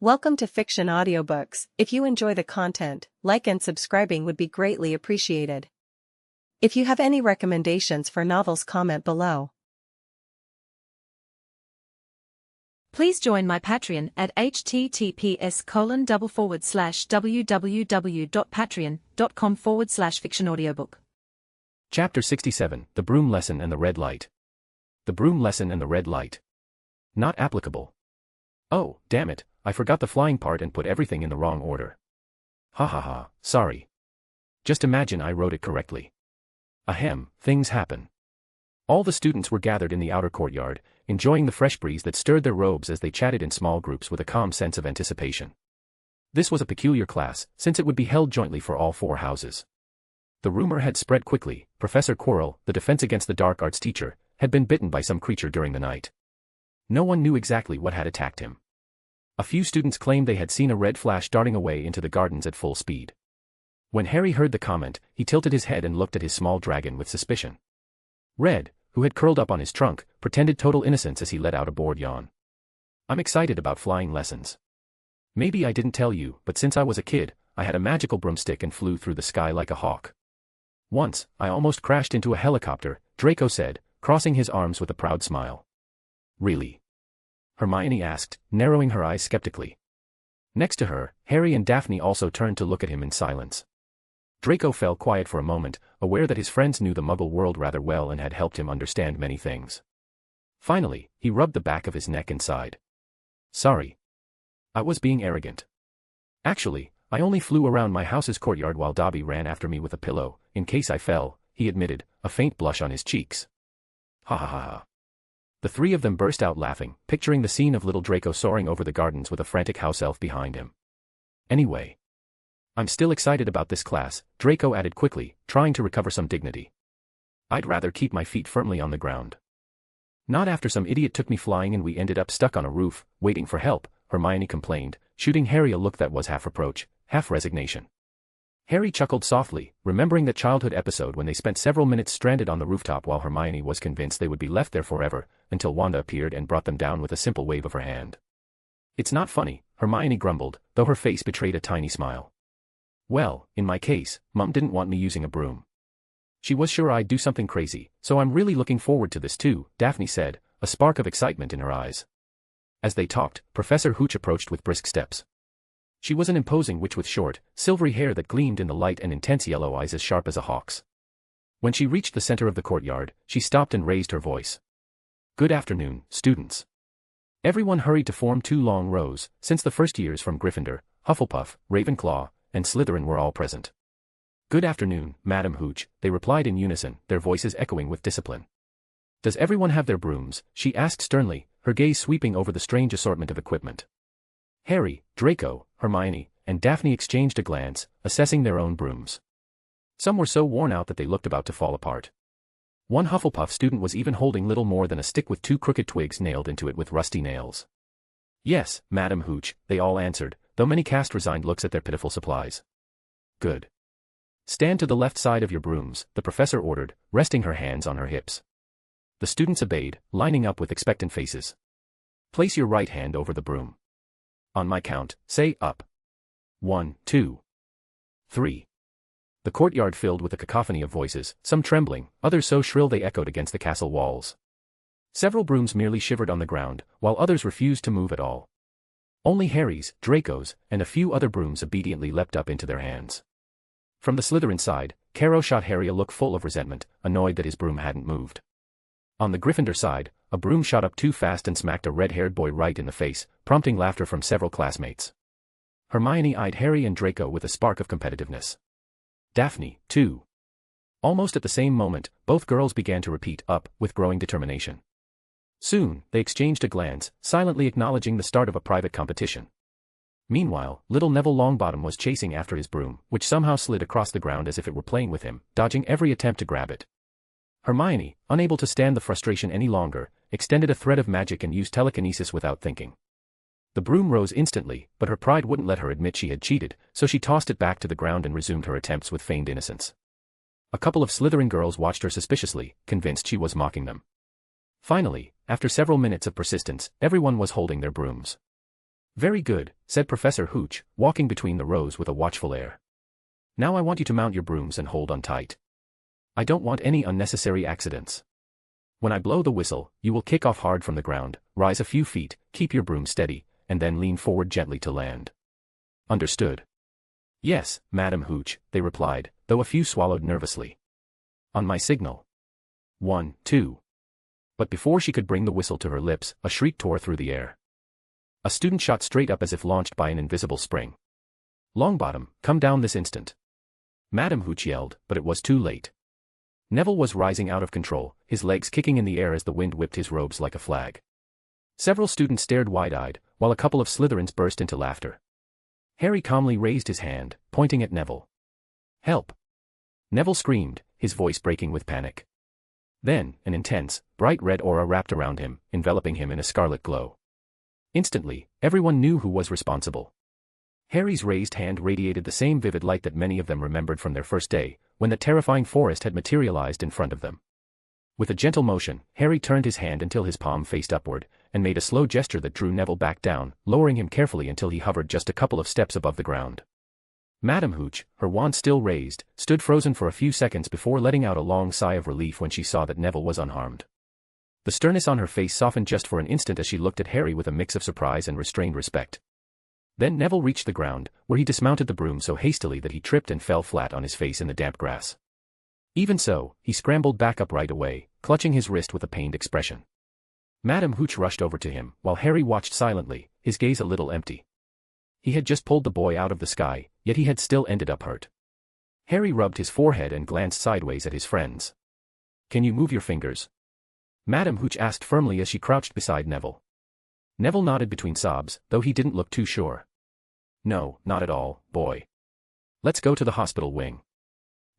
Welcome to Fiction Audiobooks. If you enjoy the content, like and subscribing would be greatly appreciated. If you have any recommendations for novels, comment below. Please join my Patreon at https://www.patreon.com/fictionaudiobook. Chapter 67, The Broom Lesson and the Red Light. The Broom Lesson and the Red Light. Not applicable. Oh, damn it, I forgot the flying part and put everything in the wrong order. Ha ha ha, sorry. Just imagine I wrote it correctly. Ahem, things happen. All the students were gathered in the outer courtyard, enjoying the fresh breeze that stirred their robes as they chatted in small groups with a calm sense of anticipation. This was a peculiar class, since it would be held jointly for all four houses. The rumor had spread quickly. Professor Quirrell, the Defense Against the Dark Arts teacher, had been bitten by some creature during the night. No one knew exactly what had attacked him. A few students claimed they had seen a red flash darting away into the gardens at full speed. When Harry heard the comment, he tilted his head and looked at his small dragon with suspicion. Red, who had curled up on his trunk, pretended total innocence as he let out a bored yawn. I'm excited about flying lessons. Maybe I didn't tell you, but since I was a kid, I had a magical broomstick and flew through the sky like a hawk. Once, I almost crashed into a helicopter, Draco said, crossing his arms with a proud smile. Really? Hermione asked, narrowing her eyes skeptically. Next to her, Harry and Daphne also turned to look at him in silence. Draco fell quiet for a moment, aware that his friends knew the Muggle world rather well and had helped him understand many things. Finally, he rubbed the back of his neck and sighed. Sorry. I was being arrogant. Actually, I only flew around my house's courtyard while Dobby ran after me with a pillow, in case I fell, he admitted, a faint blush on his cheeks. Ha ha ha ha. The three of them burst out laughing, picturing the scene of little Draco soaring over the gardens with a frantic house elf behind him. Anyway. I'm still excited about this class, Draco added quickly, trying to recover some dignity. I'd rather keep my feet firmly on the ground. Not after some idiot took me flying and we ended up stuck on a roof, waiting for help, Hermione complained, shooting Harry a look that was half reproach, half resignation. Harry chuckled softly, remembering that childhood episode when they spent several minutes stranded on the rooftop while Hermione was convinced they would be left there forever, until Wanda appeared and brought them down with a simple wave of her hand. It's not funny, Hermione grumbled, though her face betrayed a tiny smile. Well, in my case, Mum didn't want me using a broom. She was sure I'd do something crazy, so I'm really looking forward to this too, Daphne said, a spark of excitement in her eyes. As they talked, Professor Hooch approached with brisk steps. She was an imposing witch with short, silvery hair that gleamed in the light and intense yellow eyes as sharp as a hawk's. When she reached the center of the courtyard, she stopped and raised her voice. Good afternoon, students. Everyone hurried to form two long rows, since the first years from Gryffindor, Hufflepuff, Ravenclaw, and Slytherin were all present. Good afternoon, Madam Hooch, they replied in unison, their voices echoing with discipline. Does everyone have their brooms? She asked sternly, her gaze sweeping over the strange assortment of equipment. Harry, Draco, Hermione, and Daphne exchanged a glance, assessing their own brooms. Some were so worn out that they looked about to fall apart. One Hufflepuff student was even holding little more than a stick with two crooked twigs nailed into it with rusty nails. Yes, Madam Hooch, they all answered, though many cast resigned looks at their pitiful supplies. Good. Stand to the left side of your brooms, the professor ordered, resting her hands on her hips. The students obeyed, lining up with expectant faces. Place your right hand over the broom. On my count, say up. 1, 2, 3. The courtyard filled with a cacophony of voices, some trembling, others so shrill they echoed against the castle walls. Several brooms merely shivered on the ground, while others refused to move at all. Only Harry's, Draco's, and a few other brooms obediently leapt up into their hands. From the Slytherin side, Caro shot Harry a look full of resentment, annoyed that his broom hadn't moved. On the Gryffindor side, a broom shot up too fast and smacked a red-haired boy right in the face, prompting laughter from several classmates. Hermione eyed Harry and Draco with a spark of competitiveness. Daphne, too. Almost at the same moment, both girls began to repeat up with growing determination. Soon, they exchanged a glance, silently acknowledging the start of a private competition. Meanwhile, little Neville Longbottom was chasing after his broom, which somehow slid across the ground as if it were playing with him, dodging every attempt to grab it. Hermione, unable to stand the frustration any longer, extended a thread of magic and used telekinesis without thinking. The broom rose instantly, but her pride wouldn't let her admit she had cheated, so she tossed it back to the ground and resumed her attempts with feigned innocence. A couple of Slytherin girls watched her suspiciously, convinced she was mocking them. Finally, after several minutes of persistence, everyone was holding their brooms. Very good, said Professor Hooch, walking between the rows with a watchful air. Now I want you to mount your brooms and hold on tight. I don't want any unnecessary accidents. When I blow the whistle, you will kick off hard from the ground, rise a few feet, keep your broom steady, and then lean forward gently to land. Understood? Yes, Madam Hooch, they replied, though a few swallowed nervously. On my signal. 1, 2. But before she could bring the whistle to her lips, a shriek tore through the air. A student shot straight up as if launched by an invisible spring. Longbottom, come down this instant. Madam Hooch yelled, but it was too late. Neville was rising out of control, his legs kicking in the air as the wind whipped his robes like a flag. Several students stared wide-eyed, while a couple of Slytherins burst into laughter. Harry calmly raised his hand, pointing at Neville. Help! Neville screamed, his voice breaking with panic. Then, an intense, bright red aura wrapped around him, enveloping him in a scarlet glow. Instantly, everyone knew who was responsible. Harry's raised hand radiated the same vivid light that many of them remembered from their first day, when the terrifying forest had materialized in front of them. With a gentle motion, Harry turned his hand until his palm faced upward, and made a slow gesture that drew Neville back down, lowering him carefully until he hovered just a couple of steps above the ground. Madam Hooch, her wand still raised, stood frozen for a few seconds before letting out a long sigh of relief when she saw that Neville was unharmed. The sternness on her face softened just for an instant as she looked at Harry with a mix of surprise and restrained respect. Then Neville reached the ground, where he dismounted the broom so hastily that he tripped and fell flat on his face in the damp grass. Even so, he scrambled back up right away, clutching his wrist with a pained expression. Madam Hooch rushed over to him, while Harry watched silently, his gaze a little empty. He had just pulled the boy out of the sky, yet he had still ended up hurt. Harry rubbed his forehead and glanced sideways at his friends. Can you move your fingers? Madam Hooch asked firmly as she crouched beside Neville. Neville nodded between sobs, though he didn't look too sure. No, not at all, boy. Let's go to the hospital wing.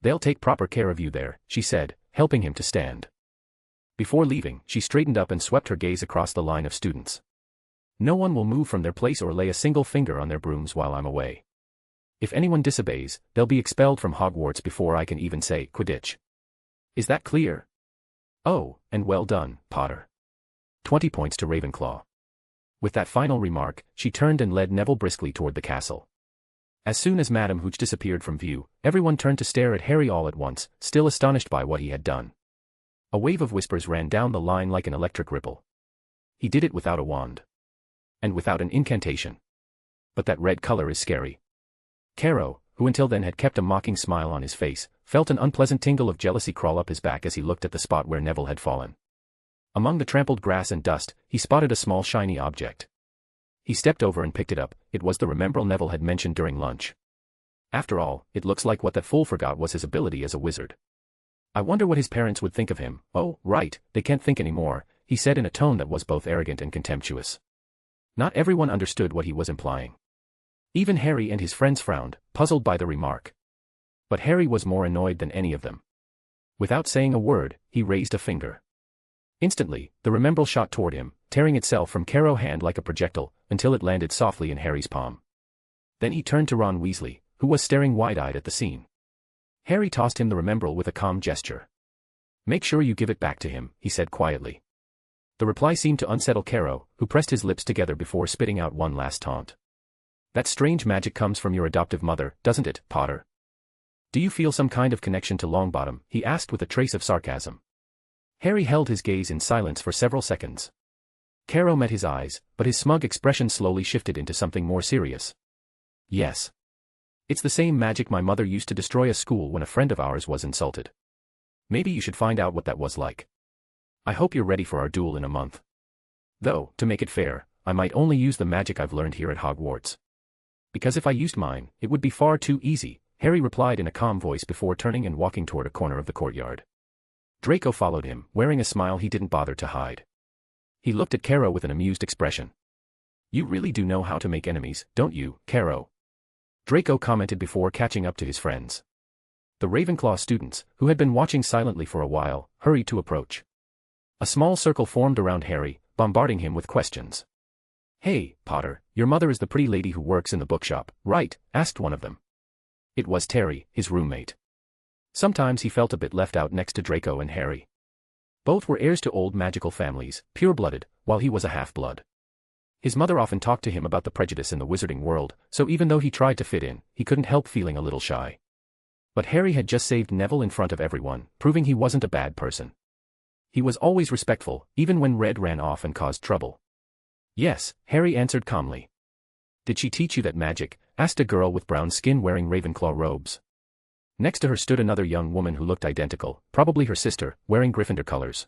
They'll take proper care of you there, she said, helping him to stand. Before leaving, she straightened up and swept her gaze across the line of students. No one will move from their place or lay a single finger on their brooms while I'm away. If anyone disobeys, they'll be expelled from Hogwarts before I can even say Quidditch. Is that clear? Oh, and well done, Potter. 20 points to Ravenclaw. With that final remark, she turned and led Neville briskly toward the castle. As soon as Madam Hooch disappeared from view, everyone turned to stare at Harry all at once, still astonished by what he had done. A wave of whispers ran down the line like an electric ripple. He did it without a wand. And without an incantation. But that red color is scary. Caro, who until then had kept a mocking smile on his face, felt an unpleasant tingle of jealousy crawl up his back as he looked at the spot where Neville had fallen. Among the trampled grass and dust, he spotted a small shiny object. He stepped over and picked it up. It was the Remembrall Neville had mentioned during lunch. After all, it looks like what that fool forgot was his ability as a wizard. I wonder what his parents would think of him. Oh, right, they can't think anymore, he said in a tone that was both arrogant and contemptuous. Not everyone understood what he was implying. Even Harry and his friends frowned, puzzled by the remark. But Harry was more annoyed than any of them. Without saying a word, he raised a finger. Instantly, the Remembrall shot toward him, tearing itself from Caro's hand like a projectile, until it landed softly in Harry's palm. Then he turned to Ron Weasley, who was staring wide-eyed at the scene. Harry tossed him the Remembrall with a calm gesture. Make sure you give it back to him, he said quietly. The reply seemed to unsettle Caro, who pressed his lips together before spitting out one last taunt. That strange magic comes from your adoptive mother, doesn't it, Potter? Do you feel some kind of connection to Longbottom? He asked with a trace of sarcasm. Harry held his gaze in silence for several seconds. Caro met his eyes, but his smug expression slowly shifted into something more serious. Yes. It's the same magic my mother used to destroy a school when a friend of ours was insulted. Maybe you should find out what that was like. I hope you're ready for our duel in a month. Though, to make it fair, I might only use the magic I've learned here at Hogwarts. Because if I used mine, it would be far too easy, Harry replied in a calm voice before turning and walking toward a corner of the courtyard. Draco followed him, wearing a smile he didn't bother to hide. He looked at Caro with an amused expression. You really do know how to make enemies, don't you, Caro? Draco commented before catching up to his friends. The Ravenclaw students, who had been watching silently for a while, hurried to approach. A small circle formed around Harry, bombarding him with questions. Hey, Potter, your mother is the pretty lady who works in the bookshop, right? Asked one of them. It was Terry, his roommate. Sometimes he felt a bit left out next to Draco and Harry. Both were heirs to old magical families, pure-blooded, while he was a half-blood. His mother often talked to him about the prejudice in the wizarding world, so even though he tried to fit in, he couldn't help feeling a little shy. But Harry had just saved Neville in front of everyone, proving he wasn't a bad person. He was always respectful, even when Red ran off and caused trouble. Yes, Harry answered calmly. Did she teach you that magic? Asked a girl with brown skin wearing Ravenclaw robes. Next to her stood another young woman who looked identical, probably her sister, wearing Gryffindor colors.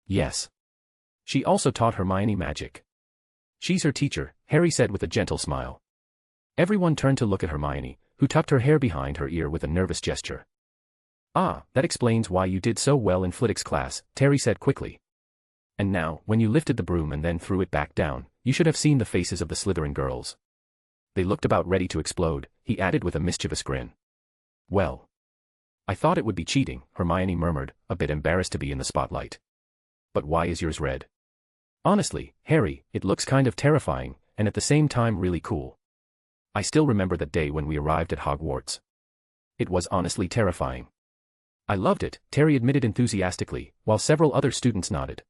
Yes. She also taught Hermione magic. She's her teacher, Harry said with a gentle smile. Everyone turned to look at Hermione, who tucked her hair behind her ear with a nervous gesture. Ah, that explains why you did so well in Flitwick's class, Terry said quickly. And now, when you lifted the broom and then threw it back down, you should have seen the faces of the Slytherin girls. They looked about ready to explode, he added with a mischievous grin. Well. I thought it would be cheating, Hermione murmured, a bit embarrassed to be in the spotlight. But why is yours red? Honestly, Harry, it looks kind of terrifying, and at the same time really cool. I still remember that day when we arrived at Hogwarts. It was honestly terrifying. I loved it, Terry admitted enthusiastically, while several other students nodded.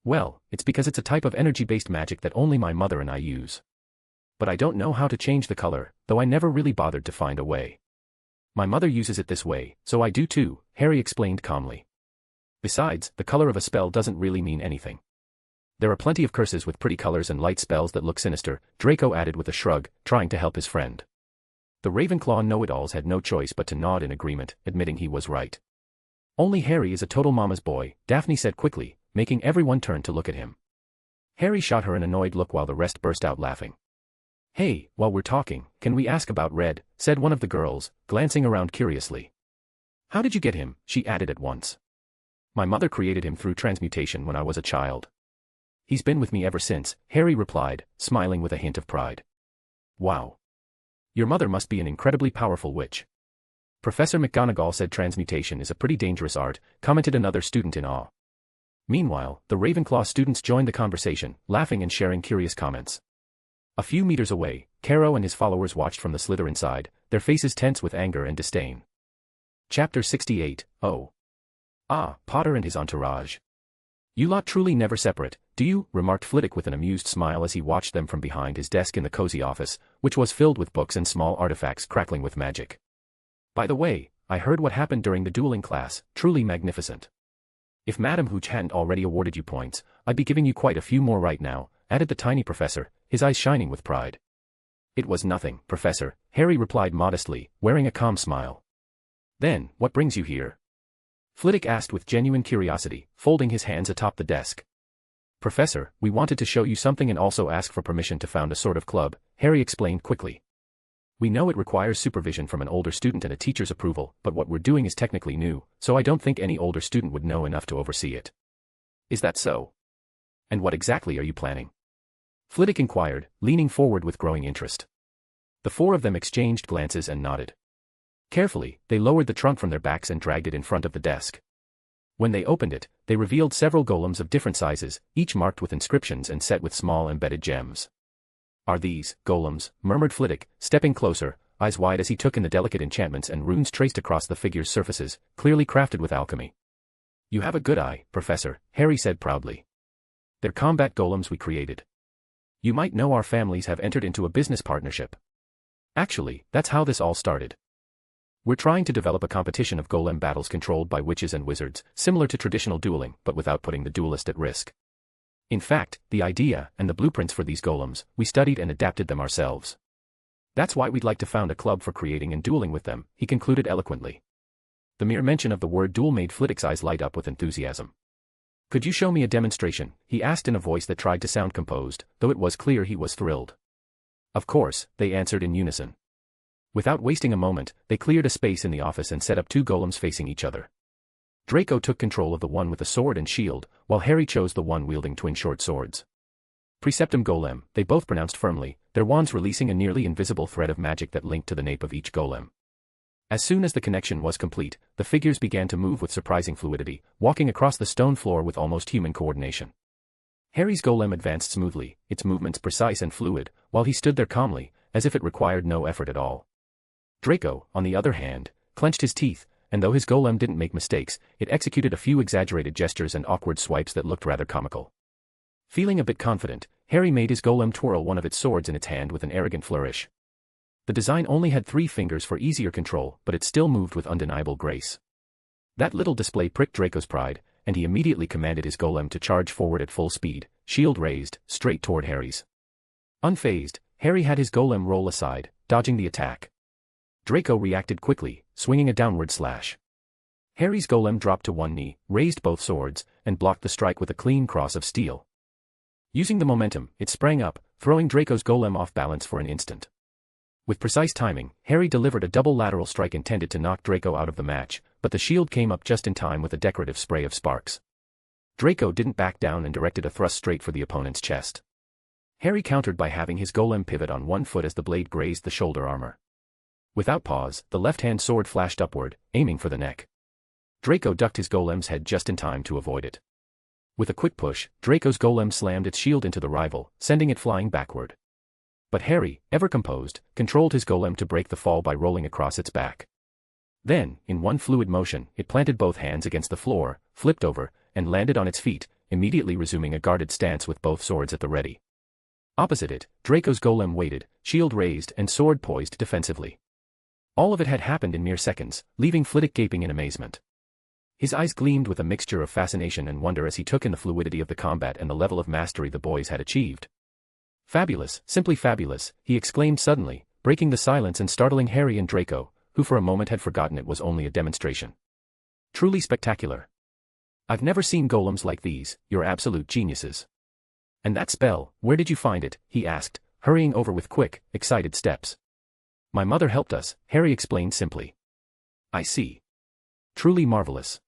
Well, it's because it's a type of energy-based magic that only my mother and I use. But I don't know how to change the color, though I never really bothered to find a way. My mother uses it this way, so I do too, Harry explained calmly. Besides, the color of a spell doesn't really mean anything. There are plenty of curses with pretty colors and light spells that look sinister, Draco added with a shrug, trying to help his friend. The Ravenclaw know-it-alls had no choice but to nod in agreement, admitting he was right. Only Harry is a total mama's boy, Daphne said quickly, making everyone turn to look at him. Harry shot her an annoyed look while the rest burst out laughing. Hey, while we're talking, can we ask about Red, said one of the girls, glancing around curiously. How did you get him, she added at once. My mother created him through transmutation when I was a child. He's been with me ever since, Harry replied, smiling with a hint of pride. Wow. Your mother must be an incredibly powerful witch. Professor McGonagall said transmutation is a pretty dangerous art, commented another student in awe. Meanwhile, the Ravenclaw students joined the conversation, laughing and sharing curious comments. A few meters away, Caro and his followers watched from the Slytherin side, their faces tense with anger and disdain. Chapter 68, Oh. Ah, Potter and his entourage. You lot truly never separate, do you? Remarked Flitwick with an amused smile as he watched them from behind his desk in the cozy office, which was filled with books and small artifacts crackling with magic. By the way, I heard what happened during the dueling class, truly magnificent. If Madame Hooch hadn't already awarded you points, I'd be giving you quite a few more right now, added the tiny professor, his eyes shining with pride. It was nothing, Professor, Harry replied modestly, wearing a calm smile. Then, what brings you here? Flitwick asked with genuine curiosity, folding his hands atop the desk. Professor, we wanted to show you something and also ask for permission to found a sort of club, Harry explained quickly. We know it requires supervision from an older student and a teacher's approval, but what we're doing is technically new, so I don't think any older student would know enough to oversee it. Is that so? And what exactly are you planning? Flitwick inquired, leaning forward with growing interest. The four of them exchanged glances and nodded. Carefully, they lowered the trunk from their backs and dragged it in front of the desk. When they opened it, they revealed several golems of different sizes, each marked with inscriptions and set with small embedded gems. Are these golems? Murmured Flitwick, stepping closer, eyes wide as he took in the delicate enchantments and runes traced across the figure's surfaces, clearly crafted with alchemy. You have a good eye, Professor, Harry said proudly. They're combat golems we created. You might know our families have entered into a business partnership. Actually, that's how this all started. We're trying to develop a competition of golem battles controlled by witches and wizards, similar to traditional dueling, but without putting the duelist at risk. In fact, the idea, and the blueprints for these golems, we studied and adapted them ourselves. That's why we'd like to found a club for creating and dueling with them, he concluded eloquently. The mere mention of the word duel made Flitwick's eyes light up with enthusiasm. Could you show me a demonstration? He asked in a voice that tried to sound composed, though it was clear he was thrilled. Of course, they answered in unison. Without wasting a moment, they cleared a space in the office and set up two golems facing each other. Draco took control of the one with the sword and shield, while Harry chose the one wielding twin short swords. Preceptum golem, they both pronounced firmly, their wands releasing a nearly invisible thread of magic that linked to the nape of each golem. As soon as the connection was complete, the figures began to move with surprising fluidity, walking across the stone floor with almost human coordination. Harry's golem advanced smoothly, its movements precise and fluid, while he stood there calmly, as if it required no effort at all. Draco, on the other hand, clenched his teeth, and though his golem didn't make mistakes, it executed a few exaggerated gestures and awkward swipes that looked rather comical. Feeling a bit confident, Harry made his golem twirl one of its swords in its hand with an arrogant flourish. The design only had 3 fingers for easier control, but it still moved with undeniable grace. That little display pricked Draco's pride, and he immediately commanded his golem to charge forward at full speed, shield raised, straight toward Harry's. Unfazed, Harry had his golem roll aside, dodging the attack. Draco reacted quickly, swinging a downward slash. Harry's golem dropped to one knee, raised both swords, and blocked the strike with a clean cross of steel. Using the momentum, it sprang up, throwing Draco's golem off balance for an instant. With precise timing, Harry delivered a double lateral strike intended to knock Draco out of the match, but the shield came up just in time with a decorative spray of sparks. Draco didn't back down and directed a thrust straight for the opponent's chest. Harry countered by having his golem pivot on one foot as the blade grazed the shoulder armor. Without pause, the left-hand sword flashed upward, aiming for the neck. Draco ducked his golem's head just in time to avoid it. With a quick push, Draco's golem slammed its shield into the rival, sending it flying backward. But Harry, ever composed, controlled his golem to break the fall by rolling across its back. Then, in one fluid motion, it planted both hands against the floor, flipped over, and landed on its feet, immediately resuming a guarded stance with both swords at the ready. Opposite it, Draco's golem waited, shield raised and sword poised defensively. All of it had happened in mere seconds, leaving Flitwick gaping in amazement. His eyes gleamed with a mixture of fascination and wonder as he took in the fluidity of the combat and the level of mastery the boys had achieved. Fabulous, simply fabulous, he exclaimed suddenly, breaking the silence and startling Harry and Draco, who for a moment had forgotten it was only a demonstration. Truly spectacular. I've never seen golems like these, you're absolute geniuses. And that spell, where did you find it? He asked, hurrying over with quick, excited steps. My mother helped us, Harry explained simply. I see. Truly marvelous.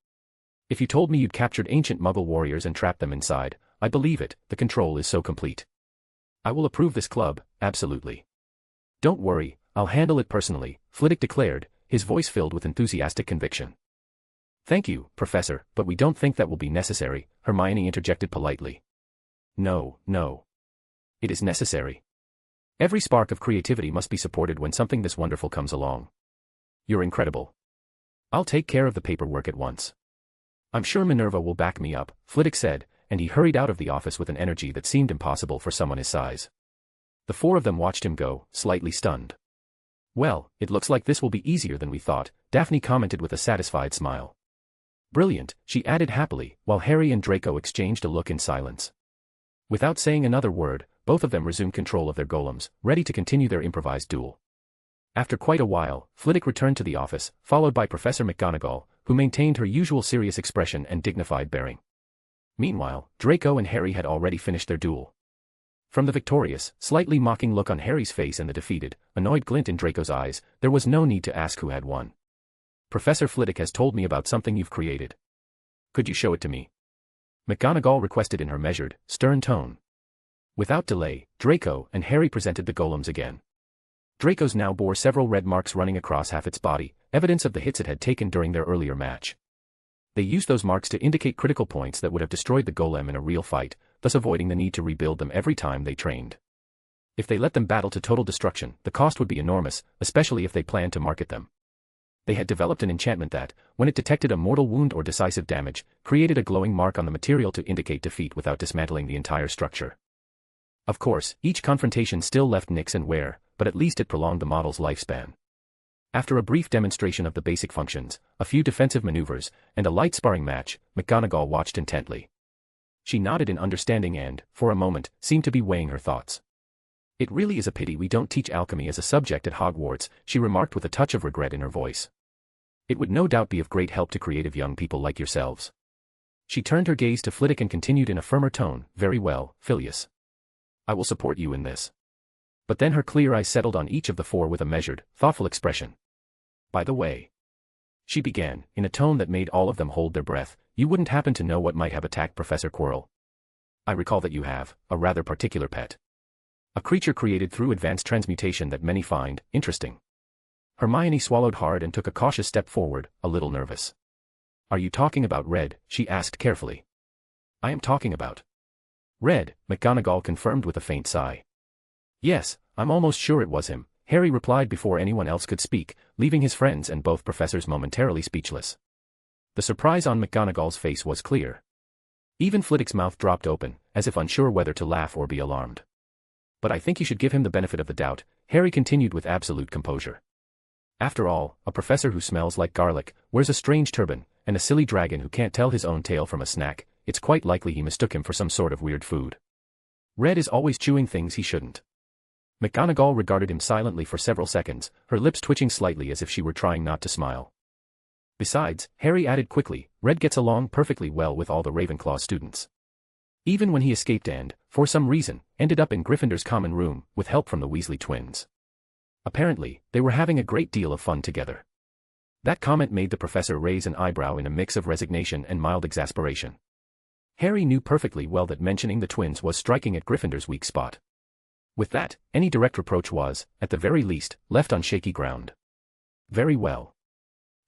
If you told me you'd captured ancient Muggle warriors and trapped them inside, I'd believe it, the control is so complete. I will approve this club, absolutely. Don't worry, I'll handle it personally, Flitwick declared, his voice filled with enthusiastic conviction. Thank you, Professor, but we don't think that will be necessary, Hermione interjected politely. No, no. It is necessary. Every spark of creativity must be supported when something this wonderful comes along. You're incredible. I'll take care of the paperwork at once. I'm sure Minerva will back me up, Flitwick said, and he hurried out of the office with an energy that seemed impossible for someone his size. The 4 of them watched him go, slightly stunned. Well, it looks like this will be easier than we thought, Daphne commented with a satisfied smile. Brilliant, she added happily, while Harry and Draco exchanged a look in silence. Without saying another word, both of them resumed control of their golems, ready to continue their improvised duel. After quite a while, Flitwick returned to the office, followed by Professor McGonagall, who maintained her usual serious expression and dignified bearing. Meanwhile, Draco and Harry had already finished their duel. From the victorious, slightly mocking look on Harry's face and the defeated, annoyed glint in Draco's eyes, there was no need to ask who had won. Professor Flitwick has told me about something you've created. Could you show it to me? McGonagall requested in her measured, stern tone. Without delay, Draco and Harry presented the golems again. Draco's now bore several red marks running across half its body, evidence of the hits it had taken during their earlier match. They used those marks to indicate critical points that would have destroyed the golem in a real fight, thus avoiding the need to rebuild them every time they trained. If they let them battle to total destruction, the cost would be enormous, especially if they planned to market them. They had developed an enchantment that, when it detected a mortal wound or decisive damage, created a glowing mark on the material to indicate defeat without dismantling the entire structure. Of course, each confrontation still left nicks and wear, but at least it prolonged the model's lifespan. After a brief demonstration of the basic functions, a few defensive maneuvers, and a light sparring match, McGonagall watched intently. She nodded in understanding and, for a moment, seemed to be weighing her thoughts. It really is a pity we don't teach alchemy as a subject at Hogwarts, she remarked with a touch of regret in her voice. It would no doubt be of great help to creative young people like yourselves. She turned her gaze to Flitwick and continued in a firmer tone, very well, Phileas. I will support you in this. But then her clear eyes settled on each of the 4 with a measured, thoughtful expression. By the way, she began, in a tone that made all of them hold their breath, you wouldn't happen to know what might have attacked Professor Quirrell. I recall that you have, a rather particular pet. A creature created through advanced transmutation that many find interesting. Hermione swallowed hard and took a cautious step forward, a little nervous. Are you talking about Red? She asked carefully. I am talking about Red, McGonagall confirmed with a faint sigh. Yes, I'm almost sure it was him, Harry replied before anyone else could speak, leaving his friends and both professors momentarily speechless. The surprise on McGonagall's face was clear. Even Flitwick's mouth dropped open, as if unsure whether to laugh or be alarmed. But I think you should give him the benefit of the doubt, Harry continued with absolute composure. After all, a professor who smells like garlic, wears a strange turban, and a silly dragon who can't tell his own tale from a snack, it's quite likely he mistook him for some sort of weird food. Red is always chewing things he shouldn't. McGonagall regarded him silently for several seconds, her lips twitching slightly as if she were trying not to smile. Besides, Harry added quickly, Red gets along perfectly well with all the Ravenclaw students. Even when he escaped and, for some reason, ended up in Gryffindor's common room, with help from the Weasley twins. Apparently, they were having a great deal of fun together. That comment made the professor raise an eyebrow in a mix of resignation and mild exasperation. Harry knew perfectly well that mentioning the twins was striking at Gryffindor's weak spot. With that, any direct reproach was, at the very least, left on shaky ground. Very well.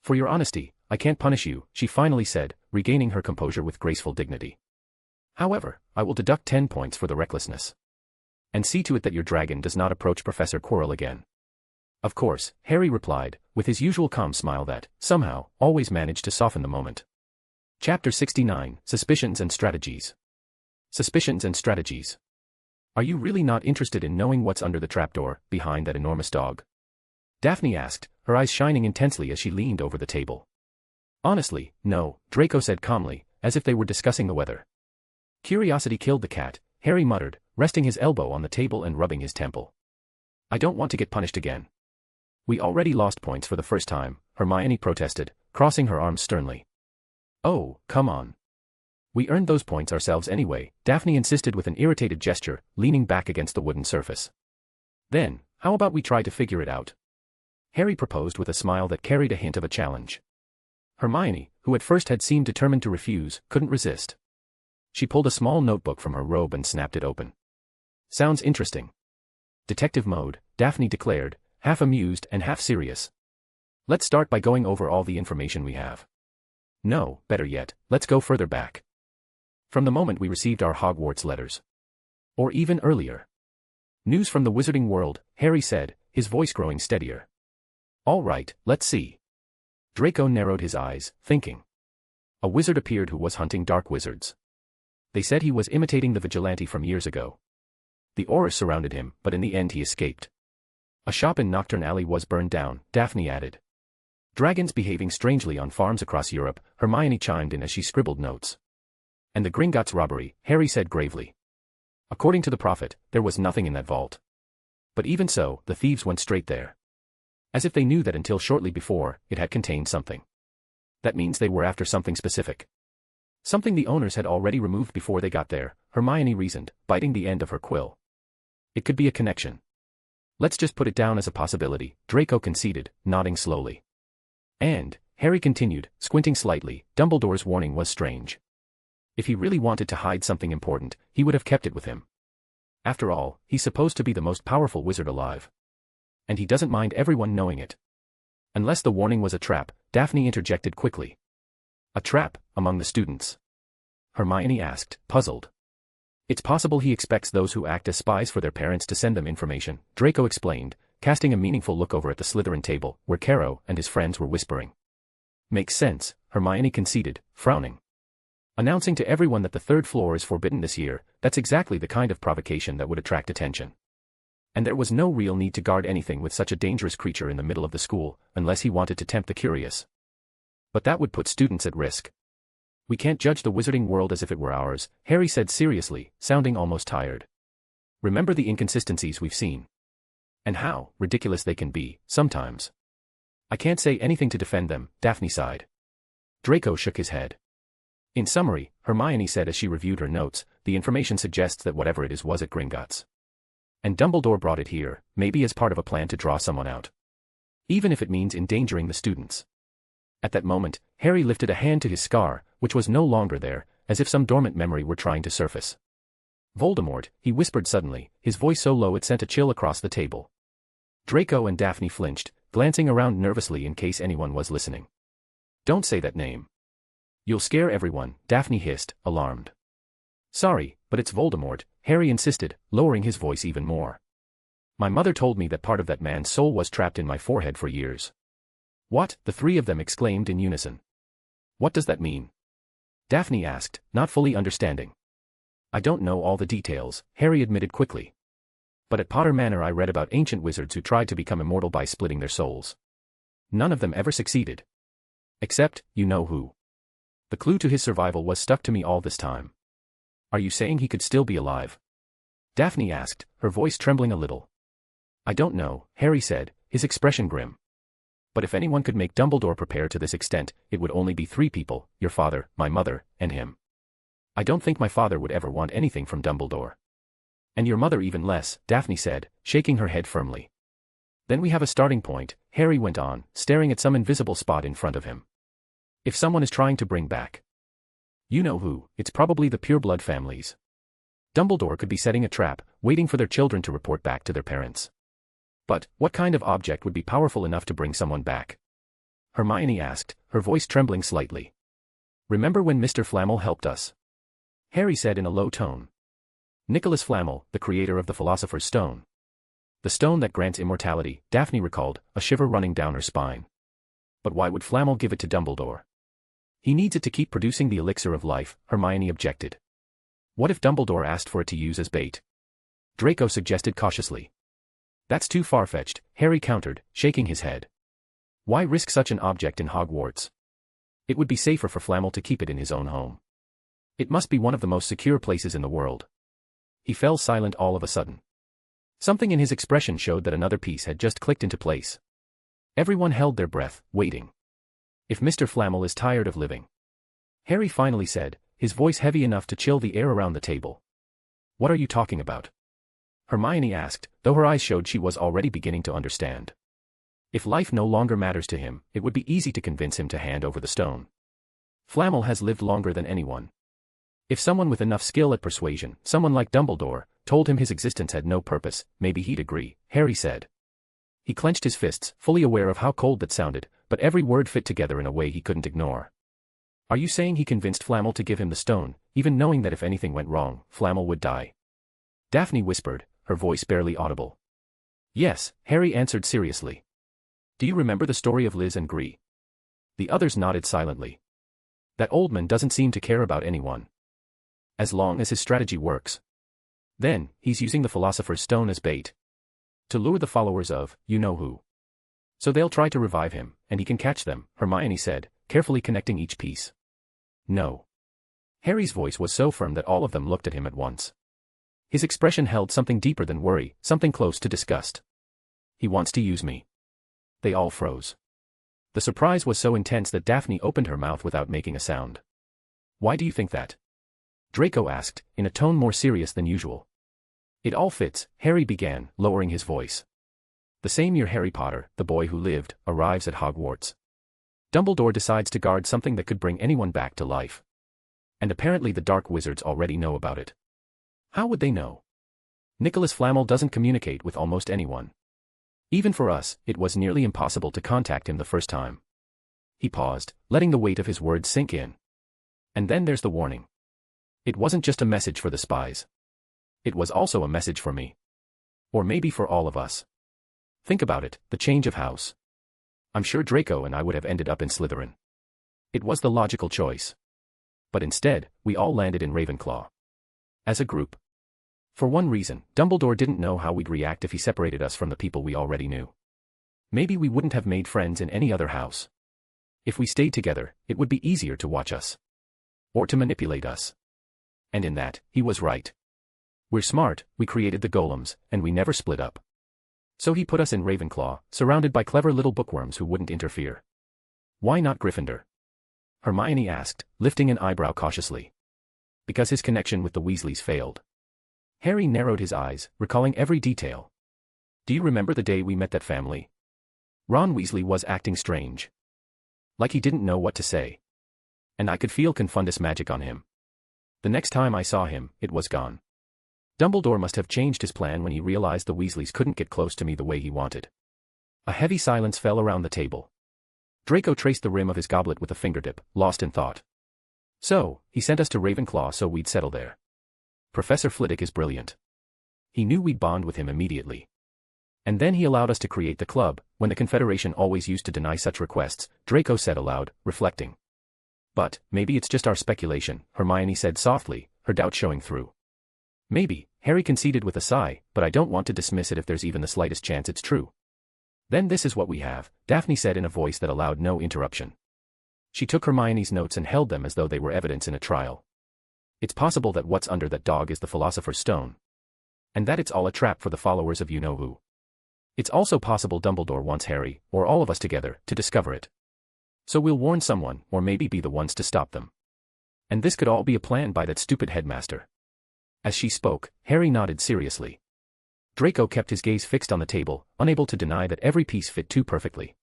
For your honesty, I can't punish you, she finally said, regaining her composure with graceful dignity. However, I will deduct 10 points for the recklessness. And see to it that your dragon does not approach Professor Quirrell again. Of course, Harry replied, with his usual calm smile that, somehow, always managed to soften the moment. Chapter 69, Suspicions and Strategies. Suspicions and Strategies. Are you really not interested in knowing what's under the trapdoor, behind that enormous dog? Daphne asked, her eyes shining intensely as she leaned over the table. Honestly, no, Draco said calmly, as if they were discussing the weather. Curiosity killed the cat, Harry muttered, resting his elbow on the table and rubbing his temple. I don't want to get punished again. We already lost points for the first time, Hermione protested, crossing her arms sternly. Oh, come on. We earned those points ourselves anyway, Daphne insisted with an irritated gesture, leaning back against the wooden surface. Then, how about we try to figure it out? Harry proposed with a smile that carried a hint of a challenge. Hermione, who at first had seemed determined to refuse, couldn't resist. She pulled a small notebook from her robe and snapped it open. Sounds interesting. Detective mode, Daphne declared, half amused and half serious. Let's start by going over all the information we have. No, better yet, let's go further back. From the moment we received our Hogwarts letters. Or even earlier. News from the wizarding world, Harry said, his voice growing steadier. All right, let's see. Draco narrowed his eyes, thinking. A wizard appeared who was hunting dark wizards. They said he was imitating the vigilante from years ago. The aura surrounded him, but in the end he escaped. A shop in Nocturne Alley was burned down, Daphne added. Dragons behaving strangely on farms across Europe, Hermione chimed in as she scribbled notes. And the Gringotts robbery, Harry said gravely. According to the prophet, there was nothing in that vault. But even so, the thieves went straight there. As if they knew that until shortly before, it had contained something. That means they were after something specific. Something the owners had already removed before they got there, Hermione reasoned, biting the end of her quill. It could be a connection. Let's just put it down as a possibility, Draco conceded, nodding slowly. And, Harry continued, squinting slightly, Dumbledore's warning was strange. If he really wanted to hide something important, he would have kept it with him. After all, he's supposed to be the most powerful wizard alive. And he doesn't mind everyone knowing it. Unless the warning was a trap, Daphne interjected quickly. A trap, among the students? Hermione asked, puzzled. It's possible he expects those who act as spies for their parents to send them information, Draco explained, casting a meaningful look over at the Slytherin table, where Caro and his friends were whispering. Makes sense, Hermione conceded, frowning. Announcing to everyone that the third floor is forbidden this year, that's exactly the kind of provocation that would attract attention. And there was no real need to guard anything with such a dangerous creature in the middle of the school, unless he wanted to tempt the curious. But that would put students at risk. We can't judge the wizarding world as if it were ours, Harry said seriously, sounding almost tired. Remember the inconsistencies we've seen. And how ridiculous they can be, sometimes. I can't say anything to defend them, Daphne sighed. Draco shook his head. In summary, Hermione said as she reviewed her notes, the information suggests that whatever it is was at Gringotts. And Dumbledore brought it here, maybe as part of a plan to draw someone out. Even if it means endangering the students. At that moment, Harry lifted a hand to his scar, which was no longer there, as if some dormant memory were trying to surface. Voldemort, he whispered suddenly, his voice so low it sent a chill across the table. Draco and Daphne flinched, glancing around nervously in case anyone was listening. Don't say that name. You'll scare everyone, Daphne hissed, alarmed. Sorry, but it's Voldemort, Harry insisted, lowering his voice even more. My mother told me that part of that man's soul was trapped in my forehead for years. What? The three of them exclaimed in unison. What does that mean? Daphne asked, not fully understanding. I don't know all the details, Harry admitted quickly. But at Potter Manor I read about ancient wizards who tried to become immortal by splitting their souls. None of them ever succeeded. Except, you know who. The clue to his survival was stuck to me all this time. Are you saying he could still be alive? Daphne asked, her voice trembling a little. I don't know, Harry said, his expression grim. But if anyone could make Dumbledore prepare to this extent, it would only be 3 people, your father, my mother, and him. I don't think my father would ever want anything from Dumbledore. And your mother even less, Daphne said, shaking her head firmly. Then we have a starting point, Harry went on, staring at some invisible spot in front of him. If someone is trying to bring back. You know who, it's probably the pureblood families. Dumbledore could be setting a trap, waiting for their children to report back to their parents. But, what kind of object would be powerful enough to bring someone back? Hermione asked, her voice trembling slightly. Remember when Mr. Flamel helped us? Harry said in a low tone. Nicholas Flamel, the creator of the Philosopher's Stone. The stone that grants immortality, Daphne recalled, a shiver running down her spine. But why would Flamel give it to Dumbledore? He needs it to keep producing the elixir of life, Hermione objected. What if Dumbledore asked for it to use as bait? Draco suggested cautiously. That's too far-fetched, Harry countered, shaking his head. Why risk such an object in Hogwarts? It would be safer for Flamel to keep it in his own home. It must be one of the most secure places in the world. He fell silent all of a sudden. Something in his expression showed that another piece had just clicked into place. Everyone held their breath, waiting. If Mr. Flamel is tired of living. Harry finally said, his voice heavy enough to chill the air around the table. What are you talking about? Hermione asked, though her eyes showed she was already beginning to understand. If life no longer matters to him, it would be easy to convince him to hand over the stone. Flamel has lived longer than anyone. If someone with enough skill at persuasion, someone like Dumbledore, told him his existence had no purpose, maybe he'd agree, Harry said. He clenched his fists, fully aware of how cold that sounded, but every word fit together in a way he couldn't ignore. Are you saying he convinced Flamel to give him the stone, even knowing that if anything went wrong, Flamel would die? Daphne whispered, her voice barely audible. Yes, Harry answered seriously. Do you remember the story of Liz and Gree? The others nodded silently. That old man doesn't seem to care about anyone. As long as his strategy works. Then, he's using the Philosopher's Stone as bait. To lure the followers of, you know who. So they'll try to revive him, and he can catch them, Hermione said, carefully connecting each piece. No. Harry's voice was so firm that all of them looked at him at once. His expression held something deeper than worry, something close to disgust. He wants to use me. They all froze. The surprise was so intense that Daphne opened her mouth without making a sound. Why do you think that? Draco asked, in a tone more serious than usual. It all fits, Harry began, lowering his voice. The same year Harry Potter, the boy who lived, arrives at Hogwarts. Dumbledore decides to guard something that could bring anyone back to life. And apparently the Dark Wizards already know about it. How would they know? Nicholas Flamel doesn't communicate with almost anyone. Even for us, it was nearly impossible to contact him the first time. He paused, letting the weight of his words sink in. And then there's the warning. It wasn't just a message for the spies. It was also a message for me. Or maybe for all of us. Think about it, the change of house. I'm sure Draco and I would have ended up in Slytherin. It was the logical choice. But instead, we all landed in Ravenclaw. As a group. For one reason, Dumbledore didn't know how we'd react if he separated us from the people we already knew. Maybe we wouldn't have made friends in any other house. If we stayed together, it would be easier to watch us. Or to manipulate us. And in that, he was right. We're smart, we created the golems, and we never split up. So he put us in Ravenclaw, surrounded by clever little bookworms who wouldn't interfere. Why not Gryffindor? Hermione asked, lifting an eyebrow cautiously. Because his connection with the Weasleys failed. Harry narrowed his eyes, recalling every detail. Do you remember the day we met that family? Ron Weasley was acting strange. Like he didn't know what to say. And I could feel Confundus magic on him. The next time I saw him, it was gone. Dumbledore must have changed his plan when he realized the Weasleys couldn't get close to me the way he wanted. A heavy silence fell around the table. Draco traced the rim of his goblet with a fingertip, lost in thought. So, he sent us to Ravenclaw so we'd settle there. Professor Flitwick is brilliant. He knew we'd bond with him immediately. And then he allowed us to create the club, when the Confederation always used to deny such requests, Draco said aloud, reflecting. But, maybe it's just our speculation, Hermione said softly, her doubt showing through. Maybe, Harry conceded with a sigh, but I don't want to dismiss it if there's even the slightest chance it's true. Then this is what we have, Daphne said in a voice that allowed no interruption. She took Hermione's notes and held them as though they were evidence in a trial. It's possible that what's under that dog is the Philosopher's Stone. And that it's all a trap for the followers of you-know-who. It's also possible Dumbledore wants Harry, or all of us together, to discover it. So we'll warn someone, or maybe be the ones to stop them. And this could all be a plan by that stupid headmaster. As she spoke, Harry nodded seriously. Draco kept his gaze fixed on the table, unable to deny that every piece fit too perfectly.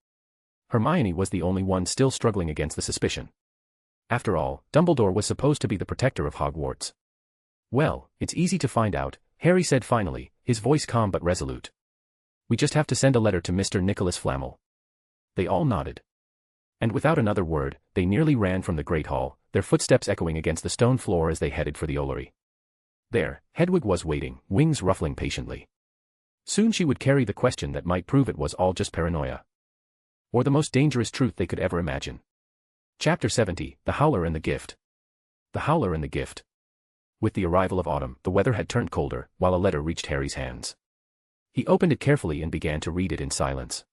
Hermione was the only one still struggling against the suspicion. After all, Dumbledore was supposed to be the protector of Hogwarts. Well, it's easy to find out, Harry said finally, his voice calm but resolute. We just have to send a letter to Mr. Nicholas Flamel. They all nodded. And without another word, they nearly ran from the Great Hall, their footsteps echoing against the stone floor as they headed for the Ollery. There, Hedwig was waiting, wings ruffling patiently. Soon she would carry the question that might prove it was all just paranoia. Or the most dangerous truth they could ever imagine. Chapter 70, The Howler and the Gift. The Howler and the Gift. With the arrival of autumn, the weather had turned colder, while a letter reached Harry's hands. He opened it carefully and began to read it in silence.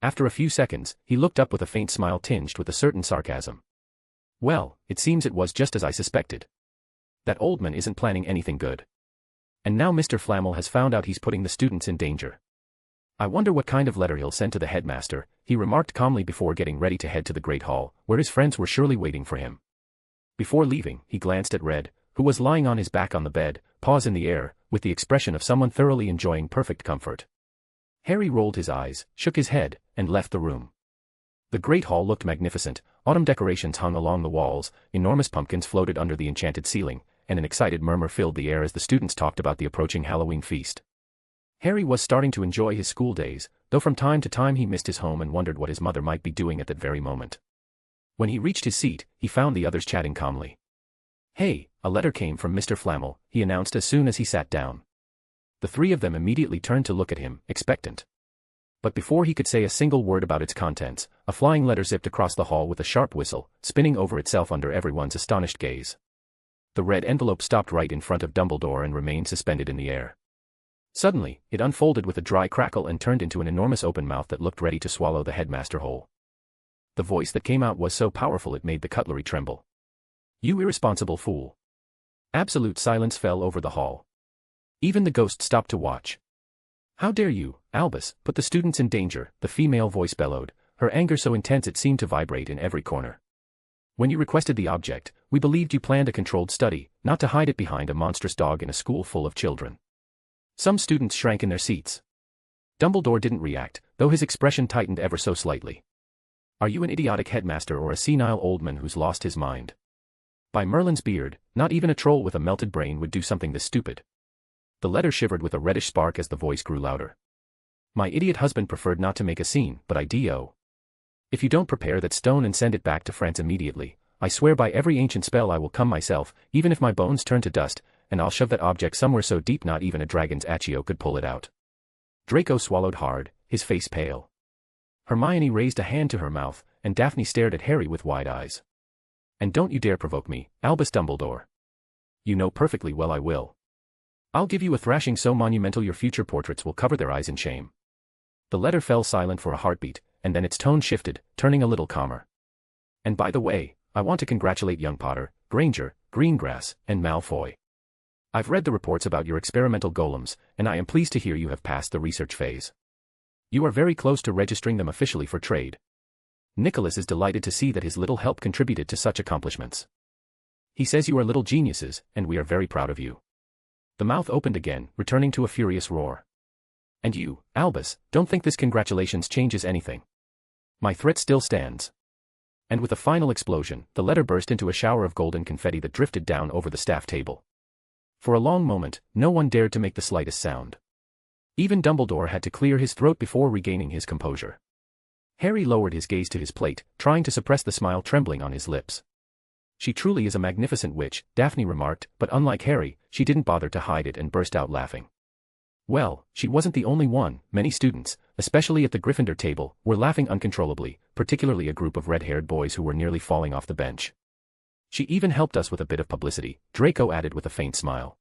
After a few seconds, he looked up with a faint smile tinged with a certain sarcasm. Well, it seems it was just as I suspected. That old man isn't planning anything good. And now Mr. Flamel has found out he's putting the students in danger. I wonder what kind of letter he'll send to the headmaster, he remarked calmly before getting ready to head to the Great Hall, where his friends were surely waiting for him. Before leaving, he glanced at Red, who was lying on his back on the bed, paws in the air, with the expression of someone thoroughly enjoying perfect comfort. Harry rolled his eyes, shook his head, and left the room. The Great Hall looked magnificent, autumn decorations hung along the walls, enormous pumpkins floated under the enchanted ceiling, and an excited murmur filled the air as the students talked about the approaching Halloween feast. Harry was starting to enjoy his school days, though from time to time he missed his home and wondered what his mother might be doing at that very moment. When he reached his seat, he found the others chatting calmly. Hey, a letter came from Mr. Flamel, he announced as soon as he sat down. The three of them immediately turned to look at him, expectant. But before he could say a single word about its contents, a flying letter zipped across the hall with a sharp whistle, spinning over itself under everyone's astonished gaze. The red envelope stopped right in front of Dumbledore and remained suspended in the air. Suddenly, it unfolded with a dry crackle and turned into an enormous open mouth that looked ready to swallow the headmaster whole. The voice that came out was so powerful it made the cutlery tremble. You irresponsible fool. Absolute silence fell over the hall. Even the ghost stopped to watch. How dare you, Albus, put the students in danger, the female voice bellowed, her anger so intense it seemed to vibrate in every corner. When you requested the object, we believed you planned a controlled study, not to hide it behind a monstrous dog in a school full of children. Some students shrank in their seats. Dumbledore didn't react, though his expression tightened ever so slightly. Are you an idiotic headmaster or a senile old man who's lost his mind? By Merlin's beard, not even a troll with a melted brain would do something this stupid. The letter shivered with a reddish spark as the voice grew louder. My idiot husband preferred not to make a scene, but I do. If you don't prepare that stone and send it back to France immediately, I swear by every ancient spell I will come myself, even if my bones turn to dust, and I'll shove that object somewhere so deep not even a dragon's Accio could pull it out. Draco swallowed hard, his face pale. Hermione raised a hand to her mouth, and Daphne stared at Harry with wide eyes. And don't you dare provoke me, Albus Dumbledore. You know perfectly well I will. I'll give you a thrashing so monumental your future portraits will cover their eyes in shame. The letter fell silent for a heartbeat, and then its tone shifted, turning a little calmer. And by the way, I want to congratulate young Potter, Granger, Greengrass, and Malfoy. I've read the reports about your experimental golems, and I am pleased to hear you have passed the research phase. You are very close to registering them officially for trade. Nicholas is delighted to see that his little help contributed to such accomplishments. He says you are little geniuses, and we are very proud of you. The mouth opened again, returning to a furious roar. And you, Albus, don't think this congratulations changes anything. My threat still stands. And with a final explosion, the letter burst into a shower of golden confetti that drifted down over the staff table. For a long moment, no one dared to make the slightest sound. Even Dumbledore had to clear his throat before regaining his composure. Harry lowered his gaze to his plate, trying to suppress the smile trembling on his lips. She truly is a magnificent witch, Daphne remarked, but unlike Harry, she didn't bother to hide it and burst out laughing. Well, she wasn't the only one. Many students, especially at the Gryffindor table, were laughing uncontrollably, particularly a group of red-haired boys who were nearly falling off the bench. She even helped us with a bit of publicity, Draco added with a faint smile.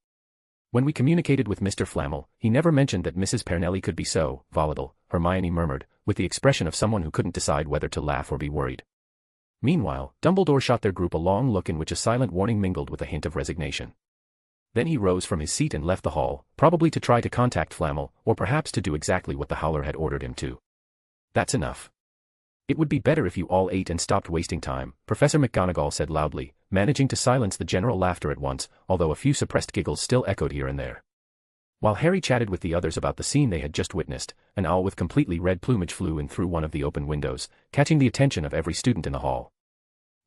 When we communicated with Mr. Flammel, he never mentioned that Mrs. Pernelli could be so volatile, Hermione murmured, with the expression of someone who couldn't decide whether to laugh or be worried. Meanwhile, Dumbledore shot their group a long look in which a silent warning mingled with a hint of resignation. Then he rose from his seat and left the hall, probably to try to contact Flammel, or perhaps to do exactly what the Howler had ordered him to. That's enough. It would be better if you all ate and stopped wasting time, Professor McGonagall said loudly, managing to silence the general laughter at once, although a few suppressed giggles still echoed here and there. While Harry chatted with the others about the scene they had just witnessed, an owl with completely red plumage flew in through one of the open windows, catching the attention of every student in the hall.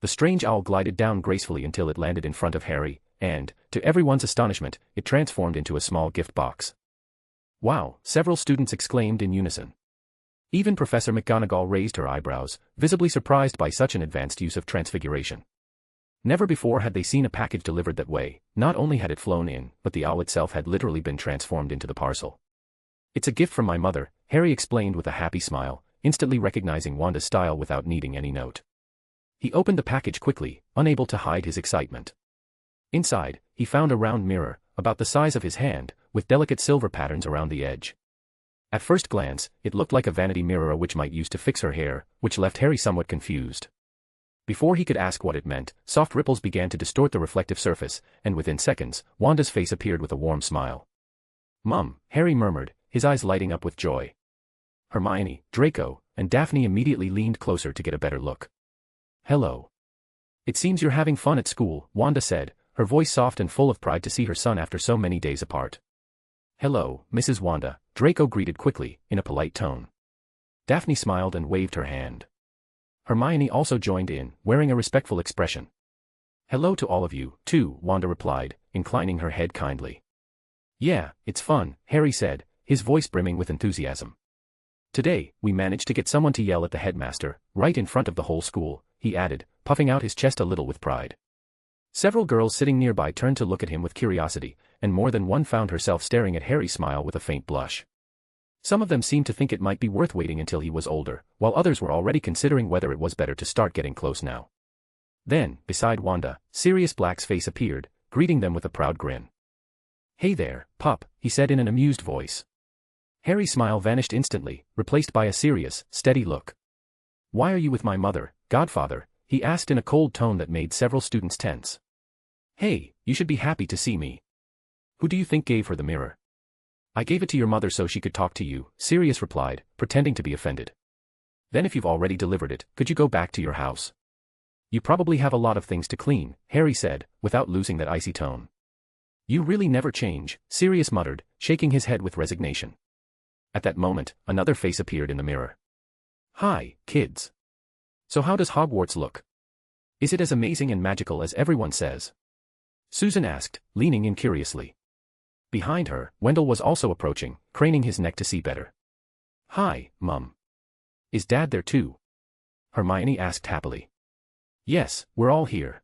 The strange owl glided down gracefully until it landed in front of Harry, and, to everyone's astonishment, it transformed into a small gift box. Wow, several students exclaimed in unison. Even Professor McGonagall raised her eyebrows, visibly surprised by such an advanced use of transfiguration. Never before had they seen a package delivered that way. Not only had it flown in, but the owl itself had literally been transformed into the parcel. It's a gift from my mother, Harry explained with a happy smile, instantly recognizing Wanda's style without needing any note. He opened the package quickly, unable to hide his excitement. Inside, he found a round mirror, about the size of his hand, with delicate silver patterns around the edge. At first glance, it looked like a vanity mirror a witch might use to fix her hair, which left Harry somewhat confused. Before he could ask what it meant, soft ripples began to distort the reflective surface, and within seconds, Wanda's face appeared with a warm smile. "Mum," Harry murmured, his eyes lighting up with joy. Hermione, Draco, and Daphne immediately leaned closer to get a better look. "Hello. It seems you're having fun at school," Wanda said, her voice soft and full of pride to see her son after so many days apart. "Hello, Mrs. Wanda," Draco greeted quickly, in a polite tone. Daphne smiled and waved her hand. Hermione also joined in, wearing a respectful expression. "Hello to all of you, too," Wanda replied, inclining her head kindly. "Yeah, it's fun," Harry said, his voice brimming with enthusiasm. "Today, we managed to get someone to yell at the headmaster, right in front of the whole school," he added, puffing out his chest a little with pride. Several girls sitting nearby turned to look at him with curiosity, and more than one found herself staring at Harry's smile with a faint blush. Some of them seemed to think it might be worth waiting until he was older, while others were already considering whether it was better to start getting close now. Then, beside Wanda, Sirius Black's face appeared, greeting them with a proud grin. "Hey there, pup," he said in an amused voice. Harry's smile vanished instantly, replaced by a serious, steady look. "Why are you with my mother, godfather?" he asked in a cold tone that made several students tense. "Hey, you should be happy to see me. Who do you think gave her the mirror?" "I gave it to your mother so she could talk to you," Sirius replied, pretending to be offended. "Then if you've already delivered it, could you go back to your house? You probably have a lot of things to clean," Harry said, without losing that icy tone. "You really never change," Sirius muttered, shaking his head with resignation. At that moment, another face appeared in the mirror. "Hi, kids. So how does Hogwarts look? Is it as amazing and magical as everyone says?" Susan asked, leaning in curiously. Behind her, Wendell was also approaching, craning his neck to see better. "Hi, Mum. Is Dad there too?" Hermione asked happily. "Yes, we're all here.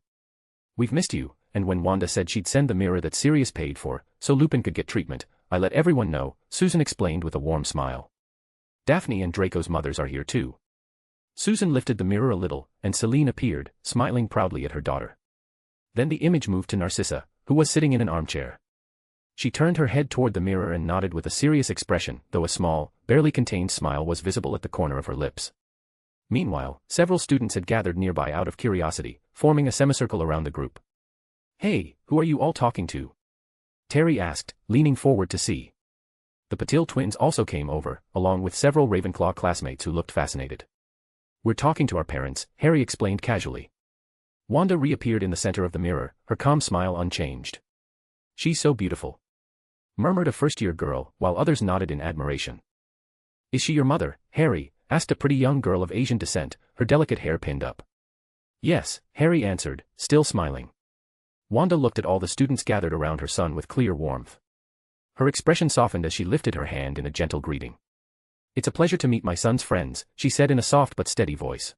We've missed you," and when Wanda said she'd send the mirror that Sirius paid for, so Lupin could get treatment, "I let everyone know," Susan explained with a warm smile. "Daphne and Draco's mothers are here too." Susan lifted the mirror a little, and Celine appeared, smiling proudly at her daughter. Then the image moved to Narcissa, who was sitting in an armchair. She turned her head toward the mirror and nodded with a serious expression, though a small, barely contained smile was visible at the corner of her lips. Meanwhile, several students had gathered nearby out of curiosity, forming a semicircle around the group. "Hey, who are you all talking to?" Terry asked, leaning forward to see. The Patil twins also came over, along with several Ravenclaw classmates who looked fascinated. "We're talking to our parents," Harry explained casually. Wanda reappeared in the center of the mirror, her calm smile unchanged. "She's so beautiful," murmured a first-year girl, while others nodded in admiration. "Is she your mother, Harry?" asked a pretty young girl of Asian descent, her delicate hair pinned up. "Yes," Harry answered, still smiling. Wanda looked at all the students gathered around her son with clear warmth. Her expression softened as she lifted her hand in a gentle greeting. "It's a pleasure to meet my son's friends," she said in a soft but steady voice.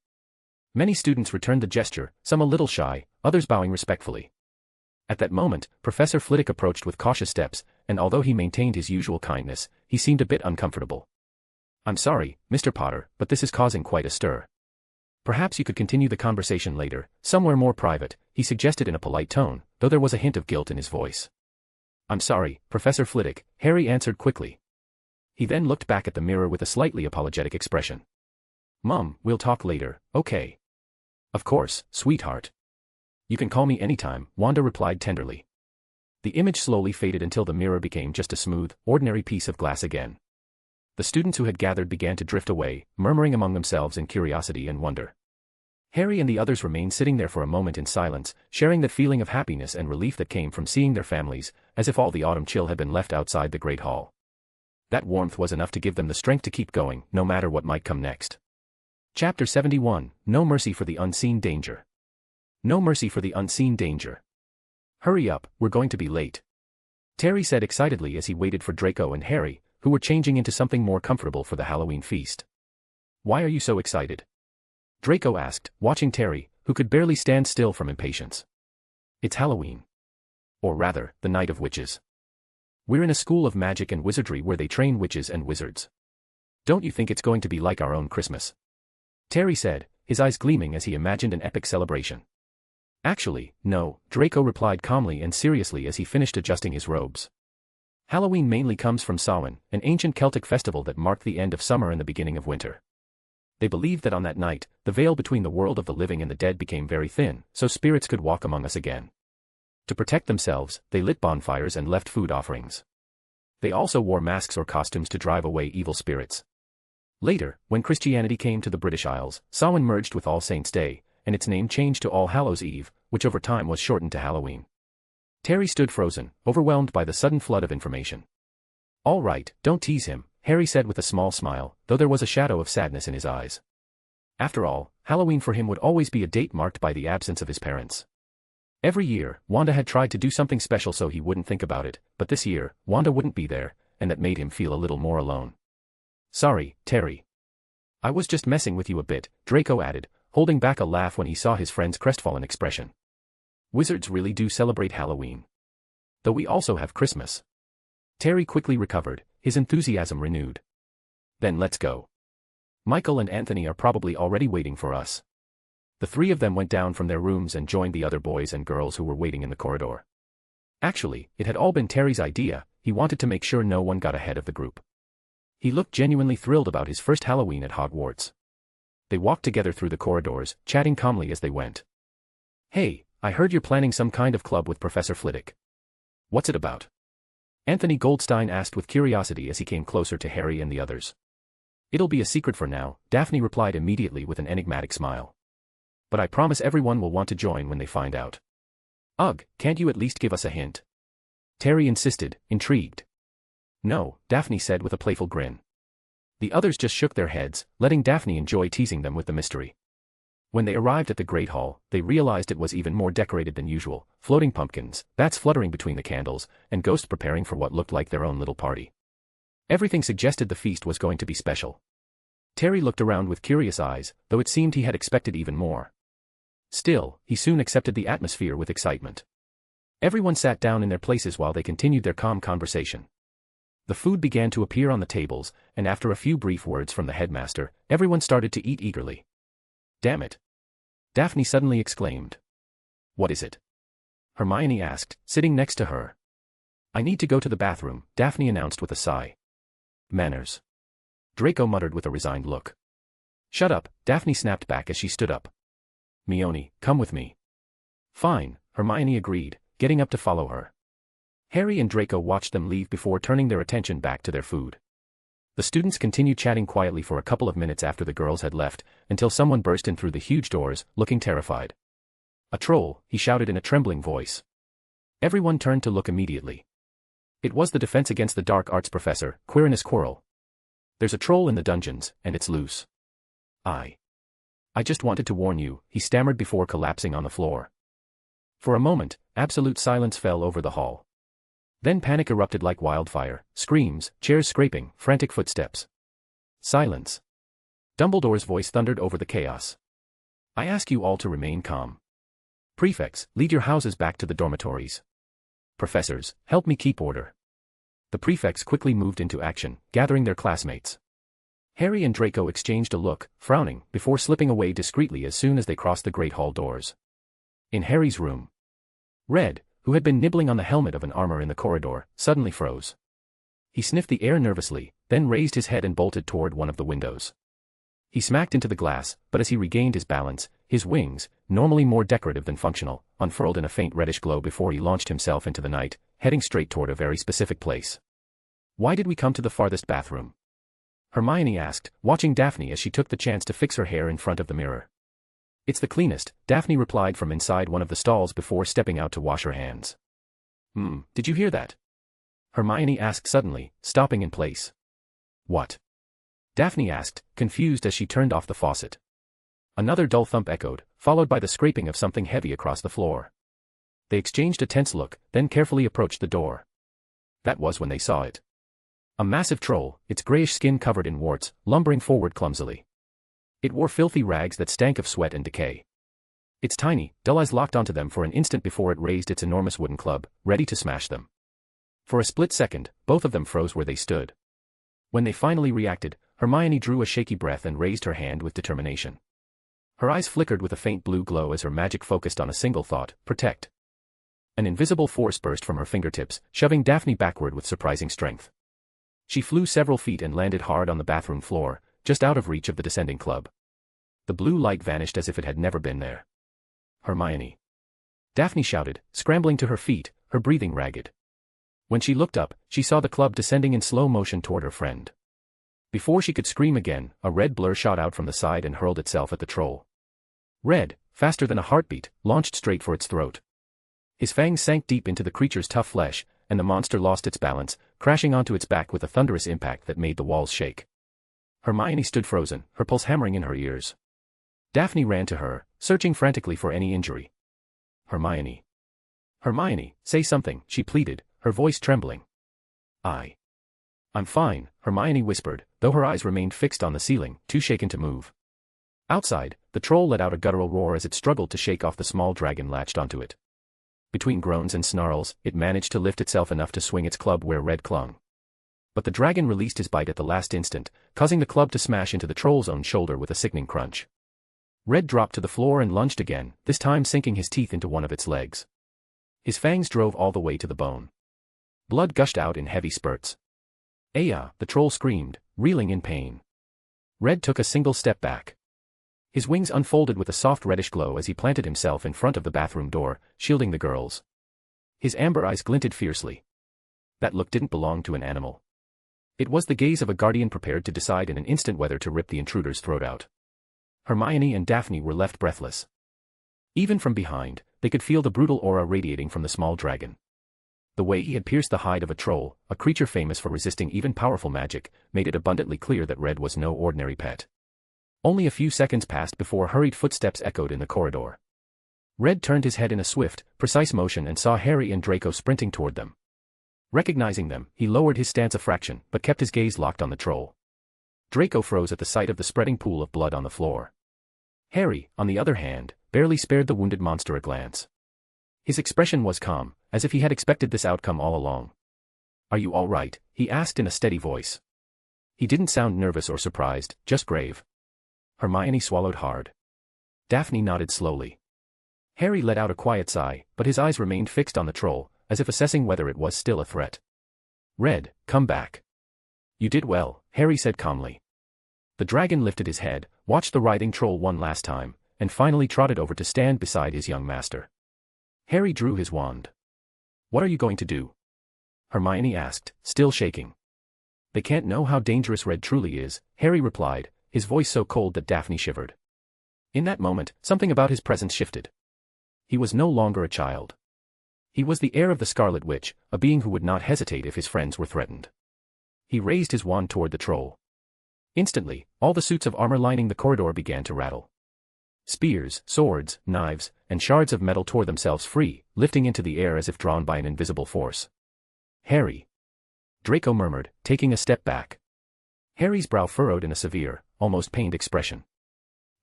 Many students returned the gesture, some a little shy, others bowing respectfully. At that moment, Professor Flitwick approached with cautious steps, and although he maintained his usual kindness, he seemed a bit uncomfortable. "I'm sorry, Mr. Potter, but this is causing quite a stir. Perhaps you could continue the conversation later, somewhere more private," he suggested in a polite tone, though there was a hint of guilt in his voice. "I'm sorry, Professor Flitwick," Harry answered quickly. He then looked back at the mirror with a slightly apologetic expression. "Mum, we'll talk later, okay?" "Of course, sweetheart. You can call me anytime," Wanda replied tenderly. The image slowly faded until the mirror became just a smooth, ordinary piece of glass again. The students who had gathered began to drift away, murmuring among themselves in curiosity and wonder. Harry and the others remained sitting there for a moment in silence, sharing that feeling of happiness and relief that came from seeing their families, as if all the autumn chill had been left outside the great hall. That warmth was enough to give them the strength to keep going, no matter what might come next. Chapter 71, No Mercy for the Unseen Danger. No mercy for the unseen danger. "Hurry up, we're going to be late," Terry said excitedly as he waited for Draco and Harry, who were changing into something more comfortable for the Halloween feast. "Why are you so excited?" Draco asked, watching Terry, who could barely stand still from impatience. "It's Halloween. Or rather, the Night of Witches. We're in a school of magic and wizardry where they train witches and wizards. Don't you think it's going to be like our own Christmas?" Terry said, his eyes gleaming as he imagined an epic celebration. "Actually, no," Draco replied calmly and seriously as he finished adjusting his robes. "Halloween mainly comes from Samhain, an ancient Celtic festival that marked the end of summer and the beginning of winter. They believed that on that night, the veil between the world of the living and the dead became very thin, so spirits could walk among us again. To protect themselves, they lit bonfires and left food offerings. They also wore masks or costumes to drive away evil spirits. Later, when Christianity came to the British Isles, Samhain merged with All Saints' Day, and its name changed to All Hallows' Eve, which over time was shortened to Halloween." Terry stood frozen, overwhelmed by the sudden flood of information. "All right, don't tease him," Harry said with a small smile, though there was a shadow of sadness in his eyes. After all, Halloween for him would always be a date marked by the absence of his parents. Every year, Wanda had tried to do something special so he wouldn't think about it, but this year, Wanda wouldn't be there, and that made him feel a little more alone. "Sorry, Terry. I was just messing with you a bit," Draco added, holding back a laugh when he saw his friend's crestfallen expression. "Wizards really do celebrate Halloween. Though we also have Christmas." Terry quickly recovered, his enthusiasm renewed. "Then let's go. Michael and Anthony are probably already waiting for us." The three of them went down from their rooms and joined the other boys and girls who were waiting in the corridor. Actually, it had all been Terry's idea. He wanted to make sure no one got ahead of the group. He looked genuinely thrilled about his first Halloween at Hogwarts. They walked together through the corridors, chatting calmly as they went. "Hey, I heard you're planning some kind of club with Professor Flitwick. What's it about?" Anthony Goldstein asked with curiosity as he came closer to Harry and the others. "It'll be a secret for now," Daphne replied immediately with an enigmatic smile. "But I promise everyone will want to join when they find out." "Ugh, can't you at least give us a hint?" Terry insisted, intrigued. "No," Daphne said with a playful grin. The others just shook their heads, letting Daphne enjoy teasing them with the mystery. When they arrived at the Great Hall, they realized it was even more decorated than usual, floating pumpkins, bats fluttering between the candles, and ghosts preparing for what looked like their own little party. Everything suggested the feast was going to be special. Terry looked around with curious eyes, though it seemed he had expected even more. Still, he soon accepted the atmosphere with excitement. Everyone sat down in their places while they continued their calm conversation. The food began to appear on the tables, and after a few brief words from the headmaster, everyone started to eat eagerly. "Damn it!" Daphne suddenly exclaimed. "What is it?" Hermione asked, sitting next to her. "I need to go to the bathroom," Daphne announced with a sigh. "Manners," Draco muttered with a resigned look. "Shut up," Daphne snapped back as she stood up. "Mione, come with me." "Fine," Hermione agreed, getting up to follow her. Harry and Draco watched them leave before turning their attention back to their food. The students continued chatting quietly for a couple of minutes after the girls had left, until someone burst in through the huge doors, looking terrified. "A troll," he shouted in a trembling voice. Everyone turned to look immediately. It was the Defense Against the Dark Arts professor, Quirinus Quirrell. "There's a troll in the dungeons, and it's loose. I just wanted to warn you," he stammered before collapsing on the floor. For a moment, absolute silence fell over the hall. Then panic erupted like wildfire, screams, chairs scraping, frantic footsteps. Silence. Dumbledore's voice thundered over the chaos. "I ask you all to remain calm. Prefects, lead your houses back to the dormitories. Professors, help me keep order." The prefects quickly moved into action, gathering their classmates. Harry and Draco exchanged a look, frowning, before slipping away discreetly as soon as they crossed the Great Hall doors. In Harry's room. Red, who had been nibbling on the helmet of an armor in the corridor, suddenly froze. He sniffed the air nervously, then raised his head and bolted toward one of the windows. He smacked into the glass, but as he regained his balance, his wings, normally more decorative than functional, unfurled in a faint reddish glow before he launched himself into the night, heading straight toward a very specific place. "Why did we come to the farthest bathroom?" Hermione asked, watching Daphne as she took the chance to fix her hair in front of the mirror. "It's the cleanest," Daphne replied from inside one of the stalls before stepping out to wash her hands. Did you hear that?" Hermione asked suddenly, stopping in place. "What?" Daphne asked, confused as she turned off the faucet. Another dull thump echoed, followed by the scraping of something heavy across the floor. They exchanged a tense look, then carefully approached the door. That was when they saw it. A massive troll, its grayish skin covered in warts, lumbering forward clumsily. It wore filthy rags that stank of sweat and decay. Its tiny, dull eyes locked onto them for an instant before it raised its enormous wooden club, ready to smash them. For a split second, both of them froze where they stood. When they finally reacted, Hermione drew a shaky breath and raised her hand with determination. Her eyes flickered with a faint blue glow as her magic focused on a single thought: protect. An invisible force burst from her fingertips, shoving Daphne backward with surprising strength. She flew several feet and landed hard on the bathroom floor, just out of reach of the descending club. The blue light vanished as if it had never been there. "Hermione!" Daphne shouted, scrambling to her feet, her breathing ragged. When she looked up, she saw the club descending in slow motion toward her friend. Before she could scream again, a red blur shot out from the side and hurled itself at the troll. Red, faster than a heartbeat, launched straight for its throat. His fangs sank deep into the creature's tough flesh, and the monster lost its balance, crashing onto its back with a thunderous impact that made the walls shake. Hermione stood frozen, her pulse hammering in her ears. Daphne ran to her, searching frantically for any injury. "Hermione. Hermione, say something," she pleaded, her voice trembling. I'm fine," Hermione whispered, though her eyes remained fixed on the ceiling, too shaken to move. Outside, the troll let out a guttural roar as it struggled to shake off the small dragon latched onto it. Between groans and snarls, it managed to lift itself enough to swing its club where Red clung. But the dragon released his bite at the last instant, causing the club to smash into the troll's own shoulder with a sickening crunch. Red dropped to the floor and lunged again, this time sinking his teeth into one of its legs. His fangs drove all the way to the bone. Blood gushed out in heavy spurts. "Aya!" the troll screamed, reeling in pain. Red took a single step back. His wings unfolded with a soft reddish glow as he planted himself in front of the bathroom door, shielding the girls. His amber eyes glinted fiercely. That look didn't belong to an animal. It was the gaze of a guardian prepared to decide in an instant whether to rip the intruder's throat out. Hermione and Daphne were left breathless. Even from behind, they could feel the brutal aura radiating from the small dragon. The way he had pierced the hide of a troll, a creature famous for resisting even powerful magic, made it abundantly clear that Red was no ordinary pet. Only a few seconds passed before hurried footsteps echoed in the corridor. Red turned his head in a swift, precise motion and saw Harry and Draco sprinting toward them. Recognizing them, he lowered his stance a fraction, but kept his gaze locked on the troll. Draco froze at the sight of the spreading pool of blood on the floor. Harry, on the other hand, barely spared the wounded monster a glance. His expression was calm, as if he had expected this outcome all along. "Are you all right?" he asked in a steady voice. He didn't sound nervous or surprised, just grave. Hermione swallowed hard. Daphne nodded slowly. Harry let out a quiet sigh, but his eyes remained fixed on the troll, as if assessing whether it was still a threat. "Red, come back." "You did well," Harry said calmly. The dragon lifted his head, watched the writhing troll one last time, and finally trotted over to stand beside his young master. Harry drew his wand. "What are you going to do?" Hermione asked, still shaking. "They can't know how dangerous Red truly is," Harry replied, his voice so cold that Daphne shivered. In that moment, something about his presence shifted. He was no longer a child. He was the heir of the Scarlet Witch, a being who would not hesitate if his friends were threatened. He raised his wand toward the troll. Instantly, all the suits of armor lining the corridor began to rattle. Spears, swords, knives, and shards of metal tore themselves free, lifting into the air as if drawn by an invisible force. "Harry!" Draco murmured, taking a step back. Harry's brow furrowed in a severe, almost pained expression.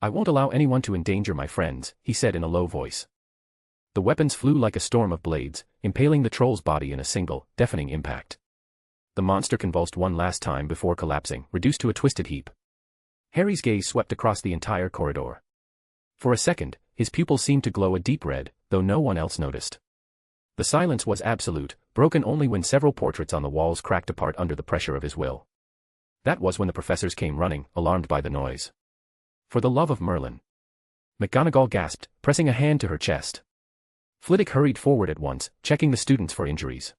"I won't allow anyone to endanger my friends," he said in a low voice. The weapons flew like a storm of blades, impaling the troll's body in a single, deafening impact. The monster convulsed one last time before collapsing, reduced to a twisted heap. Harry's gaze swept across the entire corridor. For a second, his pupils seemed to glow a deep red, though no one else noticed. The silence was absolute, broken only when several portraits on the walls cracked apart under the pressure of his will. That was when the professors came running, alarmed by the noise. For the love of Merlin! McGonagall gasped, pressing a hand to her chest. Flitwick hurried forward at once, checking the students for injuries.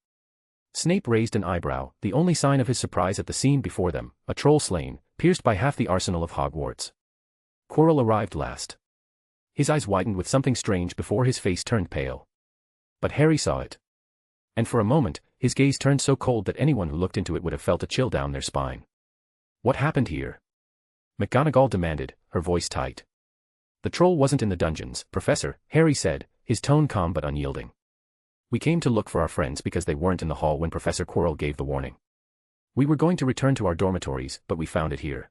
Snape raised an eyebrow, the only sign of his surprise at the scene before them, a troll slain, pierced by half the arsenal of Hogwarts. Quirrell arrived last. His eyes widened with something strange before his face turned pale. But Harry saw it. And for a moment, his gaze turned so cold that anyone who looked into it would have felt a chill down their spine. What happened here? McGonagall demanded, her voice tight. The troll wasn't in the dungeons, Professor, Harry said, his tone calm but unyielding. We came to look for our friends because they weren't in the hall when Professor Quirrell gave the warning. We were going to return to our dormitories, but we found it here.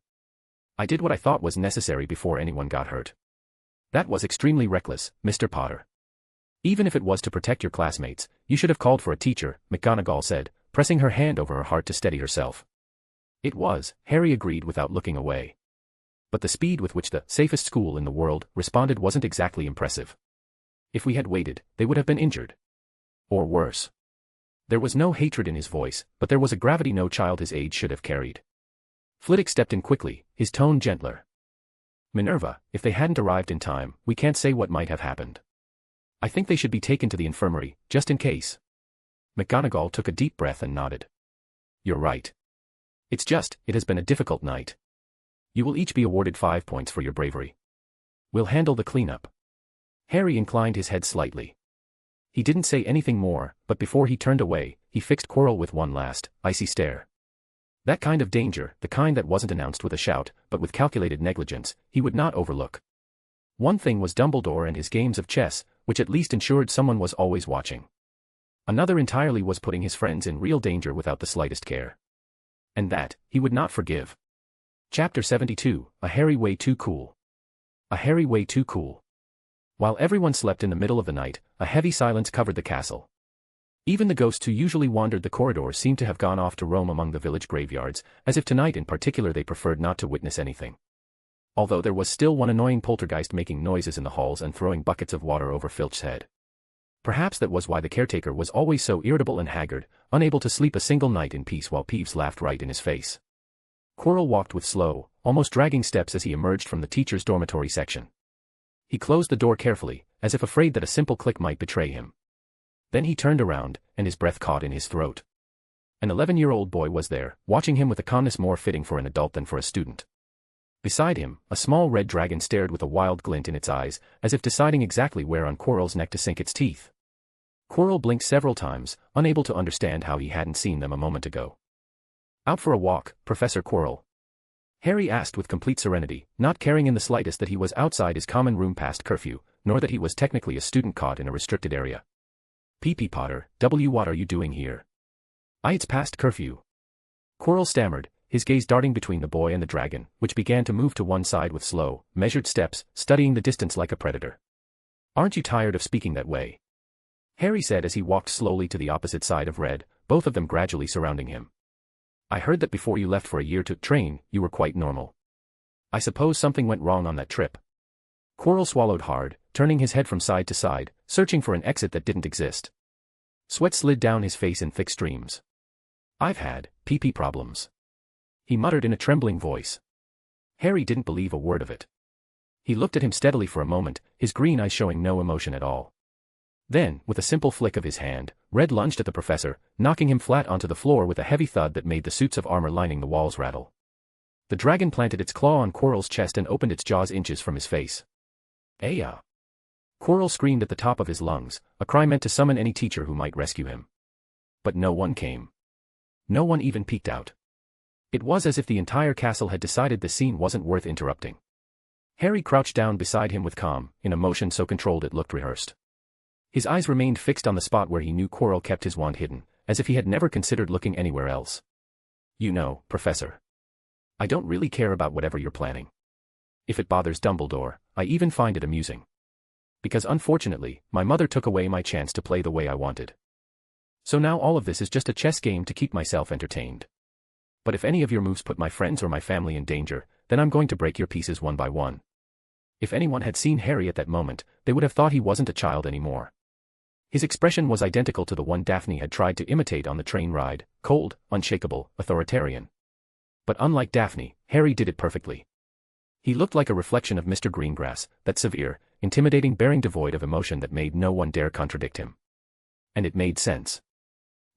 I did what I thought was necessary before anyone got hurt. That was extremely reckless, Mr. Potter. Even if it was to protect your classmates, you should have called for a teacher, McGonagall said, pressing her hand over her heart to steady herself. It was, Harry agreed without looking away. But the speed with which the safest school in the world responded wasn't exactly impressive. If we had waited, they would have been injured. Or worse. There was no hatred in his voice, but there was a gravity no child his age should have carried. Flitwick stepped in quickly, his tone gentler. Minerva, if they hadn't arrived in time, we can't say what might have happened. I think they should be taken to the infirmary, just in case. McGonagall took a deep breath and nodded. You're right. It has been a difficult night. You will each be awarded 5 points for your bravery. We'll handle the cleanup. Harry inclined his head slightly. He didn't say anything more, but before he turned away, he fixed Quirrell with one last, icy stare. That kind of danger, the kind that wasn't announced with a shout, but with calculated negligence, he would not overlook. One thing was Dumbledore and his games of chess, which at least ensured someone was always watching. Another entirely was putting his friends in real danger without the slightest care. And that, he would not forgive. Chapter 72, A Harry Way Too Cool. A Harry Way Too Cool. While everyone slept in the middle of the night, a heavy silence covered the castle. Even the ghosts who usually wandered the corridors seemed to have gone off to roam among the village graveyards, as if tonight in particular they preferred not to witness anything. Although there was still one annoying poltergeist making noises in the halls and throwing buckets of water over Filch's head. Perhaps that was why the caretaker was always so irritable and haggard, unable to sleep a single night in peace while Peeves laughed right in his face. Quirrell walked with slow, almost dragging steps as he emerged from the teacher's dormitory section. He closed the door carefully, as if afraid that a simple click might betray him. Then he turned around, and his breath caught in his throat. An 11-year-old boy was there, watching him with a calmness more fitting for an adult than for a student. Beside him, a small red dragon stared with a wild glint in its eyes, as if deciding exactly where on Quirrell's neck to sink its teeth. Quirrell blinked several times, unable to understand how he hadn't seen them a moment ago. Out for a walk, Professor Quirrell? Harry asked with complete serenity, not caring in the slightest that he was outside his common room past curfew, nor that he was technically a student caught in a restricted area. P.P. Potter, what are you doing here? It's past curfew. Quirrell stammered, his gaze darting between the boy and the dragon, which began to move to one side with slow, measured steps, studying the distance like a predator. Aren't you tired of speaking that way? Harry said as he walked slowly to the opposite side of Red, both of them gradually surrounding him. I heard that before you left for a year to train, you were quite normal. I suppose something went wrong on that trip. Quirrell swallowed hard, turning his head from side to side, searching for an exit that didn't exist. Sweat slid down his face in thick streams. I've had pee-pee problems. He muttered in a trembling voice. Harry didn't believe a word of it. He looked at him steadily for a moment, his green eyes showing no emotion at all. Then, with a simple flick of his hand, Red lunged at the professor, knocking him flat onto the floor with a heavy thud that made the suits of armor lining the walls rattle. The dragon planted its claw on Quirrell's chest and opened its jaws inches from his face. Aya! Quirrell screamed at the top of his lungs, a cry meant to summon any teacher who might rescue him. But no one came. No one even peeked out. It was as if the entire castle had decided the scene wasn't worth interrupting. Harry crouched down beside him with calm, in a motion so controlled it looked rehearsed. His eyes remained fixed on the spot where he knew Quirrell kept his wand hidden, as if he had never considered looking anywhere else. You know, Professor. I don't really care about whatever you're planning. If it bothers Dumbledore, I even find it amusing. Because unfortunately, my mother took away my chance to play the way I wanted. So now all of this is just a chess game to keep myself entertained. But if any of your moves put my friends or my family in danger, then I'm going to break your pieces one by one. If anyone had seen Harry at that moment, they would have thought he wasn't a child anymore. His expression was identical to the one Daphne had tried to imitate on the train ride, cold, unshakable, authoritarian. But unlike Daphne, Harry did it perfectly. He looked like a reflection of Mr. Greengrass, that severe, intimidating bearing devoid of emotion that made no one dare contradict him. And it made sense.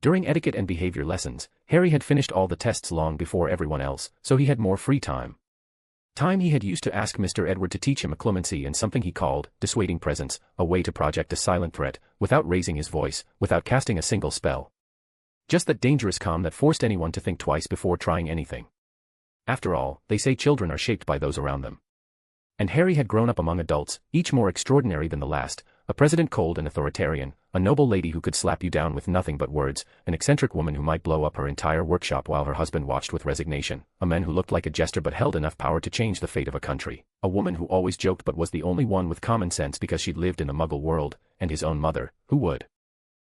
During etiquette and behavior lessons, Harry had finished all the tests long before everyone else, so he had more free time. Time he had used to ask Mr. Edward to teach him a clemency and something he called dissuading presence, a way to project a silent threat, without raising his voice, without casting a single spell. Just that dangerous calm that forced anyone to think twice before trying anything. After all, they say children are shaped by those around them. And Harry had grown up among adults, each more extraordinary than the last, a president cold and authoritarian, a noble lady who could slap you down with nothing but words, an eccentric woman who might blow up her entire workshop while her husband watched with resignation, a man who looked like a jester but held enough power to change the fate of a country, a woman who always joked but was the only one with common sense because she'd lived in the Muggle world, and his own mother, who would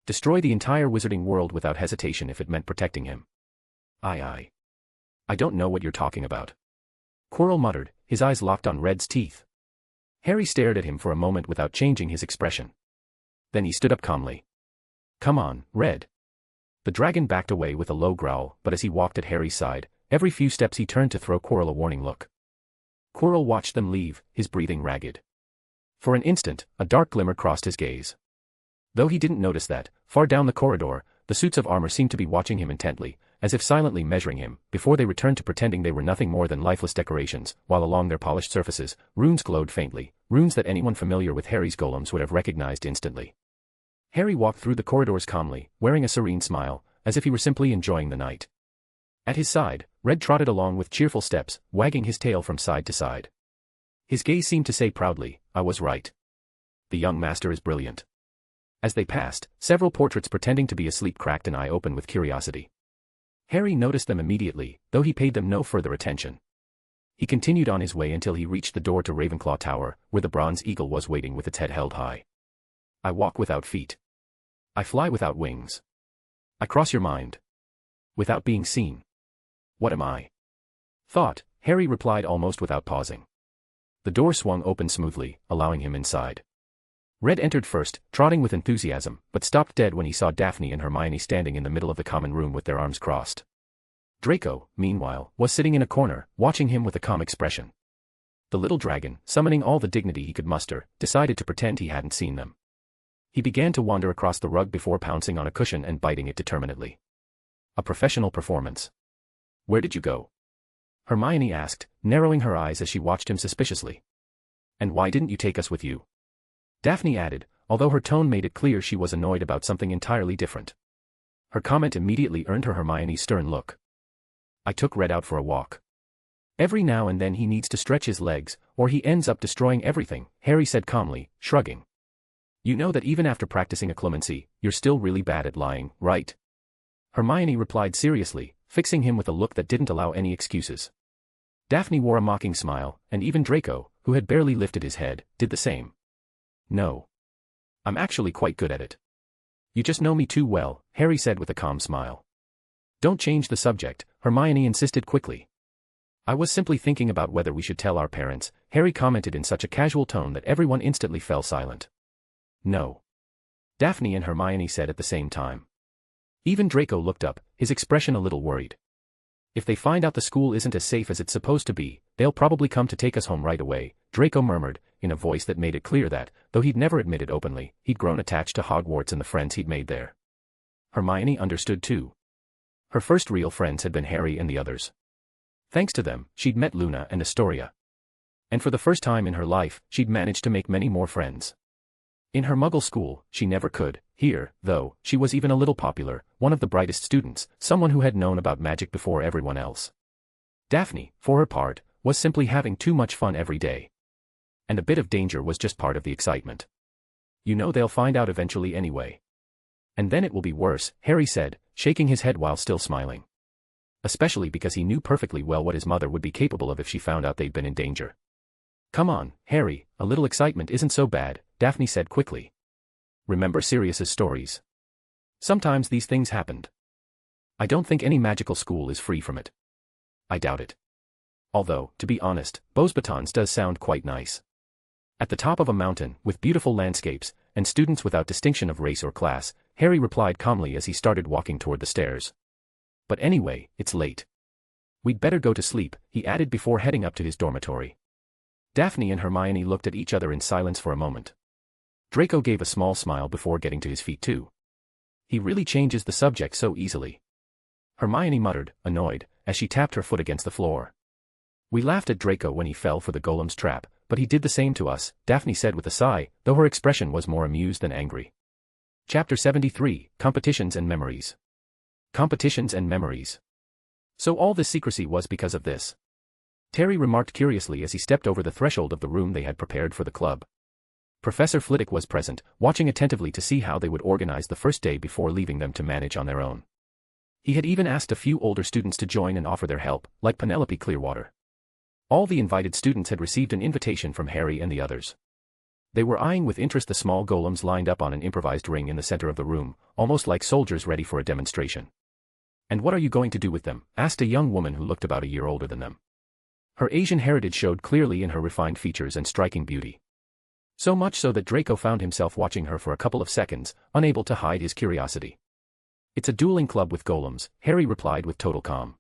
destroy the entire wizarding world without hesitation if it meant protecting him. I don't know what you're talking about. Quirrell muttered, his eyes locked on Red's teeth. Harry stared at him for a moment without changing his expression. Then he stood up calmly. Come on, Red. The dragon backed away with a low growl, but as he walked at Harry's side, every few steps he turned to throw Quirrell a warning look. Quirrell watched them leave, his breathing ragged. For an instant, a dark glimmer crossed his gaze. Though he didn't notice that, far down the corridor, the suits of armor seemed to be watching him intently, as if silently measuring him, before they returned to pretending they were nothing more than lifeless decorations, while along their polished surfaces, runes glowed faintly, runes that anyone familiar with Harry's golems would have recognized instantly. Harry walked through the corridors calmly, wearing a serene smile, as if he were simply enjoying the night. At his side, Red trotted along with cheerful steps, wagging his tail from side to side. His gaze seemed to say proudly, I was right. The young master is brilliant. As they passed, several portraits pretending to be asleep cracked an eye open with curiosity. Harry noticed them immediately, though he paid them no further attention. He continued on his way until he reached the door to Ravenclaw Tower, where the bronze eagle was waiting with its head held high. I walk without feet. I fly without wings. I cross your mind. Without being seen. What am I? Thought, Harry replied almost without pausing. The door swung open smoothly, allowing him inside. Red entered first, trotting with enthusiasm, but stopped dead when he saw Daphne and Hermione standing in the middle of the common room with their arms crossed. Draco, meanwhile, was sitting in a corner, watching him with a calm expression. The little dragon, summoning all the dignity he could muster, decided to pretend he hadn't seen them. He began to wander across the rug before pouncing on a cushion and biting it determinedly. A professional performance. Where did you go? Hermione asked, narrowing her eyes as she watched him suspiciously. And why didn't you take us with you? Daphne added, although her tone made it clear she was annoyed about something entirely different. Her comment immediately earned her Hermione's stern look. I took Red out for a walk. Every now and then he needs to stretch his legs, or he ends up destroying everything, Harry said calmly, shrugging. You know that even after practicing a clemency, you're still really bad at lying, right? Hermione replied seriously, fixing him with a look that didn't allow any excuses. Daphne wore a mocking smile, and even Draco, who had barely lifted his head, did the same. No. I'm actually quite good at it. You just know me too well, Harry said with a calm smile. Don't change the subject, Hermione insisted quickly. I was simply thinking about whether we should tell our parents, Harry commented in such a casual tone that everyone instantly fell silent. No. Daphne and Hermione said at the same time. Even Draco looked up, his expression a little worried. If they find out the school isn't as safe as it's supposed to be, they'll probably come to take us home right away, Draco murmured, in a voice that made it clear that, though he'd never admitted openly, he'd grown attached to Hogwarts and the friends he'd made there. Hermione understood too. Her first real friends had been Harry and the others. Thanks to them, she'd met Luna and Astoria. And for the first time in her life, she'd managed to make many more friends. In her Muggle school, she never could. Here, though, she was even a little popular, one of the brightest students, someone who had known about magic before everyone else. Daphne, for her part, was simply having too much fun every day. And a bit of danger was just part of the excitement. You know they'll find out eventually anyway. And then it will be worse, Harry said, shaking his head while still smiling. Especially because he knew perfectly well what his mother would be capable of if she found out they'd been in danger. Come on, Harry, a little excitement isn't so bad, Daphne said quickly. Remember Sirius's stories. Sometimes these things happened. I don't think any magical school is free from it. I doubt it. Although, to be honest, Beauxbatons does sound quite nice. At the top of a mountain, with beautiful landscapes, and students without distinction of race or class, Harry replied calmly as he started walking toward the stairs. But anyway, it's late. We'd better go to sleep, he added before heading up to his dormitory. Daphne and Hermione looked at each other in silence for a moment. Draco gave a small smile before getting to his feet too. He really changes the subject so easily. Hermione muttered, annoyed, as she tapped her foot against the floor. We laughed at Draco when he fell for the golem's trap, but he did the same to us, Daphne said with a sigh, though her expression was more amused than angry. Chapter 73, Competitions and Memories. Competitions and Memories. So all this secrecy was because of this. Terry remarked curiously as he stepped over the threshold of the room they had prepared for the club. Professor Flitwick was present, watching attentively to see how they would organize the first day before leaving them to manage on their own. He had even asked a few older students to join and offer their help, like Penelope Clearwater. All the invited students had received an invitation from Harry and the others. They were eyeing with interest the small golems lined up on an improvised ring in the center of the room, almost like soldiers ready for a demonstration. And what are you going to do with them? Asked a young woman who looked about a year older than them. Her Asian heritage showed clearly in her refined features and striking beauty. So much so that Draco found himself watching her for a couple of seconds, unable to hide his curiosity. It's a dueling club with golems, Harry replied with total calm.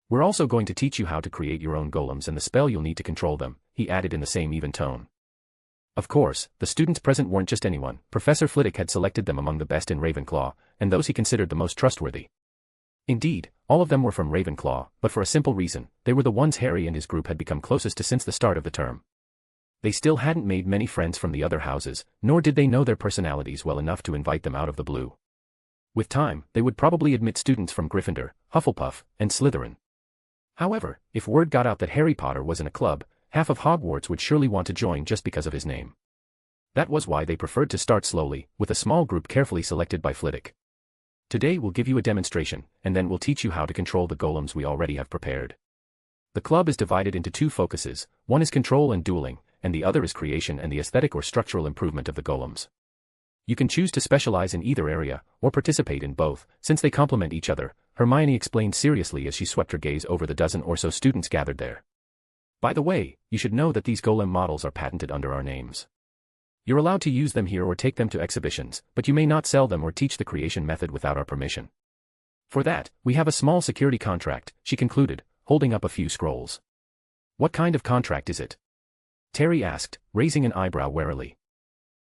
We're also going to teach you how to create your own golems and the spell you'll need to control them, he added in the same even tone. Of course, the students present weren't just anyone. Professor Flitwick had selected them among the best in Ravenclaw, and those he considered the most trustworthy. Indeed, all of them were from Ravenclaw, but for a simple reason, they were the ones Harry and his group had become closest to since the start of the term. They still hadn't made many friends from the other houses, nor did they know their personalities well enough to invite them out of the blue. With time, they would probably admit students from Gryffindor, Hufflepuff, and Slytherin. However, if word got out that Harry Potter was in a club, half of Hogwarts would surely want to join just because of his name. That was why they preferred to start slowly, with a small group carefully selected by Flitwick. Today we'll give you a demonstration, and then we'll teach you how to control the golems we already have prepared. The club is divided into two focuses, one is control and dueling, and the other is creation and the aesthetic or structural improvement of the golems. You can choose to specialize in either area, or participate in both, since they complement each other, Hermione explained seriously as she swept her gaze over the dozen or so students gathered there. By the way, you should know that these golem models are patented under our names. You're allowed to use them here or take them to exhibitions, but you may not sell them or teach the creation method without our permission. For that, we have a small security contract, she concluded, holding up a few scrolls. What kind of contract is it? Terry asked, raising an eyebrow warily.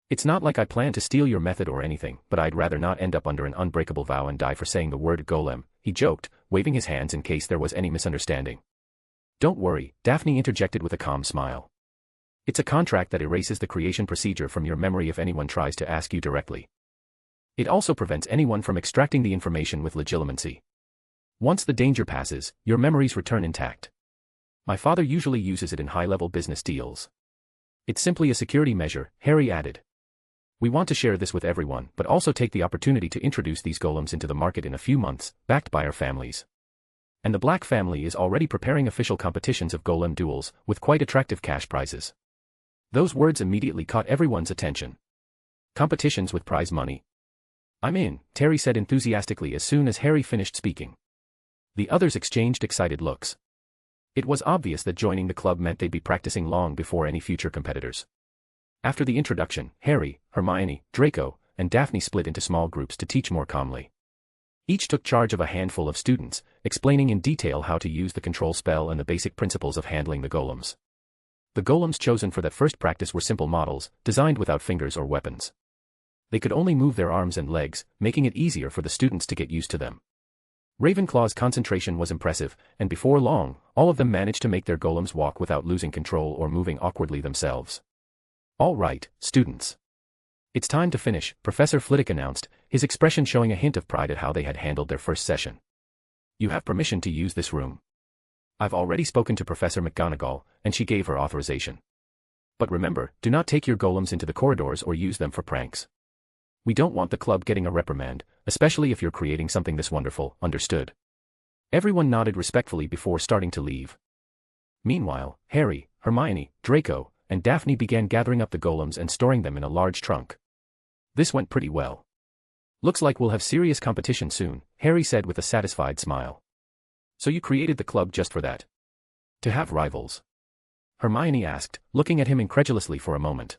It's not like I plan to steal your method or anything, but I'd rather not end up under an unbreakable vow and die for saying the word golem, he joked, waving his hands in case there was any misunderstanding. Don't worry, Daphne interjected with a calm smile. It's a contract that erases the creation procedure from your memory if anyone tries to ask you directly. It also prevents anyone from extracting the information with legitimacy. Once the danger passes, your memories return intact. My father usually uses it in high-level business deals. It's simply a security measure, Harry added. We want to share this with everyone, but also take the opportunity to introduce these golems into the market in a few months, backed by our families. And the Black family is already preparing official competitions of golem duels, with quite attractive cash prizes. Those words immediately caught everyone's attention. Competitions with prize money. I'm in, Terry said enthusiastically as soon as Harry finished speaking. The others exchanged excited looks. It was obvious that joining the club meant they'd be practicing long before any future competitors. After the introduction, Harry, Hermione, Draco, and Daphne split into small groups to teach more calmly. Each took charge of a handful of students, explaining in detail how to use the control spell and the basic principles of handling the golems. The golems chosen for that first practice were simple models, designed without fingers or weapons. They could only move their arms and legs, making it easier for the students to get used to them. Ravenclaw's concentration was impressive, and before long, all of them managed to make their golems walk without losing control or moving awkwardly themselves. All right, students. It's time to finish, Professor Flitwick announced, his expression showing a hint of pride at how they had handled their first session. You have permission to use this room. I've already spoken to Professor McGonagall, and she gave her authorization. But remember, do not take your golems into the corridors or use them for pranks. We don't want the club getting a reprimand, especially if you're creating something this wonderful, understood? Everyone nodded respectfully before starting to leave. Meanwhile, Harry, Hermione, Draco, and Daphne began gathering up the golems and storing them in a large trunk. This went pretty well. Looks like we'll have serious competition soon, Harry said with a satisfied smile. So you created the club just for that? To have rivals? Hermione asked, looking at him incredulously for a moment.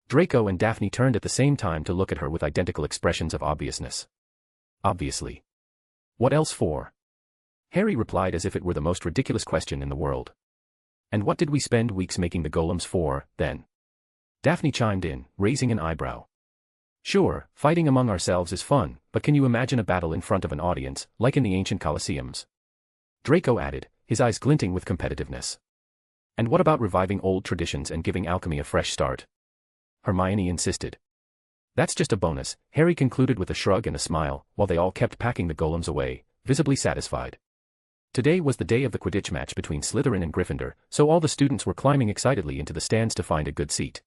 Draco and Daphne turned at the same time to look at her with identical expressions of obviousness. Obviously. What else for? Harry replied as if it were the most ridiculous question in the world. And what did we spend weeks making the golems for, then? Daphne chimed in, raising an eyebrow. Sure, fighting among ourselves is fun, but can you imagine a battle in front of an audience, like in the ancient Colosseums? Draco added, his eyes glinting with competitiveness. And what about reviving old traditions and giving alchemy a fresh start? Hermione insisted. That's just a bonus, Harry concluded with a shrug and a smile, while they all kept packing the golems away, visibly satisfied. Today was the day of the Quidditch match between Slytherin and Gryffindor, so all the students were climbing excitedly into the stands to find a good seat.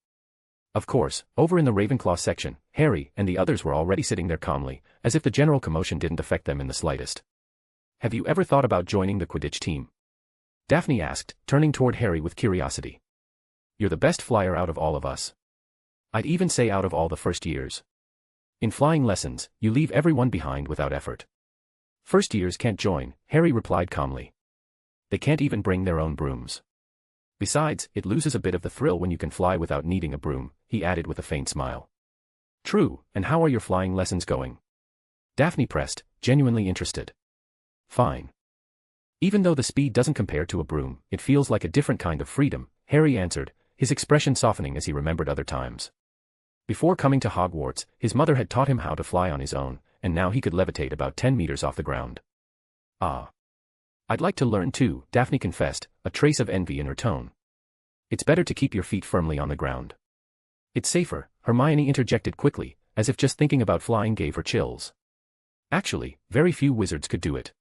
Of course, over in the Ravenclaw section, Harry and the others were already sitting there calmly, as if the general commotion didn't affect them in the slightest. Have you ever thought about joining the Quidditch team? Daphne asked, turning toward Harry with curiosity. You're the best flyer out of all of us. I'd even say out of all the first years. In flying lessons, you leave everyone behind without effort. First years can't join, Harry replied calmly. They can't even bring their own brooms. Besides, it loses a bit of the thrill when you can fly without needing a broom, he added with a faint smile. True, and how are your flying lessons going? Daphne pressed, genuinely interested. Fine. Even though the speed doesn't compare to a broom, it feels like a different kind of freedom, Harry answered, his expression softening as he remembered other times. Before coming to Hogwarts, his mother had taught him how to fly on his own, and now he could levitate about 10 meters off the ground. Ah. I'd like to learn too, Daphne confessed, a trace of envy in her tone. It's better to keep your feet firmly on the ground. It's safer, Hermione interjected quickly, as if just thinking about flying gave her chills. Actually, very few wizards could do it.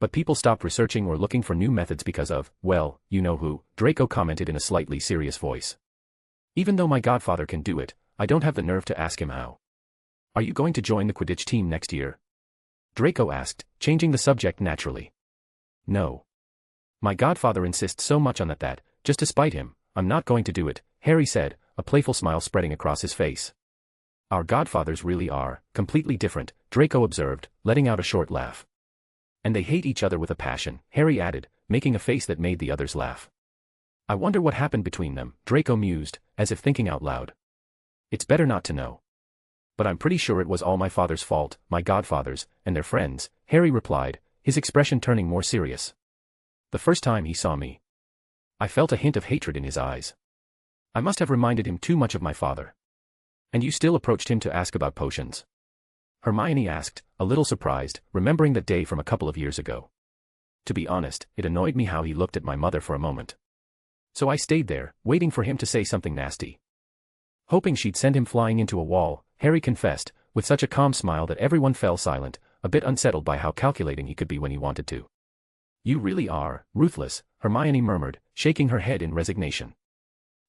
But people stopped researching or looking for new methods because of, well, you know who, Draco commented in a slightly serious voice. Even though my godfather can do it, I don't have the nerve to ask him how. Are you going to join the Quidditch team next year? Draco asked, changing the subject naturally. No. My godfather insists so much on that, just to spite him, I'm not going to do it, Harry said, a playful smile spreading across his face. Our godfathers really are completely different, Draco observed, letting out a short laugh. And they hate each other with a passion, Harry added, making a face that made the others laugh. I wonder what happened between them, Draco mused, as if thinking out loud. It's better not to know. But I'm pretty sure it was all my father's fault, my godfathers, and their friends, Harry replied, his expression turning more serious. The first time he saw me, I felt a hint of hatred in his eyes. I must have reminded him too much of my father. And you still approached him to ask about potions? Hermione asked, a little surprised, remembering that day from a couple of years ago. To be honest, it annoyed me how he looked at my mother for a moment. So I stayed there, waiting for him to say something nasty. Hoping she'd send him flying into a wall, Harry confessed, with such a calm smile that everyone fell silent, a bit unsettled by how calculating he could be when he wanted to. You really are ruthless, Hermione murmured, shaking her head in resignation.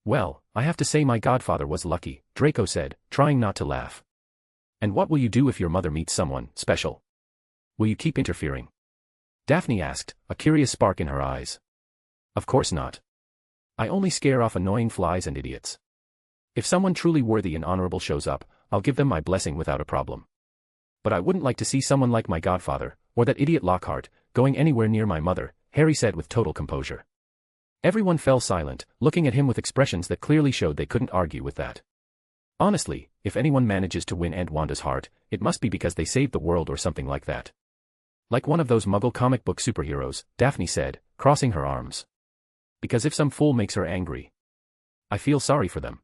Well, I have to say my godfather was lucky, Draco said, trying not to laugh. And what will you do if your mother meets someone special? Will you keep interfering? Daphne asked, a curious spark in her eyes. Of course not. I only scare off annoying flies and idiots. If someone truly worthy and honorable shows up, I'll give them my blessing without a problem. But I wouldn't like to see someone like my godfather, or that idiot Lockhart, going anywhere near my mother, Harry said with total composure. Everyone fell silent, looking at him with expressions that clearly showed they couldn't argue with that. Honestly, if anyone manages to win Aunt Wanda's heart, it must be because they saved the world or something like that. Like one of those Muggle comic book superheroes, Daphne said, crossing her arms. Because if some fool makes her angry, I feel sorry for them.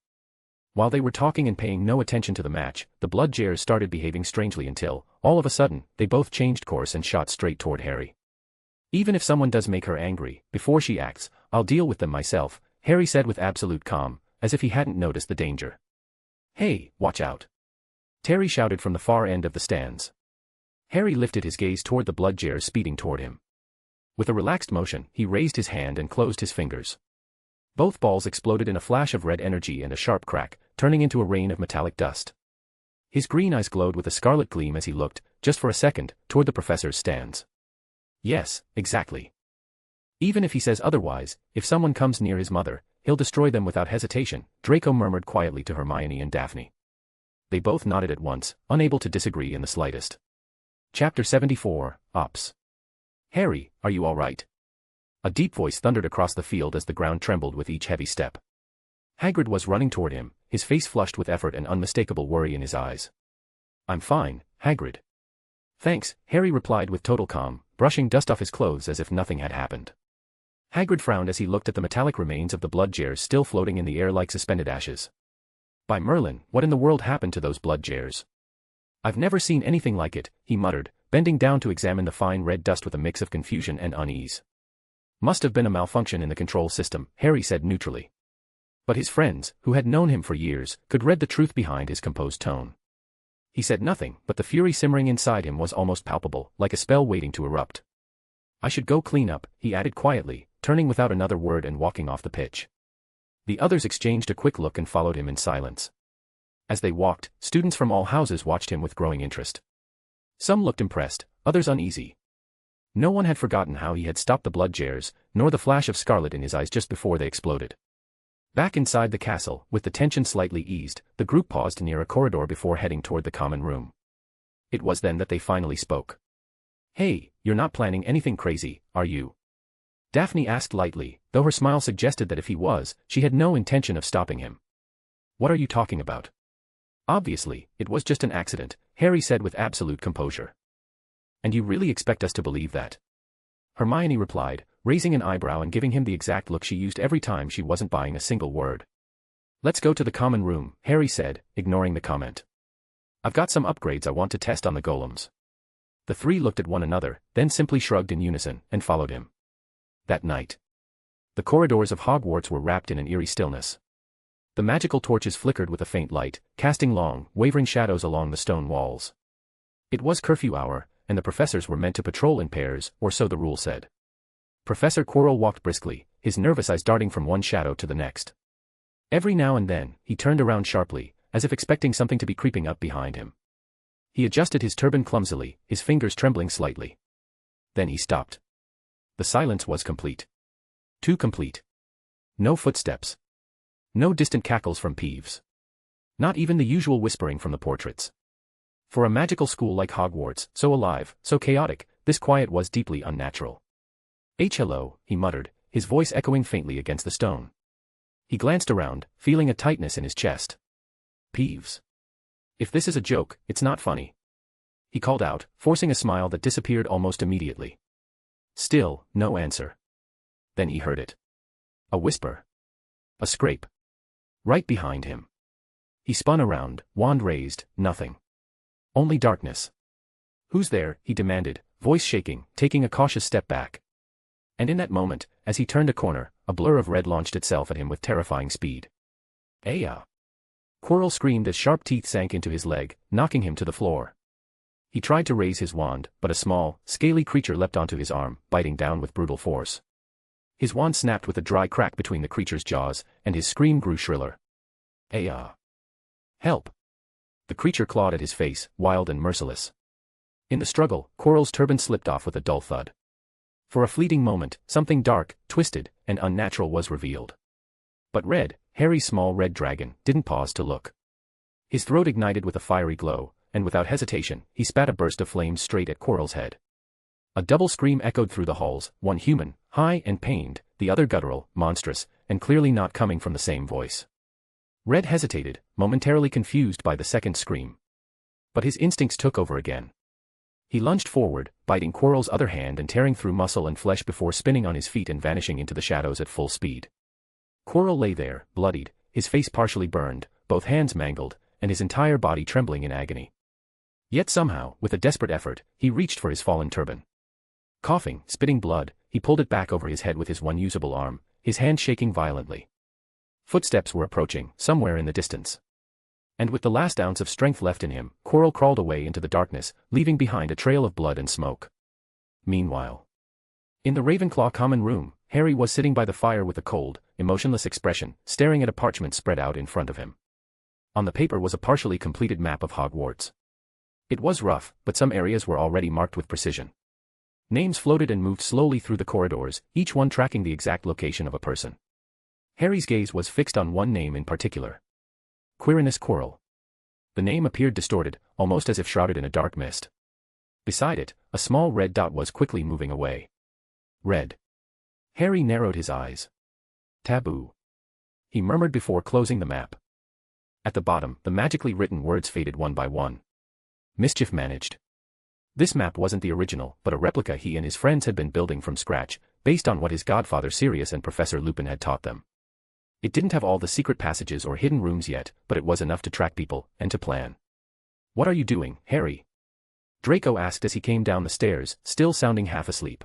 While they were talking and paying no attention to the match, the Bloodjares started behaving strangely until, all of a sudden, they both changed course and shot straight toward Harry. Even if someone does make her angry, before she acts, I'll deal with them myself, Harry said with absolute calm, as if he hadn't noticed the danger. Hey, watch out. Terry shouted from the far end of the stands. Harry lifted his gaze toward the Bloodjares speeding toward him. With a relaxed motion, he raised his hand and closed his fingers. Both balls exploded in a flash of red energy and a sharp crack, turning into a rain of metallic dust. His green eyes glowed with a scarlet gleam as he looked, just for a second, toward the professor's stands. Yes, exactly. Even if he says otherwise, if someone comes near his mother, he'll destroy them without hesitation, Draco murmured quietly to Hermione and Daphne. They both nodded at once, unable to disagree in the slightest. Chapter 74, Ops. Harry, are you all right? A deep voice thundered across the field as the ground trembled with each heavy step. Hagrid was running toward him, his face flushed with effort and unmistakable worry in his eyes. "I'm fine, Hagrid." "Thanks," Harry replied with total calm, brushing dust off his clothes as if nothing had happened. Hagrid frowned as he looked at the metallic remains of the blood jars still floating in the air like suspended ashes. "By Merlin, what in the world happened to those blood jars?" "I've never seen anything like it," he muttered, bending down to examine the fine red dust with a mix of confusion and unease. "Must have been a malfunction in the control system," Harry said neutrally. But his friends, who had known him for years, could read the truth behind his composed tone. He said nothing, but the fury simmering inside him was almost palpable, like a spell waiting to erupt. "I should go clean up," he added quietly, turning without another word and walking off the pitch. The others exchanged a quick look and followed him in silence. As they walked, students from all houses watched him with growing interest. Some looked impressed, others uneasy. No one had forgotten how he had stopped the blood jars, nor the flash of scarlet in his eyes just before they exploded. Back inside the castle, with the tension slightly eased, the group paused near a corridor before heading toward the common room. It was then that they finally spoke. "Hey, you're not planning anything crazy, are you?" Daphne asked lightly, though her smile suggested that if he was, she had no intention of stopping him. "What are you talking about?" "Obviously, it was just an accident," Harry said with absolute composure. "And you really expect us to believe that?" Hermione replied, raising an eyebrow and giving him the exact look she used every time she wasn't buying a single word. "Let's go to the common room," Harry said, ignoring the comment. "I've got some upgrades I want to test on the golems." The three looked at one another, then simply shrugged in unison, and followed him. That night, the corridors of Hogwarts were wrapped in an eerie stillness. The magical torches flickered with a faint light, casting long, wavering shadows along the stone walls. It was curfew hour, and the professors were meant to patrol in pairs, or so the rule said. Professor Quirrell walked briskly, his nervous eyes darting from one shadow to the next. Every now and then, he turned around sharply, as if expecting something to be creeping up behind him. He adjusted his turban clumsily, his fingers trembling slightly. Then he stopped. The silence was complete. Too complete. No footsteps. No distant cackles from Peeves. Not even the usual whispering from the portraits. For a magical school like Hogwarts, so alive, so chaotic, this quiet was deeply unnatural. "Hello," he muttered, his voice echoing faintly against the stone. He glanced around, feeling a tightness in his chest. "Peeves. If this is a joke, it's not funny." He called out, forcing a smile that disappeared almost immediately. Still, no answer. Then he heard it. A whisper. A scrape. Right behind him. He spun around, wand raised, nothing. Only darkness. "Who's there?" he demanded, voice shaking, taking a cautious step back. And in that moment, as he turned a corner, a blur of red launched itself at him with terrifying speed. "Aya!" Quirrell screamed as sharp teeth sank into his leg, knocking him to the floor. He tried to raise his wand, but a small, scaly creature leapt onto his arm, biting down with brutal force. His wand snapped with a dry crack between the creature's jaws, and his scream grew shriller. "Aya! Help!" The creature clawed at his face, wild and merciless. In the struggle, Quirrell's turban slipped off with a dull thud. For a fleeting moment, something dark, twisted, and unnatural was revealed. But Red, Harry's small red dragon, didn't pause to look. His throat ignited with a fiery glow, and without hesitation, he spat a burst of flames straight at Quirrell's head. A double scream echoed through the halls, one human, high and pained, the other guttural, monstrous, and clearly not coming from the same voice. Red hesitated, momentarily confused by the second scream. But his instincts took over again. He lunged forward, biting Quirrell's other hand and tearing through muscle and flesh before spinning on his feet and vanishing into the shadows at full speed. Quirrell lay there, bloodied, his face partially burned, both hands mangled, and his entire body trembling in agony. Yet somehow, with a desperate effort, he reached for his fallen turban. Coughing, spitting blood, he pulled it back over his head with his one usable arm, his hand shaking violently. Footsteps were approaching, somewhere in the distance. And with the last ounce of strength left in him, Quirrell crawled away into the darkness, leaving behind a trail of blood and smoke. Meanwhile, in the Ravenclaw common room, Harry was sitting by the fire with a cold, emotionless expression, staring at a parchment spread out in front of him. On the paper was a partially completed map of Hogwarts. It was rough, but some areas were already marked with precision. Names floated and moved slowly through the corridors, each one tracking the exact location of a person. Harry's gaze was fixed on one name in particular. Quirinus Quirrell. The name appeared distorted, almost as if shrouded in a dark mist. Beside it, a small red dot was quickly moving away. Red. Harry narrowed his eyes. Taboo. He murmured before closing the map. At the bottom, the magically written words faded one by one. Mischief managed. This map wasn't the original, but a replica he and his friends had been building from scratch, based on what his godfather Sirius and Professor Lupin had taught them. It didn't have all the secret passages or hidden rooms yet, but it was enough to track people, and to plan. "What are you doing, Harry?" Draco asked as he came down the stairs, still sounding half asleep.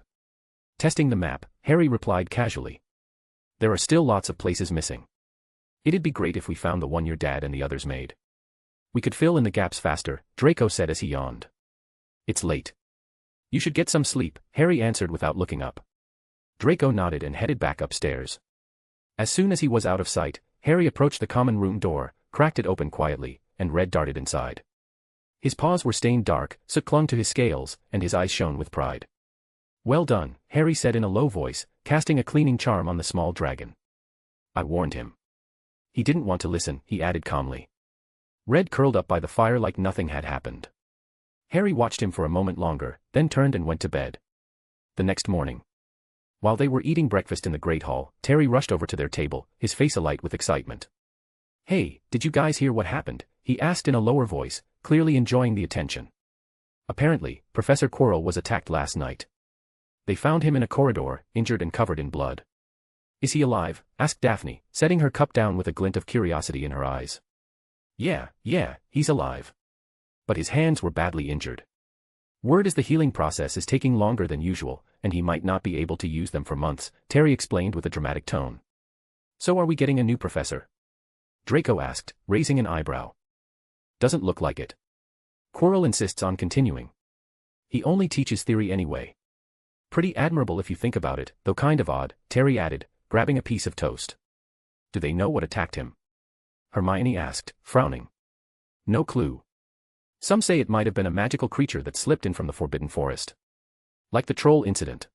"Testing the map," Harry replied casually. "There are still lots of places missing. It'd be great if we found the one your dad and the others made. We could fill in the gaps faster," Draco said as he yawned. "It's late. You should get some sleep," Harry answered without looking up. Draco nodded and headed back upstairs. As soon as he was out of sight, Harry approached the common room door, cracked it open quietly, and Red darted inside. His paws were stained dark, soot clung to his scales, and his eyes shone with pride. "Well done," Harry said in a low voice, casting a cleaning charm on the small dragon. "I warned him." He didn't want to listen, he added calmly. Red curled up by the fire like nothing had happened. Harry watched him for a moment longer, then turned and went to bed. The next morning, while they were eating breakfast in the Great Hall, Terry rushed over to their table, his face alight with excitement. "Hey, did you guys hear what happened?" he asked in a lower voice, clearly enjoying the attention. "Apparently, Professor Quirrell was attacked last night. They found him in a corridor, injured and covered in blood." "Is he alive?" asked Daphne, setting her cup down with a glint of curiosity in her eyes. Yeah, he's alive. But his hands were badly injured. Word is the healing process is taking longer than usual, and he might not be able to use them for months," Terry explained with a dramatic tone. "So are we getting a new professor?" Draco asked, raising an eyebrow. "Doesn't look like it. Quirrell insists on continuing. He only teaches theory anyway." "Pretty admirable if you think about it, though kind of odd," Terry added, grabbing a piece of toast. "Do they know what attacked him?" Hermione asked, frowning. "No clue. Some say it might have been a magical creature that slipped in from the Forbidden Forest. Like the troll incident."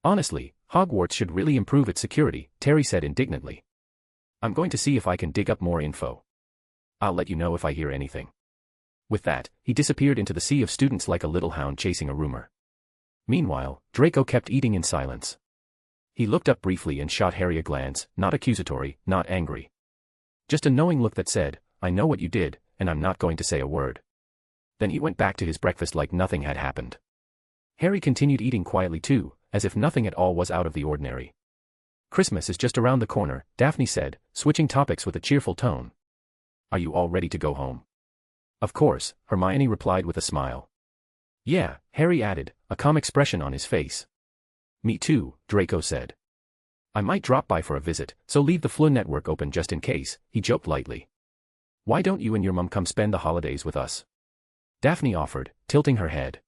"Honestly, Hogwarts should really improve its security," Terry said indignantly. "I'm going to see if I can dig up more info. I'll let you know if I hear anything." With that, he disappeared into the sea of students like a little hound chasing a rumor. Meanwhile, Draco kept eating in silence. He looked up briefly and shot Harry a glance, not accusatory, not angry. Just a knowing look that said, "I know what you did, and I'm not going to say a word." Then he went back to his breakfast like nothing had happened. Harry continued eating quietly too, as if nothing at all was out of the ordinary. "Christmas is just around the corner," Daphne said, switching topics with a cheerful tone. "Are you all ready to go home?" "Of course," Hermione replied with a smile. "Yeah," Harry added, a calm expression on his face. "Me too," Draco said. "I might drop by for a visit, so leave the Floo network open just in case," he joked lightly. "Why don't you and your mum come spend the holidays with us?" Daphne offered, tilting her head.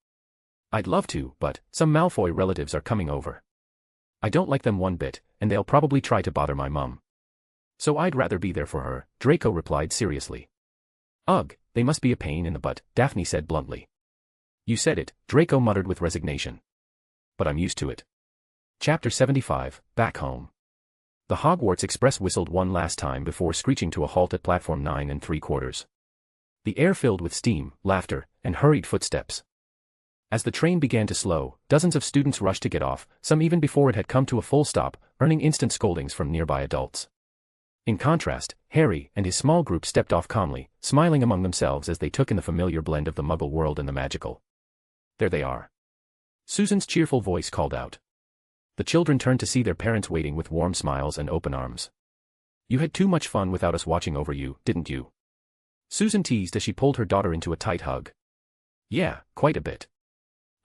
"I'd love to, but some Malfoy relatives are coming over. I don't like them one bit, and they'll probably try to bother my mum. So I'd rather be there for her," Draco replied seriously. "Ugh, they must be a pain in the butt," Daphne said bluntly. "You said it," Draco muttered with resignation. "But I'm used to it." Chapter 75, Back Home. The Hogwarts Express whistled one last time before screeching to a halt at platform 9 3/4. The air filled with steam, laughter, and hurried footsteps. As the train began to slow, dozens of students rushed to get off, some even before it had come to a full stop, earning instant scoldings from nearby adults. In contrast, Harry and his small group stepped off calmly, smiling among themselves as they took in the familiar blend of the Muggle world and the magical. "There they are." Susan's cheerful voice called out. The children turned to see their parents waiting with warm smiles and open arms. "You had too much fun without us watching over you, didn't you?" Susan teased as she pulled her daughter into a tight hug. "Yeah, quite a bit.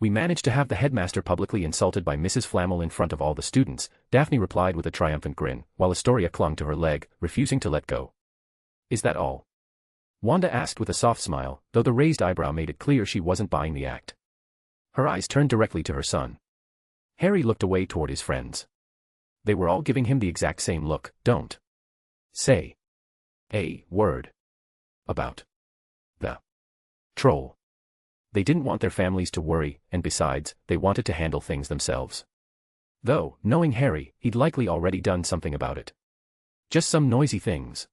We managed to have the headmaster publicly insulted by Mrs. Flamel in front of all the students," Daphne replied with a triumphant grin, while Astoria clung to her leg, refusing to let go. "Is that all?" Wanda asked with a soft smile, though the raised eyebrow made it clear she wasn't buying the act. Her eyes turned directly to her son. Harry looked away toward his friends. They were all giving him the exact same look. "Don't say a word about the troll." They didn't want their families to worry, and besides, they wanted to handle things themselves. Though, knowing Harry, he'd likely already done something about it. Just some noisy things.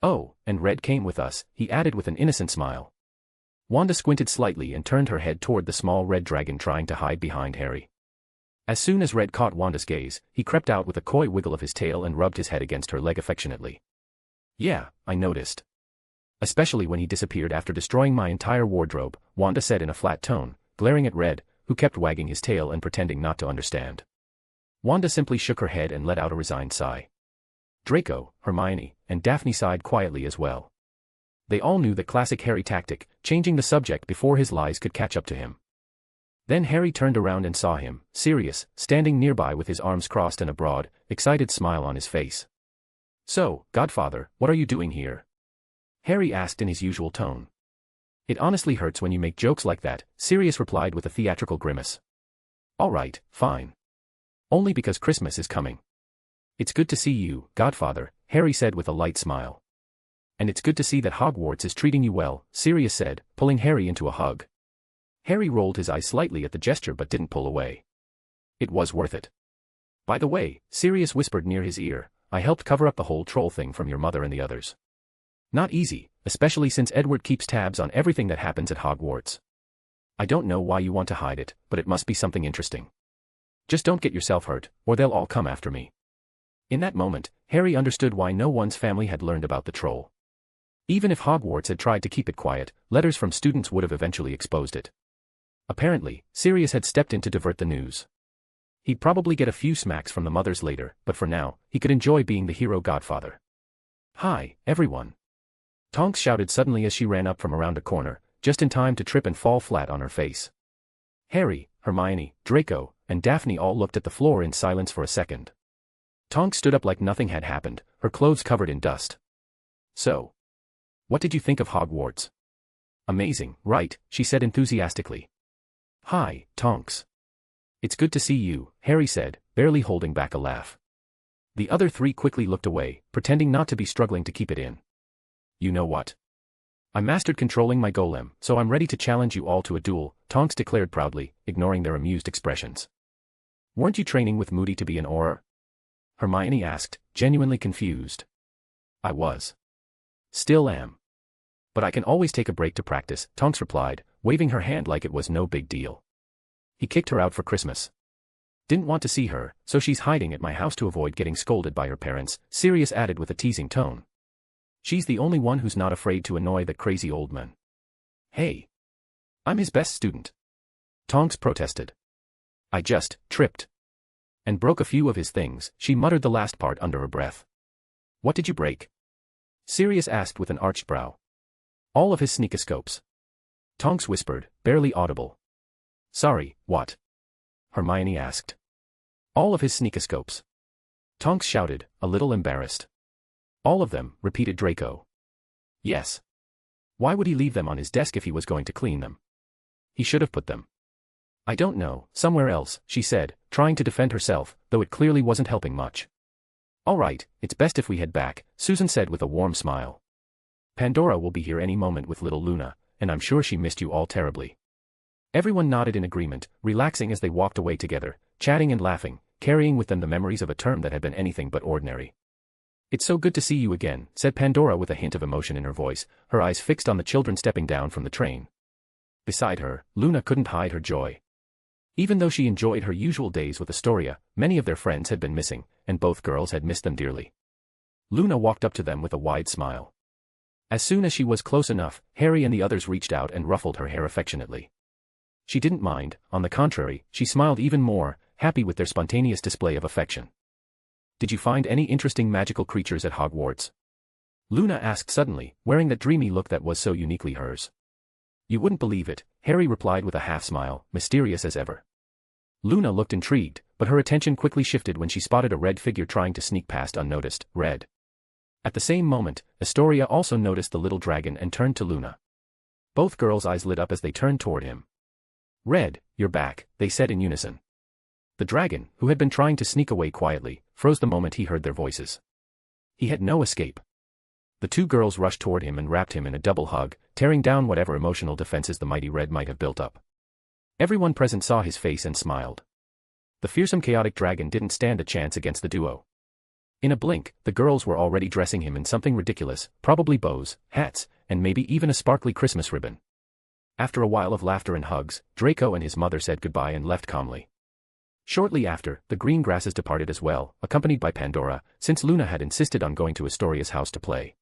"Oh, and Red came with us," he added with an innocent smile. Wanda squinted slightly and turned her head toward the small red dragon trying to hide behind Harry. As soon as Red caught Wanda's gaze, he crept out with a coy wiggle of his tail and rubbed his head against her leg affectionately. Yeah, I noticed. Especially when he disappeared after destroying my entire wardrobe, Wanda said in a flat tone, glaring at Red, who kept wagging his tail and pretending not to understand. Wanda simply shook her head and let out a resigned sigh. Draco, Hermione, and Daphne sighed quietly as well. They all knew the classic Harry tactic, changing the subject before his lies could catch up to him. Then Harry turned around and saw him, Sirius, standing nearby with his arms crossed and a broad, excited smile on his face. So, Godfather, what are you doing here? Harry asked in his usual tone. It honestly hurts when you make jokes like that, Sirius replied with a theatrical grimace. All right, fine. Only because Christmas is coming. It's good to see you, Godfather, Harry said with a light smile. And it's good to see that Hogwarts is treating you well, Sirius said, pulling Harry into a hug. Harry rolled his eyes slightly at the gesture but didn't pull away. It was worth it. By the way, Sirius whispered near his ear, I helped cover up the whole troll thing from your mother and the others. Not easy, especially since Edward keeps tabs on everything that happens at Hogwarts. I don't know why you want to hide it, but it must be something interesting. Just don't get yourself hurt, or they'll all come after me. In that moment, Harry understood why no one's family had learned about the troll. Even if Hogwarts had tried to keep it quiet, letters from students would have eventually exposed it. Apparently, Sirius had stepped in to divert the news. He'd probably get a few smacks from the mothers later, but for now, he could enjoy being the hero godfather. Hi, everyone. Tonks shouted suddenly as she ran up from around a corner, just in time to trip and fall flat on her face. Harry, Hermione, Draco, and Daphne all looked at the floor in silence for a second. Tonks stood up like nothing had happened, her clothes covered in dust. So, what did you think of Hogwarts? Amazing, right? She said enthusiastically. Hi, Tonks. It's good to see you, Harry said, barely holding back a laugh. The other three quickly looked away, pretending not to be struggling to keep it in. You know what? I mastered controlling my golem, so I'm ready to challenge you all to a duel, Tonks declared proudly, ignoring their amused expressions. Weren't you training with Moody to be an Auror? Hermione asked, genuinely confused. I was. Still am. But I can always take a break to practice, Tonks replied, waving her hand like it was no big deal. He kicked her out for Christmas. Didn't want to see her, so she's hiding at my house to avoid getting scolded by her parents, Sirius added with a teasing tone. She's the only one who's not afraid to annoy that crazy old man. Hey. I'm his best student. Tonks protested. I just tripped. And broke a few of his things, she muttered the last part under her breath. What did you break? Sirius asked with an arched brow. All of his sneakoscopes. Tonks whispered, barely audible. Sorry, what? Hermione asked. All of his sneakoscopes. Tonks shouted, a little embarrassed. All of them, repeated Draco. Yes. Why would he leave them on his desk if he was going to clean them? He should have put them. I don't know, somewhere else, she said, trying to defend herself, though it clearly wasn't helping much. All right, it's best if we head back, Susan said with a warm smile. Pandora will be here any moment with little Luna, and I'm sure she missed you all terribly. Everyone nodded in agreement, relaxing as they walked away together, chatting and laughing, carrying with them the memories of a term that had been anything but ordinary. It's so good to see you again, said Pandora with a hint of emotion in her voice, her eyes fixed on the children stepping down from the train. Beside her, Luna couldn't hide her joy. Even though she enjoyed her usual days with Astoria, many of their friends had been missing, and both girls had missed them dearly. Luna walked up to them with a wide smile. As soon as she was close enough, Harry and the others reached out and ruffled her hair affectionately. She didn't mind, on the contrary, she smiled even more, happy with their spontaneous display of affection. Did you find any interesting magical creatures at Hogwarts? Luna asked suddenly, wearing that dreamy look that was so uniquely hers. You wouldn't believe it, Harry replied with a half-smile, mysterious as ever. Luna looked intrigued, but her attention quickly shifted when she spotted a red figure trying to sneak past unnoticed, Red. At the same moment, Astoria also noticed the little dragon and turned to Luna. Both girls' eyes lit up as they turned toward him. Red, you're back, they said in unison. The dragon, who had been trying to sneak away quietly, froze the moment he heard their voices. He had no escape. The two girls rushed toward him and wrapped him in a double hug, tearing down whatever emotional defenses the mighty Red might have built up. Everyone present saw his face and smiled. The fearsome chaotic dragon didn't stand a chance against the duo. In a blink, the girls were already dressing him in something ridiculous, probably bows, hats, and maybe even a sparkly Christmas ribbon. After a while of laughter and hugs, Draco and his mother said goodbye and left calmly. Shortly after, the green grasses departed as well, accompanied by Pandora, since Luna had insisted on going to Astoria's house to play.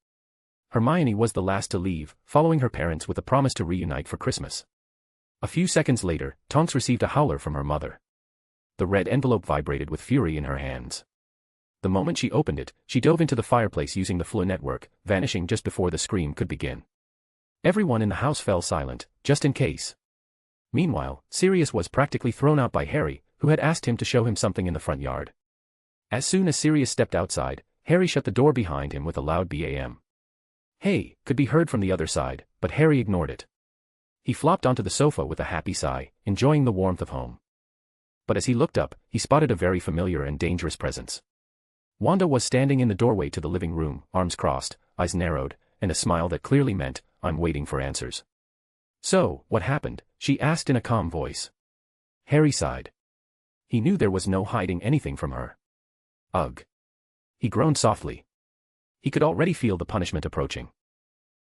Hermione was the last to leave, following her parents with a promise to reunite for Christmas. A few seconds later, Tonks received a howler from her mother. The red envelope vibrated with fury in her hands. The moment she opened it, she dove into the fireplace using the Fleur network, vanishing just before the scream could begin. Everyone in the house fell silent, just in case. Meanwhile, Sirius was practically thrown out by Harry, who had asked him to show him something in the front yard. As soon as Sirius stepped outside, Harry shut the door behind him with a loud BAM. "Hey," could be heard from the other side, but Harry ignored it. He flopped onto the sofa with a happy sigh, enjoying the warmth of home. But as he looked up, he spotted a very familiar and dangerous presence. Wanda was standing in the doorway to the living room, arms crossed, eyes narrowed, and a smile that clearly meant, "I'm waiting for answers." "So, what happened?" she asked in a calm voice. Harry sighed. He knew there was no hiding anything from her. Ugh. He groaned softly. He could already feel the punishment approaching.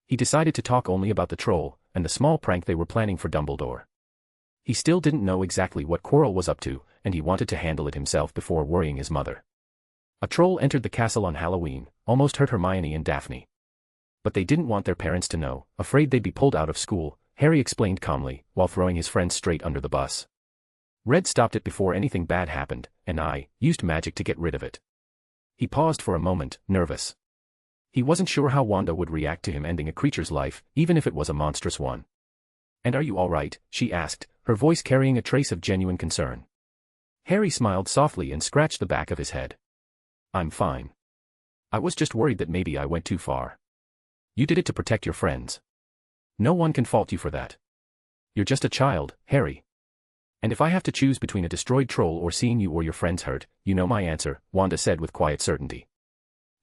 He decided to talk only about the troll, and the small prank they were planning for Dumbledore. He still didn't know exactly what Quirrell was up to, and he wanted to handle it himself before worrying his mother. A troll entered the castle on Halloween, almost hurt Hermione and Daphne. But they didn't want their parents to know, afraid they'd be pulled out of school, Harry explained calmly, while throwing his friends straight under the bus. Red stopped it before anything bad happened, and I used magic to get rid of it. He paused for a moment, nervous. He wasn't sure how Wanda would react to him ending a creature's life, even if it was a monstrous one. "And are you all right?" she asked, her voice carrying a trace of genuine concern. Harry smiled softly and scratched the back of his head. "I'm fine. I was just worried that maybe I went too far. You did it to protect your friends. No one can fault you for that. You're just a child, Harry. And if I have to choose between a destroyed troll or seeing you or your friends hurt, you know my answer," Wanda said with quiet certainty.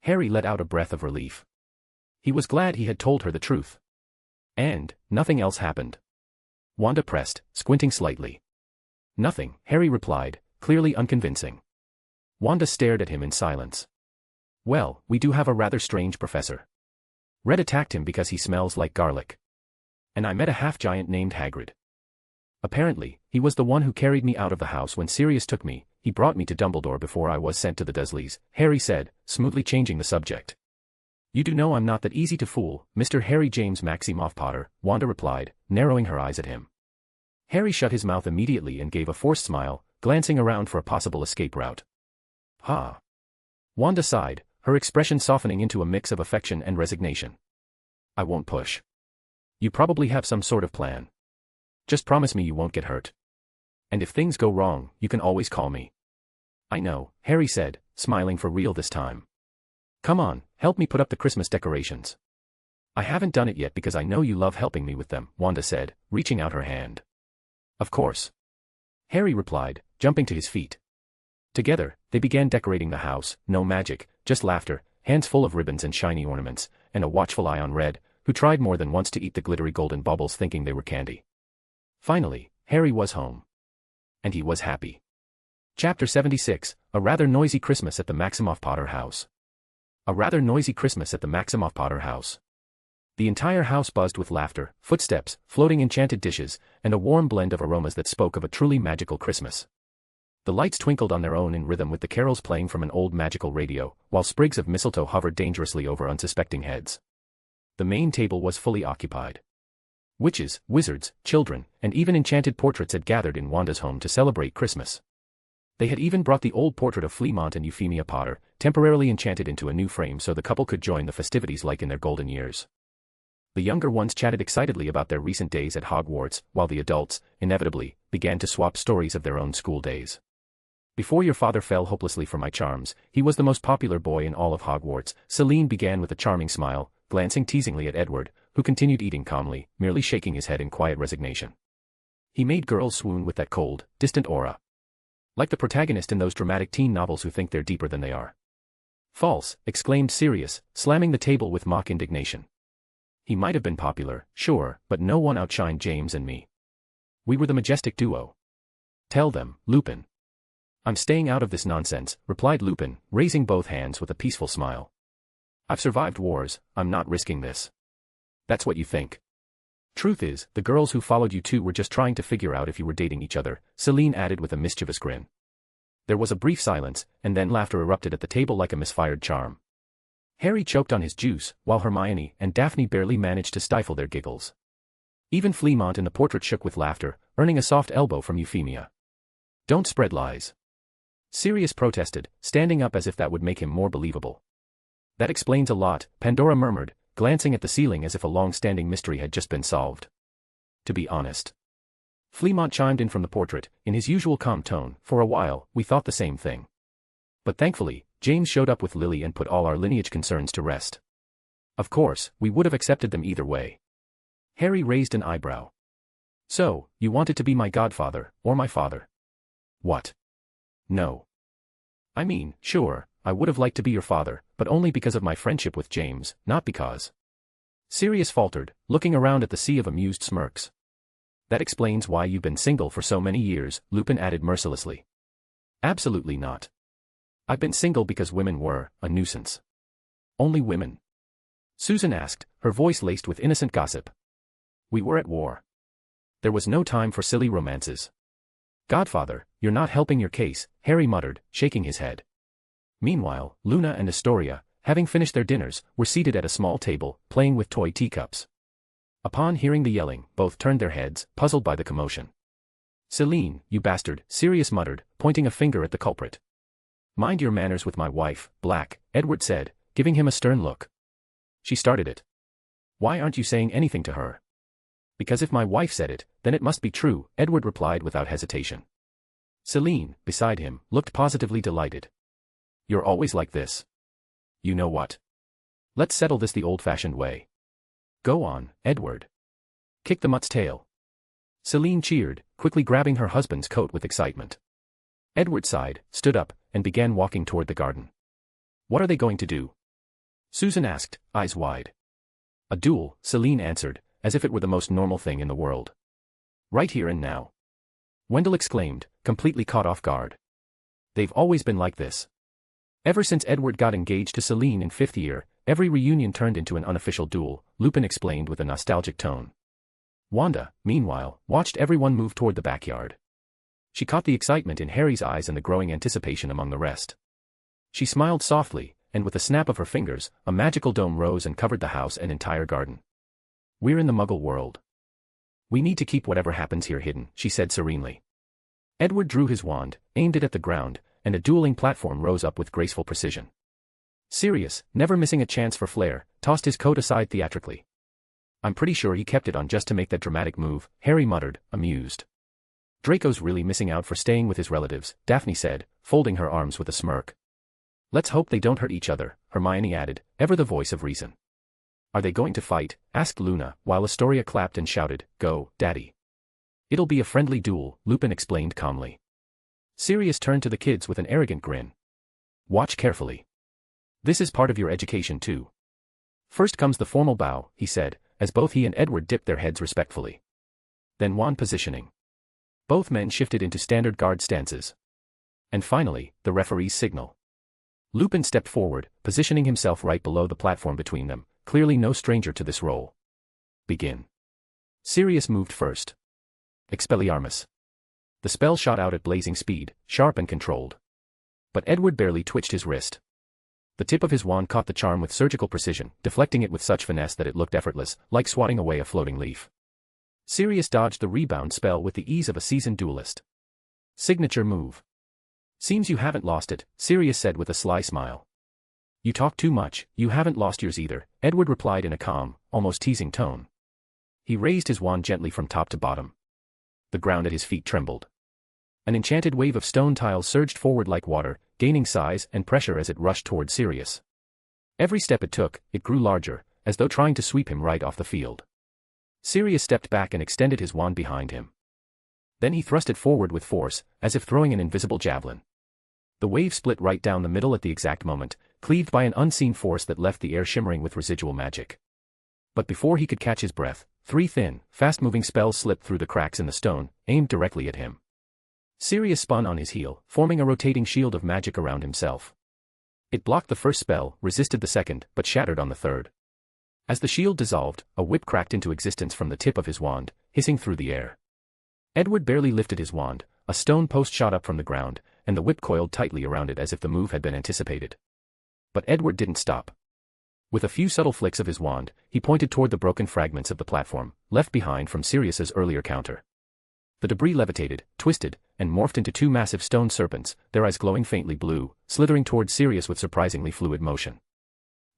Harry let out a breath of relief. He was glad he had told her the truth. And nothing else happened. Wanda pressed, squinting slightly. "Nothing," Harry replied, clearly unconvincing. Wanda stared at him in silence. "Well, we do have a rather strange professor. Red attacked him because he smells like garlic. And I met a half-giant named Hagrid. Apparently, he was the one who carried me out of the house when Sirius took me. He brought me to Dumbledore before I was sent to the Dursleys," Harry said, smoothly changing the subject. "You do know I'm not that easy to fool, Mr. Harry James Maximoff Potter," Wanda replied, narrowing her eyes at him. Harry shut his mouth immediately and gave a forced smile, glancing around for a possible escape route. "Ha." Wanda sighed, her expression softening into a mix of affection and resignation. "I won't push. You probably have some sort of plan. Just promise me you won't get hurt. And if things go wrong, you can always call me." "I know," Harry said, smiling for real this time. "Come on, help me put up the Christmas decorations." "I haven't done it yet because I know you love helping me with them," Wanda said, reaching out her hand. "Of course," Harry replied, jumping to his feet. Together, they began decorating the house, no magic, just laughter, hands full of ribbons and shiny ornaments, and a watchful eye on Red, who tried more than once to eat the glittery golden baubles thinking they were candy. Finally, Harry was home. And he was happy. Chapter 76, A Rather Noisy Christmas at the Maximoff Potter House. A rather noisy Christmas at the Maximoff Potter house. The entire house buzzed with laughter, footsteps, floating enchanted dishes, and a warm blend of aromas that spoke of a truly magical Christmas. The lights twinkled on their own in rhythm with the carols playing from an old magical radio, while sprigs of mistletoe hovered dangerously over unsuspecting heads. The main table was fully occupied. Witches, wizards, children, and even enchanted portraits had gathered in Wanda's home to celebrate Christmas. They had even brought the old portrait of Fleamont and Euphemia Potter, temporarily enchanted into a new frame so the couple could join the festivities like in their golden years. The younger ones chatted excitedly about their recent days at Hogwarts, while the adults, inevitably, began to swap stories of their own school days. "Before your father fell hopelessly for my charms, he was the most popular boy in all of Hogwarts," Celine began with a charming smile, glancing teasingly at Edward, who continued eating calmly, merely shaking his head in quiet resignation. "He made girls swoon with that cold, distant aura. Like the protagonist in those dramatic teen novels who think they're deeper than they are." "False," exclaimed Sirius, slamming the table with mock indignation. "He might have been popular, sure, but no one outshined James and me. We were the majestic duo." "Tell them, Lupin." "I'm staying out of this nonsense," replied Lupin, raising both hands with a peaceful smile. "I've survived wars, I'm not risking this." "That's what you think. Truth is, the girls who followed you two were just trying to figure out if you were dating each other," Celine added with a mischievous grin. There was a brief silence, and then laughter erupted at the table like a misfired charm. Harry choked on his juice, while Hermione and Daphne barely managed to stifle their giggles. Even Fleamont in the portrait shook with laughter, earning a soft elbow from Euphemia. "Don't spread lies," Sirius protested, standing up as if that would make him more believable. "That explains a lot," Pandora murmured, glancing at the ceiling as if a long-standing mystery had just been solved. "To be honest," Fleamont chimed in from the portrait, in his usual calm tone, "for a while, we thought the same thing. But thankfully, James showed up with Lily and put all our lineage concerns to rest. Of course, we would have accepted them either way." Harry raised an eyebrow. "So, you wanted to be my godfather, or my father?" "What? No. I mean, sure, I would have liked to be your father, but only because of my friendship with James, not because..." Sirius faltered, looking around at the sea of amused smirks. "That explains why you've been single for so many years," Lupin added mercilessly. "Absolutely not. I've been single because women were a nuisance." "Only women?" Susan asked, her voice laced with innocent gossip. "We were at war. There was no time for silly romances." "Godfather, you're not helping your case," Harry muttered, shaking his head. Meanwhile, Luna and Astoria, having finished their dinners, were seated at a small table, playing with toy teacups. Upon hearing the yelling, both turned their heads, puzzled by the commotion. "Celine, you bastard," Sirius muttered, pointing a finger at the culprit. "Mind your manners with my wife, Black," Edward said, giving him a stern look. "She started it. Why aren't you saying anything to her?" "Because if my wife said it, then it must be true," Edward replied without hesitation. Celine, beside him, looked positively delighted. "You're always like this. You know what? Let's settle this the old-fashioned way." "Go on, Edward. Kick the mutt's tail." Celine cheered, quickly grabbing her husband's coat with excitement. Edward sighed, stood up, and began walking toward the garden. "What are they going to do?" Susan asked, eyes wide. "A duel," Celine answered, as if it were the most normal thing in the world. "Right here and now." Wendell exclaimed, completely caught off guard. "They've always been like this. Ever since Edward got engaged to Celine in 5th year, every reunion turned into an unofficial duel," Lupin explained with a nostalgic tone. Wanda, meanwhile, watched everyone move toward the backyard. She caught the excitement in Harry's eyes and the growing anticipation among the rest. She smiled softly, and with a snap of her fingers, a magical dome rose and covered the house and entire garden. "We're in the Muggle world. We need to keep whatever happens here hidden," she said serenely. Edward drew his wand, aimed it at the ground, and a dueling platform rose up with graceful precision. Sirius, never missing a chance for flair, tossed his coat aside theatrically. "I'm pretty sure he kept it on just to make that dramatic move," Harry muttered, amused. "Draco's really missing out for staying with his relatives," Daphne said, folding her arms with a smirk. "Let's hope they don't hurt each other," Hermione added, ever the voice of reason. "Are they going to fight?" asked Luna, while Astoria clapped and shouted, "Go, Daddy." "It'll be a friendly duel," Lupin explained calmly. Sirius turned to the kids with an arrogant grin. "Watch carefully. This is part of your education too." "First comes the formal bow," he said, as both he and Edward dipped their heads respectfully. Then wand positioning. Both men shifted into standard guard stances. And finally, the referee's signal. Lupin stepped forward, positioning himself right below the platform between them, clearly no stranger to this role. "Begin." Sirius moved first. Expelliarmus. The spell shot out at blazing speed, sharp and controlled. But Edward barely twitched his wrist. The tip of his wand caught the charm with surgical precision, deflecting it with such finesse that it looked effortless, like swatting away a floating leaf. Sirius dodged the rebound spell with the ease of a seasoned duelist. Signature move. "Seems you haven't lost it," Sirius said with a sly smile. "You talk too much, you haven't lost yours either," Edward replied in a calm, almost teasing tone. He raised his wand gently from top to bottom. The ground at his feet trembled. An enchanted wave of stone tiles surged forward like water, gaining size and pressure as it rushed toward Sirius. Every step it took, it grew larger, as though trying to sweep him right off the field. Sirius stepped back and extended his wand behind him. Then he thrust it forward with force, as if throwing an invisible javelin. The wave split right down the middle at the exact moment, cleaved by an unseen force that left the air shimmering with residual magic. But before he could catch his breath, 3 thin, fast-moving spells slipped through the cracks in the stone, aimed directly at him. Sirius spun on his heel, forming a rotating shield of magic around himself. It blocked the first spell, resisted the second, but shattered on the third. As the shield dissolved, a whip cracked into existence from the tip of his wand, hissing through the air. Edward barely lifted his wand, a stone post shot up from the ground, and the whip coiled tightly around it as if the move had been anticipated. But Edward didn't stop. With a few subtle flicks of his wand, he pointed toward the broken fragments of the platform, left behind from Sirius's earlier counter. The debris levitated, twisted, and morphed into two massive stone serpents, their eyes glowing faintly blue, slithering toward Sirius with surprisingly fluid motion.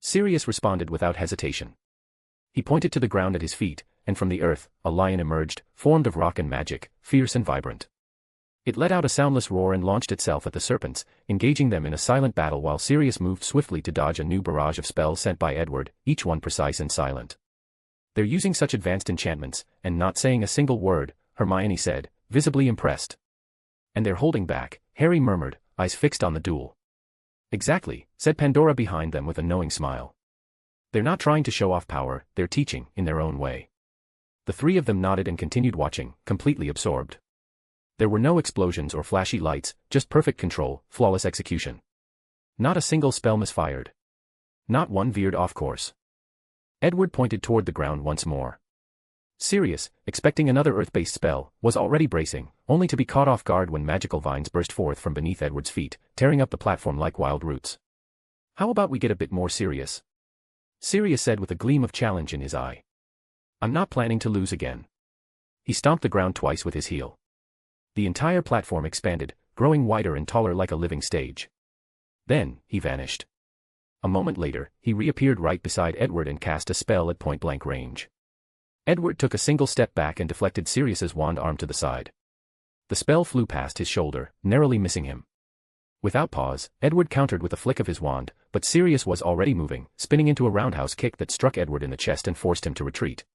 Sirius responded without hesitation. He pointed to the ground at his feet, and from the earth, a lion emerged, formed of rock and magic, fierce and vibrant. It let out a soundless roar and launched itself at the serpents, engaging them in a silent battle while Sirius moved swiftly to dodge a new barrage of spells sent by Edward, each one precise and silent. "They're using such advanced enchantments, and not saying a single word," Hermione said, visibly impressed. "And they're holding back," Harry murmured, eyes fixed on the duel. "Exactly," said Pandora behind them with a knowing smile. "They're not trying to show off power, they're teaching, in their own way." The three of them nodded and continued watching, completely absorbed. There were no explosions or flashy lights, just perfect control, flawless execution. Not a single spell misfired. Not one veered off course. Edward pointed toward the ground once more. Sirius, expecting another earth-based spell, was already bracing, only to be caught off guard when magical vines burst forth from beneath Edward's feet, tearing up the platform like wild roots. "How about we get a bit more serious?" Sirius said with a gleam of challenge in his eye. "I'm not planning to lose again." He stomped the ground twice with his heel. The entire platform expanded, growing wider and taller like a living stage. Then, he vanished. A moment later, he reappeared right beside Edward and cast a spell at point-blank range. Edward took a single step back and deflected Sirius's wand arm to the side. The spell flew past his shoulder, narrowly missing him. Without pause, Edward countered with a flick of his wand, but Sirius was already moving, spinning into a roundhouse kick that struck Edward in the chest and forced him to retreat.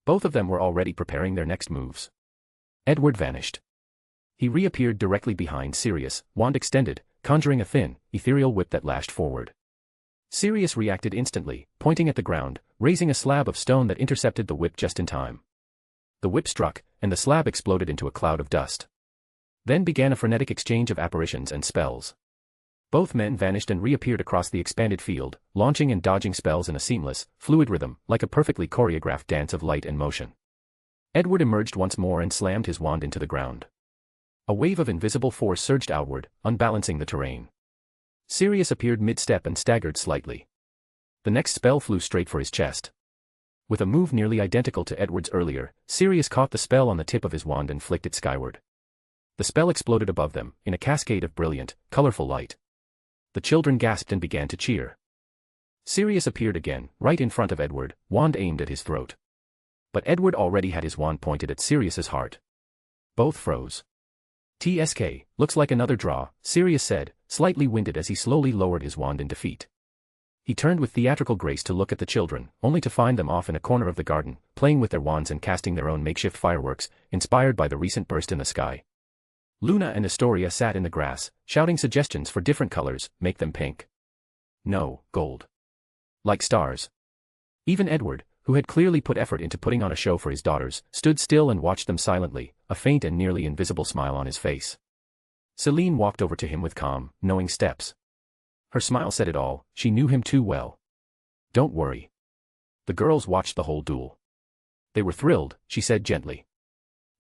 Both of them were already preparing their next moves. Edward vanished. He reappeared directly behind Sirius, wand extended, conjuring a thin, ethereal whip that lashed forward. Sirius reacted instantly, pointing at the ground, raising a slab of stone that intercepted the whip just in time. The whip struck, and the slab exploded into a cloud of dust. Then began a frenetic exchange of apparitions and spells. Both men vanished and reappeared across the expanded field, launching and dodging spells in a seamless, fluid rhythm, like a perfectly choreographed dance of light and motion. Edward emerged once more and slammed his wand into the ground. A wave of invisible force surged outward, unbalancing the terrain. Sirius appeared mid-step and staggered slightly. The next spell flew straight for his chest. With a move nearly identical to Edward's earlier, Sirius caught the spell on the tip of his wand and flicked it skyward. The spell exploded above them, in a cascade of brilliant, colorful light. The children gasped and began to cheer. Sirius appeared again, right in front of Edward, wand aimed at his throat. But Edward already had his wand pointed at Sirius's heart. Both froze. "TSK, looks like another draw," Sirius said, slightly winded as he slowly lowered his wand in defeat. He turned with theatrical grace to look at the children, only to find them off in a corner of the garden, playing with their wands and casting their own makeshift fireworks, inspired by the recent burst in the sky. Luna and Astoria sat in the grass, shouting suggestions for different colors, make them pink. No, gold. Like stars. Even Edward, who had clearly put effort into putting on a show for his daughters, stood still and watched them silently, a faint and nearly invisible smile on his face. Celine walked over to him with calm, knowing steps. Her smile said it all, she knew him too well. "Don't worry." The girls watched the whole duel. They were thrilled, she said gently.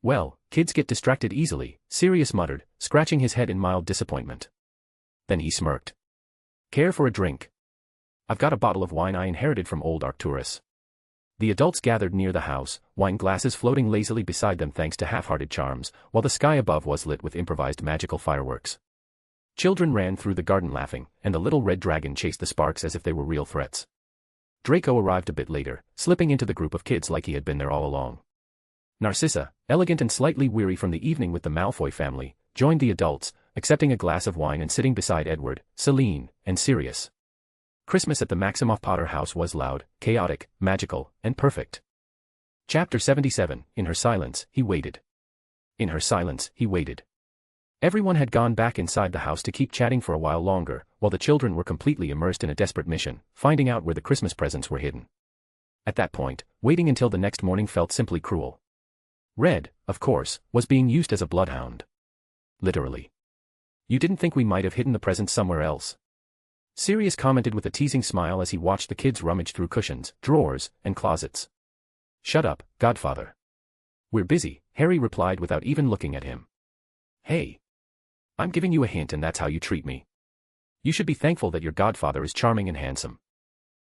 "Well, kids get distracted easily," Sirius muttered, scratching his head in mild disappointment. Then he smirked. "Care for a drink? I've got a bottle of wine I inherited from old Arcturus." The adults gathered near the house, wine glasses floating lazily beside them thanks to half-hearted charms, while the sky above was lit with improvised magical fireworks. Children ran through the garden laughing, and the little red dragon chased the sparks as if they were real threats. Draco arrived a bit later, slipping into the group of kids like he had been there all along. Narcissa, elegant and slightly weary from the evening with the Malfoy family, joined the adults, accepting a glass of wine and sitting beside Edward, Celine, and Sirius. Christmas at the Maximoff Potter house was loud, chaotic, magical, and perfect. Chapter 77, In her silence, he waited. In her silence, he waited. Everyone had gone back inside the house to keep chatting for a while longer, while the children were completely immersed in a desperate mission, finding out where the Christmas presents were hidden. At that point, waiting until the next morning felt simply cruel. Red, of course, was being used as a bloodhound. Literally. "You didn't think we might have hidden the presents somewhere else?" Sirius commented with a teasing smile as he watched the kids rummage through cushions, drawers, and closets. "Shut up, Godfather." "We're busy," Harry replied without even looking at him. "Hey. I'm giving you a hint and that's how you treat me. You should be thankful that your godfather is charming and handsome.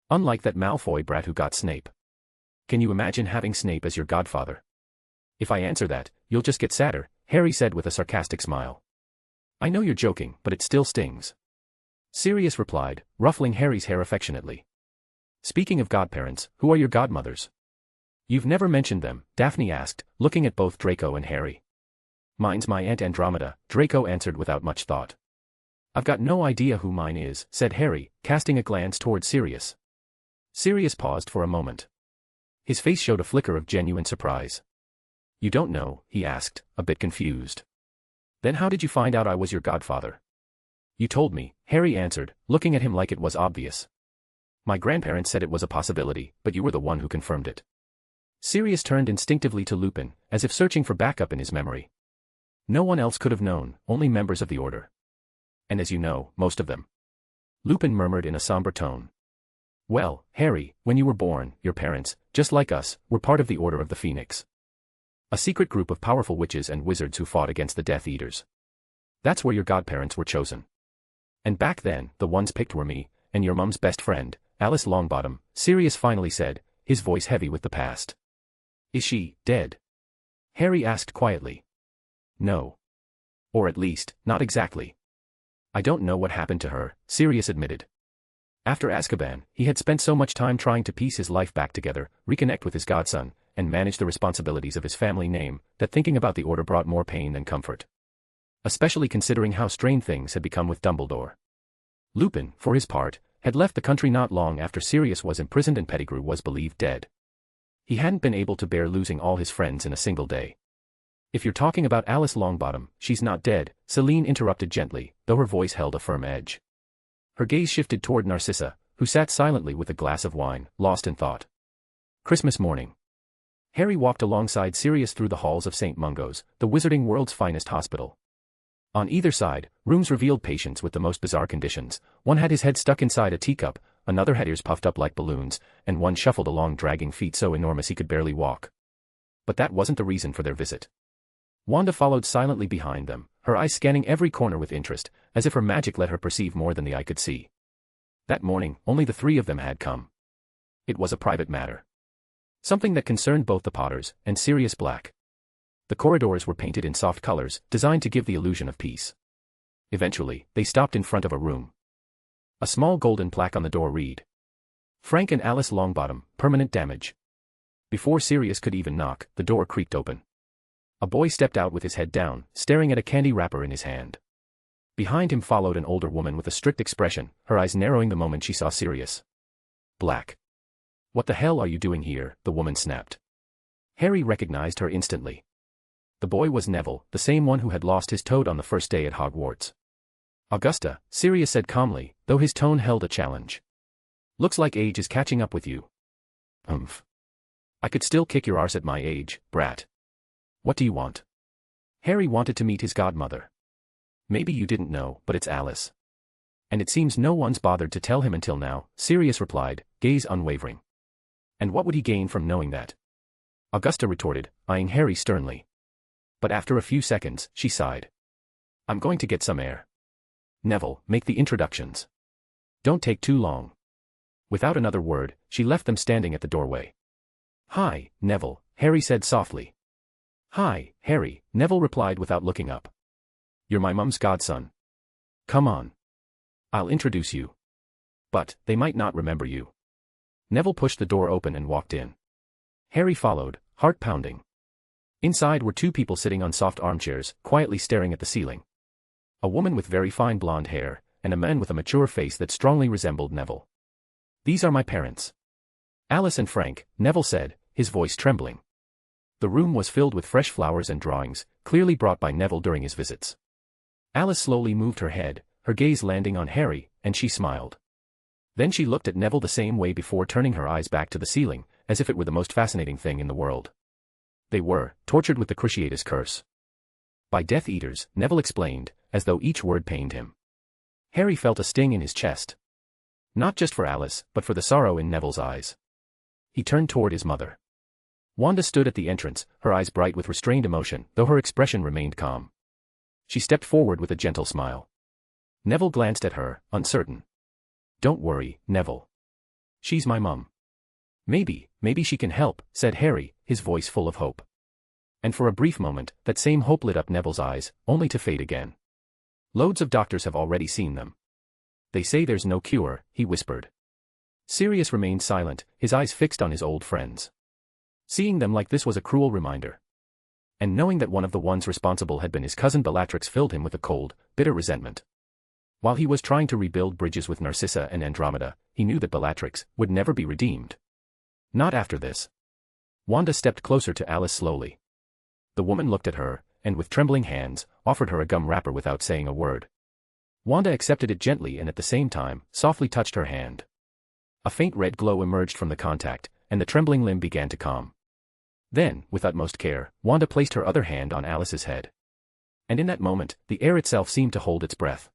Unlike that Malfoy brat who got Snape. Can you imagine having Snape as your godfather? If I answer that, you'll just get sadder, Harry said with a sarcastic smile. I know you're joking, but it still stings. Sirius replied, ruffling Harry's hair affectionately. Speaking of godparents, who are your godmothers? You've never mentioned them, Daphne asked, looking at both Draco and Harry. Mine's my Aunt Andromeda, Draco answered without much thought. I've got no idea who mine is, said Harry, casting a glance toward Sirius. Sirius paused for a moment. His face showed a flicker of genuine surprise. You don't know, he asked, a bit confused. Then how did you find out I was your godfather? You told me, Harry answered, looking at him like it was obvious. My grandparents said it was a possibility, but you were the one who confirmed it. Sirius turned instinctively to Lupin, as if searching for backup in his memory. No one else could have known, only members of the Order. And as you know, most of them. Lupin murmured in a somber tone. Well, Harry, when you were born, your parents, just like us, were part of the Order of the Phoenix. A secret group of powerful witches and wizards who fought against the Death Eaters. That's where your godparents were chosen. And back then, the ones picked were me, and your mum's best friend, Alice Longbottom, Sirius finally said, his voice heavy with the past. Is she dead? Harry asked quietly. No. Or at least, not exactly. I don't know what happened to her, Sirius admitted. After Azkaban, he had spent so much time trying to piece his life back together, reconnect with his godson, and manage the responsibilities of his family name, that thinking about the Order brought more pain than comfort. Especially considering how strained things had become with Dumbledore. Lupin, for his part, had left the country not long after Sirius was imprisoned and Pettigrew was believed dead. He hadn't been able to bear losing all his friends in a single day. If you're talking about Alice Longbottom, she's not dead, Celine interrupted gently, though her voice held a firm edge. Her gaze shifted toward Narcissa, who sat silently with a glass of wine, lost in thought. Christmas morning. Harry walked alongside Sirius through the halls of St. Mungo's, the wizarding world's finest hospital. On either side, rooms revealed patients with the most bizarre conditions. One had his head stuck inside a teacup, another had ears puffed up like balloons, and one shuffled along dragging feet so enormous he could barely walk. But that wasn't the reason for their visit. Wanda followed silently behind them, her eyes scanning every corner with interest, as if her magic let her perceive more than the eye could see. That morning, only the three of them had come. It was a private matter. Something that concerned both the Potters and Sirius Black. The corridors were painted in soft colors, designed to give the illusion of peace. Eventually, they stopped in front of a room. A small golden plaque on the door read, Frank and Alice Longbottom, permanent damage. Before Sirius could even knock, the door creaked open. A boy stepped out with his head down, staring at a candy wrapper in his hand. Behind him followed an older woman with a strict expression, her eyes narrowing the moment she saw Sirius Black. What the hell are you doing here? The woman snapped. Harry recognized her instantly. The boy was Neville, the same one who had lost his toad on the first day at Hogwarts. Augusta, Sirius said calmly, though his tone held a challenge. Looks like age is catching up with you. I could still kick your arse at my age, brat. What do you want? Harry wanted to meet his godmother. Maybe you didn't know, but it's Alice. And it seems no one's bothered to tell him until now, Sirius replied, gaze unwavering. And what would he gain from knowing that? Augusta retorted, eyeing Harry sternly. But after a few seconds, she sighed. I'm going to get some air. Neville, make the introductions. Don't take too long. Without another word, she left them standing at the doorway. Hi, Neville, Harry said softly. Hi, Harry, Neville replied without looking up. You're my mum's godson. Come on. I'll introduce you. But, they might not remember you. Neville pushed the door open and walked in. Harry followed, heart pounding. Inside were two people sitting on soft armchairs, quietly staring at the ceiling. A woman with very fine blonde hair, and a man with a mature face that strongly resembled Neville. These are my parents. Alice and Frank, Neville said, his voice trembling. The room was filled with fresh flowers and drawings, clearly brought by Neville during his visits. Alice slowly moved her head, her gaze landing on Harry, and she smiled. Then she looked at Neville the same way before turning her eyes back to the ceiling, as if it were the most fascinating thing in the world. They were tortured with the Cruciatus curse. By Death Eaters, Neville explained, as though each word pained him. Harry felt a sting in his chest. Not just for Alice, but for the sorrow in Neville's eyes. He turned toward his mother. Wanda stood at the entrance, her eyes bright with restrained emotion, though her expression remained calm. She stepped forward with a gentle smile. Neville glanced at her, uncertain. Don't worry, Neville. She's my mum. Maybe she can help, said Harry, his voice full of hope. And for a brief moment, that same hope lit up Neville's eyes, only to fade again. Loads of doctors have already seen them. They say there's no cure, he whispered. Sirius remained silent, his eyes fixed on his old friends. Seeing them like this was a cruel reminder. And knowing that one of the ones responsible had been his cousin Bellatrix filled him with a cold, bitter resentment. While he was trying to rebuild bridges with Narcissa and Andromeda, he knew that Bellatrix would never be redeemed. Not after this. Wanda stepped closer to Alice slowly. The woman looked at her, and with trembling hands, offered her a gum wrapper without saying a word. Wanda accepted it gently and at the same time, softly touched her hand. A faint red glow emerged from the contact, and the trembling limb began to calm. Then, with utmost care, Wanda placed her other hand on Alice's head. And in that moment, the air itself seemed to hold its breath.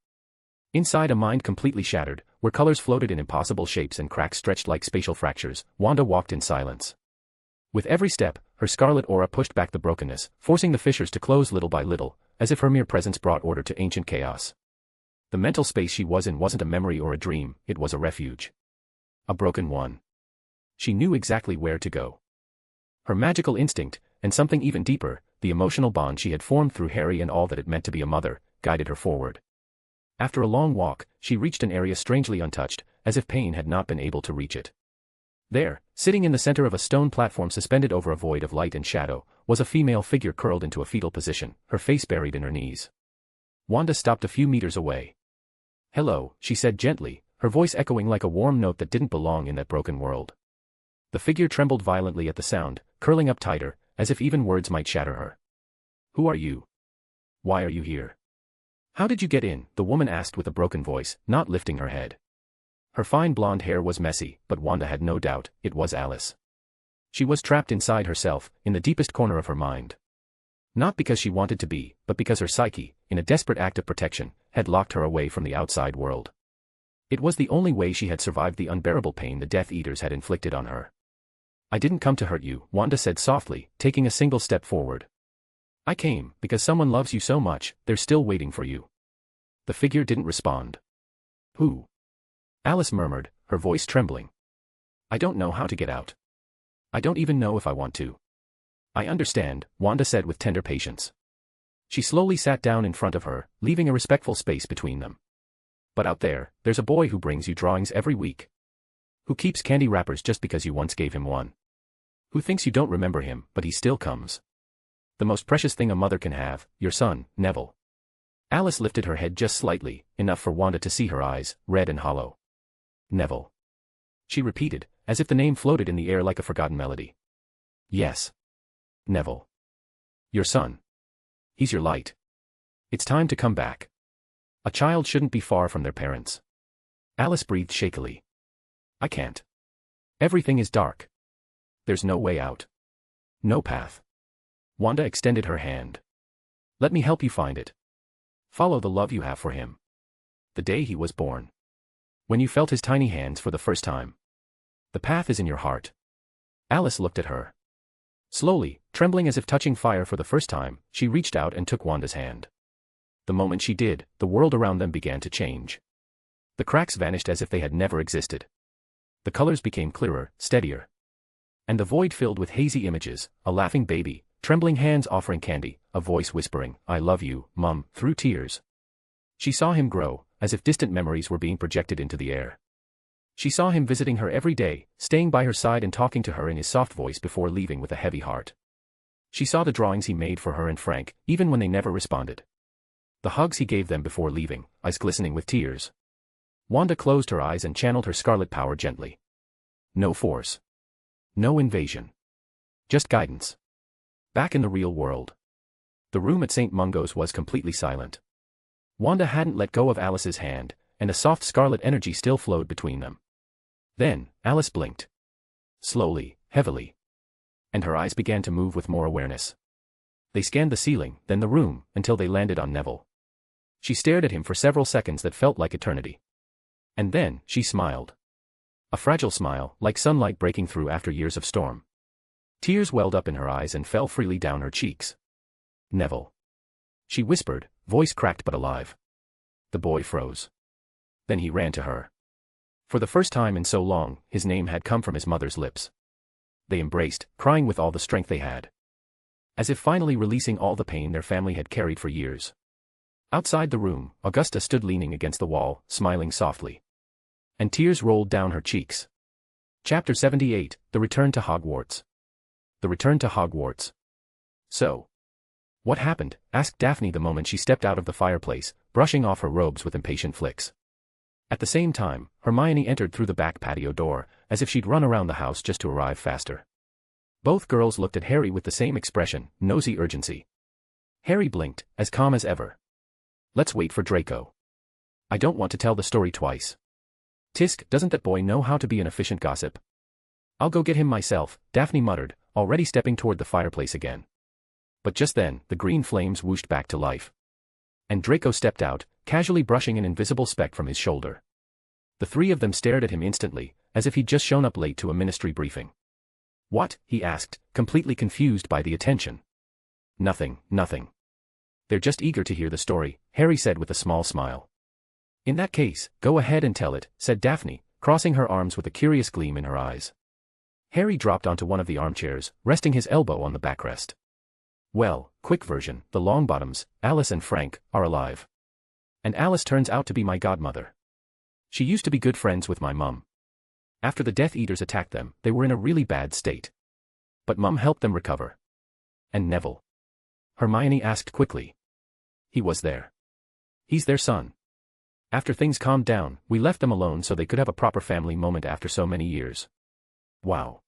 Inside a mind completely shattered, where colors floated in impossible shapes and cracks stretched like spatial fractures, Wanda walked in silence. With every step, her scarlet aura pushed back the brokenness, forcing the fissures to close little by little, as if her mere presence brought order to ancient chaos. The mental space she was in wasn't a memory or a dream, it was a refuge. A broken one. She knew exactly where to go. Her magical instinct, and something even deeper, the emotional bond she had formed through Harry and all that it meant to be a mother, guided her forward. After a long walk, she reached an area strangely untouched, as if pain had not been able to reach it. There, sitting in the center of a stone platform suspended over a void of light and shadow, was a female figure curled into a fetal position, her face buried in her knees. Wanda stopped a few meters away. Hello, she said gently, her voice echoing like a warm note that didn't belong in that broken world. The figure trembled violently at the sound, curling up tighter, as if even words might shatter her. Who are you? Why are you here? How did you get in? The woman asked with a broken voice, not lifting her head. Her fine blonde hair was messy, but Wanda had no doubt, it was Alice. She was trapped inside herself, in the deepest corner of her mind. Not because she wanted to be, but because her psyche, in a desperate act of protection, had locked her away from the outside world. It was the only way she had survived the unbearable pain the Death Eaters had inflicted on her. I didn't come to hurt you, Wanda said softly, taking a single step forward. I came, because someone loves you so much, they're still waiting for you. The figure didn't respond. Who? Alice murmured, her voice trembling. I don't know how to get out. I don't even know if I want to. I understand, Wanda said with tender patience. She slowly sat down in front of her, leaving a respectful space between them. But out there's a boy who brings you drawings every week. Who keeps candy wrappers just because you once gave him one. Who thinks you don't remember him, but he still comes. The most precious thing a mother can have, your son, Neville. Alice lifted her head just slightly, enough for Wanda to see her eyes, red and hollow. Neville. She repeated, as if the name floated in the air like a forgotten melody. Yes. Neville. Your son. He's your light. It's time to come back. A child shouldn't be far from their parents. Alice breathed shakily. I can't. Everything is dark. There's no way out. No path. Wanda extended her hand. Let me help you find it. Follow the love you have for him. The day he was born. When you felt his tiny hands for the first time. The path is in your heart. Alice looked at her. Slowly, trembling as if touching fire for the first time, she reached out and took Wanda's hand. The moment she did, the world around them began to change. The cracks vanished as if they had never existed. The colors became clearer, steadier. And the void filled with hazy images, a laughing baby, trembling hands offering candy, a voice whispering, I love you, Mum, through tears. She saw him grow, as if distant memories were being projected into the air. She saw him visiting her every day, staying by her side and talking to her in his soft voice before leaving with a heavy heart. She saw the drawings he made for her and Frank, even when they never responded. The hugs he gave them before leaving, eyes glistening with tears. Wanda closed her eyes and channeled her scarlet power gently. No force. No invasion. Just guidance. Back in the real world. The room at St. Mungo's was completely silent. Wanda hadn't let go of Alice's hand, and a soft scarlet energy still flowed between them. Then, Alice blinked. Slowly, heavily. And her eyes began to move with more awareness. They scanned the ceiling, then the room, until they landed on Neville. She stared at him for several seconds that felt like eternity. And then, she smiled. A fragile smile, like sunlight breaking through after years of storm. Tears welled up in her eyes and fell freely down her cheeks. Neville. she whispered, voice cracked but alive. The boy froze. Then he ran to her. For the first time in so long, his name had come from his mother's lips. They embraced, crying with all the strength they had. As if finally releasing all the pain their family had carried for years. Outside the room, Augusta stood leaning against the wall, smiling softly. And tears rolled down her cheeks. Chapter 78, The Return to Hogwarts. The Return to Hogwarts. So. What happened? Asked Daphne the moment she stepped out of the fireplace, brushing off her robes with impatient flicks. At the same time, Hermione entered through the back patio door, as if she'd run around the house just to arrive faster. Both girls looked at Harry with the same expression, nosy urgency. Harry blinked, as calm as ever. Let's wait for Draco. I don't want to tell the story twice. Tisk, doesn't that boy know how to be an efficient gossip? I'll go get him myself, Daphne muttered, already stepping toward the fireplace again. But just then, the green flames whooshed back to life. And Draco stepped out, casually brushing an invisible speck from his shoulder. The three of them stared at him instantly, as if he'd just shown up late to a ministry briefing. What? He asked, completely confused by the attention. Nothing. They're just eager to hear the story, Harry said with a small smile. In that case, go ahead and tell it, said Daphne, crossing her arms with a curious gleam in her eyes. Harry dropped onto one of the armchairs, resting his elbow on the backrest. Well, quick version, the Longbottoms, Alice and Frank, are alive. And Alice turns out to be my godmother. She used to be good friends with my mum. After the Death Eaters attacked them, they were in a really bad state. But Mum helped them recover. And Neville? Hermione asked quickly. He was there. He's their son. After things calmed down, we left them alone so they could have a proper family moment after so many years. Wow.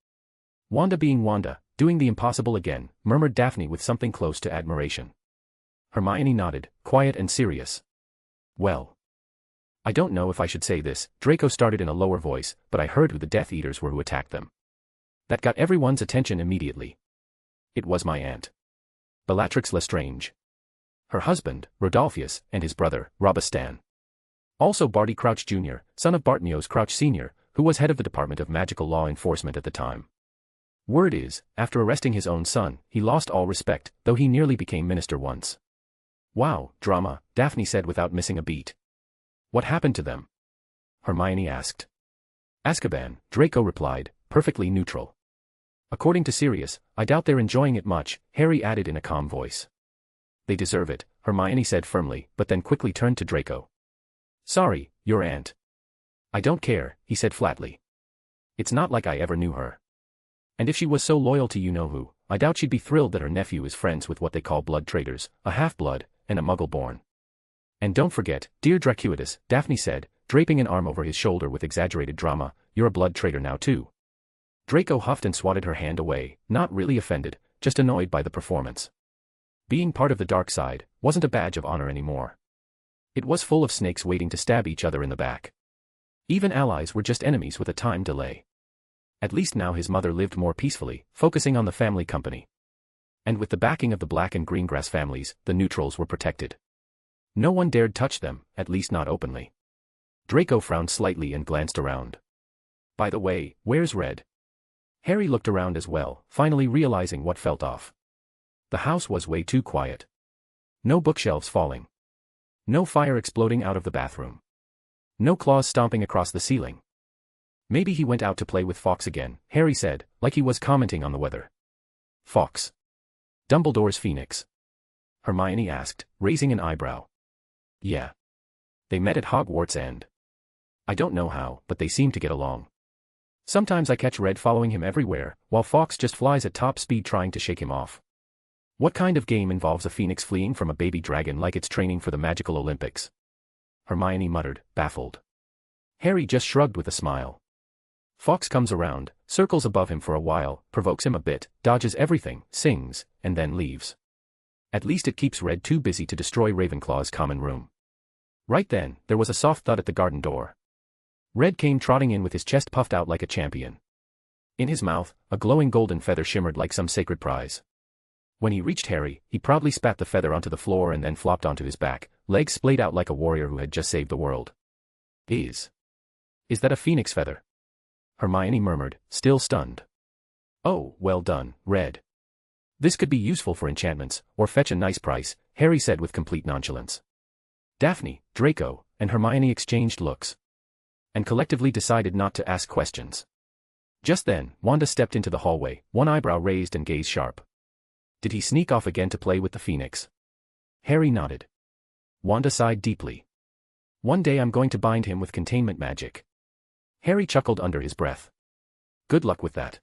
Wanda being Wanda, doing the impossible again, murmured Daphne with something close to admiration. Hermione nodded, quiet and serious. Well. I don't know if I should say this, Draco started in a lower voice, but I heard who the Death Eaters were who attacked them. That got everyone's attention immediately. It was my aunt. Bellatrix Lestrange. Her husband, Rodolphus, and his brother, Robustan. Also Barty Crouch Jr., son of Bartmios Crouch Sr., who was head of the Department of Magical Law Enforcement at the time. Word is, after arresting his own son, he lost all respect, though he nearly became minister once. Wow, drama, Daphne said without missing a beat. What happened to them? Hermione asked. Azkaban, Draco replied, perfectly neutral. According to Sirius, I doubt they're enjoying it much, Harry added in a calm voice. They deserve it, Hermione said firmly, but then quickly turned to Draco. Sorry, your aunt. I don't care, he said flatly. It's not like I ever knew her. And if she was so loyal to you-know-who, I doubt she'd be thrilled that her nephew is friends with what they call blood traitors, a half-blood, and a muggle-born. And don't forget, dear Dracuitus, Daphne said, draping an arm over his shoulder with exaggerated drama, you're a blood traitor now too. Draco huffed and swatted her hand away, not really offended, just annoyed by the performance. Being part of the dark side wasn't a badge of honor anymore. It was full of snakes waiting to stab each other in the back. Even allies were just enemies with a time delay. At least now his mother lived more peacefully, focusing on the family company. And with the backing of the Black and Greengrass families, the neutrals were protected. No one dared touch them, at least not openly. Draco frowned slightly and glanced around. By the way, where's Red? Harry looked around as well, finally realizing what felt off. The house was way too quiet. No bookshelves falling. No fire exploding out of the bathroom. No claws stomping across the ceiling. Maybe he went out to play with Fawkes again, Harry said, like he was commenting on the weather. Fawkes. Dumbledore's phoenix. Hermione asked, raising an eyebrow. Yeah. They met at Hogwarts and... I don't know how, but they seem to get along. Sometimes I catch Red following him everywhere, while Fawkes just flies at top speed trying to shake him off. What kind of game involves a phoenix fleeing from a baby dragon like it's training for the magical Olympics? Hermione muttered, baffled. Harry just shrugged with a smile. Fawkes comes around, circles above him for a while, provokes him a bit, dodges everything, sings, and then leaves. At least it keeps Red too busy to destroy Ravenclaw's common room. Right then, there was a soft thud at the garden door. Red came trotting in with his chest puffed out like a champion. In his mouth, a glowing golden feather shimmered like some sacred prize. When he reached Harry, he proudly spat the feather onto the floor and then flopped onto his back, legs splayed out like a warrior who had just saved the world. Is that a phoenix feather? Hermione murmured, still stunned. Oh, well done, Red. This could be useful for enchantments, or fetch a nice price, Harry said with complete nonchalance. Daphne, Draco, and Hermione exchanged looks. And collectively decided not to ask questions. Just then, Wanda stepped into the hallway, one eyebrow raised and gaze sharp. Did he sneak off again to play with the Phoenix? Harry nodded. Wanda sighed deeply. One day I'm going to bind him with containment magic. Harry chuckled under his breath. Good luck with that.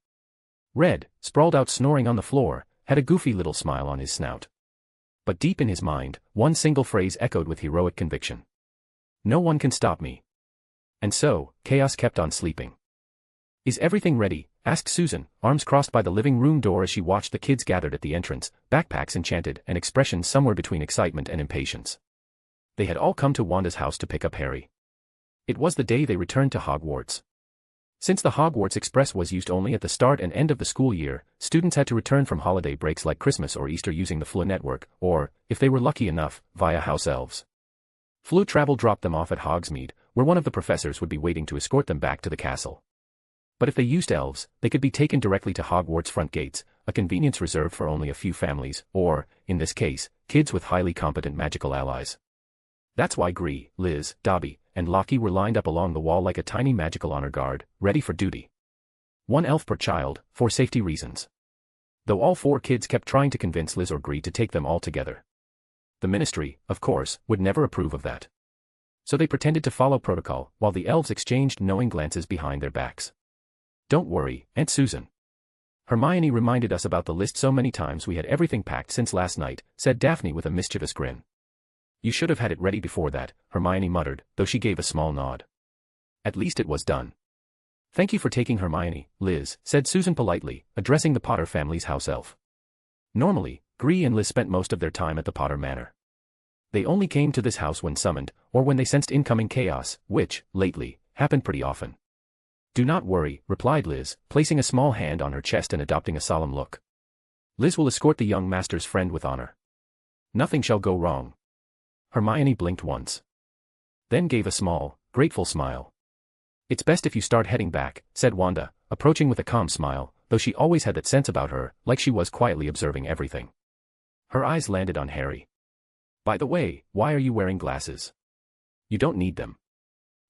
Red, sprawled out snoring on the floor, had a goofy little smile on his snout. But deep in his mind, one single phrase echoed with heroic conviction. No one can stop me. And so, chaos kept on sleeping. Is everything ready? Asked Susan, arms crossed by the living room door as she watched the kids gathered at the entrance, backpacks enchanted and expressions somewhere between excitement and impatience. They had all come to Wanda's house to pick up Harry. It was the day they returned to Hogwarts. Since the Hogwarts Express was used only at the start and end of the school year, students had to return from holiday breaks like Christmas or Easter using the Floo network, or, if they were lucky enough, via house elves. Floo travel dropped them off at Hogsmeade, where one of the professors would be waiting to escort them back to the castle. But if they used elves, they could be taken directly to Hogwarts front gates, a convenience reserved for only a few families, or, in this case, kids with highly competent magical allies. That's why Gree, Liz, Dobby, and Lockie were lined up along the wall like a tiny magical honor guard, ready for duty. One elf per child, for safety reasons. Though all 4 kids kept trying to convince Liz or Gree to take them all together. The Ministry, of course, would never approve of that. So they pretended to follow protocol, while the elves exchanged knowing glances behind their backs. Don't worry, Aunt Susan. Hermione reminded us about the list so many times we had everything packed since last night, said Daphne with a mischievous grin. You should have had it ready before that, Hermione muttered, though she gave a small nod. At least it was done. Thank you for taking Hermione, Liz, said Susan politely, addressing the Potter family's house elf. Normally, Gree and Liz spent most of their time at the Potter Manor. They only came to this house when summoned, or when they sensed incoming chaos, which, lately, happened pretty often. Do not worry, replied Liz, placing a small hand on her chest and adopting a solemn look. Liz will escort the young master's friend with honor. Nothing shall go wrong. Hermione blinked once. Then gave a small, grateful smile. It's best if you start heading back, said Wanda, approaching with a calm smile, though she always had that sense about her, like she was quietly observing everything. Her eyes landed on Harry. By the way, why are you wearing glasses? You don't need them.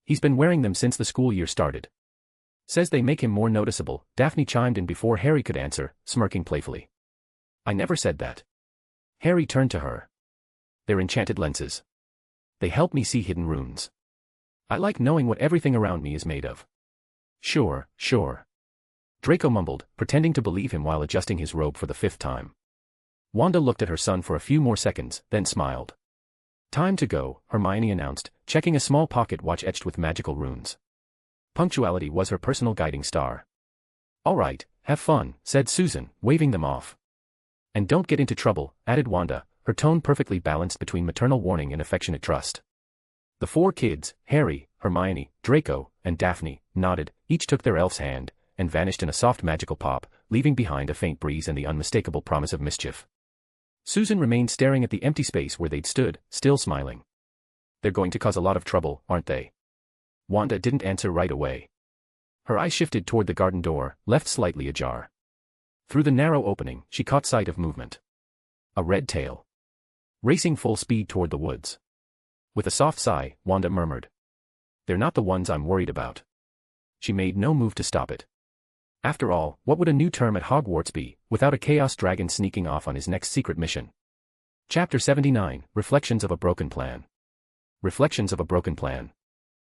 He's been wearing them since the school year started. Says they make him more noticeable, Daphne chimed in before Harry could answer, smirking playfully. I never said that. Harry turned to her. They're enchanted lenses. They help me see hidden runes. I like knowing what everything around me is made of. Sure, sure. Draco mumbled, pretending to believe him while adjusting his robe for the 5th time. Wanda looked at her son for a few more seconds, then smiled. Time to go, Hermione announced, checking a small pocket watch etched with magical runes. Punctuality was her personal guiding star. All right, have fun, said Susan, waving them off. And don't get into trouble, added Wanda, her tone perfectly balanced between maternal warning and affectionate trust. The 4 kids, Harry, Hermione, Draco, and Daphne, nodded, each took their elf's hand, and vanished in a soft magical pop, leaving behind a faint breeze and the unmistakable promise of mischief. Susan remained staring at the empty space where they'd stood, still smiling. They're going to cause a lot of trouble, aren't they? Wanda didn't answer right away. Her eyes shifted toward the garden door, left slightly ajar. Through the narrow opening, she caught sight of movement. A red tail. Racing full speed toward the woods. With a soft sigh, Wanda murmured. They're not the ones I'm worried about. She made no move to stop it. After all, what would a new term at Hogwarts be, without a chaos dragon sneaking off on his next secret mission? Chapter 79, Reflections of a Broken Plan. Reflections of a Broken Plan.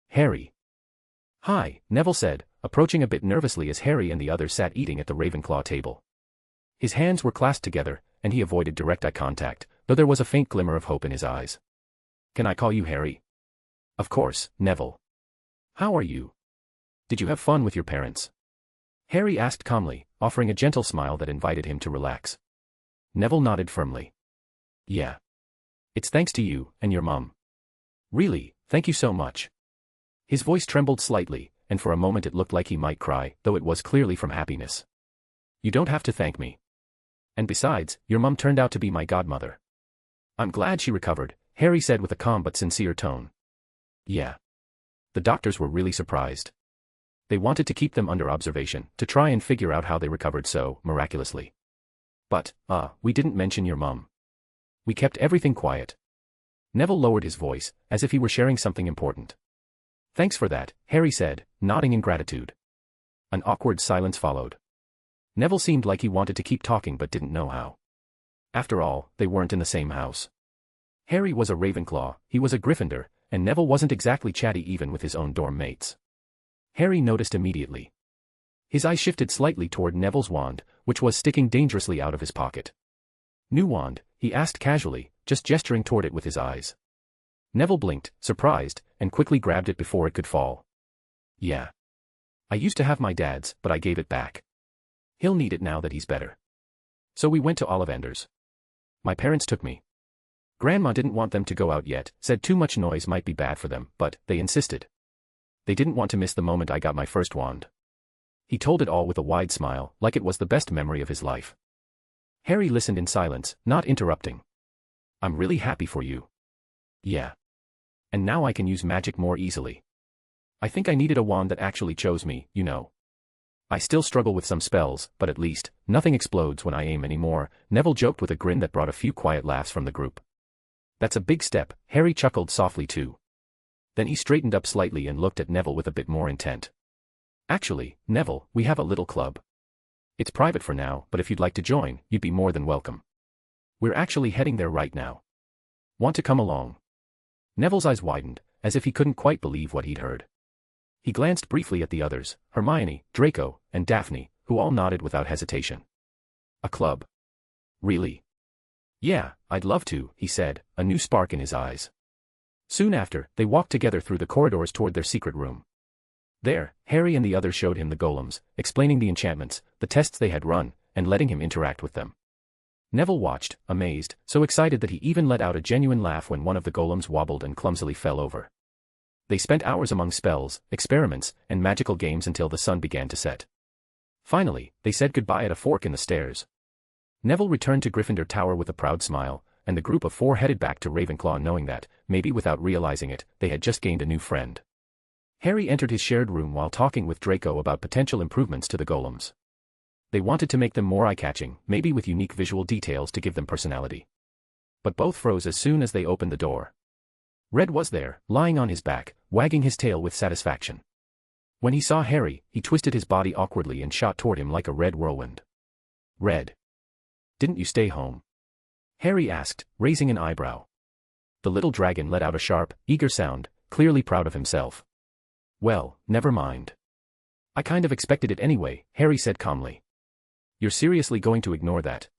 Harry. Hi, Neville said, approaching a bit nervously as Harry and the others sat eating at the Ravenclaw table. His hands were clasped together, and he avoided direct eye contact, though there was a faint glimmer of hope in his eyes. Can I call you Harry? Of course, Neville. How are you? Did you have fun with your parents? Harry asked calmly, offering a gentle smile that invited him to relax. Neville nodded firmly. Yeah. It's thanks to you, and your mum. Really, thank you so much. His voice trembled slightly, and for a moment it looked like he might cry, though it was clearly from happiness. You don't have to thank me. And besides, your mum turned out to be my godmother. I'm glad she recovered, Harry said with a calm but sincere tone. Yeah. The doctors were really surprised. They wanted to keep them under observation, to try and figure out how they recovered so miraculously. But, we didn't mention your mum. We kept everything quiet. Neville lowered his voice, as if he were sharing something important. Thanks for that, Harry said, nodding in gratitude. An awkward silence followed. Neville seemed like he wanted to keep talking but didn't know how. After all, they weren't in the same house. Harry was a Ravenclaw, he was a Gryffindor, and Neville wasn't exactly chatty even with his own dorm mates. Harry noticed immediately. His eyes shifted slightly toward Neville's wand, which was sticking dangerously out of his pocket. New wand, he asked casually, just gesturing toward it with his eyes. Neville blinked, surprised, and quickly grabbed it before it could fall. Yeah. I used to have my dad's, but I gave it back. He'll need it now that he's better. So we went to Ollivander's. My parents took me. Grandma didn't want them to go out yet, said too much noise might be bad for them, but they insisted. They didn't want to miss the moment I got my first wand. He told it all with a wide smile, like it was the best memory of his life. Harry listened in silence, not interrupting. I'm really happy for you. Yeah. And now I can use magic more easily. I think I needed a wand that actually chose me, you know. I still struggle with some spells, but at least, nothing explodes when I aim anymore, Neville joked with a grin that brought a few quiet laughs from the group. That's a big step, Harry chuckled softly too. Then he straightened up slightly and looked at Neville with a bit more intent. Actually, Neville, we have a little club. It's private for now, but if you'd like to join, you'd be more than welcome. We're actually heading there right now. Want to come along? Neville's eyes widened, as if he couldn't quite believe what he'd heard. He glanced briefly at the others, Hermione, Draco, and Daphne, who all nodded without hesitation. A club? Really? Yeah, I'd love to, he said, a new spark in his eyes. Soon after, they walked together through the corridors toward their secret room. There, Harry and the others showed him the golems, explaining the enchantments, the tests they had run, and letting him interact with them. Neville watched, amazed, so excited that he even let out a genuine laugh when one of the golems wobbled and clumsily fell over. They spent hours among spells, experiments, and magical games until the sun began to set. Finally, they said goodbye at a fork in the stairs. Neville returned to Gryffindor Tower with a proud smile, and the group of four headed back to Ravenclaw knowing that, maybe without realizing it, they had just gained a new friend. Harry entered his shared room while talking with Draco about potential improvements to the golems. They wanted to make them more eye-catching, maybe with unique visual details to give them personality. But both froze as soon as they opened the door. Red was there, lying on his back, wagging his tail with satisfaction. When he saw Harry, he twisted his body awkwardly and shot toward him like a red whirlwind. Red. Didn't you stay home? Harry asked, raising an eyebrow. The little dragon let out a sharp, eager sound, clearly proud of himself. Well, never mind. I kind of expected it anyway, Harry said calmly. You're seriously going to ignore that?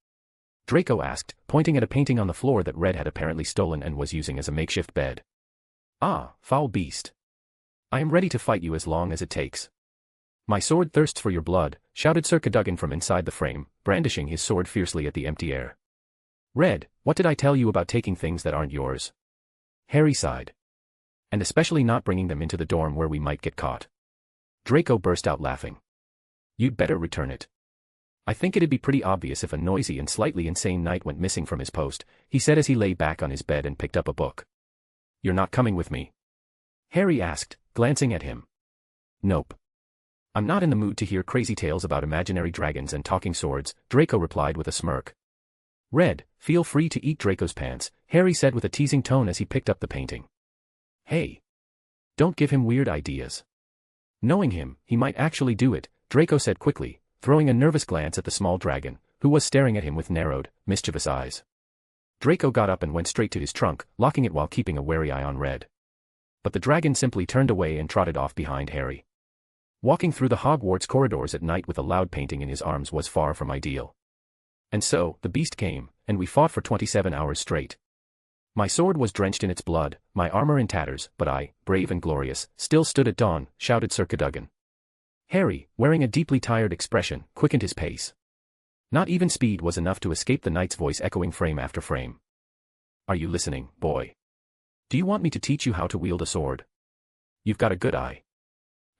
Draco asked, pointing at a painting on the floor that Red had apparently stolen and was using as a makeshift bed. Ah, foul beast. I am ready to fight you as long as it takes. My sword thirsts for your blood, shouted Sir Cadogan from inside the frame, brandishing his sword fiercely at the empty air. Red, what did I tell you about taking things that aren't yours? Harry sighed. And especially not bringing them into the dorm where we might get caught. Draco burst out laughing. You'd better return it. I think it'd be pretty obvious if a noisy and slightly insane knight went missing from his post, he said as he lay back on his bed and picked up a book. You're not coming with me? Harry asked, glancing at him. Nope. I'm not in the mood to hear crazy tales about imaginary dragons and talking swords, Draco replied with a smirk. Red, feel free to eat Draco's pants, Harry said with a teasing tone as he picked up the painting. Hey. Don't give him weird ideas. Knowing him, he might actually do it, Draco said quickly, throwing a nervous glance at the small dragon, who was staring at him with narrowed, mischievous eyes. Draco got up and went straight to his trunk, locking it while keeping a wary eye on Red. But the dragon simply turned away and trotted off behind Harry. Walking through the Hogwarts corridors at night with a loud painting in his arms was far from ideal. And so, the beast came, and we fought for 27 hours straight. My sword was drenched in its blood, my armor in tatters, but I, brave and glorious, still stood at dawn, shouted Sir Cadogan. Harry, wearing a deeply tired expression, quickened his pace. Not even speed was enough to escape the knight's voice echoing frame after frame. Are you listening, boy? Do you want me to teach you how to wield a sword? You've got a good eye.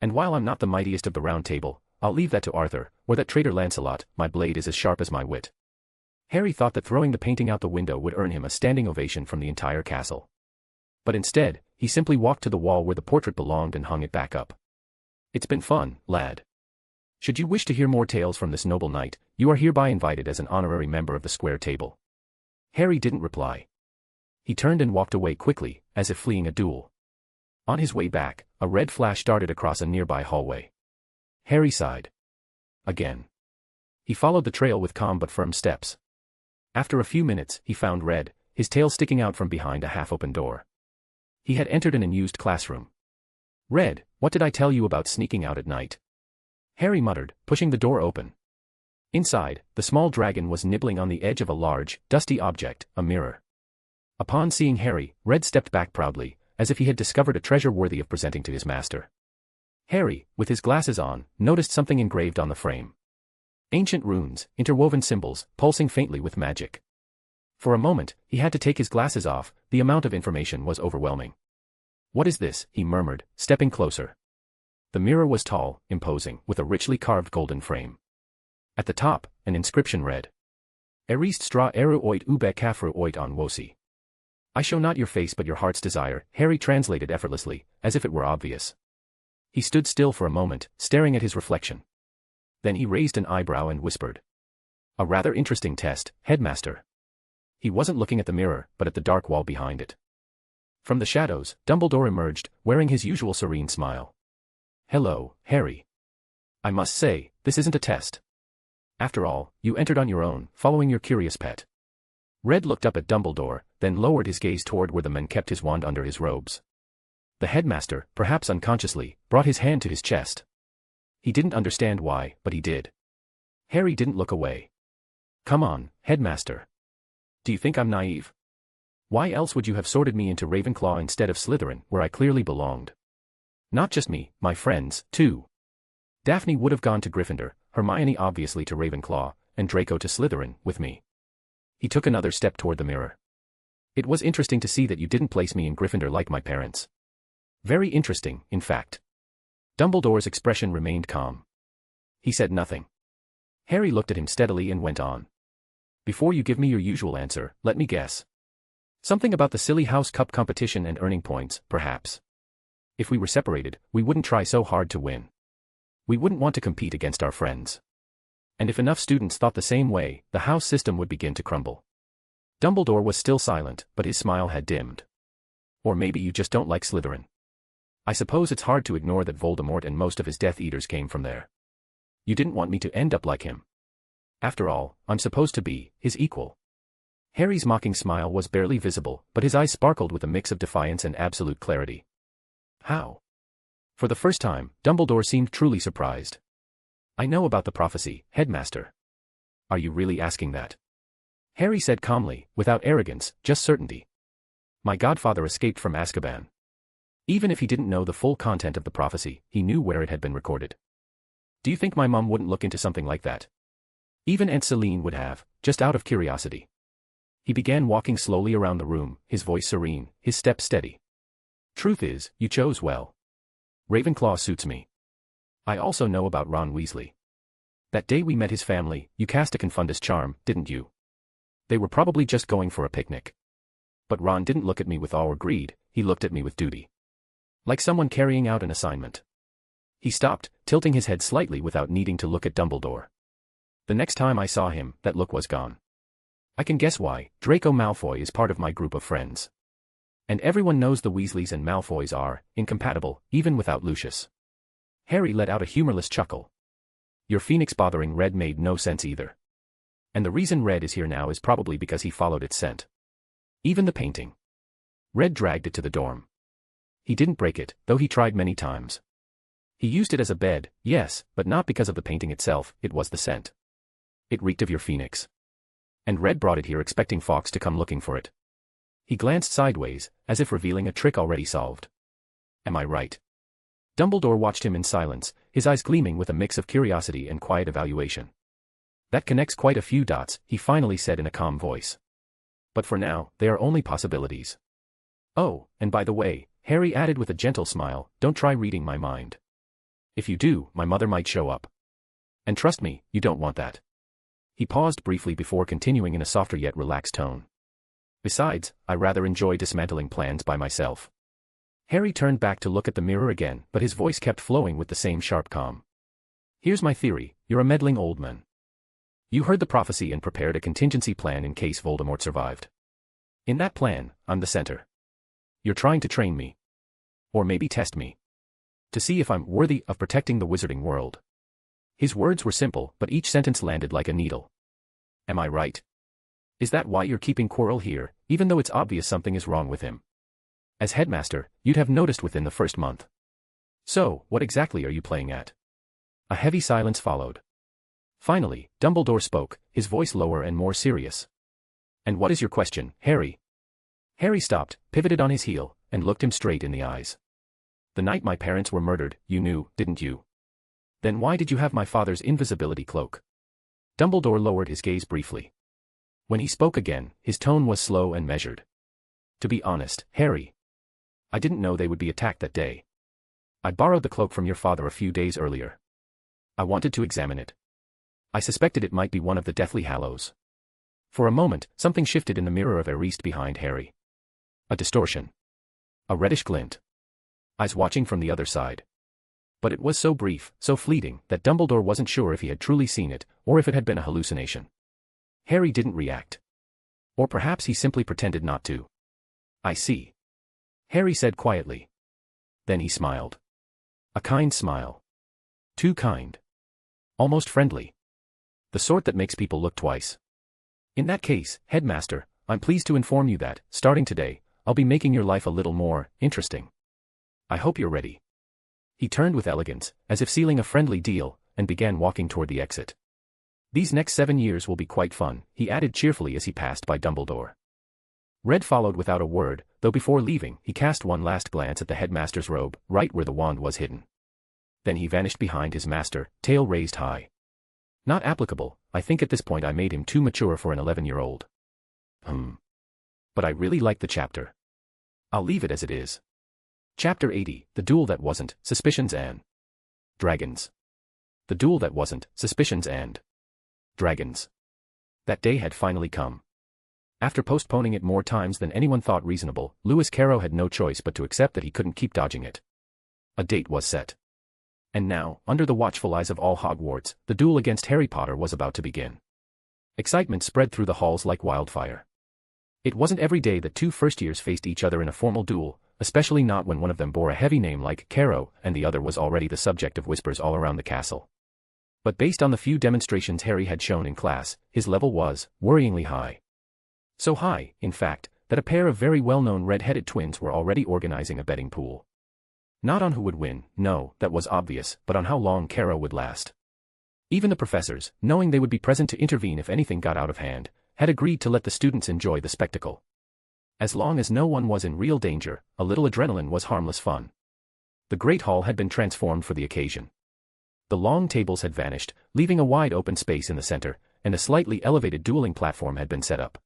And while I'm not the mightiest of the Round Table, I'll leave that to Arthur, or that traitor Lancelot, my blade is as sharp as my wit. Harry thought that throwing the painting out the window would earn him a standing ovation from the entire castle. But instead, he simply walked to the wall where the portrait belonged and hung it back up. It's been fun, lad. Should you wish to hear more tales from this noble knight, you are hereby invited as an honorary member of the Square Table. Harry didn't reply. He turned and walked away quickly, as if fleeing a duel. On his way back, a red flash darted across a nearby hallway. Harry sighed. Again. He followed the trail with calm but firm steps. After a few minutes, he found Red, his tail sticking out from behind a half-open door. He had entered an unused classroom. "Red, what did I tell you about sneaking out at night?" Harry muttered, pushing the door open. Inside, the small dragon was nibbling on the edge of a large, dusty object, a mirror. Upon seeing Harry, Red stepped back proudly, as if he had discovered a treasure worthy of presenting to his master. Harry, with his glasses on, noticed something engraved on the frame. Ancient runes, interwoven symbols, pulsing faintly with magic. For a moment, he had to take his glasses off, the amount of information was overwhelming. "What is this?" he murmured, stepping closer. The mirror was tall, imposing, with a richly carved golden frame. At the top, an inscription read, "Erist stra eru oit ube kafru oit on wosi." "I show not your face but your heart's desire," Harry translated effortlessly, as if it were obvious. He stood still for a moment, staring at his reflection. Then he raised an eyebrow and whispered, "A rather interesting test, Headmaster." He wasn't looking at the mirror, but at the dark wall behind it. From the shadows, Dumbledore emerged, wearing his usual serene smile. "Hello, Harry. I must say, this isn't a test. After all, you entered on your own, following your curious pet." Red looked up at Dumbledore, then lowered his gaze toward where the man kept his wand under his robes. The headmaster, perhaps unconsciously, brought his hand to his chest. He didn't understand why, but he did. Harry didn't look away. "Come on, headmaster. Do you think I'm naive? Why else would you have sorted me into Ravenclaw instead of Slytherin, where I clearly belonged? Not just me, my friends, too. Daphne would have gone to Gryffindor, Hermione obviously to Ravenclaw, and Draco to Slytherin, with me." He took another step toward the mirror. "It was interesting to see that you didn't place me in Gryffindor like my parents. Very interesting, in fact." Dumbledore's expression remained calm. He said nothing. Harry looked at him steadily and went on. "Before you give me your usual answer, let me guess. Something about the silly house cup competition and earning points, perhaps. If we were separated, we wouldn't try so hard to win. We wouldn't want to compete against our friends. And if enough students thought the same way, the house system would begin to crumble." Dumbledore was still silent, but his smile had dimmed. "Or maybe you just don't like Slytherin. I suppose it's hard to ignore that Voldemort and most of his Death Eaters came from there. You didn't want me to end up like him. After all, I'm supposed to be his equal." Harry's mocking smile was barely visible, but his eyes sparkled with a mix of defiance and absolute clarity. "How?" For the first time, Dumbledore seemed truly surprised. "I know about the prophecy, Headmaster." "Are you really asking that?" Harry said calmly, without arrogance, just certainty. "My godfather escaped from Azkaban. Even if he didn't know the full content of the prophecy, he knew where it had been recorded. Do you think my mum wouldn't look into something like that? Even Aunt Celine would have, just out of curiosity." He began walking slowly around the room, his voice serene, his step steady. "Truth is, you chose well. Ravenclaw suits me. I also know about Ron Weasley. That day we met his family, you cast a Confundus charm, didn't you? They were probably just going for a picnic. But Ron didn't look at me with awe or greed, he looked at me with duty. Like someone carrying out an assignment." He stopped, tilting his head slightly without needing to look at Dumbledore. "The next time I saw him, that look was gone. I can guess why. Draco Malfoy is part of my group of friends. And everyone knows the Weasleys and Malfoys are incompatible, even without Lucius." Harry let out a humorless chuckle. "Your Phoenix bothering Red made no sense either. And the reason Red is here now is probably because he followed its scent. Even the painting. Red dragged it to the dorm. He didn't break it, though he tried many times. He used it as a bed, yes, but not because of the painting itself, it was the scent. It reeked of your Phoenix. And Red brought it here expecting Fawkes to come looking for it." He glanced sideways, as if revealing a trick already solved. "Am I right?" Dumbledore watched him in silence, his eyes gleaming with a mix of curiosity and quiet evaluation. "That connects quite a few dots," he finally said in a calm voice. "But for now, they are only possibilities. Oh, and by the way," Harry added with a gentle smile, "don't try reading my mind. If you do, my mother might show up. And trust me, you don't want that." He paused briefly before continuing in a softer yet relaxed tone. "Besides, I rather enjoy dismantling plans by myself." Harry turned back to look at the mirror again, but his voice kept flowing with the same sharp calm. "Here's my theory, you're a meddling old man. You heard the prophecy and prepared a contingency plan in case Voldemort survived. In that plan, I'm the center. You're trying to train me. Or maybe test me. To see if I'm worthy of protecting the wizarding world. His words were simple, but each sentence landed like a needle. Am I right? Is that why you're keeping Quirrell here, even though it's obvious something is wrong with him? As headmaster, you'd have noticed within the first month. So, what exactly are you playing at? A heavy silence followed. Finally, Dumbledore spoke, his voice lower and more serious. And what is your question, Harry? Harry stopped, pivoted on his heel, and looked him straight in the eyes. The night my parents were murdered, you knew, didn't you? Then why did you have my father's invisibility cloak? Dumbledore lowered his gaze briefly. When he spoke again, his tone was slow and measured. To be honest, Harry, I didn't know they would be attacked that day. I borrowed the cloak from your father a few days earlier. I wanted to examine it. I suspected it might be one of the Deathly Hallows. For a moment, something shifted in the mirror of Earist behind Harry. A distortion. A reddish glint. Eyes watching from the other side. But it was so brief, so fleeting, that Dumbledore wasn't sure if he had truly seen it, or if it had been a hallucination. Harry didn't react. Or perhaps he simply pretended not to. I see. Harry said quietly. Then he smiled. A kind smile. Too kind. Almost friendly. The sort that makes people look twice. In that case, Headmaster, I'm pleased to inform you that, starting today, I'll be making your life a little more interesting. I hope you're ready. He turned with elegance, as if sealing a friendly deal, and began walking toward the exit. These next 7 years will be quite fun, he added cheerfully as he passed by Dumbledore. Red followed without a word, though before leaving, he cast one last glance at the headmaster's robe, right where the wand was hidden. Then he vanished behind his master, tail raised high. Not applicable, I think at this point I made him too mature for an 11-year-old. But I really like the chapter. I'll leave it as it is. Chapter 80, The Duel That Wasn't, Suspicions and Dragons. The Duel That Wasn't, Suspicions and Dragons. That day had finally come. After postponing it more times than anyone thought reasonable, Lewis Carroll had no choice but to accept that he couldn't keep dodging it. A date was set. And now, under the watchful eyes of all Hogwarts, the duel against Harry Potter was about to begin. Excitement spread through the halls like wildfire. It wasn't every day that two first-years faced each other in a formal duel, especially not when one of them bore a heavy name like Carrow and the other was already the subject of whispers all around the castle. But based on the few demonstrations Harry had shown in class, his level was worryingly high. So high, in fact, that a pair of very well-known red-headed twins were already organizing a betting pool. Not on who would win, no, that was obvious, but on how long Carrow would last. Even the professors, knowing they would be present to intervene if anything got out of hand, had agreed to let the students enjoy the spectacle. As long as no one was in real danger, a little adrenaline was harmless fun. The Great Hall had been transformed for the occasion. The long tables had vanished, leaving a wide open space in the center, and a slightly elevated dueling platform had been set up.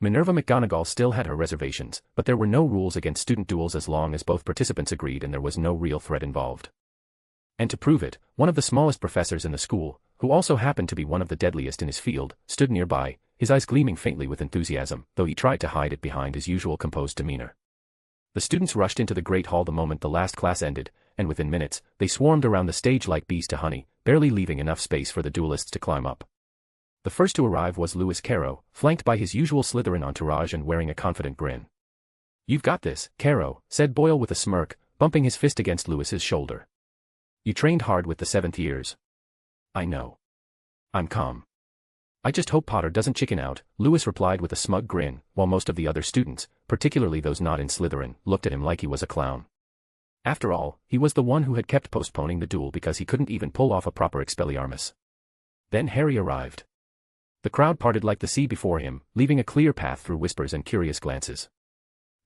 Minerva McGonagall still had her reservations, but there were no rules against student duels as long as both participants agreed and there was no real threat involved. And to prove it, one of the smallest professors in the school, who also happened to be one of the deadliest in his field, stood nearby, his eyes gleaming faintly with enthusiasm, though he tried to hide it behind his usual composed demeanor. The students rushed into the Great Hall the moment the last class ended, and within minutes, they swarmed around the stage like bees to honey, barely leaving enough space for the duelists to climb up. The first to arrive was Lewis Carrow, flanked by his usual Slytherin entourage and wearing a confident grin. "You've got this, Carrow," said Boyle with a smirk, bumping his fist against Lewis's shoulder. "You trained hard with the 7th years." "I know. I'm calm. I just hope Potter doesn't chicken out," Lewis replied with a smug grin, while most of the other students, particularly those not in Slytherin, looked at him like he was a clown. After all, he was the one who had kept postponing the duel because he couldn't even pull off a proper Expelliarmus. Then Harry arrived. The crowd parted like the sea before him, leaving a clear path through whispers and curious glances.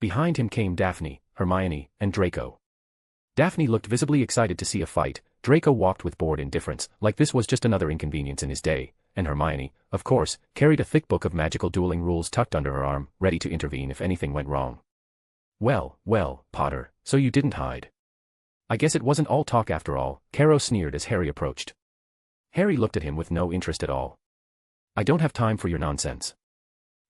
Behind him came Daphne, Hermione, and Draco. Daphne looked visibly excited to see a fight, Draco walked with bored indifference, like this was just another inconvenience in his day, and Hermione, of course, carried a thick book of magical dueling rules tucked under her arm, ready to intervene if anything went wrong. "Well, well, Potter, so you didn't hide. I guess it wasn't all talk after all," Carrow sneered as Harry approached. Harry looked at him with no interest at all. "I don't have time for your nonsense.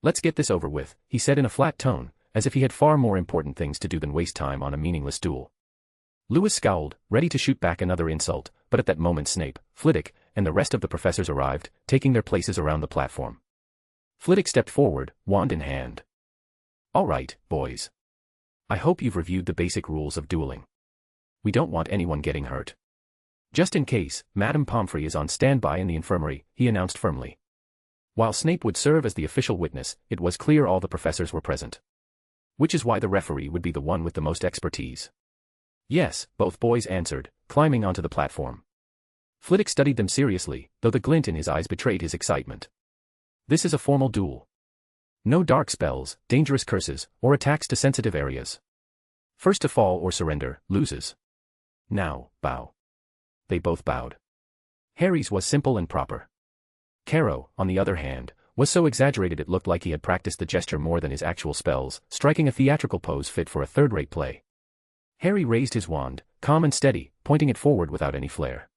Let's get this over with," he said in a flat tone, as if he had far more important things to do than waste time on a meaningless duel. Lewis scowled, ready to shoot back another insult, but at that moment Snape, Flitwick, and the rest of the professors arrived, taking their places around the platform. Flitwick stepped forward, wand in hand. "All right, boys. I hope you've reviewed the basic rules of dueling. We don't want anyone getting hurt. Just in case, Madame Pomfrey is on standby in the infirmary," he announced firmly. While Snape would serve as the official witness, it was clear all the professors were present. Which is why the referee would be the one with the most expertise. "Yes," both boys answered, climbing onto the platform. Flitwick studied them seriously, though the glint in his eyes betrayed his excitement. "This is a formal duel. No dark spells, dangerous curses, or attacks to sensitive areas. First to fall or surrender, loses. Now, bow." They both bowed. Harry's was simple and proper. Caro, on the other hand, was so exaggerated it looked like he had practiced the gesture more than his actual spells, striking a theatrical pose fit for a third-rate play. Harry raised his wand, calm and steady, pointing it forward without any flair.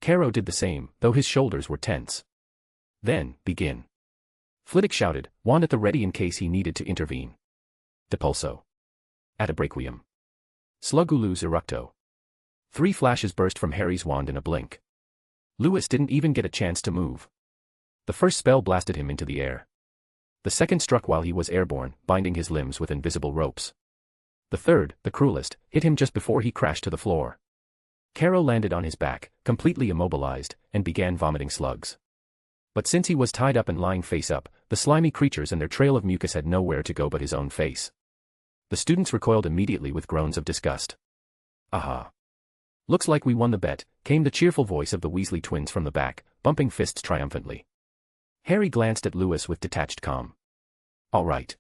Caro did the same, though his shoulders were tense. "Then, begin." Flitwick shouted, wand at the ready in case he needed to intervene. Depulso. Atabraquium. Slugulus eructo. 3 flashes burst from Harry's wand in a blink. Lewis didn't even get a chance to move. The first spell blasted him into the air. The second struck while he was airborne, binding his limbs with invisible ropes. The third, the cruelest, hit him just before he crashed to the floor. Caro landed on his back, completely immobilized, and began vomiting slugs. But since he was tied up and lying face up, the slimy creatures and their trail of mucus had nowhere to go but his own face. The students recoiled immediately with groans of disgust. "Aha! Looks like we won the bet," came the cheerful voice of the Weasley twins from the back, bumping fists triumphantly. Harry glanced at Lewis with detached calm. "All right."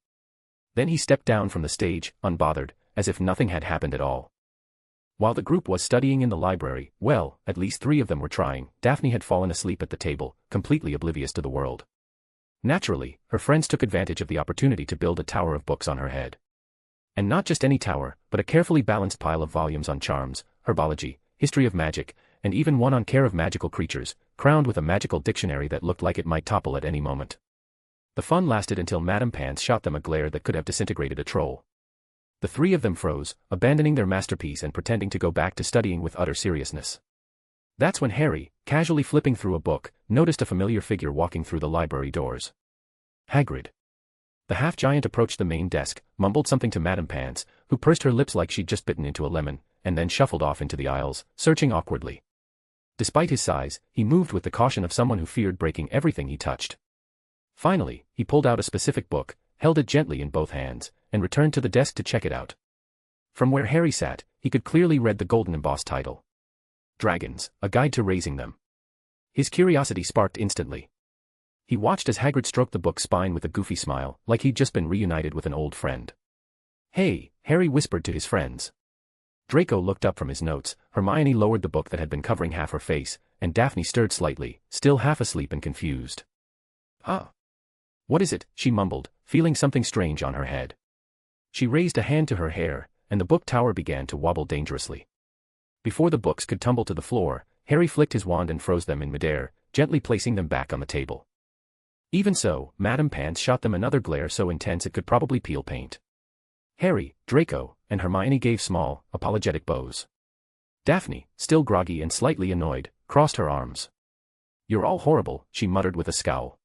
Then he stepped down from the stage, unbothered, as if nothing had happened at all. While the group was studying in the library, well, at least 3 of them were trying, Daphne had fallen asleep at the table, completely oblivious to the world. Naturally, her friends took advantage of the opportunity to build a tower of books on her head. And not just any tower, but a carefully balanced pile of volumes on charms, herbology, history of magic, and even one on care of magical creatures, crowned with a magical dictionary that looked like it might topple at any moment. The fun lasted until Madame Pants shot them a glare that could have disintegrated a troll. The 3 of them froze, abandoning their masterpiece and pretending to go back to studying with utter seriousness. That's when Harry, casually flipping through a book, noticed a familiar figure walking through the library doors. Hagrid. The half-giant approached the main desk, mumbled something to Madame Pants, who pursed her lips like she'd just bitten into a lemon, and then shuffled off into the aisles, searching awkwardly. Despite his size, he moved with the caution of someone who feared breaking everything he touched. Finally, he pulled out a specific book, held it gently in both hands, and returned to the desk to check it out. From where Harry sat, he could clearly read the golden embossed title. Dragons, A Guide to Raising Them. His curiosity sparked instantly. He watched as Hagrid stroked the book's spine with a goofy smile, like he'd just been reunited with an old friend. "Hey," Harry whispered to his friends. Draco looked up from his notes, Hermione lowered the book that had been covering half her face, and Daphne stirred slightly, still half asleep and confused. "Ah. What is it?" she mumbled, feeling something strange on her head. She raised a hand to her hair, and the book tower began to wobble dangerously. Before the books could tumble to the floor, Harry flicked his wand and froze them in midair, gently placing them back on the table. Even so, Madame Pants shot them another glare so intense it could probably peel paint. Harry, Draco, and Hermione gave small, apologetic bows. Daphne, still groggy and slightly annoyed, crossed her arms. "You're all horrible," she muttered with a scowl.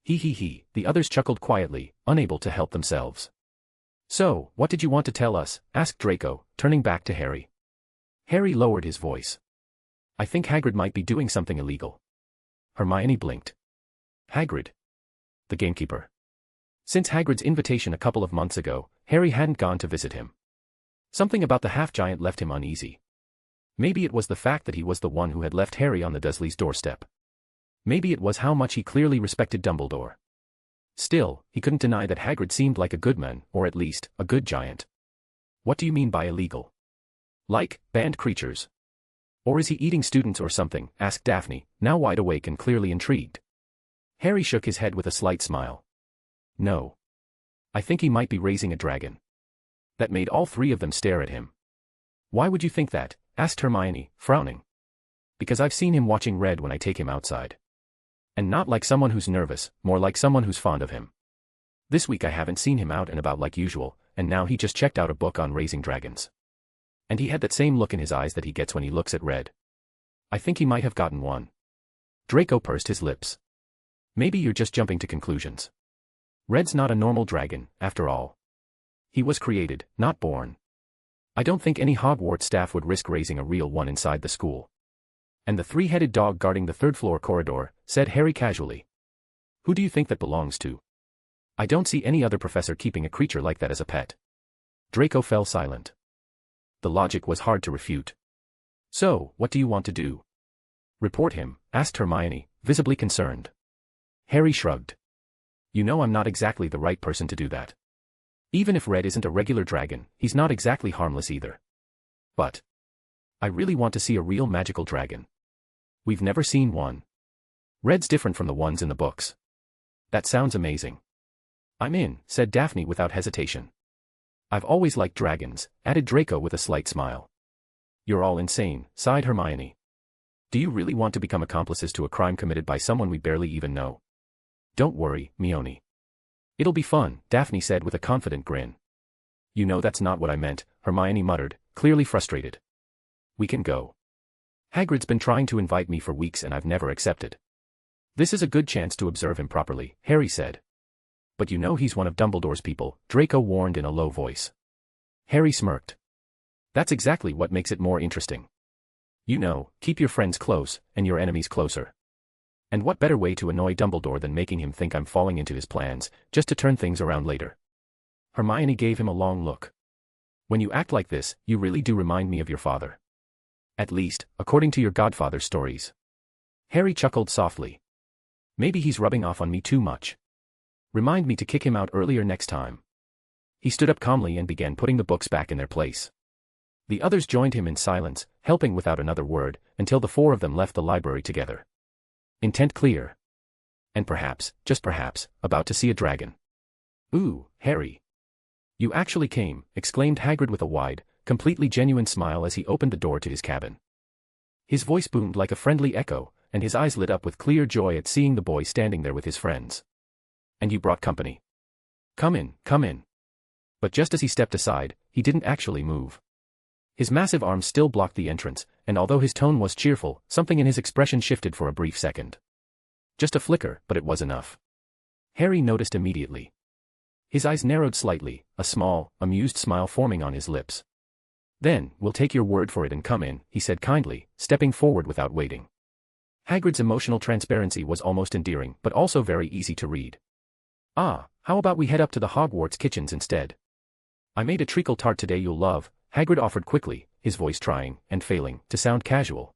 He, the others chuckled quietly, unable to help themselves. "So, what did you want to tell us?" asked Draco, turning back to Harry. Harry lowered his voice. "I think Hagrid might be doing something illegal." Hermione blinked. Hagrid? The gamekeeper. Since Hagrid's invitation a couple of months ago, Harry hadn't gone to visit him. Something about the half-giant left him uneasy. Maybe it was the fact that he was the one who had left Harry on the Dursleys' doorstep. Maybe it was how much he clearly respected Dumbledore. Still, he couldn't deny that Hagrid seemed like a good man, or at least, a good giant. "What do you mean by illegal? Like, banned creatures? Or is he eating students or something?" asked Daphne, now wide awake and clearly intrigued. Harry shook his head with a slight smile. "No. I think he might be raising a dragon." That made all 3 of them stare at him. "Why would you think that?" asked Hermione, frowning. "Because I've seen him watching Red when I take him outside. And not like someone who's nervous, more like someone who's fond of him. This week I haven't seen him out and about like usual, and now he just checked out a book on raising dragons. And he had that same look in his eyes that he gets when he looks at Red. I think he might have gotten one." Draco pursed his lips. Maybe you're just jumping to conclusions. Red's not a normal dragon, after all. He was created, not born. I don't think any Hogwarts staff would risk raising a real one inside the school. And the three-headed dog guarding the third-floor corridor, said Harry casually. Who do you think that belongs to? I don't see any other professor keeping a creature like that as a pet. Draco fell silent. The logic was hard to refute. So, what do you want to do? Report him, asked Hermione, visibly concerned. Harry shrugged. You know I'm not exactly the right person to do that. Even if Red isn't a regular dragon, he's not exactly harmless either. But I really want to see a real magical dragon. We've never seen one. Red's different from the ones in the books. That sounds amazing. I'm in, said Daphne without hesitation. I've always liked dragons, added Draco with a slight smile. You're all insane, sighed Hermione. Do you really want to become accomplices to a crime committed by someone we barely even know? Don't worry, Mione. It'll be fun, Daphne said with a confident grin. You know that's not what I meant, Hermione muttered, clearly frustrated. We can go. Hagrid's been trying to invite me for weeks and I've never accepted. This is a good chance to observe him properly, Harry said. But you know he's one of Dumbledore's people, Draco warned in a low voice. Harry smirked. That's exactly what makes it more interesting. You know, keep your friends close, and your enemies closer. And what better way to annoy Dumbledore than making him think I'm falling into his plans, just to turn things around later? Hermione gave him a long look. When you act like this, you really do remind me of your father. At least, according to your godfather's stories. Harry chuckled softly. Maybe he's rubbing off on me too much. Remind me to kick him out earlier next time. He stood up calmly and began putting the books back in their place. The others joined him in silence, helping without another word, until the four of them left the library together. Intent clear. And perhaps, just perhaps, about to see a dragon. Ooh, Harry. You actually came, exclaimed Hagrid with a wide, completely genuine smile as he opened the door to his cabin. His voice boomed like a friendly echo, and his eyes lit up with clear joy at seeing the boy standing there with his friends. And you brought company. Come in, come in. But just as he stepped aside, he didn't actually move. His massive arms still blocked the entrance, and although his tone was cheerful, something in his expression shifted for a brief second. Just a flicker, but it was enough. Harry noticed immediately. His eyes narrowed slightly, a small, amused smile forming on his lips. Then, we'll take your word for it and come in, he said kindly, stepping forward without waiting. Hagrid's emotional transparency was almost endearing, but also very easy to read. Ah, how about we head up to the Hogwarts kitchens instead? I made a treacle tart today you'll love, Hagrid offered quickly, his voice trying, and failing, to sound casual.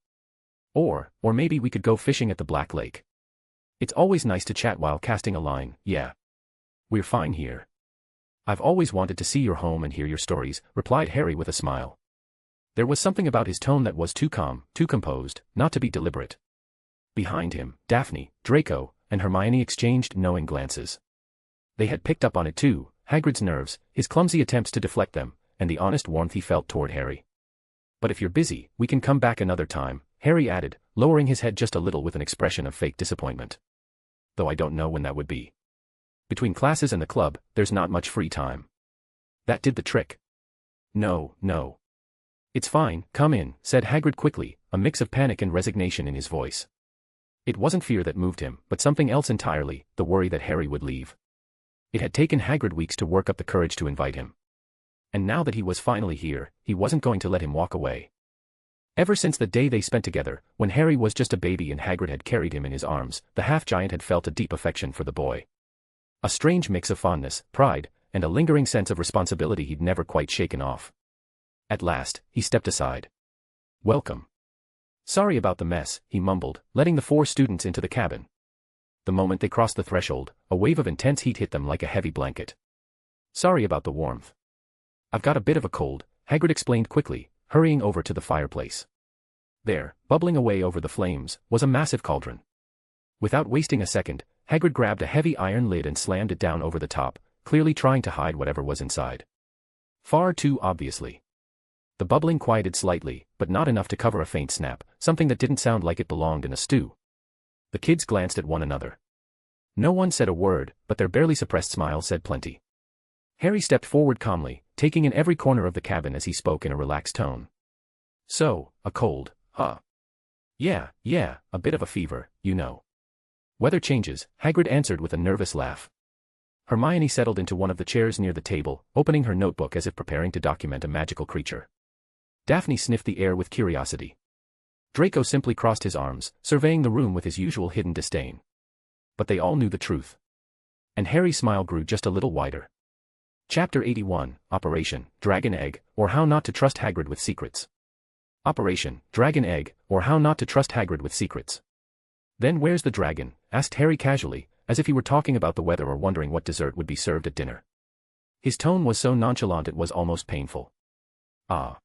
Or maybe we could go fishing at the Black Lake. It's always nice to chat while casting a line, yeah. We're fine here. I've always wanted to see your home and hear your stories, replied Harry with a smile. There was something about his tone that was too calm, too composed, not to be deliberate. Behind him, Daphne, Draco, and Hermione exchanged knowing glances. They had picked up on it too, Hagrid's nerves, his clumsy attempts to deflect them, and the honest warmth he felt toward Harry. But if you're busy, we can come back another time, Harry added, lowering his head just a little with an expression of fake disappointment. Though I don't know when that would be. Between classes and the club, there's not much free time. That did the trick. No. It's fine, come in, said Hagrid quickly, a mix of panic and resignation in his voice. It wasn't fear that moved him, but something else entirely, the worry that Harry would leave. It had taken Hagrid weeks to work up the courage to invite him. And now that he was finally here, he wasn't going to let him walk away. Ever since the day they spent together, when Harry was just a baby and Hagrid had carried him in his arms, the half-giant had felt a deep affection for the boy. A strange mix of fondness, pride, and a lingering sense of responsibility he'd never quite shaken off. At last, he stepped aside. Welcome. Sorry about the mess, he mumbled, letting the four students into the cabin. The moment they crossed the threshold, a wave of intense heat hit them like a heavy blanket. Sorry about the warmth. I've got a bit of a cold, Hagrid explained quickly, hurrying over to the fireplace. There, bubbling away over the flames, was a massive cauldron. Without wasting a second, Hagrid grabbed a heavy iron lid and slammed it down over the top, clearly trying to hide whatever was inside. Far too obviously. The bubbling quieted slightly, but not enough to cover a faint snap, something that didn't sound like it belonged in a stew. The kids glanced at one another. No one said a word, but their barely suppressed smile said plenty. Harry stepped forward calmly, taking in every corner of the cabin as he spoke in a relaxed tone. So, a cold, huh? Yeah, a bit of a fever, you know. Weather changes, Hagrid answered with a nervous laugh. Hermione settled into one of the chairs near the table, opening her notebook as if preparing to document a magical creature. Daphne sniffed the air with curiosity. Draco simply crossed his arms, surveying the room with his usual hidden disdain. But they all knew the truth. And Harry's smile grew just a little wider. Chapter 81, Operation Dragon Egg, or How Not to Trust Hagrid with Secrets. Operation Dragon Egg, or How Not to Trust Hagrid with Secrets. Then where's the dragon? Asked Harry casually, as if he were talking about the weather or wondering what dessert would be served at dinner. His tone was so nonchalant it was almost painful. Ah.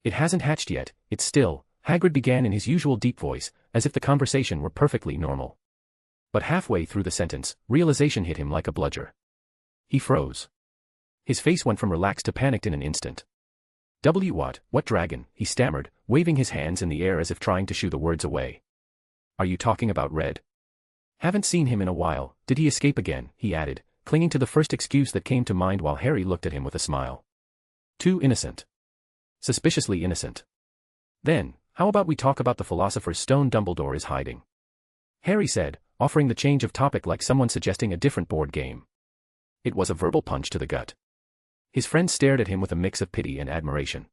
It hasn't hatched yet, it's still, Hagrid began in his usual deep voice, as if the conversation were perfectly normal. But halfway through the sentence, realization hit him like a bludger. He froze. His face went from relaxed to panicked in an instant. What dragon? He stammered, waving his hands in the air as if trying to shoo the words away. Are you talking about Red? Haven't seen him in a while, did he escape again? He added, clinging to the first excuse that came to mind while Harry looked at him with a smile. Too innocent. Suspiciously innocent. Then, how about we talk about the Philosopher's Stone Dumbledore is hiding? Harry said, offering the change of topic like someone suggesting a different board game. It was a verbal punch to the gut. His friend stared at him with a mix of pity and admiration.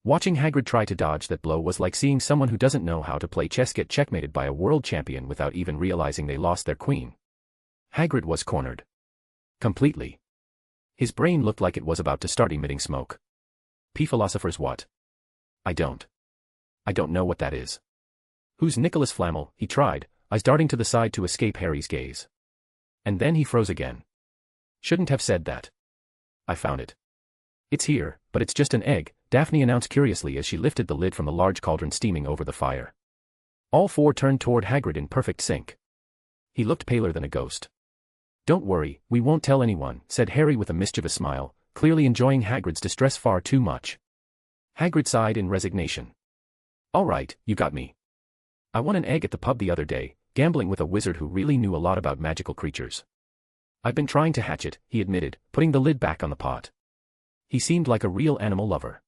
Watching Hagrid try to dodge that blow was like seeing someone who doesn't know how to play chess get checkmated by a world champion without even realizing they lost their queen. Hagrid was cornered. Completely. His brain looked like it was about to start emitting smoke. Philosophers what? I don't know what that is. Who's Nicholas Flamel? He tried, eyes darting to the side to escape Harry's gaze. And then he froze again. Shouldn't have said that. I found it. It's here, but it's just an egg, Daphne announced curiously as she lifted the lid from the large cauldron steaming over the fire. All four turned toward Hagrid in perfect sync. He looked paler than a ghost. Don't worry, we won't tell anyone, said Harry with a mischievous smile, clearly enjoying Hagrid's distress far too much. Hagrid sighed in resignation. All right, you got me. I won an egg at the pub the other day, gambling with a wizard who really knew a lot about magical creatures. I've been trying to hatch it, he admitted, putting the lid back on the pot. He seemed like a real animal lover.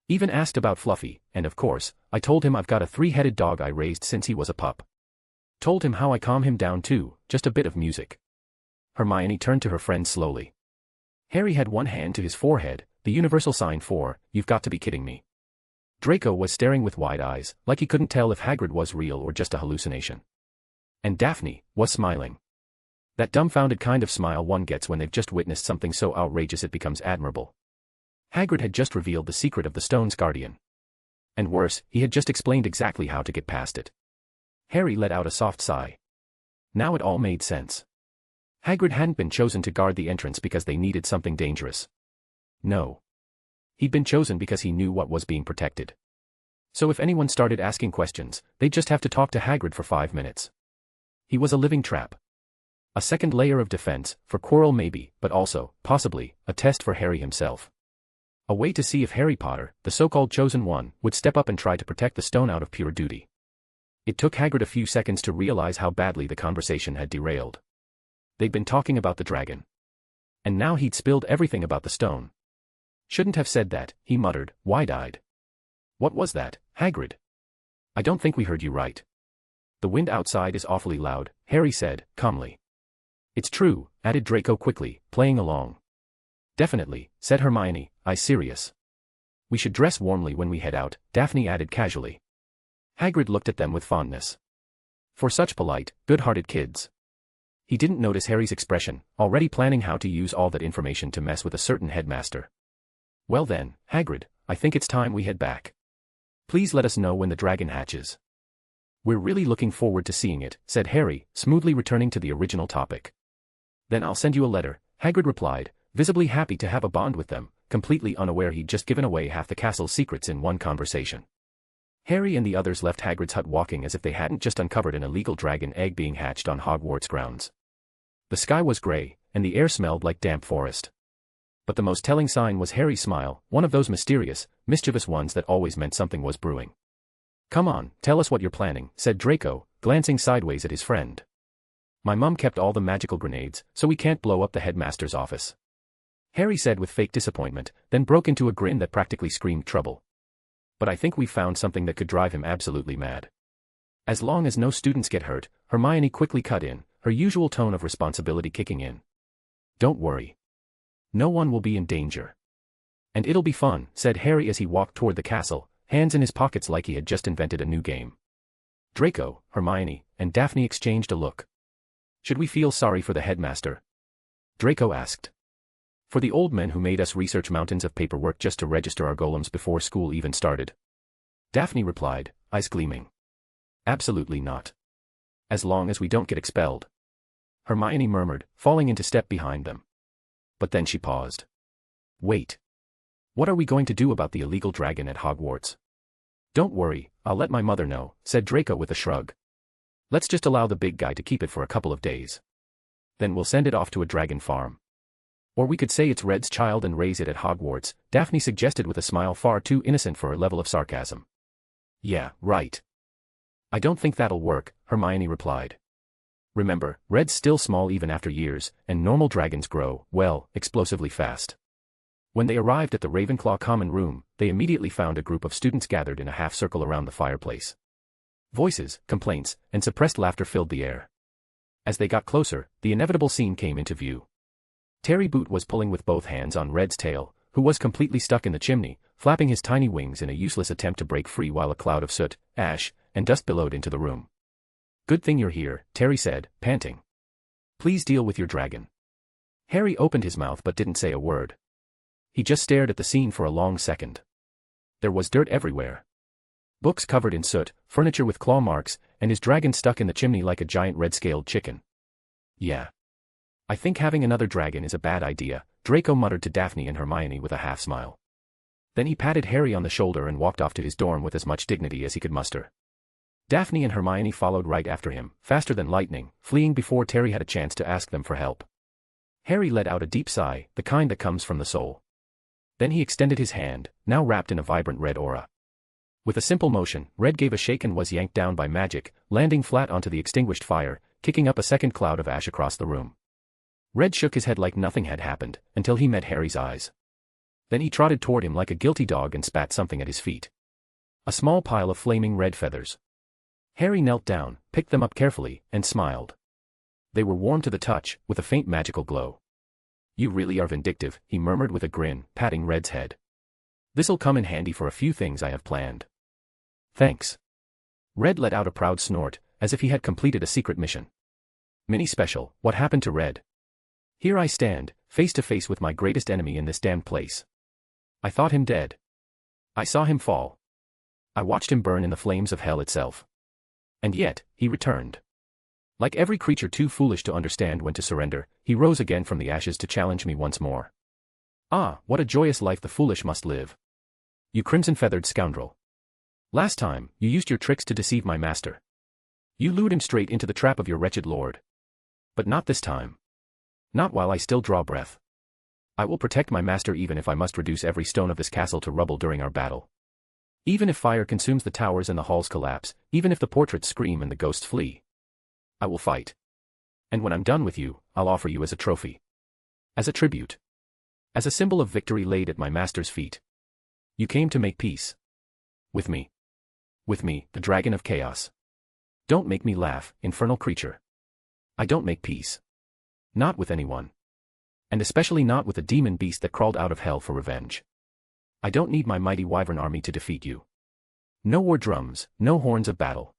Even asked about Fluffy, and of course, I told him I've got a 3-headed dog I raised since he was a pup. Told him how I calm him down too, just a bit of music. Hermione turned to her friend slowly. Harry had one hand to his forehead, the universal sign for, you've got to be kidding me. Draco was staring with wide eyes, like he couldn't tell if Hagrid was real or just a hallucination. And Daphne was smiling. That dumbfounded kind of smile one gets when they've just witnessed something so outrageous it becomes admirable. Hagrid had just revealed the secret of the stone's guardian. And worse, he had just explained exactly how to get past it. Harry let out a soft sigh. Now it all made sense. Hagrid hadn't been chosen to guard the entrance because they needed something dangerous. No. He'd been chosen because he knew what was being protected. So if anyone started asking questions, they'd just have to talk to Hagrid for 5 minutes. He was a living trap. A second layer of defense, for Quirrell maybe, but also, possibly, a test for Harry himself. A way to see if Harry Potter, the so-called chosen one, would step up and try to protect the stone out of pure duty. It took Hagrid a few seconds to realize how badly the conversation had derailed. They'd been talking about the dragon. And now he'd spilled everything about the stone. Shouldn't have said that, he muttered, wide-eyed. What was that, Hagrid? I don't think we heard you right. The wind outside is awfully loud, Harry said, calmly. It's true, added Draco quickly, playing along. Definitely, said Hermione, serious. We should dress warmly when we head out, Daphne added casually. Hagrid looked at them with fondness. For such polite, good-hearted kids. He didn't notice Harry's expression, already planning how to use all that information to mess with a certain headmaster. Well then, Hagrid, I think it's time we head back. Please let us know when the dragon hatches. We're really looking forward to seeing it, said Harry, smoothly returning to the original topic. Then I'll send you a letter, Hagrid replied, visibly happy to have a bond with them, completely unaware he'd just given away half the castle's secrets in one conversation. Harry and the others left Hagrid's hut walking as if they hadn't just uncovered an illegal dragon egg being hatched on Hogwarts grounds. The sky was grey, and the air smelled like damp forest. But the most telling sign was Harry's smile, one of those mysterious, mischievous ones that always meant something was brewing. Come on, tell us what you're planning, said Draco, glancing sideways at his friend. My mum kept all the magical grenades, so we can't blow up the headmaster's office. Harry said with fake disappointment, then broke into a grin that practically screamed trouble. But I think we've found something that could drive him absolutely mad. As long as no students get hurt, Hermione quickly cut in, her usual tone of responsibility kicking in. Don't worry. No one will be in danger. And it'll be fun, said Harry as he walked toward the castle, hands in his pockets like he had just invented a new game. Draco, Hermione, and Daphne exchanged a look. Should we feel sorry for the headmaster? Draco asked. For the old men who made us research mountains of paperwork just to register our golems before school even started? Daphne replied, eyes gleaming. Absolutely not. As long as we don't get expelled. Hermione murmured, falling into step behind them. But then she paused. Wait. What are we going to do about the illegal dragon at Hogwarts? Don't worry, I'll let my mother know, said Draco with a shrug. Let's just allow the big guy to keep it for a couple of days. Then we'll send it off to a dragon farm. Or we could say it's Red's child and raise it at Hogwarts, Daphne suggested with a smile far too innocent for her level of sarcasm. Yeah, right. I don't think that'll work, Hermione replied. Remember, Red's still small even after years, and normal dragons grow, well, explosively fast. When they arrived at the Ravenclaw common room, they immediately found a group of students gathered in a half-circle around the fireplace. Voices, complaints, and suppressed laughter filled the air. As they got closer, the inevitable scene came into view. Terry Boot was pulling with both hands on Red's tail, who was completely stuck in the chimney, flapping his tiny wings in a useless attempt to break free while a cloud of soot, ash, and dust billowed into the room. Good thing you're here, Terry said, panting. Please deal with your dragon. Harry opened his mouth but didn't say a word. He just stared at the scene for a long second. There was dirt everywhere. Books covered in soot, furniture with claw marks, and his dragon stuck in the chimney like a giant red-scaled chicken. Yeah. I think having another dragon is a bad idea, Draco muttered to Daphne and Hermione with a half-smile. Then he patted Harry on the shoulder and walked off to his dorm with as much dignity as he could muster. Daphne and Hermione followed right after him, faster than lightning, fleeing before Terry had a chance to ask them for help. Harry let out a deep sigh, the kind that comes from the soul. Then he extended his hand, now wrapped in a vibrant red aura. With a simple motion, Red gave a shake and was yanked down by magic, landing flat onto the extinguished fire, kicking up a second cloud of ash across the room. Red shook his head like nothing had happened, until he met Harry's eyes. Then he trotted toward him like a guilty dog and spat something at his feet. A small pile of flaming red feathers. Harry knelt down, picked them up carefully, and smiled. They were warm to the touch, with a faint magical glow. You really are vindictive, he murmured with a grin, patting Red's head. This'll come in handy for a few things I have planned. Thanks. Red let out a proud snort, as if he had completed a secret mission. Mini special, what happened to Red? Here I stand, face to face with my greatest enemy in this damned place. I thought him dead. I saw him fall. I watched him burn in the flames of hell itself. And yet, he returned. Like every creature too foolish to understand when to surrender, he rose again from the ashes to challenge me once more. Ah, what a joyous life the foolish must live. You crimson-feathered scoundrel. Last time, you used your tricks to deceive my master. You lured him straight into the trap of your wretched lord. But not this time. Not while I still draw breath. I will protect my master even if I must reduce every stone of this castle to rubble during our battle. Even if fire consumes the towers and the halls collapse, even if the portraits scream and the ghosts flee. I will fight. And when I'm done with you, I'll offer you as a trophy. As a tribute. As a symbol of victory laid at my master's feet. You came to make peace. With me. With me, the dragon of chaos. Don't make me laugh, infernal creature. I don't make peace. Not with anyone. And especially not with the demon beast that crawled out of hell for revenge. I don't need my mighty wyvern army to defeat you. No war drums, no horns of battle.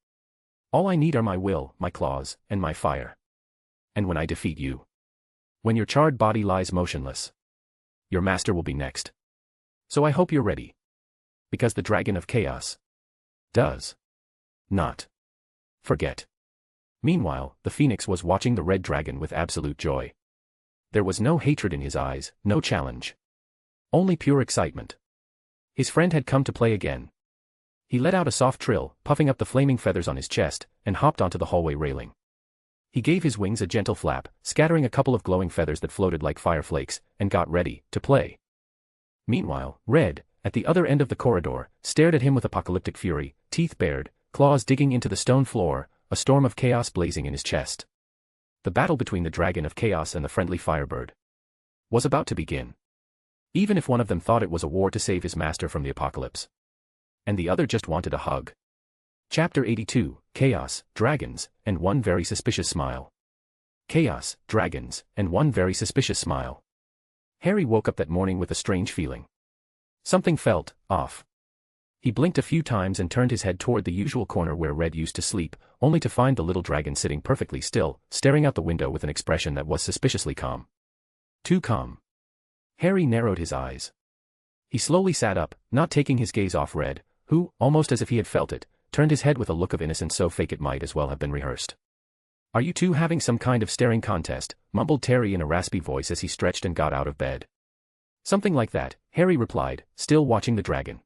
All I need are my will, my claws, and my fire. And when I defeat you. When your charred body lies motionless. Your master will be next. So I hope you're ready. Because the dragon of chaos does not forget. Meanwhile, the phoenix was watching the red dragon with absolute joy. There was no hatred in his eyes, no challenge. Only pure excitement. His friend had come to play again. He let out a soft trill, puffing up the flaming feathers on his chest, and hopped onto the hallway railing. He gave his wings a gentle flap, scattering a couple of glowing feathers that floated like fireflakes, and got ready to play. Meanwhile, Red, at the other end of the corridor, stared at him with apocalyptic fury, teeth bared, claws digging into the stone floor, a storm of chaos blazing in his chest. The battle between the dragon of chaos and the friendly firebird was about to begin. Even if one of them thought it was a war to save his master from the apocalypse. and the other just wanted a hug. Chapter 82, Chaos, Dragons, and One Very Suspicious Smile. Chaos, Dragons, and One Very Suspicious Smile. Harry woke up that morning with a strange feeling. Something felt off. He blinked a few times and turned his head toward the usual corner where Red used to sleep, only to find the little dragon sitting perfectly still, staring out the window with an expression that was suspiciously calm. Too calm. Harry narrowed his eyes. He slowly sat up, not taking his gaze off Red, who, almost as if he had felt it, turned his head with a look of innocence so fake it might as well have been rehearsed. "Are you two having some kind of staring contest?" mumbled Terry in a raspy voice as he stretched and got out of bed. "Something like that," Harry replied, still watching the dragon.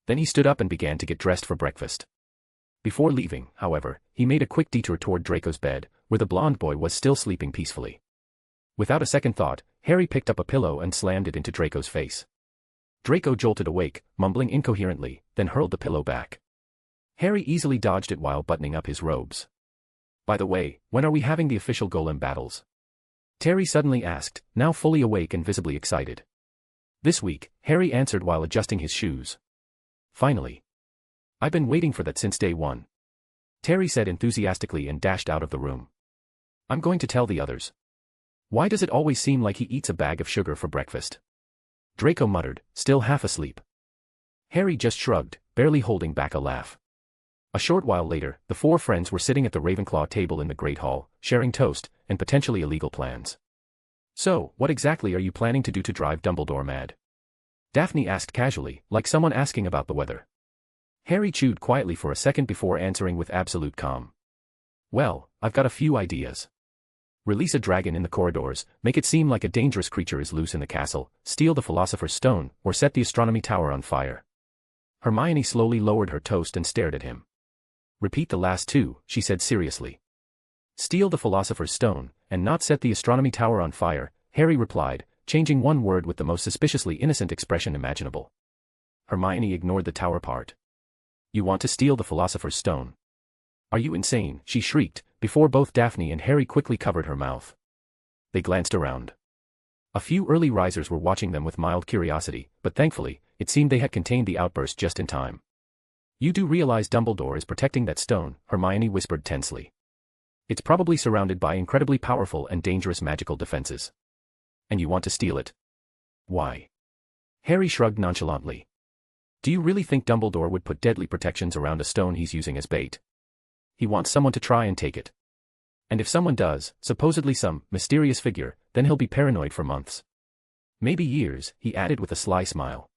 Then he stood up and began to get dressed for breakfast. Before leaving, however, he made a quick detour toward Draco's bed, where the blonde boy was still sleeping peacefully. Without a second thought, Harry picked up a pillow and slammed it into Draco's face. Draco jolted awake, mumbling incoherently, then hurled the pillow back. Harry easily dodged it while buttoning up his robes. "By the way, when are we having the official golem battles?" Terry suddenly asked, now fully awake and visibly excited. "This week," Harry answered while adjusting his shoes. "Finally. I've been waiting for that since day one," Terry said enthusiastically and dashed out of the room. "I'm going to tell the others. Why does it always seem like he eats a bag of sugar for breakfast?" Draco muttered, still half asleep. Harry just shrugged, barely holding back a laugh. A short while later, the four friends were sitting at the Ravenclaw table in the Great Hall, sharing toast, and potentially illegal plans. "So, what exactly are you planning to do to drive Dumbledore mad?" Daphne asked casually, like someone asking about the weather. Harry chewed quietly for a second before answering with absolute calm. "Well, I've got a few ideas. Release a dragon in the corridors, make it seem like a dangerous creature is loose in the castle, steal the Philosopher's Stone, or set the Astronomy Tower on fire." Hermione slowly lowered her toast and stared at him. "Repeat the last two," she said seriously. "Steal the Philosopher's Stone, and not set the Astronomy Tower on fire," Harry replied, changing one word with the most suspiciously innocent expression imaginable. Hermione ignored the tower part. "You want to steal the Philosopher's Stone? Are you insane?" she shrieked, before both Daphne and Harry quickly covered her mouth. They glanced around. A few early risers were watching them with mild curiosity, but thankfully, it seemed they had contained the outburst just in time. "You do realize Dumbledore is protecting that stone," Hermione whispered tensely. "It's probably surrounded by incredibly powerful and dangerous magical defenses. And you want to steal it? Why?" Harry shrugged nonchalantly. "Do you really think Dumbledore would put deadly protections around a stone he's using as bait? He wants someone to try and take it. And if someone does, supposedly some mysterious figure, then he'll be paranoid for months. Maybe years," he added with a sly smile.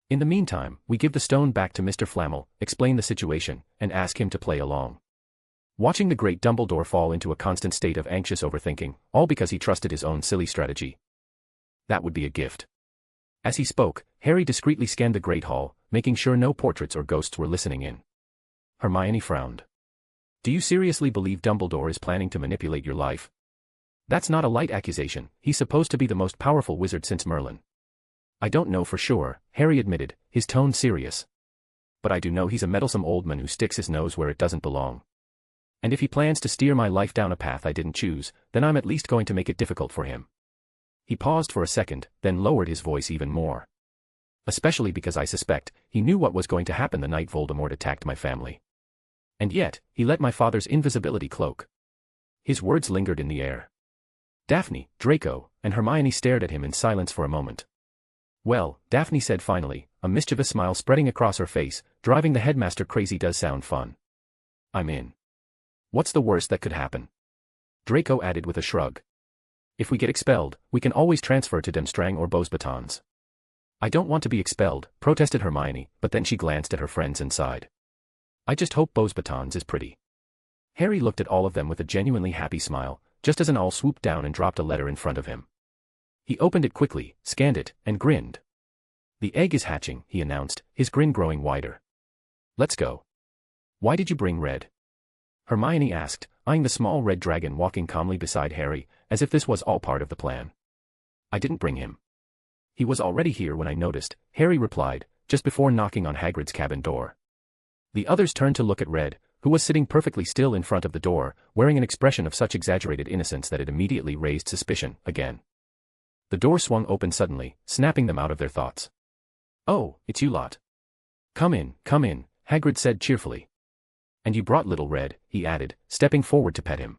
"In the meantime, we give the stone back to Mr. Flammel, explain the situation, and ask him to play along." Watching the great Dumbledore fall into a constant state of anxious overthinking, all because he trusted his own silly strategy. That would be a gift. As he spoke, Harry discreetly scanned the Great Hall, making sure no portraits or ghosts were listening in. Hermione frowned. "Do you seriously believe Dumbledore is planning to manipulate your life? That's not a light accusation, he's supposed to be the most powerful wizard since Merlin." "I don't know for sure," Harry admitted, his tone serious. "But I do know he's a meddlesome old man who sticks his nose where it doesn't belong. And if he plans to steer my life down a path I didn't choose, then I'm at least going to make it difficult for him." He paused for a second, then lowered his voice even more. "Especially because I suspect he knew what was going to happen the night Voldemort attacked my family. And yet, he let my father's invisibility cloak." His words lingered in the air. Daphne, Draco, and Hermione stared at him in silence for a moment. "Well," Daphne said finally, a mischievous smile spreading across her face, "driving the headmaster crazy does sound fun. I'm in. What's the worst that could happen?" Draco added with a shrug. "If we get expelled, we can always transfer to Demstrang or Beauxbatons." "I don't want to be expelled," protested Hermione, but then she glanced at her friends and sighed. "I just hope Beauxbatons is pretty." Harry looked at all of them with a genuinely happy smile, just as an owl swooped down and dropped a letter in front of him. He opened it quickly, scanned it, and grinned. "The egg is hatching," he announced, his grin growing wider. "Let's go." "Why did you bring Red?" Hermione asked, eyeing the small red dragon walking calmly beside Harry, as if this was all part of the plan. "I didn't bring him. He was already here when I noticed," Harry replied, just before knocking on Hagrid's cabin door. The others turned to look at Red, who was sitting perfectly still in front of the door, wearing an expression of such exaggerated innocence that it immediately raised suspicion again. The door swung open suddenly, snapping them out of their thoughts. "Oh, it's you lot. Come in, Hagrid said cheerfully. And you brought little Red, he added, stepping forward to pet him.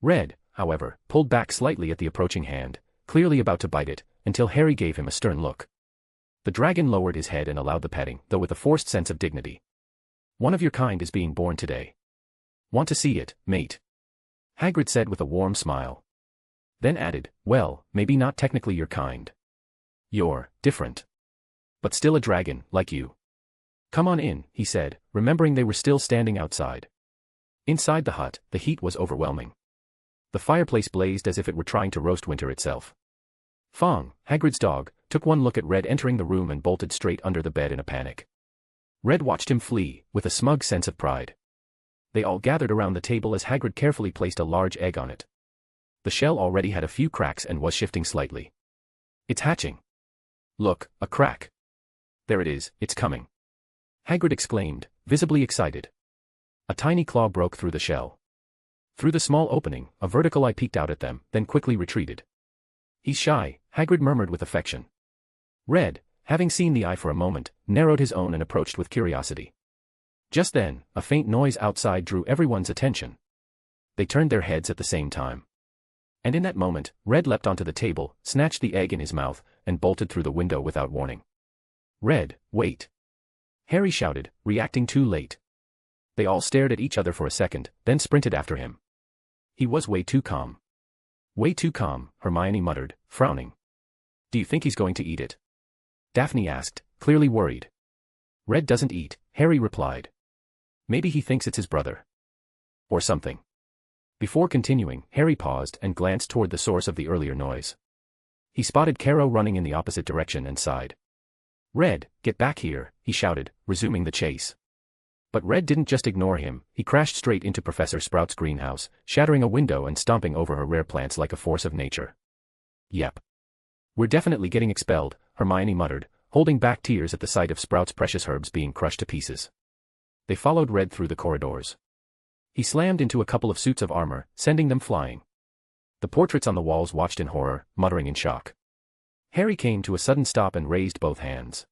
Red, however, pulled back slightly at the approaching hand, clearly about to bite it, until Harry gave him a stern look. The dragon lowered his head and allowed the petting, though with a forced sense of dignity. One of your kind is being born today. Want to see it, mate? Hagrid said with a warm smile. Then added, well, maybe not technically your kind. You're different. But still a dragon, like you. Come on in, he said, remembering they were still standing outside. Inside the hut, the heat was overwhelming. The fireplace blazed as if it were trying to roast winter itself. Fong, Hagrid's dog, took one look at Red entering the room and bolted straight under the bed in a panic. Red watched him flee, with a smug sense of pride. They all gathered around the table as Hagrid carefully placed a large egg on it. The shell already had a few cracks and was shifting slightly. It's hatching. Look, a crack. There it is, it's coming. Hagrid exclaimed, visibly excited. A tiny claw broke through the shell. Through the small opening, a vertical eye peeked out at them, then quickly retreated. He's shy, Hagrid murmured with affection. Red, having seen the eye for a moment, narrowed his own and approached with curiosity. Just then, a faint noise outside drew everyone's attention. They turned their heads at the same time. And in that moment, Red leapt onto the table, snatched the egg in his mouth, and bolted through the window without warning. Red, wait! Harry shouted, reacting too late. They all stared at each other for a second, then sprinted after him. He was way too calm. Way too calm, Hermione muttered, frowning. Do you think he's going to eat it? Daphne asked, clearly worried. Red doesn't eat, Harry replied. Maybe he thinks it's his brother. Or something. Before continuing, Harry paused and glanced toward the source of the earlier noise. He spotted Caro running in the opposite direction and sighed. Red, get back here, he shouted, resuming the chase. But Red didn't just ignore him, he crashed straight into Professor Sprout's greenhouse, shattering a window and stomping over her rare plants like a force of nature. Yep. We're definitely getting expelled, Hermione muttered, holding back tears at the sight of Sprout's precious herbs being crushed to pieces. They followed Red through the corridors. He slammed into a couple of suits of armor, sending them flying. The portraits on the walls watched in horror, muttering in shock. Harry came to a sudden stop and raised both hands.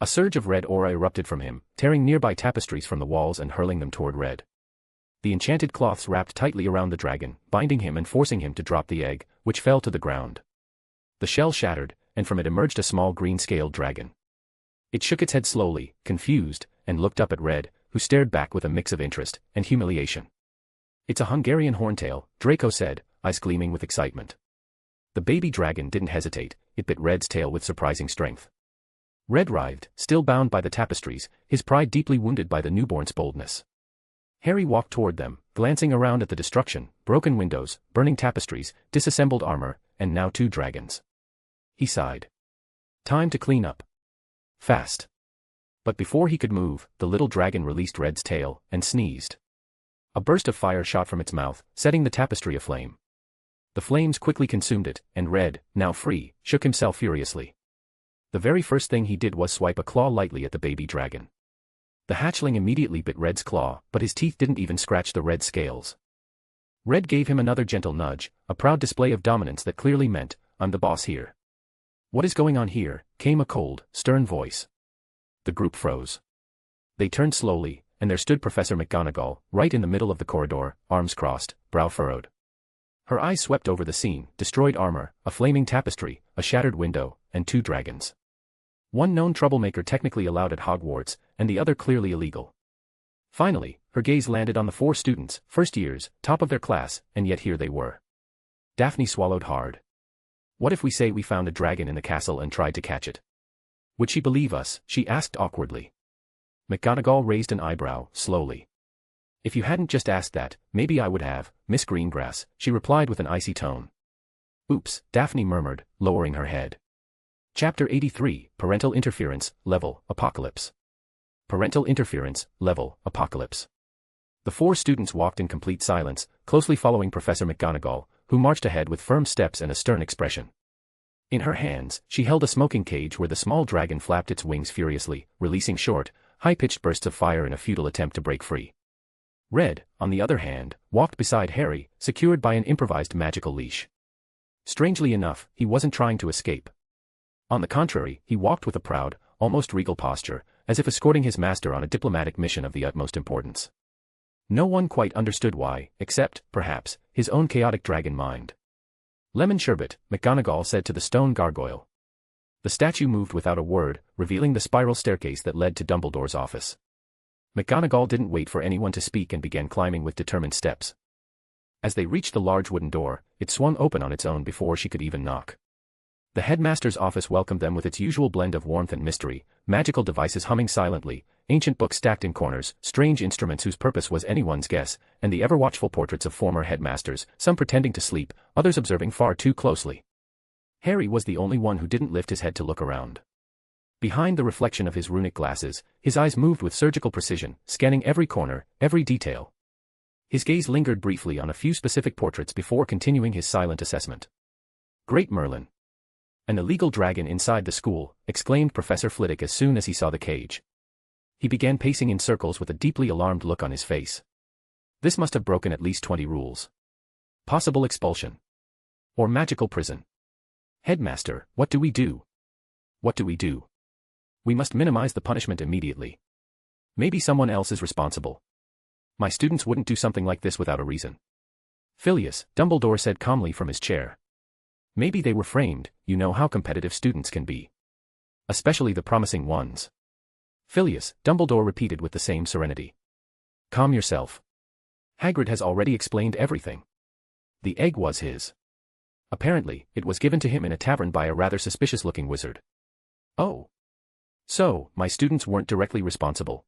A surge of red aura erupted from him, tearing nearby tapestries from the walls and hurling them toward Red. The enchanted cloths wrapped tightly around the dragon, binding him and forcing him to drop the egg, which fell to the ground. The shell shattered, and from it emerged a small green-scaled dragon. It shook its head slowly, confused, and looked up at Red, who stared back with a mix of interest and humiliation. It's a Hungarian horntail, Draco said, eyes gleaming with excitement. The baby dragon didn't hesitate, it bit Red's tail with surprising strength. Red writhed, still bound by the tapestries, his pride deeply wounded by the newborn's boldness. Harry walked toward them, glancing around at the destruction, broken windows, burning tapestries, disassembled armor, and now 2 dragons. He sighed. Time to clean up. Fast. But before he could move, the little dragon released Red's tail, and sneezed. A burst of fire shot from its mouth, setting the tapestry aflame. The flames quickly consumed it, and Red, now free, shook himself furiously. The very first thing he did was swipe a claw lightly at the baby dragon. The hatchling immediately bit Red's claw, but his teeth didn't even scratch the red scales. Red gave him another gentle nudge, a proud display of dominance that clearly meant, I'm the boss here. What is going on here? Came a cold, stern voice. The group froze. They turned slowly, and there stood Professor McGonagall, right in the middle of the corridor, arms crossed, brow furrowed. Her eyes swept over the scene, destroyed armor, a flaming tapestry, a shattered window, and 2 dragons. One known troublemaker technically allowed at Hogwarts, and the other clearly illegal. Finally, her gaze landed on the 4 students, first years, top of their class, and yet here they were. Daphne swallowed hard. What if we say we found a dragon in the castle and tried to catch it? Would she believe us? She asked awkwardly. McGonagall raised an eyebrow, slowly. If you hadn't just asked that, maybe I would have, Miss Greengrass, she replied with an icy tone. Oops, Daphne murmured, lowering her head. Chapter 83, Parental Interference, Level, Apocalypse. Parental Interference, Level, Apocalypse. The 4 students walked in complete silence, closely following Professor McGonagall, who marched ahead with firm steps and a stern expression. In her hands, she held a smoking cage where the small dragon flapped its wings furiously, releasing short, high-pitched bursts of fire in a futile attempt to break free. Red, on the other hand, walked beside Harry, secured by an improvised magical leash. Strangely enough, he wasn't trying to escape. On the contrary, he walked with a proud, almost regal posture, as if escorting his master on a diplomatic mission of the utmost importance. No one quite understood why, except, perhaps, his own chaotic dragon mind. "Lemon sherbet," McGonagall said to the stone gargoyle. The statue moved without a word, revealing the spiral staircase that led to Dumbledore's office. McGonagall didn't wait for anyone to speak and began climbing with determined steps. As they reached the large wooden door, it swung open on its own before she could even knock. The headmaster's office welcomed them with its usual blend of warmth and mystery, magical devices humming silently, ancient books stacked in corners, strange instruments whose purpose was anyone's guess, and the ever-watchful portraits of former headmasters, some pretending to sleep, others observing far too closely. Harry was the only one who didn't lift his head to look around. Behind the reflection of his runic glasses, his eyes moved with surgical precision, scanning every corner, every detail. His gaze lingered briefly on a few specific portraits before continuing his silent assessment. "Great Merlin! An illegal dragon inside the school," exclaimed Professor Flitwick as soon as he saw the cage. He began pacing in circles with a deeply alarmed look on his face. This must have broken at least 20 rules. Possible expulsion. Or magical prison. "Headmaster, what do we do? What do we do? We must minimize the punishment immediately. Maybe someone else is responsible. My students wouldn't do something like this without a reason." "Phileas," Dumbledore said calmly from his chair. "Maybe they were framed, you know how competitive students can be. Especially the promising ones." "Phileas," Dumbledore repeated with the same serenity. "Calm yourself. Hagrid has already explained everything. The egg was his. Apparently, it was given to him in a tavern by a rather suspicious-looking wizard." "Oh. So, my students weren't directly responsible."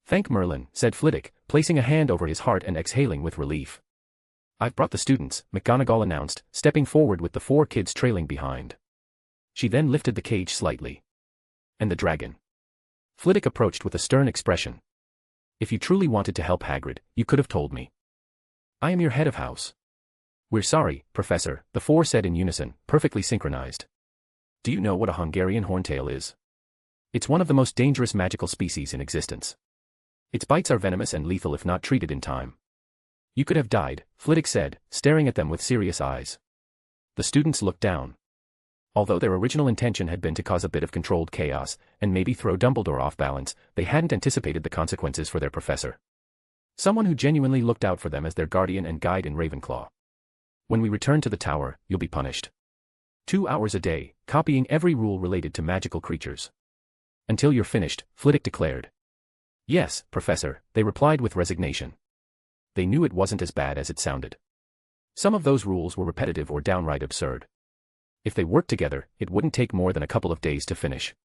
"Thank Merlin," said Flitwick, placing a hand over his heart and exhaling with relief. "I've brought the students," McGonagall announced, stepping forward with the 4 kids trailing behind. She then lifted the cage slightly. "And the dragon?" Flitwick approached with a stern expression. "If you truly wanted to help Hagrid, you could have told me. I am your head of house." "We're sorry, Professor," the 4 said in unison, perfectly synchronized. "Do you know what a Hungarian horntail is? It's one of the most dangerous magical species in existence. Its bites are venomous and lethal if not treated in time." "You could have died," Flitwick said, staring at them with serious eyes. The students looked down. Although their original intention had been to cause a bit of controlled chaos, and maybe throw Dumbledore off balance, they hadn't anticipated the consequences for their professor. Someone who genuinely looked out for them as their guardian and guide in Ravenclaw. "When we return to the tower, you'll be punished. 2 hours a day, copying every rule related to magical creatures. Until you're finished," Flitwick declared. "Yes, Professor," they replied with resignation. They knew it wasn't as bad as it sounded. Some of those rules were repetitive or downright absurd. If they worked together, it wouldn't take more than a couple of days to finish.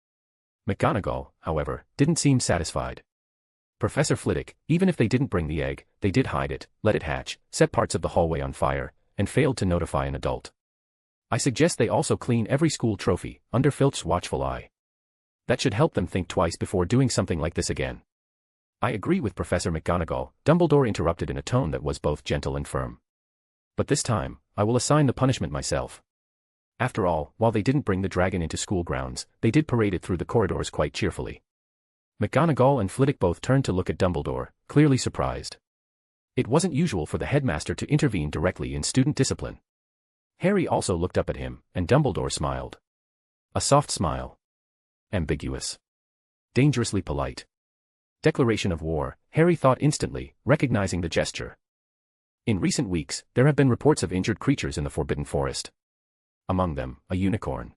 McGonagall, however, didn't seem satisfied. Professor Flitwick, even if they didn't bring the egg, they did hide it, let it hatch, set parts of the hallway on fire, and failed to notify an adult. "I suggest they also clean every school trophy, under Filch's watchful eye. That should help them think twice before doing something like this again." "I agree with Professor McGonagall," Dumbledore interrupted in a tone that was both gentle and firm. "But this time, I will assign the punishment myself. After all, while they didn't bring the dragon into school grounds, they did parade it through the corridors quite cheerfully." McGonagall and Flitwick both turned to look at Dumbledore, clearly surprised. It wasn't usual for the headmaster to intervene directly in student discipline. Harry also looked up at him, and Dumbledore smiled. A soft smile. Ambiguous. Dangerously polite. Declaration of war, Harry thought instantly, recognizing the gesture. In recent weeks, there have been reports of injured creatures in the Forbidden Forest. Among them, a unicorn.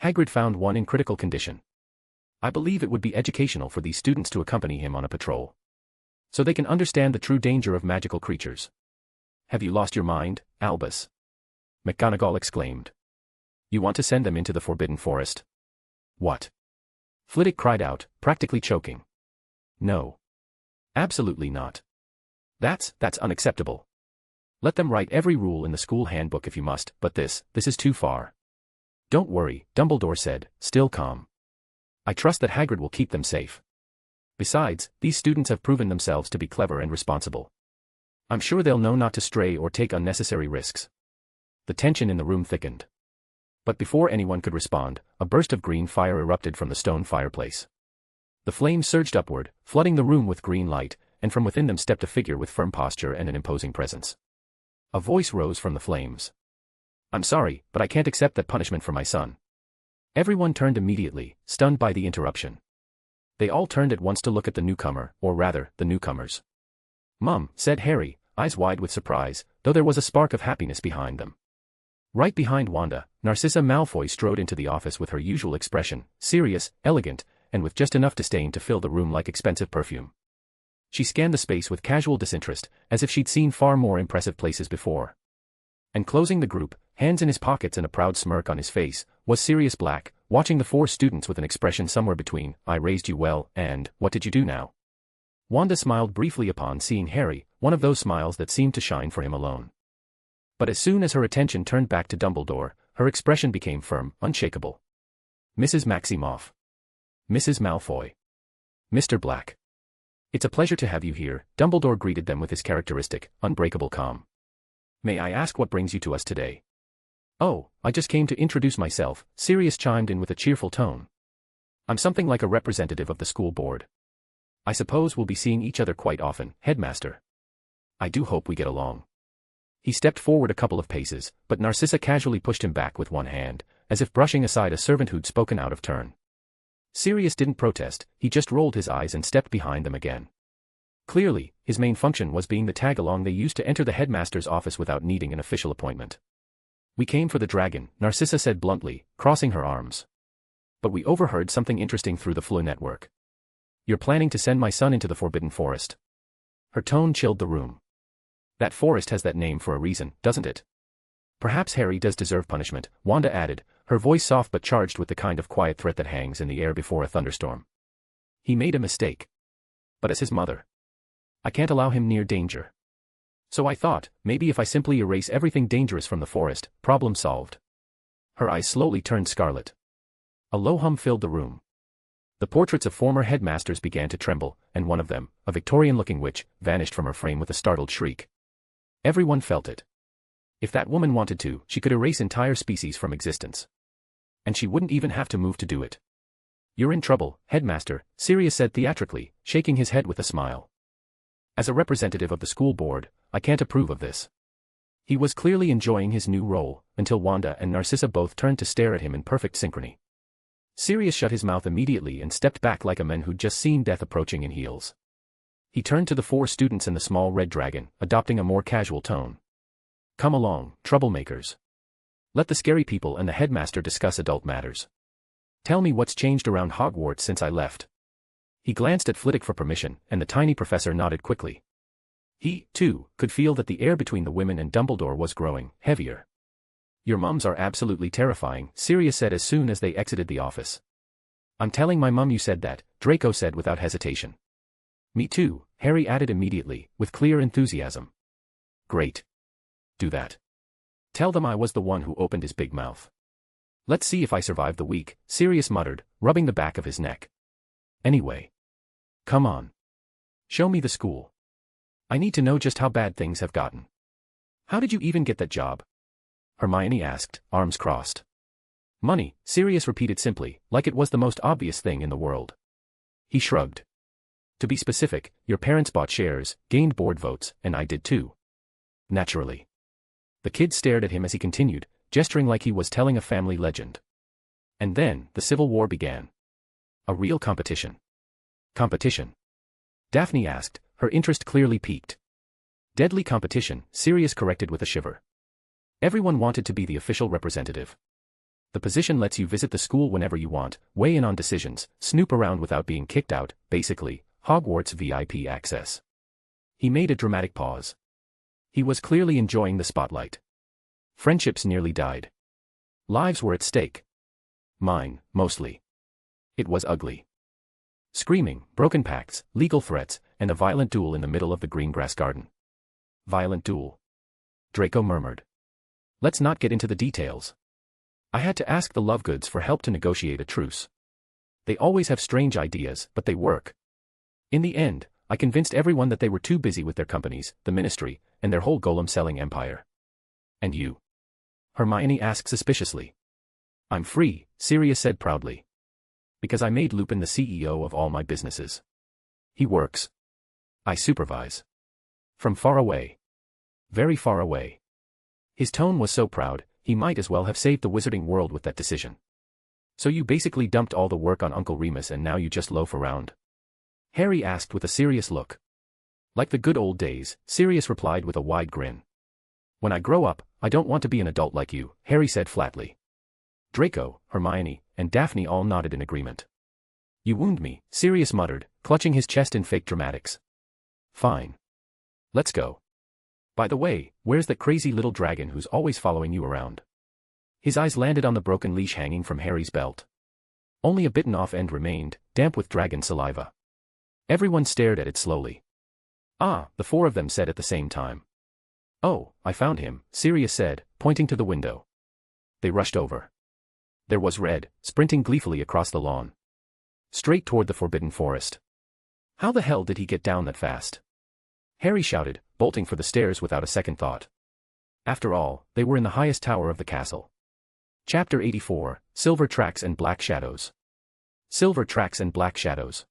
Hagrid found one in critical condition. I believe it would be educational for these students to accompany him on a patrol, so they can understand the true danger of magical creatures. "Have you lost your mind, Albus?" McGonagall exclaimed. "You want to send them into the Forbidden Forest?" "What?" Flitwick cried out, practically choking. "No. Absolutely not. That's unacceptable. Let them write every rule in the school handbook if you must, but this is too far." "Don't worry," Dumbledore said, still calm. "I trust that Hagrid will keep them safe. Besides, these students have proven themselves to be clever and responsible. I'm sure they'll know not to stray or take unnecessary risks." The tension in the room thickened. But before anyone could respond, a burst of green fire erupted from the stone fireplace. The flames surged upward, flooding the room with green light, and from within them stepped a figure with firm posture and an imposing presence. A voice rose from the flames. "I'm sorry, but I can't accept that punishment for my son." Everyone turned immediately, stunned by the interruption. They all turned at once to look at the newcomer, or rather, the newcomers. "Mum," said Harry, eyes wide with surprise, though there was a spark of happiness behind them. Right behind Wanda, Narcissa Malfoy strode into the office with her usual expression, serious, elegant, and with just enough disdain to fill the room like expensive perfume. She scanned the space with casual disinterest, as if she'd seen far more impressive places before. And closing the group, hands in his pockets and a proud smirk on his face, was Sirius Black, watching the four students with an expression somewhere between, "I raised you well," and, "What did you do now?" Wanda smiled briefly upon seeing Harry, one of those smiles that seemed to shine for him alone. But as soon as her attention turned back to Dumbledore, her expression became firm, unshakable. "Mrs. Maximoff. Mrs. Malfoy. Mr. Black. It's a pleasure to have you here," Dumbledore greeted them with his characteristic, unbreakable calm. "May I ask what brings you to us today?" "Oh, I just came to introduce myself," Sirius chimed in with a cheerful tone. "I'm something like a representative of the school board. I suppose we'll be seeing each other quite often, Headmaster. I do hope we get along." He stepped forward a couple of paces, but Narcissa casually pushed him back with one hand, as if brushing aside a servant who'd spoken out of turn. Sirius didn't protest, he just rolled his eyes and stepped behind them again. Clearly, his main function was being the tag-along they used to enter the headmaster's office without needing an official appointment. "We came for the dragon," Narcissa said bluntly, crossing her arms. "But we overheard something interesting through the Fleur network. You're planning to send my son into the Forbidden Forest." Her tone chilled the room. "That forest has that name for a reason, doesn't it?" "Perhaps Harry does deserve punishment," Wanda added, her voice soft but charged with the kind of quiet threat that hangs in the air before a thunderstorm. "He made a mistake. But as his mother, I can't allow him near danger. So I thought, maybe if I simply erase everything dangerous from the forest, problem solved." Her eyes slowly turned scarlet. A low hum filled the room. The portraits of former headmasters began to tremble, and one of them, a Victorian-looking witch, vanished from her frame with a startled shriek. Everyone felt it. If that woman wanted to, she could erase entire species from existence. And she wouldn't even have to move to do it. "You're in trouble, Headmaster," Sirius said theatrically, shaking his head with a smile. "As a representative of the school board, I can't approve of this." He was clearly enjoying his new role, until Wanda and Narcissa both turned to stare at him in perfect synchrony. Sirius shut his mouth immediately and stepped back like a man who'd just seen death approaching in heels. He turned to the four students and the small red dragon, adopting a more casual tone. "Come along, troublemakers. Let the scary people and the headmaster discuss adult matters. Tell me what's changed around Hogwarts since I left." He glanced at Flitwick for permission, and the tiny professor nodded quickly. He, too, could feel that the air between the women and Dumbledore was growing heavier. "Your mums are absolutely terrifying," Sirius said as soon as they exited the office. "I'm telling my mum you said that," Draco said without hesitation. "Me too," Harry added immediately, with clear enthusiasm. "Great. Do that. Tell them I was the one who opened his big mouth. Let's see if I survive the week," Sirius muttered, rubbing the back of his neck. "Anyway. Come on. Show me the school. I need to know just how bad things have gotten." "How did you even get that job?" Hermione asked, arms crossed. "Money," Sirius repeated simply, like it was the most obvious thing in the world. He shrugged. "To be specific, your parents bought shares, gained board votes, and I did too. Naturally." The kid stared at him as he continued, gesturing like he was telling a family legend. "And then, the Civil War began. A real competition." "Competition?" Daphne asked, her interest clearly piqued. "Deadly competition," Sirius corrected with a shiver. "Everyone wanted to be the official representative. The position lets you visit the school whenever you want, weigh in on decisions, snoop around without being kicked out, basically, Hogwarts VIP access." He made a dramatic pause. He was clearly enjoying the spotlight. Friendships nearly died. Lives were at stake. Mine, mostly. It was ugly. Screaming, broken pacts, legal threats, and a violent duel in the middle of the green grass garden. "Violent duel?" Draco murmured. "Let's not get into the details. I had to ask the Lovegoods for help to negotiate a truce. They always have strange ideas, but they work. In the end, I convinced everyone that they were too busy with their companies, the Ministry, and their whole golem-selling empire." "And you?" Hermione asked suspiciously. "I'm free," Sirius said proudly. "Because I made Lupin the CEO of all my businesses. He works. I supervise. From far away. Very far away." His tone was so proud, he might as well have saved the wizarding world with that decision. So you basically dumped all the work on Uncle Remus and now you just loaf around? Harry asked with a serious look. Like the good old days, Sirius replied with a wide grin. When I grow up, I don't want to be an adult like you, Harry said flatly. Draco, Hermione, and Daphne all nodded in agreement. You wound me, Sirius muttered, clutching his chest in fake dramatics. Fine. Let's go. By the way, where's that crazy little dragon who's always following you around? His eyes landed on the broken leash hanging from Harry's belt. Only a bitten off end remained, damp with dragon saliva. Everyone stared at it slowly. Ah, the four of them said at the same time. Oh, I found him, Sirius said, pointing to the window. They rushed over. There was Red, sprinting gleefully across the lawn. Straight toward the Forbidden Forest. How the hell did he get down that fast? Harry shouted, bolting for the stairs without a second thought. After all, they were in the highest tower of the castle. Chapter 84, Silver Tracks and Black Shadows. Silver Tracks and Black Shadows.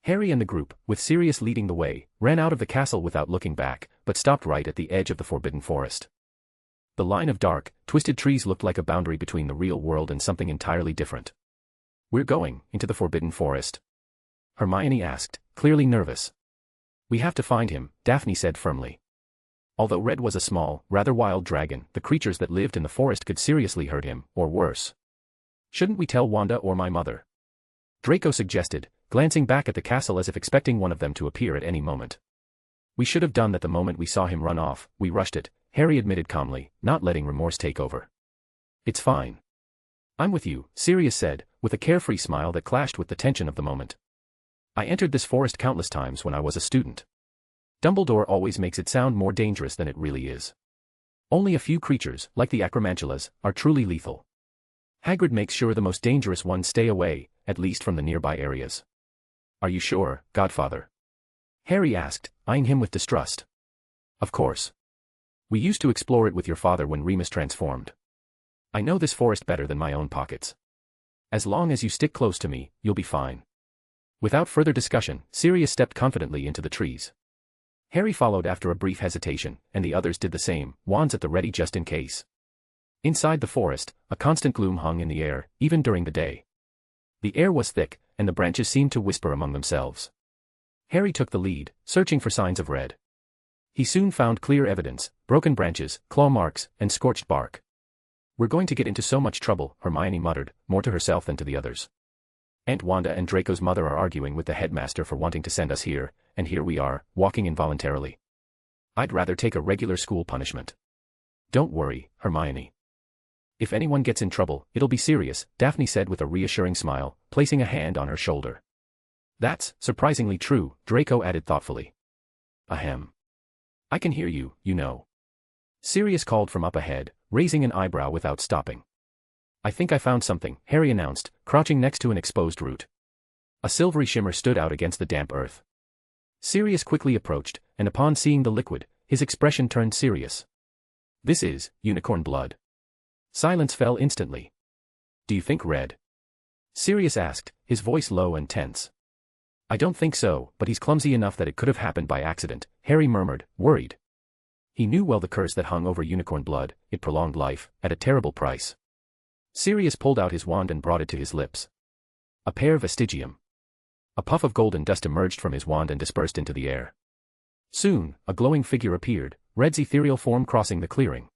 Harry and the group, with Sirius leading the way, ran out of the castle without looking back, but stopped right at the edge of the Forbidden Forest. The line of dark, twisted trees looked like a boundary between the real world and something entirely different. We're going into the Forbidden Forest? Hermione asked, clearly nervous. We have to find him, Daphne said firmly. Although Red was a small, rather wild dragon, the creatures that lived in the forest could seriously hurt him, or worse. Shouldn't we tell Wanda or my mother? Draco suggested, glancing back at the castle as if expecting one of them to appear at any moment. We should have done that the moment we saw him run off, we rushed it, Harry admitted calmly, not letting remorse take over. It's fine. I'm with you, Sirius said, with a carefree smile that clashed with the tension of the moment. I entered this forest countless times when I was a student. Dumbledore always makes it sound more dangerous than it really is. Only a few creatures, like the Acromantulas, are truly lethal. Hagrid makes sure the most dangerous ones stay away, at least from the nearby areas. Are you sure, Godfather? Harry asked, eyeing him with distrust. Of course. We used to explore it with your father when Remus transformed. I know this forest better than my own pockets. As long as you stick close to me, you'll be fine. Without further discussion, Sirius stepped confidently into the trees. Harry followed after a brief hesitation, and the others did the same, wands at the ready just in case. Inside the forest, a constant gloom hung in the air, even during the day. The air was thick, and the branches seemed to whisper among themselves. Harry took the lead, searching for signs of Red. He soon found clear evidence, broken branches, claw marks, and scorched bark. We're going to get into so much trouble, Hermione muttered, more to herself than to the others. Aunt Wanda and Draco's mother are arguing with the headmaster for wanting to send us here, and here we are, walking involuntarily. I'd rather take a regular school punishment. Don't worry, Hermione. If anyone gets in trouble, it'll be serious, Daphne said with a reassuring smile, placing a hand on her shoulder. That's surprisingly true, Draco added thoughtfully. Ahem. I can hear you, you know. Sirius called from up ahead, raising an eyebrow without stopping. I think I found something, Harry announced, crouching next to an exposed root. A silvery shimmer stood out against the damp earth. Sirius quickly approached, and upon seeing the liquid, his expression turned serious. This is unicorn blood. Silence fell instantly. Do you think Red? Sirius asked, his voice low and tense. I don't think so, but he's clumsy enough that it could have happened by accident, Harry murmured, worried. He knew well the curse that hung over unicorn blood, it prolonged life, at a terrible price. Sirius pulled out his wand and brought it to his lips. A pear vestigium. A puff of golden dust emerged from his wand and dispersed into the air. Soon, a glowing figure appeared, Red's ethereal form crossing the clearing.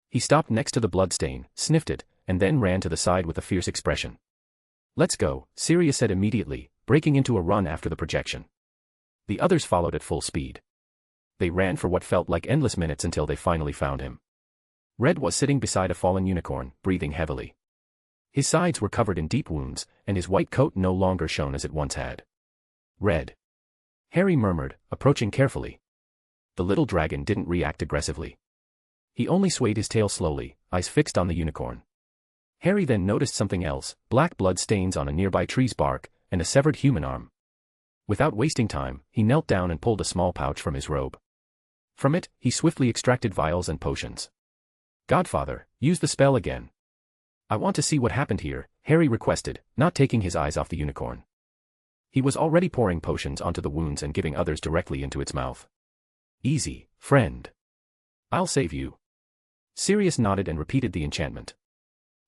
He stopped next to the bloodstain, sniffed it, and then ran to the side with a fierce expression. Let's go, Sirius said immediately, breaking into a run after the projection. The others followed at full speed. They ran for what felt like endless minutes until they finally found him. Red was sitting beside a fallen unicorn, breathing heavily. His sides were covered in deep wounds, and his white coat no longer shone as it once had. Red. Harry murmured, approaching carefully. The little dragon didn't react aggressively. He only swayed his tail slowly, eyes fixed on the unicorn. Harry then noticed something else, black blood stains on a nearby tree's bark, and a severed human arm. Without wasting time, he knelt down and pulled a small pouch from his robe. From it, he swiftly extracted vials and potions. Godfather, use the spell again. I want to see what happened here, Harry requested, not taking his eyes off the unicorn. He was already pouring potions onto the wounds and giving others directly into its mouth. Easy, friend. I'll save you. Sirius nodded and repeated the enchantment.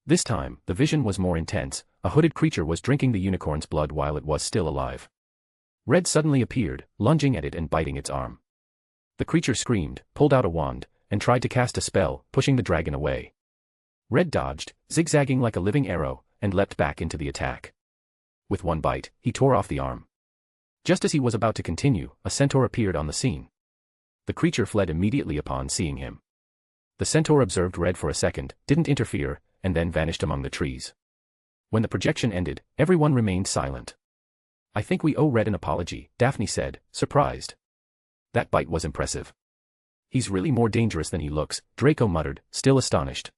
This time, the vision was more intense. A hooded creature was drinking the unicorn's blood while it was still alive. Red suddenly appeared, lunging at it and biting its arm. The creature screamed, pulled out a wand, and tried to cast a spell, pushing the dragon away. Red dodged, zigzagging like a living arrow, and leapt back into the attack. With one bite, he tore off the arm. Just as he was about to continue, a centaur appeared on the scene. The creature fled immediately upon seeing him. The centaur observed Red for a second, didn't interfere, and then vanished among the trees. When the projection ended, everyone remained silent. "I think we owe Red an apology," Daphne said, surprised. "That bite was impressive." "He's really more dangerous than he looks," Draco muttered, still astonished.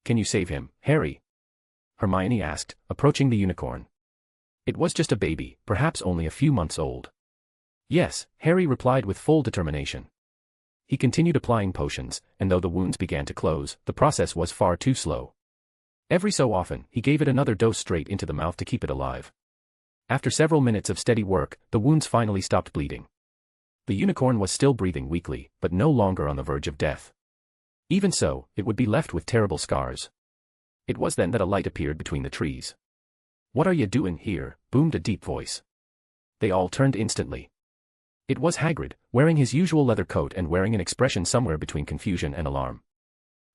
"Can you save him, Harry?" Hermione asked, approaching the unicorn. It was just a baby, perhaps only a few months old. "Yes," Harry replied with full determination. He continued applying potions, and though the wounds began to close, the process was far too slow. Every so often, he gave it another dose straight into the mouth to keep it alive. After several minutes of steady work, the wounds finally stopped bleeding. The unicorn was still breathing weakly, but no longer on the verge of death. Even so, it would be left with terrible scars. It was then that a light appeared between the trees. "What are you doing here?" boomed a deep voice. They all turned instantly. It was Hagrid, wearing his usual leather coat and wearing an expression somewhere between confusion and alarm.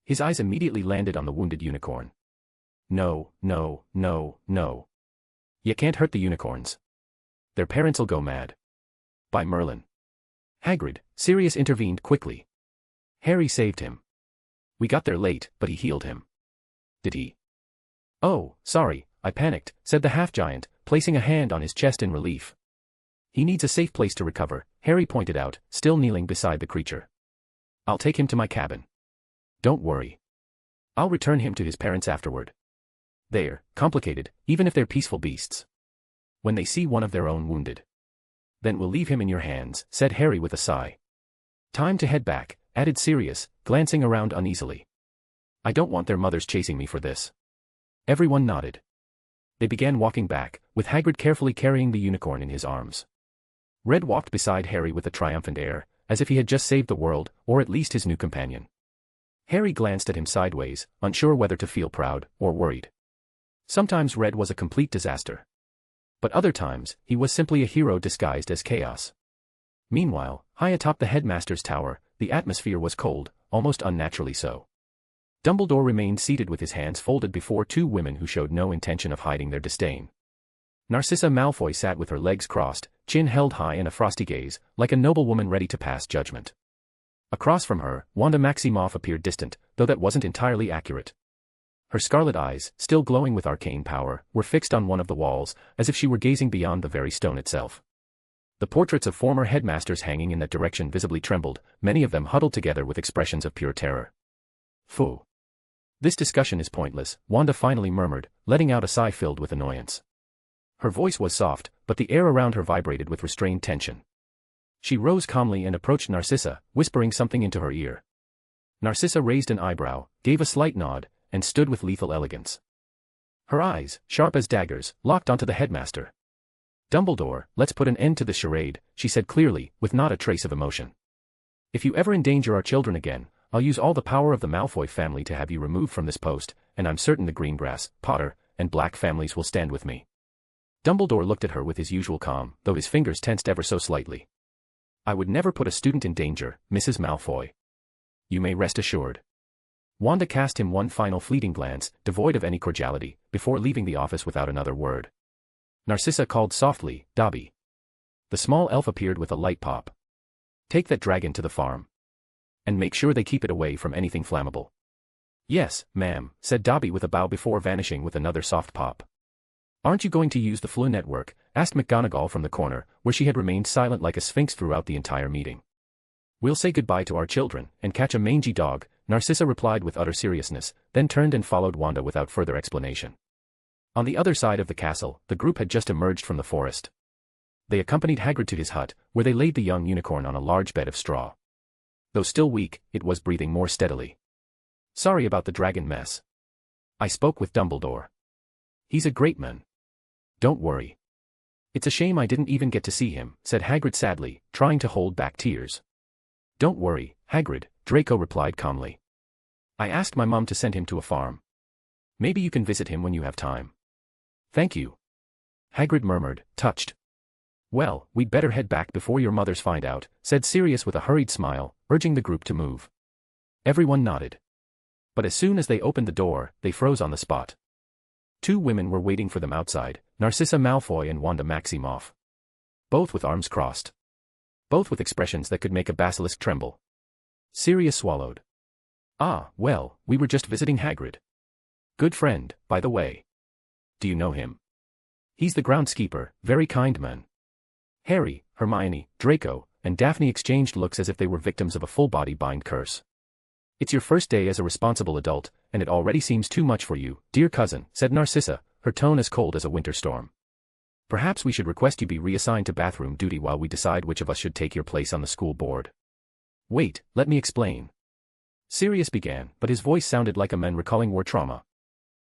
His eyes immediately landed on the wounded unicorn. "No, no, no, no. You can't hurt the unicorns. Their parents'll go mad." "By Merlin." "Hagrid," Sirius intervened quickly. "Harry saved him. We got there late, but he healed him." "Did he?" "Oh, sorry, I panicked," said the half-giant, placing a hand on his chest in relief. "He needs a safe place to recover," Harry pointed out, still kneeling beside the creature. "I'll take him to my cabin. Don't worry. I'll return him to his parents afterward. They're complicated, even if they're peaceful beasts. When they see one of their own wounded. Then we'll leave him in your hands," said Harry with a sigh. "Time to head back," added Sirius, glancing around uneasily. "I don't want their mothers chasing me for this." Everyone nodded. They began walking back, with Hagrid carefully carrying the unicorn in his arms. Red walked beside Harry with a triumphant air, as if he had just saved the world, or at least his new companion. Harry glanced at him sideways, unsure whether to feel proud or worried. Sometimes Red was a complete disaster. But other times, he was simply a hero disguised as chaos. Meanwhile, high atop the headmaster's tower, the atmosphere was cold, almost unnaturally so. Dumbledore remained seated with his hands folded before two women who showed no intention of hiding their disdain. Narcissa Malfoy sat with her legs crossed, chin held high and a frosty gaze, like a noblewoman ready to pass judgment. Across from her, Wanda Maximoff appeared distant, though that wasn't entirely accurate. Her scarlet eyes, still glowing with arcane power, were fixed on one of the walls, as if she were gazing beyond the very stone itself. The portraits of former headmasters hanging in that direction visibly trembled, many of them huddled together with expressions of pure terror. "Phew. This discussion is pointless," Wanda finally murmured, letting out a sigh filled with annoyance. Her voice was soft, but the air around her vibrated with restrained tension. She rose calmly and approached Narcissa, whispering something into her ear. Narcissa raised an eyebrow, gave a slight nod, and stood with lethal elegance. Her eyes, sharp as daggers, locked onto the headmaster. "Dumbledore, let's put an end to this charade," she said clearly, with not a trace of emotion. "If you ever endanger our children again, I'll use all the power of the Malfoy family to have you removed from this post, and I'm certain the Greengrass, Potter, and Black families will stand with me." Dumbledore looked at her with his usual calm, though his fingers tensed ever so slightly. "I would never put a student in danger, Mrs. Malfoy. You may rest assured." Wanda cast him one final fleeting glance, devoid of any cordiality, before leaving the office without another word. Narcissa called softly, "Dobby." The small elf appeared with a light pop. "Take that dragon to the farm. And make sure they keep it away from anything flammable." "Yes, ma'am," said Dobby with a bow before vanishing with another soft pop. "Aren't you going to use the Floo network?" asked McGonagall from the corner, where she had remained silent like a sphinx throughout the entire meeting. "We'll say goodbye to our children, and catch a mangy dog," Narcissa replied with utter seriousness, then turned and followed Wanda without further explanation. On the other side of the castle, the group had just emerged from the forest. They accompanied Hagrid to his hut, where they laid the young unicorn on a large bed of straw. Though still weak, it was breathing more steadily. "Sorry about the dragon mess. I spoke with Dumbledore. He's a great man. Don't worry. It's a shame I didn't even get to see him," said Hagrid sadly, trying to hold back tears. "Don't worry, Hagrid," Draco replied calmly. "I asked my mum to send him to a farm." Maybe you can visit him when you have time. Thank you. Hagrid murmured, touched. Well, we'd better head back before your mothers find out, said Sirius with a hurried smile, urging the group to move. Everyone nodded. But as soon as they opened the door, they froze on the spot. Two women were waiting for them outside, Narcissa Malfoy and Wanda Maximoff. Both with arms crossed. Both with expressions that could make a basilisk tremble. Sirius swallowed. Ah, well, we were just visiting Hagrid. Good friend, by the way. Do you know him? He's the groundskeeper, very kind man. Harry, Hermione, Draco, and Daphne exchanged looks as if they were victims of a full-body bind curse. It's your first day as a responsible adult, and it already seems too much for you, dear cousin, said Narcissa, her tone as cold as a winter storm. Perhaps we should request you be reassigned to bathroom duty while we decide which of us should take your place on the school board. Wait, let me explain. Sirius began, but his voice sounded like a man recalling war trauma.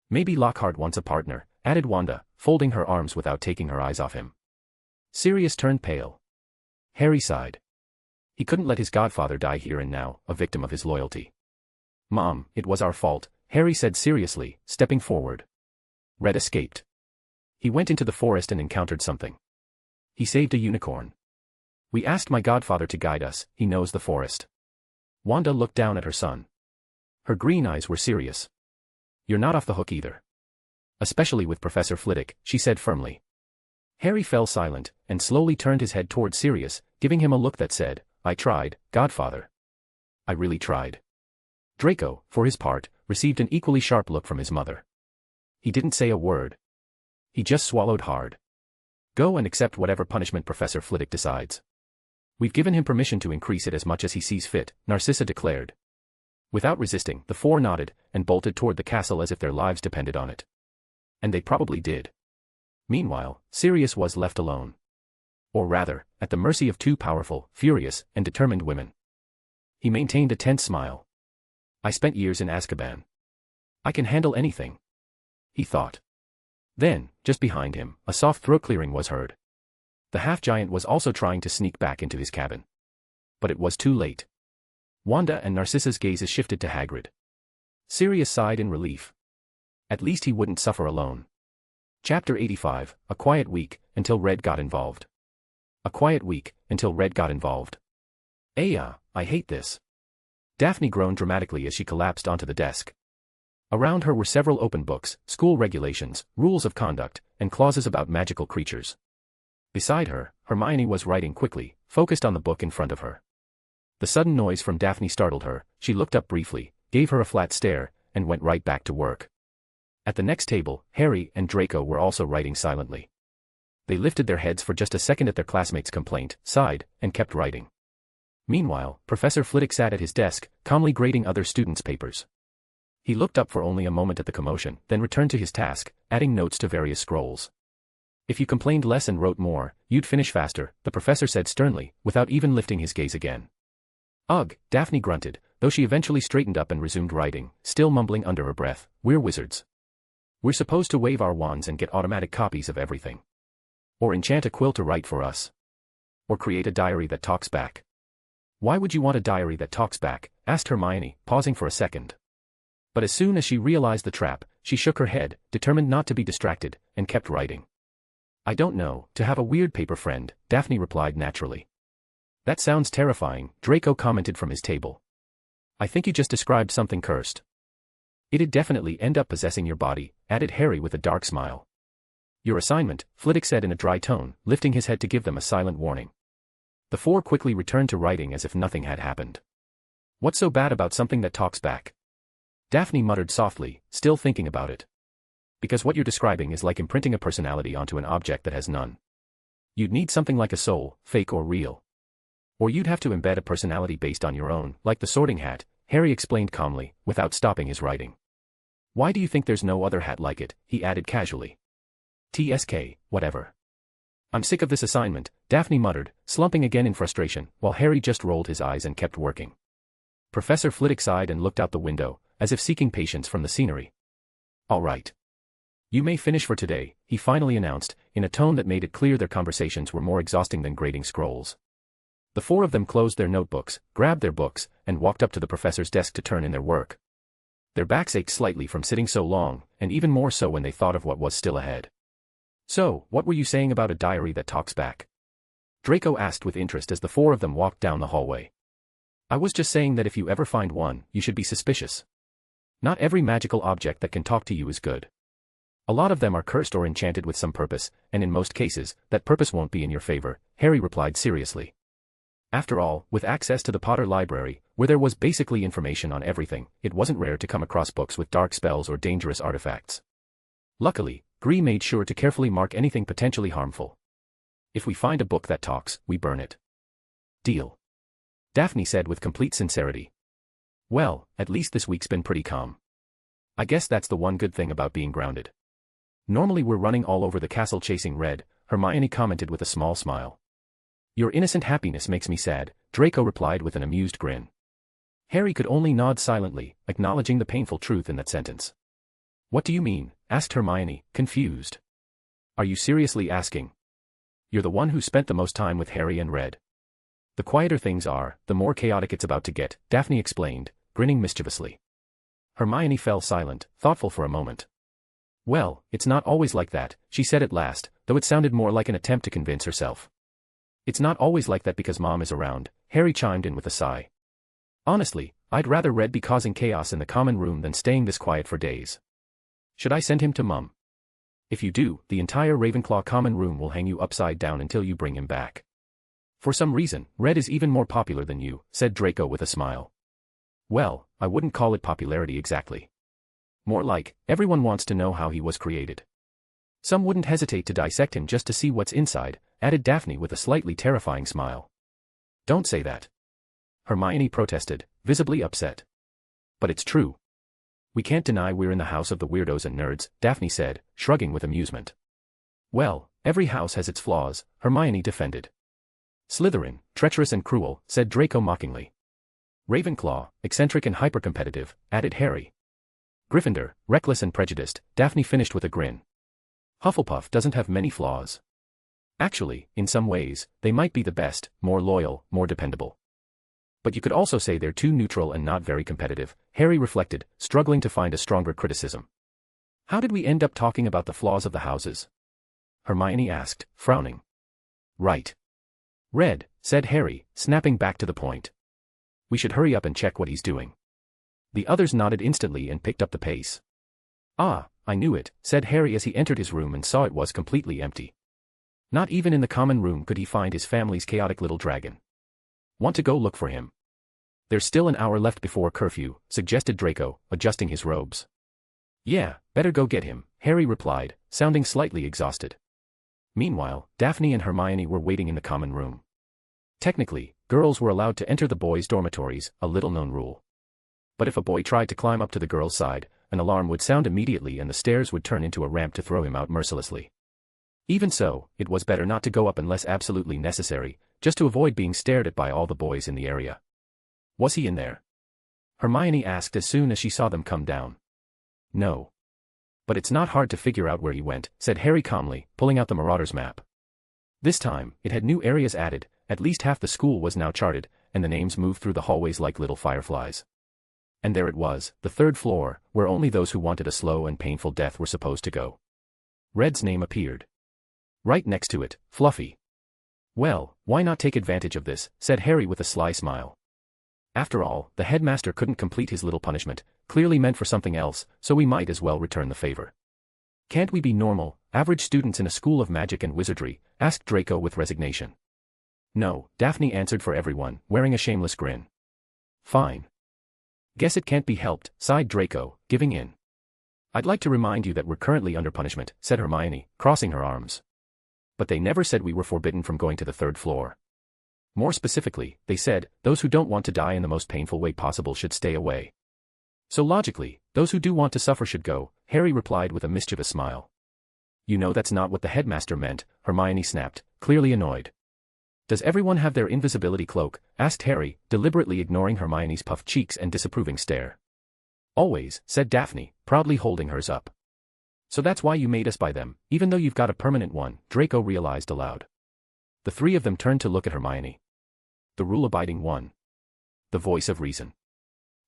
Maybe Lockhart wants a partner, added Wanda, folding her arms without taking her eyes off him. Sirius turned pale. Harry sighed. He couldn't let his godfather die here and now, a victim of his loyalty. Mom, it was our fault, Harry said seriously, stepping forward. Red escaped. He went into the forest and encountered something. He saved a unicorn. We asked my godfather to guide us, he knows the forest. Wanda looked down at her son. Her green eyes were serious. You're not off the hook either. Especially with Professor Flitwick, she said firmly. Harry fell silent, and slowly turned his head toward Sirius, giving him a look that said, I tried, Godfather. I really tried. Draco, for his part, received an equally sharp look from his mother. He didn't say a word. He just swallowed hard. Go and accept whatever punishment Professor Flitwick decides. We've given him permission to increase it as much as he sees fit, Narcissa declared. Without resisting, the four nodded, and bolted toward the castle as if their lives depended on it. And they probably did. Meanwhile, Sirius was left alone. Or rather, at the mercy of two powerful, furious, and determined women. He maintained a tense smile. I spent years in Azkaban. I can handle anything. He thought. Then, just behind him, a soft throat clearing was heard. The half-giant was also trying to sneak back into his cabin. But it was too late. Wanda and Narcissa's gazes shifted to Hagrid. Sirius sighed in relief. At least he wouldn't suffer alone. Chapter 85, A Quiet Week, Until Red Got Involved. A quiet week, until Red got involved. I hate this. Daphne groaned dramatically as she collapsed onto the desk. Around her were several open books, school regulations, rules of conduct, and clauses about magical creatures. Beside her, Hermione was writing quickly, focused on the book in front of her. The sudden noise from Daphne startled her. She looked up briefly, gave her a flat stare, and went right back to work. At the next table, Harry and Draco were also writing silently. They lifted their heads for just a second at their classmate's complaint, sighed, and kept writing. Meanwhile, Professor Flitwick sat at his desk, calmly grading other students' papers. He looked up for only a moment at the commotion, then returned to his task, adding notes to various scrolls. If you complained less and wrote more, you'd finish faster, the professor said sternly, without even lifting his gaze again. Ugh, Daphne grunted, though she eventually straightened up and resumed writing, still mumbling under her breath, we're wizards. We're supposed to wave our wands and get automatic copies of everything. Or enchant a quill to write for us. Or create a diary that talks back. Why would you want a diary that talks back? Asked Hermione, pausing for a second. But as soon as she realized the trap, she shook her head, determined not to be distracted, and kept writing. I don't know, to have a weird paper friend, Daphne replied naturally. That sounds terrifying, Draco commented from his table. I think you just described something cursed. It'd definitely end up possessing your body, added Harry with a dark smile. Your assignment, Flitwick said in a dry tone, lifting his head to give them a silent warning. The four quickly returned to writing as if nothing had happened. What's so bad about something that talks back? Daphne muttered softly, still thinking about it. Because what you're describing is like imprinting a personality onto an object that has none. You'd need something like a soul, fake or real. Or you'd have to embed a personality based on your own, like the Sorting Hat, Harry explained calmly, without stopping his writing. Why do you think there's no other hat like it? He added casually. TSK, whatever. I'm sick of this assignment, Daphne muttered, slumping again in frustration, while Harry just rolled his eyes and kept working. Professor Flitwick sighed and looked out the window, as if seeking patience from the scenery. All right. You may finish for today, he finally announced, in a tone that made it clear their conversations were more exhausting than grading scrolls. The four of them closed their notebooks, grabbed their books, and walked up to the professor's desk to turn in their work. Their backs ached slightly from sitting so long, and even more so when they thought of what was still ahead. "So, what were you saying about a diary that talks back?" Draco asked with interest as the four of them walked down the hallway. "I was just saying that if you ever find one, you should be suspicious. Not every magical object that can talk to you is good. A lot of them are cursed or enchanted with some purpose, and in most cases, that purpose won't be in your favor," Harry replied seriously. After all, with access to the Potter library, where there was basically information on everything, it wasn't rare to come across books with dark spells or dangerous artifacts. Luckily, Gree made sure to carefully mark anything potentially harmful. "If we find a book that talks, we burn it." "Deal," Daphne said with complete sincerity. "Well, at least this week's been pretty calm. I guess that's the one good thing about being grounded." "Normally we're running all over the castle chasing Red," Hermione commented with a small smile. "Your innocent happiness makes me sad," Draco replied with an amused grin. Harry could only nod silently, acknowledging the painful truth in that sentence. "What do you mean?" asked Hermione, confused. "Are you seriously asking? You're the one who spent the most time with Harry and Red. The quieter things are, the more chaotic it's about to get," Daphne explained, grinning mischievously. Hermione fell silent, thoughtful for a moment. "Well, it's not always like that," she said at last, though it sounded more like an attempt to convince herself. "It's not always like that because Mom is around," Harry chimed in with a sigh. "Honestly, I'd rather Red be causing chaos in the common room than staying this quiet for days. Should I send him to Mum? If you do, the entire Ravenclaw common room will hang you upside down until you bring him back. For some reason, Red is even more popular than you," said Draco with a smile. "Well, I wouldn't call it popularity exactly. More like, everyone wants to know how he was created. Some wouldn't hesitate to dissect him just to see what's inside," added Daphne with a slightly terrifying smile. "Don't say that," Hermione protested, visibly upset. "But it's true. We can't deny we're in the house of the weirdos and nerds," Daphne said, shrugging with amusement. "Well, every house has its flaws," Hermione defended. "Slytherin, treacherous and cruel," said Draco mockingly. "Ravenclaw, eccentric and hypercompetitive," added Harry. "Gryffindor, reckless and prejudiced," Daphne finished with a grin. "Hufflepuff doesn't have many flaws. Actually, in some ways, they might be the best, more loyal, more dependable. But you could also say they're too neutral and not very competitive," Harry reflected, struggling to find a stronger criticism. "How did we end up talking about the flaws of the houses?" Hermione asked, frowning. "Right. Red," said Harry, snapping back to the point. "We should hurry up and check what he's doing." The others nodded instantly and picked up the pace. "Ah, I knew it," said Harry as he entered his room and saw it was completely empty. Not even in the common room could he find his family's chaotic little dragon. "Want to go look for him?" "There's still an hour left before curfew," suggested Draco, adjusting his robes. "Yeah, better go get him," Harry replied, sounding slightly exhausted. Meanwhile, Daphne and Hermione were waiting in the common room. Technically, girls were allowed to enter the boys' dormitories, a little-known rule. But if a boy tried to climb up to the girls' side, an alarm would sound immediately and the stairs would turn into a ramp to throw him out mercilessly. Even so, it was better not to go up unless absolutely necessary, just to avoid being stared at by all the boys in the area. "Was he in there?" Hermione asked as soon as she saw them come down. "No. But it's not hard to figure out where he went," said Harry calmly, pulling out the Marauders map. This time, it had new areas added, at least half the school was now charted, and the names moved through the hallways like little fireflies. And there it was, the third floor, where only those who wanted a slow and painful death were supposed to go. Red's name appeared. Right next to it, Fluffy. "Well, why not take advantage of this," said Harry with a sly smile. "After all, the headmaster couldn't complete his little punishment, clearly meant for something else, so we might as well return the favor." "Can't we be normal, average students in a school of magic and wizardry?" asked Draco with resignation. "No," Daphne answered for everyone, wearing a shameless grin. "Fine. Guess it can't be helped," sighed Draco, giving in. "I'd like to remind you that we're currently under punishment," said Hermione, crossing her arms. "But they never said we were forbidden from going to the third floor. More specifically, they said, those who don't want to die in the most painful way possible should stay away. So logically, those who do want to suffer should go," Harry replied with a mischievous smile. "You know that's not what the headmaster meant," Hermione snapped, clearly annoyed. "Does everyone have their invisibility cloak?" asked Harry, deliberately ignoring Hermione's puffed cheeks and disapproving stare. "Always," said Daphne, proudly holding hers up. "So that's why you made us buy them, even though you've got a permanent one," Draco realized aloud. The three of them turned to look at Hermione. The rule-abiding one. The voice of reason.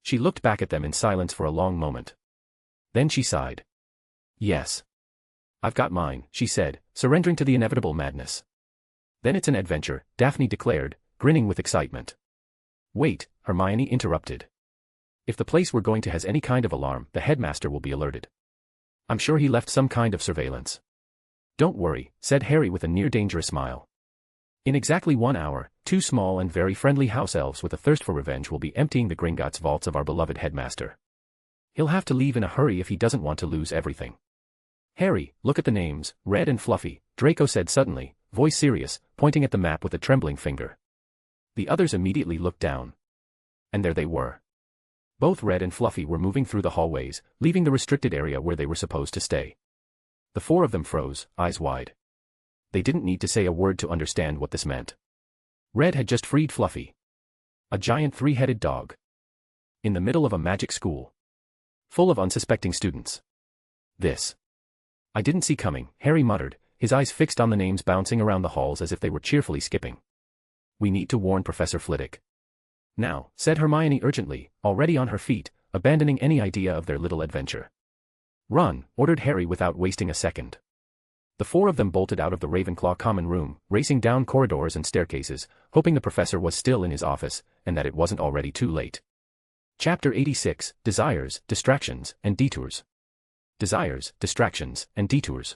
She looked back at them in silence for a long moment. Then she sighed. Yes. I've got mine, she said, surrendering to the inevitable madness. Then it's an adventure, Daphne declared, grinning with excitement. Wait, Hermione interrupted. If the place we're going to has any kind of alarm, the headmaster will be alerted. I'm sure he left some kind of surveillance. Don't worry, said Harry with a near-dangerous smile. In exactly 1 hour, 2 small and very friendly house elves with a thirst for revenge will be emptying the Gringotts vaults of our beloved headmaster. He'll have to leave in a hurry if he doesn't want to lose everything. Harry, look at the names, Red and Fluffy, Draco said suddenly, voice serious, pointing at the map with a trembling finger. The others immediately looked down. And there they were. Both Red and Fluffy were moving through the hallways, leaving the restricted area where they were supposed to stay. The 4 of them froze, eyes wide. They didn't need to say a word to understand what this meant. Red had just freed Fluffy. A giant 3-headed dog. In the middle of a magic school. Full of unsuspecting students. This. I didn't see coming, Harry muttered, his eyes fixed on the names bouncing around the halls as if they were cheerfully skipping. We need to warn Professor Flitwick. Now, said Hermione urgently, already on her feet, abandoning any idea of their little adventure. Run, ordered Harry without wasting a second. The 4 of them bolted out of the Ravenclaw common room, racing down corridors and staircases, hoping the professor was still in his office, and that it wasn't already too late. Chapter 86, Desires, Distractions, and Detours. Desires, Distractions, and Detours.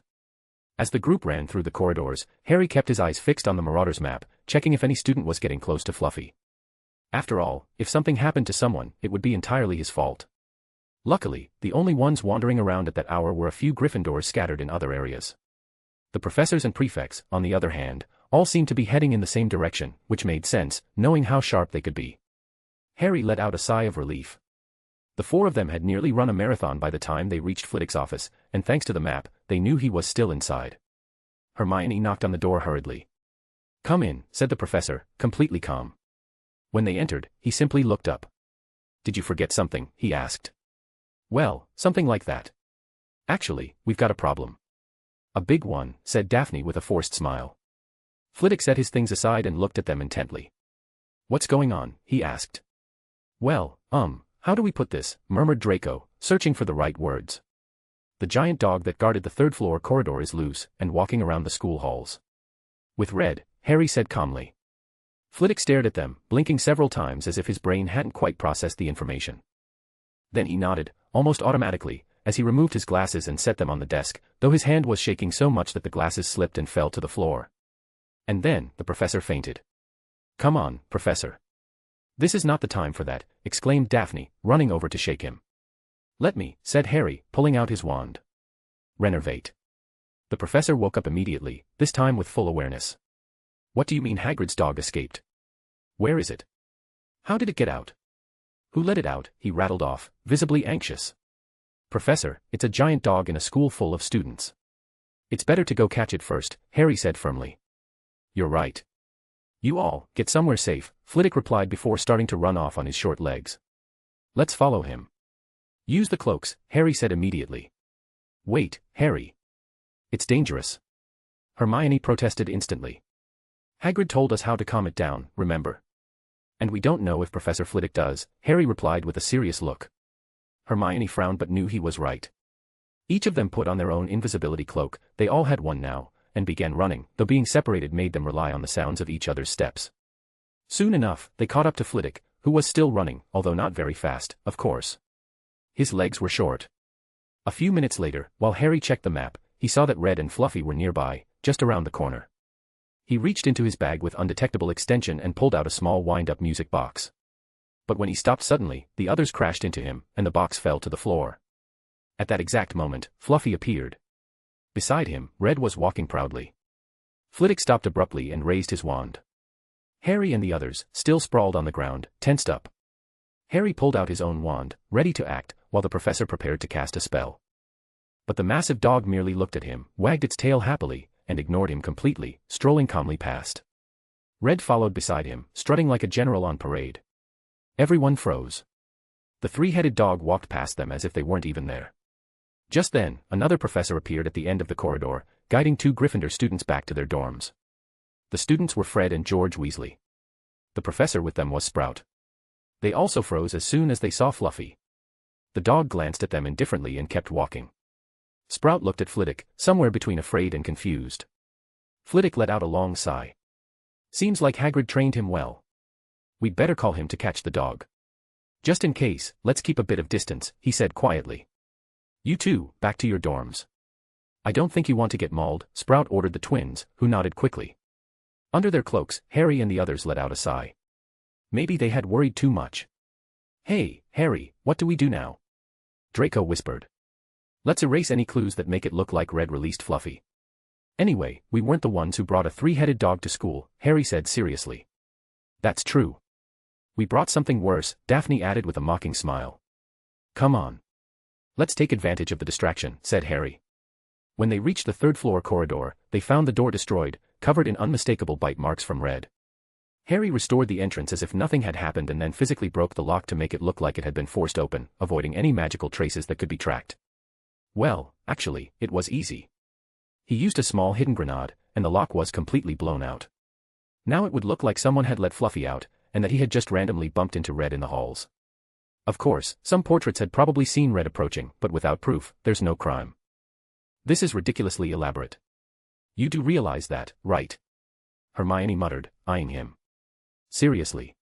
As the group ran through the corridors, Harry kept his eyes fixed on the Marauders map, checking if any student was getting close to Fluffy. After all, if something happened to someone, it would be entirely his fault. Luckily, the only ones wandering around at that hour were a few Gryffindors scattered in other areas. The professors and prefects, on the other hand, all seemed to be heading in the same direction, which made sense, knowing how sharp they could be. Harry let out a sigh of relief. The 4 of them had nearly run a marathon by the time they reached Flitwick's office, and thanks to the map, they knew he was still inside. Hermione knocked on the door hurriedly. Come in, said the professor, completely calm. When they entered, he simply looked up. Did you forget something, he asked. Well, something like that. Actually, we've got a problem. A big one, said Daphne with a forced smile. Flitwick set his things aside and looked at them intently. What's going on, he asked. Well, how do we put this, murmured Draco, searching for the right words. The giant dog that guarded the 3rd-floor corridor is loose and walking around the school halls. With Red, Harry said calmly. Flitwick stared at them, blinking several times as if his brain hadn't quite processed the information. Then he nodded, almost automatically, as he removed his glasses and set them on the desk, though his hand was shaking so much that the glasses slipped and fell to the floor. And then, the professor fainted. Come on, Professor. This is not the time for that, exclaimed Daphne, running over to shake him. Let me, said Harry, pulling out his wand. Renervate. The professor woke up immediately, this time with full awareness. What do you mean Hagrid's dog escaped? Where is it? How did it get out? Who let it out? He rattled off, visibly anxious. Professor, it's a giant dog in a school full of students. It's better to go catch it first, Harry said firmly. You're right. You all, get somewhere safe, Flitwick replied before starting to run off on his short legs. Let's follow him. Use the cloaks, Harry said immediately. Wait, Harry. It's dangerous. Hermione protested instantly. Hagrid told us how to calm it down, remember? And we don't know if Professor Flitwick does, Harry replied with a serious look. Hermione frowned but knew he was right. Each of them put on their own invisibility cloak, they all had one now, and began running, though being separated made them rely on the sounds of each other's steps. Soon enough, they caught up to Flitwick, who was still running, although not very fast, of course. His legs were short. A few minutes later, while Harry checked the map, he saw that Red and Fluffy were nearby, just around the corner. He reached into his bag with undetectable extension and pulled out a small wind-up music box. But when he stopped suddenly, the others crashed into him, and the box fell to the floor. At that exact moment, Fluffy appeared. Beside him, Red was walking proudly. Flitwick stopped abruptly and raised his wand. Harry and the others, still sprawled on the ground, tensed up. Harry pulled out his own wand, ready to act, while the professor prepared to cast a spell. But the massive dog merely looked at him, wagged its tail happily, and ignored him completely, strolling calmly past. Red followed beside him, strutting like a general on parade. Everyone froze. The 3-headed dog walked past them as if they weren't even there. Just then, another professor appeared at the end of the corridor, guiding 2 Gryffindor students back to their dorms. The students were Fred and George Weasley. The professor with them was Sprout. They also froze as soon as they saw Fluffy. The dog glanced at them indifferently and kept walking. Sprout looked at Flitwick, somewhere between afraid and confused. Flitwick let out a long sigh. Seems like Hagrid trained him well. We'd better call him to catch the dog. Just in case, let's keep a bit of distance, he said quietly. You two, back to your dorms. I don't think you want to get mauled, Sprout ordered the twins, who nodded quickly. Under their cloaks, Harry and the others let out a sigh. Maybe they had worried too much. Hey, Harry, what do we do now? Draco whispered. Let's erase any clues that make it look like Red released Fluffy. Anyway, we weren't the ones who brought a three-headed dog to school, Harry said seriously. That's true. We brought something worse, Daphne added with a mocking smile. Come on. Let's take advantage of the distraction, said Harry. When they reached the third-floor corridor, they found the door destroyed, covered in unmistakable bite marks from Red. Harry restored the entrance as if nothing had happened and then physically broke the lock to make it look like it had been forced open, avoiding any magical traces that could be tracked. Well, actually, it was easy. He used a small hidden grenade, and the lock was completely blown out. Now it would look like someone had let Fluffy out, and that he had just randomly bumped into Red in the halls. Of course, some portraits had probably seen Red approaching, but without proof, there's no crime. This is ridiculously elaborate. You do realize that, right? Hermione muttered, eyeing him. Seriously.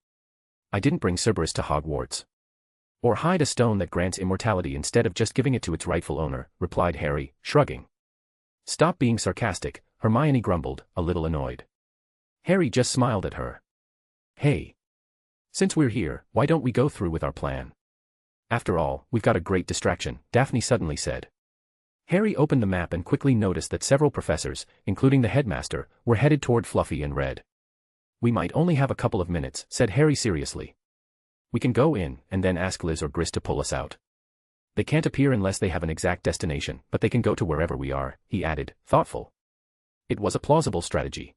I didn't bring Cerberus to Hogwarts. Or hide a stone that grants immortality instead of just giving it to its rightful owner, replied Harry, shrugging. Stop being sarcastic, Hermione grumbled, a little annoyed. Harry just smiled at her. Hey. Since we're here, why don't we go through with our plan? After all, we've got a great distraction, Daphne suddenly said. Harry opened the map and quickly noticed that several professors, including the headmaster, were headed toward Fluffy and Red. We might only have a couple of minutes, said Harry seriously. We can go in, and then ask Liz or Gris to pull us out. They can't appear unless they have an exact destination, but they can go to wherever we are, he added, thoughtful. It was a plausible strategy.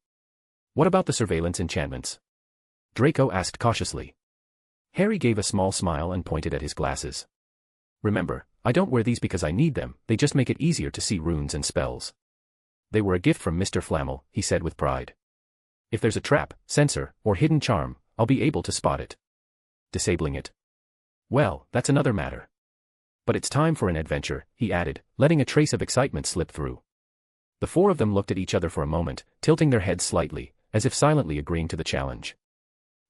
What about the surveillance enchantments? Draco asked cautiously. Harry gave a small smile and pointed at his glasses. Remember, I don't wear these because I need them, they just make it easier to see runes and spells. They were a gift from Mr. Flammel, he said with pride. If there's a trap, sensor, or hidden charm, I'll be able to spot it. Disabling it? Well, that's another matter. But it's time for an adventure, he added, letting a trace of excitement slip through. The four of them looked at each other for a moment, tilting their heads slightly, as if silently agreeing to the challenge.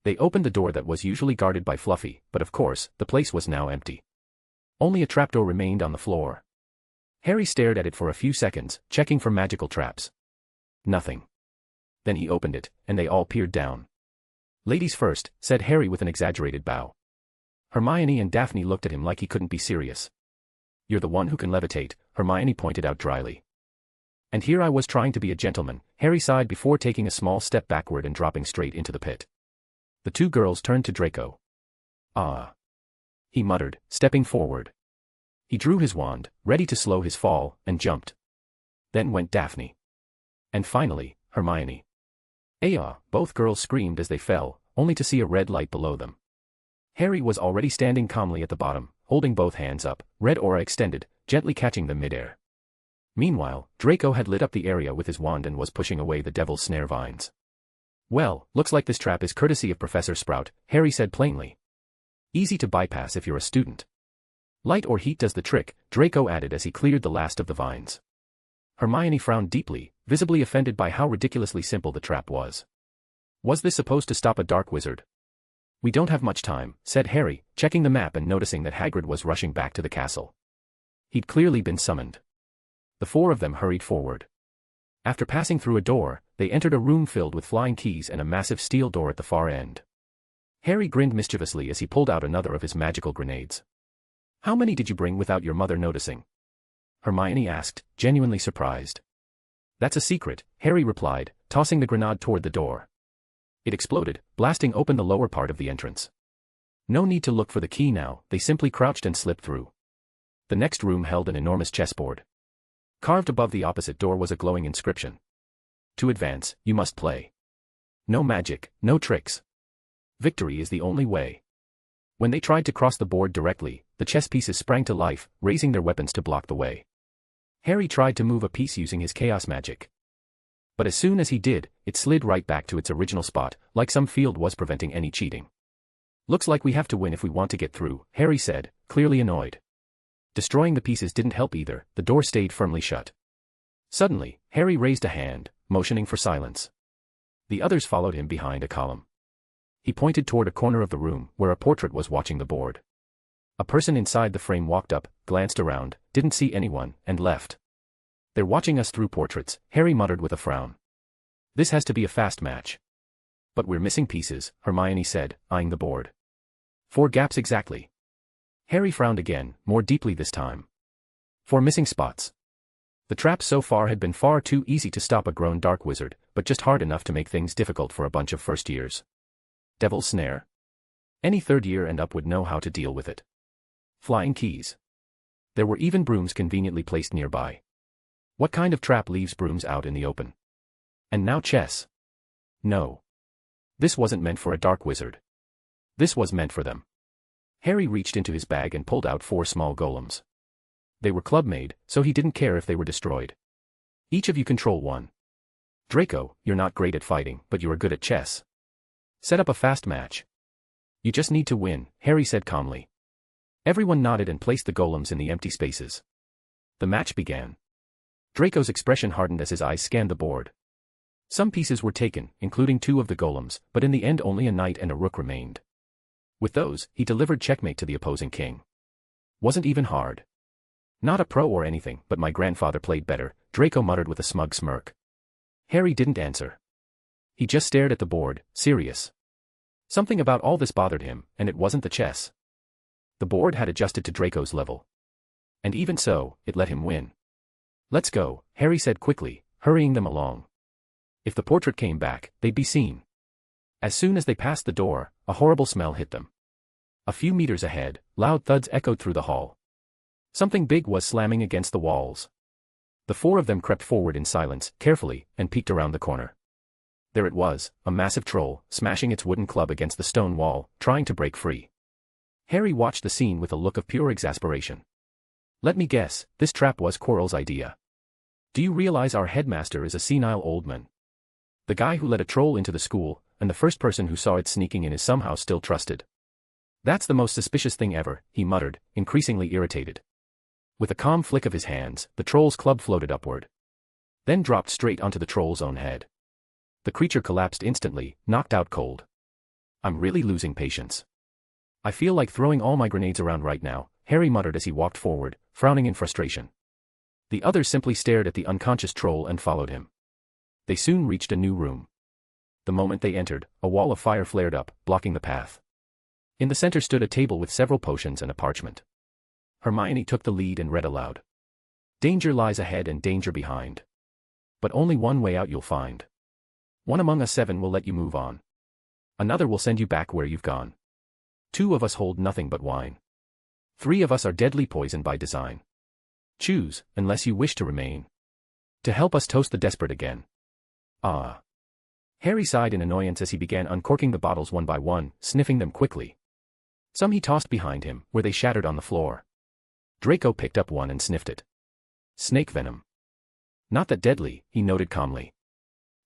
They opened the door that was usually guarded by Fluffy, but of course, the place was now empty. Only a trapdoor remained on the floor. Harry stared at it for a few seconds, checking for magical traps. Nothing. Then he opened it, and they all peered down. Ladies first, said Harry with an exaggerated bow. Hermione and Daphne looked at him like he couldn't be serious. You're the one who can levitate, Hermione pointed out dryly. And here I was trying to be a gentleman, Harry sighed before taking a small step backward and dropping straight into the pit. The two girls turned to Draco. Ah. He muttered, stepping forward. He drew his wand, ready to slow his fall, and jumped. Then went Daphne. And finally, Hermione. Ah! Both girls screamed as they fell, only to see a red light below them. Harry was already standing calmly at the bottom, holding both hands up, red aura extended, gently catching them midair. Meanwhile, Draco had lit up the area with his wand and was pushing away the devil's snare vines. Well, looks like this trap is courtesy of Professor Sprout, Harry said plainly. Easy to bypass if you're a student. Light or heat does the trick, Draco added as he cleared the last of the vines. Hermione frowned deeply, visibly offended by how ridiculously simple the trap was. Was this supposed to stop a dark wizard? We don't have much time, said Harry, checking the map and noticing that Hagrid was rushing back to the castle. He'd clearly been summoned. The four of them hurried forward. After passing through a door, they entered a room filled with flying keys and a massive steel door at the far end. Harry grinned mischievously as he pulled out another of his magical grenades. How many did you bring without your mother noticing? Hermione asked, genuinely surprised. That's a secret, Harry replied, tossing the grenade toward the door. It exploded, blasting open the lower part of the entrance. No need to look for the key now, they simply crouched and slipped through. The next room held an enormous chessboard. Carved above the opposite door was a glowing inscription. To advance, you must play. No magic, no tricks. Victory is the only way. When they tried to cross the board directly, the chess pieces sprang to life, raising their weapons to block the way. Harry tried to move a piece using his chaos magic. But as soon as he did, it slid right back to its original spot, like some field was preventing any cheating. Looks like we have to win if we want to get through, Harry said, clearly annoyed. Destroying the pieces didn't help either, the door stayed firmly shut. Suddenly, Harry raised a hand, motioning for silence. The others followed him behind a column. He pointed toward a corner of the room where a portrait was watching the board. A person inside the frame walked up, glanced around, didn't see anyone, and left. They're watching us through portraits, Harry muttered with a frown. This has to be a fast match. But we're missing pieces, Hermione said, eyeing the board. 4 gaps exactly. Harry frowned again, more deeply this time. 4 missing spots. The traps so far had been far too easy to stop a grown dark wizard, but just hard enough to make things difficult for a bunch of first years. Devil's snare? Any third year and up would know how to deal with it. Flying keys. There were even brooms conveniently placed nearby. What kind of trap leaves brooms out in the open? And now chess. No. This wasn't meant for a dark wizard. This was meant for them. Harry reached into his bag and pulled out 4 small golems. They were club-made, so he didn't care if they were destroyed. Each of you control one. Draco, you're not great at fighting, but you are good at chess. Set up a fast match. You just need to win, Harry said calmly. Everyone nodded and placed the golems in the empty spaces. The match began. Draco's expression hardened as his eyes scanned the board. Some pieces were taken, including 2 of the golems, but in the end only a knight and a rook remained. With those, he delivered checkmate to the opposing king. Wasn't even hard. Not a pro or anything, but my grandfather played better, Draco muttered with a smug smirk. Harry didn't answer. He just stared at the board, serious. Something about all this bothered him, and it wasn't the chess. The board had adjusted to Draco's level. And even so, it let him win. Let's go, Harry said quickly, hurrying them along. If the portrait came back, they'd be seen. As soon as they passed the door, a horrible smell hit them. A few meters ahead, loud thuds echoed through the hall. Something big was slamming against the walls. The 4 of them crept forward in silence, carefully, and peeked around the corner. There it was, a massive troll, smashing its wooden club against the stone wall, trying to break free. Harry watched the scene with a look of pure exasperation. Let me guess, this trap was Quirrell's idea. Do you realize our headmaster is a senile old man? The guy who let a troll into the school, and the first person who saw it sneaking in is somehow still trusted. That's the most suspicious thing ever, he muttered, increasingly irritated. With a calm flick of his hands, the troll's club floated upward. Then dropped straight onto the troll's own head. The creature collapsed instantly, knocked out cold. I'm really losing patience. I feel like throwing all my grenades around right now, Harry muttered as he walked forward, frowning in frustration. The others simply stared at the unconscious troll and followed him. They soon reached a new room. The moment they entered, a wall of fire flared up, blocking the path. In the center stood a table with several potions and a parchment. Hermione took the lead and read aloud. Danger lies ahead and danger behind. But only one way out you'll find. One among us 7 will let you move on. Another will send you back where you've gone. 2 of us hold nothing but wine. 3 of us are deadly poison by design. Choose, unless you wish to remain. To help us toast the desperate again. Ah. Harry sighed in annoyance as he began uncorking the bottles one by one, sniffing them quickly. Some he tossed behind him, where they shattered on the floor. Draco picked up one and sniffed it. Snake venom. Not that deadly, he noted calmly.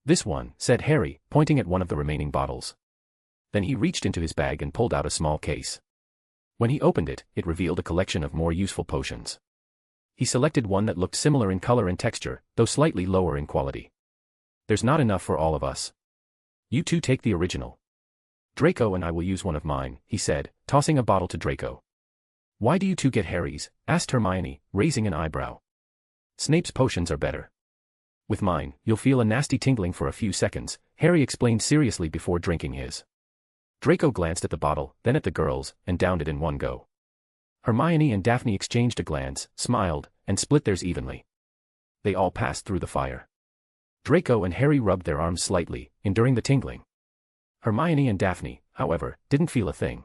This one, said Harry, pointing at one of the remaining bottles. Then he reached into his bag and pulled out a small case. When he opened it, it revealed a collection of more useful potions. He selected one that looked similar in color and texture, though slightly lower in quality. There's not enough for all of us. You 2 take the original. Draco and I will use one of mine, he said, tossing a bottle to Draco. Why do you 2 get Harry's? Asked Hermione, raising an eyebrow. Snape's potions are better. With mine, you'll feel a nasty tingling for a few seconds, Harry explained seriously before drinking his. Draco glanced at the bottle, then at the girls, and downed it in one go. Hermione and Daphne exchanged a glance, smiled, and split theirs evenly. They all passed through the fire. Draco and Harry rubbed their arms slightly, enduring the tingling. Hermione and Daphne, however, didn't feel a thing.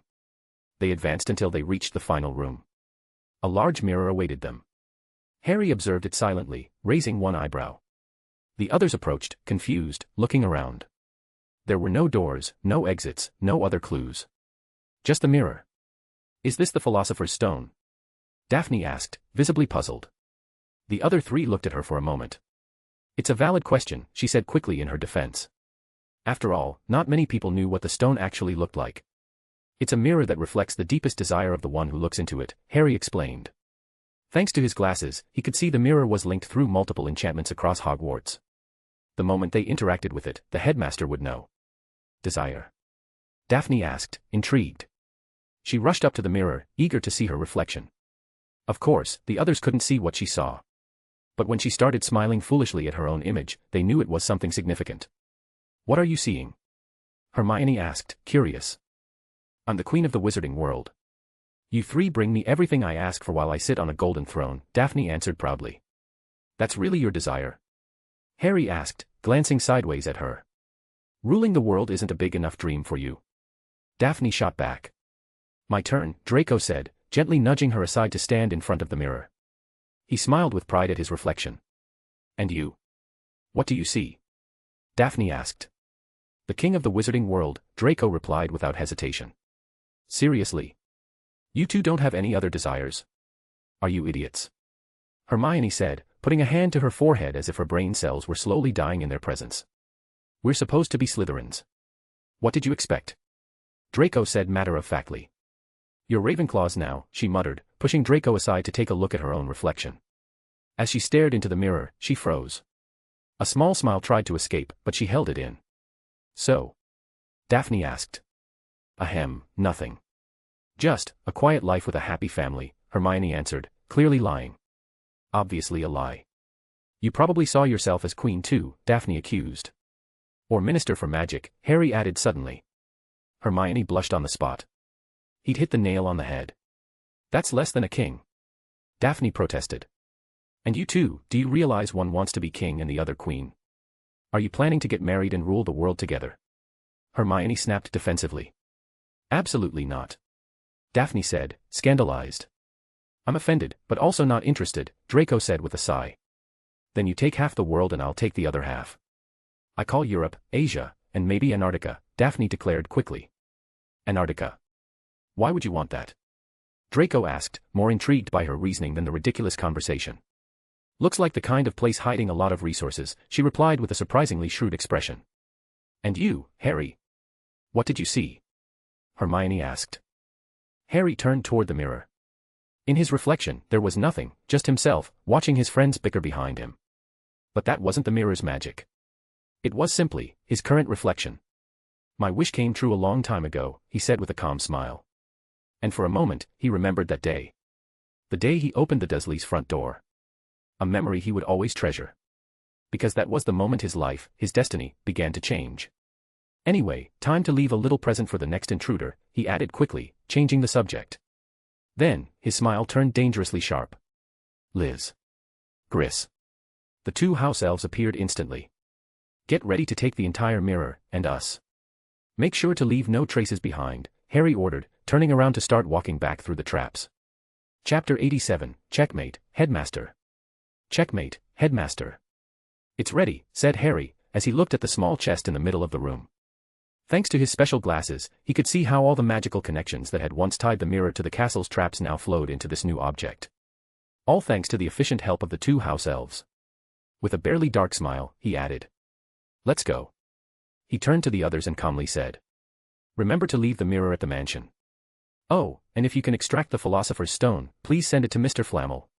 They advanced until they reached the final room. A large mirror awaited them. Harry observed it silently, raising one eyebrow. The others approached, confused, looking around. There were no doors, no exits, no other clues. Just the mirror. Is this the Philosopher's Stone? Daphne asked, visibly puzzled. The other 3 looked at her for a moment. It's a valid question, she said quickly in her defense. After all, not many people knew what the stone actually looked like. It's a mirror that reflects the deepest desire of the one who looks into it, Harry explained. Thanks to his glasses, he could see the mirror was linked through multiple enchantments across Hogwarts. The moment they interacted with it, the headmaster would know. Desire? Daphne asked, intrigued. She rushed up to the mirror, eager to see her reflection. Of course, the others couldn't see what she saw. But when she started smiling foolishly at her own image, they knew it was something significant. What are you seeing? Hermione asked, curious. I'm the queen of the wizarding world. You three bring me everything I ask for while I sit on a golden throne, Daphne answered proudly. That's really your desire? Harry asked, glancing sideways at her. Ruling the world isn't a big enough dream for you. Daphne shot back. My turn, Draco said, gently nudging her aside to stand in front of the mirror. He smiled with pride at his reflection. And you? What do you see? Daphne asked. The king of the wizarding world, Draco replied without hesitation. Seriously? You two don't have any other desires? Are you idiots? Hermione said, putting a hand to her forehead as if her brain cells were slowly dying in their presence. We're supposed to be Slytherins. What did you expect? Draco said matter-of-factly. You're Ravenclaws now, she muttered, pushing Draco aside to take a look at her own reflection. As she stared into the mirror, she froze. A small smile tried to escape, but she held it in. So? Daphne asked. Ahem, nothing. Just, a quiet life with a happy family, Hermione answered, clearly lying. Obviously a lie. You probably saw yourself as queen too, Daphne accused. Or minister for magic, Harry added suddenly. Hermione blushed on the spot. He'd hit the nail on the head. That's less than a king. Daphne protested. And you too, do you realize one wants to be king and the other queen? Are you planning to get married and rule the world together? Hermione snapped defensively. Absolutely not. Daphne said, scandalized. I'm offended, but also not interested, Draco said with a sigh. Then you take half the world and I'll take the other half. I call Europe, Asia, and maybe Antarctica, Daphne declared quickly. Antarctica. Why would you want that? Draco asked, more intrigued by her reasoning than the ridiculous conversation. Looks like the kind of place hiding a lot of resources, she replied with a surprisingly shrewd expression. And you, Harry? What did you see? Hermione asked. Harry turned toward the mirror. In his reflection, there was nothing, just himself, watching his friends bicker behind him. But that wasn't the mirror's magic. It was simply his current reflection. My wish came true a long time ago, he said with a calm smile. And for a moment, he remembered that day. The day he opened the Dursleys' front door. A memory he would always treasure. Because that was the moment his life, his destiny, began to change. Anyway, time to leave a little present for the next intruder, he added quickly, changing the subject. Then, his smile turned dangerously sharp. Liz. Gris. The two house elves appeared instantly. Get ready to take the entire mirror, and us. Make sure to leave no traces behind, Harry ordered, turning around to start walking back through the traps. Chapter 87, Checkmate, Headmaster. Checkmate, Headmaster. It's ready, said Harry, as he looked at the small chest in the middle of the room. Thanks to his special glasses, he could see how all the magical connections that had once tied the mirror to the castle's traps now flowed into this new object. All thanks to the efficient help of the two house elves. With a barely dark smile, he added. Let's go. He turned to the others and calmly said. Remember to leave the mirror at the mansion. Oh, and if you can extract the Philosopher's Stone, please send it to Mr. Flammel.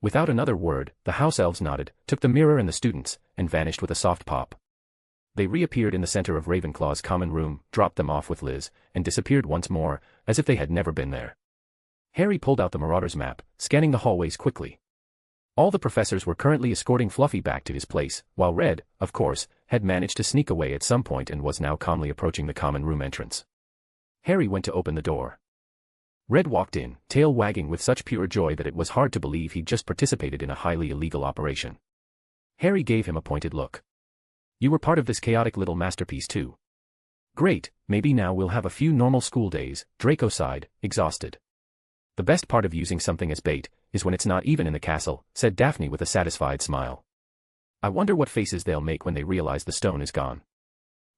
Without another word, the house elves nodded, took the mirror and the students, and vanished with a soft pop. They reappeared in the center of Ravenclaw's common room, dropped them off with Liz, and disappeared once more, as if they had never been there. Harry pulled out the Marauder's map, scanning the hallways quickly. All the professors were currently escorting Fluffy back to his place, while Red, of course, had managed to sneak away at some point and was now calmly approaching the common room entrance. Harry went to open the door. Red walked in, tail wagging with such pure joy that it was hard to believe he'd just participated in a highly illegal operation. Harry gave him a pointed look. You were part of this chaotic little masterpiece too. Great, maybe now we'll have a few normal school days, Draco sighed, exhausted. The best part of using something as bait is when it's not even in the castle, said Daphne with a satisfied smile. I wonder what faces they'll make when they realize the stone is gone.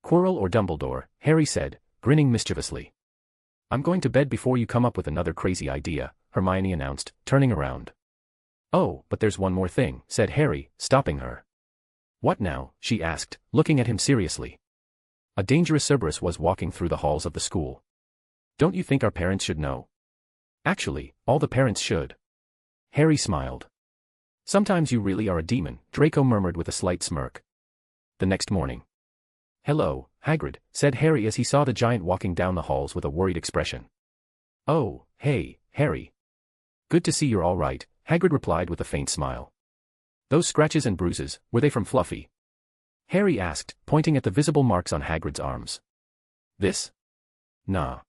Quirrell or Dumbledore, Harry said, grinning mischievously. I'm going to bed before you come up with another crazy idea, Hermione announced, turning around. Oh, but there's one more thing, said Harry, stopping her. What now? She asked, looking at him seriously. A dangerous Cerberus was walking through the halls of the school. Don't you think our parents should know? Actually, all the parents should. Harry smiled. Sometimes you really are a demon, Draco murmured with a slight smirk. The next morning. Hello, Hagrid, said Harry as he saw the giant walking down the halls with a worried expression. Oh, hey, Harry. Good to see you're all right, Hagrid replied with a faint smile. Those scratches and bruises, were they from Fluffy? Harry asked, pointing at the visible marks on Hagrid's arms. This? Nah.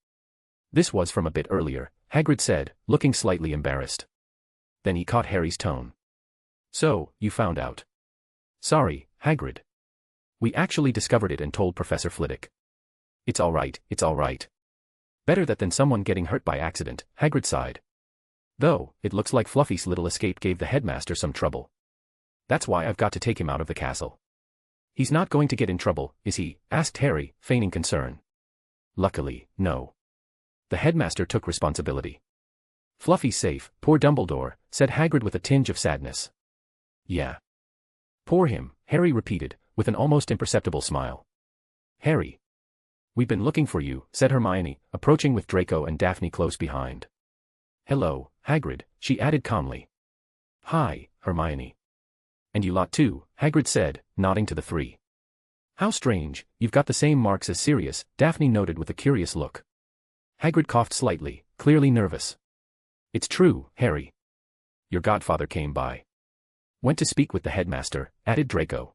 This was from a bit earlier, Hagrid said, looking slightly embarrassed. Then he caught Harry's tone. So, you found out. Sorry, Hagrid. We actually discovered it and told Professor Flitwick. It's all right, it's all right. Better that than someone getting hurt by accident, Hagrid sighed. Though, it looks like Fluffy's little escape gave the headmaster some trouble. That's why I've got to take him out of the castle. He's not going to get in trouble, is he? Asked Harry, feigning concern. Luckily, no. The headmaster took responsibility. Fluffy's safe, poor Dumbledore, said Hagrid with a tinge of sadness. Yeah. Poor him, Harry repeated, with an almost imperceptible smile. Harry. We've been looking for you, said Hermione, approaching with Draco and Daphne close behind. Hello, Hagrid, she added calmly. Hi, Hermione. And you lot too, Hagrid said, nodding to the three. How strange, you've got the same marks as Sirius, Daphne noted with a curious look. Hagrid coughed slightly, clearly nervous. It's true, Harry. Your godfather came by. Went to speak with the headmaster, added Draco.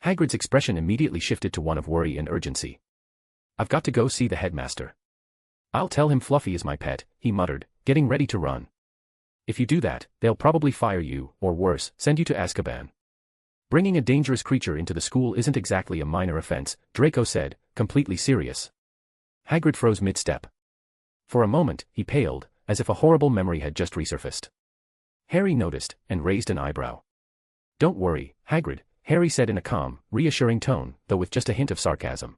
Hagrid's expression immediately shifted to one of worry and urgency. I've got to go see the headmaster. I'll tell him Fluffy is my pet, he muttered, getting ready to run. If you do that, they'll probably fire you, or worse, send you to Azkaban. Bringing a dangerous creature into the school isn't exactly a minor offense, Draco said, completely serious. Hagrid froze mid-step. For a moment, he paled, as if a horrible memory had just resurfaced. Harry noticed, and raised an eyebrow. Don't worry, Hagrid, Harry said in a calm, reassuring tone, though with just a hint of sarcasm.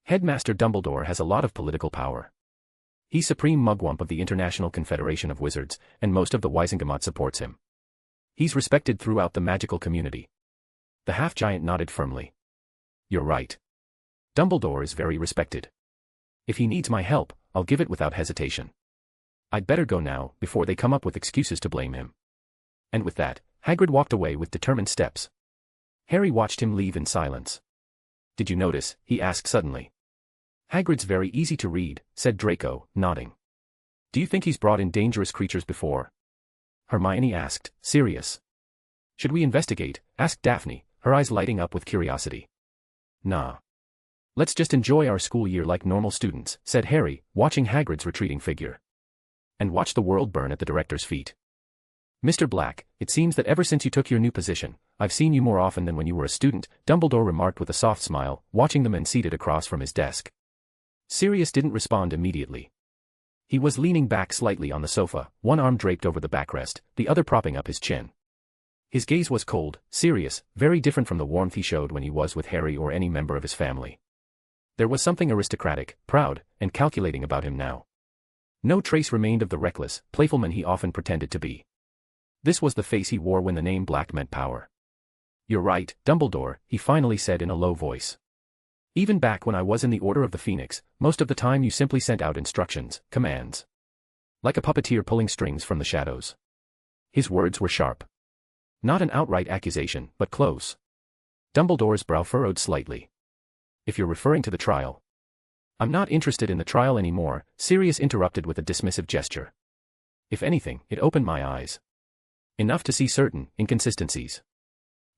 Headmaster Dumbledore has a lot of political power. He's Supreme Mugwump of the International Confederation of Wizards, and most of the Wizengamot supports him. He's respected throughout the magical community. The half-giant nodded firmly. You're right. Dumbledore is very respected. If he needs my help, I'll give it without hesitation. I'd better go now, before they come up with excuses to blame him. And with that, Hagrid walked away with determined steps. Harry watched him leave in silence. Did you notice? He asked suddenly. Hagrid's very easy to read, said Draco, nodding. Do you think he's brought in dangerous creatures before? Hermione asked, serious. Should we investigate? Asked Daphne, her eyes lighting up with curiosity. Nah. Let's just enjoy our school year like normal students, said Harry, watching Hagrid's retreating figure. And watch the world burn at the director's feet. Mr. Black, it seems that ever since you took your new position, I've seen you more often than when you were a student, Dumbledore remarked with a soft smile, watching the men seated across from his desk. Sirius didn't respond immediately. He was leaning back slightly on the sofa, one arm draped over the backrest, the other propping up his chin. His gaze was cold, serious, very different from the warmth he showed when he was with Harry or any member of his family. There was something aristocratic, proud, and calculating about him now. No trace remained of the reckless, playful man he often pretended to be. This was the face he wore when the name Black meant power. You're right, Dumbledore, he finally said in a low voice. Even back when I was in the Order of the Phoenix, most of the time you simply sent out instructions, commands. Like a puppeteer pulling strings from the shadows. His words were sharp. Not an outright accusation, but close. Dumbledore's brow furrowed slightly. If you're referring to the trial. I'm not interested in the trial anymore, Sirius interrupted with a dismissive gesture. If anything, it opened my eyes. Enough to see certain inconsistencies.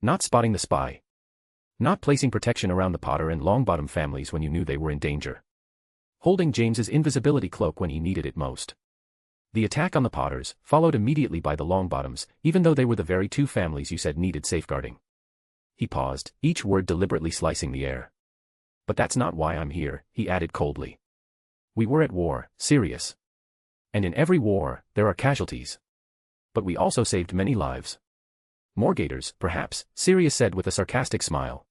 Not spotting the spy. Not placing protection around the Potter and Longbottom families when you knew they were in danger. Holding James's invisibility cloak when he needed it most. The attack on the Potters, followed immediately by the Longbottoms, even though they were the very two families you said needed safeguarding. He paused, each word deliberately slicing the air. But that's not why I'm here, he added coldly. We were at war, Sirius. And in every war, there are casualties. But we also saved many lives. More Gators, perhaps, Sirius said with a sarcastic smile.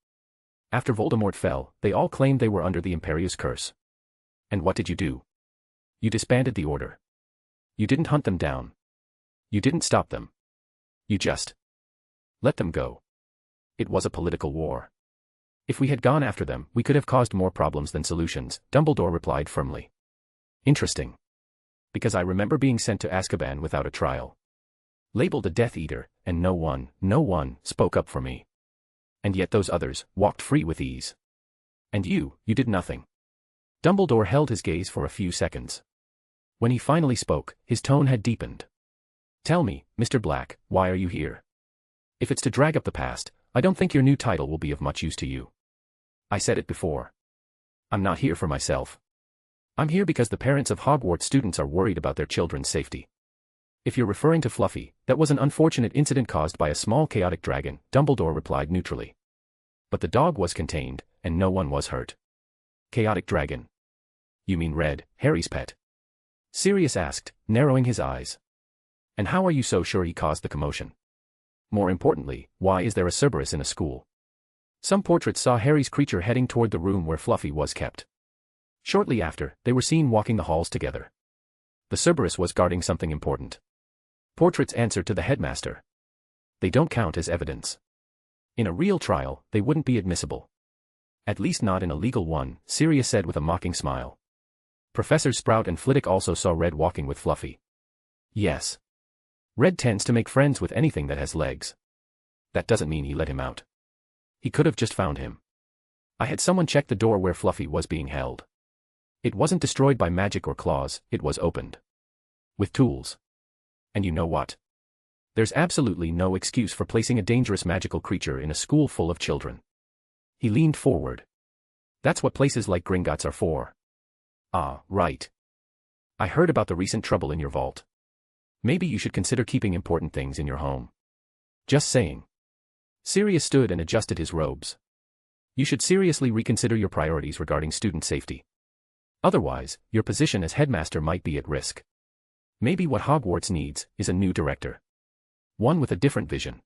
After Voldemort fell, they all claimed they were under the Imperius curse. And what did you do? You disbanded the Order. You didn't hunt them down. You didn't stop them. You just let them go. It was a political war. If we had gone after them, we could have caused more problems than solutions, Dumbledore replied firmly. Interesting. Because I remember being sent to Azkaban without a trial. Labeled a Death Eater, and no one spoke up for me. And yet those others walked free with ease. And you did nothing. Dumbledore held his gaze for a few seconds. When he finally spoke, his tone had deepened. Tell me, Mr. Black, why are you here? If it's to drag up the past, I don't think your new title will be of much use to you. I said it before. I'm not here for myself. I'm here because the parents of Hogwarts students are worried about their children's safety. If you're referring to Fluffy, that was an unfortunate incident caused by a small chaotic dragon, Dumbledore replied neutrally. But the dog was contained, and no one was hurt. Chaotic dragon. You mean Red, Harry's pet? Sirius asked, narrowing his eyes. And how are you so sure he caused the commotion? More importantly, why is there a Cerberus in a school? Some portraits saw Harry's creature heading toward the room where Fluffy was kept. Shortly after, they were seen walking the halls together. The Cerberus was guarding something important. Portraits answered to the headmaster. They don't count as evidence. In a real trial, they wouldn't be admissible. At least not in a legal one, Sirius said with a mocking smile. Professors Sprout and Flitwick also saw Red walking with Fluffy. Yes. Red tends to make friends with anything that has legs. That doesn't mean he let him out. He could have just found him. I had someone check the door where Fluffy was being held. It wasn't destroyed by magic or claws, it was opened. With tools. And you know what? There's absolutely no excuse for placing a dangerous magical creature in a school full of children. He leaned forward. That's what places like Gringotts are for. Ah, right. I heard about the recent trouble in your vault. Maybe you should consider keeping important things in your home. Just saying. Sirius stood and adjusted his robes. You should seriously reconsider your priorities regarding student safety. Otherwise, your position as headmaster might be at risk. Maybe what Hogwarts needs is a new director. One with a different vision.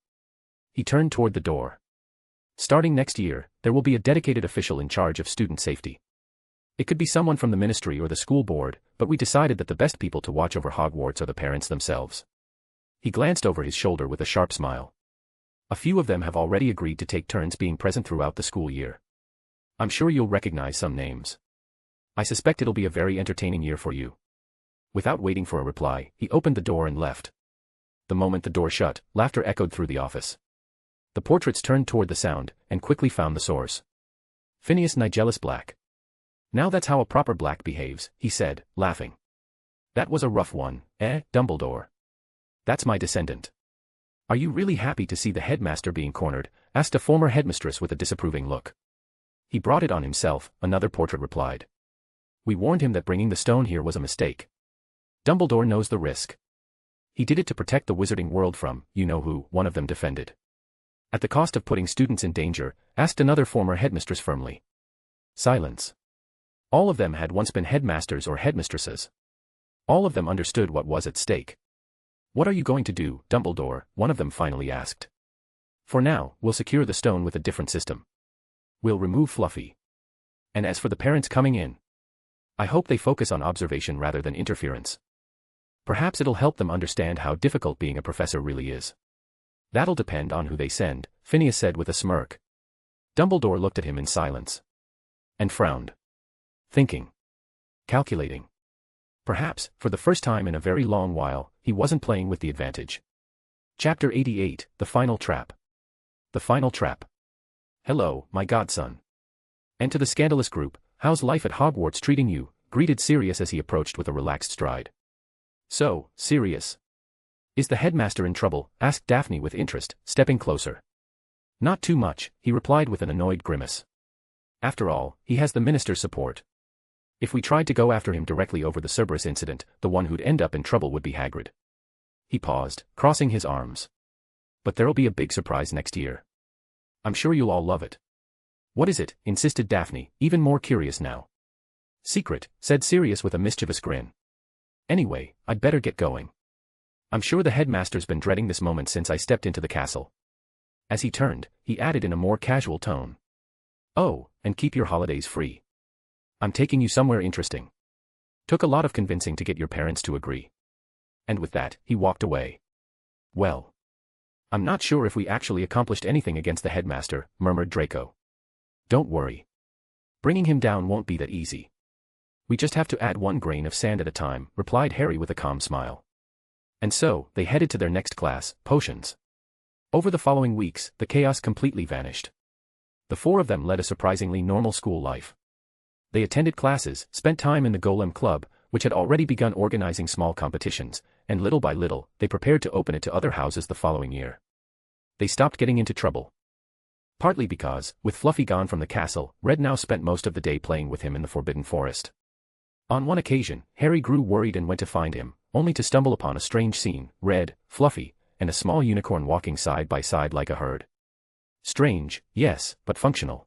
He turned toward the door. Starting next year, there will be a dedicated official in charge of student safety. It could be someone from the ministry or the school board, but we decided that the best people to watch over Hogwarts are the parents themselves. He glanced over his shoulder with a sharp smile. A few of them have already agreed to take turns being present throughout the school year. I'm sure you'll recognize some names. I suspect it'll be a very entertaining year for you. Without waiting for a reply, he opened the door and left. The moment the door shut, laughter echoed through the office. The portraits turned toward the sound, and quickly found the source. Phineas Nigellus Black. Now that's how a proper Black behaves, he said, laughing. That was a rough one, Dumbledore? That's my descendant. Are you really happy to see the headmaster being cornered? Asked a former headmistress with a disapproving look. He brought it on himself, another portrait replied. We warned him that bringing the stone here was a mistake. Dumbledore knows the risk. He did it to protect the wizarding world from, you know who, one of them defended. At the cost of putting students in danger, asked another former headmistress firmly. Silence. All of them had once been headmasters or headmistresses. All of them understood what was at stake. What are you going to do, Dumbledore? One of them finally asked. For now, we'll secure the stone with a different system. We'll remove Fluffy. And as for the parents coming in, I hope they focus on observation rather than interference. Perhaps it'll help them understand how difficult being a professor really is. That'll depend on who they send, Phineas said with a smirk. Dumbledore looked at him in silence. And frowned. Thinking. Calculating. Perhaps, for the first time in a very long while, he wasn't playing with the advantage. Chapter 88, The Final Trap. The Final Trap. Hello, my godson. And to the scandalous group, how's life at Hogwarts treating you? Greeted Sirius as he approached with a relaxed stride. So, Sirius. Is the headmaster in trouble? Asked Daphne with interest, stepping closer. Not too much, he replied with an annoyed grimace. After all, he has the minister's support. If we tried to go after him directly over the Cerberus incident, the one who'd end up in trouble would be Hagrid. He paused, crossing his arms. But there'll be a big surprise next year. I'm sure you'll all love it. What is it? Insisted Daphne, even more curious now. Secret, said Sirius with a mischievous grin. Anyway, I'd better get going. I'm sure the headmaster's been dreading this moment since I stepped into the castle. As he turned, he added in a more casual tone. Oh, and keep your holidays free. I'm taking you somewhere interesting. Took a lot of convincing to get your parents to agree. And with that, he walked away. Well. I'm not sure if we actually accomplished anything against the headmaster, murmured Draco. Don't worry. Bringing him down won't be that easy. We just have to add 1 grain of sand at a time, replied Harry with a calm smile. And so, they headed to their next class, potions. Over the following weeks, the chaos completely vanished. The 4 of them led a surprisingly normal school life. They attended classes, spent time in the Golem Club, which had already begun organizing small competitions, and little by little, they prepared to open it to other houses the following year. They stopped getting into trouble. Partly because, with Fluffy gone from the castle, Red now spent most of the day playing with him in the Forbidden Forest. On one occasion, Harry grew worried and went to find him, only to stumble upon a strange scene: Red, Fluffy, and a small unicorn walking side by side like a herd. Strange, yes, but functional.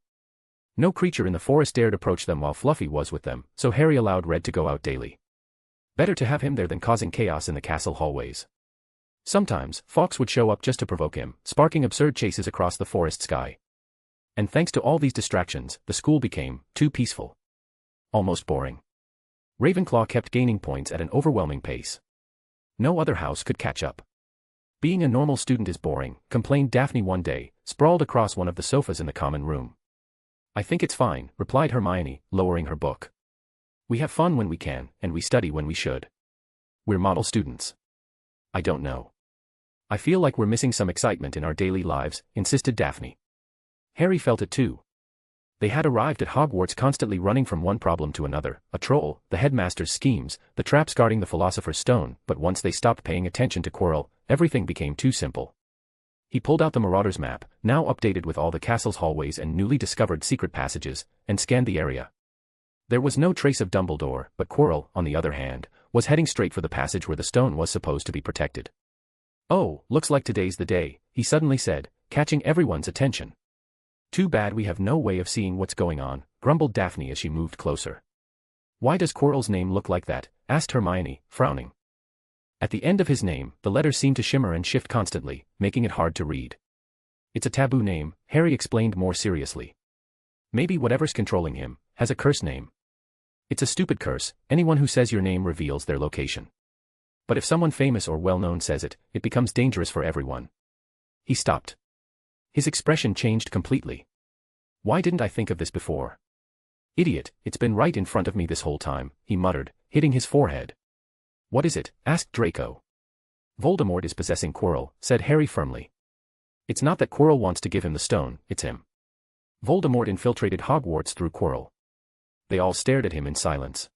No creature in the forest dared approach them while Fluffy was with them, so Harry allowed Red to go out daily. Better to have him there than causing chaos in the castle hallways. Sometimes, Fawkes would show up just to provoke him, sparking absurd chases across the forest sky. And thanks to all these distractions, the school became too peaceful. Almost boring. Ravenclaw kept gaining points at an overwhelming pace. No other house could catch up. Being a normal student is boring, complained Daphne one day, sprawled across one of the sofas in the common room. I think it's fine, replied Hermione, lowering her book. We have fun when we can, and we study when we should. We're model students. I don't know. I feel like we're missing some excitement in our daily lives, insisted Daphne. Harry felt it too. They had arrived at Hogwarts constantly running from one problem to another: a troll, the headmaster's schemes, the traps guarding the Philosopher's Stone, but once they stopped paying attention to Quirrell, everything became too simple. He pulled out the Marauder's map, now updated with all the castle's hallways and newly discovered secret passages, and scanned the area. There was no trace of Dumbledore, but Quirrell, on the other hand, was heading straight for the passage where the stone was supposed to be protected. Oh, looks like today's the day, he suddenly said, catching everyone's attention. Too bad we have no way of seeing what's going on, grumbled Daphne as she moved closer. Why does Quirrell's name look like that? Asked Hermione, frowning. At the end of his name, the letters seem to shimmer and shift constantly, making it hard to read. It's a taboo name, Harry explained more seriously. Maybe whatever's controlling him has a curse name. It's a stupid curse. Anyone who says your name reveals their location. But if someone famous or well-known says it, it becomes dangerous for everyone. He stopped. His expression changed completely. Why didn't I think of this before? Idiot, it's been right in front of me this whole time, he muttered, hitting his forehead. What is it? Asked Draco. Voldemort is possessing Quirrell, said Harry firmly. It's not that Quirrell wants to give him the stone, it's him. Voldemort infiltrated Hogwarts through Quirrell. They all stared at him in silence.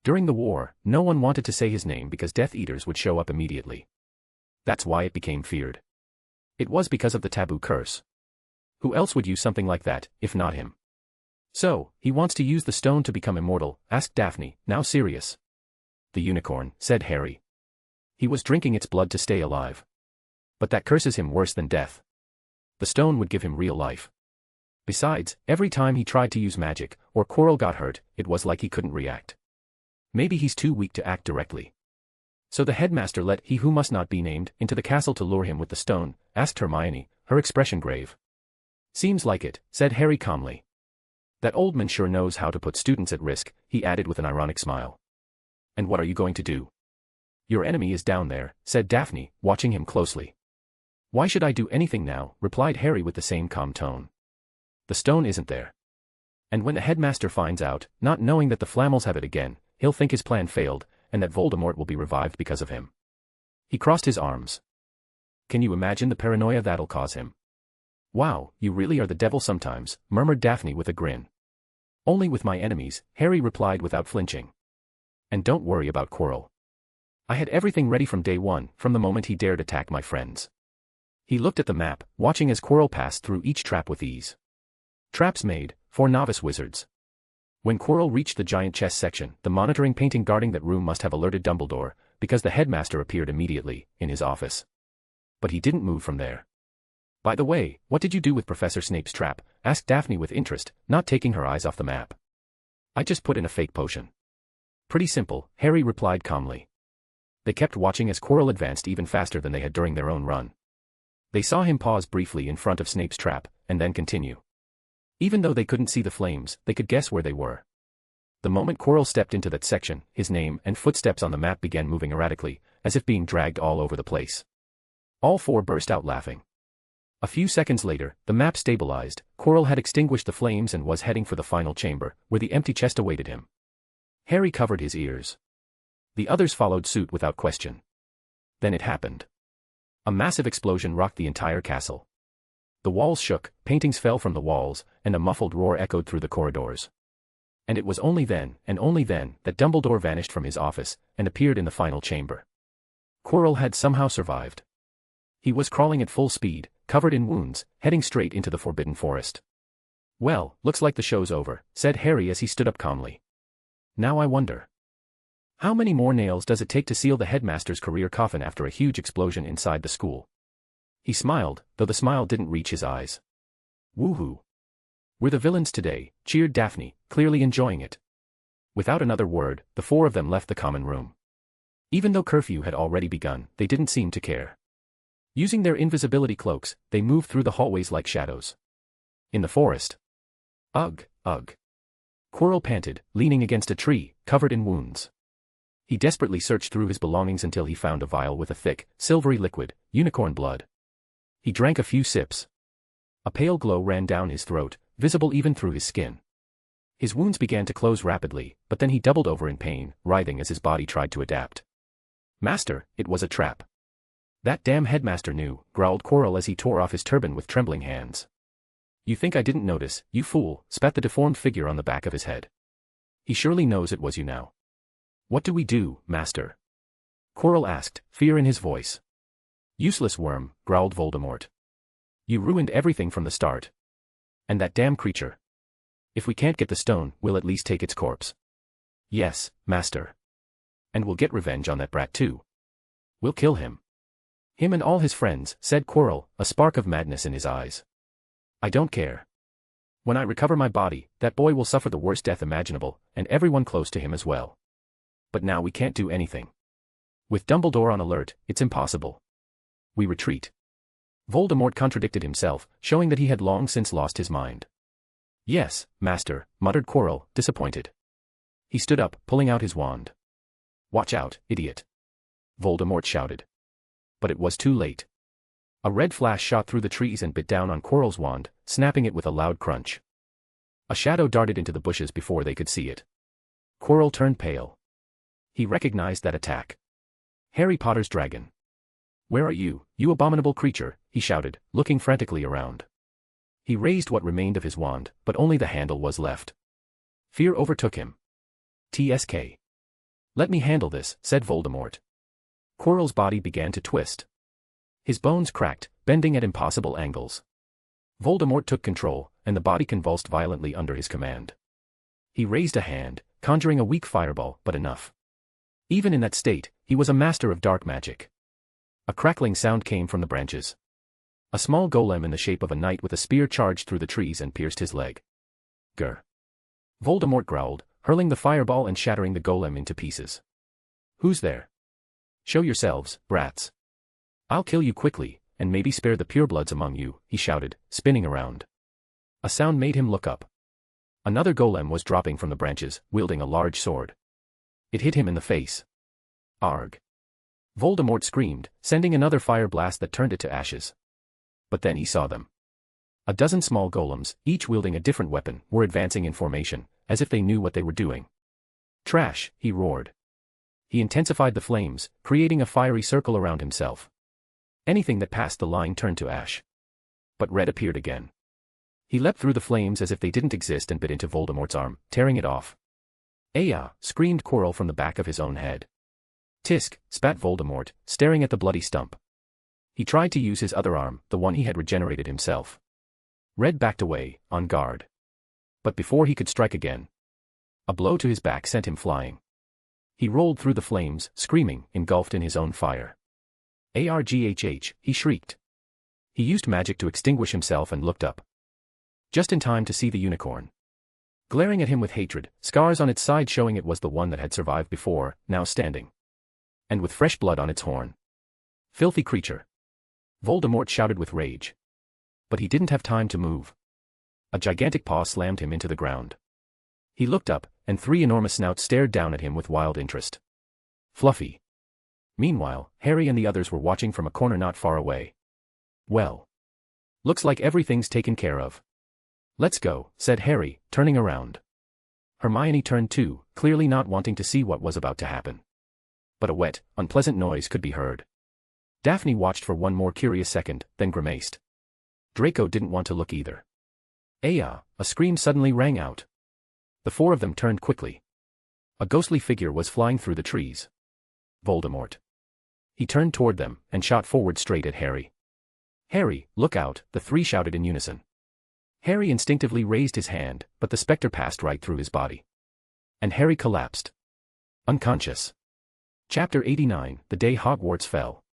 During the war, no one wanted to say his name because Death Eaters would show up immediately. That's why it became feared. It was because of the taboo curse. Who else would use something like that, if not him? So, he wants to use the stone to become immortal, asked Daphne, now serious. The unicorn, said Harry. He was drinking its blood to stay alive. But that curses him worse than death. The stone would give him real life. Besides, every time he tried to use magic, or Quirrell got hurt, it was like he couldn't react. Maybe he's too weak to act directly. So the headmaster let he who must not be named into the castle to lure him with the stone, asked Hermione, her expression grave. Seems like it, said Harry calmly. That old man sure knows how to put students at risk, he added with an ironic smile. And what are you going to do? Your enemy is down there, said Daphne, watching him closely. Why should I do anything now, replied Harry with the same calm tone. The stone isn't there. And when the headmaster finds out, not knowing that the Flammels have it again, he'll think his plan failed, and that Voldemort will be revived because of him. He crossed his arms. Can you imagine the paranoia that'll cause him? Wow, you really are the devil sometimes, murmured Daphne with a grin. Only with my enemies, Harry replied without flinching. And don't worry about Quirrell. I had everything ready from day one, from the moment he dared attack my friends. He looked at the map, watching as Quirrell passed through each trap with ease. Traps made for novice wizards. When Quirrell reached the giant chess section, the monitoring painting guarding that room must have alerted Dumbledore, because the headmaster appeared immediately, in his office. But he didn't move from there. By the way, what did you do with Professor Snape's trap? Asked Daphne with interest, not taking her eyes off the map. I just put in a fake potion. Pretty simple, Harry replied calmly. They kept watching as Quirrell advanced even faster than they had during their own run. They saw him pause briefly in front of Snape's trap, and then continue. Even though they couldn't see the flames, they could guess where they were. The moment Quirrell stepped into that section, his name and footsteps on the map began moving erratically, as if being dragged all over the place. All four burst out laughing. A few seconds later, the map stabilized, Quirrell had extinguished the flames and was heading for the final chamber, where the empty chest awaited him. Harry covered his ears. The others followed suit without question. Then it happened. A massive explosion rocked the entire castle. The walls shook, paintings fell from the walls, and a muffled roar echoed through the corridors. And it was only then, and only then, that Dumbledore vanished from his office, and appeared in the final chamber. Quirrell had somehow survived. He was crawling at full speed, covered in wounds, heading straight into the Forbidden Forest. "Well, looks like the show's over," said Harry as he stood up calmly. "Now I wonder. How many more nails does it take to seal the headmaster's career coffin after a huge explosion inside the school?" He smiled, though the smile didn't reach his eyes. "Woohoo! We're the villains today," cheered Daphne, clearly enjoying it. Without another word, the four of them left the common room. Even though curfew had already begun, they didn't seem to care. Using their invisibility cloaks, they moved through the hallways like shadows. In the forest. Ugh, ugh. Quirrell panted, leaning against a tree, covered in wounds. He desperately searched through his belongings until he found a vial with a thick, silvery liquid, unicorn blood. He drank a few sips. A pale glow ran down his throat, visible even through his skin. His wounds began to close rapidly, but then he doubled over in pain, writhing as his body tried to adapt. "Master, it was a trap." "That damn headmaster knew," growled Quirrell as he tore off his turban with trembling hands. "You think I didn't notice, you fool," spat the deformed figure on the back of his head. "He surely knows it was you now." "What do we do, Master?" Quirrell asked, fear in his voice. "Useless worm," growled Voldemort. "You ruined everything from the start. And that damn creature. If we can't get the stone, we'll at least take its corpse." "Yes, Master. And we'll get revenge on that brat too. We'll kill him. Him and all his friends," said Quirrell, a spark of madness in his eyes. "I don't care. When I recover my body, that boy will suffer the worst death imaginable, and everyone close to him as well. But now we can't do anything. With Dumbledore on alert, it's impossible. We retreat." Voldemort contradicted himself, showing that he had long since lost his mind. "Yes, Master," muttered Quirrell, disappointed. He stood up, pulling out his wand. "Watch out, idiot!" Voldemort shouted. But it was too late. A red flash shot through the trees and bit down on Quirrell's wand, snapping it with a loud crunch. A shadow darted into the bushes before they could see it. Quirrell turned pale. He recognized that attack. Harry Potter's dragon. "Where are you, you abominable creature?" he shouted, looking frantically around. He raised what remained of his wand, but only the handle was left. Fear overtook him. "TSK. Let me handle this," said Voldemort. Quirrell's body began to twist. His bones cracked, bending at impossible angles. Voldemort took control, and the body convulsed violently under his command. He raised a hand, conjuring a weak fireball, but enough. Even in that state, he was a master of dark magic. A crackling sound came from the branches. A small golem in the shape of a knight with a spear charged through the trees and pierced his leg. "Grr." Voldemort growled, hurling the fireball and shattering the golem into pieces. "Who's there? Show yourselves, brats. I'll kill you quickly, and maybe spare the purebloods among you," he shouted, spinning around. A sound made him look up. Another golem was dropping from the branches, wielding a large sword. It hit him in the face. "Arg!" Voldemort screamed, sending another fire blast that turned it to ashes. But then he saw them. A dozen small golems, each wielding a different weapon, were advancing in formation, as if they knew what they were doing. "Trash!" he roared. He intensified the flames, creating a fiery circle around himself. Anything that passed the line turned to ash. But red appeared again. He leapt through the flames as if they didn't exist and bit into Voldemort's arm, tearing it off. "Aya!" screamed Quirrell from the back of his own head. "Tisk!" spat Voldemort, staring at the bloody stump. He tried to use his other arm, the one he had regenerated himself. Red backed away, on guard. But before he could strike again, a blow to his back sent him flying. He rolled through the flames, screaming, engulfed in his own fire. "Arghh!" he shrieked. He used magic to extinguish himself and looked up. Just in time to see the unicorn. Glaring at him with hatred, scars on its side showing it was the one that had survived before, now standing. And with fresh blood on its horn. "Filthy creature!" Voldemort shouted with rage. But he didn't have time to move. A gigantic paw slammed him into the ground. He looked up, and three enormous snouts stared down at him with wild interest. Fluffy. Meanwhile, Harry and the others were watching from a corner not far away. "Well. Looks like everything's taken care of. Let's go," said Harry, turning around. Hermione turned too, clearly not wanting to see what was about to happen. But a wet, unpleasant noise could be heard. Daphne watched for one more curious second, then grimaced. Draco didn't want to look either. "Aya!" A scream suddenly rang out. The four of them turned quickly. A ghostly figure was flying through the trees. Voldemort. He turned toward them, and shot forward straight at Harry. "Harry, look out!" the three shouted in unison. Harry instinctively raised his hand, but the spectre passed right through his body. And Harry collapsed. Unconscious. Chapter 89, The Day Hogwarts Fell.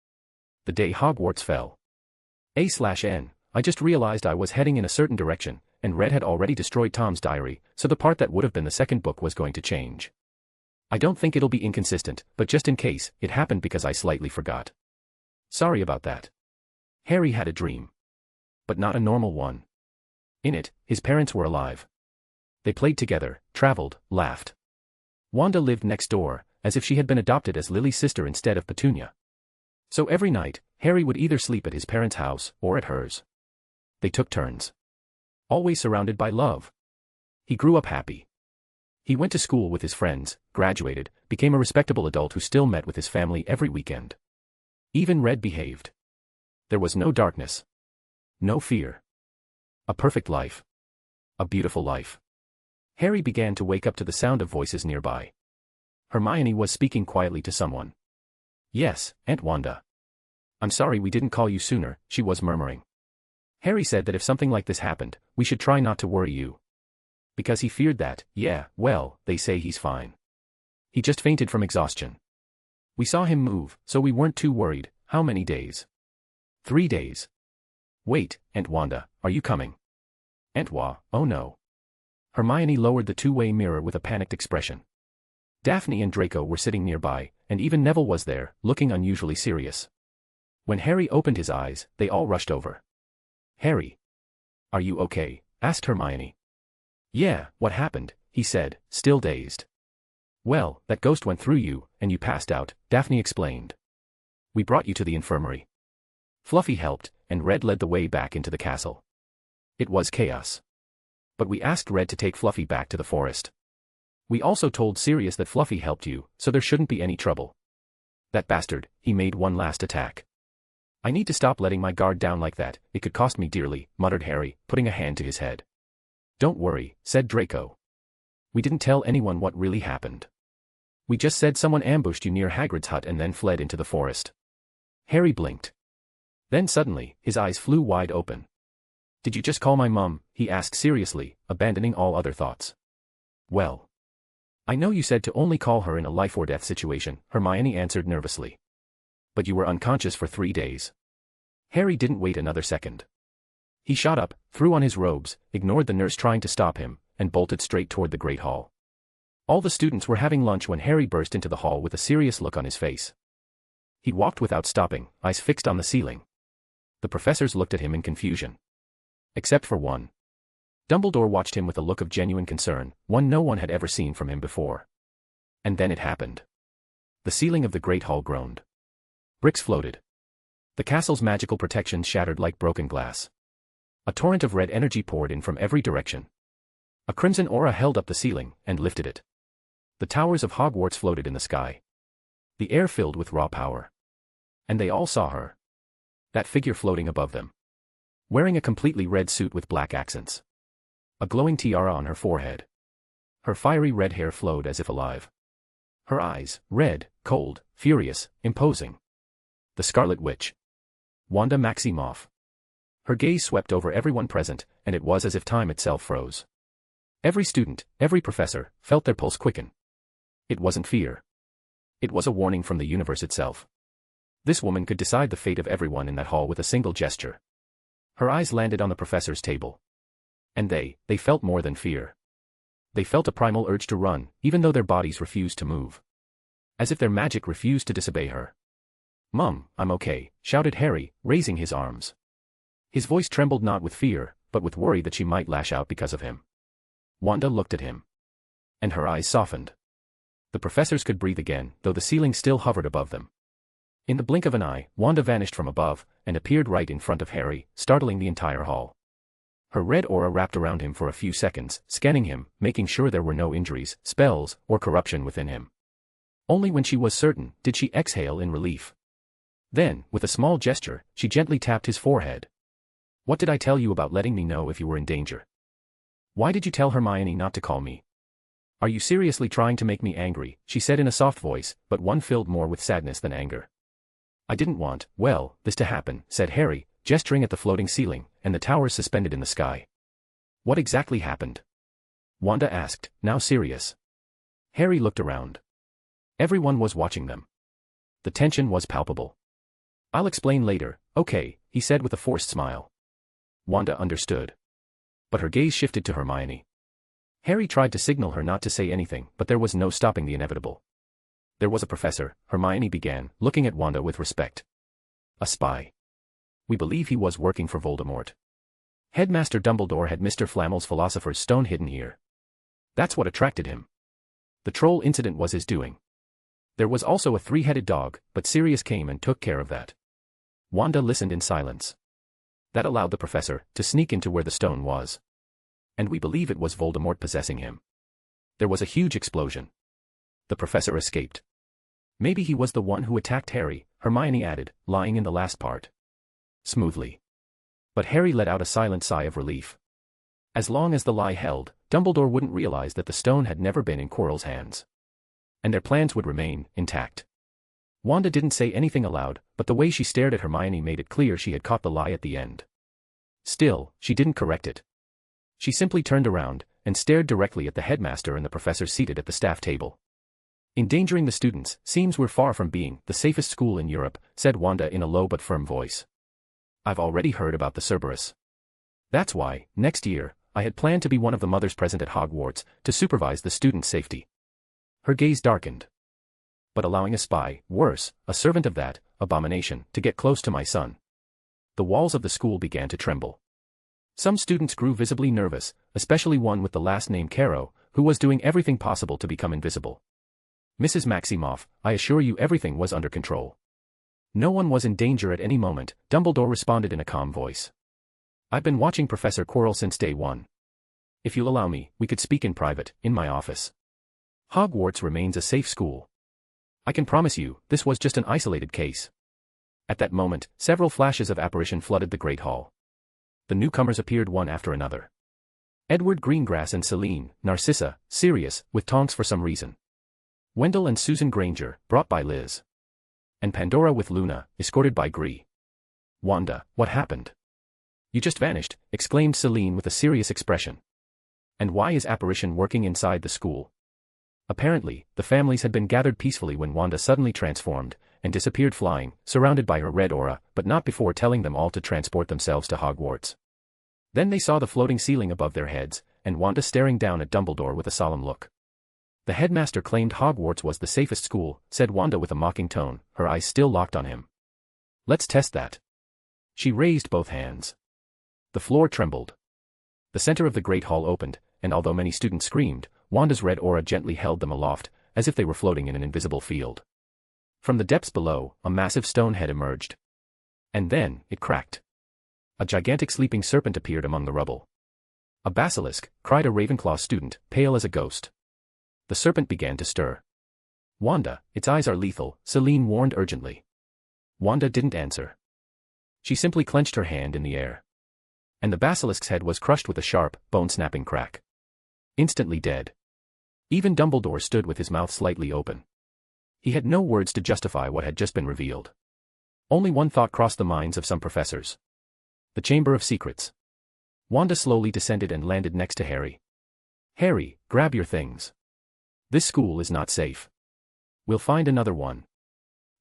The Day Hogwarts Fell. A/N. I just realized I was heading in a certain direction, and Red had already destroyed Tom's diary, so the part that would have been the second book was going to change. I don't think it'll be inconsistent, but just in case, it happened because I slightly forgot. Sorry about that. Harry had a dream. But not a normal one. In it, his parents were alive. They played together, traveled, laughed. Wanda lived next door, as if she had been adopted as Lily's sister instead of Petunia. So every night, Harry would either sleep at his parents' house, or at hers. They took turns. Always surrounded by love. He grew up happy. He went to school with his friends, graduated, became a respectable adult who still met with his family every weekend. Even Red behaved. There was no darkness. No fear. A perfect life. A beautiful life. Harry began to wake up to the sound of voices nearby. Hermione was speaking quietly to someone. "Yes, Aunt Wanda. I'm sorry we didn't call you sooner," she was murmuring. Harry said that if something like this happened, we should try not to worry you. Because he feared that, well, they say he's fine. He just fainted from exhaustion. We saw him move, so we weren't too worried. How many days? 3 days. Wait, Aunt Wanda, are you coming? Aunt Wa, oh no. Hermione lowered the two-way mirror with a panicked expression. Daphne and Draco were sitting nearby, and even Neville was there, looking unusually serious. When Harry opened his eyes, they all rushed over. "Harry. Are you okay?" asked Hermione. "Yeah, what happened?" he said, still dazed. "Well, that ghost went through you, and you passed out," Daphne explained. "We brought you to the infirmary. Fluffy helped, and Red led the way back into the castle. It was chaos. But we asked Red to take Fluffy back to the forest. We also told Sirius that Fluffy helped you, so there shouldn't be any trouble. That bastard, he made one last attack. I need to stop letting my guard down like that, it could cost me dearly," muttered Harry, putting a hand to his head. "Don't worry," said Draco. "We didn't tell anyone what really happened. We just said someone ambushed you near Hagrid's hut and then fled into the forest." Harry blinked. Then suddenly, his eyes flew wide open. "Did you just call my mum?" he asked seriously, abandoning all other thoughts. "Well. I know you said to only call her in a life-or-death situation," Hermione answered nervously. "But you were unconscious for 3 days." Harry didn't wait another second. He shot up, threw on his robes, ignored the nurse trying to stop him, and bolted straight toward the Great Hall. All the students were having lunch when Harry burst into the hall with a serious look on his face. He walked without stopping, eyes fixed on the ceiling. The professors looked at him in confusion. Except for one. Dumbledore watched him with a look of genuine concern, one no one had ever seen from him before. And then it happened. The ceiling of the Great Hall groaned. Bricks floated. The castle's magical protections shattered like broken glass. A torrent of red energy poured in from every direction. A crimson aura held up the ceiling, and lifted it. The towers of Hogwarts floated in the sky. The air filled with raw power. And they all saw her. That figure floating above them. Wearing a completely red suit with black accents. A glowing tiara on her forehead. Her fiery red hair flowed as if alive. Her eyes, red, cold, furious, imposing. The Scarlet Witch. Wanda Maximoff. Her gaze swept over everyone present, and it was as if time itself froze. Every student, every professor, felt their pulse quicken. It wasn't fear. It was a warning from the universe itself. This woman could decide the fate of everyone in that hall with a single gesture. Her eyes landed on the professor's table. And they felt more than fear. They felt a primal urge to run, even though their bodies refused to move. As if their magic refused to disobey her. "Mum, I'm okay," shouted Harry, raising his arms. His voice trembled not with fear, but with worry that she might lash out because of him. Wanda looked at him. And her eyes softened. The professors could breathe again, though the ceiling still hovered above them. In the blink of an eye, Wanda vanished from above, and appeared right in front of Harry, startling the entire hall. Her red aura wrapped around him for a few seconds, scanning him, making sure there were no injuries, spells, or corruption within him. Only when she was certain did she exhale in relief. Then, with a small gesture, she gently tapped his forehead. "What did I tell you about letting me know if you were in danger? Why did you tell Hermione not to call me? Are you seriously trying to make me angry?" she said in a soft voice, but one filled more with sadness than anger. "I didn't want, well, this to happen," said Harry, gesturing at the floating ceiling, and the towers suspended in the sky. "What exactly happened?" Wanda asked, now serious. Harry looked around. Everyone was watching them. The tension was palpable. "I'll explain later, okay," he said with a forced smile. Wanda understood. But her gaze shifted to Hermione. Harry tried to signal her not to say anything, but there was no stopping the inevitable. "There was a professor," Hermione began, looking at Wanda with respect. "A spy. We believe he was working for Voldemort. Headmaster Dumbledore had Mr. Flamel's Philosopher's Stone hidden here. That's what attracted him. The troll incident was his doing. There was also a three-headed dog, but Sirius came and took care of that." Wanda listened in silence. "That allowed the professor to sneak into where the stone was. And we believe it was Voldemort possessing him. There was a huge explosion. The professor escaped. Maybe he was the one who attacked Harry," Hermione added, lying in the last part. Smoothly. But Harry let out a silent sigh of relief. As long as the lie held, Dumbledore wouldn't realize that the stone had never been in Quirrell's hands. And their plans would remain intact. Wanda didn't say anything aloud, but the way she stared at Hermione made it clear she had caught the lie at the end. Still, she didn't correct it. She simply turned around and stared directly at the headmaster and the professor seated at the staff table. "Endangering the students seems we're far from being the safest school in Europe," said Wanda in a low but firm voice. "I've already heard about the Cerberus. That's why, next year, I had planned to be one of the mothers present at Hogwarts to supervise the students' safety." Her gaze darkened. "But allowing a spy, worse, a servant of that abomination, to get close to my son." The walls of the school began to tremble. Some students grew visibly nervous, especially one with the last name Caro, who was doing everything possible to become invisible. "Mrs. Maximoff, I assure you everything was under control. No one was in danger at any moment," Dumbledore responded in a calm voice. "I've been watching Professor Quirrell since day one. If you'll allow me, we could speak in private, in my office. Hogwarts remains a safe school. I can promise you, this was just an isolated case." At that moment, several flashes of apparition flooded the Great Hall. The newcomers appeared one after another. Edward Greengrass and Celine, Narcissa, Sirius, with Tonks for some reason. Wendell and Susan Granger, brought by Liz. And Pandora with Luna, escorted by Gree. "Wanda, what happened?" "You just vanished," exclaimed Celine with a serious expression. "And why is apparition working inside the school?" Apparently, the families had been gathered peacefully when Wanda suddenly transformed and disappeared flying, surrounded by her red aura, but not before telling them all to transport themselves to Hogwarts. Then they saw the floating ceiling above their heads, and Wanda staring down at Dumbledore with a solemn look. "The headmaster claimed Hogwarts was the safest school," said Wanda with a mocking tone, her eyes still locked on him. "Let's test that." She raised both hands. The floor trembled. The center of the Great Hall opened, and although many students screamed, Wanda's red aura gently held them aloft, as if they were floating in an invisible field. From the depths below, a massive stone head emerged. And then, it cracked. A gigantic sleeping serpent appeared among the rubble. "A basilisk," cried a Ravenclaw student, pale as a ghost. The serpent began to stir. "Wanda, its eyes are lethal," Celine warned urgently. Wanda didn't answer. She simply clenched her hand in the air. And the basilisk's head was crushed with a sharp, bone-snapping crack. Instantly dead. Even Dumbledore stood with his mouth slightly open. He had no words to justify what had just been revealed. Only one thought crossed the minds of some professors. The Chamber of Secrets. Wanda slowly descended and landed next to Harry. "Harry, grab your things. This school is not safe. We'll find another one."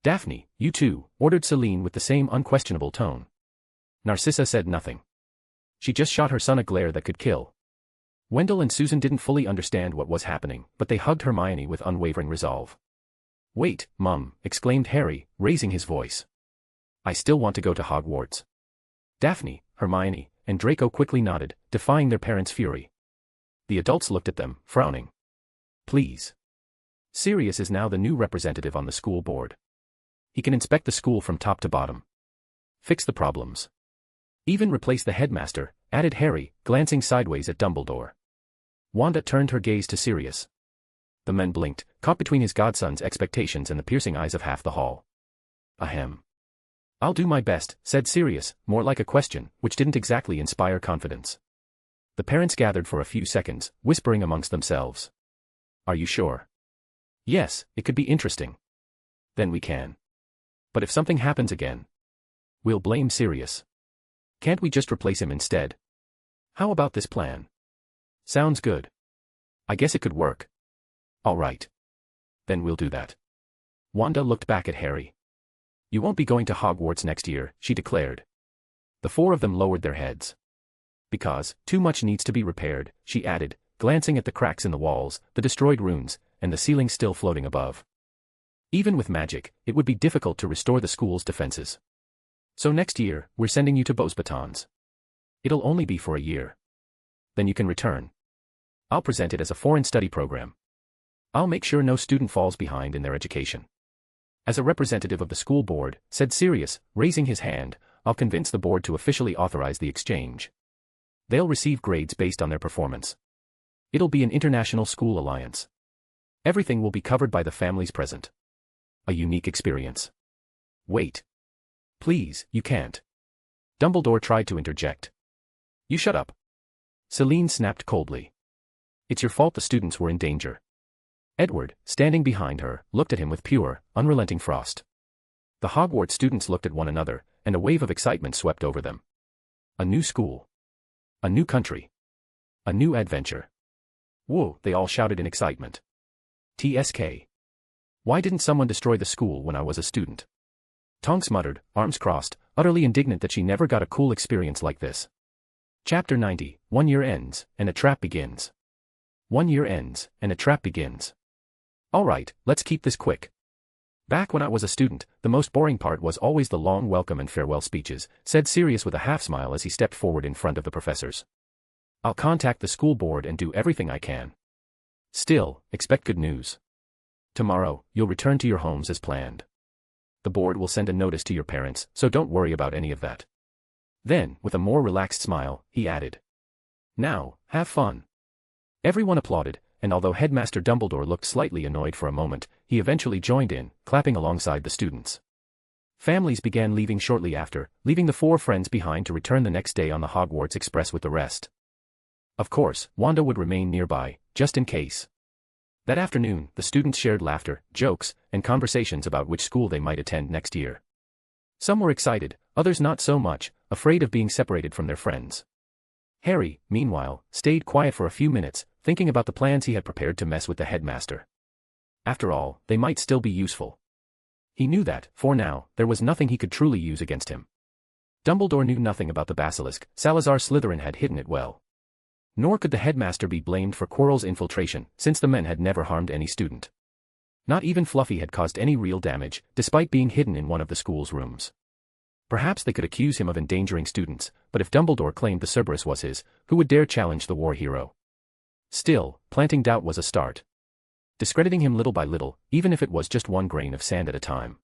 "Daphne, you too," ordered Celine with the same unquestionable tone. Narcissa said nothing. She just shot her son a glare that could kill. Wendell and Susan didn't fully understand what was happening, but they hugged Hermione with unwavering resolve. "Wait, Mum," exclaimed Harry, raising his voice. "I still want to go to Hogwarts." Daphne, Hermione, and Draco quickly nodded, defying their parents' fury. The adults looked at them, frowning. "Please. Sirius is now the new representative on the school board. He can inspect the school from top to bottom. Fix the problems. Even replace the headmaster, added Harry, glancing sideways at Dumbledore. Wanda turned her gaze to Sirius. The men blinked, caught between his godson's expectations and the piercing eyes of half the hall. Ahem. I'll do my best, said Sirius, more like a question, which didn't exactly inspire confidence. The parents gathered for a few seconds, whispering amongst themselves. Are you sure? Yes, it could be interesting. Then we can. But if something happens again, we'll blame Sirius. Can't we just replace him instead? How about this plan? Sounds good. I guess it could work. All right. Then we'll do that. Wanda looked back at Harry. You won't be going to Hogwarts next year, she declared. The four of them lowered their heads. Because, too much needs to be repaired, she added, glancing at the cracks in the walls, the destroyed runes, and the ceiling still floating above. Even with magic, it would be difficult to restore the school's defenses. So next year, we're sending you to Beauxbatons. It'll only be for a year. Then you can return. I'll present it as a foreign study program. I'll make sure no student falls behind in their education. As a representative of the school board, said Sirius, raising his hand, I'll convince the board to officially authorize the exchange. They'll receive grades based on their performance. It'll be an international school alliance. Everything will be covered by the families present. A unique experience. Wait. Please, you can't. Dumbledore tried to interject. You shut up. Celine snapped coldly. It's your fault the students were in danger. Edward, standing behind her, looked at him with pure, unrelenting frost. The Hogwarts students looked at one another, and a wave of excitement swept over them. A new school. A new country. A new adventure. Whoa, they all shouted in excitement. TSK. Why didn't someone destroy the school when I was a student? Tonks muttered, arms crossed, utterly indignant that she never got a cool experience like this. Chapter 90, 1 year ends, and a trap begins. 1 year ends, and a trap begins. Alright, let's keep this quick. Back when I was a student, the most boring part was always the long welcome and farewell speeches, said Sirius with a half-smile as he stepped forward in front of the professors. I'll contact the school board and do everything I can. Still, expect good news. Tomorrow, you'll return to your homes as planned. The board will send a notice to your parents, so don't worry about any of that. Then, with a more relaxed smile, he added. Now, have fun. Everyone applauded, and although Headmaster Dumbledore looked slightly annoyed for a moment, he eventually joined in, clapping alongside the students. Families began leaving shortly after, leaving the four friends behind to return the next day on the Hogwarts Express with the rest. Of course, Wanda would remain nearby, just in case. That afternoon, the students shared laughter, jokes, and conversations about which school they might attend next year. Some were excited, others not so much, afraid of being separated from their friends. Harry, meanwhile, stayed quiet for a few minutes, thinking about the plans he had prepared to mess with the headmaster. After all, they might still be useful. He knew that, for now, there was nothing he could truly use against him. Dumbledore knew nothing about the basilisk, Salazar Slytherin had hidden it well. Nor could the headmaster be blamed for Quirrell's infiltration, since the men had never harmed any student. Not even Fluffy had caused any real damage, despite being hidden in one of the school's rooms. Perhaps they could accuse him of endangering students, but if Dumbledore claimed the Cerberus was his, who would dare challenge the war hero? Still, planting doubt was a start. Discrediting him little by little, even if it was just one grain of sand at a time.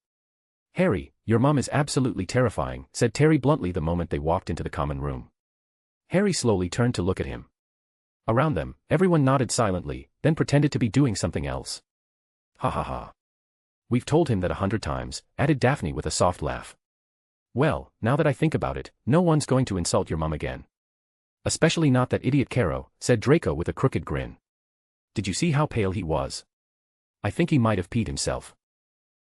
Harry, your mom is absolutely terrifying, said Terry bluntly the moment they walked into the common room. Harry slowly turned to look at him. Around them, everyone nodded silently, then pretended to be doing something else. Ha ha ha. We've told him that 100 times, added Daphne with a soft laugh. Well, now that I think about it, no one's going to insult your mom again. Especially not that idiot Caro, said Draco with a crooked grin. Did you see how pale he was? I think he might have peed himself.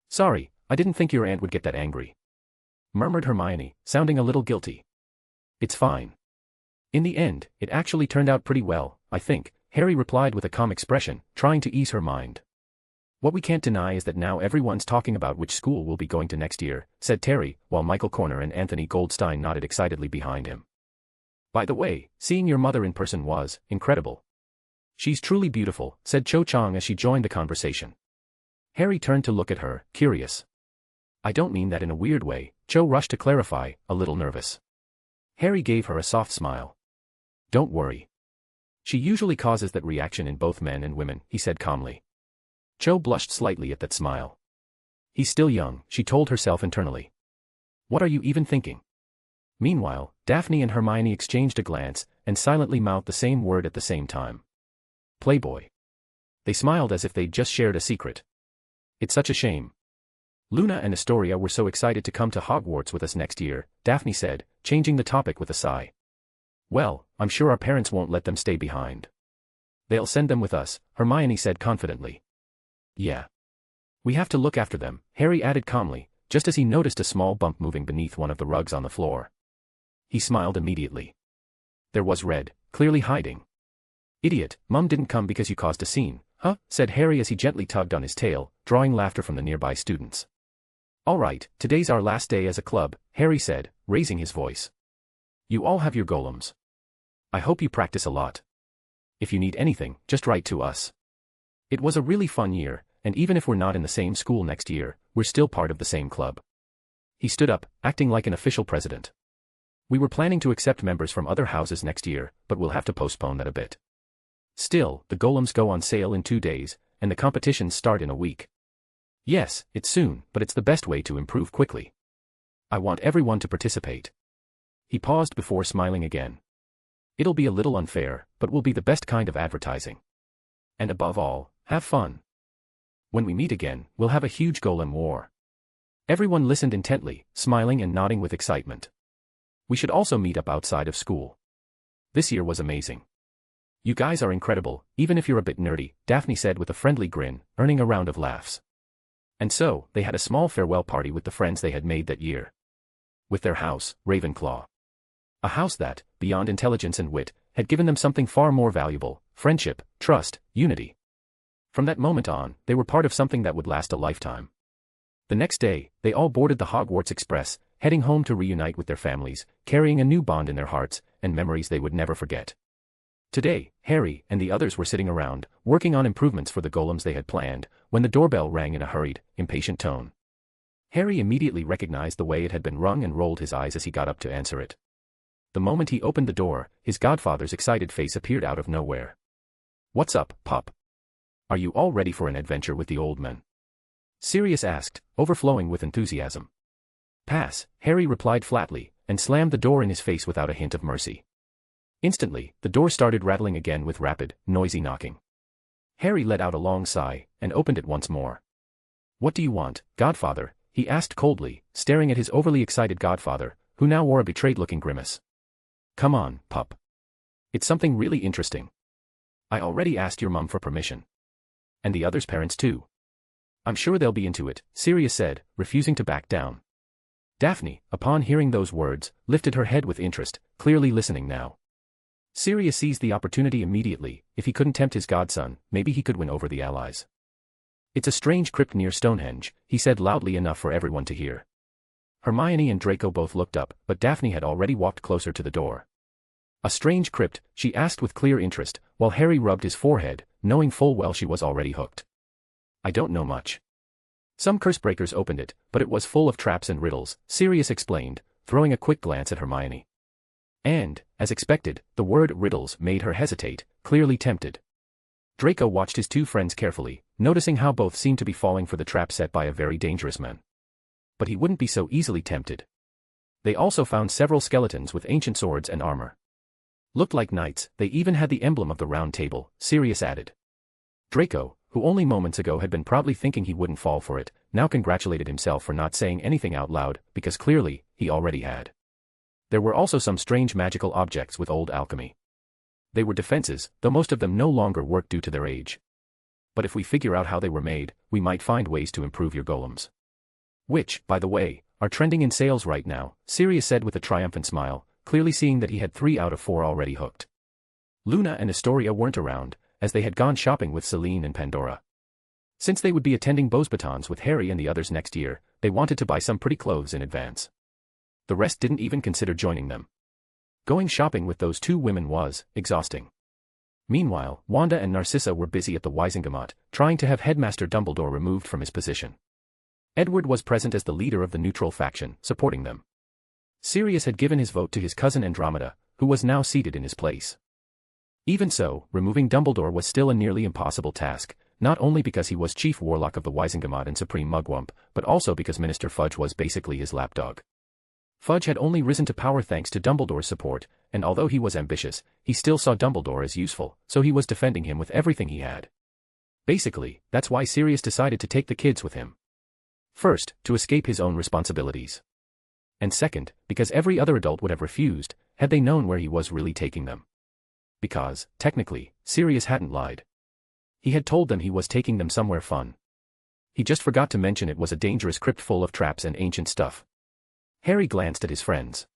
Sorry, I didn't think your aunt would get that angry. Murmured Hermione, sounding a little guilty. It's fine. In the end, it actually turned out pretty well, I think, Harry replied with a calm expression, trying to ease her mind. What we can't deny is that now everyone's talking about which school we'll be going to next year, said Terry, while Michael Corner and Anthony Goldstein nodded excitedly behind him. By the way, seeing your mother in person was incredible. She's truly beautiful, said Cho Chang as she joined the conversation. Harry turned to look at her, curious. I don't mean that in a weird way, Cho rushed to clarify, a little nervous. Harry gave her a soft smile. Don't worry. She usually causes that reaction in both men and women, he said calmly. Cho blushed slightly at that smile. He's still young, she told herself internally. What are you even thinking? Meanwhile, Daphne and Hermione exchanged a glance, and silently mouthed the same word at the same time. Playboy. They smiled as if they'd just shared a secret. It's such a shame. Luna and Astoria were so excited to come to Hogwarts with us next year, Daphne said, changing the topic with a sigh. Well, I'm sure our parents won't let them stay behind. They'll send them with us, Hermione said confidently. Yeah. We have to look after them, Harry added calmly, just as he noticed a small bump moving beneath one of the rugs on the floor. He smiled immediately. There was Red, clearly hiding. Idiot, Mum didn't come because you caused a scene, huh? Said Harry as he gently tugged on his tail, drawing laughter from the nearby students. All right, today's our last day as a club, Harry said, raising his voice. You all have your golems. I hope you practice a lot. If you need anything, just write to us. It was a really fun year, and even if we're not in the same school next year, we're still part of the same club. He stood up, acting like an official president. We were planning to accept members from other houses next year, but we'll have to postpone that a bit. Still, the golems go on sale in 2 days, and the competitions start in a week. Yes, it's soon, but it's the best way to improve quickly. I want everyone to participate. He paused before smiling again. It'll be a little unfair, but will be the best kind of advertising. And above all, have fun. When we meet again, we'll have a huge golem war. Everyone listened intently, smiling and nodding with excitement. We should also meet up outside of school. This year was amazing. You guys are incredible, even if you're a bit nerdy, Daphne said with a friendly grin, earning a round of laughs. And so, they had a small farewell party with the friends they had made that year. With their house, Ravenclaw. A house that, beyond intelligence and wit, had given them something far more valuable: friendship, trust, unity. From that moment on, they were part of something that would last a lifetime. The next day, they all boarded the Hogwarts Express, heading home to reunite with their families, carrying a new bond in their hearts, and memories they would never forget. Today, Harry and the others were sitting around, working on improvements for the golems they had planned, when the doorbell rang in a hurried, impatient tone. Harry immediately recognized the way it had been rung and rolled his eyes as he got up to answer it. The moment he opened the door, his godfather's excited face appeared out of nowhere. What's up, Pop? Are you all ready for an adventure with the old men? Sirius asked, overflowing with enthusiasm. Pass, Harry replied flatly, and slammed the door in his face without a hint of mercy. Instantly, the door started rattling again with rapid, noisy knocking. Harry let out a long sigh, and opened it once more. What do you want, Godfather? He asked coldly, staring at his overly excited godfather, who now wore a betrayed-looking grimace. Come on, pup. It's something really interesting. I already asked your mum for permission. And the others' parents too. I'm sure they'll be into it, Sirius said, refusing to back down. Daphne, upon hearing those words, lifted her head with interest, clearly listening now. Sirius seized the opportunity immediately. If he couldn't tempt his godson, maybe he could win over the allies. It's a strange crypt near Stonehenge, he said loudly enough for everyone to hear. Hermione and Draco both looked up, but Daphne had already walked closer to the door. A strange crypt, she asked with clear interest, while Harry rubbed his forehead, knowing full well she was already hooked. I don't know much. Some cursebreakers opened it, but it was full of traps and riddles, Sirius explained, throwing a quick glance at Hermione. And, as expected, the word riddles made her hesitate, clearly tempted. Draco watched his two friends carefully, noticing how both seemed to be falling for the trap set by a very dangerous man. But he wouldn't be so easily tempted. They also found several skeletons with ancient swords and armor. Looked like knights, they even had the emblem of the Round Table, Sirius added. Draco, who only moments ago had been proudly thinking he wouldn't fall for it, now congratulated himself for not saying anything out loud, because clearly, he already had. There were also some strange magical objects with old alchemy. They were defenses, though most of them no longer worked due to their age. But if we figure out how they were made, we might find ways to improve your golems. Which, by the way, are trending in sales right now, Sirius said with a triumphant smile, clearly seeing that he had 3 out of 4 already hooked. Luna and Astoria weren't around, as they had gone shopping with Celine and Pandora. Since they would be attending Beauxbatons with Harry and the others next year, they wanted to buy some pretty clothes in advance. The rest didn't even consider joining them. Going shopping with those two women was exhausting. Meanwhile, Wanda and Narcissa were busy at the Wizengamot, trying to have Headmaster Dumbledore removed from his position. Edward was present as the leader of the neutral faction, supporting them. Sirius had given his vote to his cousin Andromeda, who was now seated in his place. Even so, removing Dumbledore was still a nearly impossible task, not only because he was chief warlock of the Wizengamot and supreme mugwump, but also because Minister Fudge was basically his lapdog. Fudge had only risen to power thanks to Dumbledore's support, and although he was ambitious, he still saw Dumbledore as useful, so he was defending him with everything he had. Basically, that's why Sirius decided to take the kids with him. First, to escape his own responsibilities. And second, because every other adult would have refused, had they known where he was really taking them. Because, technically, Sirius hadn't lied. He had told them he was taking them somewhere fun. He just forgot to mention it was a dangerous crypt full of traps and ancient stuff. Harry glanced at his friends.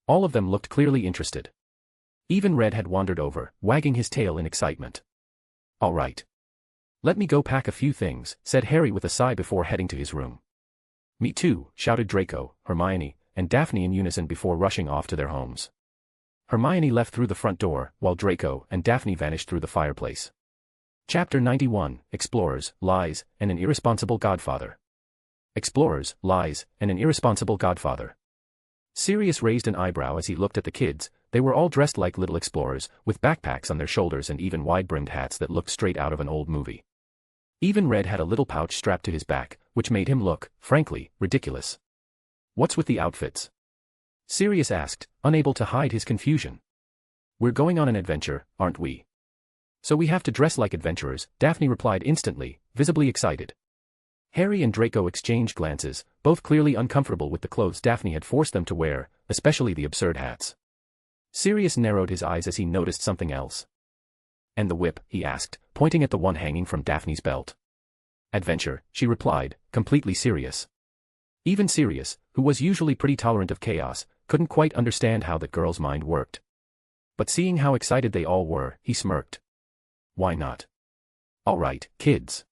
All of them looked clearly interested. Even Red had wandered over, wagging his tail in excitement. "All right. Let me go pack a few things," said Harry with a sigh before heading to his room. "Me too," shouted Draco, Hermione, and Daphne in unison before rushing off to their homes. Hermione left through the front door, while Draco and Daphne vanished through the fireplace. Chapter 91, Explorers, Lies, and an Irresponsible Godfather. Explorers, Lies, and an Irresponsible Godfather. Sirius raised an eyebrow as he looked at the kids. They were all dressed like little explorers, with backpacks on their shoulders and even wide-brimmed hats that looked straight out of an old movie. Even Red had a little pouch strapped to his back, which made him look, frankly, ridiculous. "What's with the outfits?" Sirius asked, unable to hide his confusion. "We're going on an adventure, aren't we? So we have to dress like adventurers," Daphne replied instantly, visibly excited. Harry and Draco exchanged glances, both clearly uncomfortable with the clothes Daphne had forced them to wear, especially the absurd hats. Sirius narrowed his eyes as he noticed something else. "And the whip?" he asked, pointing at the one hanging from Daphne's belt. "Adventure," she replied, completely serious. Even Sirius, who was usually pretty tolerant of chaos, couldn't quite understand how that girl's mind worked. But seeing how excited they all were, he smirked. "Why not? All right, kids.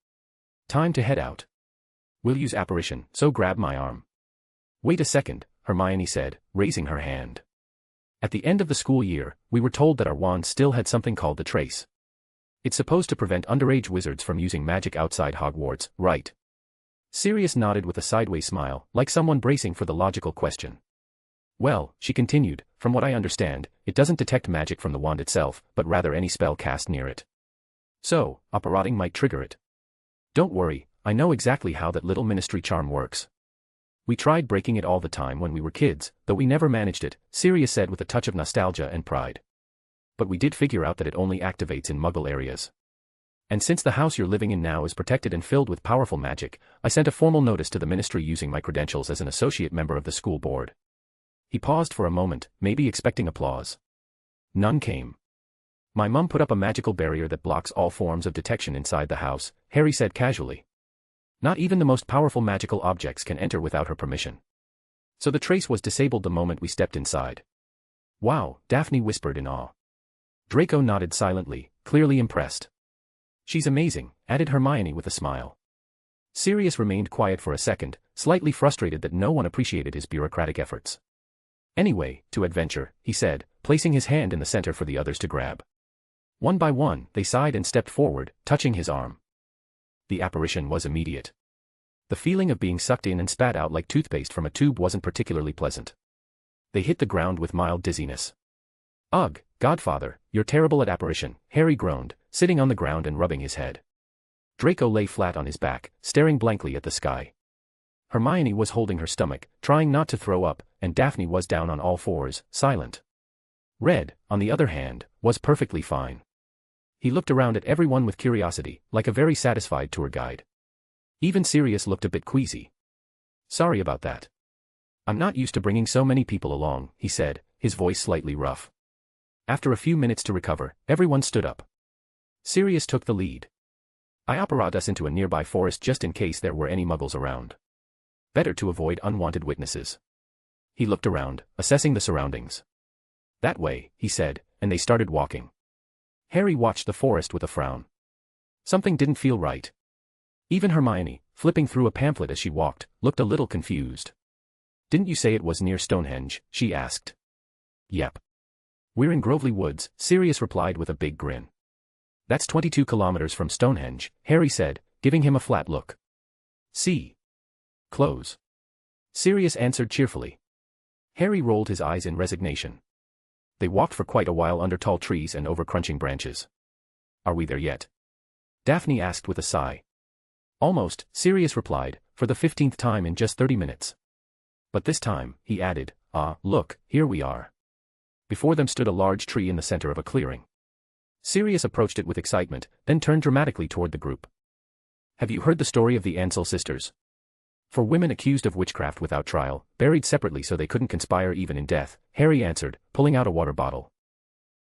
Time to head out. We'll use apparition, so grab my arm." "Wait a second," Hermione said, raising her hand. "At the end of the school year, we were told that our wands still had something called the Trace. It's supposed to prevent underage wizards from using magic outside Hogwarts, right?" Sirius nodded with a sideways smile, like someone bracing for the logical question. "Well," she continued, "from what I understand, it doesn't detect magic from the wand itself, but rather any spell cast near it. So, apparating might trigger it. Don't worry, I know exactly how that little ministry charm works. We tried breaking it all the time when we were kids, though we never managed it," Sirius said with a touch of nostalgia and pride. "But we did figure out that it only activates in Muggle areas. And since the house you're living in now is protected and filled with powerful magic, I sent a formal notice to the ministry using my credentials as an associate member of the school board." He paused for a moment, maybe expecting applause. None came. "My mum put up a magical barrier that blocks all forms of detection inside the house," Harry said casually. "Not even the most powerful magical objects can enter without her permission. So the trace was disabled the moment we stepped inside." "Wow," Daphne whispered in awe. Draco nodded silently, clearly impressed. "She's amazing," added Hermione with a smile. Sirius remained quiet for a second, slightly frustrated that no one appreciated his bureaucratic efforts. "Anyway, to adventure," he said, placing his hand in the center for the others to grab. One by one, they sighed and stepped forward, touching his arm. The apparition was immediate. The feeling of being sucked in and spat out like toothpaste from a tube wasn't particularly pleasant. They hit the ground with mild dizziness. "Ugh, Godfather, you're terrible at apparition," Harry groaned, sitting on the ground and rubbing his head. Draco lay flat on his back, staring blankly at the sky. Hermione was holding her stomach, trying not to throw up, and Daphne was down on all fours, silent. Red, on the other hand, was perfectly fine. He looked around at everyone with curiosity, like a very satisfied tour guide. Even Sirius looked a bit queasy. "Sorry about that. I'm not used to bringing so many people along," he said, his voice slightly rough. After a few minutes to recover, everyone stood up. Sirius took the lead. "I apparat us into a nearby forest just in case there were any muggles around. Better to avoid unwanted witnesses." He looked around, assessing the surroundings. "That way," he said, and they started walking. Harry watched the forest with a frown. Something didn't feel right. Even Hermione, flipping through a pamphlet as she walked, looked a little confused. "Didn't you say it was near Stonehenge?" she asked. "Yep. We're in Grovely Woods," Sirius replied with a big grin. "That's 22 kilometers from Stonehenge," Harry said, giving him a flat look. "See. Close." Sirius answered cheerfully. Harry rolled his eyes in resignation. They walked for quite a while under tall trees and over crunching branches. "Are we there yet?" Daphne asked with a sigh. "Almost," Sirius replied, "for the 15th time in just 30 minutes. But this time," he added, Ah, look, here we are. Before them stood a large tree in the center of a clearing. Sirius approached it with excitement, then turned dramatically toward the group. Have you heard the story of the Ansel sisters? 4 women accused of witchcraft without trial, buried separately so they couldn't conspire even in death, Harry answered, pulling out a water bottle.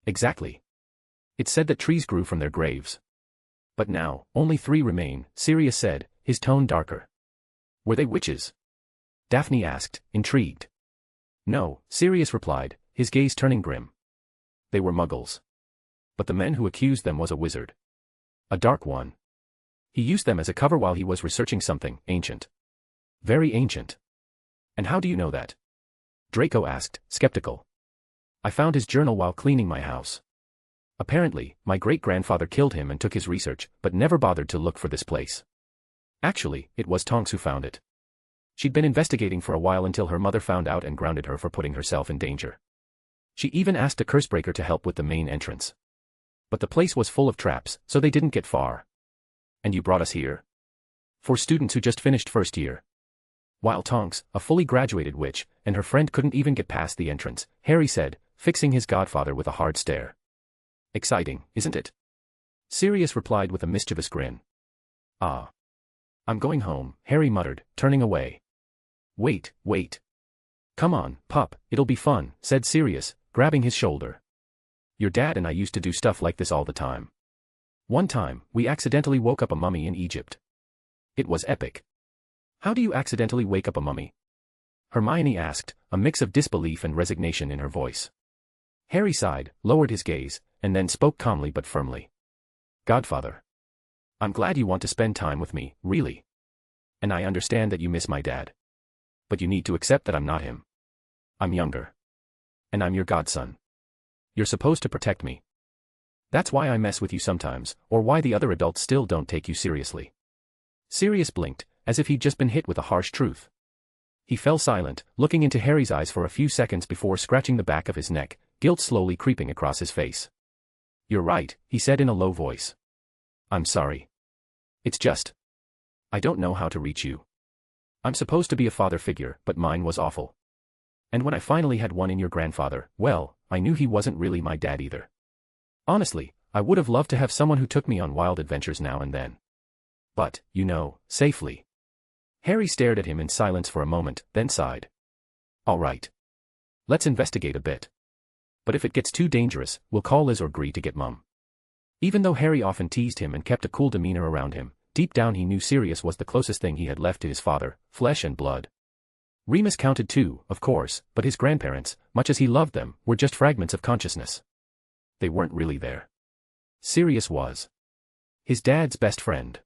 Exactly. It said that trees grew from their graves. But now, only 3 remain, Sirius said, his tone darker. Were they witches? Daphne asked, intrigued. No, Sirius replied, his gaze turning grim. They were muggles. But the man who accused them was a wizard. A dark one. He used them as a cover while he was researching something ancient. Very ancient. And how do you know that? Draco asked, skeptical. I found his journal while cleaning my house. Apparently, my great-grandfather killed him and took his research, but never bothered to look for this place. Actually, it was Tonks who found it. She'd been investigating for a while until her mother found out and grounded her for putting herself in danger. She even asked a cursebreaker to help with the main entrance. But the place was full of traps, so they didn't get far. And you brought us here? For students who just finished first year. While Tonks, a fully graduated witch, and her friend couldn't even get past the entrance, Harry said, fixing his godfather with a hard stare. Exciting, isn't it? Sirius replied with a mischievous grin. Ah. I'm going home, Harry muttered, turning away. Wait. Come on, pup, it'll be fun, said Sirius, grabbing his shoulder. Your dad and I used to do stuff like this all the time. One time, we accidentally woke up a mummy in Egypt. It was epic. How do you accidentally wake up a mummy? Hermione asked, a mix of disbelief and resignation in her voice. Harry sighed, lowered his gaze, and then spoke calmly but firmly. Godfather. I'm glad you want to spend time with me, really. And I understand that you miss my dad. But you need to accept that I'm not him. I'm younger. And I'm your godson. You're supposed to protect me. That's why I mess with you sometimes, or why the other adults still don't take you seriously. Sirius blinked, as if he'd just been hit with a harsh truth. He fell silent, looking into Harry's eyes for a few seconds before scratching the back of his neck, guilt slowly creeping across his face. You're right, he said in a low voice. I'm sorry. It's just. I don't know how to reach you. I'm supposed to be a father figure, but mine was awful. And when I finally had one in your grandfather, well, I knew he wasn't really my dad either. Honestly, I would have loved to have someone who took me on wild adventures now and then. But, you know, safely. Harry stared at him in silence for a moment, then sighed. All right. Let's investigate a bit. But if it gets too dangerous, we'll call Liz or Gree to get Mum. Even though Harry often teased him and kept a cool demeanor around him, deep down he knew Sirius was the closest thing he had left to his father, flesh and blood. Remus counted too, of course, but his grandparents, much as he loved them, were just fragments of consciousness. They weren't really there. Sirius was his dad's best friend.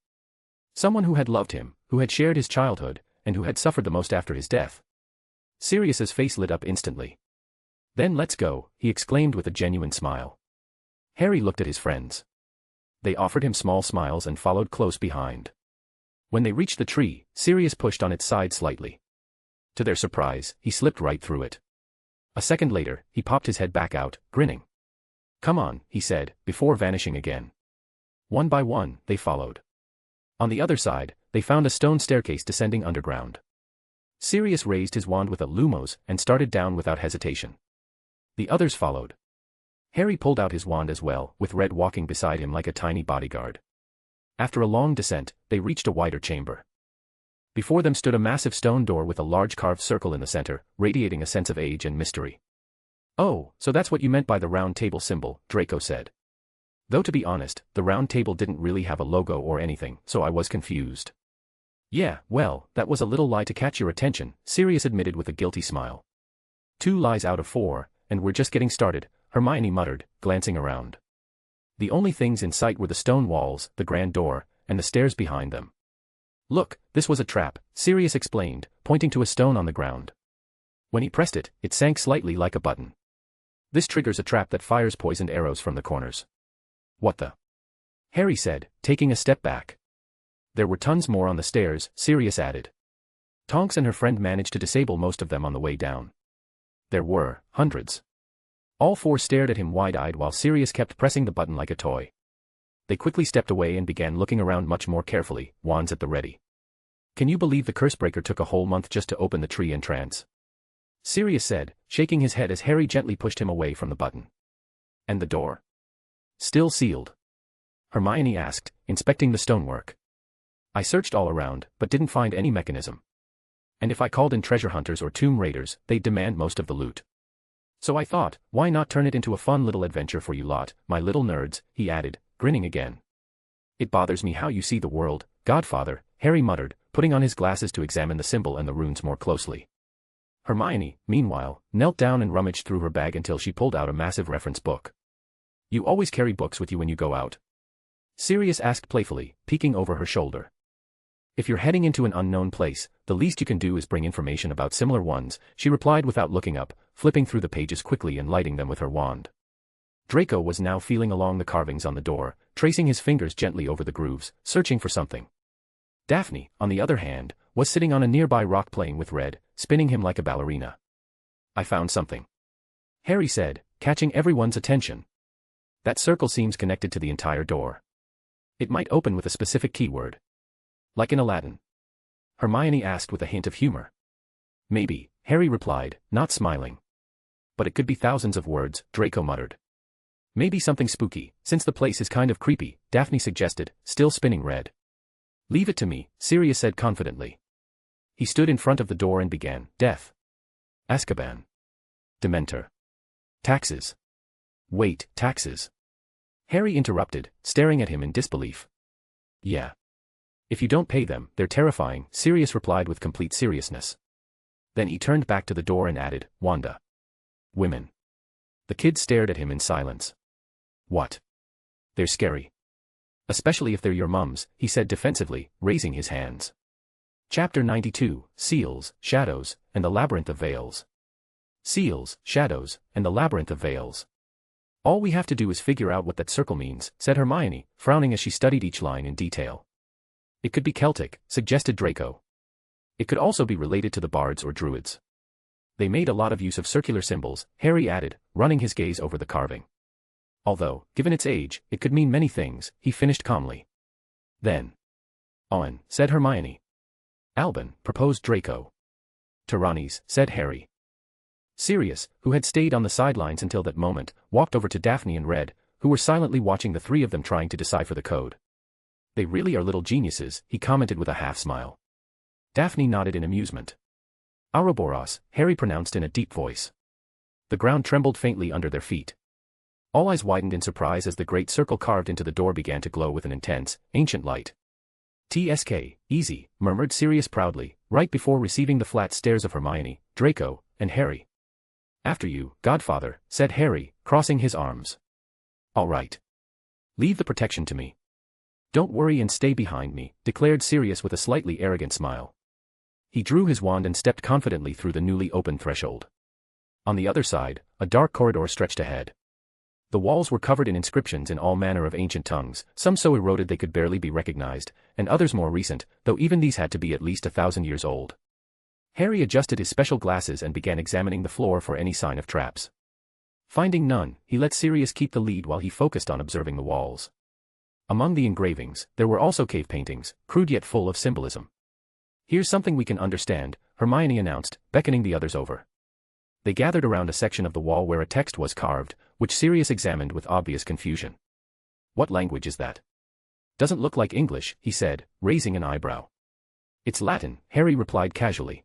Someone who had loved him, who had shared his childhood, and who had suffered the most after his death. Sirius's face lit up instantly. Then let's go, he exclaimed with a genuine smile. Harry looked at his friends. They offered him small smiles and followed close behind. When they reached the tree, Sirius pushed on its side slightly. To their surprise, he slipped right through it. A second later, he popped his head back out, grinning. Come on, he said, before vanishing again. One by one, they followed. On the other side, they found a stone staircase descending underground. Sirius raised his wand with a lumos and started down without hesitation. The others followed. Harry pulled out his wand as well, with Red walking beside him like a tiny bodyguard. After a long descent, they reached a wider chamber. Before them stood a massive stone door with a large carved circle in the center, radiating a sense of age and mystery. Oh, so that's what you meant by the round table symbol, Draco said. Though to be honest, the round table didn't really have a logo or anything, so I was confused. Yeah, well, that was a little lie to catch your attention, Sirius admitted with a guilty smile. 2 lies out of 4, and we're just getting started, Hermione muttered, glancing around. The only things in sight were the stone walls, the grand door, and the stairs behind them. Look, this was a trap, Sirius explained, pointing to a stone on the ground. When he pressed it, it sank slightly like a button. This triggers a trap that fires poisoned arrows from the corners. What the? Harry said, taking a step back. There were tons more on the stairs, Sirius added. Tonks and her friend managed to disable most of them on the way down. There were hundreds. All 4 stared at him wide-eyed while Sirius kept pressing the button like a toy. They quickly stepped away and began looking around much more carefully, wands at the ready. Can you believe the Cursebreaker took a whole month just to open the tree entrance? Sirius said, shaking his head as Harry gently pushed him away from the button. And the door? Still sealed? Hermione asked, inspecting the stonework. I searched all around, but didn't find any mechanism. And if I called in treasure hunters or tomb raiders, they'd demand most of the loot. So I thought, why not turn it into a fun little adventure for you lot, my little nerds, he added, grinning again. It bothers me how you see the world, Godfather, Harry muttered, putting on his glasses to examine the symbol and the runes more closely. Hermione, meanwhile, knelt down and rummaged through her bag until she pulled out a massive reference book. You always carry books with you when you go out? Sirius asked playfully, peeking over her shoulder. If you're heading into an unknown place, the least you can do is bring information about similar ones, she replied without looking up, flipping through the pages quickly and lighting them with her wand. Draco was now feeling along the carvings on the door, tracing his fingers gently over the grooves, searching for something. Daphne, on the other hand, was sitting on a nearby rock playing with Red, spinning him like a ballerina. I found something, Harry said, catching everyone's attention. That circle seems connected to the entire door. It might open with a specific keyword. Like in Aladdin? Hermione asked with a hint of humor. Maybe, Harry replied, not smiling. But it could be thousands of words, Draco muttered. Maybe something spooky, since the place is kind of creepy, Daphne suggested, still spinning Red. Leave it to me, Sirius said confidently. He stood in front of the door and began, Death. Azkaban. Dementor. Taxes. Wait, taxes? Harry interrupted, staring at him in disbelief. Yeah. If you don't pay them, they're terrifying, Sirius replied with complete seriousness. Then he turned back to the door and added, Wanda. Women. The kids stared at him in silence. What? They're scary. Especially if they're your mums, he said defensively, raising his hands. Chapter 92, Seals, Shadows, and the Labyrinth of Veils. Seals, Shadows, and the Labyrinth of Veils. All we have to do is figure out what that circle means, said Hermione, frowning as she studied each line in detail. It could be Celtic, suggested Draco. It could also be related to the bards or druids. They made a lot of use of circular symbols, Harry added, running his gaze over the carving. Although, given its age, it could mean many things, he finished calmly. Then. Owen, said Hermione. Albin, proposed Draco. Tyrannies, said Harry. Sirius, who had stayed on the sidelines until that moment, walked over to Daphne and Red, who were silently watching the three of them trying to decipher the code. They really are little geniuses, he commented with a half-smile. Daphne nodded in amusement. Ouroboros, Harry pronounced in a deep voice. The ground trembled faintly under their feet. All eyes widened in surprise as the great circle carved into the door began to glow with an intense, ancient light. TSK, easy, murmured Sirius proudly, right before receiving the flat stares of Hermione, Draco, and Harry. After you, Godfather, said Harry, crossing his arms. All right. Leave the protection to me. Don't worry and stay behind me, declared Sirius with a slightly arrogant smile. He drew his wand and stepped confidently through the newly opened threshold. On the other side, a dark corridor stretched ahead. The walls were covered in inscriptions in all manner of ancient tongues, some so eroded they could barely be recognized, and others more recent, though even these had to be at least 1,000 years old. Harry adjusted his special glasses and began examining the floor for any sign of traps. Finding none, he let Sirius keep the lead while he focused on observing the walls. Among the engravings, there were also cave paintings, crude yet full of symbolism. Here's something we can understand, Hermione announced, beckoning the others over. They gathered around a section of the wall where a text was carved, which Sirius examined with obvious confusion. What language is that? Doesn't look like English, he said, raising an eyebrow. It's Latin, Harry replied casually.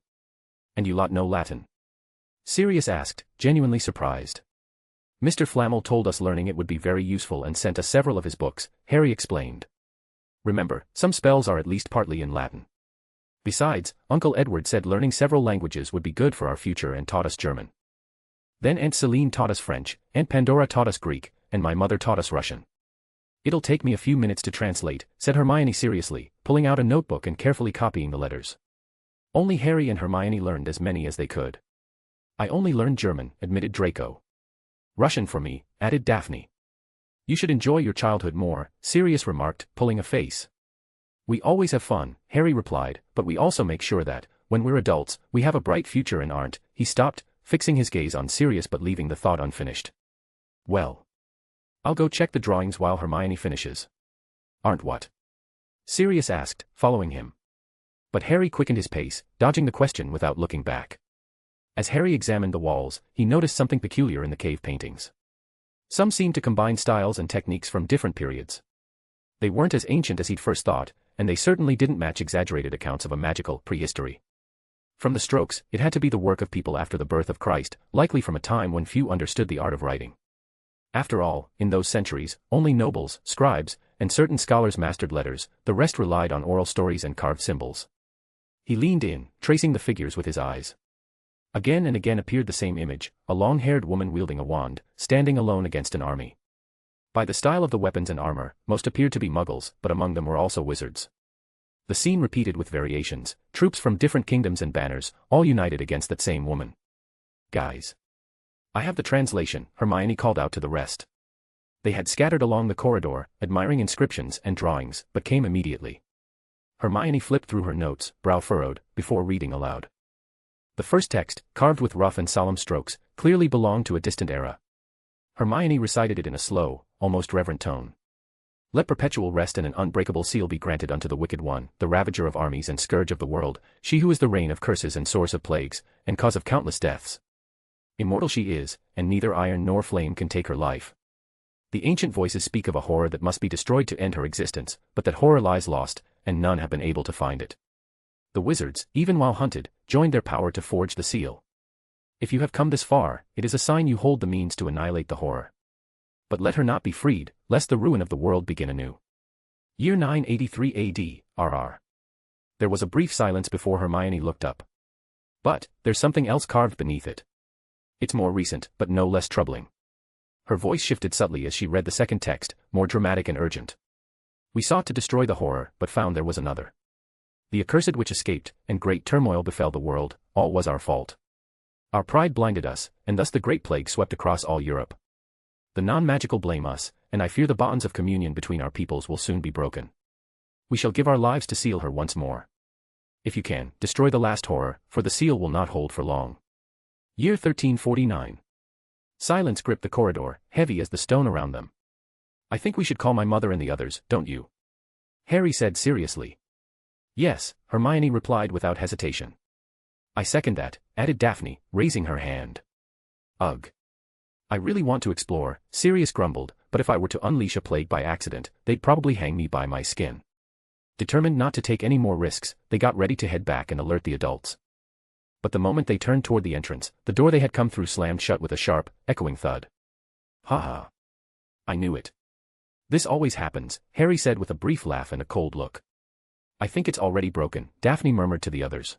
And you lot know Latin? Sirius asked, genuinely surprised. Mr. Flammel told us learning it would be very useful and sent us several of his books, Harry explained. Remember, some spells are at least partly in Latin. Besides, Uncle Edward said learning several languages would be good for our future and taught us German. Then Aunt Celine taught us French, Aunt Pandora taught us Greek, and my mother taught us Russian. It'll take me a few minutes to translate, said Hermione seriously, pulling out a notebook and carefully copying the letters. Only Harry and Hermione learned as many as they could. I only learned German, admitted Draco. Russian for me, added Daphne. You should enjoy your childhood more, Sirius remarked, pulling a face. We always have fun, Harry replied, but we also make sure that, when we're adults, we have a bright future and aren't. He stopped, fixing his gaze on Sirius but leaving the thought unfinished. Well. I'll go check the drawings while Hermione finishes. Aren't what? Sirius asked, following him. But Harry quickened his pace, dodging the question without looking back. As Harry examined the walls, he noticed something peculiar in the cave paintings. Some seemed to combine styles and techniques from different periods. They weren't as ancient as he'd first thought, and they certainly didn't match exaggerated accounts of a magical prehistory. From the strokes, it had to be the work of people after the birth of Christ, likely from a time when few understood the art of writing. After all, in those centuries, only nobles, scribes, and certain scholars mastered letters, the rest relied on oral stories and carved symbols. He leaned in, tracing the figures with his eyes. Again and again appeared the same image, a long-haired woman wielding a wand, standing alone against an army. By the style of the weapons and armor, most appeared to be muggles, but among them were also wizards. The scene repeated with variations, troops from different kingdoms and banners, all united against that same woman. "Guys. I have the translation," Hermione called out to the rest. They had scattered along the corridor, admiring inscriptions and drawings, but came immediately. Hermione flipped through her notes, brow furrowed, before reading aloud. The first text, carved with rough and solemn strokes, clearly belonged to a distant era. Hermione recited it in a slow, almost reverent tone. "Let perpetual rest and an unbreakable seal be granted unto the wicked one, the ravager of armies and scourge of the world, she who is the reign of curses and source of plagues, and cause of countless deaths. Immortal she is, and neither iron nor flame can take her life. The ancient voices speak of a horror that must be destroyed to end her existence, but that horror lies lost, and none have been able to find it. The wizards, even while hunted, joined their power to forge the seal. If you have come this far, it is a sign you hold the means to annihilate the horror. But let her not be freed, lest the ruin of the world begin anew. Year 983 AD, RR. There was a brief silence before Hermione looked up. But, there's something else carved beneath it. It's more recent, but no less troubling. Her voice shifted subtly as she read the second text, more dramatic and urgent. We sought to destroy the horror, but found there was another. The accursed witch escaped, and great turmoil befell the world, all was our fault. Our pride blinded us, and thus the great plague swept across all Europe. The non-magical blame us, and I fear the bonds of communion between our peoples will soon be broken. We shall give our lives to seal her once more. If you can, destroy the last horror, for the seal will not hold for long. Year 1349. Silence gripped the corridor, heavy as the stone around them. I think we should call my mother and the others, don't you? Harry said seriously. Yes, Hermione replied without hesitation. I second that, added Daphne, raising her hand. Ugh. I really want to explore, Sirius grumbled, but if I were to unleash a plague by accident, they'd probably hang me by my skin. Determined not to take any more risks, they got ready to head back and alert the adults. But the moment they turned toward the entrance, the door they had come through slammed shut with a sharp, echoing thud. Ha ha. I knew it. This always happens, Harry said with a brief laugh and a cold look. I think it's already broken, Daphne murmured to the others.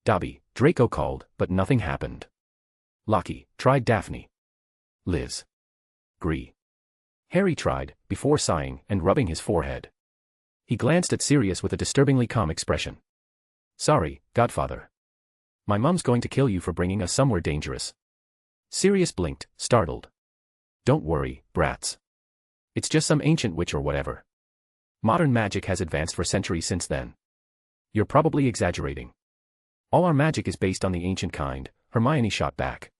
Dobby, Draco called, but nothing happened. Lockie, tried Daphne. Liz. Gree. Harry tried, before sighing and rubbing his forehead. He glanced at Sirius with a disturbingly calm expression. Sorry, Godfather. My mum's going to kill you for bringing us somewhere dangerous. Sirius blinked, startled. Don't worry, brats. It's just some ancient witch or whatever. Modern magic has advanced for centuries since then. You're probably exaggerating. All our magic is based on the ancient kind, Hermione shot back.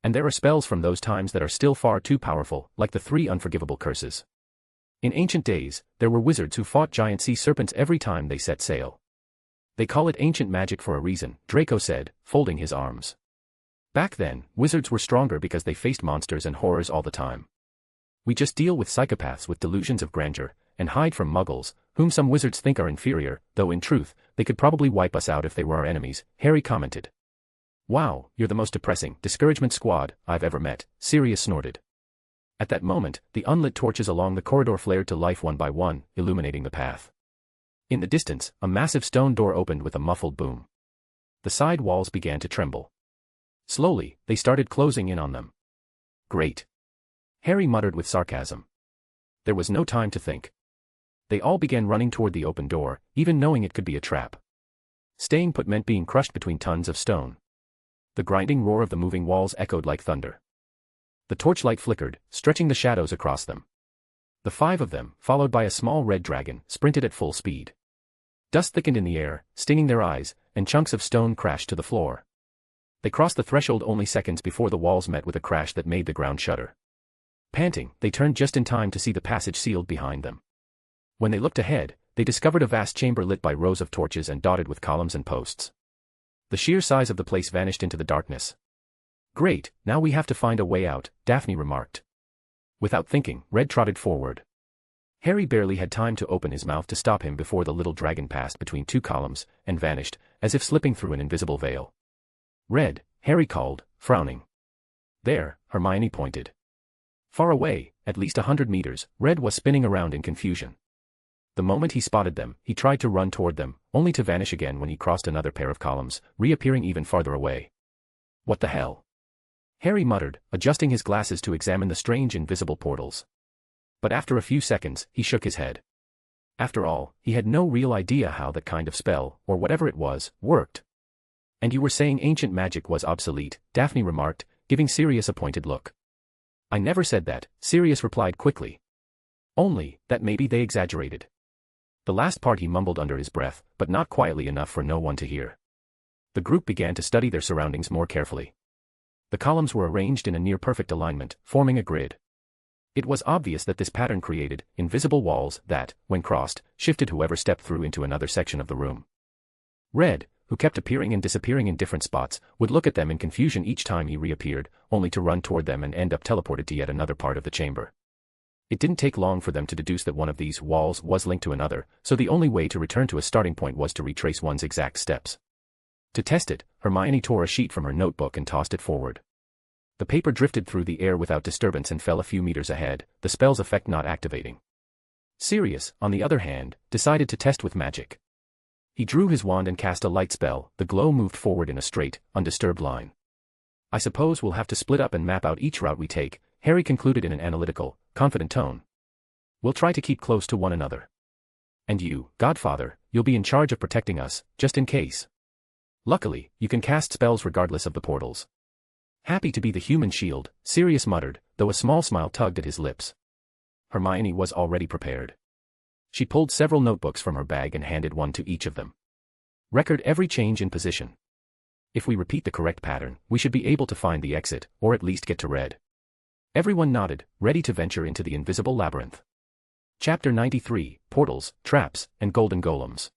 And there are spells from those times that are still far too powerful, like the 3 unforgivable curses. In ancient days, there were wizards who fought giant sea serpents every time they set sail. They call it ancient magic for a reason, Draco said, folding his arms. Back then, wizards were stronger because they faced monsters and horrors all the time. We just deal with psychopaths with delusions of grandeur, and hide from muggles, whom some wizards think are inferior, though in truth, they could probably wipe us out if they were our enemies, Harry commented. Wow, you're the most depressing discouragement squad I've ever met, Sirius snorted. At that moment, the unlit torches along the corridor flared to life one by one, illuminating the path. In the distance, a massive stone door opened with a muffled boom. The side walls began to tremble. Slowly, they started closing in on them. Great. Harry muttered with sarcasm. There was no time to think. They all began running toward the open door, even knowing it could be a trap. Staying put meant being crushed between tons of stone. The grinding roar of the moving walls echoed like thunder. The torchlight flickered, stretching the shadows across them. The 5 of them, followed by a small red dragon, sprinted at full speed. Dust thickened in the air, stinging their eyes, and chunks of stone crashed to the floor. They crossed the threshold only seconds before the walls met with a crash that made the ground shudder. Panting, they turned just in time to see the passage sealed behind them. When they looked ahead, they discovered a vast chamber lit by rows of torches and dotted with columns and posts. The sheer size of the place vanished into the darkness. Great, now we have to find a way out, Daphne remarked. Without thinking, Red trotted forward. Harry barely had time to open his mouth to stop him before the little dragon passed between two columns and vanished, as if slipping through an invisible veil. Red, Harry called, frowning. There, Hermione pointed. Far away, at least 100 meters, Red was spinning around in confusion. The moment he spotted them, he tried to run toward them, only to vanish again when he crossed another pair of columns, reappearing even farther away. What the hell? Harry muttered, adjusting his glasses to examine the strange invisible portals. But after a few seconds, he shook his head. After all, he had no real idea how that kind of spell, or whatever it was, worked. And you were saying ancient magic was obsolete, Daphne remarked, giving Sirius a pointed look. I never said that, Sirius replied quickly. Only, that maybe they exaggerated. The last part he mumbled under his breath, but not quietly enough for no one to hear. The group began to study their surroundings more carefully. The columns were arranged in a near-perfect alignment, forming a grid. It was obvious that this pattern created invisible walls that, when crossed, shifted whoever stepped through into another section of the room. Red, who kept appearing and disappearing in different spots, would look at them in confusion each time he reappeared, only to run toward them and end up teleported to yet another part of the chamber. It didn't take long for them to deduce that one of these walls was linked to another, so the only way to return to a starting point was to retrace one's exact steps. To test it, Hermione tore a sheet from her notebook and tossed it forward. The paper drifted through the air without disturbance and fell a few meters ahead, the spell's effect not activating. Sirius, on the other hand, decided to test with magic. He drew his wand and cast a light spell. The glow moved forward in a straight, undisturbed line. I suppose we'll have to split up and map out each route we take, Harry concluded in an analytical, confident tone. We'll try to keep close to one another. And you, Godfather, you'll be in charge of protecting us, just in case. Luckily, you can cast spells regardless of the portals. Happy to be the human shield, Sirius muttered, though a small smile tugged at his lips. Hermione was already prepared. She pulled several notebooks from her bag and handed one to each of them. Record every change in position. If we repeat the correct pattern, we should be able to find the exit, or at least get to Red. Everyone nodded, ready to venture into the invisible labyrinth. Chapter 93, Portals, Traps, and Golden Golems.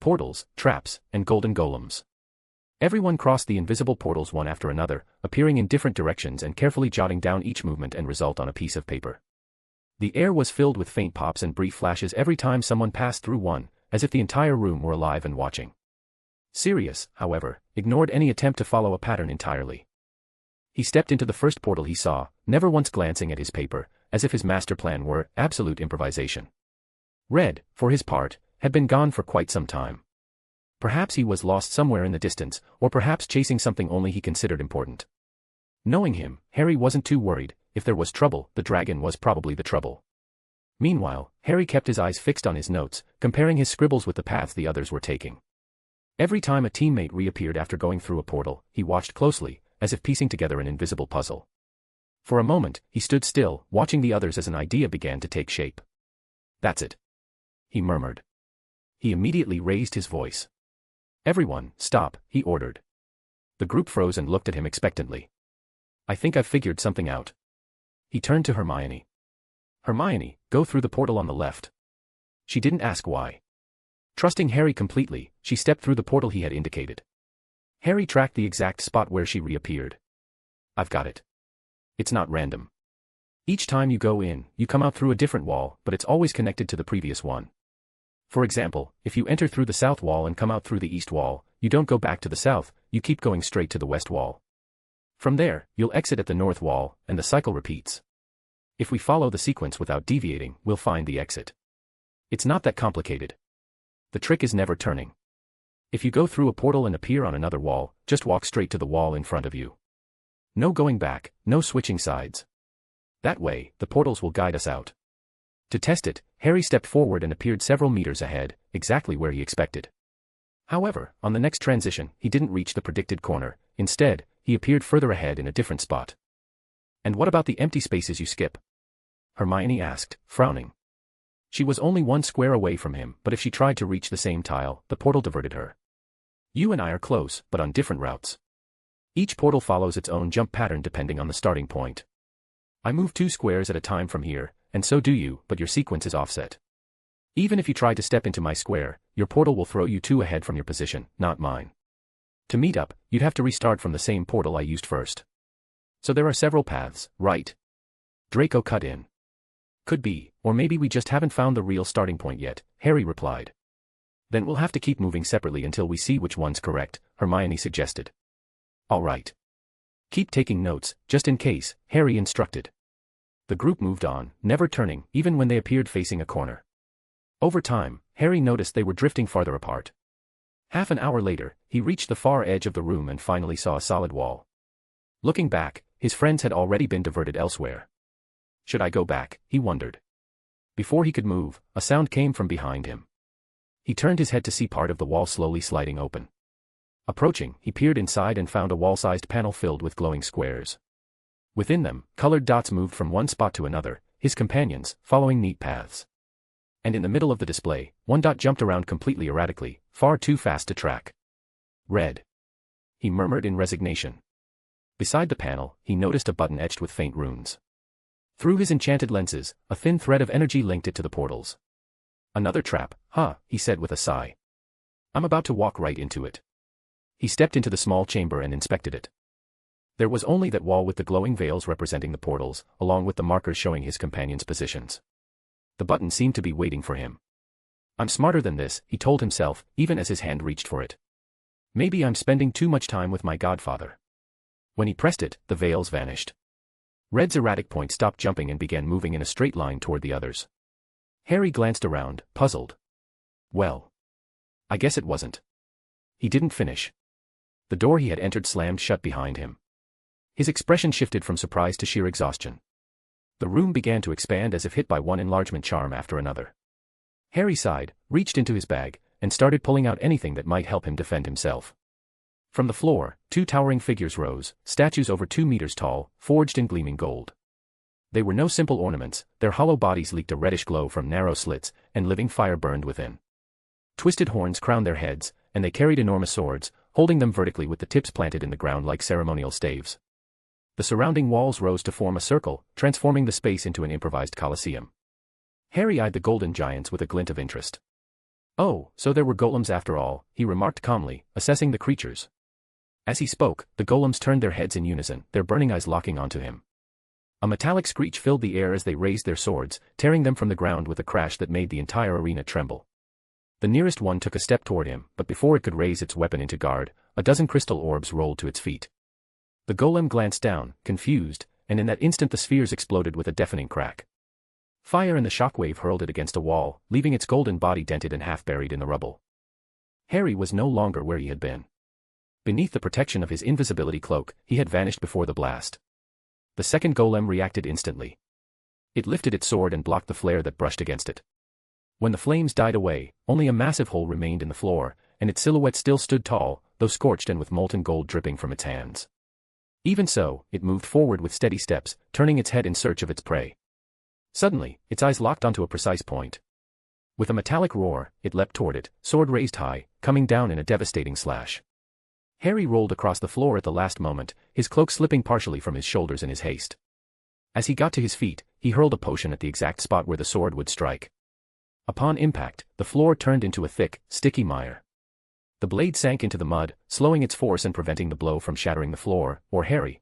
Portals, Traps, and Golden Golems. Everyone crossed the invisible portals one after another, appearing in different directions and carefully jotting down each movement and result on a piece of paper. The air was filled with faint pops and brief flashes every time someone passed through one, as if the entire room were alive and watching. Sirius, however, ignored any attempt to follow a pattern entirely. He stepped into the first portal he saw, never once glancing at his paper, as if his master plan were absolute improvisation. Red, for his part, had been gone for quite some time. Perhaps he was lost somewhere in the distance, or perhaps chasing something only he considered important. Knowing him, Harry wasn't too worried. If there was trouble, the dragon was probably the trouble. Meanwhile, Harry kept his eyes fixed on his notes, comparing his scribbles with the paths the others were taking. Every time a teammate reappeared after going through a portal, he watched closely, as if piecing together an invisible puzzle. For a moment, he stood still, watching the others as an idea began to take shape. That's it, he murmured. He immediately raised his voice. Everyone, stop, he ordered. The group froze and looked at him expectantly. I think I've figured something out. He turned to Hermione. Hermione, go through the portal on the left. She didn't ask why. Trusting Harry completely, she stepped through the portal he had indicated. Harry tracked the exact spot where she reappeared. I've got it. It's not random. Each time you go in, you come out through a different wall, but it's always connected to the previous one. For example, if you enter through the south wall and come out through the east wall, you don't go back to the south, you keep going straight to the west wall. From there, you'll exit at the north wall, and the cycle repeats. If we follow the sequence without deviating, we'll find the exit. It's not that complicated. The trick is never turning. If you go through a portal and appear on another wall, just walk straight to the wall in front of you. No going back, no switching sides. That way, the portals will guide us out. To test it, Harry stepped forward and appeared several meters ahead, exactly where he expected. However, on the next transition, he didn't reach the predicted corner. Instead, he appeared further ahead in a different spot. And what about the empty spaces you skip? Hermione asked, frowning. She was only one square away from him, but if she tried to reach the same tile, the portal diverted her. You and I are close, but on different routes. Each portal follows its own jump pattern depending on the starting point. I move 2 squares at a time from here, and so do you, but your sequence is offset. Even if you try to step into my square, your portal will throw you 2 ahead from your position, not mine. To meet up, you'd have to restart from the same portal I used first. So there are several paths, right? Draco cut in. Could be, or maybe we just haven't found the real starting point yet, Harry replied. Then we'll have to keep moving separately until we see which one's correct, Hermione suggested. All right. Keep taking notes, just in case, Harry instructed. The group moved on, never turning, even when they appeared facing a corner. Over time, Harry noticed they were drifting farther apart. Half an hour later, he reached the far edge of the room and finally saw a solid wall. Looking back, his friends had already been diverted elsewhere. Should I go back, he wondered. Before he could move, a sound came from behind him. He turned his head to see part of the wall slowly sliding open. Approaching, he peered inside and found a wall-sized panel filled with glowing squares. Within them, colored dots moved from one spot to another, his companions, following neat paths. And in the middle of the display, one dot jumped around completely erratically, far too fast to track. Red. He murmured in resignation. Beside the panel, he noticed a button etched with faint runes. Through his enchanted lenses, a thin thread of energy linked it to the portals. Another trap, huh, he said with a sigh. I'm about to walk right into it. He stepped into the small chamber and inspected it. There was only that wall with the glowing veils representing the portals, along with the markers showing his companions' positions. The button seemed to be waiting for him. I'm smarter than this, he told himself, even as his hand reached for it. Maybe I'm spending too much time with my godfather. When he pressed it, the veils vanished. Red's erratic point stopped jumping and began moving in a straight line toward the others. Harry glanced around, puzzled. Well. I guess it wasn't. He didn't finish. The door he had entered slammed shut behind him. His expression shifted from surprise to sheer exhaustion. The room began to expand as if hit by one enlargement charm after another. Harry sighed, reached into his bag, and started pulling out anything that might help him defend himself. From the floor, two towering figures rose, statues over 2 meters tall, forged in gleaming gold. They were no simple ornaments, their hollow bodies leaked a reddish glow from narrow slits, and living fire burned within. Twisted horns crowned their heads, and they carried enormous swords, holding them vertically with the tips planted in the ground like ceremonial staves. The surrounding walls rose to form a circle, transforming the space into an improvised coliseum. Harry eyed the golden giants with a glint of interest. Oh, so there were golems after all, he remarked calmly, assessing the creatures. As he spoke, the golems turned their heads in unison, their burning eyes locking onto him. A metallic screech filled the air as they raised their swords, tearing them from the ground with a crash that made the entire arena tremble. The nearest one took a step toward him, but before it could raise its weapon into guard, a dozen crystal orbs rolled to its feet. The golem glanced down, confused, and in that instant the spheres exploded with a deafening crack. Fire and the shockwave hurled it against a wall, leaving its golden body dented and half buried in the rubble. Harry was no longer where he had been. Beneath the protection of his invisibility cloak, he had vanished before the blast. The second golem reacted instantly. It lifted its sword and blocked the flare that brushed against it. When the flames died away, only a massive hole remained in the floor, and its silhouette still stood tall, though scorched and with molten gold dripping from its hands. Even so, it moved forward with steady steps, turning its head in search of its prey. Suddenly, its eyes locked onto a precise point. With a metallic roar, it leapt toward it, sword raised high, coming down in a devastating slash. Harry rolled across the floor at the last moment, his cloak slipping partially from his shoulders in his haste. As he got to his feet, he hurled a potion at the exact spot where the sword would strike. Upon impact, the floor turned into a thick, sticky mire. The blade sank into the mud, slowing its force and preventing the blow from shattering the floor, or Harry.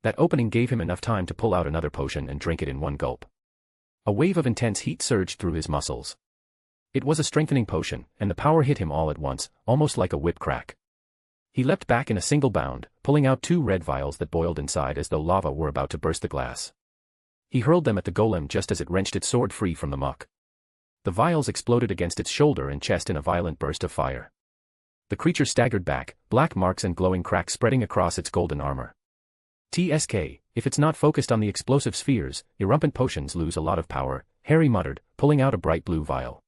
That opening gave him enough time to pull out another potion and drink it in one gulp. A wave of intense heat surged through his muscles. It was a strengthening potion, and the power hit him all at once, almost like a whip crack. He leapt back in a single bound, pulling out 2 red vials that boiled inside as though lava were about to burst the glass. He hurled them at the golem just as it wrenched its sword free from the muck. The vials exploded against its shoulder and chest in a violent burst of fire. The creature staggered back, black marks and glowing cracks spreading across its golden armor. TSK, if it's not focused on the explosive spheres, irrumpent potions lose a lot of power, Harry muttered, pulling out a bright blue vial.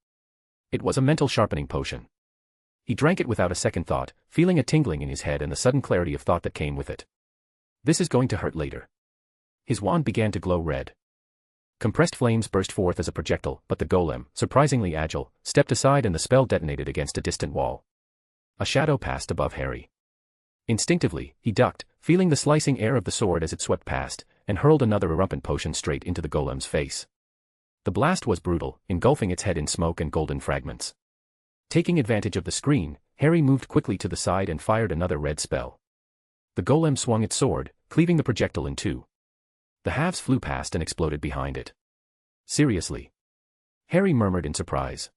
It was a mental sharpening potion. He drank it without a second thought, feeling a tingling in his head and the sudden clarity of thought that came with it. This is going to hurt later. His wand began to glow red. Compressed flames burst forth as a projectile, but the golem, surprisingly agile, stepped aside and the spell detonated against a distant wall. A shadow passed above Harry. Instinctively, he ducked, feeling the slicing air of the sword as it swept past, and hurled another irrumpent potion straight into the golem's face. The blast was brutal, engulfing its head in smoke and golden fragments. Taking advantage of the screen, Harry moved quickly to the side and fired another red spell. The golem swung its sword, cleaving the projectile in two. The halves flew past and exploded behind it. Seriously? Harry murmured in surprise.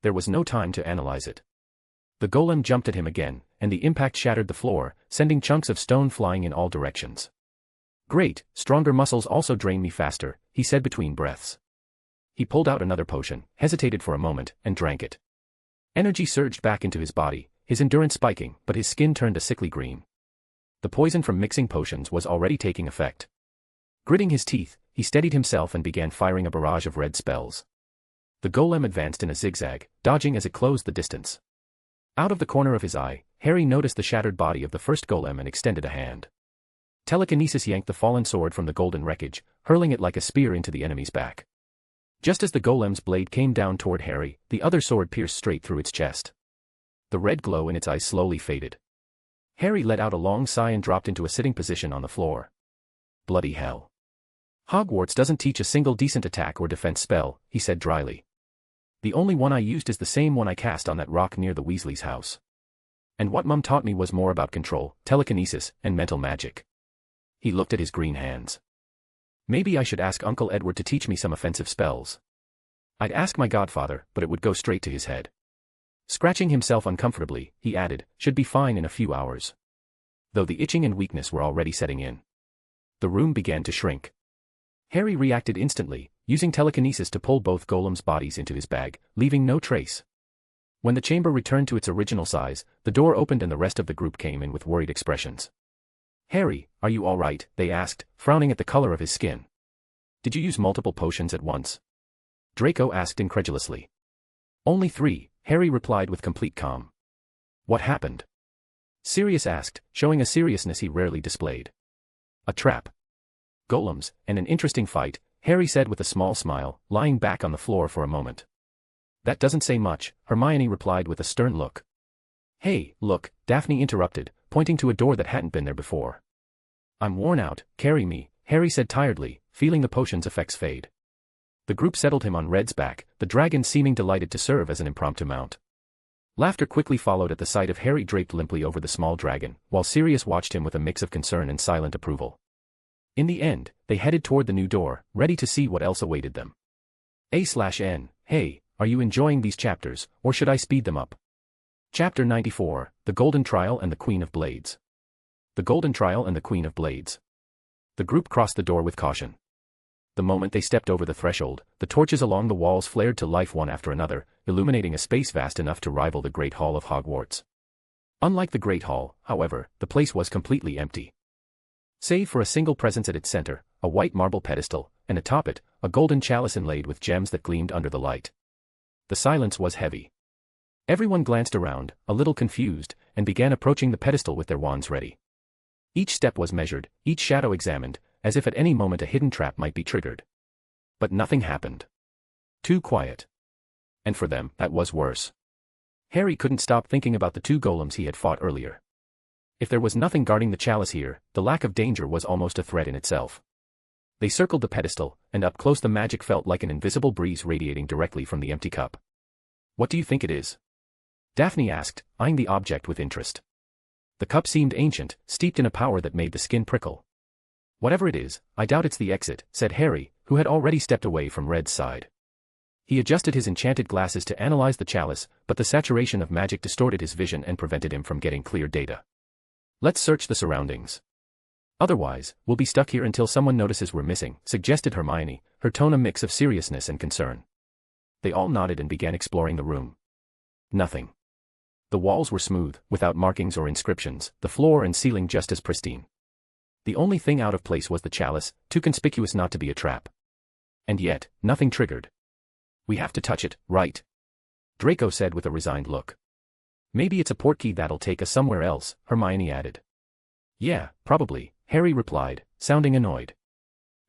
There was no time to analyze it. The golem jumped at him again, and the impact shattered the floor, sending chunks of stone flying in all directions. Great, stronger muscles also drain me faster, he said between breaths. He pulled out another potion, hesitated for a moment, and drank it. Energy surged back into his body, his endurance spiking, but his skin turned a sickly green. The poison from mixing potions was already taking effect. Gritting his teeth, he steadied himself and began firing a barrage of red spells. The golem advanced in a zigzag, dodging as it closed the distance. Out of the corner of his eye, Harry noticed the shattered body of the first golem and extended a hand. Telekinesis yanked the fallen sword from the golden wreckage, hurling it like a spear into the enemy's back. Just as the golem's blade came down toward Harry, the other sword pierced straight through its chest. The red glow in its eyes slowly faded. Harry let out a long sigh and dropped into a sitting position on the floor. Bloody hell. Hogwarts doesn't teach a single decent attack or defense spell, he said dryly. The only one I used is the same one I cast on that rock near the Weasley's house. And what Mum taught me was more about control, telekinesis, and mental magic. He looked at his green hands. Maybe I should ask Uncle Edward to teach me some offensive spells. I'd ask my godfather, but it would go straight to his head. Scratching himself uncomfortably, he added, should be fine in a few hours. Though the itching and weakness were already setting in. The room began to shrink. Harry reacted instantly, using telekinesis to pull both golems' bodies into his bag, leaving no trace. When the chamber returned to its original size, the door opened and the rest of the group came in with worried expressions. Harry, are you all right? They asked, frowning at the color of his skin. Did you use multiple potions at once? Draco asked incredulously. Only 3, Harry replied with complete calm. What happened? Sirius asked, showing a seriousness he rarely displayed. A trap. Golems, and an interesting fight, Harry said with a small smile, lying back on the floor for a moment. That doesn't say much, Hermione replied with a stern look. Hey, look, Daphne interrupted, pointing to a door that hadn't been there before. I'm worn out, carry me, Harry said tiredly, feeling the potion's effects fade. The group settled him on Red's back, the dragon seeming delighted to serve as an impromptu mount. Laughter quickly followed at the sight of Harry draped limply over the small dragon, while Sirius watched him with a mix of concern and silent approval. In the end, they headed toward the new door, ready to see what else awaited them. A/N, hey, are you enjoying these chapters, or should I speed them up? Chapter 94, The Golden Trial and the Queen of Blades. The Golden Trial and the Queen of Blades. The group crossed the door with caution. The moment they stepped over the threshold, the torches along the walls flared to life one after another, illuminating a space vast enough to rival the Great Hall of Hogwarts. Unlike the Great Hall, however, the place was completely empty. Save for a single presence at its center, a white marble pedestal, and atop it, a golden chalice inlaid with gems that gleamed under the light. The silence was heavy. Everyone glanced around, a little confused, and began approaching the pedestal with their wands ready. Each step was measured, each shadow examined, as if at any moment a hidden trap might be triggered. But nothing happened. Too quiet. And for them, that was worse. Harry couldn't stop thinking about the 2 golems he had fought earlier. If there was nothing guarding the chalice here, the lack of danger was almost a threat in itself. They circled the pedestal, and up close the magic felt like an invisible breeze radiating directly from the empty cup. What do you think it is? Daphne asked, eyeing the object with interest. The cup seemed ancient, steeped in a power that made the skin prickle. Whatever it is, I doubt it's the exit, said Harry, who had already stepped away from Red's side. He adjusted his enchanted glasses to analyze the chalice, but the saturation of magic distorted his vision and prevented him from getting clear data. Let's search the surroundings. Otherwise, we'll be stuck here until someone notices we're missing, suggested Hermione, her tone a mix of seriousness and concern. They all nodded and began exploring the room. Nothing. The walls were smooth, without markings or inscriptions, the floor and ceiling just as pristine. The only thing out of place was the chalice, too conspicuous not to be a trap. And yet, nothing triggered. We have to touch it, right? Draco said with a resigned look. Maybe it's a portkey that'll take us somewhere else, Hermione added. Yeah, probably, Harry replied, sounding annoyed.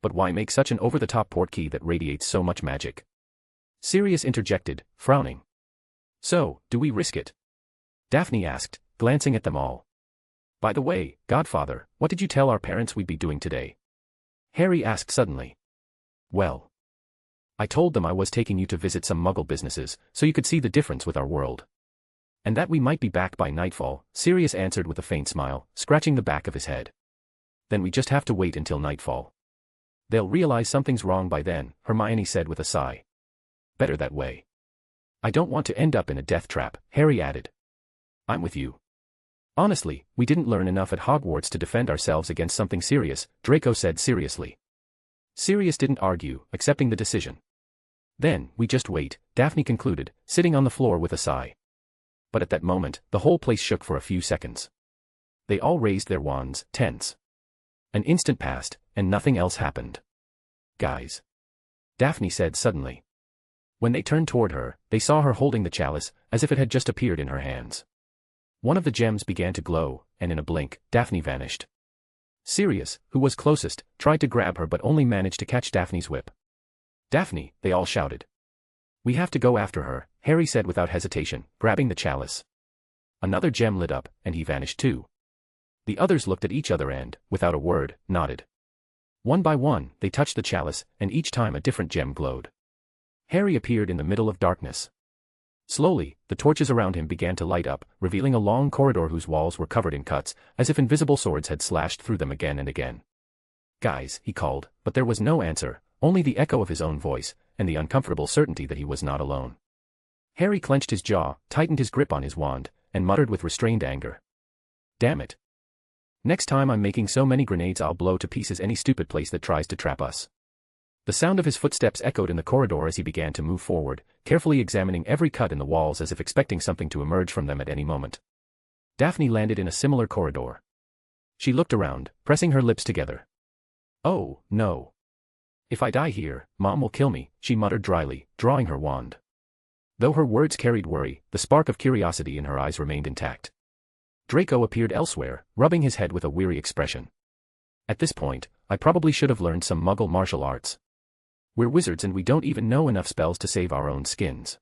But why make such an over-the-top portkey that radiates so much magic? Sirius interjected, frowning. So, do we risk it? Daphne asked, glancing at them all. By the way, Godfather, what did you tell our parents we'd be doing today? Harry asked suddenly. Well, I told them I was taking you to visit some Muggle businesses, so you could see the difference with our world. And that we might be back by nightfall, Sirius answered with a faint smile, scratching the back of his head. Then we just have to wait until nightfall. They'll realize something's wrong by then, Hermione said with a sigh. Better that way. I don't want to end up in a death trap, Harry added. I'm with you. Honestly, we didn't learn enough at Hogwarts to defend ourselves against something serious, Draco said seriously. Sirius didn't argue, accepting the decision. Then, we just wait, Daphne concluded, sitting on the floor with a sigh. But at that moment, the whole place shook for a few seconds. They all raised their wands, tense. An instant passed, and nothing else happened. Guys. Daphne said suddenly. When they turned toward her, they saw her holding the chalice, as if it had just appeared in her hands. One of the gems began to glow, and in a blink, Daphne vanished. Sirius, who was closest, tried to grab her but only managed to catch Daphne's whip. Daphne, they all shouted. We have to go after her, Harry said without hesitation, grabbing the chalice. Another gem lit up, and he vanished too. The others looked at each other and, without a word, nodded. One by one, they touched the chalice, and each time a different gem glowed. Harry appeared in the middle of darkness. Slowly, the torches around him began to light up, revealing a long corridor whose walls were covered in cuts, as if invisible swords had slashed through them again and again. Guys, he called, but there was no answer, only the echo of his own voice, and the uncomfortable certainty that he was not alone. Harry clenched his jaw, tightened his grip on his wand, and muttered with restrained anger. Damn it. Next time I'm making so many grenades I'll blow to pieces any stupid place that tries to trap us. The sound of his footsteps echoed in the corridor as he began to move forward, carefully examining every cut in the walls as if expecting something to emerge from them at any moment. Daphne landed in a similar corridor. She looked around, pressing her lips together. Oh, no. If I die here, Mom will kill me, she muttered dryly, drawing her wand. Though her words carried worry, the spark of curiosity in her eyes remained intact. Draco appeared elsewhere, rubbing his head with a weary expression. At this point, I probably should have learned some Muggle martial arts. We're wizards and we don't even know enough spells to save our own skins.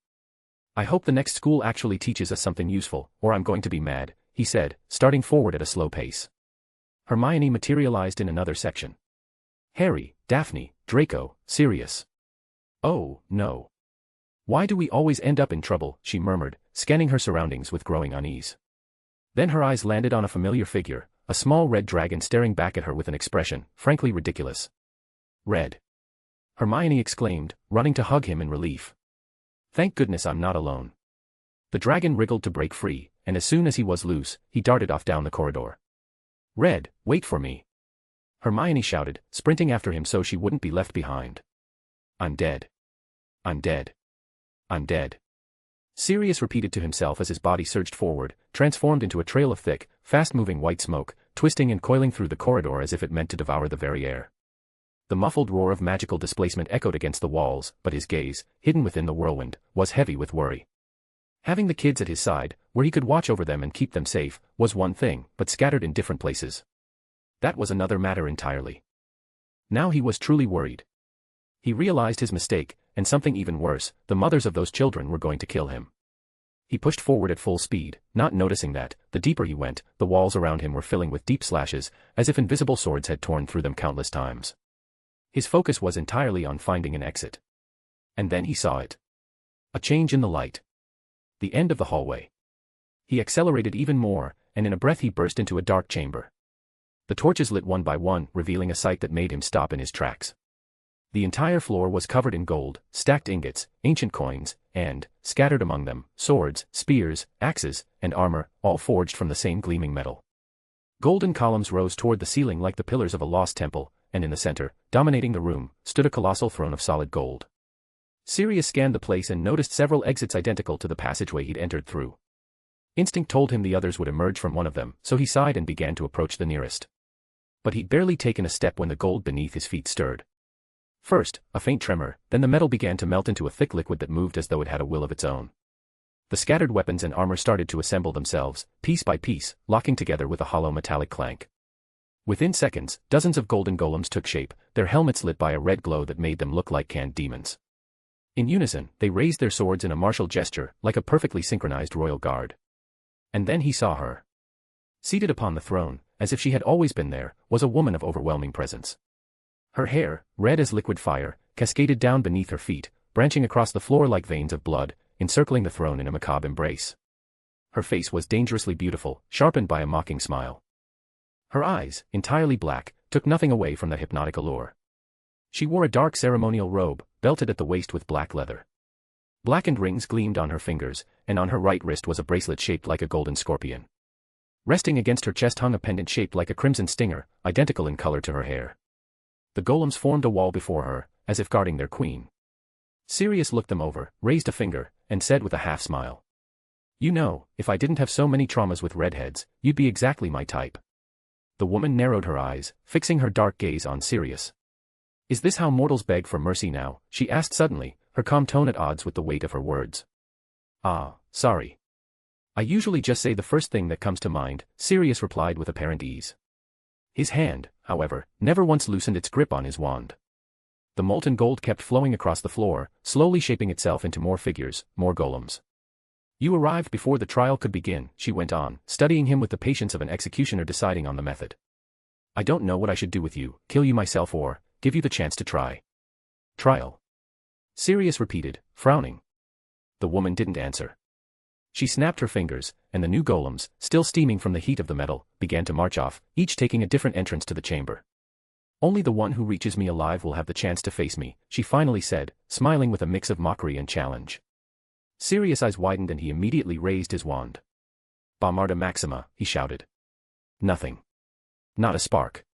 I hope the next school actually teaches us something useful, or I'm going to be mad, he said, starting forward at a slow pace. Hermione materialized in another section. Harry, Daphne, Draco, Sirius. Oh, no. Why do we always end up in trouble, she murmured, scanning her surroundings with growing unease. Then her eyes landed on a familiar figure, a small red dragon staring back at her with an expression, frankly ridiculous. Red. Hermione exclaimed, running to hug him in relief. Thank goodness I'm not alone. The dragon wriggled to break free, and as soon as he was loose, he darted off down the corridor. Red, wait for me. Hermione shouted, sprinting after him so she wouldn't be left behind. I'm dead. I'm dead. I'm dead. Sirius repeated to himself as his body surged forward, transformed into a trail of thick, fast-moving white smoke, twisting and coiling through the corridor as if it meant to devour the very air. The muffled roar of magical displacement echoed against the walls, but his gaze, hidden within the whirlwind, was heavy with worry. Having the kids at his side, where he could watch over them and keep them safe, was one thing, but scattered in different places. That was another matter entirely. Now he was truly worried. He realized his mistake, and something even worse, the mothers of those children were going to kill him. He pushed forward at full speed, not noticing that, the deeper he went, the walls around him were filling with deep slashes, as if invisible swords had torn through them countless times. His focus was entirely on finding an exit. And then he saw it. A change in the light. The end of the hallway. He accelerated even more, and in a breath he burst into a dark chamber. The torches lit one by one, revealing a sight that made him stop in his tracks. The entire floor was covered in gold, stacked ingots, ancient coins, and, scattered among them, swords, spears, axes, and armor, all forged from the same gleaming metal. Golden columns rose toward the ceiling like the pillars of a lost temple, and in the center, dominating the room, stood a colossal throne of solid gold. Sirius scanned the place and noticed several exits identical to the passageway he'd entered through. Instinct told him the others would emerge from one of them, so he sighed and began to approach the nearest. But he'd barely taken a step when the gold beneath his feet stirred. First, a faint tremor, then the metal began to melt into a thick liquid that moved as though it had a will of its own. The scattered weapons and armor started to assemble themselves, piece by piece, locking together with a hollow metallic clank. Within seconds, dozens of golden golems took shape, their helmets lit by a red glow that made them look like canned demons. In unison, they raised their swords in a martial gesture, like a perfectly synchronized royal guard. And then he saw her. Seated upon the throne, as if she had always been there, was a woman of overwhelming presence. Her hair, red as liquid fire, cascaded down beneath her feet, branching across the floor like veins of blood, encircling the throne in a macabre embrace. Her face was dangerously beautiful, sharpened by a mocking smile. Her eyes, entirely black, took nothing away from the hypnotic allure. She wore a dark ceremonial robe, belted at the waist with black leather. Blackened rings gleamed on her fingers, and on her right wrist was a bracelet shaped like a golden scorpion. Resting against her chest hung a pendant shaped like a crimson stinger, identical in color to her hair. The golems formed a wall before her, as if guarding their queen. Sirius looked them over, raised a finger, and said with a half-smile. "You know, if I didn't have so many traumas with redheads, you'd be exactly my type." The woman narrowed her eyes, fixing her dark gaze on Sirius. "Is this how mortals beg for mercy now?" she asked suddenly, her calm tone at odds with the weight of her words. "Ah, sorry. I usually just say the first thing that comes to mind," Sirius replied with apparent ease. His hand, however, never once loosened its grip on his wand. The molten gold kept flowing across the floor, slowly shaping itself into more figures, more golems. "You arrived before the trial could begin," she went on, studying him with the patience of an executioner deciding on the method. "I don't know what I should do with you, kill you myself or give you the chance to try." "Trial?" Sirius repeated, frowning. The woman didn't answer. She snapped her fingers, and the new golems, still steaming from the heat of the metal, began to march off, each taking a different entrance to the chamber. "Only the one who reaches me alive will have the chance to face me," she finally said, smiling with a mix of mockery and challenge. Sirius' eyes widened and he immediately raised his wand. "Wanda Maximoff," he shouted. Nothing. Not a spark.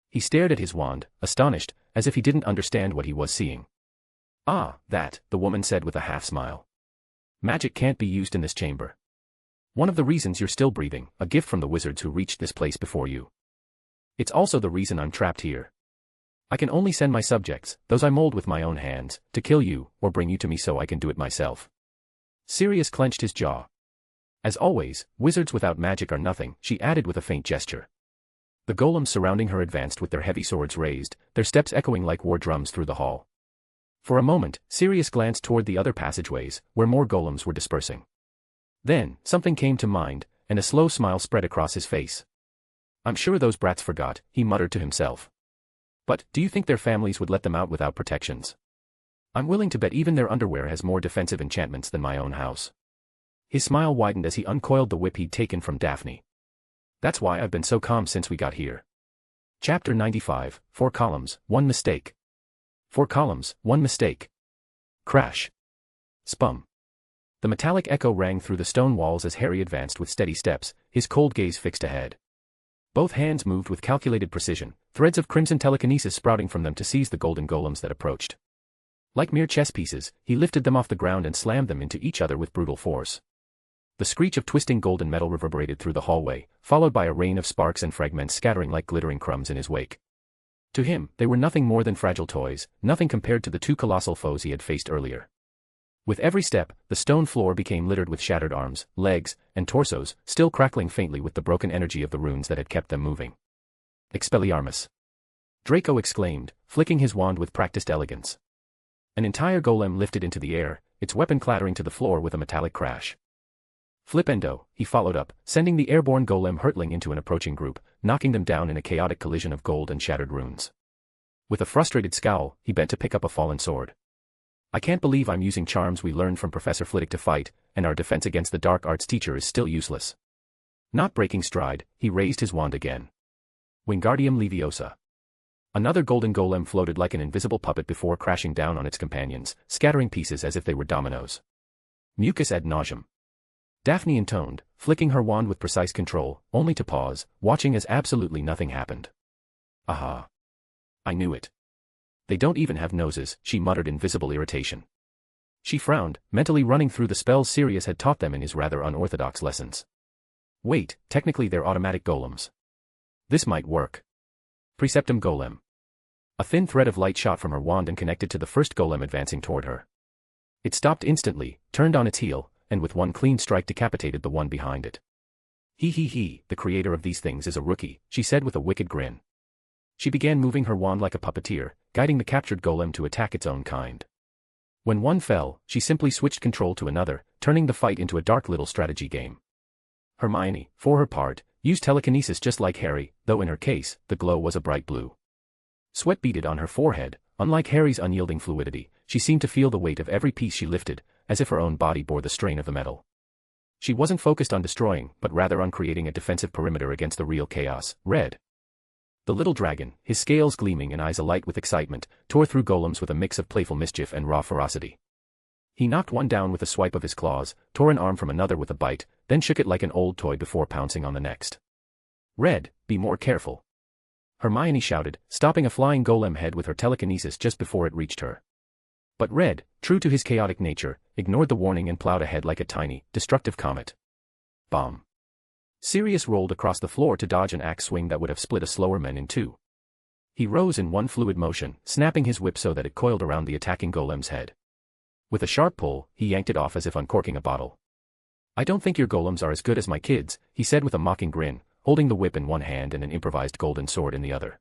He stared at his wand, astonished, as if he didn't understand what he was seeing. "Ah, that," the woman said with a half-smile. "Magic can't be used in this chamber. One of the reasons you're still breathing, a gift from the wizards who reached this place before you. It's also the reason I'm trapped here. I can only send my subjects, those I mold with my own hands, to kill you, or bring you to me so I can do it myself." Sirius clenched his jaw. "As always, wizards without magic are nothing," she added with a faint gesture. The golems surrounding her advanced with their heavy swords raised, their steps echoing like war drums through the hall. For a moment, Sirius glanced toward the other passageways, where more golems were dispersing. Then, something came to mind, and a slow smile spread across his face. "I'm sure those brats forgot," he muttered to himself. "But, do you think their families would let them out without protections? I'm willing to bet even their underwear has more defensive enchantments than my own house." His smile widened as he uncoiled the whip he'd taken from Daphne. "That's why I've been so calm since we got here." Chapter 95, 4 columns, 1 mistake. 4 columns, 1 mistake. Crash. Spum. The metallic echo rang through the stone walls as Harry advanced with steady steps, his cold gaze fixed ahead. Both hands moved with calculated precision, threads of crimson telekinesis sprouting from them to seize the golden golems that approached. Like mere chess pieces, he lifted them off the ground and slammed them into each other with brutal force. The screech of twisting golden metal reverberated through the hallway, followed by a rain of sparks and fragments scattering like glittering crumbs in his wake. To him, they were nothing more than fragile toys, nothing compared to the 2 colossal foes he had faced earlier. With every step, the stone floor became littered with shattered arms, legs, and torsos, still crackling faintly with the broken energy of the runes that had kept them moving. "Expelliarmus!" Draco exclaimed, flicking his wand with practiced elegance. An entire golem lifted into the air, its weapon clattering to the floor with a metallic crash. "Flipendo," he followed up, sending the airborne golem hurtling into an approaching group, knocking them down in a chaotic collision of gold and shattered runes. With a frustrated scowl, he bent to pick up a fallen sword. "I can't believe I'm using charms we learned from Professor Flitwick to fight, and our defense against the dark arts teacher is still useless." Not breaking stride, he raised his wand again. Wingardium Leviosa. Another golden golem floated like an invisible puppet before crashing down on its companions, scattering pieces as if they were dominoes. Mucus ad nauseam. Daphne intoned, flicking her wand with precise control, only to pause, watching as absolutely nothing happened. "Aha. I knew it. They don't even have noses," she muttered in visible irritation. She frowned, mentally running through the spells Sirius had taught them in his rather unorthodox lessons. Wait, technically they're automatic golems. This might work. Preceptum golem. A thin thread of light shot from her wand and connected to the first golem advancing toward her. It stopped instantly, turned on its heel, and with one clean strike decapitated the one behind it. He, the creator of these things is a rookie," she said with a wicked grin. She began moving her wand like a puppeteer, guiding the captured golem to attack its own kind. When one fell, she simply switched control to another, turning the fight into a dark little strategy game. Hermione, for her part, used telekinesis just like Harry, though in her case, the glow was a bright blue. Sweat beaded on her forehead. Unlike Harry's unyielding fluidity, she seemed to feel the weight of every piece she lifted, as if her own body bore the strain of the metal. She wasn't focused on destroying, but rather on creating a defensive perimeter against the real chaos. Red. The little dragon, his scales gleaming and eyes alight with excitement, tore through golems with a mix of playful mischief and raw ferocity. He knocked one down with a swipe of his claws, tore an arm from another with a bite, then shook it like an old toy before pouncing on the next. Red, be more careful. Hermione shouted, stopping a flying golem head with her telekinesis just before it reached her. But Red, true to his chaotic nature, ignored the warning and plowed ahead like a tiny, destructive comet. Bomb. Sirius rolled across the floor to dodge an axe swing that would have split a slower man in two. He rose in one fluid motion, snapping his whip so that it coiled around the attacking golem's head. With a sharp pull, he yanked it off as if uncorking a bottle. I don't think your golems are as good as my kids, he said with a mocking grin, holding the whip in one hand and an improvised golden sword in the other.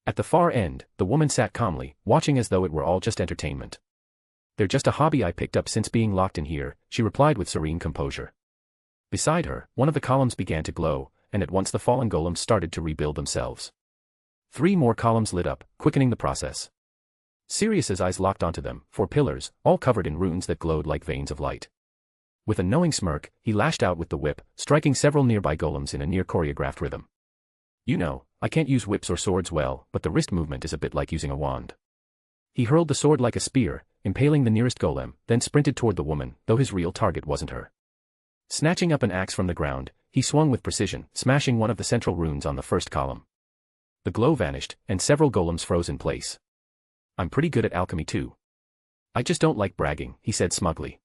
At the far end, the woman sat calmly, watching as though it were all just entertainment. They're just a hobby I picked up since being locked in here, she replied with serene composure. Beside her, one of the columns began to glow, and at once the fallen golems started to rebuild themselves. 3 more columns lit up, quickening the process. Sirius's eyes locked onto them, 4 pillars, all covered in runes that glowed like veins of light. With a knowing smirk, he lashed out with the whip, striking several nearby golems in a near-choreographed rhythm. You know, I can't use whips or swords well, but the wrist movement is a bit like using a wand. He hurled the sword like a spear, impaling the nearest golem, then sprinted toward the woman, though his real target wasn't her. Snatching up an axe from the ground, he swung with precision, smashing one of the central runes on the first column. The glow vanished, and several golems froze in place. I'm pretty good at alchemy too. I just don't like bragging, he said smugly.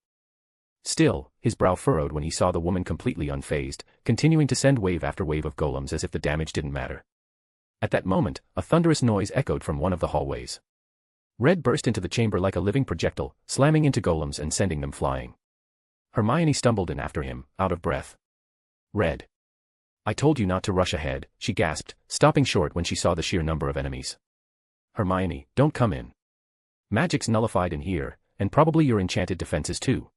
Still, his brow furrowed when he saw the woman completely unfazed, continuing to send wave after wave of golems as if the damage didn't matter. At that moment, a thunderous noise echoed from one of the hallways. Red burst into the chamber like a living projectile, slamming into golems and sending them flying. Hermione stumbled in after him, out of breath. Red. I told you not to rush ahead, she gasped, stopping short when she saw the sheer number of enemies. Hermione, don't come in. Magic's nullified in here, and probably your enchanted defenses too.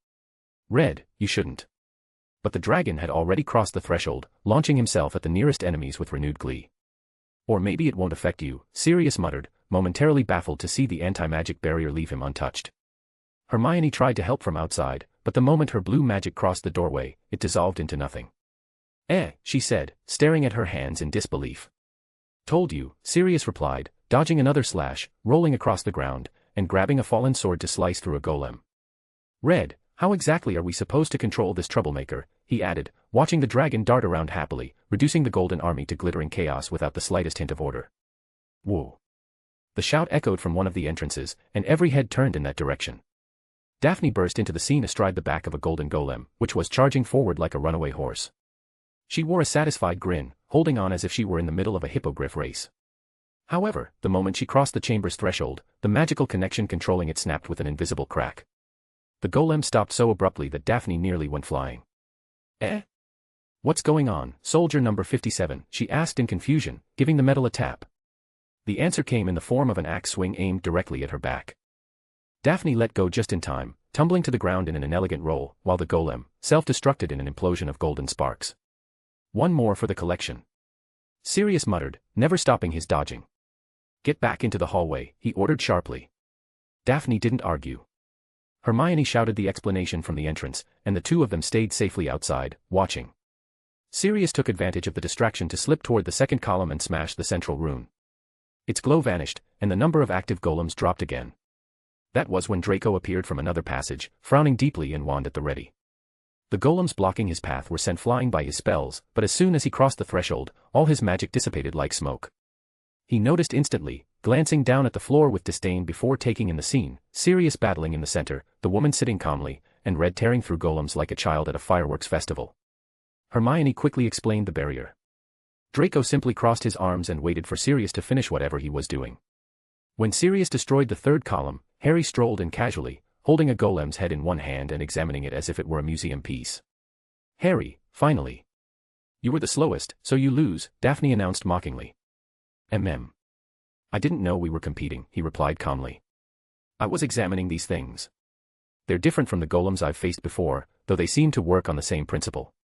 Red, you shouldn't. But the dragon had already crossed the threshold, launching himself at the nearest enemies with renewed glee. Or maybe it won't affect you, Sirius muttered, momentarily baffled to see the anti-magic barrier leave him untouched. Hermione tried to help from outside, but the moment her blue magic crossed the doorway, it dissolved into nothing. She said, staring at her hands in disbelief. Told you, Sirius replied, dodging another slash, rolling across the ground, and grabbing a fallen sword to slice through a golem. Red, how exactly are we supposed to control this troublemaker, he added, watching the dragon dart around happily, reducing the golden army to glittering chaos without the slightest hint of order. Whoa. The shout echoed from one of the entrances, and every head turned in that direction. Daphne burst into the scene astride the back of a golden golem, which was charging forward like a runaway horse. She wore a satisfied grin, holding on as if she were in the middle of a hippogriff race. However, the moment she crossed the chamber's threshold, the magical connection controlling it snapped with an invisible crack. The golem stopped so abruptly that Daphne nearly went flying. What's going on, soldier number 57, she asked in confusion, giving the metal a tap. The answer came in the form of an axe swing aimed directly at her back. Daphne let go just in time, tumbling to the ground in an inelegant roll, while the golem, self-destructed in an implosion of golden sparks. One more for the collection. Sirius muttered, never stopping his dodging. Get back into the hallway, he ordered sharply. Daphne didn't argue. Hermione shouted the explanation from the entrance, and the two of them stayed safely outside, watching. Sirius took advantage of the distraction to slip toward the second column and smash the central rune. Its glow vanished, and the number of active golems dropped again. That was when Draco appeared from another passage, frowning deeply and wand at the ready. The golems blocking his path were sent flying by his spells, but as soon as he crossed the threshold, all his magic dissipated like smoke. He noticed instantly, glancing down at the floor with disdain before taking in the scene, Sirius battling in the center, the woman sitting calmly, and Red tearing through golems like a child at a fireworks festival. Hermione quickly explained the barrier. Draco simply crossed his arms and waited for Sirius to finish whatever he was doing. When Sirius destroyed the third column, Harry strolled in casually, holding a golem's head in one hand and examining it as if it were a museum piece. Harry, finally. You were the slowest, so you lose, Daphne announced mockingly. I didn't know we were competing, he replied calmly. I was examining these things. They're different from the golems I've faced before, though they seem to work on the same principle.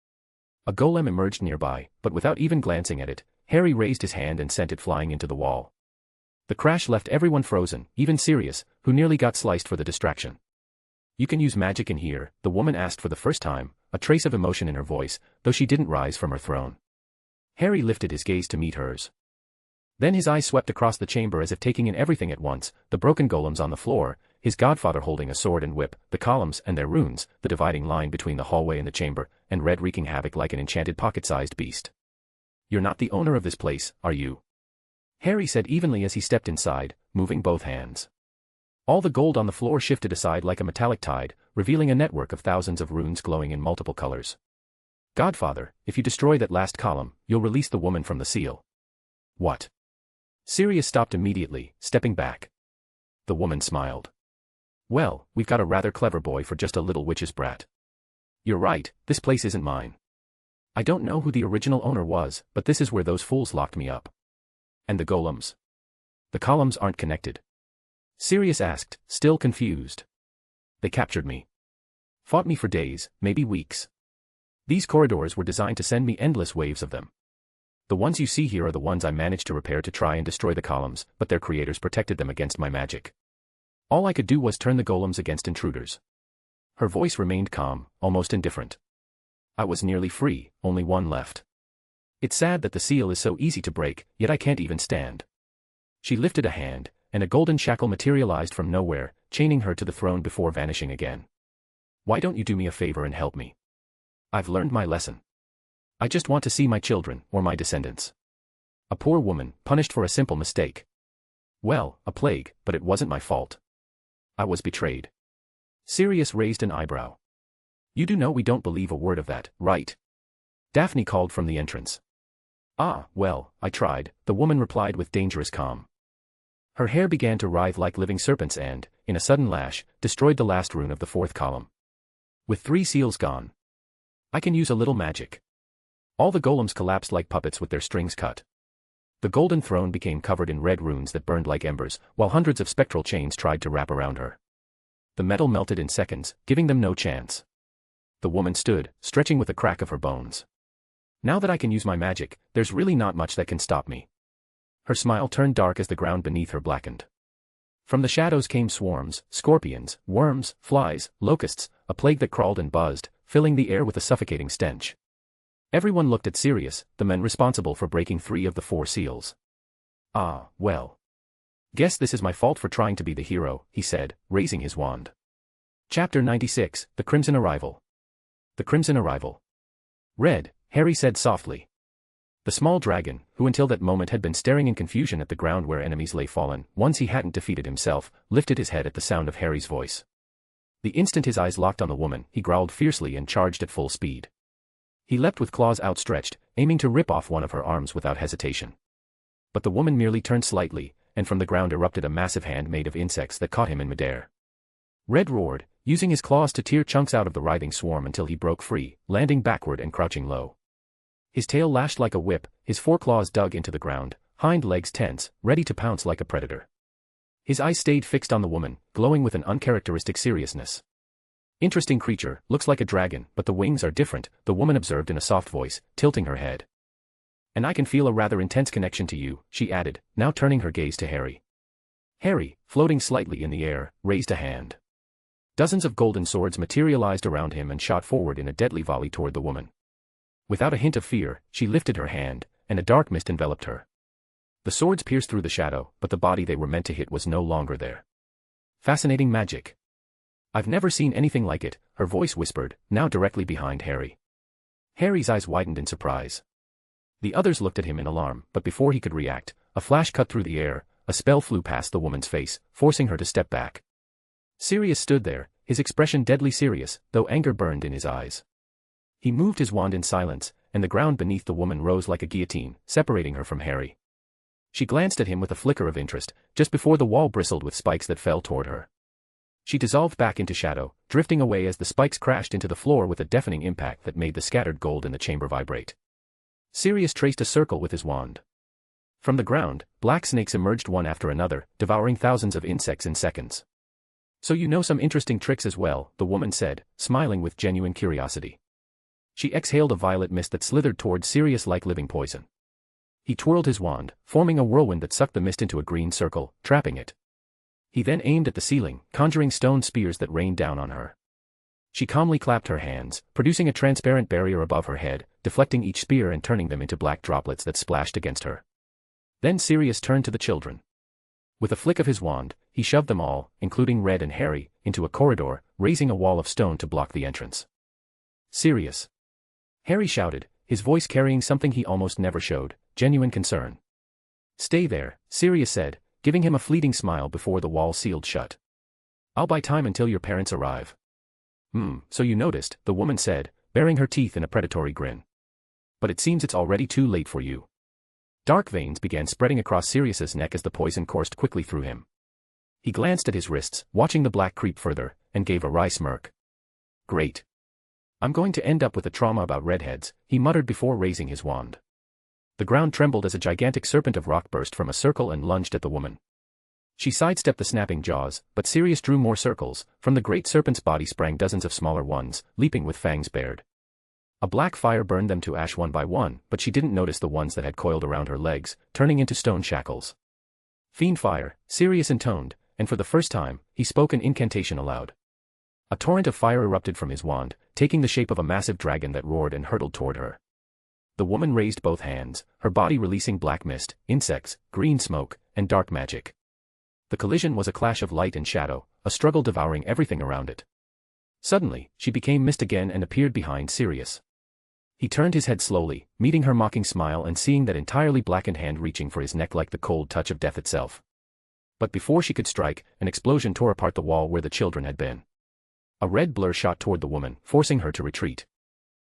A golem emerged nearby, but without even glancing at it, Harry raised his hand and sent it flying into the wall. The crash left everyone frozen, even Sirius, who nearly got sliced for the distraction. You can use magic in here, the woman asked for the first time, a trace of emotion in her voice, though she didn't rise from her throne. Harry lifted his gaze to meet hers. Then his eyes swept across the chamber as if taking in everything at once, the broken golems on the floor, his godfather holding a sword and whip, the columns and their runes, the dividing line between the hallway and the chamber, and Red wreaking havoc like an enchanted pocket-sized beast. "You're not the owner of this place, are you?" Harry said evenly as he stepped inside, moving both hands. All the gold on the floor shifted aside like a metallic tide, revealing a network of thousands of runes glowing in multiple colors. "Godfather, if you destroy that last column, you'll release the woman from the seal." "What?" Sirius stopped immediately, stepping back. The woman smiled. "Well, we've got a rather clever boy for just a little witch's brat. You're right, this place isn't mine. I don't know who the original owner was, but this is where those fools locked me up." "And the golems?" "The columns aren't connected?" Sirius asked, still confused. "They captured me. Fought me for days, maybe weeks. These corridors were designed to send me endless waves of them. The ones you see here are the ones I managed to repair to try and destroy the columns, but their creators protected them against my magic. All I could do was turn the golems against intruders." Her voice remained calm, almost indifferent. "I was nearly free, only one left. It's sad that the seal is so easy to break, yet I can't even stand." She lifted a hand, and a golden shackle materialized from nowhere, chaining her to the throne before vanishing again. "Why don't you do me a favor and help me? I've learned my lesson. I just want to see my children, or my descendants. A poor woman, punished for a simple mistake. Well, a plague, but it wasn't my fault. I was betrayed." Sirius raised an eyebrow. "You do know we don't believe a word of that, right?" Daphne called from the entrance. "Ah, well, I tried," the woman replied with dangerous calm. Her hair began to writhe like living serpents and, in a sudden lash, destroyed the last rune of the fourth column. "With 3 seals gone, I can use a little magic." All the golems collapsed like puppets with their strings cut. The golden throne became covered in red runes that burned like embers, while hundreds of spectral chains tried to wrap around her. The metal melted in seconds, giving them no chance. The woman stood, stretching with a crack of her bones. "Now that I can use my magic, there's really not much that can stop me." Her smile turned dark as the ground beneath her blackened. From the shadows came swarms, scorpions, worms, flies, locusts, a plague that crawled and buzzed, filling the air with a suffocating stench. Everyone looked at Sirius, the man responsible for breaking 3 of the 4 seals. "Ah, well. Guess this is my fault for trying to be the hero," he said, raising his wand. Chapter 96, The Crimson Arrival. The Crimson Arrival. "Red," Harry said softly. The small dragon, who until that moment had been staring in confusion at the ground where enemies lay fallen, once he hadn't defeated himself, lifted his head at the sound of Harry's voice. The instant his eyes locked on the woman, he growled fiercely and charged at full speed. He leapt with claws outstretched, aiming to rip off one of her arms without hesitation. But the woman merely turned slightly, and from the ground erupted a massive hand made of insects that caught him in midair. Red roared, using his claws to tear chunks out of the writhing swarm until he broke free, landing backward and crouching low. His tail lashed like a whip, his foreclaws dug into the ground, hind legs tense, ready to pounce like a predator. His eyes stayed fixed on the woman, glowing with an uncharacteristic seriousness. "Interesting creature, looks like a dragon, but the wings are different," the woman observed in a soft voice, tilting her head. "And I can feel a rather intense connection to you," she added, now turning her gaze to Harry. Harry, floating slightly in the air, raised a hand. Dozens of golden swords materialized around him and shot forward in a deadly volley toward the woman. Without a hint of fear, she lifted her hand, and a dark mist enveloped her. The swords pierced through the shadow, but the body they were meant to hit was no longer there. "Fascinating magic. I've never seen anything like it," her voice whispered, now directly behind Harry. Harry's eyes widened in surprise. The others looked at him in alarm, but before he could react, a flash cut through the air, a spell flew past the woman's face, forcing her to step back. Sirius stood there, his expression deadly serious, though anger burned in his eyes. He moved his wand in silence, and the ground beneath the woman rose like a guillotine, separating her from Harry. She glanced at him with a flicker of interest, just before the wall bristled with spikes that fell toward her. She dissolved back into shadow, drifting away as the spikes crashed into the floor with a deafening impact that made the scattered gold in the chamber vibrate. Sirius traced a circle with his wand. From the ground, black snakes emerged one after another, devouring thousands of insects in seconds. "So you know some interesting tricks as well," the woman said, smiling with genuine curiosity. She exhaled a violet mist that slithered toward Sirius like living poison. He twirled his wand, forming a whirlwind that sucked the mist into a green circle, trapping it. He then aimed at the ceiling, conjuring stone spears that rained down on her. She calmly clapped her hands, producing a transparent barrier above her head, deflecting each spear and turning them into black droplets that splashed against her. Then Sirius turned to the children. With a flick of his wand, he shoved them all, including Red and Harry, into a corridor, raising a wall of stone to block the entrance. Sirius! Harry shouted, his voice carrying something he almost never showed, genuine concern. Stay there, Sirius said, giving him a fleeting smile before the wall sealed shut. I'll buy time until your parents arrive. So you noticed, the woman said, baring her teeth in a predatory grin. But it seems it's already too late for you. Dark veins began spreading across Sirius's neck as the poison coursed quickly through him. He glanced at his wrists, watching the black creep further, and gave a wry smirk. Great. I'm going to end up with a trauma about redheads, he muttered before raising his wand. The ground trembled as a gigantic serpent of rock burst from a circle and lunged at the woman. She sidestepped the snapping jaws, but Sirius drew more circles. From the great serpent's body sprang dozens of smaller ones, leaping with fangs bared. A black fire burned them to ash one by one, but she didn't notice the ones that had coiled around her legs, turning into stone shackles. Fiend fire, Sirius intoned, and for the first time, he spoke an incantation aloud. A torrent of fire erupted from his wand, taking the shape of a massive dragon that roared and hurtled toward her. The woman raised both hands, her body releasing black mist, insects, green smoke, and dark magic. The collision was a clash of light and shadow, a struggle devouring everything around it. Suddenly, she became mist again and appeared behind Sirius. He turned his head slowly, meeting her mocking smile and seeing that entirely blackened hand reaching for his neck like the cold touch of death itself. But before she could strike, an explosion tore apart the wall where the children had been. A red blur shot toward the woman, forcing her to retreat.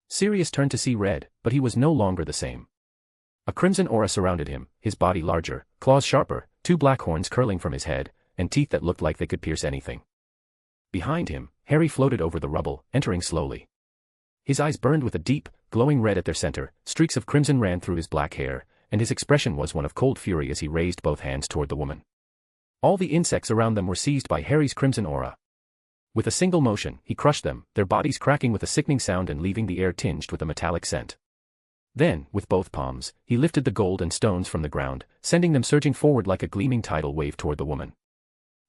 Sirius turned to see Red, but he was no longer the same. A crimson aura surrounded him, his body larger, claws sharper, 2 black horns curling from his head, and teeth that looked like they could pierce anything. Behind him, Harry floated over the rubble, entering slowly. His eyes burned with a deep, glowing red at their center, streaks of crimson ran through his black hair, and his expression was one of cold fury as he raised both hands toward the woman. All the insects around them were seized by Harry's crimson aura. With a single motion, he crushed them, their bodies cracking with a sickening sound and leaving the air tinged with a metallic scent. Then, with both palms, he lifted the gold and stones from the ground, sending them surging forward like a gleaming tidal wave toward the woman.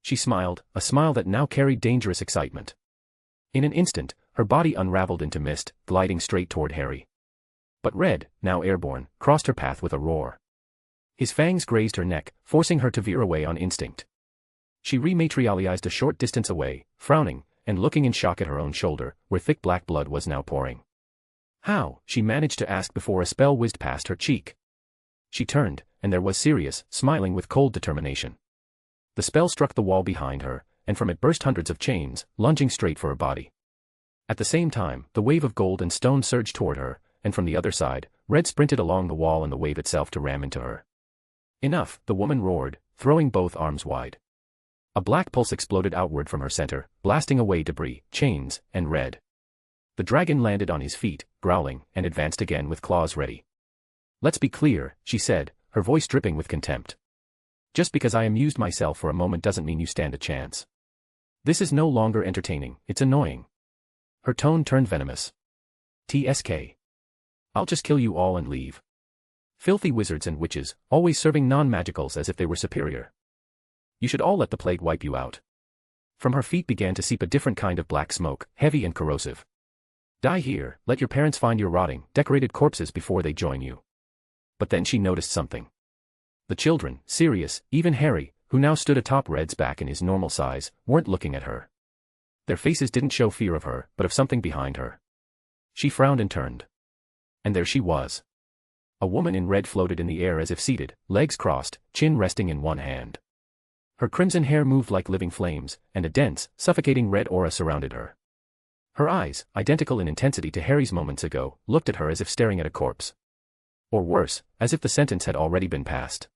She smiled, a smile that now carried dangerous excitement. In an instant, her body unraveled into mist, gliding straight toward Harry. But Red, now airborne, crossed her path with a roar. His fangs grazed her neck, forcing her to veer away on instinct. She rematerialized a short distance away, frowning, and looking in shock at her own shoulder, where thick black blood was now pouring. How, she managed to ask before a spell whizzed past her cheek. She turned, and there was Sirius, smiling with cold determination. The spell struck the wall behind her, and from it burst hundreds of chains, lunging straight for her body. At the same time, the wave of gold and stone surged toward her, and from the other side, Red sprinted along the wall and the wave itself to ram into her. Enough, the woman roared, throwing both arms wide. A black pulse exploded outward from her center, blasting away debris, chains, and Red. The dragon landed on his feet, growling, and advanced again with claws ready. Let's be clear, she said, her voice dripping with contempt. Just because I amused myself for a moment doesn't mean you stand a chance. This is no longer entertaining, it's annoying. Her tone turned venomous. TSK. I'll just kill you all and leave. Filthy wizards and witches, always serving non-magicals as if they were superior. You should all let the plague wipe you out. From her feet began to seep a different kind of black smoke, heavy and corrosive. Die here, let your parents find your rotting, decorated corpses before they join you. But then she noticed something. The children, Sirius, even Harry, who now stood atop Red's back in his normal size, weren't looking at her. Their faces didn't show fear of her, but of something behind her. She frowned and turned. And there she was. A woman in red floated in the air as if seated, legs crossed, chin resting in one hand. Her crimson hair moved like living flames, and a dense, suffocating red aura surrounded her. Her eyes, identical in intensity to Harry's moments ago, looked at her as if staring at a corpse. Or worse, as if the sentence had already been passed.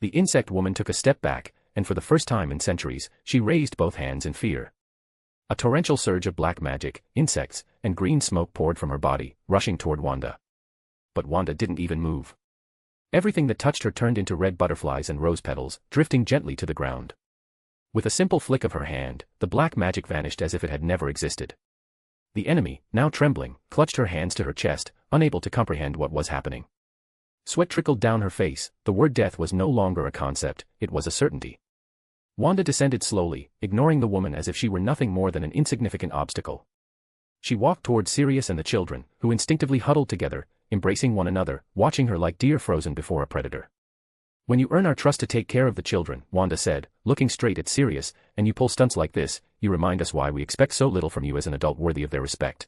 The insect woman took a step back, and for the first time in centuries, she raised both hands in fear. A torrential surge of black magic, insects, and green smoke poured from her body, rushing toward Wanda. But Wanda didn't even move. Everything that touched her turned into red butterflies and rose petals, drifting gently to the ground. With a simple flick of her hand, the black magic vanished as if it had never existed. The enemy, now trembling, clutched her hands to her chest, unable to comprehend what was happening. Sweat trickled down her face, the word death was no longer a concept, it was a certainty. Wanda descended slowly, ignoring the woman as if she were nothing more than an insignificant obstacle. She walked toward Sirius and the children, who instinctively huddled together, embracing one another, watching her like deer frozen before a predator. "When you earn our trust to take care of the children," Wanda said, looking straight at Sirius, "and you pull stunts like this, you remind us why we expect so little from you as an adult worthy of their respect."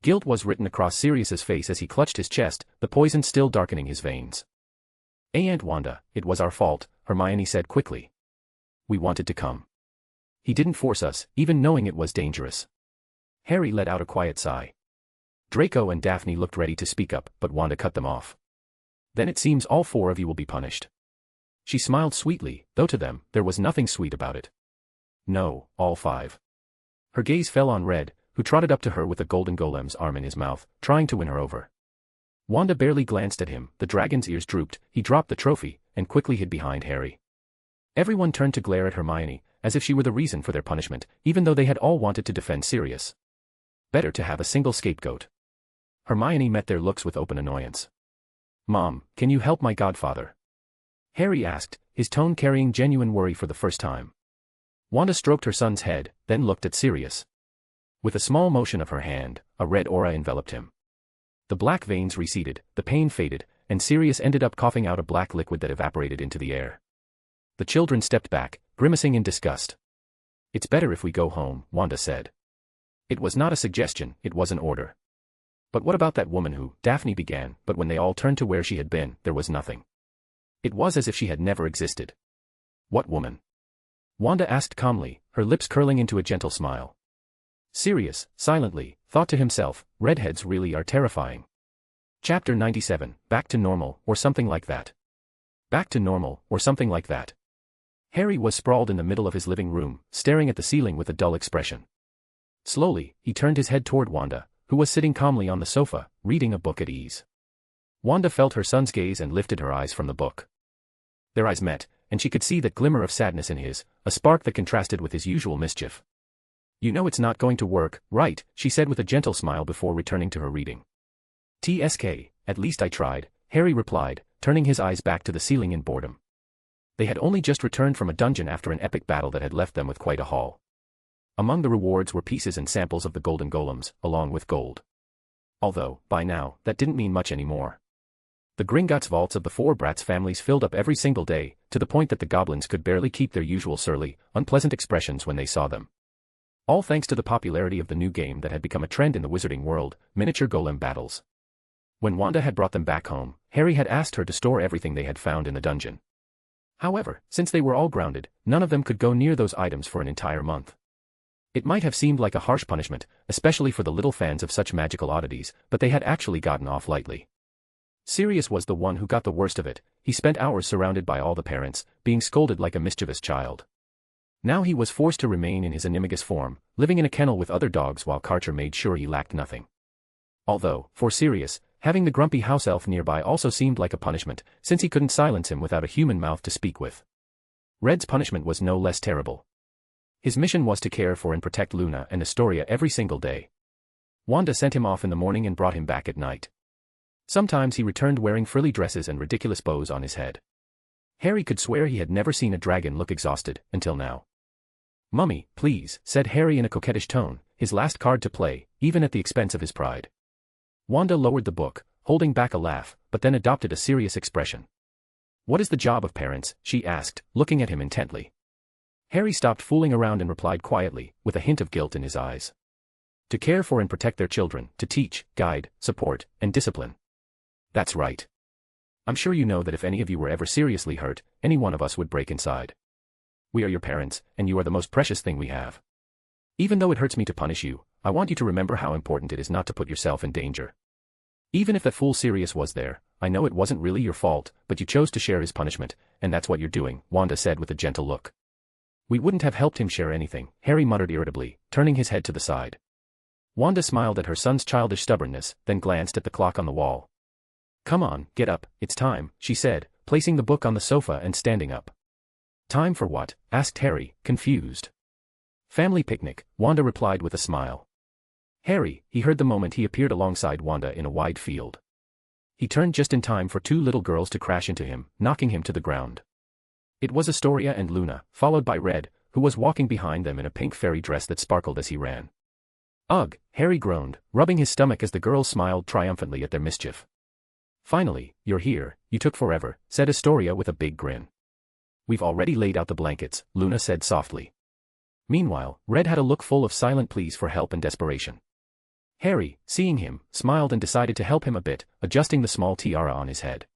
Guilt was written across Sirius's face as he clutched his chest, the poison still darkening his veins. "Aunt Wanda, it was our fault," Hermione said quickly. "We wanted to come. He didn't force us, even knowing it was dangerous." Harry let out a quiet sigh. Draco and Daphne looked ready to speak up, but Wanda cut them off. "Then it seems all four of you will be punished." She smiled sweetly, though to them, there was nothing sweet about it. "No, all five." Her gaze fell on Red, who trotted up to her with the golden golem's arm in his mouth, trying to win her over. Wanda barely glanced at him, the dragon's ears drooped, he dropped the trophy, and quickly hid behind Harry. Everyone turned to glare at Hermione, as if she were the reason for their punishment, even though they had all wanted to defend Sirius. Better to have a single scapegoat. Hermione met their looks with open annoyance. "Mom, can you help my godfather?" Harry asked, his tone carrying genuine worry for the first time. Wanda stroked her son's head, then looked at Sirius. With a small motion of her hand, a red aura enveloped him. The black veins receded, the pain faded, and Sirius ended up coughing out a black liquid that evaporated into the air. The children stepped back, grimacing in disgust. "It's better if we go home," Wanda said. It was not a suggestion, it was an order. "But what about that woman who," Daphne began, but when they all turned to where she had been, there was nothing. It was as if she had never existed. "What woman?" Wanda asked calmly, her lips curling into a gentle smile. Sirius, silently, thought to himself, redheads really are terrifying. Chapter 97, Back to Normal, or something like that. Back to normal, or something like that. Harry was sprawled in the middle of his living room, staring at the ceiling with a dull expression. Slowly, he turned his head toward Wanda, who was sitting calmly on the sofa, reading a book at ease. Wanda felt her son's gaze and lifted her eyes from the book. Their eyes met, and she could see that glimmer of sadness in his, a spark that contrasted with his usual mischief. "You know it's not going to work, right?" she said with a gentle smile before returning to her reading. "TSK, at least I tried," Harry replied, turning his eyes back to the ceiling in boredom. They had only just returned from a dungeon after an epic battle that had left them with quite a haul. Among the rewards were pieces and samples of the golden golems, along with gold. Although, by now, that didn't mean much anymore. The Gringotts vaults of the four brats' families filled up every single day, to the point that the goblins could barely keep their usual surly, unpleasant expressions when they saw them. All thanks to the popularity of the new game that had become a trend in the wizarding world, miniature golem battles. When Wanda had brought them back home, Harry had asked her to store everything they had found in the dungeon. However, since they were all grounded, none of them could go near those items for an entire month. It might have seemed like a harsh punishment, especially for the little fans of such magical oddities, but they had actually gotten off lightly. Sirius was the one who got the worst of it. He spent hours surrounded by all the parents, being scolded like a mischievous child. Now he was forced to remain in his animagus form, living in a kennel with other dogs while Karcher made sure he lacked nothing. Although, for Sirius, having the grumpy house elf nearby also seemed like a punishment, since he couldn't silence him without a human mouth to speak with. Red's punishment was no less terrible. His mission was to care for and protect Luna and Astoria every single day. Wanda sent him off in the morning and brought him back at night. Sometimes he returned wearing frilly dresses and ridiculous bows on his head. Harry could swear he had never seen a dragon look exhausted, until now. "Mummy, please," said Harry in a coquettish tone, his last card to play, even at the expense of his pride. Wanda lowered the book, holding back a laugh, but then adopted a serious expression. "What is the job of parents?" she asked, looking at him intently. Harry stopped fooling around and replied quietly, with a hint of guilt in his eyes. "To care for and protect their children, to teach, guide, support, and discipline." "That's right. I'm sure you know that if any of you were ever seriously hurt, any one of us would break inside. We are your parents, and you are the most precious thing we have. Even though it hurts me to punish you, I want you to remember how important it is not to put yourself in danger. Even if that fool Sirius was there, I know it wasn't really your fault, but you chose to share his punishment, and that's what you're doing," Wanda said with a gentle look. "We wouldn't have helped him share anything," Harry muttered irritably, turning his head to the side. Wanda smiled at her son's childish stubbornness, then glanced at the clock on the wall. "Come on, get up, it's time," she said, placing the book on the sofa and standing up. "Time for what?" asked Harry, confused. "Family picnic," Wanda replied with a smile. Harry, he heard the moment he appeared alongside Wanda in a wide field. He turned just in time for two little girls to crash into him, knocking him to the ground. It was Astoria and Luna, followed by Red, who was walking behind them in a pink fairy dress that sparkled as he ran. Ugh, Harry groaned, rubbing his stomach as the girls smiled triumphantly at their mischief. Finally, you're here, you took forever, said Astoria with a big grin. We've already laid out the blankets, Luna said softly. Meanwhile, Red had a look full of silent pleas for help and desperation. Harry, seeing him, smiled and decided to help him a bit, adjusting the small tiara on his head.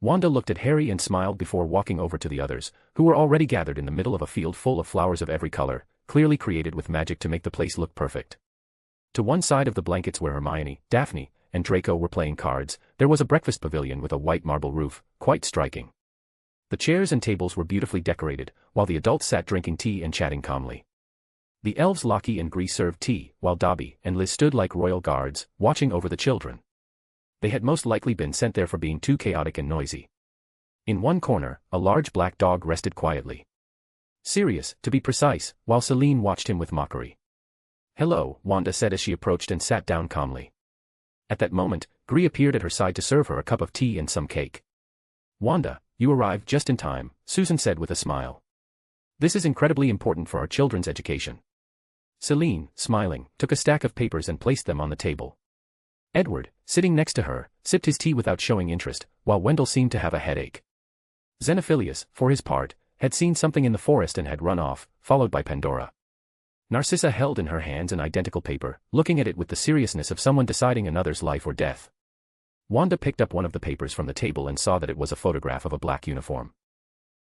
Wanda looked at Harry and smiled before walking over to the others, who were already gathered in the middle of a field full of flowers of every color, clearly created with magic to make the place look perfect. To one side of the blankets where Hermione, Daphne, and Draco were playing cards, there was a breakfast pavilion with a white marble roof, quite striking. The chairs and tables were beautifully decorated, while the adults sat drinking tea and chatting calmly. The elves Lockie and Gree served tea, while Dobby and Liz stood like royal guards, watching over the children. They had most likely been sent there for being too chaotic and noisy. In one corner, a large black dog rested quietly. Serious, to be precise, while Celine watched him with mockery. Hello, Wanda said as she approached and sat down calmly. At that moment, Gree appeared at her side to serve her a cup of tea and some cake. Wanda, you arrived just in time, Susan said with a smile. This is incredibly important for our children's education. Celine, smiling, took a stack of papers and placed them on the table. Edward, sitting next to her, sipped his tea without showing interest, while Wendell seemed to have a headache. Xenophilius, for his part, had seen something in the forest and had run off, followed by Pandora. Narcissa held in her hands an identical paper, looking at it with the seriousness of someone deciding another's life or death. Wanda picked up one of the papers from the table and saw that it was a photograph of a black uniform.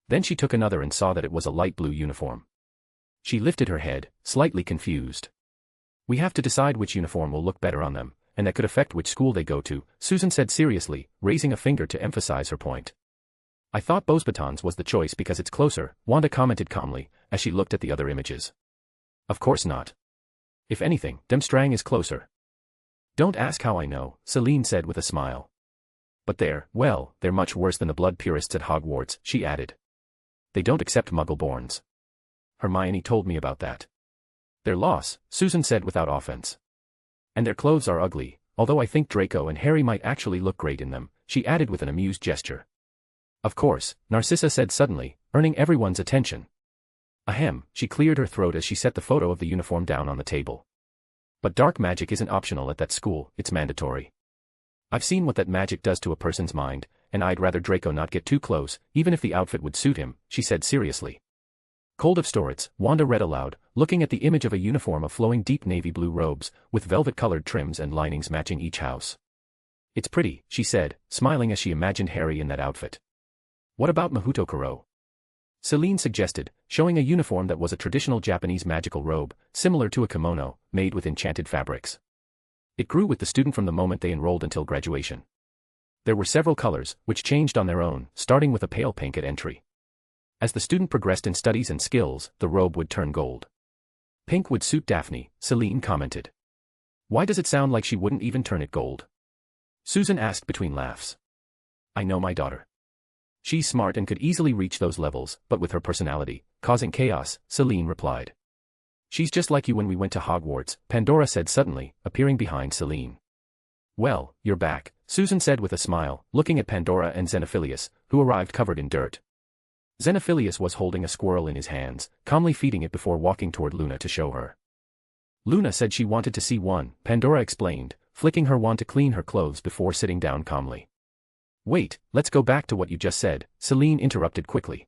Then she took another and saw that it was a light blue uniform. She lifted her head, slightly confused. We have to decide which uniform will look better on them, and that could affect which school they go to, Susan said seriously, raising a finger to emphasize her point. I thought Beauxbatons was the choice because it's closer, Wanda commented calmly, as she looked at the other images. Of course not. If anything, Demstrang is closer. Don't ask how I know, Celine said with a smile. But they're much worse than the blood purists at Hogwarts, she added. They don't accept Muggle-borns. Hermione told me about that. Their loss, Susan said without offense. And their clothes are ugly, although I think Draco and Harry might actually look great in them, she added with an amused gesture. Of course, Narcissa said suddenly, earning everyone's attention. Ahem, she cleared her throat as she set the photo of the uniform down on the table. But dark magic isn't optional at that school, it's mandatory. I've seen what that magic does to a person's mind, and I'd rather Draco not get too close, even if the outfit would suit him, she said seriously. Cold of Storets, Wanda read aloud, looking at the image of a uniform of flowing deep navy blue robes, with velvet-colored trims and linings matching each house. It's pretty, she said, smiling as she imagined Harry in that outfit. What about Mahuto Kuro? Celine suggested, showing a uniform that was a traditional Japanese magical robe, similar to a kimono, made with enchanted fabrics. It grew with the student from the moment they enrolled until graduation. There were several colors, which changed on their own, starting with a pale pink at entry. As the student progressed in studies and skills, the robe would turn gold. Pink would suit Daphne, Celine commented. Why does it sound like she wouldn't even turn it gold? Susan asked between laughs. I know my daughter. She's smart and could easily reach those levels, but with her personality, causing chaos, Celine replied. She's just like you when we went to Hogwarts, Pandora said suddenly, appearing behind Celine. Well, you're back, Susan said with a smile, looking at Pandora and Xenophilius, who arrived covered in dirt. Xenophilius was holding a squirrel in his hands, calmly feeding it before walking toward Luna to show her. Luna said she wanted to see one, Pandora explained, flicking her wand to clean her clothes before sitting down calmly. Wait, let's go back to what you just said, Celine interrupted quickly.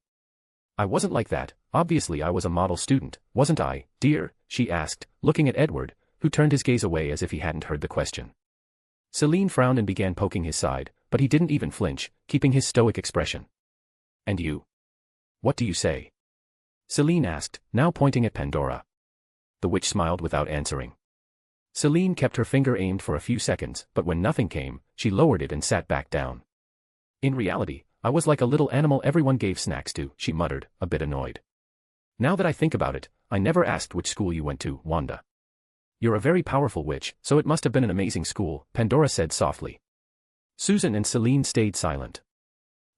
I wasn't like that, obviously I was a model student, wasn't I, dear, she asked, looking at Edward, who turned his gaze away as if he hadn't heard the question. Celine frowned and began poking his side, but he didn't even flinch, keeping his stoic expression. And you? What do you say? Celine asked, now pointing at Pandora. The witch smiled without answering. Celine kept her finger aimed for a few seconds, but when nothing came, she lowered it and sat back down. In reality, I was like a little animal everyone gave snacks to, she muttered, a bit annoyed. Now that I think about it, I never asked which school you went to, Wanda. You're a very powerful witch, so it must have been an amazing school, Pandora said softly. Susan and Celine stayed silent.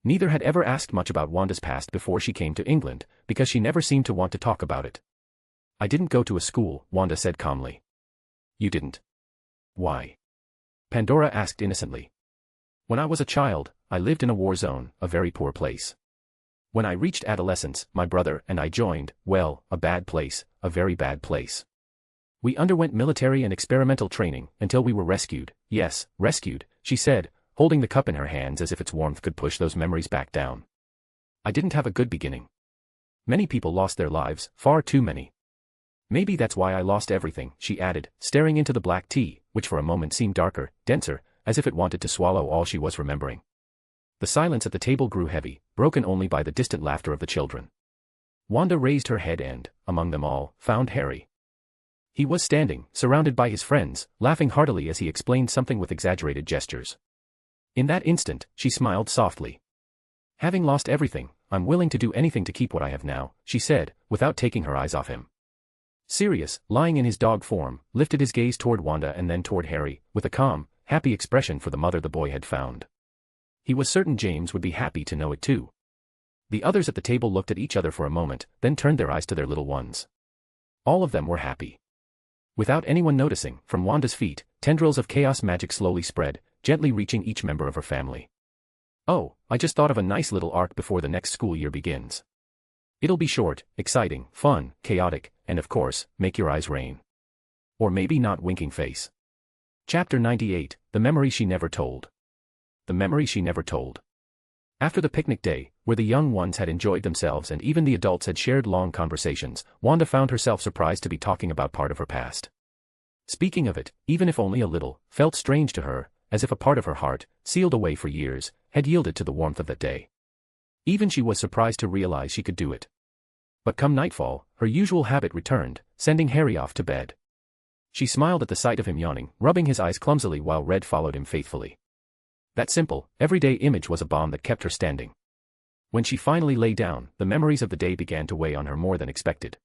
Neither had ever asked much about Wanda's past before she came to England, because she never seemed to want to talk about it. I didn't go to a school, Wanda said calmly. You didn't? Why? Pandora asked innocently. When I was a child, I lived in a war zone, a very poor place. When I reached adolescence, my brother and I joined, a bad place, a very bad place. We underwent military and experimental training until we were rescued. Yes, rescued, she said, holding the cup in her hands as if its warmth could push those memories back down. I didn't have a good beginning. Many people lost their lives, far too many. Maybe that's why I lost everything, she added, staring into the black tea, which for a moment seemed darker, denser, as if it wanted to swallow all she was remembering. The silence at the table grew heavy, broken only by the distant laughter of the children. Wanda raised her head and, among them all, found Harry. He was standing, surrounded by his friends, laughing heartily as he explained something with exaggerated gestures. In that instant, she smiled softly. Having lost everything, I'm willing to do anything to keep what I have now, she said, without taking her eyes off him. Sirius, lying in his dog form, lifted his gaze toward Wanda and then toward Harry, with a calm, happy expression for the mother the boy had found. He was certain James would be happy to know it too. The others at the table looked at each other for a moment, then turned their eyes to their little ones. All of them were happy. Without anyone noticing, from Wanda's feet, tendrils of chaos magic slowly spread, gently reaching each member of her family. Oh, I just thought of a nice little arc before the next school year begins. It'll be short, exciting, fun, chaotic, and of course, make your eyes rain. Or maybe not winking face. Chapter 98, The Memory She Never Told. The Memory She Never Told. After the picnic day, where the young ones had enjoyed themselves and even the adults had shared long conversations, Wanda found herself surprised to be talking about part of her past. Speaking of it, even if only a little, felt strange to her, as if a part of her heart, sealed away for years, had yielded to the warmth of that day. Even she was surprised to realize she could do it. But come nightfall, her usual habit returned, sending Harry off to bed. She smiled at the sight of him yawning, rubbing his eyes clumsily while Red followed him faithfully. That simple, everyday image was a bomb that kept her standing. When she finally lay down, the memories of the day began to weigh on her more than expected.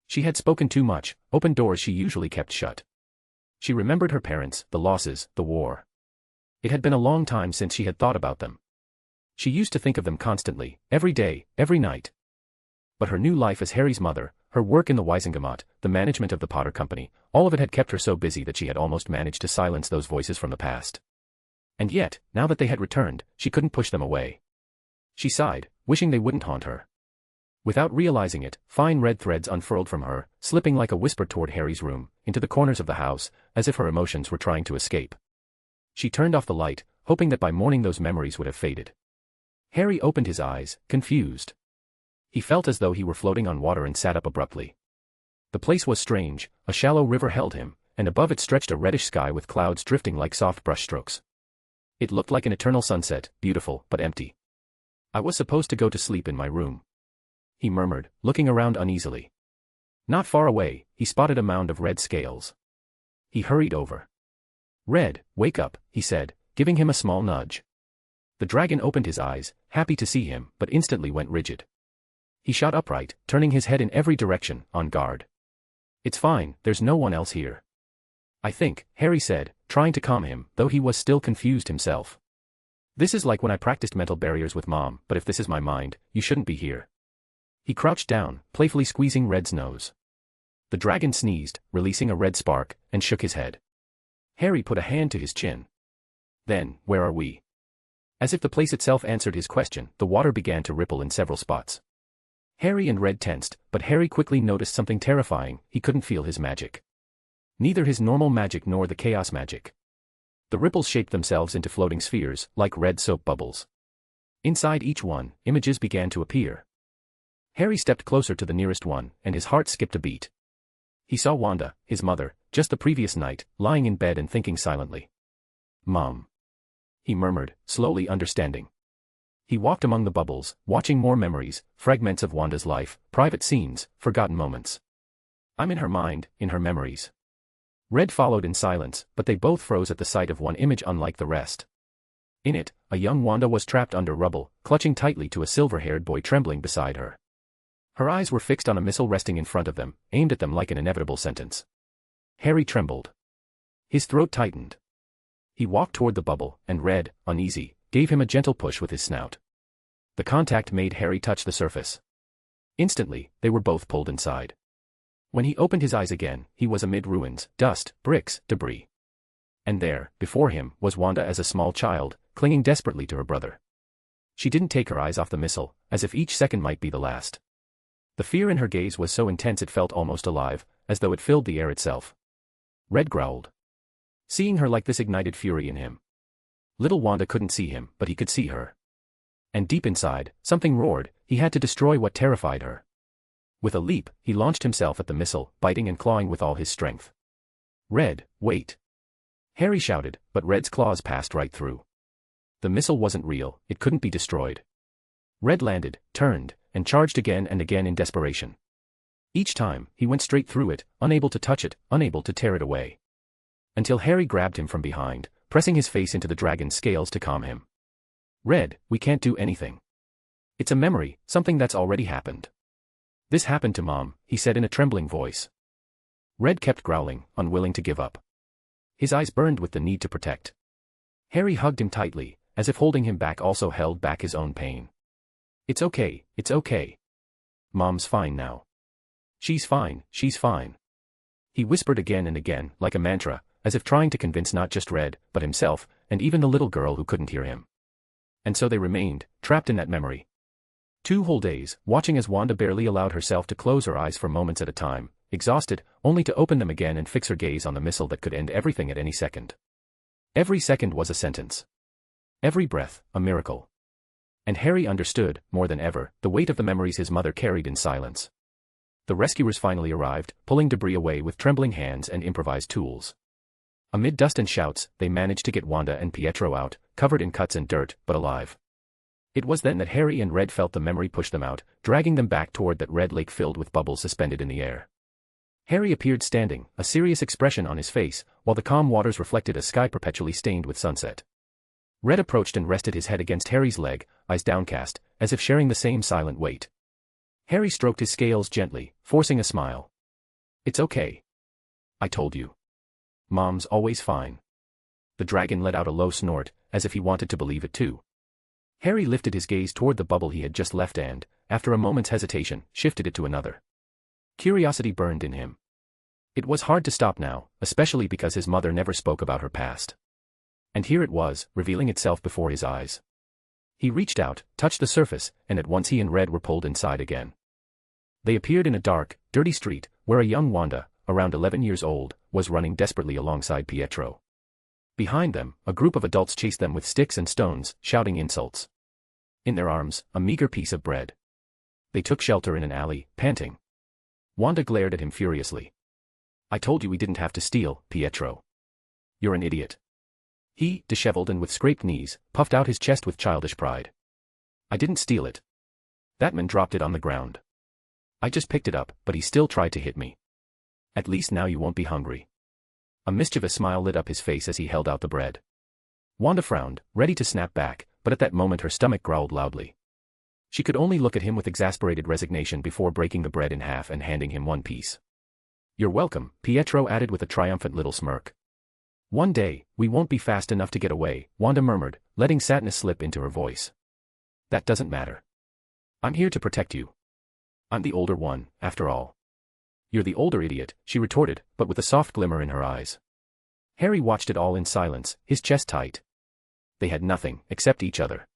She had spoken too much, opened doors she usually kept shut. She remembered her parents, the losses, the war. It had been a long time since she had thought about them. She used to think of them constantly, every day, every night. But her new life as Harry's mother, her work in the Wisengamot, the management of the Potter Company, all of it had kept her so busy that she had almost managed to silence those voices from the past. And yet, now that they had returned, she couldn't push them away. She sighed, wishing they wouldn't haunt her. Without realizing it, fine red threads unfurled from her, slipping like a whisper toward Harry's room, into the corners of the house, as if her emotions were trying to escape. She turned off the light, hoping that by morning those memories would have faded. Harry opened his eyes, confused. He felt as though he were floating on water and sat up abruptly. The place was strange, a shallow river held him, and above it stretched a reddish sky with clouds drifting like soft brushstrokes. It looked like an eternal sunset, beautiful but empty. I was supposed to go to sleep in my room, he murmured, looking around uneasily. Not far away, he spotted a mound of red scales. He hurried over. Red, wake up, he said, giving him a small nudge. The dragon opened his eyes, happy to see him, but instantly went rigid. He shot upright, turning his head in every direction, on guard. It's fine, there's no one else here. I think, Harry said, trying to calm him, though he was still confused himself. This is like when I practiced mental barriers with Mom, but if this is my mind, you shouldn't be here. He crouched down, playfully squeezing Red's nose. The dragon sneezed, releasing a red spark, and shook his head. Harry put a hand to his chin. Then, where are we? As if the place itself answered his question, the water began to ripple in several spots. Harry and Red tensed, but Harry quickly noticed something terrifying: he couldn't feel his magic. Neither his normal magic nor the chaos magic. The ripples shaped themselves into floating spheres, like red soap bubbles. Inside each one, images began to appear. Harry stepped closer to the nearest one, and his heart skipped a beat. He saw Wanda, his mother, just the previous night, lying in bed and thinking silently. Mom. He murmured, slowly understanding. He walked among the bubbles, watching more memories, fragments of Wanda's life, private scenes, forgotten moments. I'm in her mind, in her memories. Red followed in silence, but they both froze at the sight of one image unlike the rest. In it, a young Wanda was trapped under rubble, clutching tightly to a silver-haired boy trembling beside her. Her eyes were fixed on a missile resting in front of them, aimed at them like an inevitable sentence. Harry trembled. His throat tightened. He walked toward the bubble, and Red, uneasy, gave him a gentle push with his snout. The contact made Harry touch the surface. Instantly, they were both pulled inside. When he opened his eyes again, he was amid ruins, dust, bricks, debris. And there, before him, was Wanda as a small child, clinging desperately to her brother. She didn't take her eyes off the missile, as if each second might be the last. The fear in her gaze was so intense it felt almost alive, as though it filled the air itself. Red growled. Seeing her like this ignited fury in him. Little Wanda couldn't see him, but he could see her. And deep inside, something roared. He had to destroy what terrified her. With a leap, he launched himself at the missile, biting and clawing with all his strength. Red, wait! Harry shouted, but Red's claws passed right through. The missile wasn't real, it couldn't be destroyed. Red landed, turned, and charged again and again in desperation. Each time, he went straight through it, unable to touch it, unable to tear it away. Until Harry grabbed him from behind, pressing his face into the dragon's scales to calm him. Red, we can't do anything. It's a memory, something that's already happened. This happened to Mom, he said in a trembling voice. Red kept growling, unwilling to give up. His eyes burned with the need to protect. Harry hugged him tightly, as if holding him back also held back his own pain. It's okay, it's okay. Mom's fine now. She's fine, she's fine. He whispered again and again, like a mantra, as if trying to convince not just Red, but himself, and even the little girl who couldn't hear him. And so they remained, trapped in that memory. 2 whole days, watching as Wanda barely allowed herself to close her eyes for moments at a time, exhausted, only to open them again and fix her gaze on the missile that could end everything at any second. Every second was a sentence. Every breath, a miracle. And Harry understood, more than ever, the weight of the memories his mother carried in silence. The rescuers finally arrived, pulling debris away with trembling hands and improvised tools. Amid dust and shouts, they managed to get Wanda and Pietro out, covered in cuts and dirt, but alive. It was then that Harry and Red felt the memory push them out, dragging them back toward that red lake filled with bubbles suspended in the air. Harry appeared standing, a serious expression on his face, while the calm waters reflected a sky perpetually stained with sunset. Red approached and rested his head against Harry's leg, eyes downcast, as if sharing the same silent weight. Harry stroked his scales gently, forcing a smile. It's okay. I told you. Mom's always fine. The dragon let out a low snort, as if he wanted to believe it too. Harry lifted his gaze toward the bubble he had just left and, after a moment's hesitation, shifted it to another. Curiosity burned in him. It was hard to stop now, especially because his mother never spoke about her past. And here it was, revealing itself before his eyes. He reached out, touched the surface, and at once he and Red were pulled inside again. They appeared in a dark, dirty street, where a young Wanda, around 11 years old, was running desperately alongside Pietro. Behind them, a group of adults chased them with sticks and stones, shouting insults. In their arms, a meager piece of bread. They took shelter in an alley, panting. Wanda glared at him furiously. I told you we didn't have to steal, Pietro. You're an idiot. He, disheveled and with scraped knees, puffed out his chest with childish pride. I didn't steal it. That man dropped it on the ground. I just picked it up, but he still tried to hit me. At least now you won't be hungry. A mischievous smile lit up his face as he held out the bread. Wanda frowned, ready to snap back, but at that moment her stomach growled loudly. She could only look at him with exasperated resignation before breaking the bread in half and handing him one piece. You're welcome, Pietro added with a triumphant little smirk. One day, we won't be fast enough to get away, Wanda murmured, letting sadness slip into her voice. That doesn't matter. I'm here to protect you. I'm the older one, after all. You're the older idiot, she retorted, but with a soft glimmer in her eyes. Harry watched it all in silence, his chest tight. They had nothing, except each other.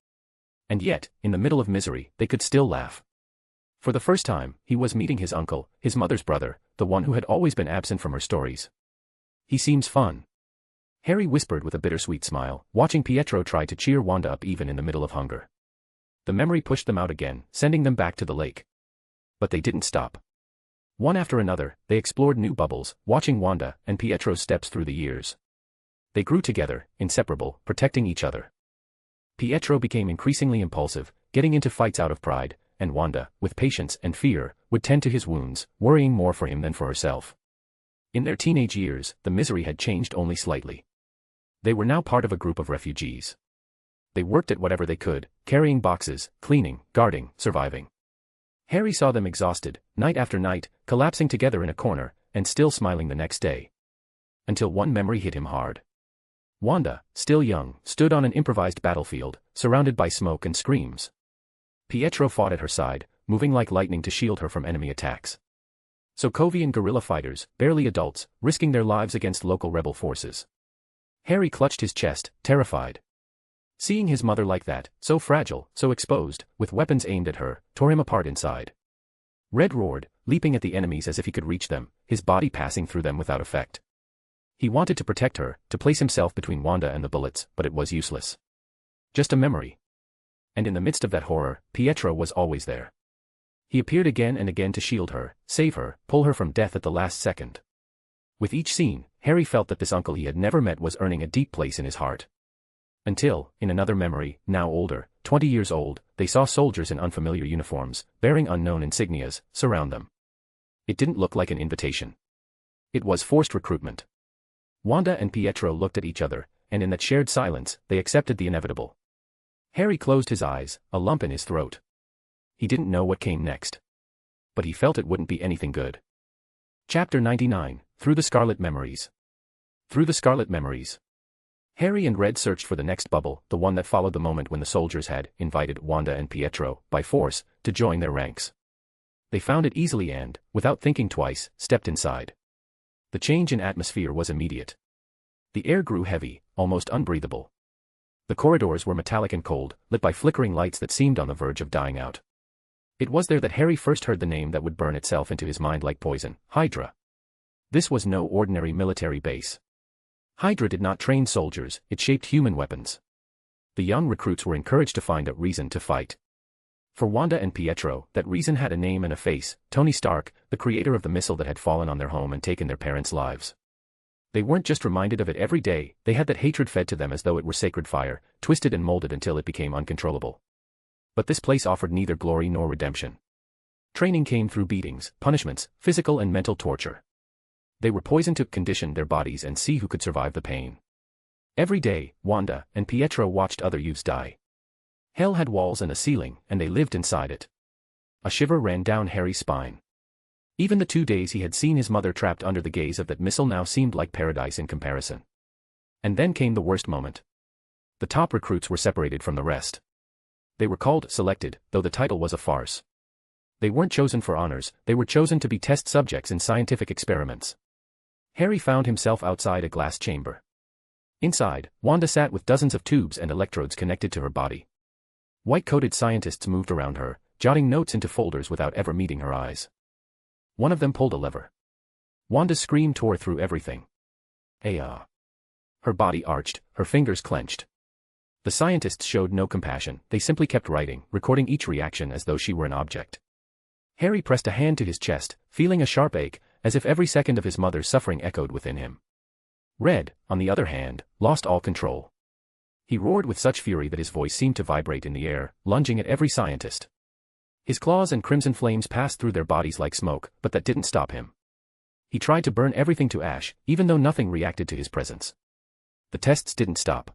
And yet, in the middle of misery, they could still laugh. For the first time, he was meeting his uncle, his mother's brother, the one who had always been absent from her stories. He seems fun. Harry whispered with a bittersweet smile, watching Pietro try to cheer Wanda up even in the middle of hunger. The memory pushed them out again, sending them back to the lake. But they didn't stop. One after another, they explored new bubbles, watching Wanda and Pietro's steps through the years. They grew together, inseparable, protecting each other. Pietro became increasingly impulsive, getting into fights out of pride, and Wanda, with patience and fear, would tend to his wounds, worrying more for him than for herself. In their teenage years, the misery had changed only slightly. They were now part of a group of refugees. They worked at whatever they could, carrying boxes, cleaning, guarding, surviving. Harry saw them exhausted, night after night, collapsing together in a corner, and still smiling the next day. Until one memory hit him hard. Wanda, still young, stood on an improvised battlefield, surrounded by smoke and screams. Pietro fought at her side, moving like lightning to shield her from enemy attacks. Sokovian guerrilla fighters, barely adults, risking their lives against local rebel forces. Harry clutched his chest, terrified. Seeing his mother like that, so fragile, so exposed, with weapons aimed at her, tore him apart inside. Red roared, leaping at the enemies as if he could reach them, his body passing through them without effect. He wanted to protect her, to place himself between Wanda and the bullets, but it was useless. Just a memory. And in the midst of that horror, Pietro was always there. He appeared again and again to shield her, save her, pull her from death at the last second. With each scene, Harry felt that this uncle he had never met was earning a deep place in his heart. Until, in another memory, now older, 20 years old, they saw soldiers in unfamiliar uniforms, bearing unknown insignias, surround them. It didn't look like an invitation. It was forced recruitment. Wanda and Pietro looked at each other, and in that shared silence, they accepted the inevitable. Harry closed his eyes, a lump in his throat. He didn't know what came next. But he felt it wouldn't be anything good. Chapter 99, Through the Scarlet Memories. Through the Scarlet Memories. Harry and Red searched for the next bubble, the one that followed the moment when the soldiers had invited Wanda and Pietro, by force, to join their ranks. They found it easily and, without thinking twice, stepped inside. The change in atmosphere was immediate. The air grew heavy, almost unbreathable. The corridors were metallic and cold, lit by flickering lights that seemed on the verge of dying out. It was there that Harry first heard the name that would burn itself into his mind like poison, Hydra. This was no ordinary military base. Hydra did not train soldiers, it shaped human weapons. The young recruits were encouraged to find a reason to fight. For Wanda and Pietro, that reason had a name and a face, Tony Stark, the creator of the missile that had fallen on their home and taken their parents' lives. They weren't just reminded of it every day, they had that hatred fed to them as though it were sacred fire, twisted and molded until it became uncontrollable. But this place offered neither glory nor redemption. Training came through beatings, punishments, physical and mental torture. They were poisoned to condition their bodies and see who could survive the pain. Every day, Wanda and Pietro watched other youths die. Hell had walls and a ceiling, and they lived inside it. A shiver ran down Harry's spine. Even the 2 days he had seen his mother trapped under the gaze of that missile now seemed like paradise in comparison. And then came the worst moment. The top recruits were separated from the rest. They were called selected, though the title was a farce. They weren't chosen for honors, they were chosen to be test subjects in scientific experiments. Harry found himself outside a glass chamber. Inside, Wanda sat with dozens of tubes and electrodes connected to her body. White-coated scientists moved around her, jotting notes into folders without ever meeting her eyes. One of them pulled a lever. Wanda's scream tore through everything. Ah! Her body arched, her fingers clenched. The scientists showed no compassion, they simply kept writing, recording each reaction as though she were an object. Harry pressed a hand to his chest, feeling a sharp ache, as if every second of his mother's suffering echoed within him. Red, on the other hand, lost all control. He roared with such fury that his voice seemed to vibrate in the air, lunging at every scientist. His claws and crimson flames passed through their bodies like smoke, but that didn't stop him. He tried to burn everything to ash, even though nothing reacted to his presence. The tests didn't stop.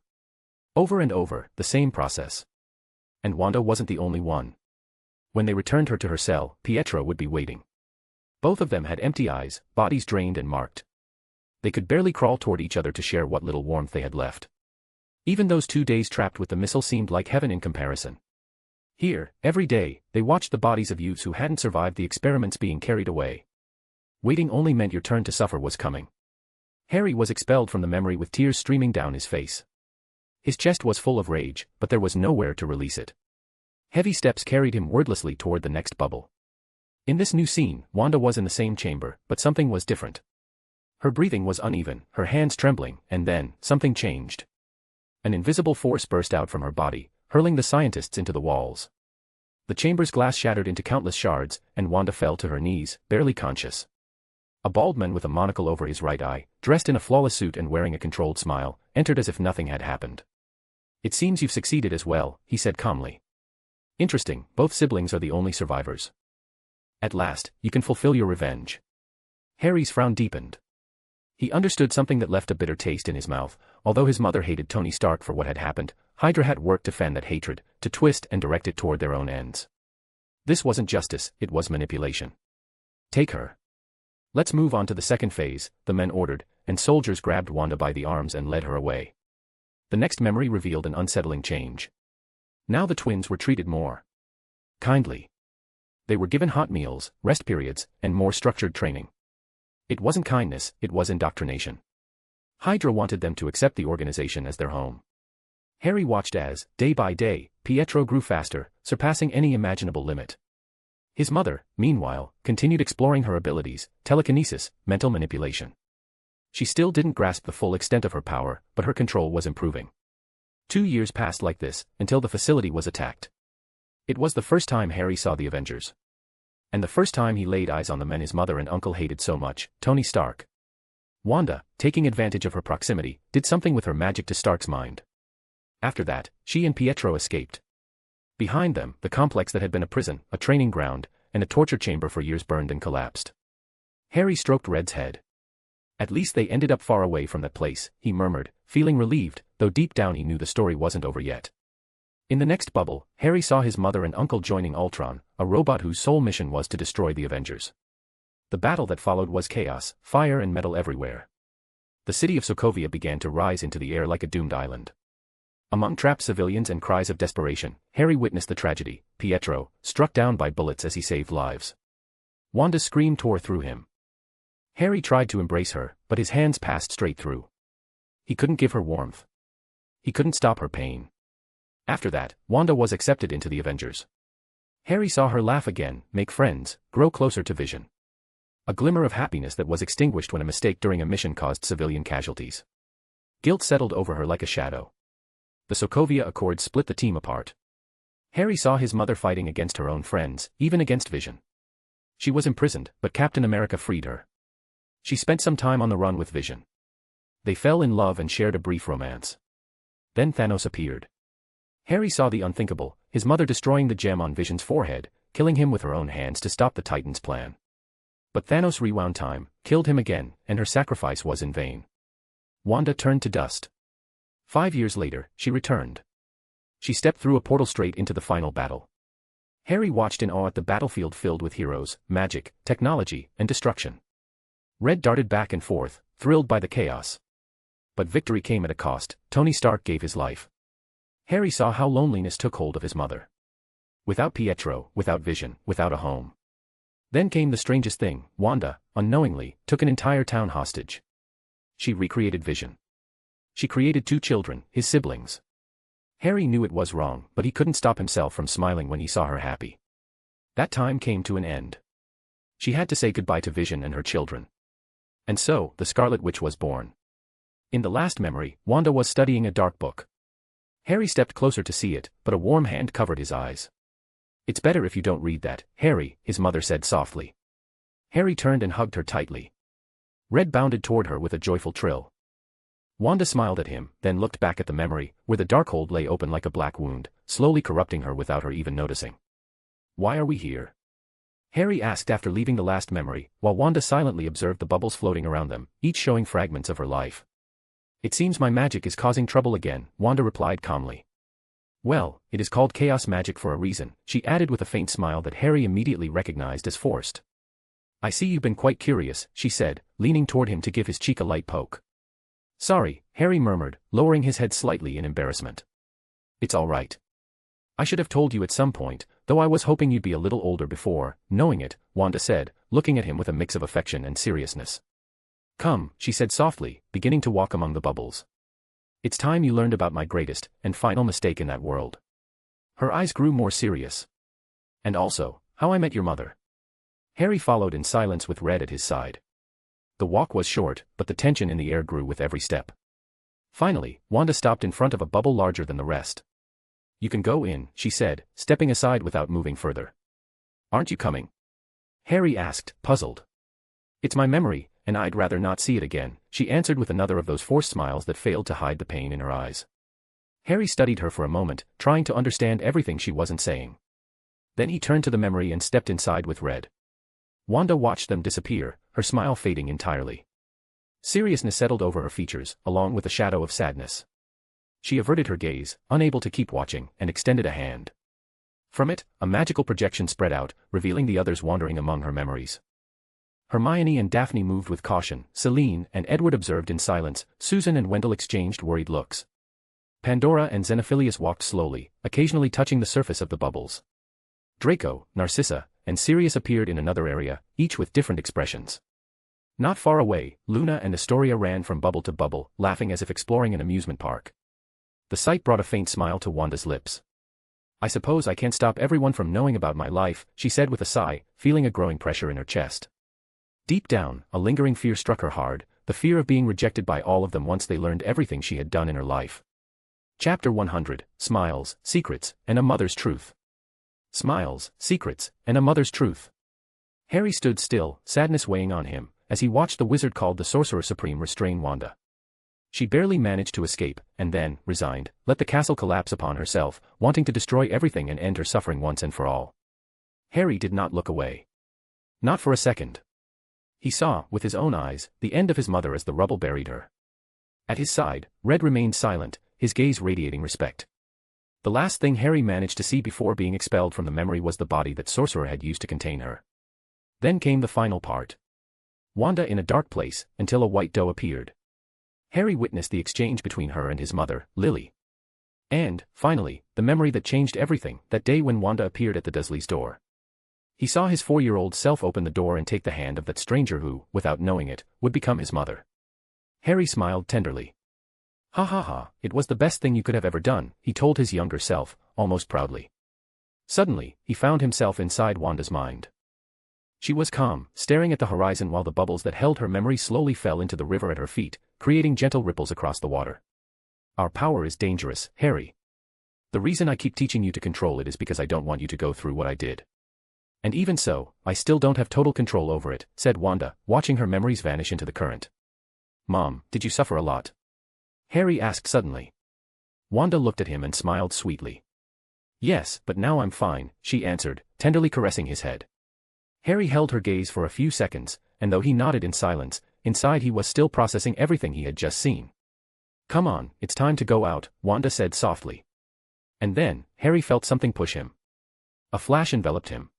Over and over, the same process. And Wanda wasn't the only one. When they returned her to her cell, Pietro would be waiting. Both of them had empty eyes, bodies drained and marked. They could barely crawl toward each other to share what little warmth they had left. Even those 2 days trapped with the missile seemed like heaven in comparison. Here, every day, they watched the bodies of youths who hadn't survived the experiments being carried away. Waiting only meant your turn to suffer was coming. Harry was expelled from the memory with tears streaming down his face. His chest was full of rage, but there was nowhere to release it. Heavy steps carried him wordlessly toward the next bubble. In this new scene, Wanda was in the same chamber, but something was different. Her breathing was uneven, her hands trembling, and then, something changed. An invisible force burst out from her body, hurling the scientists into the walls. The chamber's glass shattered into countless shards, and Wanda fell to her knees, barely conscious. A bald man with a monocle over his right eye, dressed in a flawless suit and wearing a controlled smile, entered as if nothing had happened. "It seems you've succeeded as well," he said calmly. "Interesting, both siblings are the only survivors. At last, you can fulfill your revenge." Harry's frown deepened. He understood something that left a bitter taste in his mouth. Although his mother hated Tony Stark for what had happened, Hydra had worked to fan that hatred, to twist and direct it toward their own ends. This wasn't justice, it was manipulation. "Take her. Let's move on to the second phase," the men ordered, and soldiers grabbed Wanda by the arms and led her away. The next memory revealed an unsettling change. Now the twins were treated more kindly. They were given hot meals, rest periods, and more structured training. It wasn't kindness, it was indoctrination. Hydra wanted them to accept the organization as their home. Harry watched as, day by day, Pietro grew faster, surpassing any imaginable limit. His mother, meanwhile, continued exploring her abilities, telekinesis, mental manipulation. She still didn't grasp the full extent of her power, but her control was improving. 2 years passed like this, until the facility was attacked. It was the first time Harry saw the Avengers. And the first time he laid eyes on the men his mother and uncle hated so much, Tony Stark. Wanda, taking advantage of her proximity, did something with her magic to Stark's mind. After that, she and Pietro escaped. Behind them, the complex that had been a prison, a training ground, and a torture chamber for years burned and collapsed. Harry stroked Red's head. At least they ended up far away from that place, he murmured, feeling relieved, though deep down he knew the story wasn't over yet. In the next bubble, Harry saw his mother and uncle joining Ultron, a robot whose sole mission was to destroy the Avengers. The battle that followed was chaos, fire and metal everywhere. The city of Sokovia began to rise into the air like a doomed island. Among trapped civilians and cries of desperation, Harry witnessed the tragedy. Pietro, struck down by bullets as he saved lives. Wanda's scream tore through him. Harry tried to embrace her, but his hands passed straight through. He couldn't give her warmth. He couldn't stop her pain. After that, Wanda was accepted into the Avengers. Harry saw her laugh again, make friends, grow closer to Vision. A glimmer of happiness that was extinguished when a mistake during a mission caused civilian casualties. Guilt settled over her like a shadow. The Sokovia Accord split the team apart. Harry saw his mother fighting against her own friends, even against Vision. She was imprisoned, but Captain America freed her. She spent some time on the run with Vision. They fell in love and shared a brief romance. Then Thanos appeared. Harry saw the unthinkable, his mother destroying the gem on Vision's forehead, killing him with her own hands to stop the Titans' plan. But Thanos rewound time, killed him again, and her sacrifice was in vain. Wanda turned to dust. 5 years later, she returned. She stepped through a portal straight into the final battle. Harry watched in awe at the battlefield filled with heroes, magic, technology, and destruction. Red darted back and forth, thrilled by the chaos. But victory came at a cost. Tony Stark gave his life. Harry saw how loneliness took hold of his mother. Without Pietro, without Vision, without a home. Then came the strangest thing. Wanda, unknowingly, took an entire town hostage. She recreated Vision. She created 2 children, his siblings. Harry knew it was wrong, but he couldn't stop himself from smiling when he saw her happy. That time came to an end. She had to say goodbye to Vision and her children. And so, the Scarlet Witch was born. In the last memory, Wanda was studying a dark book. Harry stepped closer to see it, but a warm hand covered his eyes. "It's better if you don't read that, Harry," his mother said softly. Harry turned and hugged her tightly. Red bounded toward her with a joyful trill. Wanda smiled at him, then looked back at the memory, where the Darkhold lay open like a black wound, slowly corrupting her without her even noticing. "Why are we here?" Harry asked after leaving the last memory, while Wanda silently observed the bubbles floating around them, each showing fragments of her life. "It seems my magic is causing trouble again," Wanda replied calmly. "Well, it is called chaos magic for a reason," she added with a faint smile that Harry immediately recognized as forced. "I see you've been quite curious," she said, leaning toward him to give his cheek a light poke. "Sorry," Harry murmured, lowering his head slightly in embarrassment. "It's all right. I should have told you at some point, though I was hoping you'd be a little older before knowing it," Wanda said, looking at him with a mix of affection and seriousness. "Come," she said softly, beginning to walk among the bubbles. "It's time you learned about my greatest and final mistake in that world." Her eyes grew more serious. "And also, how I met your mother." Harry followed in silence with Red at his side. The walk was short, but the tension in the air grew with every step. Finally, Wanda stopped in front of a bubble larger than the rest. "You can go in," she said, stepping aside without moving further. "Aren't you coming?" Harry asked, puzzled. "It's my memory, and I'd rather not see it again," she answered with another of those forced smiles that failed to hide the pain in her eyes. Harry studied her for a moment, trying to understand everything she wasn't saying. Then he turned to the memory and stepped inside with Red. Wanda watched them disappear, her smile fading entirely. Seriousness settled over her features, along with a shadow of sadness. She averted her gaze, unable to keep watching, and extended a hand. From it, a magical projection spread out, revealing the others wandering among her memories. Hermione and Daphne moved with caution, Celine and Edward observed in silence, Susan and Wendell exchanged worried looks. Pandora and Xenophilius walked slowly, occasionally touching the surface of the bubbles. Draco, Narcissa, and Sirius appeared in another area, each with different expressions. Not far away, Luna and Astoria ran from bubble to bubble, laughing as if exploring an amusement park. The sight brought a faint smile to Wanda's lips. I suppose I can't stop everyone from knowing about my life, she said with a sigh, feeling a growing pressure in her chest. Deep down, a lingering fear struck her hard, the fear of being rejected by all of them once they learned everything she had done in her life. Chapter 100, Smiles, Secrets, and a Mother's Truth. Smiles, Secrets, and a Mother's Truth. Harry stood still, sadness weighing on him, as he watched the wizard called the Sorcerer Supreme restrain Wanda. She barely managed to escape, and then, resigned, let the castle collapse upon herself, wanting to destroy everything and end her suffering once and for all. Harry did not look away. Not for a second. He saw, with his own eyes, the end of his mother as the rubble buried her. At his side, Red remained silent, his gaze radiating respect. The last thing Harry managed to see before being expelled from the memory was the body that Sorcerer had used to contain her. Then came the final part. Wanda in a dark place, until a white doe appeared. Harry witnessed the exchange between her and his mother, Lily. And, finally, the memory that changed everything, that day when Wanda appeared at the Dursleys' door. He saw his 4-year-old self open the door and take the hand of that stranger who, without knowing it, would become his mother. Harry smiled tenderly. Ha ha ha, it was the best thing you could have ever done, he told his younger self, almost proudly. Suddenly, he found himself inside Wanda's mind. She was calm, staring at the horizon while the bubbles that held her memory slowly fell into the river at her feet, creating gentle ripples across the water. Our power is dangerous, Harry. The reason I keep teaching you to control it is because I don't want you to go through what I did. And even so, I still don't have total control over it, said Wanda, watching her memories vanish into the current. Mom, did you suffer a lot? Harry asked suddenly. Wanda looked at him and smiled sweetly. Yes, but now I'm fine, she answered, tenderly caressing his head. Harry held her gaze for a few seconds, and though he nodded in silence, inside he was still processing everything he had just seen. Come on, it's time to go out, Wanda said softly. And then, Harry felt something push him. A flash enveloped him.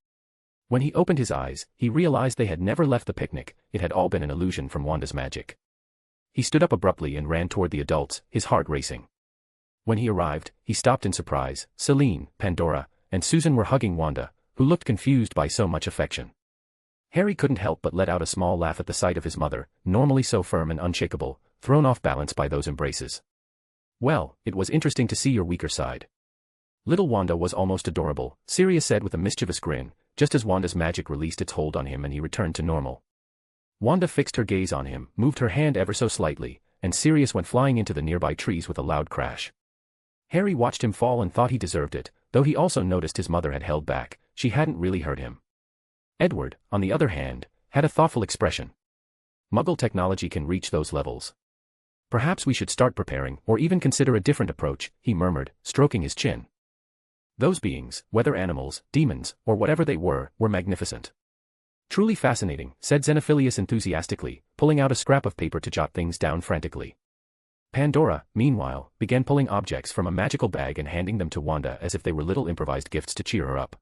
When he opened his eyes, he realized they had never left the picnic, it had all been an illusion from Wanda's magic. He stood up abruptly and ran toward the adults, his heart racing. When he arrived, he stopped in surprise. Celine, Pandora, and Susan were hugging Wanda, who looked confused by so much affection. Harry couldn't help but let out a small laugh at the sight of his mother, normally so firm and unshakable, thrown off balance by those embraces. Well, it was interesting to see your weaker side. Little Wanda was almost adorable, Sirius said with a mischievous grin, just as Wanda's magic released its hold on him and he returned to normal. Wanda fixed her gaze on him, moved her hand ever so slightly, and Sirius went flying into the nearby trees with a loud crash. Harry watched him fall and thought he deserved it, though he also noticed his mother had held back, she hadn't really hurt him. Edward, on the other hand, had a thoughtful expression. Muggle technology can reach those levels. Perhaps we should start preparing, or even consider a different approach, he murmured, stroking his chin. Those beings, whether animals, demons, or whatever they were magnificent. Truly fascinating, said Xenophilius enthusiastically, pulling out a scrap of paper to jot things down frantically. Pandora, meanwhile, began pulling objects from a magical bag and handing them to Wanda as if they were little improvised gifts to cheer her up.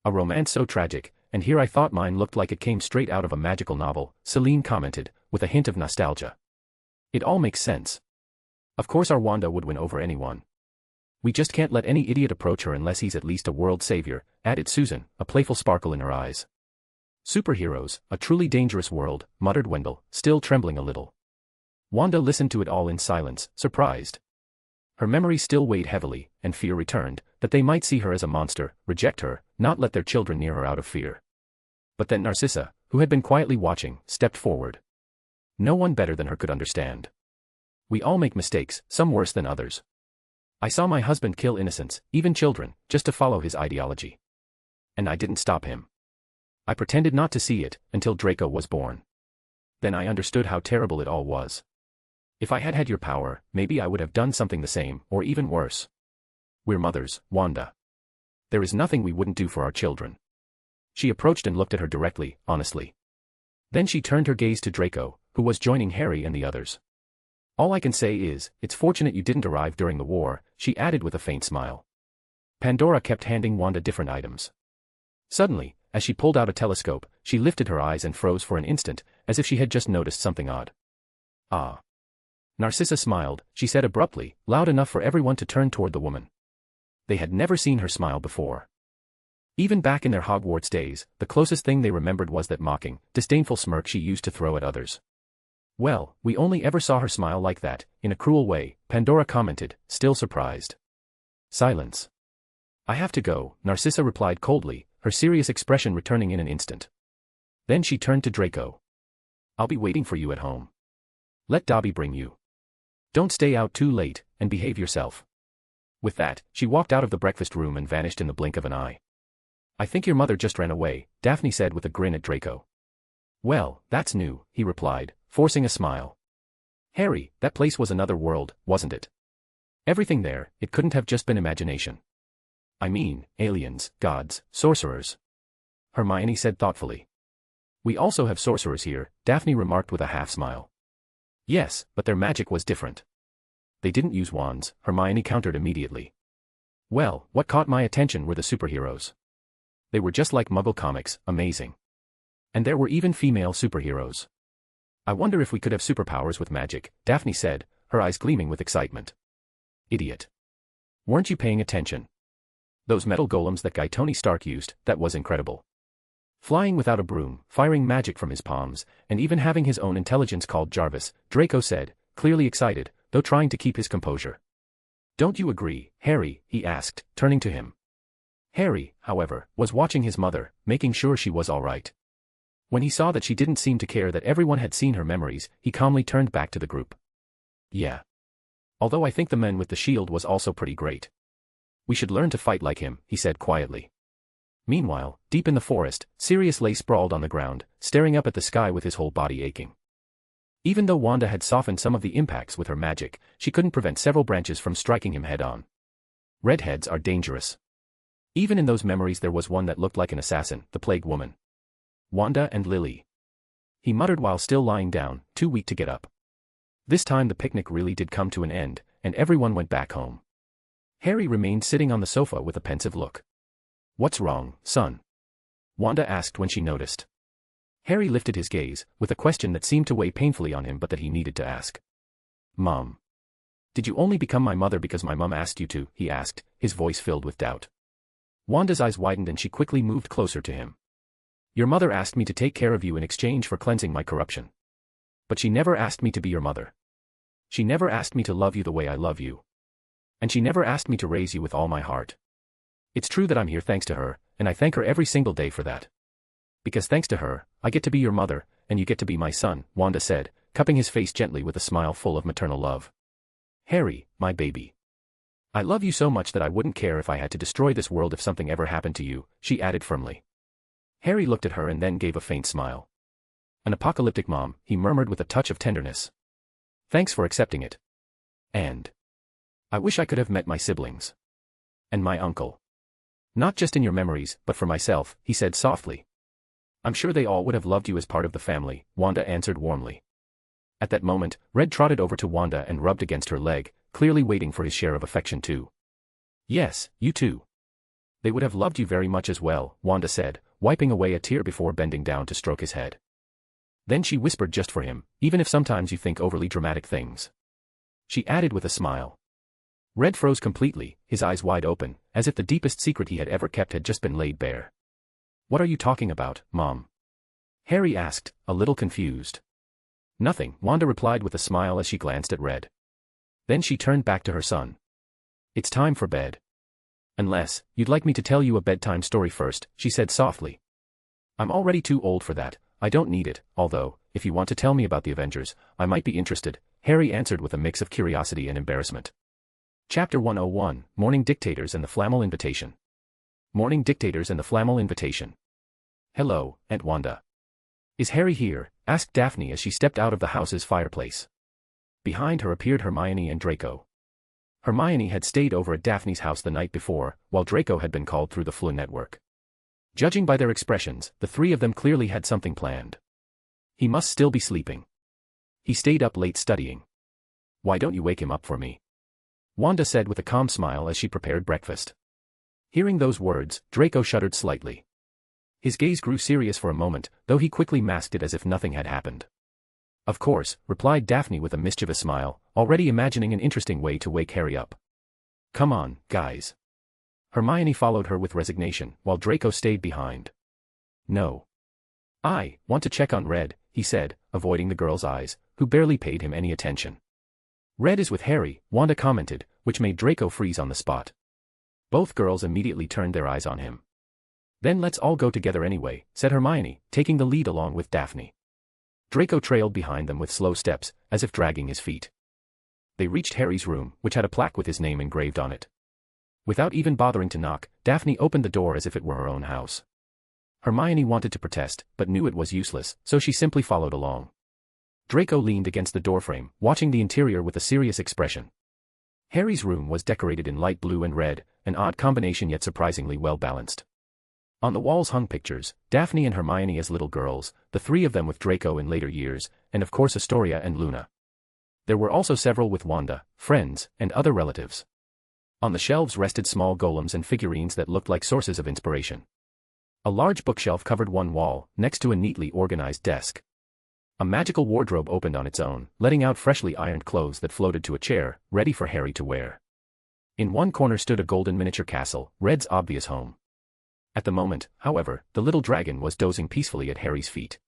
A romance so tragic, and here I thought mine looked like it came straight out of a magical novel, Celine commented, with a hint of nostalgia. It all makes sense. Of course our Wanda would win over anyone. We just can't let any idiot approach her unless he's at least a world savior, added Susan, a playful sparkle in her eyes. Superheroes, a truly dangerous world, muttered Wendell, still trembling a little. Wanda listened to it all in silence, surprised. Her memory still weighed heavily, and fear returned, that they might see her as a monster, reject her, not let their children near her out of fear. But then Narcissa, who had been quietly watching, stepped forward. No one better than her could understand. We all make mistakes, some worse than others. I saw my husband kill innocents, even children, just to follow his ideology. And I didn't stop him. I pretended not to see it, until Draco was born. Then I understood how terrible it all was. If I had had your power, maybe I would have done something the same, or even worse. We're mothers, Wanda. There is nothing we wouldn't do for our children. She approached and looked at her directly, honestly. Then she turned her gaze to Draco, who was joining Harry and the others. All I can say is, it's fortunate you didn't arrive during the war, she added with a faint smile. Pandora kept handing Wanda different items. Suddenly, as she pulled out a telescope, she lifted her eyes and froze for an instant, as if she had just noticed something odd. Ah. Narcissa smiled, she said abruptly, loud enough for everyone to turn toward the woman. They had never seen her smile before. Even back in their Hogwarts days, the closest thing they remembered was that mocking, disdainful smirk she used to throw at others. Well, we only ever saw her smile like that, in a cruel way, Pandora commented, still surprised. Silence. I have to go, Narcissa replied coldly, her serious expression returning in an instant. Then she turned to Draco. I'll be waiting for you at home. Let Dobby bring you. Don't stay out too late, and behave yourself. With that, she walked out of the breakfast room and vanished in the blink of an eye. I think your mother just ran away, Daphne said with a grin at Draco. Well, that's new, he replied, forcing a smile. Harry, that place was another world, wasn't it? Everything there, it couldn't have just been imagination. I mean, aliens, gods, sorcerers. Hermione said thoughtfully. We also have sorcerers here, Daphne remarked with a half-smile. Yes, but their magic was different. They didn't use wands, Hermione countered immediately. Well, what caught my attention were the superheroes. They were just like Muggle comics, amazing. And there were even female superheroes. I wonder if we could have superpowers with magic, Daphne said, her eyes gleaming with excitement. Idiot. Weren't you paying attention? Those metal golems that guy Tony Stark used, that was incredible. Flying without a broom, firing magic from his palms, and even having his own intelligence called Jarvis, Draco said, clearly excited, though trying to keep his composure. Don't you agree, Harry? He asked, turning to him. Harry, however, was watching his mother, making sure she was all right. When he saw that she didn't seem to care that everyone had seen her memories, he calmly turned back to the group. Yeah. Although I think the man with the shield was also pretty great. We should learn to fight like him, he said quietly. Meanwhile, deep in the forest, Sirius lay sprawled on the ground, staring up at the sky with his whole body aching. Even though Wanda had softened some of the impacts with her magic, she couldn't prevent several branches from striking him head-on. Redheads are dangerous. Even in those memories there was one that looked like an assassin, the Plague Woman. Wanda and Lily. He muttered while still lying down, too weak to get up. This time the picnic really did come to an end, and everyone went back home. Harry remained sitting on the sofa with a pensive look. What's wrong, son? Wanda asked when she noticed. Harry lifted his gaze, with a question that seemed to weigh painfully on him but that he needed to ask. Mom. Did you only become my mother because my mom asked you to? He asked, his voice filled with doubt. Wanda's eyes widened and she quickly moved closer to him. Your mother asked me to take care of you in exchange for cleansing my corruption. But she never asked me to be your mother. She never asked me to love you the way I love you. And she never asked me to raise you with all my heart. It's true that I'm here thanks to her, and I thank her every single day for that. Because thanks to her, I get to be your mother, and you get to be my son, Wanda said, cupping his face gently with a smile full of maternal love. Harry, my baby. I love you so much that I wouldn't care if I had to destroy this world if something ever happened to you, she added firmly. Harry looked at her and then gave a faint smile. An apocalyptic mom, he murmured with a touch of tenderness. Thanks for accepting it. And I wish I could have met my siblings. And my uncle. Not just in your memories, but for myself, he said softly. I'm sure they all would have loved you as part of the family, Wanda answered warmly. At that moment, Red trotted over to Wanda and rubbed against her leg, clearly waiting for his share of affection too. Yes, you too. They would have loved you very much as well, Wanda said, wiping away a tear before bending down to stroke his head. Then she whispered just for him, even if sometimes you think overly dramatic things. She added with a smile. Red froze completely, his eyes wide open, as if the deepest secret he had ever kept had just been laid bare. What are you talking about, Mom? Harry asked, a little confused. Nothing, Wanda replied with a smile as she glanced at Red. Then she turned back to her son. It's time for bed. Unless, you'd like me to tell you a bedtime story first, she said softly. I'm already too old for that, I don't need it, although, if you want to tell me about the Avengers, I might be interested, Harry answered with a mix of curiosity and embarrassment. Chapter 101, Morning Dictators and the Flamel Invitation. Morning Dictators and the Flamel Invitation. Hello, Aunt Wanda. Is Harry here? Asked Daphne as she stepped out of the house's fireplace. Behind her appeared Hermione and Draco. Hermione had stayed over at Daphne's house the night before, while Draco had been called through the Floo network. Judging by their expressions, the three of them clearly had something planned. He must still be sleeping. He stayed up late studying. Why don't you wake him up for me? Wanda said with a calm smile as she prepared breakfast. Hearing those words, Draco shuddered slightly. His gaze grew serious for a moment, though he quickly masked it as if nothing had happened. Of course, replied Daphne with a mischievous smile, already imagining an interesting way to wake Harry up. Come on, guys. Hermione followed her with resignation, while Draco stayed behind. No. I want to check on Red, he said, avoiding the girl's eyes, who barely paid him any attention. Red is with Harry, Wanda commented, which made Draco freeze on the spot. Both girls immediately turned their eyes on him. Then let's all go together anyway, said Hermione, taking the lead along with Daphne. Draco trailed behind them with slow steps, as if dragging his feet. They reached Harry's room, which had a plaque with his name engraved on it. Without even bothering to knock, Daphne opened the door as if it were her own house. Hermione wanted to protest, but knew it was useless, so she simply followed along. Draco leaned against the doorframe, watching the interior with a serious expression. Harry's room was decorated in light blue and red, an odd combination yet surprisingly well balanced. On the walls hung pictures, Daphne and Hermione as little girls, the three of them with Draco in later years, and of course Astoria and Luna. There were also several with Wanda, friends, and other relatives. On the shelves rested small golems and figurines that looked like sources of inspiration. A large bookshelf covered one wall, next to a neatly organized desk. A magical wardrobe opened on its own, letting out freshly ironed clothes that floated to a chair, ready for Harry to wear. In one corner stood a golden miniature castle, Red's obvious home. At the moment, however, the little dragon was dozing peacefully at Harry's feet.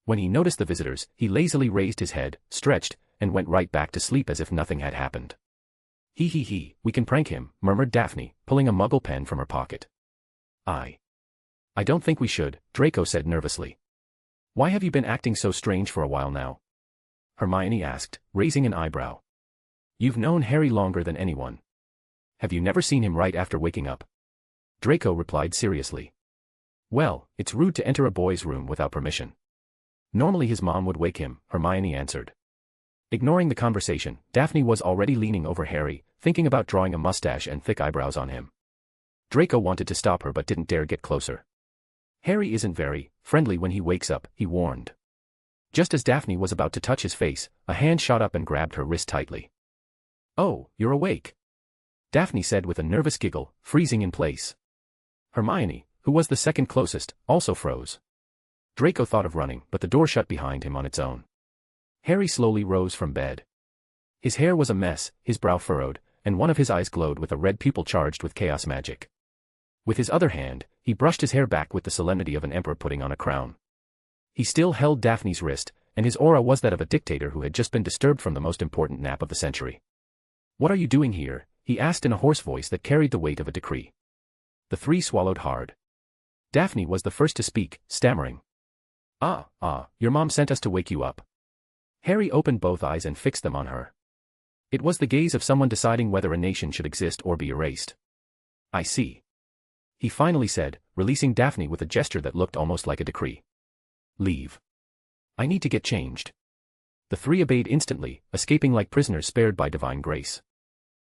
When he noticed the visitors, he lazily raised his head, stretched, and went right back to sleep as if nothing had happened. He, we can prank him, murmured Daphne, pulling a muggle pen from her pocket. I don't think we should, Draco said nervously. Why have you been acting so strange for a while now? Hermione asked, raising an eyebrow. You've known Harry longer than anyone. Have you never seen him right after waking up? Draco replied seriously. Well, it's rude to enter a boy's room without permission. Normally his mom would wake him, Hermione answered. Ignoring the conversation, Daphne was already leaning over Harry, thinking about drawing a mustache and thick eyebrows on him. Draco wanted to stop her but didn't dare get closer. Harry isn't very friendly when he wakes up, he warned. Just as Daphne was about to touch his face, a hand shot up and grabbed her wrist tightly. Oh, you're awake, Daphne said with a nervous giggle, freezing in place. Hermione, who was the second closest, also froze. Draco thought of running, but the door shut behind him on its own. Harry slowly rose from bed. His hair was a mess, his brow furrowed, and one of his eyes glowed with a red pupil charged with chaos magic. With his other hand, he brushed his hair back with the solemnity of an emperor putting on a crown. He still held Daphne's wrist, and his aura was that of a dictator who had just been disturbed from the most important nap of the century. What are you doing here? He asked in a hoarse voice that carried the weight of a decree. The three swallowed hard. Daphne was the first to speak, stammering. Your mom sent us to wake you up. Harry opened both eyes and fixed them on her. It was the gaze of someone deciding whether a nation should exist or be erased. I see, he finally said, releasing Daphne with a gesture that looked almost like a decree. Leave. I need to get changed. The three obeyed instantly, escaping like prisoners spared by divine grace.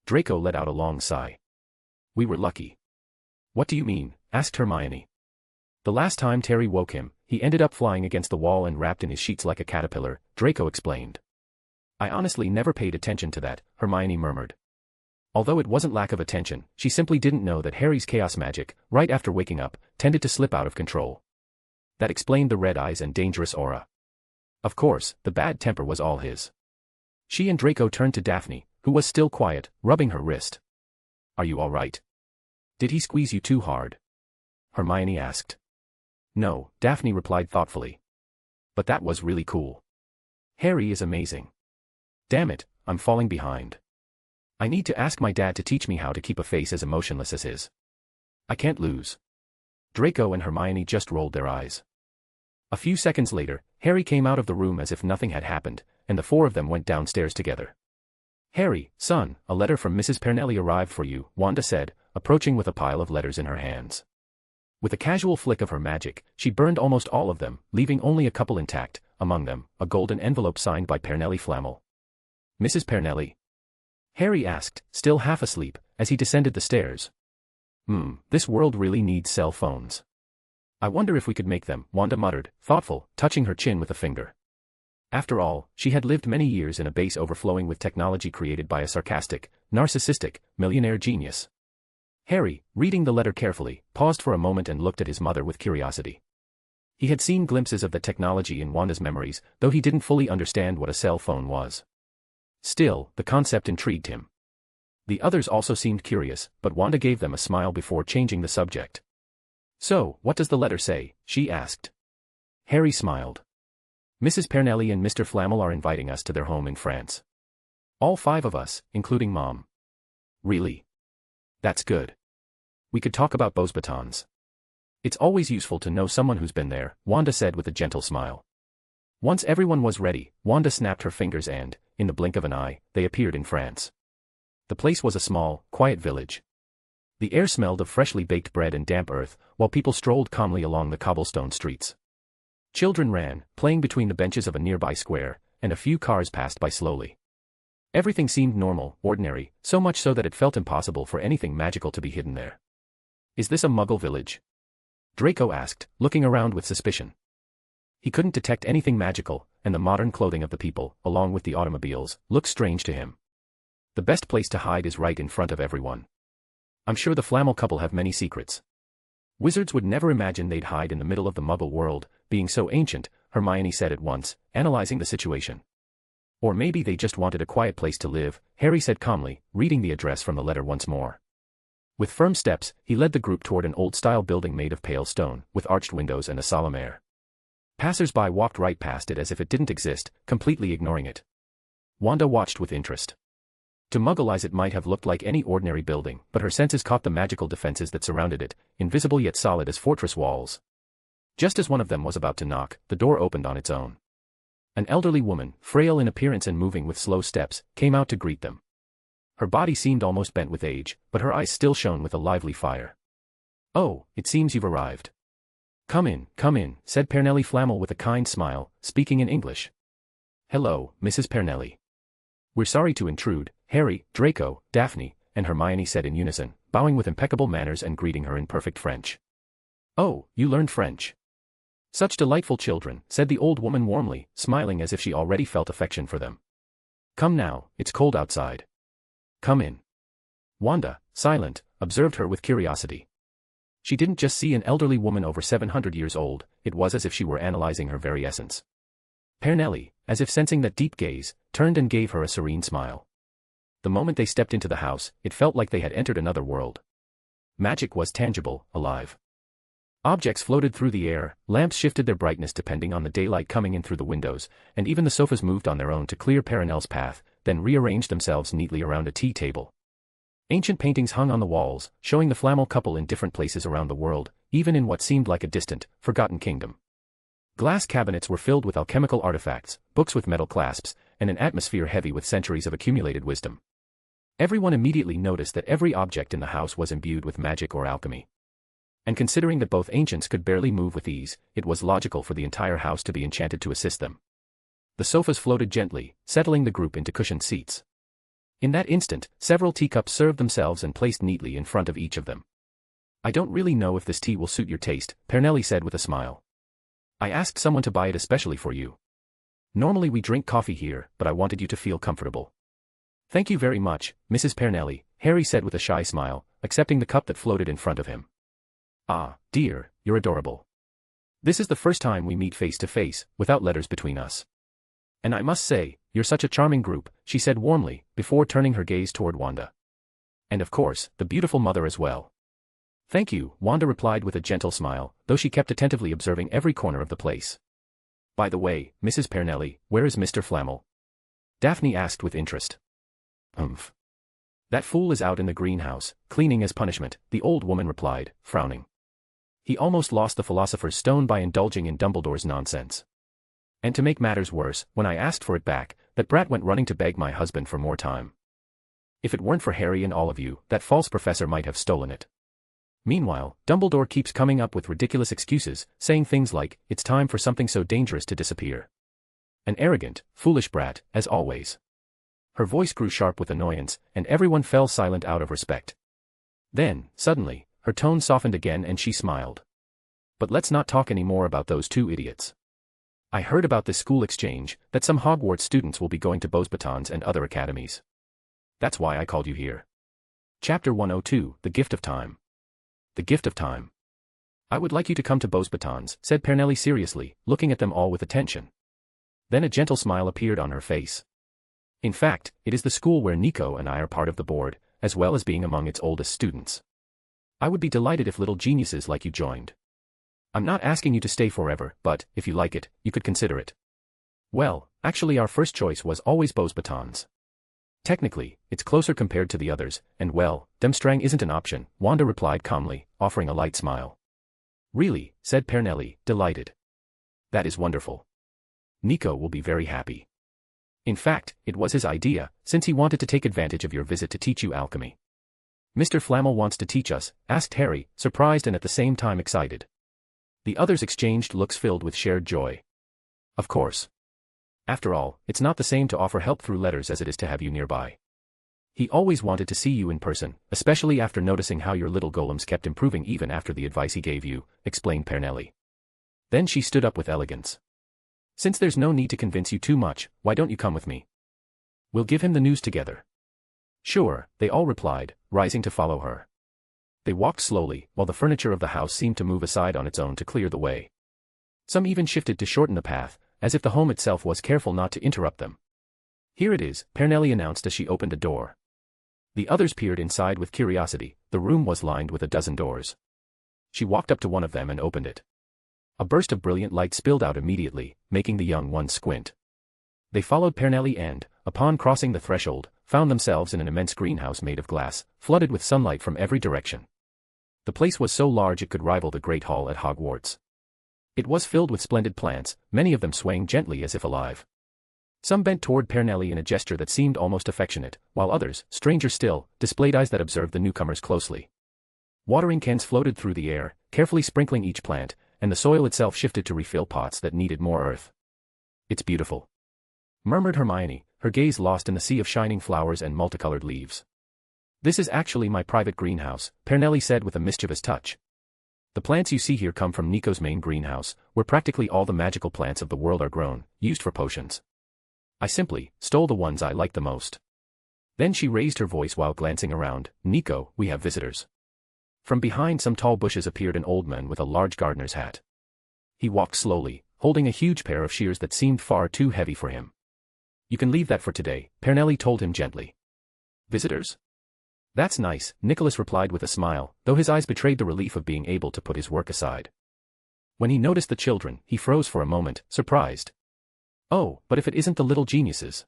Draco let out a long sigh. We were lucky. What do you mean? Asked Hermione. The last time Terry woke him, he ended up flying against the wall and wrapped in his sheets like a caterpillar, Draco explained. I honestly never paid attention to that, Hermione murmured. Although it wasn't lack of attention, she simply didn't know that Harry's chaos magic, right after waking up, tended to slip out of control. That explained the red eyes and dangerous aura. Of course, the bad temper was all his. She and Draco turned to Daphne, who was still quiet, rubbing her wrist. Are you all right? Did he squeeze you too hard? Hermione asked. No, Daphne replied thoughtfully. But that was really cool. Harry is amazing. Damn it, I'm falling behind. I need to ask my dad to teach me how to keep a face as emotionless as his. I can't lose. Draco and Hermione just rolled their eyes. A few seconds later, Harry came out of the room as if nothing had happened, and the four of them went downstairs together. Harry, son, a letter from Mrs. Pernelly arrived for you, Wanda said, approaching with a pile of letters in her hands. With a casual flick of her magic, she burned almost all of them, leaving only a couple intact, among them, a golden envelope signed by Pernelly Flammel. Mrs. Pernelly? Harry asked, still half asleep, as he descended the stairs. This world really needs cell phones. I wonder if we could make them, Wanda muttered, thoughtful, touching her chin with a finger. After all, she had lived many years in a base overflowing with technology created by a sarcastic, narcissistic, millionaire genius. Harry, reading the letter carefully, paused for a moment and looked at his mother with curiosity. He had seen glimpses of the technology in Wanda's memories, though he didn't fully understand what a cell phone was. Still, the concept intrigued him. The others also seemed curious, but Wanda gave them a smile before changing the subject. So, what does the letter say? She asked. Harry smiled. Mrs. Pernelly and Mr. Flammel are inviting us to their home in France. All 5 of us, including Mom. Really? That's good. We could talk about Beau's batons. It's always useful to know someone who's been there, Wanda said with a gentle smile. Once everyone was ready, Wanda snapped her fingers and, in the blink of an eye, they appeared in France. The place was a small, quiet village. The air smelled of freshly baked bread and damp earth, while people strolled calmly along the cobblestone streets. Children ran, playing between the benches of a nearby square, and a few cars passed by slowly. Everything seemed normal, ordinary, so much so that it felt impossible for anything magical to be hidden there. Is this a Muggle village? Draco asked, looking around with suspicion. He couldn't detect anything magical, and the modern clothing of the people, along with the automobiles, looked strange to him. The best place to hide is right in front of everyone. I'm sure the Flammel couple have many secrets. Wizards would never imagine they'd hide in the middle of the Muggle world, being so ancient, Hermione said at once, analyzing the situation. Or maybe they just wanted a quiet place to live, Harry said calmly, reading the address from the letter once more. With firm steps, he led the group toward an old-style building made of pale stone, with arched windows and a solemn air. Passers-by walked right past it as if it didn't exist, completely ignoring it. Wanda watched with interest. To Muggle eyes it might have looked like any ordinary building, but her senses caught the magical defenses that surrounded it, invisible yet solid as fortress walls. Just as one of them was about to knock, the door opened on its own. An elderly woman, frail in appearance and moving with slow steps, came out to greet them. Her body seemed almost bent with age, but her eyes still shone with a lively fire. "Oh, it seems you've arrived. Come in," said Pernelli Flammel with a kind smile, speaking in English. "Hello, Mrs. Pernelli. We're sorry to intrude," Harry, Draco, Daphne, and Hermione said in unison, bowing with impeccable manners and greeting her in perfect French. "Oh, you learned French. Such delightful children," said the old woman warmly, smiling as if she already felt affection for them. "Come now, it's cold outside. Come in." Wanda, silent, observed her with curiosity. She didn't just see an elderly woman over 700 years old, it was as if she were analyzing her very essence. Pernelli, as if sensing that deep gaze, turned and gave her a serene smile. The moment they stepped into the house, it felt like they had entered another world. Magic was tangible, alive. Objects floated through the air, lamps shifted their brightness depending on the daylight coming in through the windows, and even the sofas moved on their own to clear Perenelle's path, then rearranged themselves neatly around a tea table. Ancient paintings hung on the walls, showing the Flammel couple in different places around the world, even in what seemed like a distant, forgotten kingdom. Glass cabinets were filled with alchemical artifacts, books with metal clasps, and an atmosphere heavy with centuries of accumulated wisdom. Everyone immediately noticed that every object in the house was imbued with magic or alchemy. And considering that both ancients could barely move with ease, it was logical for the entire house to be enchanted to assist them. The sofas floated gently, settling the group into cushioned seats. In that instant, several teacups served themselves and placed neatly in front of each of them. "I don't really know if this tea will suit your taste," Pernelli said with a smile. "I asked someone to buy it especially for you. Normally we drink coffee here, but I wanted you to feel comfortable." "Thank you very much, Mrs. Pernelli," Harry said with a shy smile, accepting the cup that floated in front of him. "Ah, dear, you're adorable. This is the first time we meet face to face, without letters between us. And I must say, you're such a charming group," she said warmly, before turning her gaze toward Wanda. "And of course, the beautiful mother as well." "Thank you," Wanda replied with a gentle smile, though she kept attentively observing every corner of the place. "By the way, Mrs. Pernelli, where is Mr. Flammel?" Daphne asked with interest. "Humph. That fool is out in the greenhouse, cleaning as punishment," the old woman replied, frowning. "He almost lost the Philosopher's Stone by indulging in Dumbledore's nonsense. And to make matters worse, when I asked for it back, that brat went running to beg my husband for more time. If it weren't for Harry and all of you, that false professor might have stolen it. Meanwhile, Dumbledore keeps coming up with ridiculous excuses, saying things like, it's time for something so dangerous to disappear. An arrogant, foolish brat, as always." Her voice grew sharp with annoyance, and everyone fell silent out of respect. Then, suddenly, her tone softened again and she smiled. "But let's not talk any more about those two idiots. I heard about this school exchange, that some Hogwarts students will be going to Beau's Batons and other academies. That's why I called you here." Chapter 102, The Gift of Time. The Gift of Time. "I would like you to come to Beau's Batons," said Pernelli seriously, looking at them all with attention. Then a gentle smile appeared on her face. "In fact, it is the school where Nico and I are part of the board, as well as being among its oldest students. I would be delighted if little geniuses like you joined. I'm not asking you to stay forever, but, if you like it, you could consider it." "Well, actually our first choice was always Beau's Batons. Technically, it's closer compared to the others, and well, Demstrang isn't an option, Wanda replied calmly, offering a light smile. Really, said Pernelli, delighted. That is wonderful. Nico will be very happy. In fact, it was his idea, since he wanted to take advantage of your visit to teach you alchemy. Mr. Flammel wants to teach us, asked Harry, surprised and at the same time excited. The others exchanged looks filled with shared joy. Of course. After all, it's not the same to offer help through letters as it is to have you nearby. He always wanted to see you in person, especially after noticing how your little golems kept improving even after the advice he gave you, explained Pernelli. Then she stood up with elegance. Since there's no need to convince you too much, why don't you come with me? We'll give him the news together. Sure, they all replied, rising to follow her. They walked slowly, while the furniture of the house seemed to move aside on its own to clear the way. Some even shifted to shorten the path, as if the home itself was careful not to interrupt them. Here it is, Pernelli announced as she opened a door. The others peered inside with curiosity. The room was lined with a dozen doors. She walked up to one of them and opened it. A burst of brilliant light spilled out immediately, making the young ones squint. They followed Pernelli and, upon crossing the threshold, found themselves in an immense greenhouse made of glass, flooded with sunlight from every direction. The place was so large it could rival the Great Hall at Hogwarts. It was filled with splendid plants, many of them swaying gently as if alive. Some bent toward Pernelli in a gesture that seemed almost affectionate, while others, stranger still, displayed eyes that observed the newcomers closely. Watering cans floated through the air, carefully sprinkling each plant, and the soil itself shifted to refill pots that needed more earth. It's beautiful, murmured Hermione, her gaze lost in the sea of shining flowers and multicolored leaves. This is actually my private greenhouse, Pernelli said with a mischievous touch. The plants you see here come from Nico's main greenhouse, where practically all the magical plants of the world are grown, used for potions. I simply stole the ones I like the most. Then she raised her voice while glancing around. Nico, we have visitors. From behind some tall bushes appeared an old man with a large gardener's hat. He walked slowly, holding a huge pair of shears that seemed far too heavy for him. You can leave that for today, Pernelli told him gently. Visitors? That's nice, Nicholas replied with a smile, though his eyes betrayed the relief of being able to put his work aside. When he noticed the children, he froze for a moment, surprised. Oh, but if it isn't the little geniuses.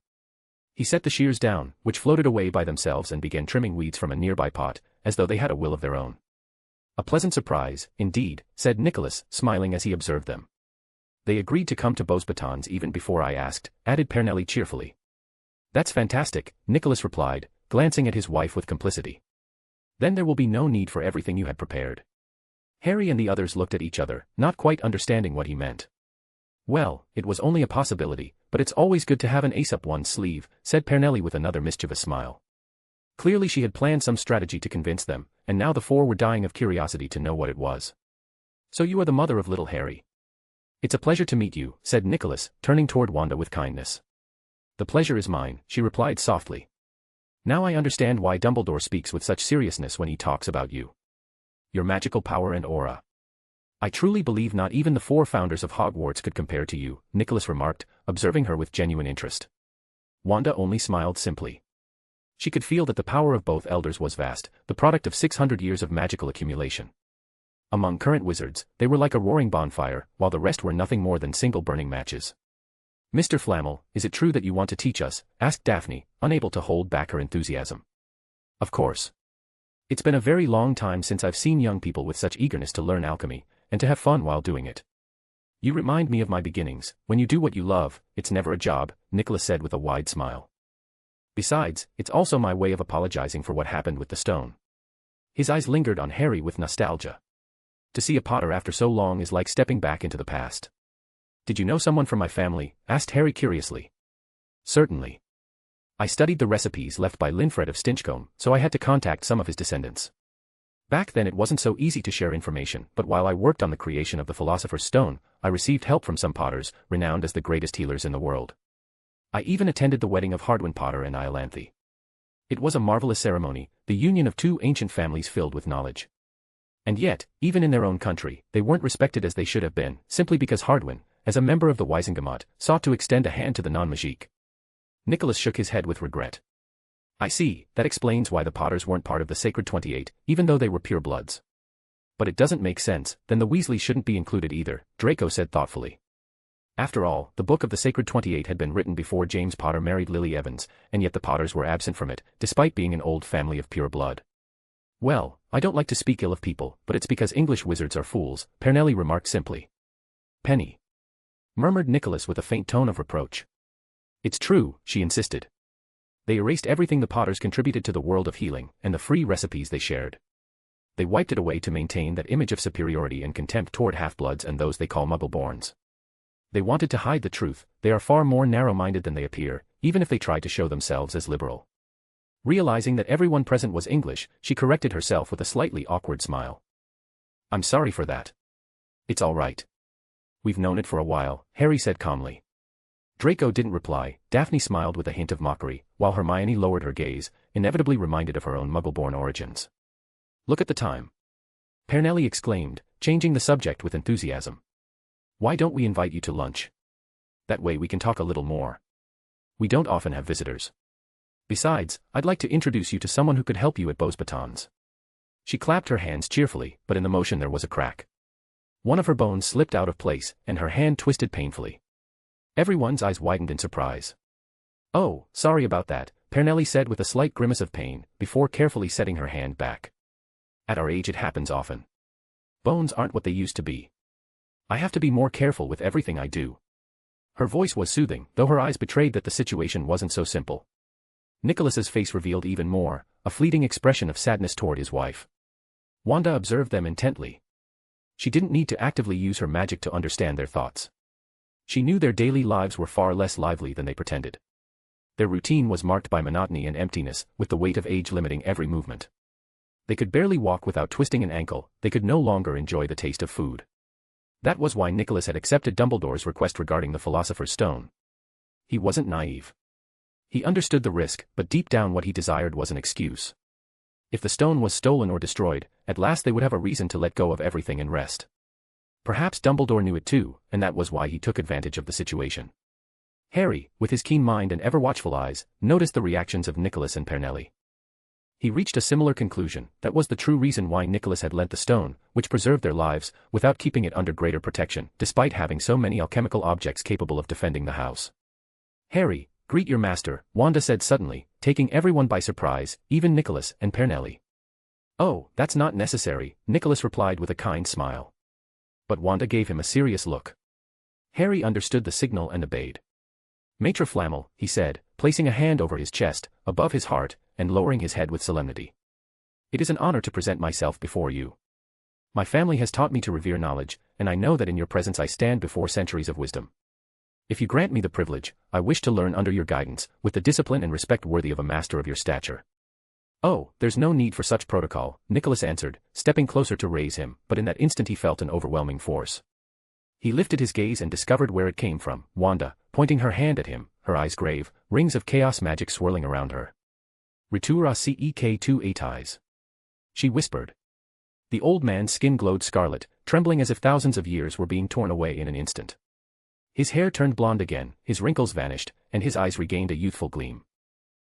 He set the shears down, which floated away by themselves and began trimming weeds from a nearby pot, as though they had a will of their own. A pleasant surprise, indeed, said Nicholas, smiling as he observed them. They agreed to come to Beauxbatons even before I asked, added Pernelli cheerfully. That's fantastic, Nicholas replied, glancing at his wife with complicity. Then there will be no need for everything you had prepared. Harry and the others looked at each other, not quite understanding what he meant. Well, it was only a possibility, but it's always good to have an ace up one's sleeve, said Pernelli with another mischievous smile. Clearly she had planned some strategy to convince them, and now the four were dying of curiosity to know what it was. So you are the mother of little Harry. It's a pleasure to meet you, said Nicholas, turning toward Wanda with kindness. The pleasure is mine, she replied softly. Now I understand why Dumbledore speaks with such seriousness when he talks about you. Your magical power and aura. I truly believe not even the four founders of Hogwarts could compare to you, Nicholas remarked, observing her with genuine interest. Wanda only smiled simply. She could feel that the power of both elders was vast, the product of 600 years of magical accumulation. Among current wizards, they were like a roaring bonfire, while the rest were nothing more than single burning matches. Mr. Flammel, is it true that you want to teach us? Asked Daphne, unable to hold back her enthusiasm. Of course. It's been a very long time since I've seen young people with such eagerness to learn alchemy, and to have fun while doing it. You remind me of my beginnings. When you do what you love, it's never a job, Nicholas said with a wide smile. Besides, it's also my way of apologizing for what happened with the stone. His eyes lingered on Harry with nostalgia. To see a Potter after so long is like stepping back into the past. Did you know someone from my family? Asked Harry curiously. Certainly. I studied the recipes left by Linfred of Stinchcombe, so I had to contact some of his descendants. Back then it wasn't so easy to share information, but while I worked on the creation of the Philosopher's Stone, I received help from some Potters, renowned as the greatest healers in the world. I even attended the wedding of Hardwin Potter and Iolanthe. It was a marvelous ceremony, the union of two ancient families filled with knowledge. And yet, even in their own country, they weren't respected as they should have been, simply because Hardwin, as a member of the Wisengamot, sought to extend a hand to the non-magique. Nicholas shook his head with regret. I see, that explains why the Potters weren't part of the Sacred 28, even though they were purebloods. But it doesn't make sense, then the Weasleys shouldn't be included either, Draco said thoughtfully. After all, the Book of the Sacred 28 had been written before James Potter married Lily Evans, and yet the Potters were absent from it, despite being an old family of pure blood. Well, I don't like to speak ill of people, but it's because English wizards are fools, Pernelli remarked simply. Penny, murmured Nicholas with a faint tone of reproach. It's true, she insisted. They erased everything the Potters contributed to the world of healing, and the free recipes they shared. They wiped it away to maintain that image of superiority and contempt toward half-bloods and those they call muggle-borns. They wanted to hide the truth. They are far more narrow-minded than they appear, even if they try to show themselves as liberal. Realizing that everyone present was English, she corrected herself with a slightly awkward smile. I'm sorry for that. It's all right. We've known it for a while, Harry said calmly. Draco didn't reply. Daphne smiled with a hint of mockery, while Hermione lowered her gaze, inevitably reminded of her own muggle-born origins. Look at the time. Pernelli exclaimed, changing the subject with enthusiasm. Why don't we invite you to lunch? That way we can talk a little more. We don't often have visitors. Besides, I'd like to introduce you to someone who could help you at Beauxbatons. She clapped her hands cheerfully, but in the motion there was a crack. One of her bones slipped out of place, and her hand twisted painfully. Everyone's eyes widened in surprise. Oh, sorry about that, Pernelli said with a slight grimace of pain, before carefully setting her hand back. At our age it happens often. Bones aren't what they used to be. I have to be more careful with everything I do. Her voice was soothing, though her eyes betrayed that the situation wasn't so simple. Nicholas's face revealed even more, a fleeting expression of sadness toward his wife. Wanda observed them intently. She didn't need to actively use her magic to understand their thoughts. She knew their daily lives were far less lively than they pretended. Their routine was marked by monotony and emptiness, with the weight of age limiting every movement. They could barely walk without twisting an ankle. They could no longer enjoy the taste of food. That was why Nicholas had accepted Dumbledore's request regarding the Philosopher's Stone. He wasn't naive. He understood the risk, but deep down what he desired was an excuse. If the stone was stolen or destroyed, at last they would have a reason to let go of everything and rest. Perhaps Dumbledore knew it too, and that was why he took advantage of the situation. Harry, with his keen mind and ever-watchful eyes, noticed the reactions of Nicholas and Pernelli. He reached a similar conclusion. That was the true reason why Nicholas had lent the stone, which preserved their lives, without keeping it under greater protection, despite having so many alchemical objects capable of defending the house. Harry, greet your master, Wanda said suddenly, taking everyone by surprise, even Nicholas and Pernelli. Oh, that's not necessary, Nicholas replied with a kind smile. But Wanda gave him a serious look. Harry understood the signal and obeyed. Maître Flamel, he said, placing a hand over his chest, above his heart, and lowering his head with solemnity. It is an honor to present myself before you. My family has taught me to revere knowledge, and I know that in your presence I stand before centuries of wisdom. If you grant me the privilege, I wish to learn under your guidance, with the discipline and respect worthy of a master of your stature. Oh, there's no need for such protocol, Nicholas answered, stepping closer to raise him, but in that instant he felt an overwhelming force. He lifted his gaze and discovered where it came from, Wanda, pointing her hand at him, her eyes grave, rings of chaos magic swirling around her. Retour à cek 2 eyes. She whispered. The old man's skin glowed scarlet, trembling as if thousands of years were being torn away in an instant. His hair turned blonde again, his wrinkles vanished, and his eyes regained a youthful gleam.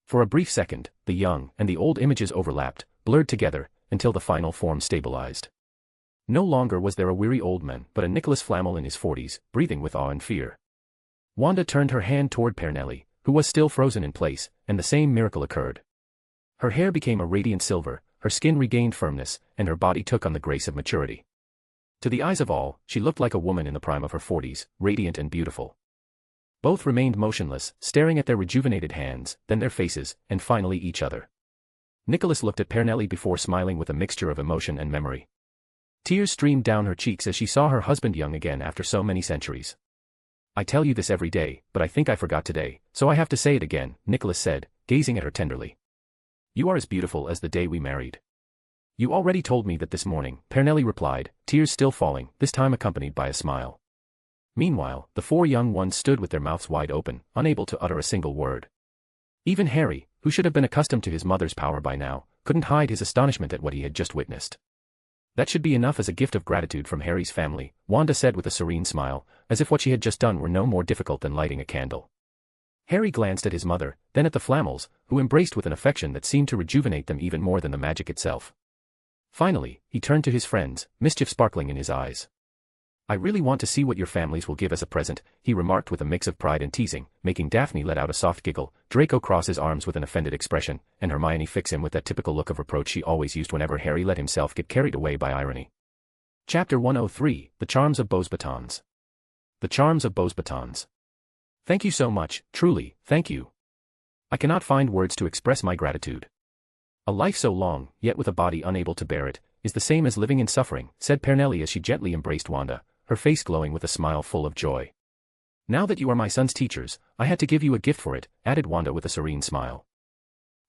For a brief second, the young and the old images overlapped, blurred together, until the final form stabilized. No longer was there a weary old man, but a Nicholas Flamel in his 40s, breathing with awe and fear. Wanda turned her hand toward Pernelli, who was still frozen in place, and the same miracle occurred. Her hair became a radiant silver, her skin regained firmness, and her body took on the grace of maturity. To the eyes of all, she looked like a woman in the prime of her 40s, radiant and beautiful. Both remained motionless, staring at their rejuvenated hands, then their faces, and finally each other. Nicholas looked at Pernelli before smiling with a mixture of emotion and memory. Tears streamed down her cheeks as she saw her husband young again after so many centuries. I tell you this every day, but I think I forgot today, so I have to say it again, Nicholas said, gazing at her tenderly. You are as beautiful as the day we married. You already told me that this morning, Pernelli replied, tears still falling, this time accompanied by a smile. Meanwhile, the four young ones stood with their mouths wide open, unable to utter a single word. Even Harry, who should have been accustomed to his mother's power by now, couldn't hide his astonishment at what he had just witnessed. That should be enough as a gift of gratitude from Harry's family, Wanda said with a serene smile, as if what she had just done were no more difficult than lighting a candle. Harry glanced at his mother, then at the Flamels, who embraced with an affection that seemed to rejuvenate them even more than the magic itself. Finally, he turned to his friends, mischief sparkling in his eyes. I really want to see what your families will give as a present, he remarked with a mix of pride and teasing, making Daphne let out a soft giggle, Draco cross his arms with an offended expression, and Hermione fix him with that typical look of reproach she always used whenever Harry let himself get carried away by irony. Chapter 103, The Charms of Beau's Batons. The Charms of Beau's Batons. Thank you so much, truly, thank you. I cannot find words to express my gratitude. A life so long, yet with a body unable to bear it, is the same as living in suffering, said Pernelle as she gently embraced Wanda, her face glowing with a smile full of joy. Now that you are my son's teachers, I had to give you a gift for it, added Wanda with a serene smile.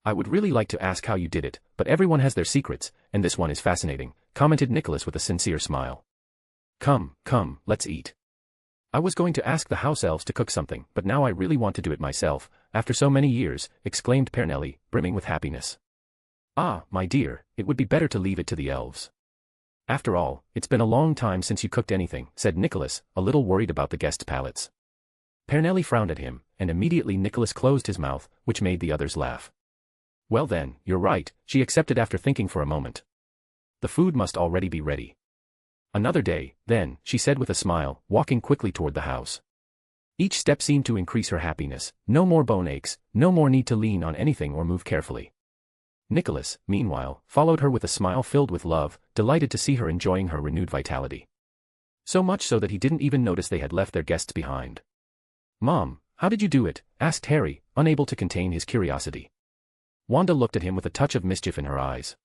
I would really like to ask how you did it, but everyone has their secrets, and this one is fascinating, commented Nicholas with a sincere smile. Come, let's eat. I was going to ask the house elves to cook something, but now I really want to do it myself, after so many years, exclaimed Pernelle, brimming with happiness. Ah, my dear, it would be better to leave it to the elves. After all, it's been a long time since you cooked anything, said Nicholas, a little worried about the guests' palates. Pernelle frowned at him, and immediately Nicholas closed his mouth, which made the others laugh. Well then, you're right, she accepted after thinking for a moment. The food must already be ready. Another day, then, she said with a smile, walking quickly toward the house. Each step seemed to increase her happiness, no more bone aches, no more need to lean on anything or move carefully. Nicholas, meanwhile, followed her with a smile filled with love, delighted to see her enjoying her renewed vitality. So much so that he didn't even notice they had left their guests behind. Mom, how did you do it? Asked Harry, unable to contain his curiosity. Wanda looked at him with a touch of mischief in her eyes.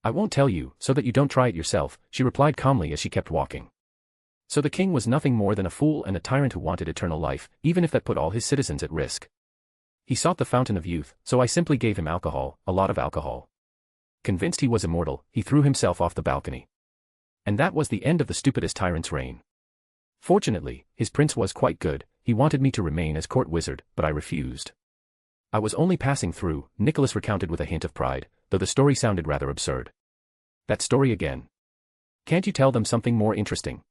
I won't tell you, so that you don't try it yourself, she replied calmly as she kept walking. So the king was nothing more than a fool and a tyrant who wanted eternal life, even if that put all his citizens at risk. He sought the fountain of youth, so I simply gave him alcohol, a lot of alcohol. Convinced he was immortal, he threw himself off the balcony. And that was the end of the stupidest tyrant's reign. Fortunately, his prince was quite good, he wanted me to remain as court wizard, but I refused. I was only passing through, Nicholas recounted with a hint of pride, though the story sounded rather absurd. That story again. Can't you tell them something more interesting?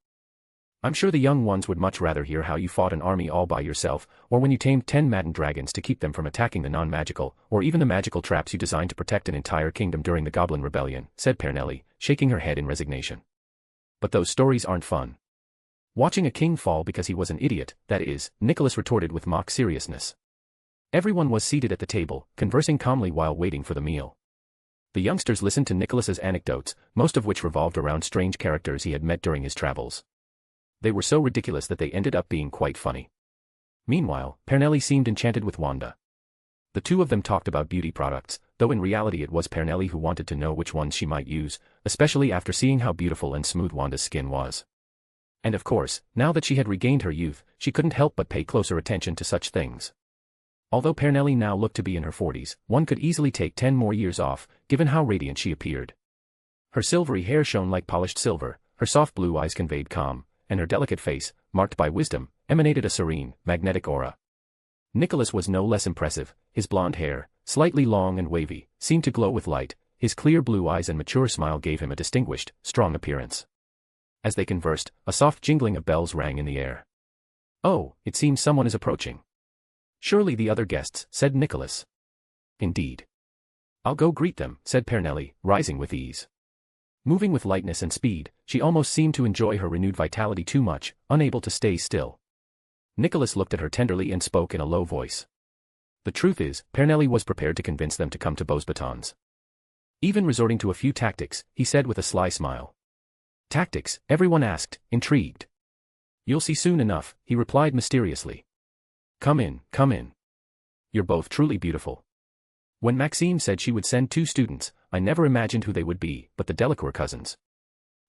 I'm sure the young ones would much rather hear how you fought an army all by yourself, or when you tamed 10 maddened dragons to keep them from attacking the non-magical, or even the magical traps you designed to protect an entire kingdom during the Goblin Rebellion, said Pernelle, shaking her head in resignation. But those stories aren't fun. Watching a king fall because he was an idiot, that is, Nicholas retorted with mock seriousness. Everyone was seated at the table, conversing calmly while waiting for the meal. The youngsters listened to Nicholas's anecdotes, most of which revolved around strange characters he had met during his travels. They were so ridiculous that they ended up being quite funny. Meanwhile, Pernelle seemed enchanted with Wanda. The two of them talked about beauty products, though in reality it was Pernelle who wanted to know which ones she might use, especially after seeing how beautiful and smooth Wanda's skin was. And of course, now that she had regained her youth, she couldn't help but pay closer attention to such things. Although Pernelle now looked to be in her 40s, one could easily take 10 more years off, given how radiant she appeared. Her silvery hair shone like polished silver, her soft blue eyes conveyed calm, and her delicate face, marked by wisdom, emanated a serene, magnetic aura. Nicholas was no less impressive, his blonde hair, slightly long and wavy, seemed to glow with light, his clear blue eyes and mature smile gave him a distinguished, strong appearance. As they conversed, a soft jingling of bells rang in the air. Oh, it seems someone is approaching. Surely the other guests, said Nicholas. Indeed. I'll go greet them, said Pernelle, rising with ease. Moving with lightness and speed, she almost seemed to enjoy her renewed vitality too much, unable to stay still. Nicholas looked at her tenderly and spoke in a low voice. The truth is, Pernelle was prepared to convince them to come to Beau's Batons. Even resorting to a few tactics, he said with a sly smile. Tactics, everyone asked, intrigued. You'll see soon enough, he replied mysteriously. Come in, come in. You're both truly beautiful. When Maxime said she would send 2 students, I never imagined who they would be, but the Delacour cousins.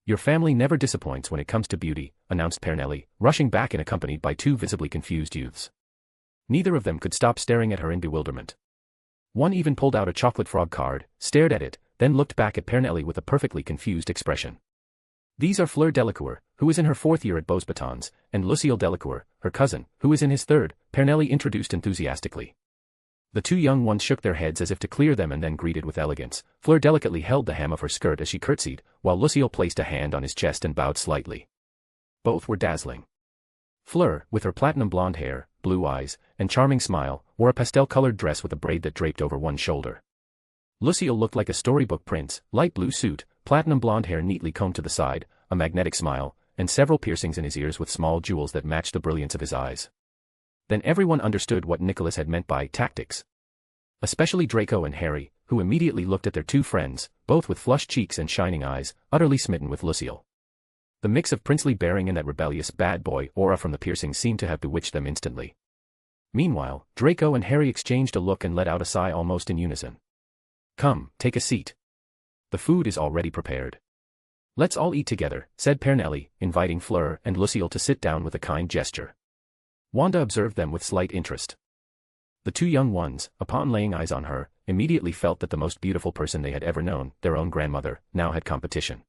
Your family never disappoints when it comes to beauty, announced Pernelle, rushing back and accompanied by 2 visibly confused youths. Neither of them could stop staring at her in bewilderment. One even pulled out a chocolate frog card, stared at it, then looked back at Pernelle with a perfectly confused expression. These are Fleur Delacour, who is in her 4th year at Beau's Batons, and Lucille Delacour, her cousin, who is in his 3rd, Pernelle introduced enthusiastically. The 2 young ones shook their heads as if to clear them and then greeted with elegance. Fleur delicately held the hem of her skirt as she curtsied, while Lucille placed a hand on his chest and bowed slightly. Both were dazzling. Fleur, with her platinum blonde hair, blue eyes, and charming smile, wore a pastel-colored dress with a braid that draped over one shoulder. Lucille looked like a storybook prince, light blue suit, platinum blonde hair neatly combed to the side, a magnetic smile, and several piercings in his ears with small jewels that matched the brilliance of his eyes. Then everyone understood what Nicholas had meant by tactics. Especially Draco and Harry, who immediately looked at their two friends, both with flushed cheeks and shining eyes, utterly smitten with Lucille. The mix of princely bearing and that rebellious bad boy aura from the piercings seemed to have bewitched them instantly. Meanwhile, Draco and Harry exchanged a look and let out a sigh almost in unison. "Come, take a seat. The food is already prepared. Let's all eat together," said Pernelli, inviting Fleur and Lucille to sit down with a kind gesture. Wanda observed them with slight interest. The two young ones, upon laying eyes on her, immediately felt that the most beautiful person they had ever known, their own grandmother, now had competition.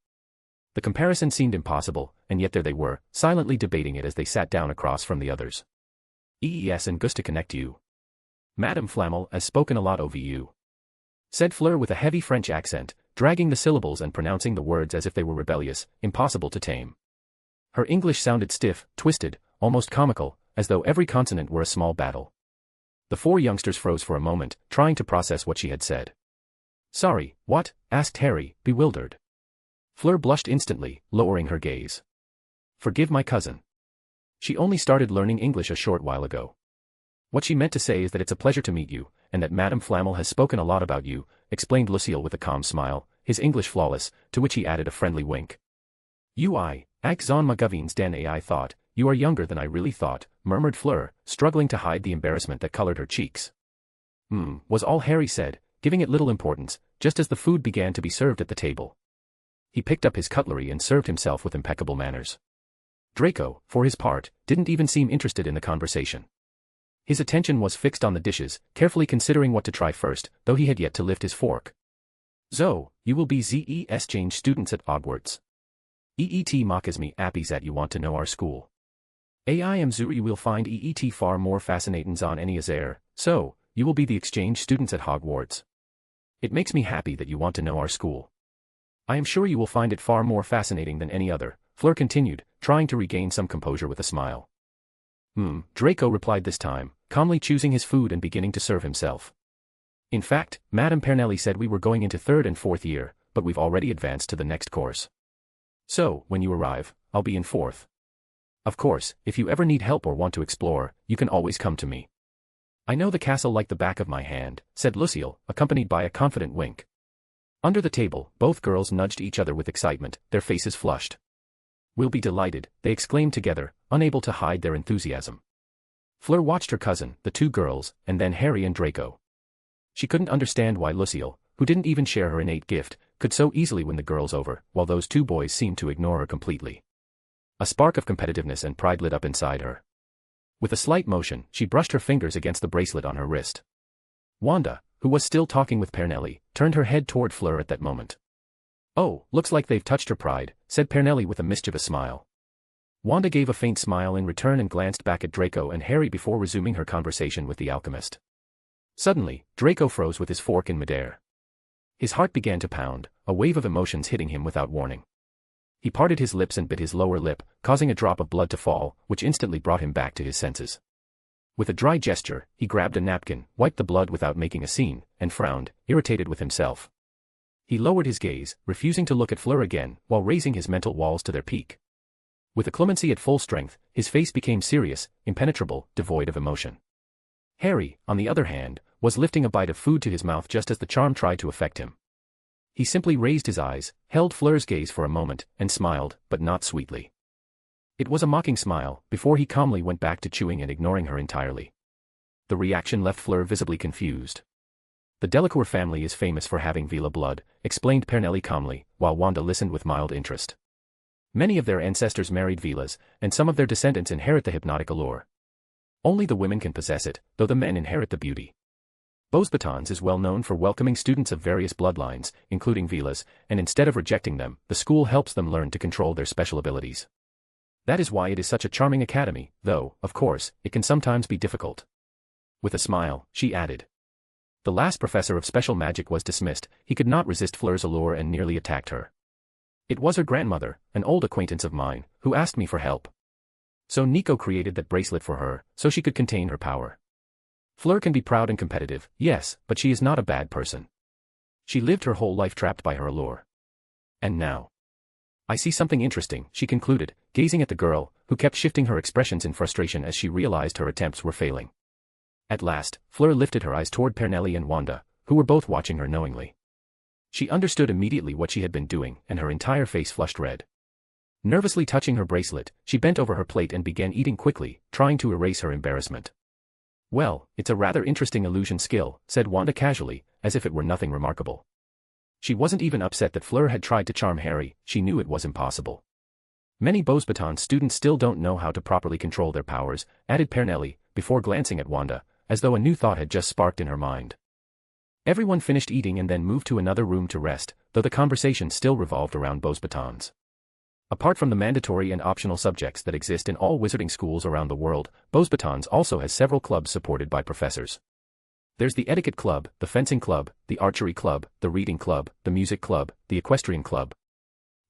The comparison seemed impossible, and yet there they were, silently debating it as they sat down across from the others. "EES and Gus to connect you. Madame Flamel has spoken a lot over you," said Fleur with a heavy French accent, dragging the syllables and pronouncing the words as if they were rebellious, impossible to tame. Her English sounded stiff, twisted, almost comical, as though every consonant were a small battle. The four youngsters froze for a moment, trying to process what she had said. "Sorry, what?" asked Harry, bewildered. Fleur blushed instantly, lowering her gaze. "Forgive my cousin. She only started learning English a short while ago. What she meant to say is that it's a pleasure to meet you, and that Madame Flamel has spoken a lot about you," explained Lucille with a calm smile, his English flawless, to which he added a friendly wink. Axon Magavines dan I thought, you are younger than I really thought," murmured Fleur, struggling to hide the embarrassment that colored her cheeks. Was all Harry said, giving it little importance, just as the food began to be served at the table. He picked up his cutlery and served himself with impeccable manners. Draco, for his part, didn't even seem interested in the conversation. His attention was fixed on the dishes, carefully considering what to try first, though he had yet to lift his fork. "So, you will be ZE exchange students at Hogwarts. EET mockes me appies that you want to know our school. I am sure you will find EET far more fascinating than any other, so, you will be the exchange students at Hogwarts. It makes me happy that you want to know our school. I am sure you will find it far more fascinating than any other," Fleur continued, trying to regain some composure with a smile. Draco replied this time, calmly choosing his food and beginning to serve himself. "In fact, Madame Pernelli said we were going into 3rd and 4th year, but we've already advanced to the next course. So, when you arrive, I'll be in 4th. Of course, if you ever need help or want to explore, you can always come to me. I know the castle like the back of my hand," said Lucille, accompanied by a confident wink. Under the table, both girls nudged each other with excitement, their faces flushed. "We'll be delighted," they exclaimed together, unable to hide their enthusiasm. Fleur watched her cousin, the two girls, and then Harry and Draco. She couldn't understand why Lucille, who didn't even share her innate gift, could so easily win the girls over, while those two boys seemed to ignore her completely. A spark of competitiveness and pride lit up inside her. With a slight motion, she brushed her fingers against the bracelet on her wrist. Wanda, who was still talking with Pernelli, turned her head toward Fleur at that moment. "Oh, looks like they've touched her pride," said Pernelli with a mischievous smile. Wanda gave a faint smile in return and glanced back at Draco and Harry before resuming her conversation with the alchemist. Suddenly, Draco froze with his fork in midair. His heart began to pound, a wave of emotions hitting him without warning. He parted his lips and bit his lower lip, causing a drop of blood to fall, which instantly brought him back to his senses. With a dry gesture, he grabbed a napkin, wiped the blood without making a scene, and frowned, irritated with himself. He lowered his gaze, refusing to look at Fleur again, while raising his mental walls to their peak. With acclimacy at full strength, his face became serious, impenetrable, devoid of emotion. Harry, on the other hand, was lifting a bite of food to his mouth just as the charm tried to affect him. He simply raised his eyes, held Fleur's gaze for a moment, and smiled, but not sweetly. It was a mocking smile, before he calmly went back to chewing and ignoring her entirely. The reaction left Fleur visibly confused. "The Delacour family is famous for having Vila blood," explained Pernelli calmly, while Wanda listened with mild interest. "Many of their ancestors married Vilas, and some of their descendants inherit the hypnotic allure. Only the women can possess it, though the men inherit the beauty. Beauxbatons is well known for welcoming students of various bloodlines, including Vilas, and instead of rejecting them, the school helps them learn to control their special abilities. That is why it is such a charming academy, though, of course, it can sometimes be difficult." With a smile, she added. "The last professor of special magic was dismissed, he could not resist Fleur's allure and nearly attacked her. It was her grandmother, an old acquaintance of mine, who asked me for help. So Nico created that bracelet for her, so she could contain her power. Fleur can be proud and competitive, yes, but she is not a bad person. She lived her whole life trapped by her allure. And now. I see something interesting, she concluded, gazing at the girl, who kept shifting her expressions in frustration as she realized her attempts were failing. At last, Fleur lifted her eyes toward Pernelli and Wanda, who were both watching her knowingly. She understood immediately what she had been doing, and her entire face flushed red. Nervously touching her bracelet, she bent over her plate and began eating quickly, trying to erase her embarrassment. Well, it's a rather interesting illusion skill, said Wanda casually, as if it were nothing remarkable. She wasn't even upset that Fleur had tried to charm Harry, she knew it was impossible. Many Beauxbatons students still don't know how to properly control their powers, added Pernelli, before glancing at Wanda, as though a new thought had just sparked in her mind. Everyone finished eating and then moved to another room to rest, though the conversation still revolved around Beauxbatons. Apart from the mandatory and optional subjects that exist in all wizarding schools around the world, Beauxbatons also has several clubs supported by professors. There's the Etiquette Club, the Fencing Club, the Archery Club, the Reading Club, the Music Club, the Equestrian Club.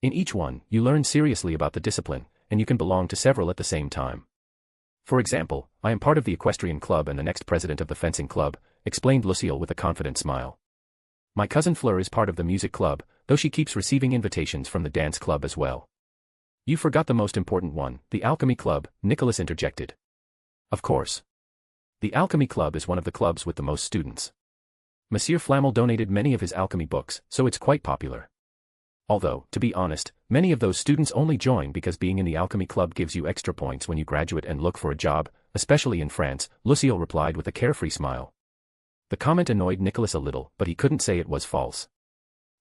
In each one, you learn seriously about the discipline, and you can belong to several at the same time. For example, I am part of the Equestrian Club and the next president of the Fencing Club, explained Lucille with a confident smile. My cousin Fleur is part of the Music Club, though she keeps receiving invitations from the Dance Club as well. You forgot the most important one, the Alchemy Club, Nicholas interjected. Of course. The Alchemy Club is one of the clubs with the most students. Monsieur Flamel donated many of his alchemy books, so it's quite popular. Although, to be honest, many of those students only join because being in the Alchemy Club gives you extra points when you graduate and look for a job, especially in France, Lucille replied with a carefree smile. The comment annoyed Nicholas a little, but he couldn't say it was false.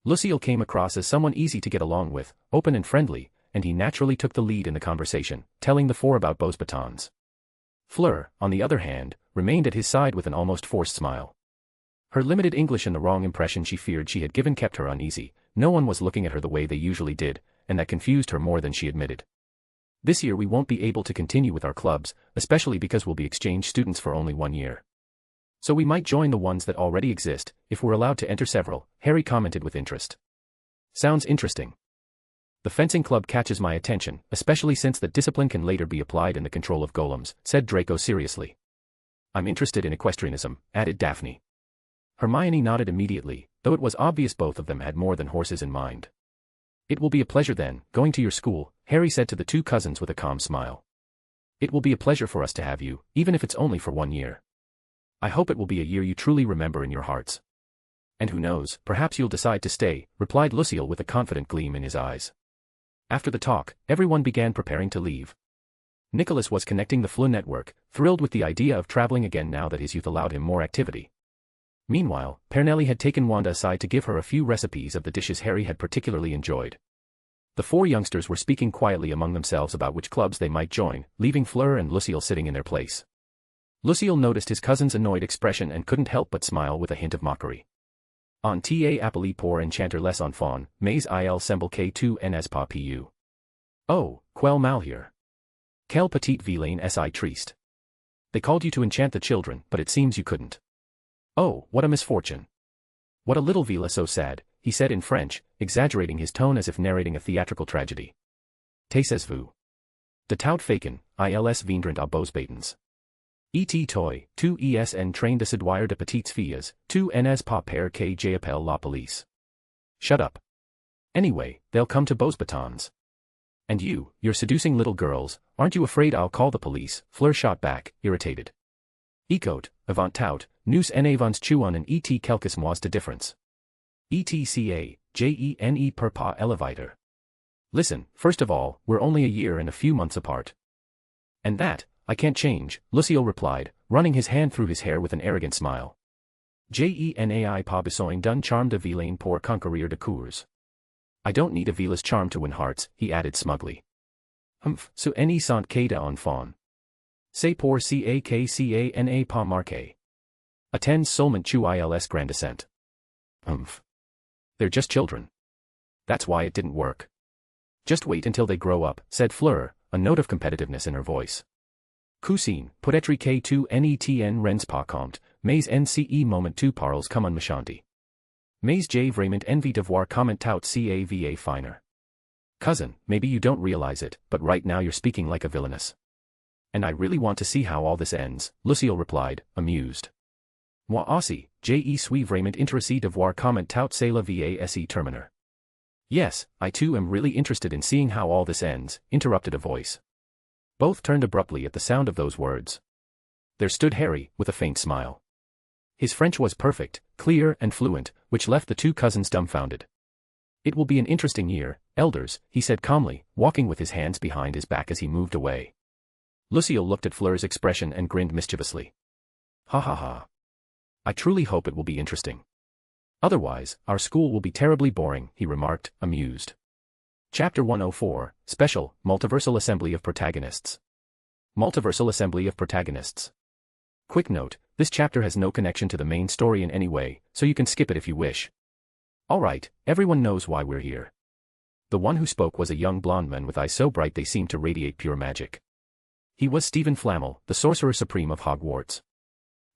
Lucille came across as someone easy to get along with, open and friendly, and he naturally took the lead in the conversation, telling the four about Beauxbatons. Fleur, on the other hand, remained at his side with an almost forced smile. Her limited English and the wrong impression she feared she had given kept her uneasy. No one was looking at her the way they usually did, and that confused her more than she admitted. This year we won't be able to continue with our clubs, especially because we'll be exchange students for only 1 year. So we might join the ones that already exist, if we're allowed to enter several, Harry commented with interest. Sounds interesting. The fencing club catches my attention, especially since that discipline can later be applied in the control of golems, said Draco seriously. I'm interested in equestrianism, added Daphne. Hermione nodded immediately, though it was obvious both of them had more than horses in mind. It will be a pleasure then, going to your school, Harry said to the two cousins with a calm smile. It will be a pleasure for us to have you, even if it's only for 1 year. I hope it will be a year you truly remember in your hearts. And who knows, perhaps you'll decide to stay, replied Lucille with a confident gleam in his eyes. After the talk, everyone began preparing to leave. Nicholas was connecting the Fleur network, thrilled with the idea of traveling again now that his youth allowed him more activity. Meanwhile, Pernelli had taken Wanda aside to give her a few recipes of the dishes Harry had particularly enjoyed. The four youngsters were speaking quietly among themselves about which clubs they might join, leaving Fleur and Lucille sitting in their place. Lucille noticed his cousin's annoyed expression and couldn't help but smile with a hint of mockery. On ta appelé pour enchanter les enfants, mais il semble que tu n'es pas pu. Oh, quel malheur. Quelle petite vilaine si triste. They called you to enchant the children, but it seems you couldn't. Oh, what a misfortune. What a little villa so sad, he said in French, exaggerating his tone as if narrating a theatrical tragedy. Taisez-vous. De tout faken, ils viendront à Beauxbatons. Et toi, tu es en train de séduire de petites filles, tu n'es pas père que j'appelle la police. Shut up. Anyway, they'll come to Beauxbatons. And you're seducing little girls, aren't you afraid I'll call the police? Fleur shot back, irritated. Écoute, avant tout, nous n'avons tué un et quelques mois de différence. Etca, gene per pas elevator. Listen, first of all, we're only a year and a few months apart. And that, I can't change, Lucille replied, running his hand through his hair with an arrogant smile. Genai pas besoin d'un charme de vilain pour conquérir de cours. I don't need a vila's charm to win hearts, he added smugly. Ce n'est sant que d'enfant. C'est pour cana pas marqué. Attends seulement tu ils grandissent. They're just children. That's why it didn't work. Just wait until they grow up, said Fleur, a note of competitiveness in her voice. Cousine, peut-être que tu n'en rends pas compte, mais nce moment tu parles comme un méchant. Mais j'ai vraiment envie de voir comment tout ça va finir. Cousin, maybe you don't realize it, but right now you're speaking like a villainess. And I really want to see how all this ends, Lucille replied, amused. Moi aussi, je suis vraiment intéressé de voir comment tout cela va se terminer. Yes, I too am really interested in seeing how all this ends, interrupted a voice. Both turned abruptly at the sound of those words. There stood Harry, with a faint smile. His French was perfect, clear and fluent, which left the two cousins dumbfounded. It will be an interesting year, elders, he said calmly, walking with his hands behind his back as he moved away. Lucille looked at Fleur's expression and grinned mischievously. Ha ha ha. I truly hope it will be interesting. Otherwise, our school will be terribly boring, he remarked, amused. Chapter 104, Special, Multiversal Assembly of Protagonists. Multiversal Assembly of Protagonists. Quick note, this chapter has no connection to the main story in any way, so you can skip it if you wish. Alright, everyone knows why we're here. The one who spoke was a young blonde man with eyes so bright they seemed to radiate pure magic. He was Stephen Flammel, the Sorcerer Supreme of Hogwarts.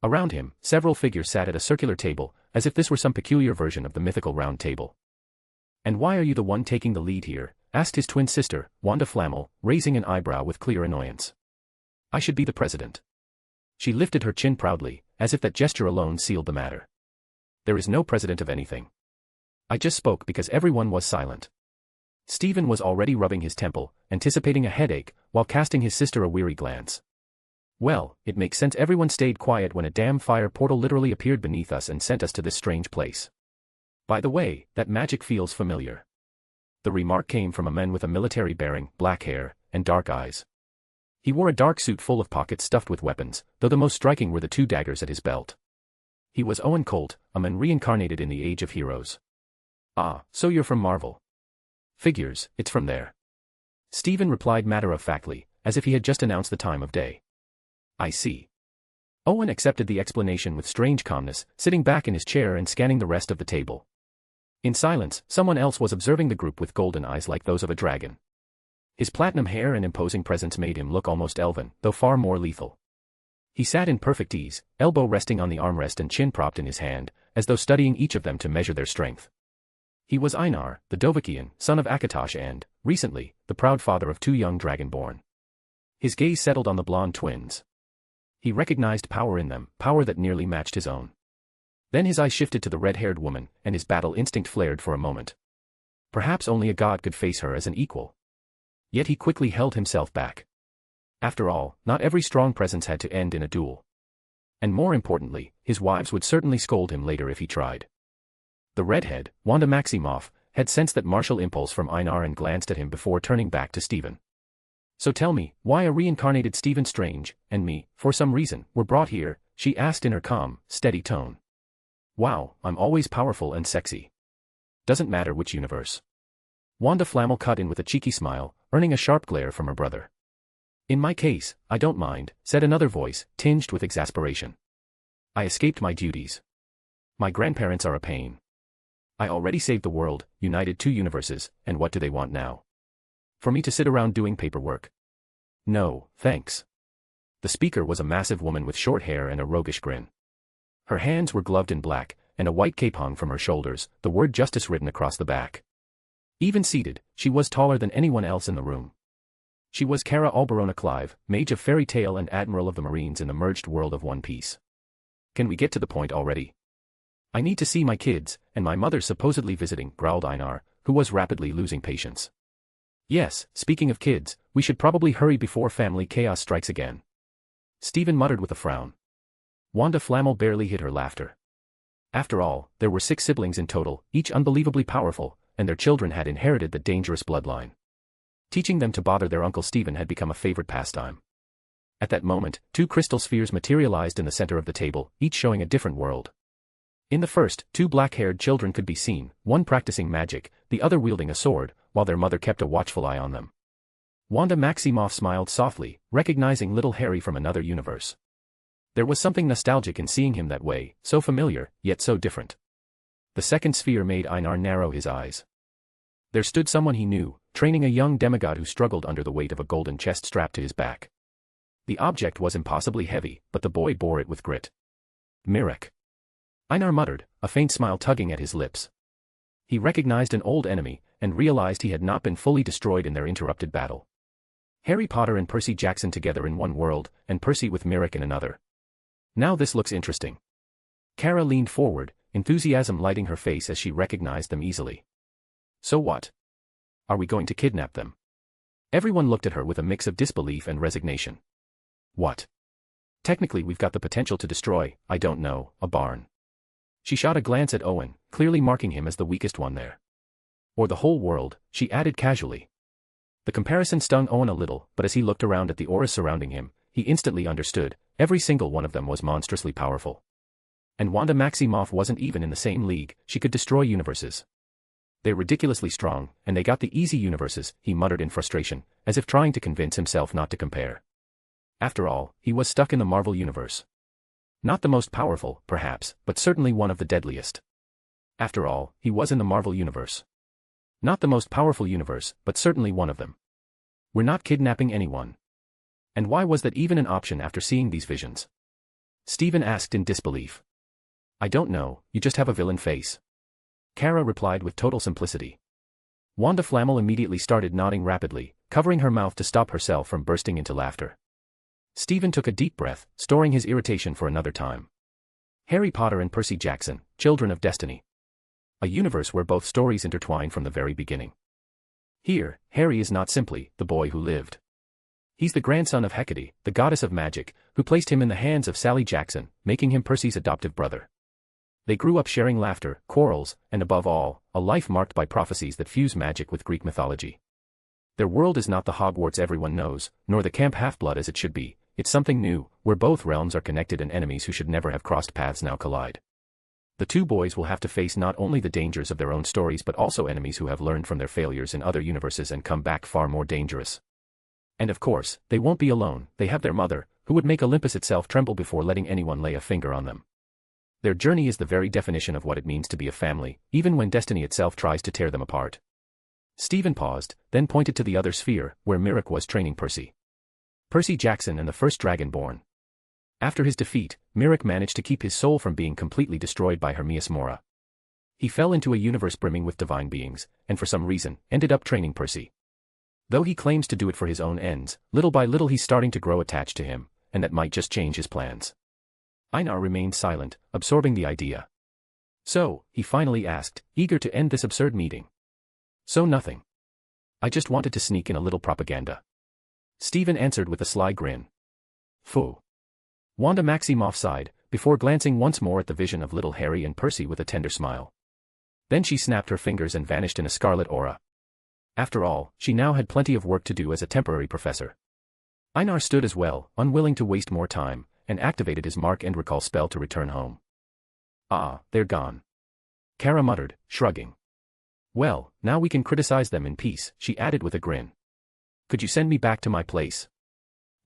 Around him, several figures sat at a circular table, as if this were some peculiar version of the mythical round table. And why are you the one taking the lead here? Asked his twin sister, Wanda Flammel, raising an eyebrow with clear annoyance. I should be the president. She lifted her chin proudly, as if that gesture alone sealed the matter. There is no president of anything. I just spoke because everyone was silent. Stephen was already rubbing his temple, anticipating a headache, while casting his sister a weary glance. Well, it makes sense everyone stayed quiet when a damn fire portal literally appeared beneath us and sent us to this strange place. By the way, that magic feels familiar. The remark came from a man with a military bearing, black hair, and dark eyes. He wore a dark suit full of pockets stuffed with weapons, though the most striking were the two daggers at his belt. He was Owen Colt, a man reincarnated in the Age of Heroes. Ah, so you're from Marvel. Figures, it's from there. Stephen replied matter-of-factly, as if he had just announced the time of day. I see. Owen accepted the explanation with strange calmness, sitting back in his chair and scanning the rest of the table. In silence, someone else was observing the group with golden eyes like those of a dragon. His platinum hair and imposing presence made him look almost elven, though far more lethal. He sat in perfect ease, elbow resting on the armrest and chin propped in his hand, as though studying each of them to measure their strength. He was Einar, the Dovahkian, son of Akatosh and, recently, the proud father of two young dragonborn. His gaze settled on the blonde twins. He recognized power in them, power that nearly matched his own. Then his eyes shifted to the red-haired woman, and his battle instinct flared for a moment. Perhaps only a god could face her as an equal. Yet he quickly held himself back. After all, not every strong presence had to end in a duel. And more importantly, his wives would certainly scold him later if he tried. The redhead, Wanda Maximoff, had sensed that martial impulse from Einar and glanced at him before turning back to Stephen. So tell me, why a reincarnated Stephen Strange, and me, for some reason, were brought here, she asked in her calm, steady tone. Wow, I'm always powerful and sexy. Doesn't matter which universe. Wanda Flammel cut in with a cheeky smile, earning a sharp glare from her brother. In my case, I don't mind, said another voice, tinged with exasperation. I escaped my duties. My grandparents are a pain. I already saved the world, united two universes, and what do they want now? For me to sit around doing paperwork? No, thanks. The speaker was a massive woman with short hair and a roguish grin. Her hands were gloved in black, and a white cape hung from her shoulders, the word justice written across the back. Even seated, she was taller than anyone else in the room. She was Cara Alberona Clive, mage of fairy tale and admiral of the Marines in the merged world of One Piece. Can we get to the point already? I need to see my kids, and my mother's supposedly visiting, growled Einar, who was rapidly losing patience. Yes, speaking of kids, we should probably hurry before family chaos strikes again. Stephen muttered with a frown. Wanda Flammel barely hid her laughter. After all, there were 6 siblings in total, each unbelievably powerful, and their children had inherited the dangerous bloodline. Teaching them to bother their Uncle Stephen had become a favorite pastime. At that moment, 2 crystal spheres materialized in the center of the table, each showing a different world. In the first, 2 black-haired children could be seen, one practicing magic, the other wielding a sword, while their mother kept a watchful eye on them. Wanda Maximoff smiled softly, recognizing little Harry from another universe. There was something nostalgic in seeing him that way, so familiar, yet so different. The second sphere made Einar narrow his eyes. There stood someone he knew, training a young demigod who struggled under the weight of a golden chest strapped to his back. The object was impossibly heavy, but the boy bore it with grit. Mirek. Einar muttered, a faint smile tugging at his lips. He recognized an old enemy, and realized he had not been fully destroyed in their interrupted battle. Harry Potter and Percy Jackson together in one world, and Percy with Mirek in another. Now this looks interesting. Cara leaned forward, enthusiasm lighting her face as she recognized them easily. So what? Are we going to kidnap them? Everyone looked at her with a mix of disbelief and resignation. What? Technically we've got the potential to destroy, I don't know, a barn. She shot a glance at Owen, clearly marking him as the weakest one there. Or the whole world, she added casually. The comparison stung Owen a little, but as he looked around at the auras surrounding him, he instantly understood, every single one of them was monstrously powerful. And Wanda Maximoff wasn't even in the same league, she could destroy universes. They're ridiculously strong, and they got the easy universes, he muttered in frustration, as if trying to convince himself not to compare. After all, he was stuck in the Marvel universe. Not the most powerful, perhaps, but certainly one of the deadliest. After all, he was in the Marvel universe. Not the most powerful universe, but certainly one of them. We're not kidnapping anyone. And why was that even an option after seeing these visions? Stephen asked in disbelief. I don't know, you just have a villain face. Kara replied with total simplicity. Wanda Flammel immediately started nodding rapidly, covering her mouth to stop herself from bursting into laughter. Stephen took a deep breath, storing his irritation for another time. Harry Potter and Percy Jackson, Children of Destiny. A universe where both stories intertwine from the very beginning. Here, Harry is not simply the boy who lived. He's the grandson of Hecate, the goddess of magic, who placed him in the hands of Sally Jackson, making him Percy's adoptive brother. They grew up sharing laughter, quarrels, and above all, a life marked by prophecies that fuse magic with Greek mythology. Their world is not the Hogwarts everyone knows, nor the Camp Half-Blood as it should be, it's something new, where both realms are connected and enemies who should never have crossed paths now collide. The two boys will have to face not only the dangers of their own stories but also enemies who have learned from their failures in other universes and come back far more dangerous. And of course, they won't be alone, they have their mother, who would make Olympus itself tremble before letting anyone lay a finger on them. Their journey is the very definition of what it means to be a family, even when destiny itself tries to tear them apart. Stephen paused, then pointed to the other sphere, where Mirok was training Percy. Percy Jackson and the first Dragonborn. After his defeat, Mirok managed to keep his soul from being completely destroyed by Hermias Mora. He fell into a universe brimming with divine beings, and for some reason, ended up training Percy. Though he claims to do it for his own ends, little by little he's starting to grow attached to him, and that might just change his plans. Einar remained silent, absorbing the idea. So, he finally asked, eager to end this absurd meeting. So nothing. I just wanted to sneak in a little propaganda. Stephen answered with a sly grin. Phew. Wanda Maximoff sighed, before glancing once more at the vision of little Harry and Percy with a tender smile. Then she snapped her fingers and vanished in a scarlet aura. After all, she now had plenty of work to do as a temporary professor. Einar stood as well, unwilling to waste more time, and activated his mark and recall spell to return home. Ah, they're gone. Kara muttered, shrugging. Well, now we can criticize them in peace, she added with a grin. Could you send me back to my place?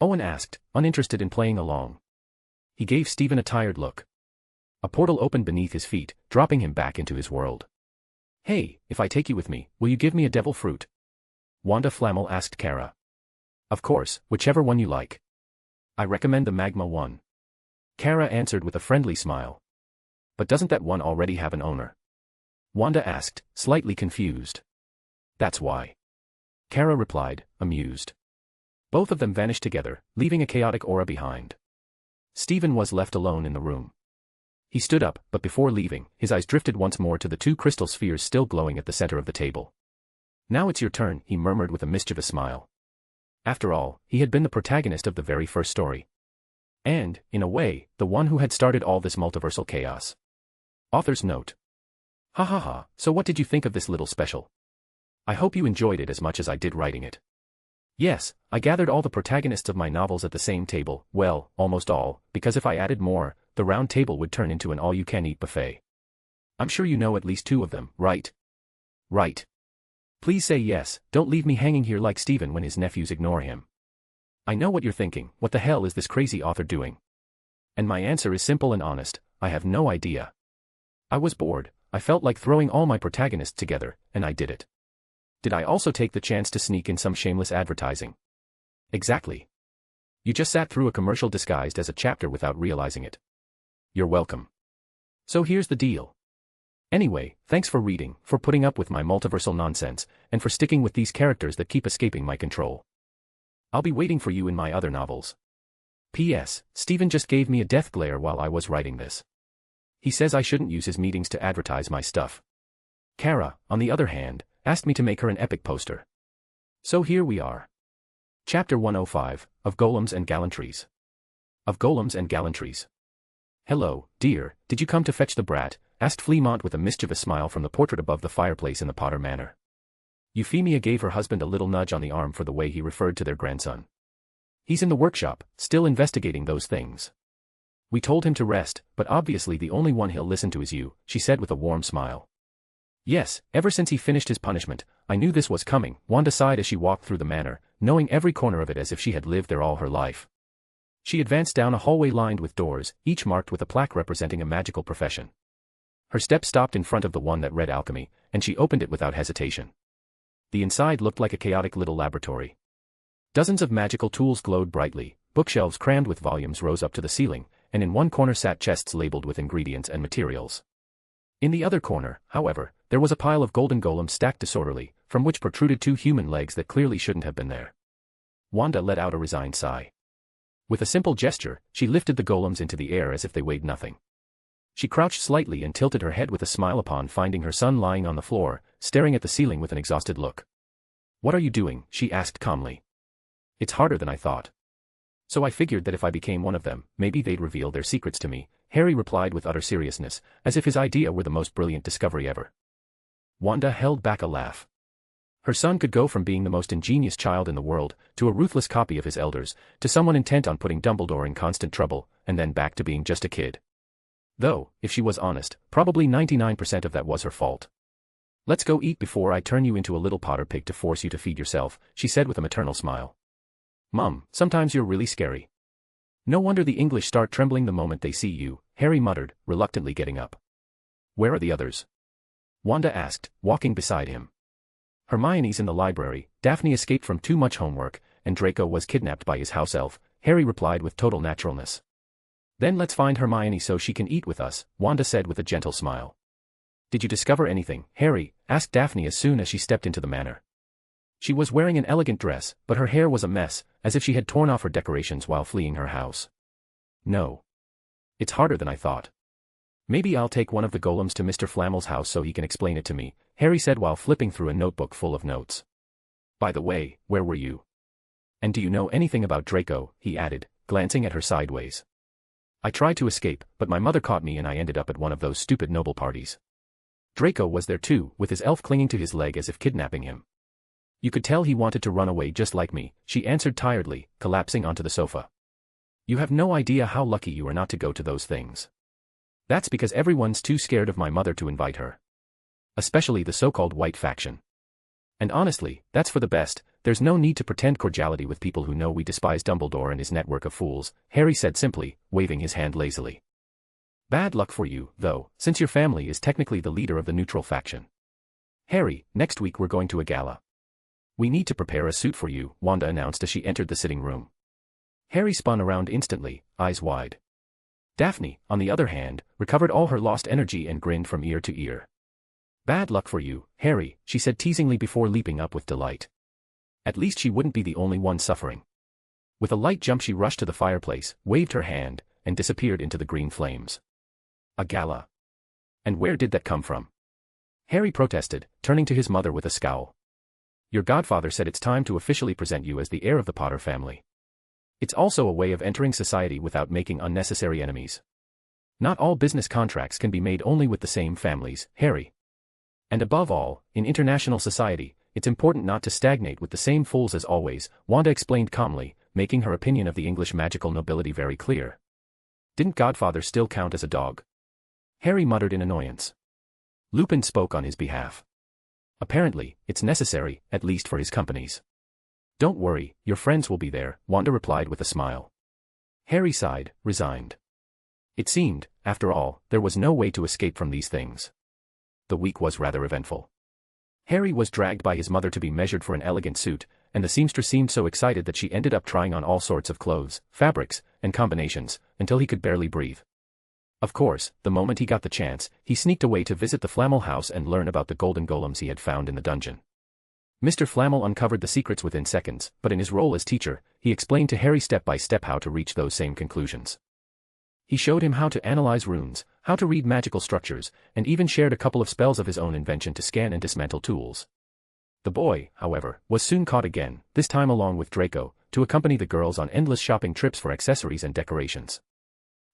Owen asked, uninterested in playing along. He gave Stephen a tired look. A portal opened beneath his feet, dropping him back into his world. Hey, if I take you with me, will you give me a devil fruit? Wanda Flammel asked Kara. Of course, whichever one you like. I recommend the magma one. Kara answered with a friendly smile. But doesn't that one already have an owner? Wanda asked, slightly confused. That's why. Kara replied, amused. Both of them vanished together, leaving a chaotic aura behind. Stephen was left alone in the room. He stood up, but before leaving, his eyes drifted once more to the two crystal spheres still glowing at the center of the table. Now it's your turn, he murmured with a mischievous smile. After all, he had been the protagonist of the very first story. And, in a way, the one who had started all this multiversal chaos. Author's note. Ha ha ha, so what did you think of this little special? I hope you enjoyed it as much as I did writing it. Yes, I gathered all the protagonists of my novels at the same table, well, almost all, because if I added more, the round table would turn into an all-you-can-eat buffet. I'm sure you know at least two of them, right? Right. Please say yes, don't leave me hanging here like Stephen when his nephews ignore him. I know what you're thinking, what the hell is this crazy author doing? And my answer is simple and honest, I have no idea. I was bored, I felt like throwing all my protagonists together, and I did it. Did I also take the chance to sneak in some shameless advertising? Exactly. You just sat through a commercial disguised as a chapter without realizing it. You're welcome. So here's the deal. Anyway, thanks for reading, for putting up with my multiversal nonsense, and for sticking with these characters that keep escaping my control. I'll be waiting for you in my other novels. P.S. Stephen just gave me a death glare while I was writing this. He says I shouldn't use his meetings to advertise my stuff. Kara, on the other hand, asked me to make her an epic poster. So here we are. Chapter 105, of Golems and Gallantries. Of Golems and Gallantries. Hello, dear, did you come to fetch the brat? Asked Fleamont with a mischievous smile from the portrait above the fireplace in the Potter Manor. Euphemia gave her husband a little nudge on the arm for the way he referred to their grandson. He's in the workshop, still investigating those things. We told him to rest, but obviously the only one he'll listen to is you, she said with a warm smile. Yes, ever since he finished his punishment, I knew this was coming, Wanda sighed as she walked through the manor, knowing every corner of it as if she had lived there all her life. She advanced down a hallway lined with doors, each marked with a plaque representing a magical profession. Her steps stopped in front of the one that read alchemy, and she opened it without hesitation. The inside looked like a chaotic little laboratory. Dozens of magical tools glowed brightly, bookshelves crammed with volumes rose up to the ceiling, and in one corner sat chests labeled with ingredients and materials. In the other corner, however, there was a pile of golden golems stacked disorderly, from which protruded 2 human legs that clearly shouldn't have been there. Wanda let out a resigned sigh. With a simple gesture, she lifted the golems into the air as if they weighed nothing. She crouched slightly and tilted her head with a smile upon finding her son lying on the floor, staring at the ceiling with an exhausted look. What are you doing? She asked calmly. It's harder than I thought. So I figured that if I became one of them, maybe they'd reveal their secrets to me, Harry replied with utter seriousness, as if his idea were the most brilliant discovery ever. Wanda held back a laugh. Her son could go from being the most ingenious child in the world, to a ruthless copy of his elders, to someone intent on putting Dumbledore in constant trouble, and then back to being just a kid. Though, if she was honest, probably 99% of that was her fault. Let's go eat before I turn you into a little Potter pig to force you to feed yourself, she said with a maternal smile. Mum, sometimes you're really scary. No wonder the English start trembling the moment they see you, Harry muttered, reluctantly getting up. Where are the others? Wanda asked, walking beside him. Hermione's in the library, Daphne escaped from too much homework, and Draco was kidnapped by his house elf, Harry replied with total naturalness. Then let's find Hermione so she can eat with us, Wanda said with a gentle smile. Did you discover anything, Harry? Asked Daphne as soon as she stepped into the manor. She was wearing an elegant dress, but her hair was a mess, as if she had torn off her decorations while fleeing her house. No. It's harder than I thought. Maybe I'll take one of the golems to Mr. Flamel's house so he can explain it to me, Harry said while flipping through a notebook full of notes. By the way, where were you? And do you know anything about Draco? He added, glancing at her sideways. I tried to escape, but my mother caught me and I ended up at one of those stupid noble parties. Draco was there too, with his elf clinging to his leg as if kidnapping him. You could tell he wanted to run away just like me, she answered tiredly, collapsing onto the sofa. You have no idea how lucky you are not to go to those things. That's because everyone's too scared of my mother to invite her. Especially the so-called white faction. And honestly, that's for the best, there's no need to pretend cordiality with people who know we despise Dumbledore and his network of fools, Harry said simply, waving his hand lazily. Bad luck for you, though, since your family is technically the leader of the neutral faction. Harry, next week we're going to a gala. We need to prepare a suit for you, Wanda announced as she entered the sitting room. Harry spun around instantly, eyes wide. Daphne, on the other hand, recovered all her lost energy and grinned from ear to ear. Bad luck for you, Harry, she said teasingly before leaping up with delight. At least she wouldn't be the only one suffering. With a light jump she rushed to the fireplace, waved her hand, and disappeared into the green flames. A gala. And where did that come from? Harry protested, turning to his mother with a scowl. Your godfather said it's time to officially present you as the heir of the Potter family. It's also a way of entering society without making unnecessary enemies. Not all business contracts can be made only with the same families, Harry. And above all, in international society, it's important not to stagnate with the same fools as always, Wanda explained calmly, making her opinion of the English magical nobility very clear. Didn't Godfather still count as a dog? Harry muttered in annoyance. Lupin spoke on his behalf. Apparently, it's necessary, at least for his companies. Don't worry, your friends will be there, Wanda replied with a smile. Harry sighed, resigned. It seemed, after all, there was no way to escape from these things. The week was rather eventful. Harry was dragged by his mother to be measured for an elegant suit, and the seamstress seemed so excited that she ended up trying on all sorts of clothes, fabrics, and combinations, until he could barely breathe. Of course, the moment he got the chance, he sneaked away to visit the Flamel house and learn about the golden golems he had found in the dungeon. Mr. Flamel uncovered the secrets within seconds, but in his role as teacher, he explained to Harry step by step how to reach those same conclusions. He showed him how to analyze runes, how to read magical structures, and even shared a couple of spells of his own invention to scan and dismantle tools. The boy, however, was soon caught again, this time along with Draco, to accompany the girls on endless shopping trips for accessories and decorations.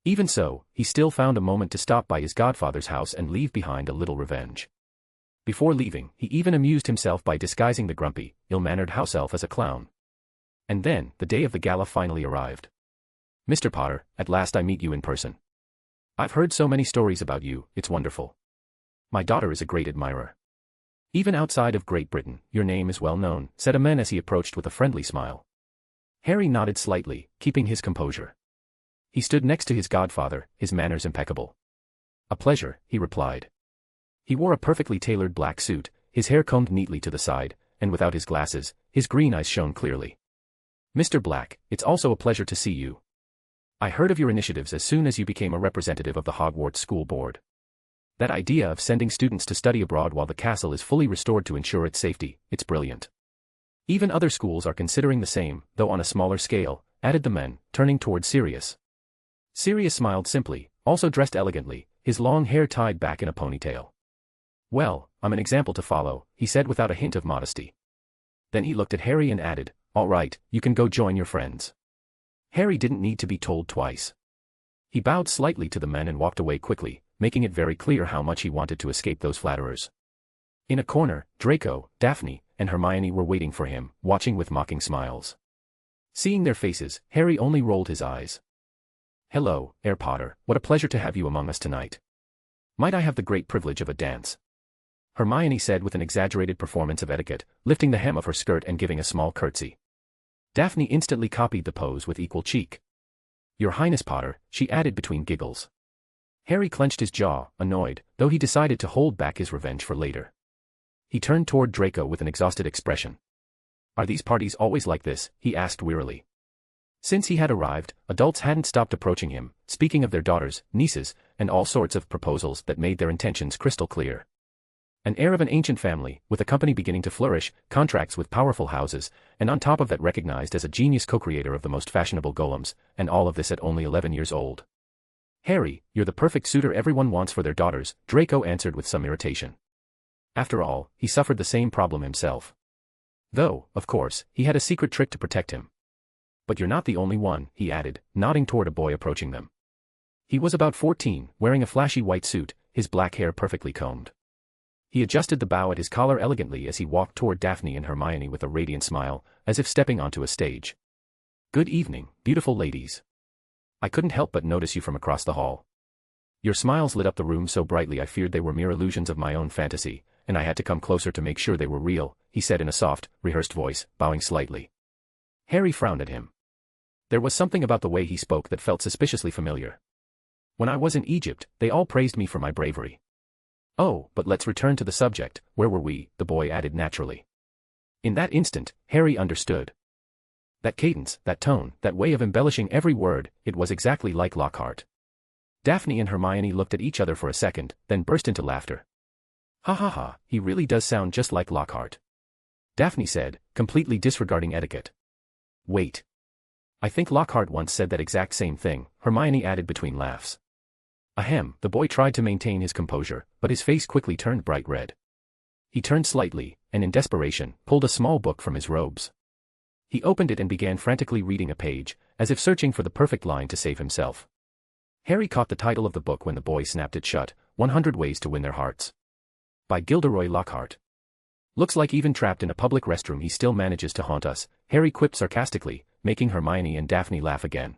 Even so, he still found a moment to stop by his godfather's house and leave behind a little revenge. Before leaving, he even amused himself by disguising the grumpy, ill-mannered house elf as a clown. And then, the day of the gala finally arrived. Mr. Potter, at last I meet you in person. I've heard so many stories about you, it's wonderful. My daughter is a great admirer. Even outside of Great Britain, your name is well known, said a man as he approached with a friendly smile. Harry nodded slightly, keeping his composure. He stood next to his godfather, his manners impeccable. A pleasure, he replied. He wore a perfectly tailored black suit, his hair combed neatly to the side, and without his glasses, his green eyes shone clearly. Mr. Black, it's also a pleasure to see you. I heard of your initiatives as soon as you became a representative of the Hogwarts School Board. That idea of sending students to study abroad while the castle is fully restored to ensure its safety, it's brilliant. Even other schools are considering the same, though on a smaller scale, added the man, turning toward Sirius. Sirius smiled simply, also dressed elegantly, his long hair tied back in a ponytail. Well, I'm an example to follow, he said without a hint of modesty. Then he looked at Harry and added, all right, you can go join your friends. Harry didn't need to be told twice. He bowed slightly to the men and walked away quickly, making it very clear how much he wanted to escape those flatterers. In a corner, Draco, Daphne, and Hermione were waiting for him, watching with mocking smiles. Seeing their faces, Harry only rolled his eyes. Hello, Herr Potter, what a pleasure to have you among us tonight. Might I have the great privilege of a dance? Hermione said with an exaggerated performance of etiquette, lifting the hem of her skirt and giving a small curtsy. Daphne instantly copied the pose with equal cheek. Your Highness Potter, she added between giggles. Harry clenched his jaw, annoyed, though he decided to hold back his revenge for later. He turned toward Draco with an exhausted expression. Are these parties always like this? He asked wearily. Since he had arrived, adults hadn't stopped approaching him, speaking of their daughters, nieces, and all sorts of proposals that made their intentions crystal clear. An heir of an ancient family, with a company beginning to flourish, contracts with powerful houses, and on top of that recognized as a genius co-creator of the most fashionable golems, and all of this at only 11 years old. Harry, you're the perfect suitor everyone wants for their daughters, Draco answered with some irritation. After all, he suffered the same problem himself. Though, of course, he had a secret trick to protect him. But you're not the only one, he added, nodding toward a boy approaching them. He was about 14, wearing a flashy white suit, his black hair perfectly combed. He adjusted the bow at his collar elegantly as he walked toward Daphne and Hermione with a radiant smile, as if stepping onto a stage. Good evening, beautiful ladies. I couldn't help but notice you from across the hall. Your smiles lit up the room so brightly I feared they were mere illusions of my own fantasy, and I had to come closer to make sure they were real, he said in a soft, rehearsed voice, bowing slightly. Harry frowned at him. There was something about the way he spoke that felt suspiciously familiar. When I was in Egypt, they all praised me for my bravery. Oh, but let's return to the subject, where were we, the boy added naturally. In that instant, Harry understood. That cadence, that tone, that way of embellishing every word, it was exactly like Lockhart. Daphne and Hermione looked at each other for a second, then burst into laughter. Ha ha ha, he really does sound just like Lockhart. Daphne said, completely disregarding etiquette. Wait. I think Lockhart once said that exact same thing, Hermione added between laughs. Ahem, the boy tried to maintain his composure, but his face quickly turned bright red. He turned slightly, and in desperation, pulled a small book from his robes. He opened it and began frantically reading a page, as if searching for the perfect line to save himself. Harry caught the title of the book when the boy snapped it shut, 100 Ways to Win Their Hearts. By Gilderoy Lockhart. Looks like even trapped in a public restroom he still manages to haunt us, Harry quipped sarcastically, making Hermione and Daphne laugh again.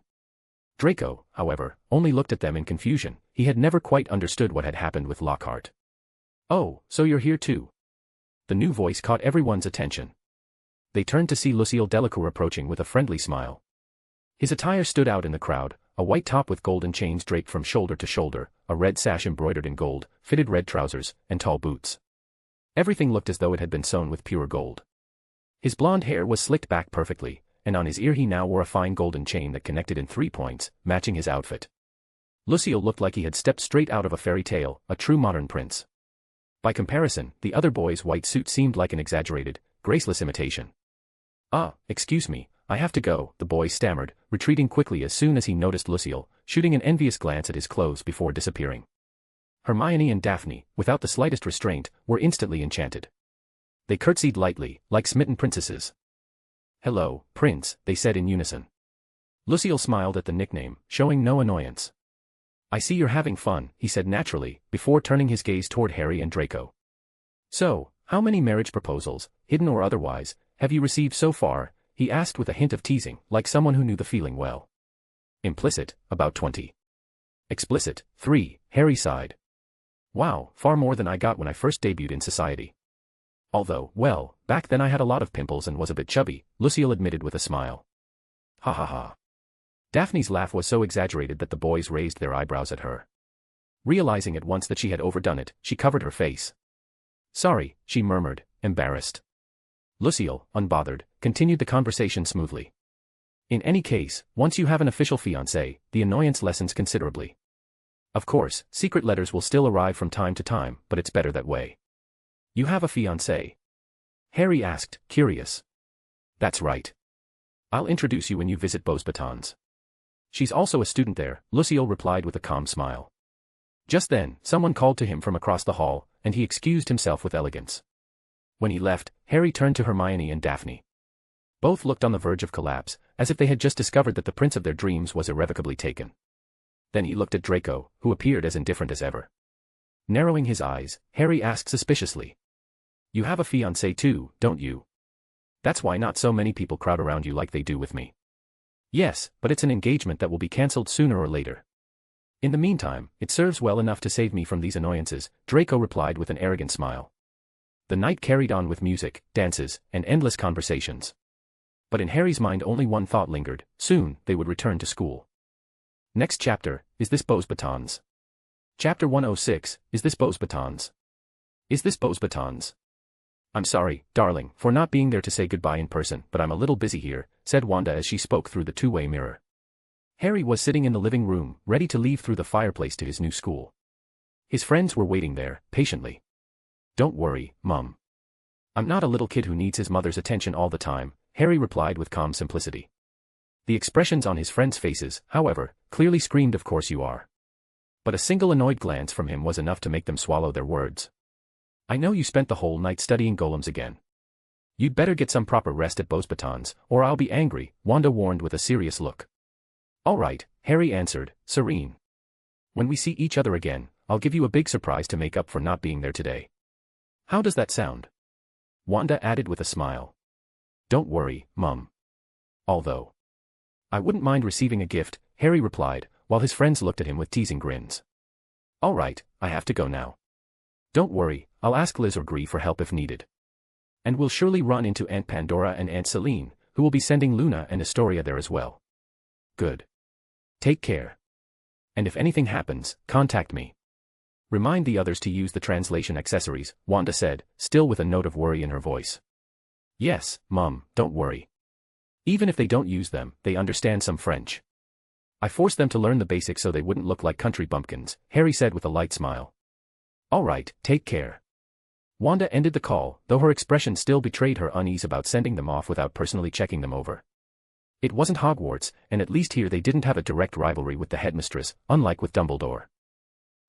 Draco, however, only looked at them in confusion, he had never quite understood what had happened with Lockhart. Oh, so you're here too. The new voice caught everyone's attention. They turned to see Lucille Delacour approaching with a friendly smile. His attire stood out in the crowd, a white top with golden chains draped from shoulder to shoulder, a red sash embroidered in gold, fitted red trousers, and tall boots. Everything looked as though it had been sewn with pure gold. His blonde hair was slicked back perfectly, and on his ear he now wore a fine golden chain that connected in 3 points, matching his outfit. Lucille looked like he had stepped straight out of a fairy tale, a true modern prince. By comparison, the other boy's white suit seemed like an exaggerated, graceless imitation. Ah, excuse me, I have to go, the boy stammered, retreating quickly as soon as he noticed Lucille, shooting an envious glance at his clothes before disappearing. Hermione and Daphne, without the slightest restraint, were instantly enchanted. They curtsied lightly, like smitten princesses. "Hello, Prince," they said in unison. Lucille smiled at the nickname, showing no annoyance. "I see you're having fun," he said naturally, before turning his gaze toward Harry and Draco. "So, how many marriage proposals, hidden or otherwise, have you received so far?" he asked with a hint of teasing, like someone who knew the feeling well. "Implicit, about 20. Explicit, 3, Harry sighed. "Wow, far more than I got when I first debuted in society. Although, well, back then I had a lot of pimples and was a bit chubby," Lucille admitted with a smile. "Ha ha ha." Daphne's laugh was so exaggerated that the boys raised their eyebrows at her. Realizing at once that she had overdone it, she covered her face. "Sorry," she murmured, embarrassed. Lucille, unbothered, continued the conversation smoothly. "In any case, once you have an official fiancé, the annoyance lessens considerably. Of course, secret letters will still arrive from time to time, but it's better that way." "You have a fiancé?" Harry asked, curious. "That's right. I'll introduce you when you visit Beauxbatons. She's also a student there," Lucille replied with a calm smile. Just then, someone called to him from across the hall, and he excused himself with elegance. When he left, Harry turned to Hermione and Daphne. Both looked on the verge of collapse, as if they had just discovered that the prince of their dreams was irrevocably taken. Then he looked at Draco, who appeared as indifferent as ever. Narrowing his eyes, Harry asked suspiciously. "You have a fiancé too, don't you? That's why not so many people crowd around you like they do with me." "Yes, but it's an engagement that will be cancelled sooner or later. In the meantime, it serves well enough to save me from these annoyances," Draco replied with an arrogant smile. The night carried on with music, dances, and endless conversations. But in Harry's mind only one thought lingered: soon, they would return to school. Next chapter, Is This Beauxbatons? Chapter 106, Is This Beauxbatons? Is this Beauxbatons? "I'm sorry, darling, for not being there to say goodbye in person, but I'm a little busy here," said Wanda as she spoke through the two-way mirror. Harry was sitting in the living room, ready to leave through the fireplace to his new school. His friends were waiting there, patiently. "Don't worry, Mum. I'm not a little kid who needs his mother's attention all the time," Harry replied with calm simplicity. The expressions on his friends' faces, however, clearly screamed "of course you are." But a single annoyed glance from him was enough to make them swallow their words. "I know you spent the whole night studying golems again. You'd better get some proper rest at Beauxbatons, or I'll be angry," Wanda warned with a serious look. "All right," Harry answered, serene. "When we see each other again, I'll give you a big surprise to make up for not being there today. How does that sound?" Wanda added with a smile. "Don't worry, Mum. Although I wouldn't mind receiving a gift," Harry replied, while his friends looked at him with teasing grins. "All right, I have to go now. Don't worry, I'll ask Liz or Gree for help if needed. And we'll surely run into Aunt Pandora and Aunt Celine, who will be sending Luna and Astoria there as well." "Good. Take care. And if anything happens, contact me. Remind the others to use the translation accessories," Wanda said, still with a note of worry in her voice. "Yes, Mum, don't worry. Even if they don't use them, they understand some French. I forced them to learn the basics so they wouldn't look like country bumpkins," Harry said with a light smile. "All right, take care." Wanda ended the call, though her expression still betrayed her unease about sending them off without personally checking them over. It wasn't Hogwarts, and at least here they didn't have a direct rivalry with the headmistress, unlike with Dumbledore.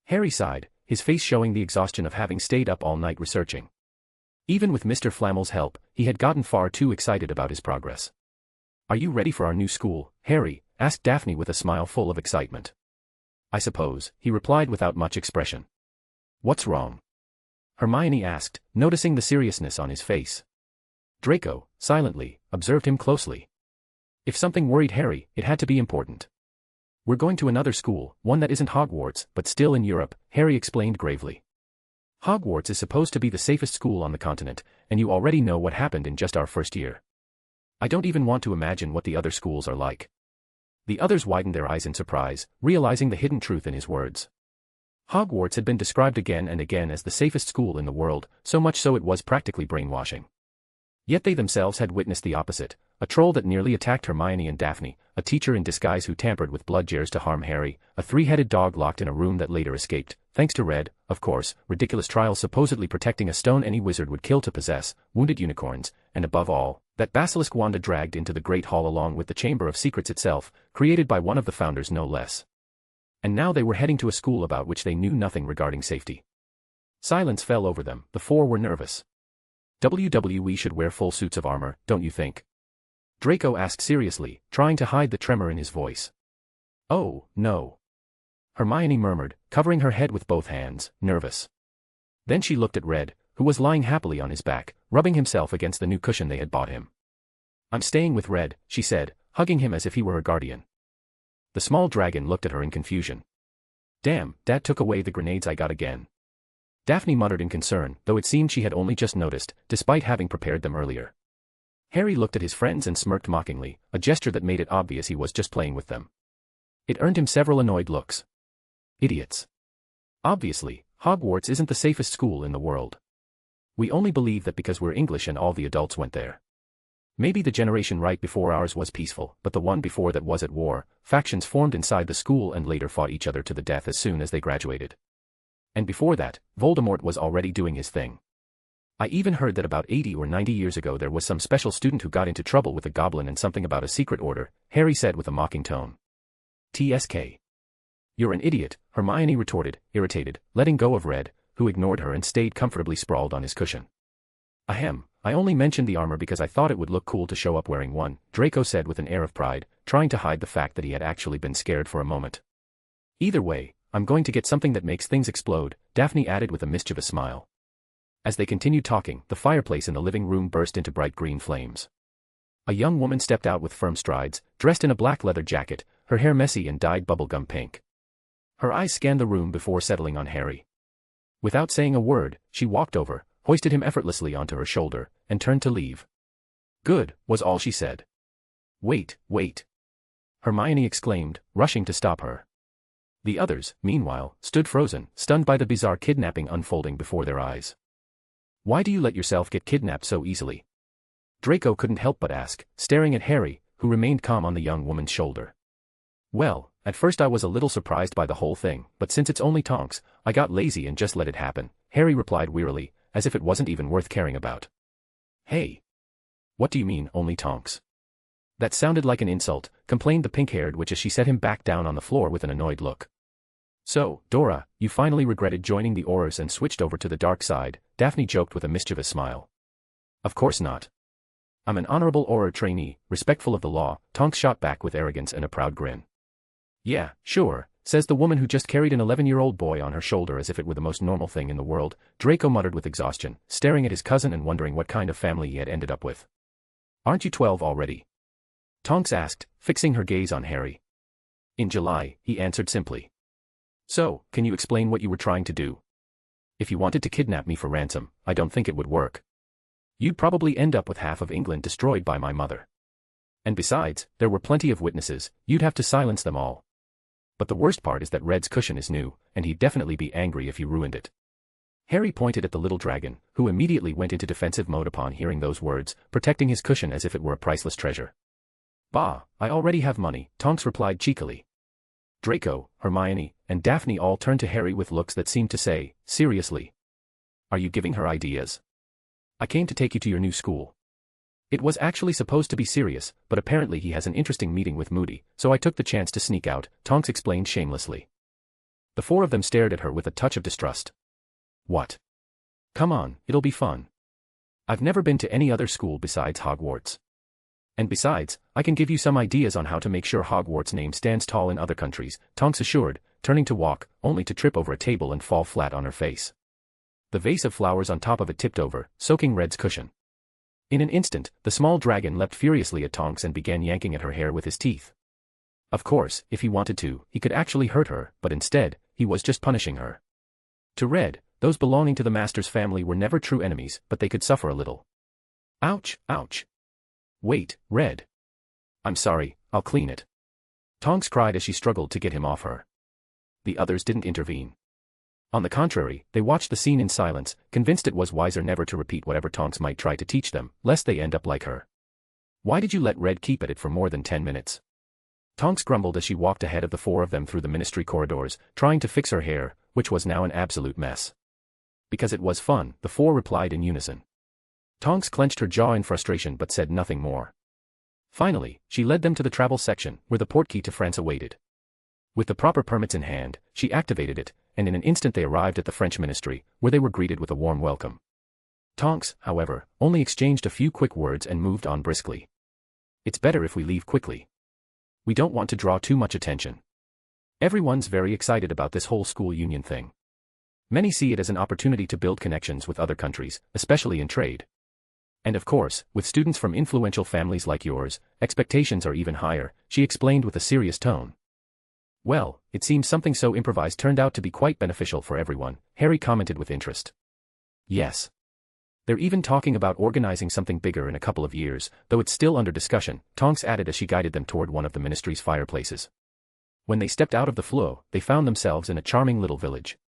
Harry sighed, his face showing the exhaustion of having stayed up all night researching. Even with Mr. Flamel's help, he had gotten far too excited about his progress. "Are you ready for our new school, Harry?" asked Daphne with a smile full of excitement. "I suppose," he replied without much expression. "What's wrong?" Hermione asked, noticing the seriousness on his face. Draco, silently, observed him closely. If something worried Harry, it had to be important. "We're going to another school, one that isn't Hogwarts, but still in Europe," Harry explained gravely. "Hogwarts is supposed to be the safest school on the continent, and you already know what happened in just our first year. I don't even want to imagine what the other schools are like." The others widened their eyes in surprise, realizing the hidden truth in his words. Hogwarts had been described again and again as the safest school in the world, so much so it was practically brainwashing. Yet they themselves had witnessed the opposite, a troll that nearly attacked Hermione and Daphne, a teacher in disguise who tampered with blood jars to harm Harry, a three-headed dog locked in a room that later escaped, thanks to Red, of course, ridiculous trials supposedly protecting a stone any wizard would kill to possess, wounded unicorns, and above all, that basilisk Wanda dragged into the Great Hall along with the Chamber of Secrets itself, created by one of the founders no less. And now they were heading to a school about which they knew nothing regarding safety. Silence fell over them, the four were nervous. We should wear full suits of armor, don't you think? Draco asked seriously, trying to hide the tremor in his voice. Oh, no. Hermione murmured, covering her head with both hands, nervous. Then she looked at Red, who was lying happily on his back, rubbing himself against the new cushion they had bought him. I'm staying with Red, she said, hugging him as if he were her guardian. The small dragon looked at her in confusion. Damn, Dad took away the grenades I got again. Daphne muttered in concern, though it seemed she had only just noticed, despite having prepared them earlier. Harry looked at his friends and smirked mockingly, a gesture that made it obvious he was just playing with them. It earned him several annoyed looks. Idiots. Obviously, Hogwarts isn't the safest school in the world. We only believe that because we're English and all the adults went there. Maybe the generation right before ours was peaceful, but the one before that was at war. Factions formed inside the school and later fought each other to the death as soon as they graduated. And before that, Voldemort was already doing his thing. I even heard that about 80 or 90 years ago there was some special student who got into trouble with a goblin and something about a secret order, Harry said with a mocking tone. TSK. You're an idiot, Hermione retorted, irritated, letting go of Red, who ignored her and stayed comfortably sprawled on his cushion. Ahem, I only mentioned the armor because I thought it would look cool to show up wearing one, Draco said with an air of pride, trying to hide the fact that he had actually been scared for a moment. Either way, I'm going to get something that makes things explode, Daphne added with a mischievous smile. As they continued talking, the fireplace in the living room burst into bright green flames. A young woman stepped out with firm strides, dressed in a black leather jacket, her hair messy and dyed bubblegum pink. Her eyes scanned the room before settling on Harry. Without saying a word, she walked over, hoisted him effortlessly onto her shoulder, and turned to leave. Good, was all she said. Wait. Hermione exclaimed, rushing to stop her. The others, meanwhile, stood frozen, stunned by the bizarre kidnapping unfolding before their eyes. Why do you let yourself get kidnapped so easily? Draco couldn't help but ask, staring at Harry, who remained calm on the young woman's shoulder. Well, at first I was a little surprised by the whole thing, but since it's only Tonks, I got lazy and just let it happen, Harry replied wearily, as if it wasn't even worth caring about. Hey. What do you mean, only Tonks? That sounded like an insult, complained the pink-haired witch as she set him back down on the floor with an annoyed look. So, Dora, you finally regretted joining the Aurors and switched over to the dark side, Daphne joked with a mischievous smile. Of course not. I'm an honorable Auror trainee, respectful of the law, Tonks shot back with arrogance and a proud grin. Yeah, sure, says the woman who just carried an 11-year-old boy on her shoulder as if it were the most normal thing in the world, Draco muttered with exhaustion, staring at his cousin and wondering what kind of family he had ended up with. Aren't you 12 already? Tonks asked, fixing her gaze on Harry. In July, he answered simply. So, can you explain what you were trying to do? If you wanted to kidnap me for ransom, I don't think it would work. You'd probably end up with half of England destroyed by my mother. And besides, there were plenty of witnesses, you'd have to silence them all. But the worst part is that Red's cushion is new, and he'd definitely be angry if you ruined it. Harry pointed at the little dragon, who immediately went into defensive mode upon hearing those words, protecting his cushion as if it were a priceless treasure. Bah, I already have money, Tonks replied cheekily. Draco, Hermione, and Daphne all turned to Harry with looks that seemed to say, seriously? Are you giving her ideas? I came to take you to your new school. It was actually supposed to be serious, but apparently he has an interesting meeting with Moody, so I took the chance to sneak out, Tonks explained shamelessly. The four of them stared at her with a touch of distrust. What? Come on, it'll be fun. I've never been to any other school besides Hogwarts. And besides, I can give you some ideas on how to make sure Hogwarts' name stands tall in other countries, Tonks assured, turning to walk, only to trip over a table and fall flat on her face. The vase of flowers on top of it tipped over, soaking Red's cushion. In an instant, the small dragon leapt furiously at Tonks and began yanking at her hair with his teeth. Of course, if he wanted to, he could actually hurt her, but instead, he was just punishing her. To Red, those belonging to the Master's family were never true enemies, but they could suffer a little. Ouch, ouch. Wait, Red. I'm sorry, I'll clean it. Tonks cried as she struggled to get him off her. The others didn't intervene. On the contrary, they watched the scene in silence, convinced it was wiser never to repeat whatever Tonks might try to teach them, lest they end up like her. Why did you let Red keep at it for more than 10 minutes? Tonks grumbled as she walked ahead of the four of them through the ministry corridors, trying to fix her hair, which was now an absolute mess. Because it was fun, the four replied in unison. Tonks clenched her jaw in frustration but said nothing more. Finally, she led them to the travel section, where the portkey to France awaited. With the proper permits in hand, she activated it, and in an instant they arrived at the French ministry, where they were greeted with a warm welcome. Tonks, however, only exchanged a few quick words and moved on briskly. It's better if we leave quickly. We don't want to draw too much attention. Everyone's very excited about this whole school union thing. Many see it as an opportunity to build connections with other countries, especially in trade. And of course, with students from influential families like yours, expectations are even higher, she explained with a serious tone. Well, it seems something so improvised turned out to be quite beneficial for everyone, Harry commented with interest. Yes. They're even talking about organizing something bigger in a couple of years, though it's still under discussion, Tonks added as she guided them toward one of the ministry's fireplaces. When they stepped out of the flue, they found themselves in a charming little village.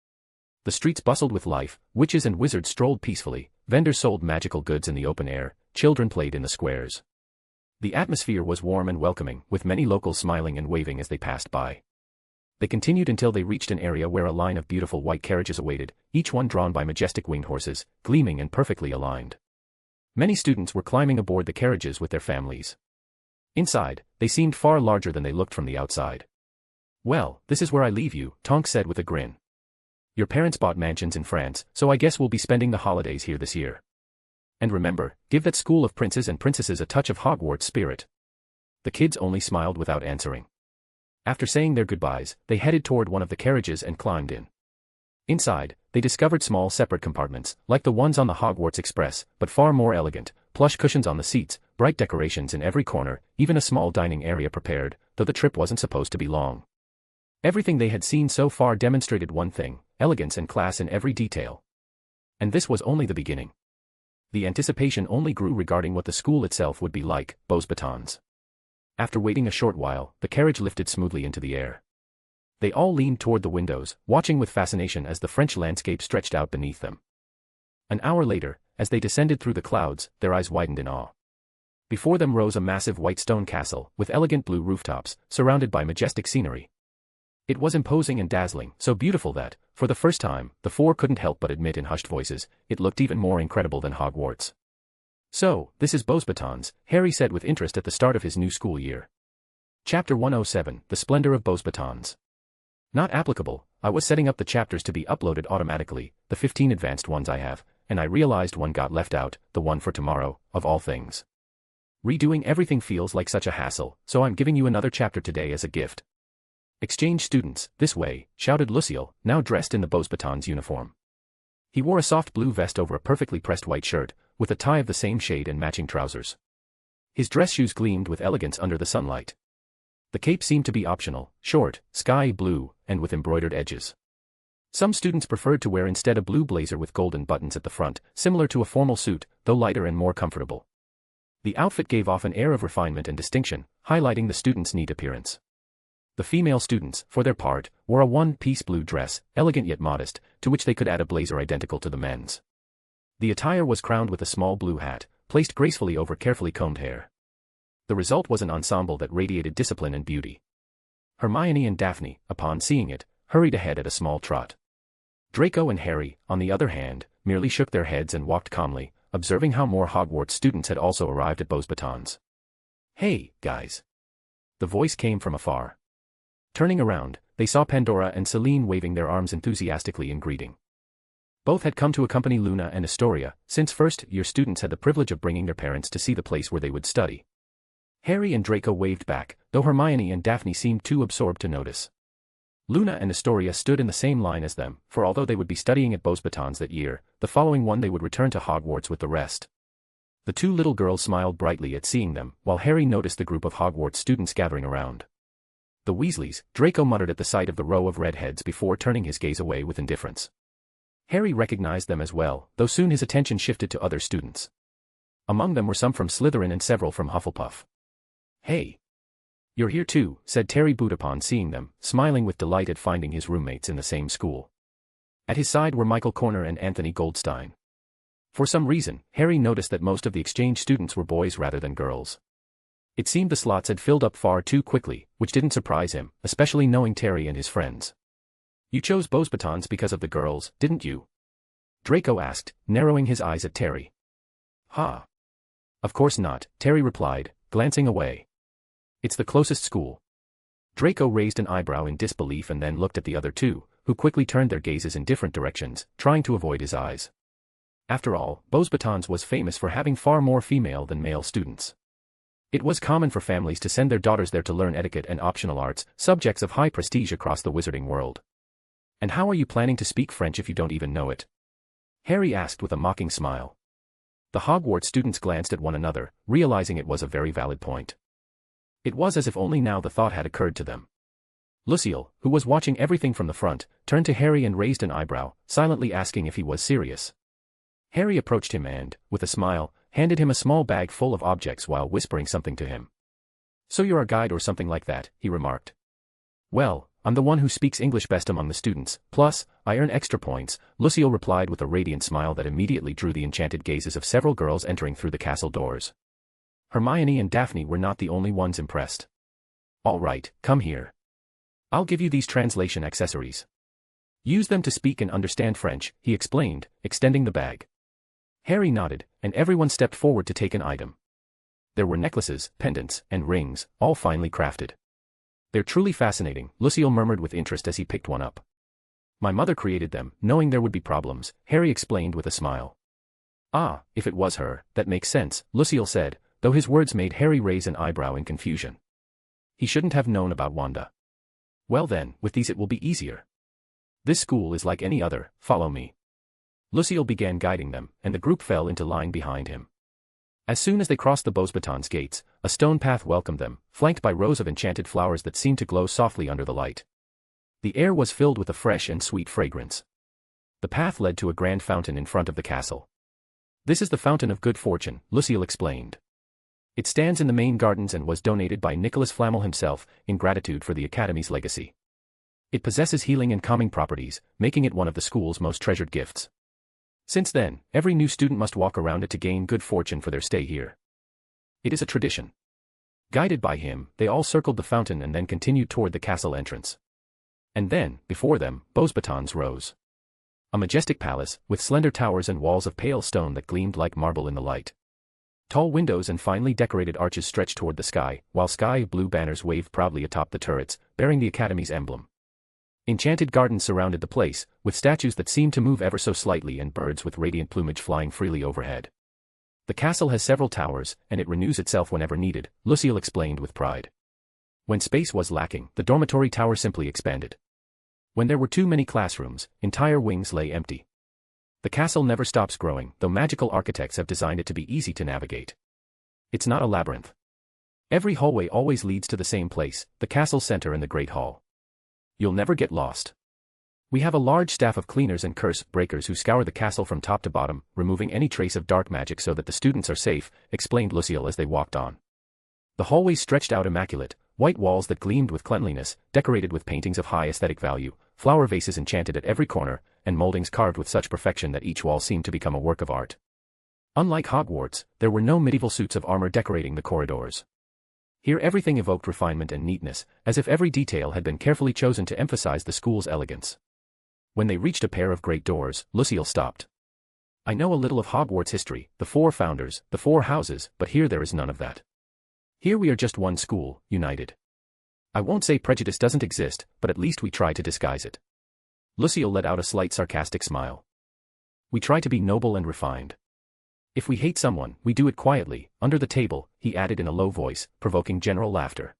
The streets bustled with life, witches and wizards strolled peacefully, vendors sold magical goods in the open air, children played in the squares. The atmosphere was warm and welcoming, with many locals smiling and waving as they passed by. They continued until they reached an area where a line of beautiful white carriages awaited, each one drawn by majestic winged horses, gleaming and perfectly aligned. Many students were climbing aboard the carriages with their families. Inside, they seemed far larger than they looked from the outside. Well, this is where I leave you, Tonks said with a grin. Your parents bought mansions in France, so I guess we'll be spending the holidays here this year. And remember, give that school of princes and princesses a touch of Hogwarts spirit. The kids only smiled without answering. After saying their goodbyes, they headed toward one of the carriages and climbed in. Inside, they discovered small separate compartments, like the ones on the Hogwarts Express, but far more elegant, plush cushions on the seats, bright decorations in every corner, even a small dining area prepared, though the trip wasn't supposed to be long. Everything they had seen so far demonstrated one thing: elegance and class in every detail. And this was only the beginning. The anticipation only grew regarding what the school itself would be like, Beauxbatons. After waiting a short while, the carriage lifted smoothly into the air. They all leaned toward the windows, watching with fascination as the French landscape stretched out beneath them. An hour later, as they descended through the clouds, their eyes widened in awe. Before them rose a massive white stone castle, with elegant blue rooftops, surrounded by majestic scenery. It was imposing and dazzling, so beautiful that, for the first time, the four couldn't help but admit in hushed voices, it looked even more incredible than Hogwarts. So, this is Beauxbatons, Harry said with interest at the start of his new school year. Chapter 107, The Splendor of Beauxbatons. Not applicable. I was setting up the chapters to be uploaded automatically, the 15 advanced ones I have, and I realized one got left out, the one for tomorrow, of all things. Redoing everything feels like such a hassle, so I'm giving you another chapter today as a gift. Exchange students, this way, shouted Lucille, now dressed in the Beauxbatons uniform. He wore a soft blue vest over a perfectly pressed white shirt, with a tie of the same shade and matching trousers. His dress shoes gleamed with elegance under the sunlight. The cape seemed to be optional, short, sky blue, and with embroidered edges. Some students preferred to wear instead a blue blazer with golden buttons at the front, similar to a formal suit, though lighter and more comfortable. The outfit gave off an air of refinement and distinction, highlighting the students' neat appearance. The female students, for their part, wore a one-piece blue dress, elegant yet modest, to which they could add a blazer identical to the men's. The attire was crowned with a small blue hat, placed gracefully over carefully combed hair. The result was an ensemble that radiated discipline and beauty. Hermione and Daphne, upon seeing it, hurried ahead at a small trot. Draco and Harry, on the other hand, merely shook their heads and walked calmly, observing how more Hogwarts students had also arrived at Beauxbatons. Hey, guys. The voice came from afar. Turning around, they saw Pandora and Celine waving their arms enthusiastically in greeting. Both had come to accompany Luna and Astoria, since first-year students had the privilege of bringing their parents to see the place where they would study. Harry and Draco waved back, though Hermione and Daphne seemed too absorbed to notice. Luna and Astoria stood in the same line as them, for although they would be studying at Beauxbatons that year, the following one they would return to Hogwarts with the rest. The two little girls smiled brightly at seeing them, while Harry noticed the group of Hogwarts students gathering around. The Weasleys, Draco muttered at the sight of the row of redheads before turning his gaze away with indifference. Harry recognized them as well, though soon his attention shifted to other students. Among them were some from Slytherin and several from Hufflepuff. Hey! You're here too, said Terry Boot upon seeing them, smiling with delight at finding his roommates in the same school. At his side were Michael Corner and Anthony Goldstein. For some reason, Harry noticed that most of the exchange students were boys rather than girls. It seemed the slots had filled up far too quickly, which didn't surprise him, especially knowing Terry and his friends. You chose Beauxbatons because of the girls, didn't you? Draco asked, narrowing his eyes at Terry. Ha! Of course not, Terry replied, glancing away. It's the closest school. Draco raised an eyebrow in disbelief and then looked at the other two, who quickly turned their gazes in different directions, trying to avoid his eyes. After all, Beauxbatons was famous for having far more female than male students. It was common for families to send their daughters there to learn etiquette and optional arts, subjects of high prestige across the wizarding world. And how are you planning to speak French if you don't even know it? Harry asked with a mocking smile. The Hogwarts students glanced at one another, realizing it was a very valid point. It was as if only now the thought had occurred to them. Lucille, who was watching everything from the front, turned to Harry and raised an eyebrow, silently asking if he was serious. Harry approached him and, with a smile, handed him a small bag full of objects while whispering something to him. "So you're a guide or something like that," he remarked. "Well, I'm the one who speaks English best among the students, plus, I earn extra points," Lucille replied with a radiant smile that immediately drew the enchanted gazes of several girls entering through the castle doors. Hermione and Daphne were not the only ones impressed. "All right, come here. I'll give you these translation accessories. Use them to speak and understand French," he explained, extending the bag. Harry nodded, and everyone stepped forward to take an item. There were necklaces, pendants, and rings, all finely crafted. "They're truly fascinating," Lucille murmured with interest as he picked one up. "My mother created them, knowing there would be problems," Harry explained with a smile. "Ah, if it was her, that makes sense," Lucille said, though his words made Harry raise an eyebrow in confusion. He shouldn't have known about Wanda. "Well then, with these it will be easier. This school is like any other, follow me." Lucille began guiding them, and the group fell into line behind him. As soon as they crossed the Beauxbatons gates, a stone path welcomed them, flanked by rows of enchanted flowers that seemed to glow softly under the light. The air was filled with a fresh and sweet fragrance. The path led to a grand fountain in front of the castle. "This is the Fountain of Good Fortune," Lucille explained. "It stands in the main gardens and was donated by Nicholas Flamel himself, in gratitude for the Academy's legacy. It possesses healing and calming properties, making it one of the school's most treasured gifts. Since then, every new student must walk around it to gain good fortune for their stay here. It is a tradition." Guided by him, they all circled the fountain and then continued toward the castle entrance. And then, before them, Beauxbatons rose. A majestic palace, with slender towers and walls of pale stone that gleamed like marble in the light. Tall windows and finely decorated arches stretched toward the sky, while sky-blue banners waved proudly atop the turrets, bearing the Academy's emblem. Enchanted gardens surrounded the place, with statues that seemed to move ever so slightly and birds with radiant plumage flying freely overhead. "The castle has several towers, and it renews itself whenever needed," Lucille explained with pride. When space was lacking, the dormitory tower simply expanded. When there were too many classrooms, entire wings lay empty. The castle never stops growing, though magical architects have designed it to be easy to navigate. It's not a labyrinth. Every hallway always leads to the same place, the castle center in the Great Hall. You'll never get lost. We have a large staff of cleaners and curse breakers who scour the castle from top to bottom, removing any trace of dark magic so that the students are safe, explained Lucille as they walked on. The hallways stretched out immaculate, white walls that gleamed with cleanliness, decorated with paintings of high aesthetic value, flower vases enchanted at every corner, and moldings carved with such perfection that each wall seemed to become a work of art. Unlike Hogwarts, there were no medieval suits of armor decorating the corridors. Here everything evoked refinement and neatness, as if every detail had been carefully chosen to emphasize the school's elegance. When they reached a pair of great doors, Lucille stopped. "I know a little of Hogwarts history, the 4 founders, the 4 houses, but here there is none of that. Here we are just one school, united. I won't say prejudice doesn't exist, but at least we try to disguise it." Lucille let out a slight sarcastic smile. "We try to be noble and refined. If we hate someone, we do it quietly, under the table," he added in a low voice, provoking general laughter.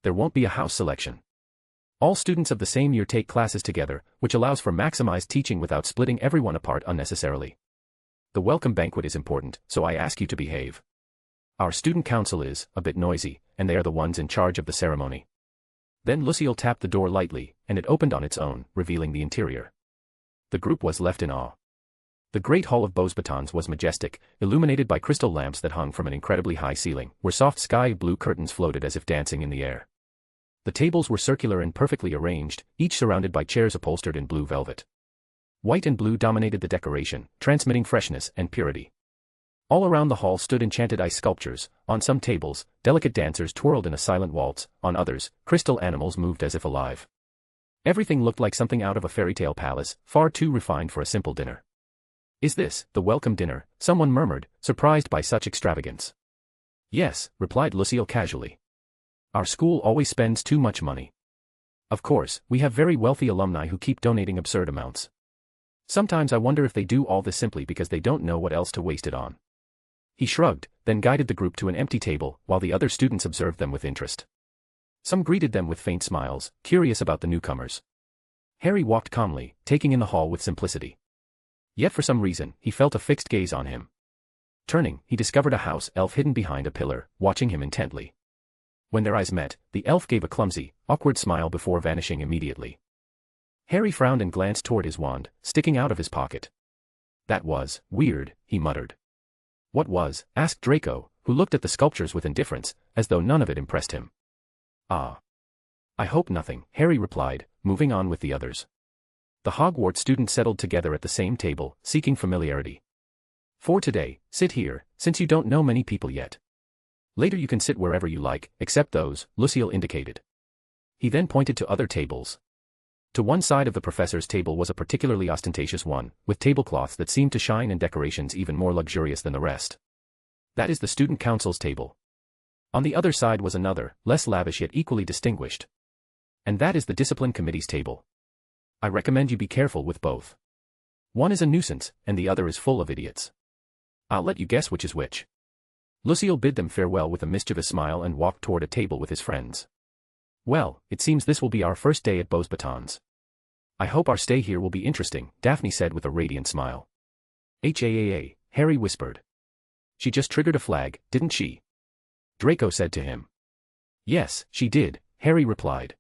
"There won't be a house selection. All students of the same year take classes together, which allows for maximized teaching without splitting everyone apart unnecessarily. The welcome banquet is important, so I ask you to behave. Our student council is a bit noisy, and they are the ones in charge of the ceremony." Then Lucille tapped the door lightly, and it opened on its own, revealing the interior. The group was left in awe. The Great Hall of Beauxbatons was majestic, illuminated by crystal lamps that hung from an incredibly high ceiling, where soft sky-blue curtains floated as if dancing in the air. The tables were circular and perfectly arranged, each surrounded by chairs upholstered in blue velvet. White and blue dominated the decoration, transmitting freshness and purity. All around the hall stood enchanted ice sculptures. On some tables, delicate dancers twirled in a silent waltz, on others, crystal animals moved as if alive. Everything looked like something out of a fairy tale palace, far too refined for a simple dinner. "Is this the welcome dinner?" someone murmured, surprised by such extravagance. "Yes," replied Lucille casually. "Our school always spends too much money. Of course, we have very wealthy alumni who keep donating absurd amounts. Sometimes I wonder if they do all this simply because they don't know what else to waste it on. He shrugged, then guided the group to an empty table, while the other students observed them with interest. Some greeted them with faint smiles, curious about the newcomers. Harry walked calmly, taking in the hall with simplicity. Yet for some reason, he felt a fixed gaze on him. Turning, he discovered a house elf hidden behind a pillar, watching him intently. When their eyes met, the elf gave a clumsy, awkward smile before vanishing immediately. Harry frowned and glanced toward his wand, sticking out of his pocket. That was weird, he muttered. What was? Asked Draco, who looked at the sculptures with indifference, as though none of it impressed him. Ah. I hope nothing, Harry replied, moving on with the others. The Hogwarts students settled together at the same table, seeking familiarity. For today, sit here, since you don't know many people yet. Later you can sit wherever you like, except those, Lucille indicated. He then pointed to other tables. To one side of the professor's table was a particularly ostentatious one, with tablecloths that seemed to shine and decorations even more luxurious than the rest. That is the student council's table. On the other side was another, less lavish yet equally distinguished. And that is the discipline committee's table. I recommend you be careful with both. One is a nuisance, and the other is full of idiots. I'll let you guess which is which. Lucille bid them farewell with a mischievous smile and walked toward a table with his friends. Well, it seems this will be our first day at Beauxbatons. I hope our stay here will be interesting, Daphne said with a radiant smile. H-A-A-A, Harry whispered. She just triggered a flag, didn't she? Draco said to him. Yes, she did, Harry replied.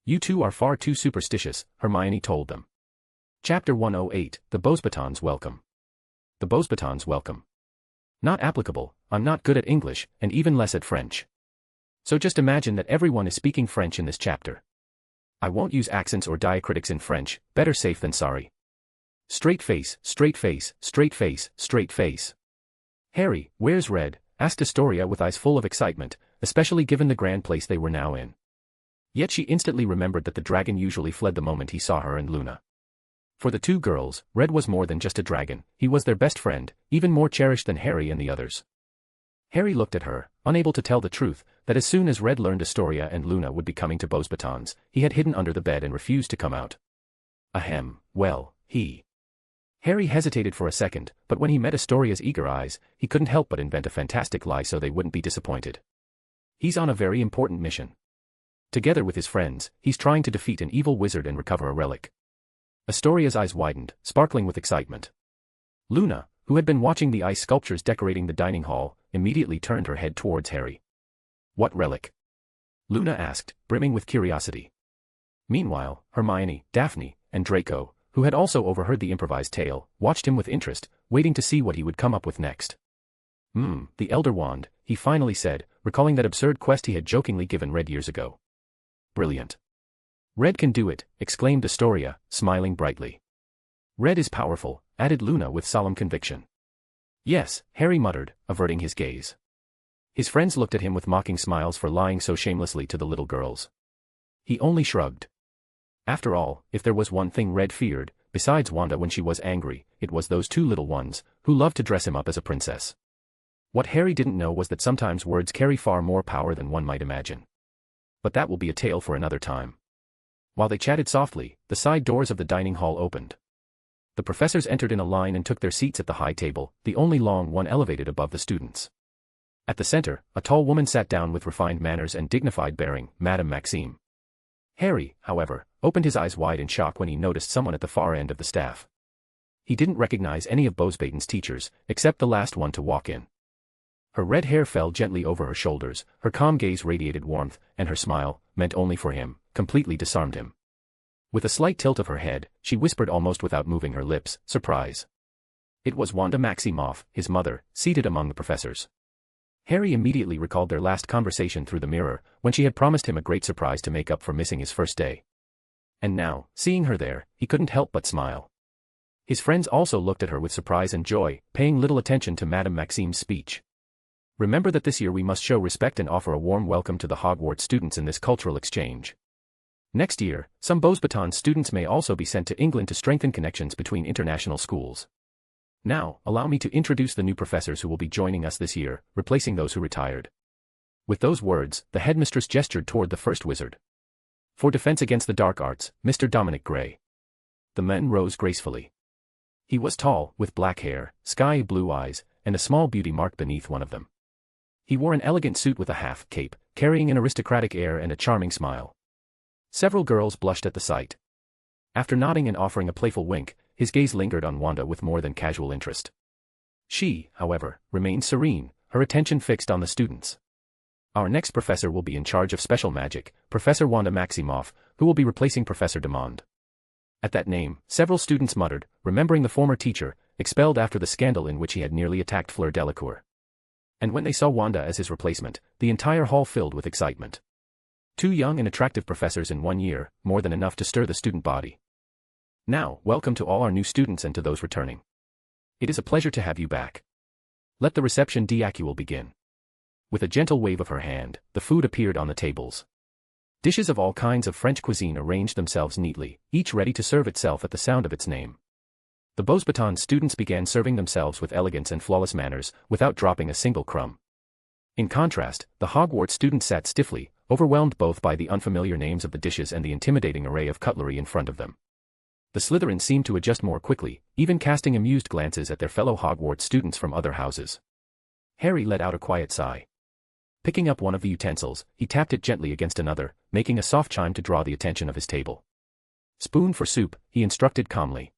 You two are far too superstitious, Hermione told them. Chapter 108, The Beauxbatons Welcome. The Beauxbatons Welcome. Not applicable, I'm not good at English, and even less at French. So just imagine that everyone is speaking French in this chapter. I won't use accents or diacritics in French, better safe than sorry. Straight face, straight face, straight face, straight face. Harry, where's Red? Asked Astoria with eyes full of excitement, especially given the grand place they were now in. Yet she instantly remembered that the dragon usually fled the moment he saw her and Luna. For the two girls, Red was more than just a dragon, he was their best friend, even more cherished than Harry and the others. Harry looked at her, unable to tell the truth, that as soon as Red learned Astoria and Luna would be coming to Beauxbatons, he had hidden under the bed and refused to come out. Ahem, well, Harry hesitated for a second, but when he met Astoria's eager eyes, he couldn't help but invent a fantastic lie so they wouldn't be disappointed. He's on a very important mission. Together with his friends, he's trying to defeat an evil wizard and recover a relic. Astoria's eyes widened, sparkling with excitement. Luna, who had been watching the ice sculptures decorating the dining hall, immediately turned her head towards Harry. What relic? Luna asked, brimming with curiosity. Meanwhile, Hermione, Daphne, and Draco, who had also overheard the improvised tale, watched him with interest, waiting to see what he would come up with next. The Elder Wand, he finally said, recalling that absurd quest he had jokingly given Red years ago. Brilliant. Red can do it, exclaimed Astoria, smiling brightly. Red is powerful, added Luna with solemn conviction. Yes, Harry muttered, averting his gaze. His friends looked at him with mocking smiles for lying so shamelessly to the little girls. He only shrugged. After all, if there was one thing Red feared, besides Wanda when she was angry, it was those two little ones, who loved to dress him up as a princess. What Harry didn't know was that sometimes words carry far more power than one might imagine. But that will be a tale for another time. While they chatted softly, the side doors of the dining hall opened. The professors entered in a line and took their seats at the high table, the only long one elevated above the students. At the center, a tall woman sat down with refined manners and dignified bearing, Madame Maxime. Harry, however, opened his eyes wide in shock when he noticed someone at the far end of the staff. He didn't recognize any of Beauxbatons' teachers, except the last one to walk in. Her red hair fell gently over her shoulders, her calm gaze radiated warmth, and her smile, meant only for him, completely disarmed him. With a slight tilt of her head, she whispered almost without moving her lips, surprise. It was Wanda Maximoff, his mother, seated among the professors. Harry immediately recalled their last conversation through the mirror, when she had promised him a great surprise to make up for missing his first day. And now, seeing her there, he couldn't help but smile. His friends also looked at her with surprise and joy, paying little attention to Madame Maxime's speech. Remember that this year we must show respect and offer a warm welcome to the Hogwarts students in this cultural exchange. Next year, some Beauxbatons students may also be sent to England to strengthen connections between international schools. Now, allow me to introduce the new professors who will be joining us this year, replacing those who retired. With those words, the headmistress gestured toward the first wizard. For defense against the dark arts, Mr. Dominic Gray. The men rose gracefully. He was tall, with black hair, sky blue eyes, and a small beauty mark beneath one of them. He wore an elegant suit with a half-cape, carrying an aristocratic air and a charming smile. Several girls blushed at the sight. After nodding and offering a playful wink, his gaze lingered on Wanda with more than casual interest. She, however, remained serene, her attention fixed on the students. Our next professor will be in charge of special magic, Professor Wanda Maximoff, who will be replacing Professor Demond. At that name, several students muttered, remembering the former teacher, expelled after the scandal in which he had nearly attacked Fleur Delacour. And when they saw Wanda as his replacement, the entire hall filled with excitement. 2 young and attractive professors in 1 year, more than enough to stir the student body. Now, welcome to all our new students and to those returning. It is a pleasure to have you back. Let the reception d'accueil begin. With a gentle wave of her hand, the food appeared on the tables. Dishes of all kinds of French cuisine arranged themselves neatly, each ready to serve itself at the sound of its name. The Beauxbatons students began serving themselves with elegance and flawless manners, without dropping a single crumb. In contrast, the Hogwarts students sat stiffly, overwhelmed both by the unfamiliar names of the dishes and the intimidating array of cutlery in front of them. The Slytherins seemed to adjust more quickly, even casting amused glances at their fellow Hogwarts students from other houses. Harry let out a quiet sigh. Picking up one of the utensils, he tapped it gently against another, making a soft chime to draw the attention of his table. Spoon for soup, he instructed calmly.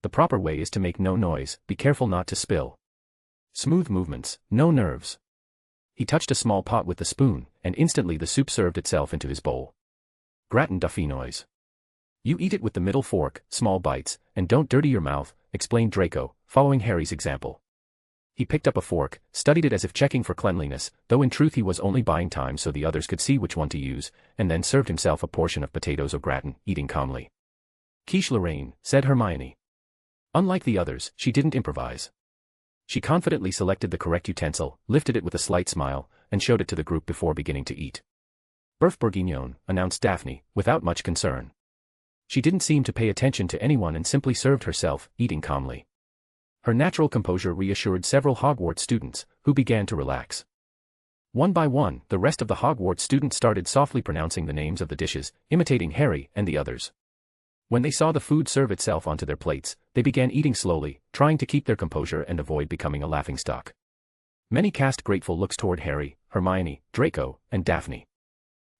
The proper way is to make no noise, be careful not to spill. Smooth movements, no nerves. He touched a small pot with the spoon, and instantly the soup served itself into his bowl. Gratin d'Affinoise. You eat it with the middle fork, small bites, and don't dirty your mouth, explained Draco, following Harry's example. He picked up a fork, studied it as if checking for cleanliness, though in truth he was only buying time so the others could see which one to use, and then served himself a portion of potatoes au gratin, eating calmly. Quiche Lorraine, said Hermione. Unlike the others, she didn't improvise. She confidently selected the correct utensil, lifted it with a slight smile, and showed it to the group before beginning to eat. Boeuf bourguignon, announced Daphne, without much concern. She didn't seem to pay attention to anyone and simply served herself, eating calmly. Her natural composure reassured several Hogwarts students, who began to relax. One by one, the rest of the Hogwarts students started softly pronouncing the names of the dishes, imitating Harry and the others. When they saw the food serve itself onto their plates, they began eating slowly, trying to keep their composure and avoid becoming a laughingstock. Many cast grateful looks toward Harry, Hermione, Draco, and Daphne.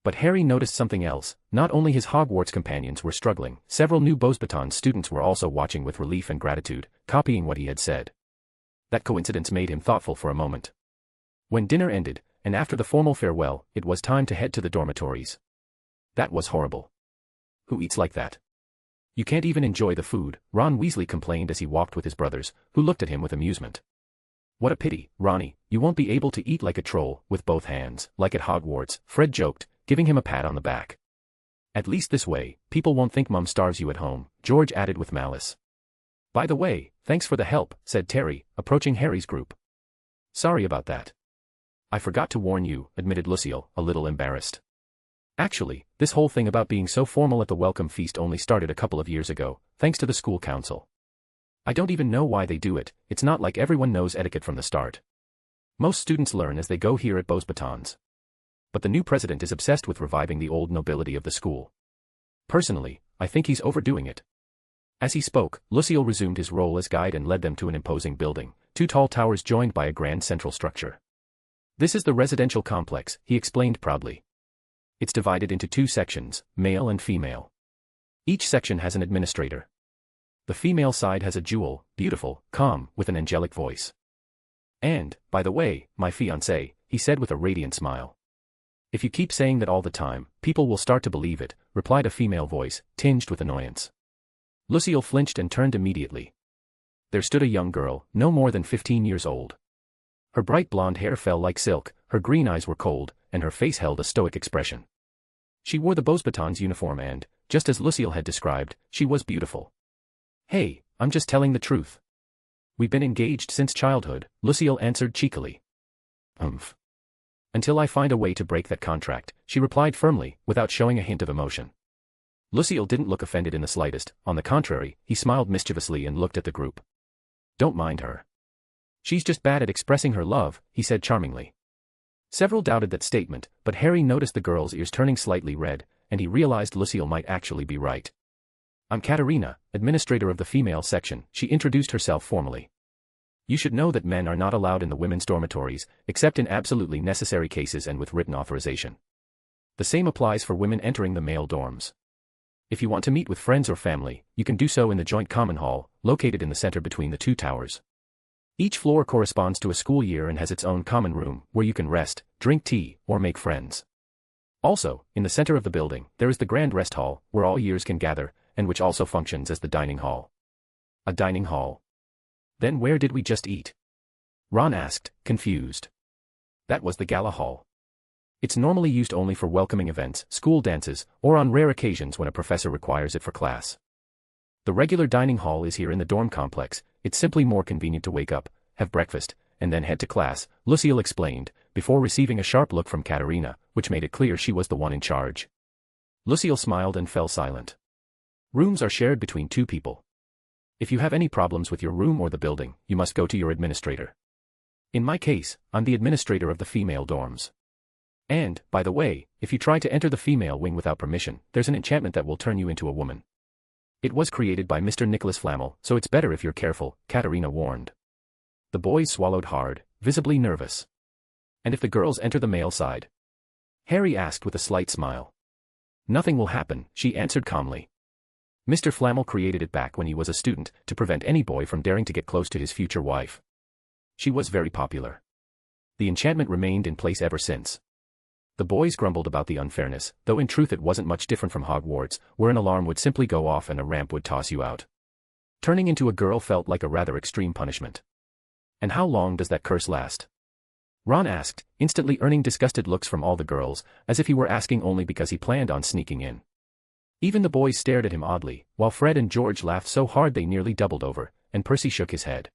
But Harry noticed something else. Not only his Hogwarts companions were struggling, several new Beauxbatons students were also watching with relief and gratitude, copying what he had said. That coincidence made him thoughtful for a moment. When dinner ended, and after the formal farewell, it was time to head to the dormitories. That was horrible. Who eats like that? You can't even enjoy the food, Ron Weasley complained as he walked with his brothers, who looked at him with amusement. What a pity, Ronnie, you won't be able to eat like a troll, with both hands, like at Hogwarts, Fred joked, giving him a pat on the back. At least this way, people won't think Mum starves you at home, George added with malice. By the way, thanks for the help, said Terry, approaching Harry's group. Sorry about that. I forgot to warn you, admitted Lucille, a little embarrassed. Actually, this whole thing about being so formal at the welcome feast only started a couple of years ago, thanks to the school council. I don't even know why they do it, it's not like everyone knows etiquette from the start. Most students learn as they go here at Beauxbatons. But the new president is obsessed with reviving the old nobility of the school. Personally, I think he's overdoing it. As he spoke, Lucille resumed his role as guide and led them to an imposing building, 2 tall towers joined by a grand central structure. This is the residential complex, he explained proudly. It's divided into 2 sections, male and female. Each section has an administrator. The female side has a jewel, beautiful, calm, with an angelic voice. And, by the way, my fiancé, he said with a radiant smile. If you keep saying that all the time, people will start to believe it, replied a female voice, tinged with annoyance. Lucille flinched and turned immediately. There stood a young girl, no more than 15 years old. Her bright blonde hair fell like silk, her green eyes were cold, and her face held a stoic expression. She wore the Beauxbatons uniform and, just as Lucille had described, she was beautiful. Hey, I'm just telling the truth. We've been engaged since childhood, Lucille answered cheekily. Until I find a way to break that contract, she replied firmly, without showing a hint of emotion. Lucille didn't look offended in the slightest, on the contrary, he smiled mischievously and looked at the group. Don't mind her. She's just bad at expressing her love, he said charmingly. Several doubted that statement, but Harry noticed the girl's ears turning slightly red, and he realized Lucille might actually be right. I'm Katerina, administrator of the female section, she introduced herself formally. You should know that men are not allowed in the women's dormitories, except in absolutely necessary cases and with written authorization. The same applies for women entering the male dorms. If you want to meet with friends or family, you can do so in the joint common hall, located in the center between the two towers. Each floor corresponds to a school year and has its own common room, where you can rest, drink tea, or make friends. Also, in the center of the building, there is the grand rest hall, where all years can gather, and which also functions as the dining hall. A dining hall? Then where did we just eat? Ron asked, confused. That was the gala hall. It's normally used only for welcoming events, school dances, or on rare occasions when a professor requires it for class. The regular dining hall is here in the dorm complex. It's simply more convenient to wake up, have breakfast, and then head to class, Lucille explained, before receiving a sharp look from Katerina, which made it clear she was the one in charge. Lucille smiled and fell silent. Rooms are shared between two people. If you have any problems with your room or the building, you must go to your administrator. In my case, I'm the administrator of the female dorms. And, by the way, if you try to enter the female wing without permission, there's an enchantment that will turn you into a woman. It was created by Mr. Nicholas Flamel, so it's better if you're careful, Katerina warned. The boys swallowed hard, visibly nervous. And if the girls enter the male side? Harry asked with a slight smile. Nothing will happen, she answered calmly. Mr. Flamel created it back when he was a student, to prevent any boy from daring to get close to his future wife. She was very popular. The enchantment remained in place ever since. The boys grumbled about the unfairness, though in truth it wasn't much different from Hogwarts, where an alarm would simply go off and a ramp would toss you out. Turning into a girl felt like a rather extreme punishment. And how long does that curse last? Ron asked, instantly earning disgusted looks from all the girls, as if he were asking only because he planned on sneaking in. Even the boys stared at him oddly, while Fred and George laughed so hard they nearly doubled over, and Percy shook his head.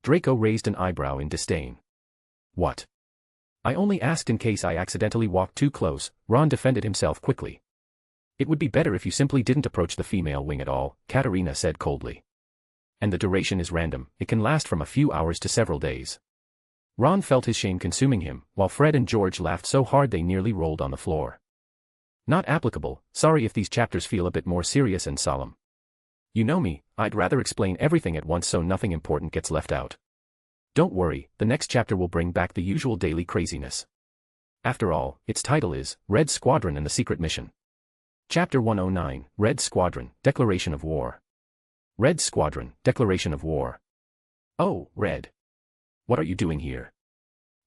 Draco raised an eyebrow in disdain. What? I only asked in case I accidentally walked too close, Ron defended himself quickly. It would be better if you simply didn't approach the female wing at all, Katerina said coldly. And the duration is random, it can last from a few hours to several days. Ron felt his shame consuming him, while Fred and George laughed so hard they nearly rolled on the floor. Not applicable, sorry if these chapters feel a bit more serious and solemn. You know me, I'd rather explain everything at once so nothing important gets left out. Don't worry, the next chapter will bring back the usual daily craziness. After all, its title is, Red Squadron and the Secret Mission. Chapter 109, Red Squadron, Declaration of War. Red Squadron, Declaration of War. Oh, Red. What are you doing here?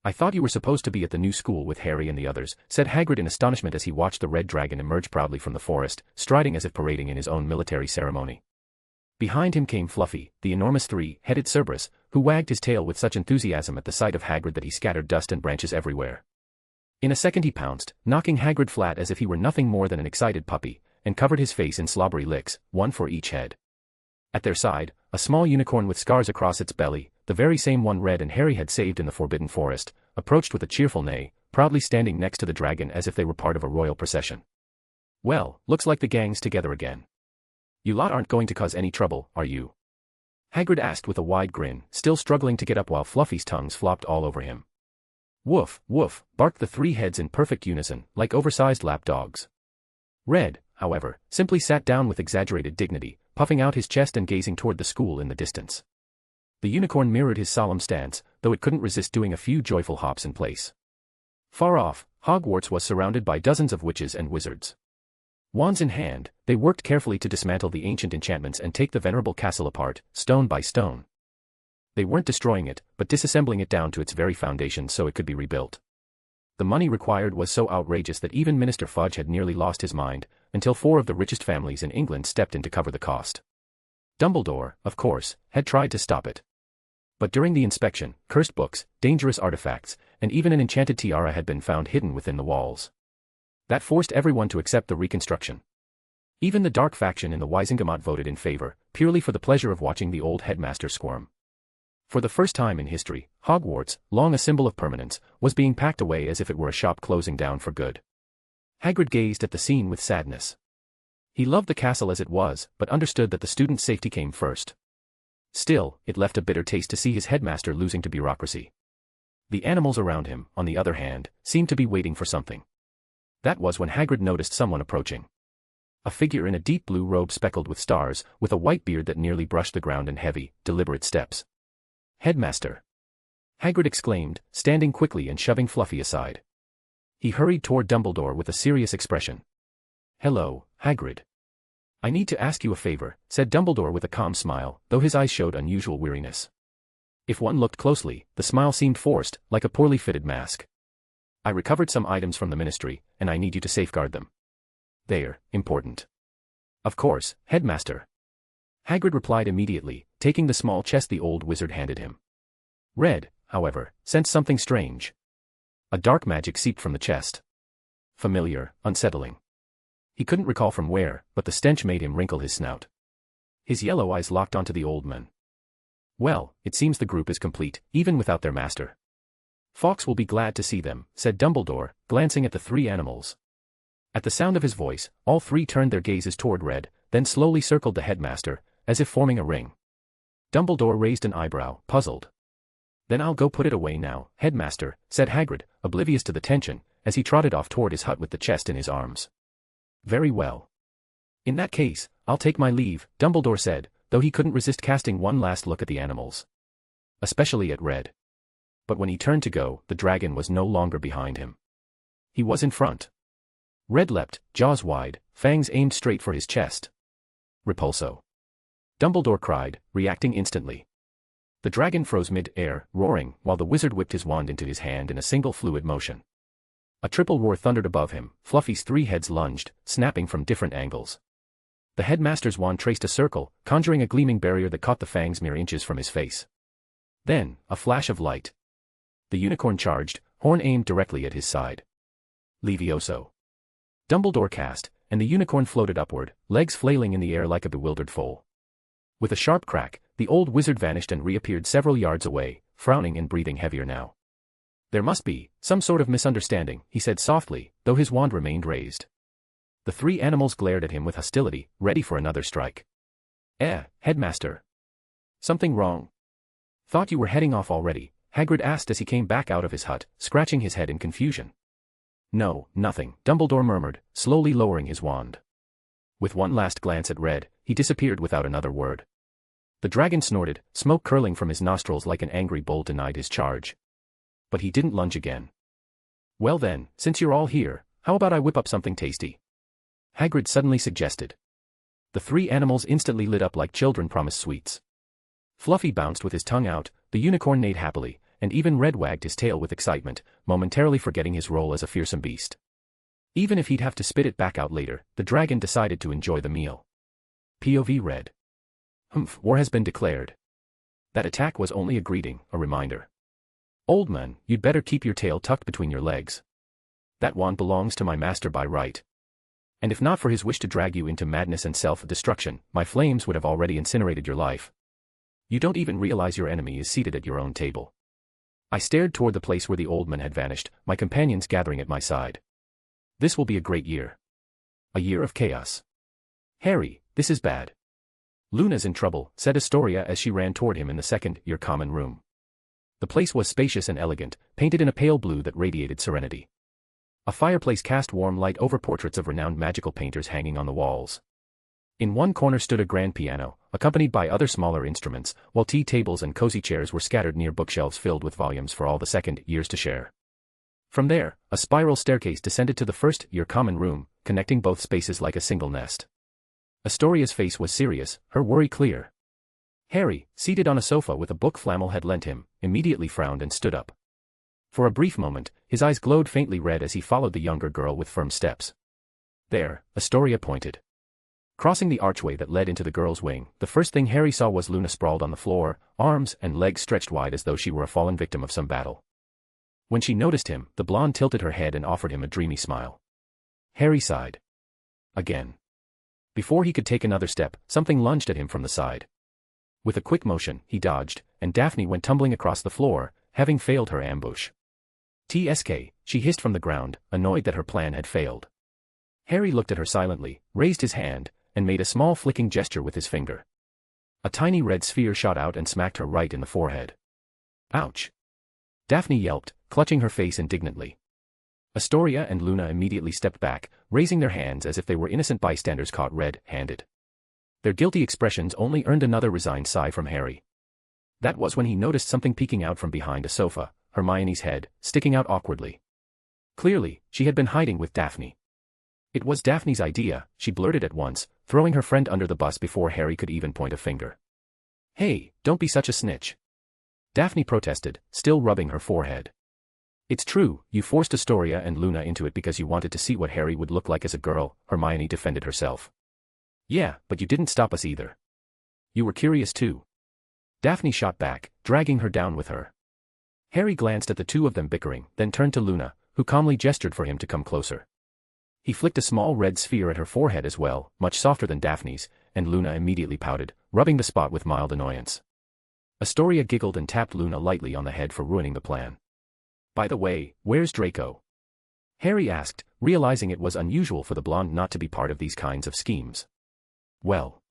I thought you were supposed to be at the new school with Harry and the others, said Hagrid in astonishment as he watched the red dragon emerge proudly from the forest, striding as if parading in his own military ceremony. Behind him came Fluffy, the enormous three-headed Cerberus, who wagged his tail with such enthusiasm at the sight of Hagrid that he scattered dust and branches everywhere. In a second he pounced, knocking Hagrid flat as if he were nothing more than an excited puppy, and covered his face in slobbery licks, one for each head. At their side, a small unicorn with scars across its belly, the very same one Red and Harry had saved in the Forbidden Forest, approached with a cheerful neigh, proudly standing next to the dragon as if they were part of a royal procession. Well, looks like the gang's together again. You lot aren't going to cause any trouble, are you? Hagrid asked with a wide grin, still struggling to get up while Fluffy's tongues flopped all over him. Woof, woof, barked the three heads in perfect unison, like oversized lap dogs. Red, however, simply sat down with exaggerated dignity, puffing out his chest and gazing toward the school in the distance. The unicorn mirrored his solemn stance, though it couldn't resist doing a few joyful hops in place. Far off, Hogwarts was surrounded by dozens of witches and wizards. Wands in hand, they worked carefully to dismantle the ancient enchantments and take the venerable castle apart, stone by stone. They weren't destroying it, but disassembling it down to its very foundation so it could be rebuilt. The money required was so outrageous that even Minister Fudge had nearly lost his mind, until 4 of the richest families in England stepped in to cover the cost. Dumbledore, of course, had tried to stop it. But during the inspection, cursed books, dangerous artifacts, and even an enchanted tiara had been found hidden within the walls. That forced everyone to accept the reconstruction. Even the dark faction in the Wisingamot voted in favor, purely for the pleasure of watching the old headmaster squirm. For the first time in history, Hogwarts, long a symbol of permanence, was being packed away as if it were a shop closing down for good. Hagrid gazed at the scene with sadness. He loved the castle as it was, but understood that the students' safety came first. Still, it left a bitter taste to see his headmaster losing to bureaucracy. The animals around him, on the other hand, seemed to be waiting for something. That was when Hagrid noticed someone approaching. A figure in a deep blue robe speckled with stars, with a white beard that nearly brushed the ground and heavy, deliberate steps. "Headmaster!" Hagrid exclaimed, standing quickly and shoving Fluffy aside. He hurried toward Dumbledore with a serious expression. "Hello, Hagrid. I need to ask you a favor," said Dumbledore with a calm smile, though his eyes showed unusual weariness. If one looked closely, the smile seemed forced, like a poorly fitted mask. "I recovered some items from the Ministry, and I need you to safeguard them. They're important." "Of course, Headmaster." Hagrid replied immediately, taking the small chest the old wizard handed him. Red, however, sensed something strange. A dark magic seeped from the chest. Familiar, unsettling. He couldn't recall from where, but the stench made him wrinkle his snout. His yellow eyes locked onto the old man. "Well, it seems the group is complete, even without their master. Fawkes will be glad to see them," said Dumbledore, glancing at the three animals. At the sound of his voice, all three turned their gazes toward Red, then slowly circled the headmaster, as if forming a ring. Dumbledore raised an eyebrow, puzzled. "Then I'll go put it away now, Headmaster," said Hagrid, oblivious to the tension, as he trotted off toward his hut with the chest in his arms. "Very well. In that case, I'll take my leave," Dumbledore said, though he couldn't resist casting one last look at the animals. Especially at Red. But when he turned to go, the dragon was no longer behind him. He was in front. Red leapt, jaws wide, fangs aimed straight for his chest. "Repulso!" Dumbledore cried, reacting instantly. The dragon froze mid-air, roaring, while the wizard whipped his wand into his hand in a single fluid motion. A triple roar thundered above him, Fluffy's three heads lunged, snapping from different angles. The headmaster's wand traced a circle, conjuring a gleaming barrier that caught the fangs mere inches from his face. Then, a flash of light. The unicorn charged, horn aimed directly at his side. Levioso! Dumbledore cast, and the unicorn floated upward, legs flailing in the air like a bewildered foal. With a sharp crack, the old wizard vanished and reappeared several yards away, frowning and breathing heavier now. "There must be some sort of misunderstanding," he said softly, though his wand remained raised. The three animals glared at him with hostility, ready for another strike. Headmaster. Something wrong?" "Thought you were heading off already," Hagrid asked as he came back out of his hut, scratching his head in confusion. "No, nothing," Dumbledore murmured, slowly lowering his wand. With one last glance at Red, he disappeared without another word. The dragon snorted, smoke curling from his nostrils like an angry bull denied his charge. But he didn't lunge again. "Well then, since you're all here, how about I whip up something tasty?" Hagrid suddenly suggested. The three animals instantly lit up like children promised sweets. Fluffy bounced with his tongue out, the unicorn neighed happily, and even Red wagged his tail with excitement, momentarily forgetting his role as a fearsome beast. Even if he'd have to spit it back out later, the dragon decided to enjoy the meal. POV Red. War has been declared. That attack was only a greeting, a reminder. "Old man, you'd better keep your tail tucked between your legs. That wand belongs to my master by right. And if not for his wish to drag you into madness and self-destruction, my flames would have already incinerated your life. You don't even realize your enemy is seated at your own table." I stared toward the place where the old man had vanished, my companions gathering at my side. "This will be a great year. A year of chaos. Harry, this is bad. Luna's in trouble," said Astoria as she ran toward him in the second, your common room. The place was spacious and elegant, painted in a pale blue that radiated serenity. A fireplace cast warm light over portraits of renowned magical painters hanging on the walls. In one corner stood a grand piano, accompanied by other smaller instruments, while tea tables and cozy chairs were scattered near bookshelves filled with volumes for all the second years to share. From there, a spiral staircase descended to the first, your common room, connecting both spaces like a single nest. Astoria's face was serious, her worry clear. Harry, seated on a sofa with a book Flamel had lent him, immediately frowned and stood up. For a brief moment, his eyes glowed faintly red as he followed the younger girl with firm steps. "There," Astoria pointed. Crossing the archway that led into the girl's wing, the first thing Harry saw was Luna sprawled on the floor, arms and legs stretched wide as though she were a fallen victim of some battle. When she noticed him, the blonde tilted her head and offered him a dreamy smile. Harry sighed. Again. Before he could take another step, something lunged at him from the side. With a quick motion, he dodged, and Daphne went tumbling across the floor, having failed her ambush. "TSK, she hissed from the ground, annoyed that her plan had failed. Harry looked at her silently, raised his hand, and made a small flicking gesture with his finger. A tiny red sphere shot out and smacked her right in the forehead. "Ouch!" Daphne yelped, clutching her face indignantly. Astoria and Luna immediately stepped back, raising their hands as if they were innocent bystanders caught red-handed. Their guilty expressions only earned another resigned sigh from Harry. That was when he noticed something peeking out from behind a sofa, Hermione's head, sticking out awkwardly. Clearly, she had been hiding with Daphne. It was Daphne's idea, she blurted at once, throwing her friend under the bus before Harry could even point a finger. "Hey, don't be such a snitch," Daphne protested, still rubbing her forehead. "It's true, you forced Astoria and Luna into it because you wanted to see what Harry would look like as a girl," Hermione defended herself. "Yeah, but you didn't stop us either. You were curious too," Daphne shot back, dragging her down with her. Harry glanced at the two of them bickering, then turned to Luna, who calmly gestured for him to come closer. He flicked a small red sphere at her forehead as well, much softer than Daphne's, and Luna immediately pouted, rubbing the spot with mild annoyance. Astoria giggled and tapped Luna lightly on the head for ruining the plan. "By the way, where's Draco?" Harry asked, realizing it was unusual for the blonde not to be part of these kinds of schemes. "Well,"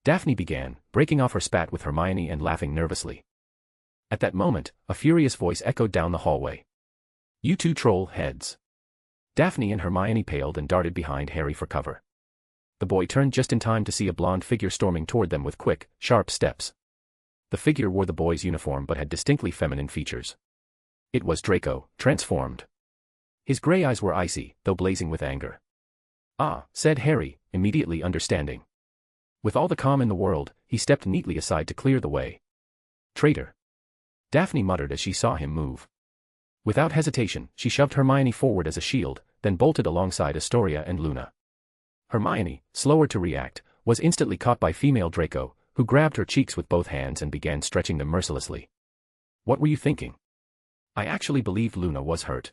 Daphne began, breaking off her spat with Hermione and laughing nervously. At that moment, a furious voice echoed down the hallway. "You two troll heads." Daphne and Hermione paled and darted behind Harry for cover. The boy turned just in time to see a blonde figure storming toward them with quick, sharp steps. The figure wore the boy's uniform but had distinctly feminine features. It was Draco, transformed. His gray eyes were icy, though blazing with anger. "Ah," said Harry, immediately understanding. With all the calm in the world, he stepped neatly aside to clear the way. "Traitor," Daphne muttered as she saw him move. Without hesitation, she shoved Hermione forward as a shield, then bolted alongside Astoria and Luna. Hermione, slower to react, was instantly caught by female Draco, who grabbed her cheeks with both hands and began stretching them mercilessly. "What were you thinking?" "I actually believed Luna was hurt,"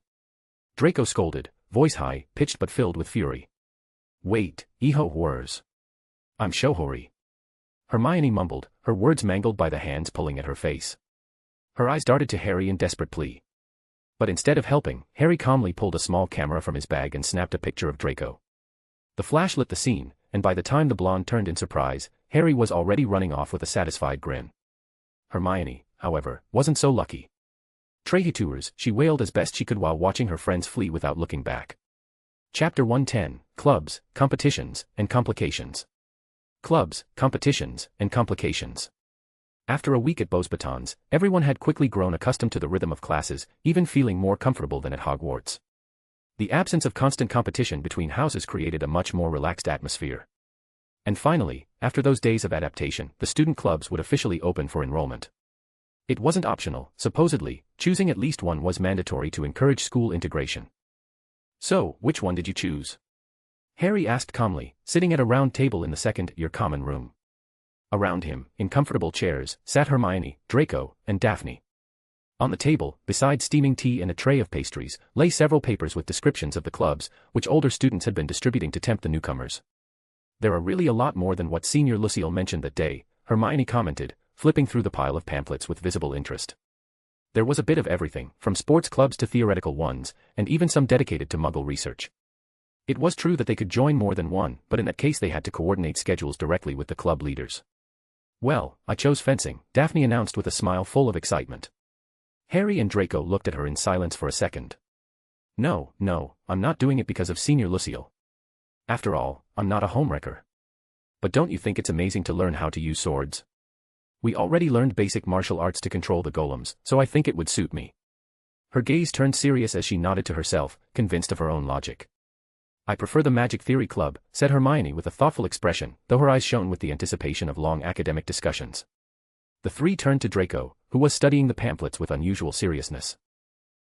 Draco scolded, voice high, pitched but filled with fury. "Wait, Eho whirs. I'm Shohori," Hermione mumbled, her words mangled by the hands pulling at her face. Her eyes darted to Harry in desperate plea. But instead of helping, Harry calmly pulled a small camera from his bag and snapped a picture of Draco. The flash lit the scene, and by the time the blonde turned in surprise, Harry was already running off with a satisfied grin. Hermione, however, wasn't so lucky. "Traitors," she wailed as best she could while watching her friends flee without looking back. Chapter 110, Clubs, Competitions, and Complications. Clubs, Competitions, and Complications. After a week at Beauxbatons, everyone had quickly grown accustomed to the rhythm of classes, even feeling more comfortable than at Hogwarts. The absence of constant competition between houses created a much more relaxed atmosphere. And finally, after those days of adaptation, the student clubs would officially open for enrollment. It wasn't optional, supposedly, choosing at least one was mandatory to encourage school integration. "So, which one did you choose?" Harry asked calmly, sitting at a round table in the second-year common room. Around him, in comfortable chairs, sat Hermione, Draco, and Daphne. On the table, besides steaming tea and a tray of pastries, lay several papers with descriptions of the clubs, which older students had been distributing to tempt the newcomers. "There are really a lot more than what Senior Lucille mentioned that day," Hermione commented, flipping through the pile of pamphlets with visible interest. There was a bit of everything, from sports clubs to theoretical ones, and even some dedicated to Muggle research. It was true that they could join more than one, but in that case they had to coordinate schedules directly with the club leaders. "Well, I chose fencing," Daphne announced with a smile full of excitement. Harry and Draco looked at her in silence for a second. No, I'm not doing it because of Senior Lucille. After all, I'm not a homewrecker. But don't you think it's amazing to learn how to use swords? We already learned basic martial arts to control the golems, so I think it would suit me." Her gaze turned serious as she nodded to herself, convinced of her own logic. "I prefer the Magic Theory Club," said Hermione with a thoughtful expression, though her eyes shone with the anticipation of long academic discussions. The three turned to Draco, who was studying the pamphlets with unusual seriousness.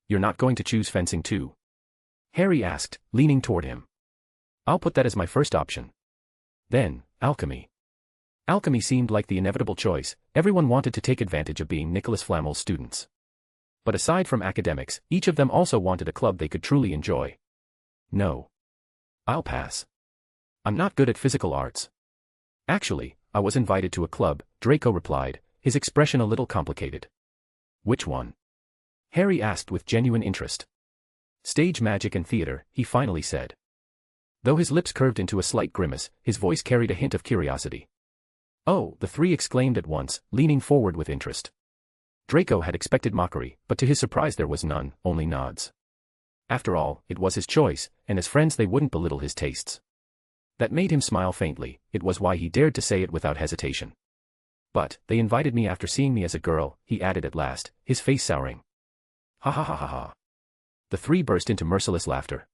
"You're not going to choose fencing too?" Harry asked, leaning toward him. "I'll put that as my first option. Then, alchemy." Alchemy seemed like the inevitable choice. Everyone wanted to take advantage of being Nicholas Flamel's students. But aside from academics, each of them also wanted a club they could truly enjoy. "No. I'll pass. I'm not good at physical arts." "Actually, I was invited to a club," Draco replied, his expression a little complicated. "Which one?" Harry asked with genuine interest. "Stage magic and theater," he finally said. Though his lips curved into a slight grimace, his voice carried a hint of curiosity. "Oh," the three exclaimed at once, leaning forward with interest. Draco had expected mockery, but to his surprise there was none, only nods. After all, it was his choice, and as friends they wouldn't belittle his tastes. That made him smile faintly, it was why he dared to say it without hesitation. But, they invited me after seeing me as a girl, he added at last, his face souring. Ha ha ha ha ha. The three burst into merciless laughter.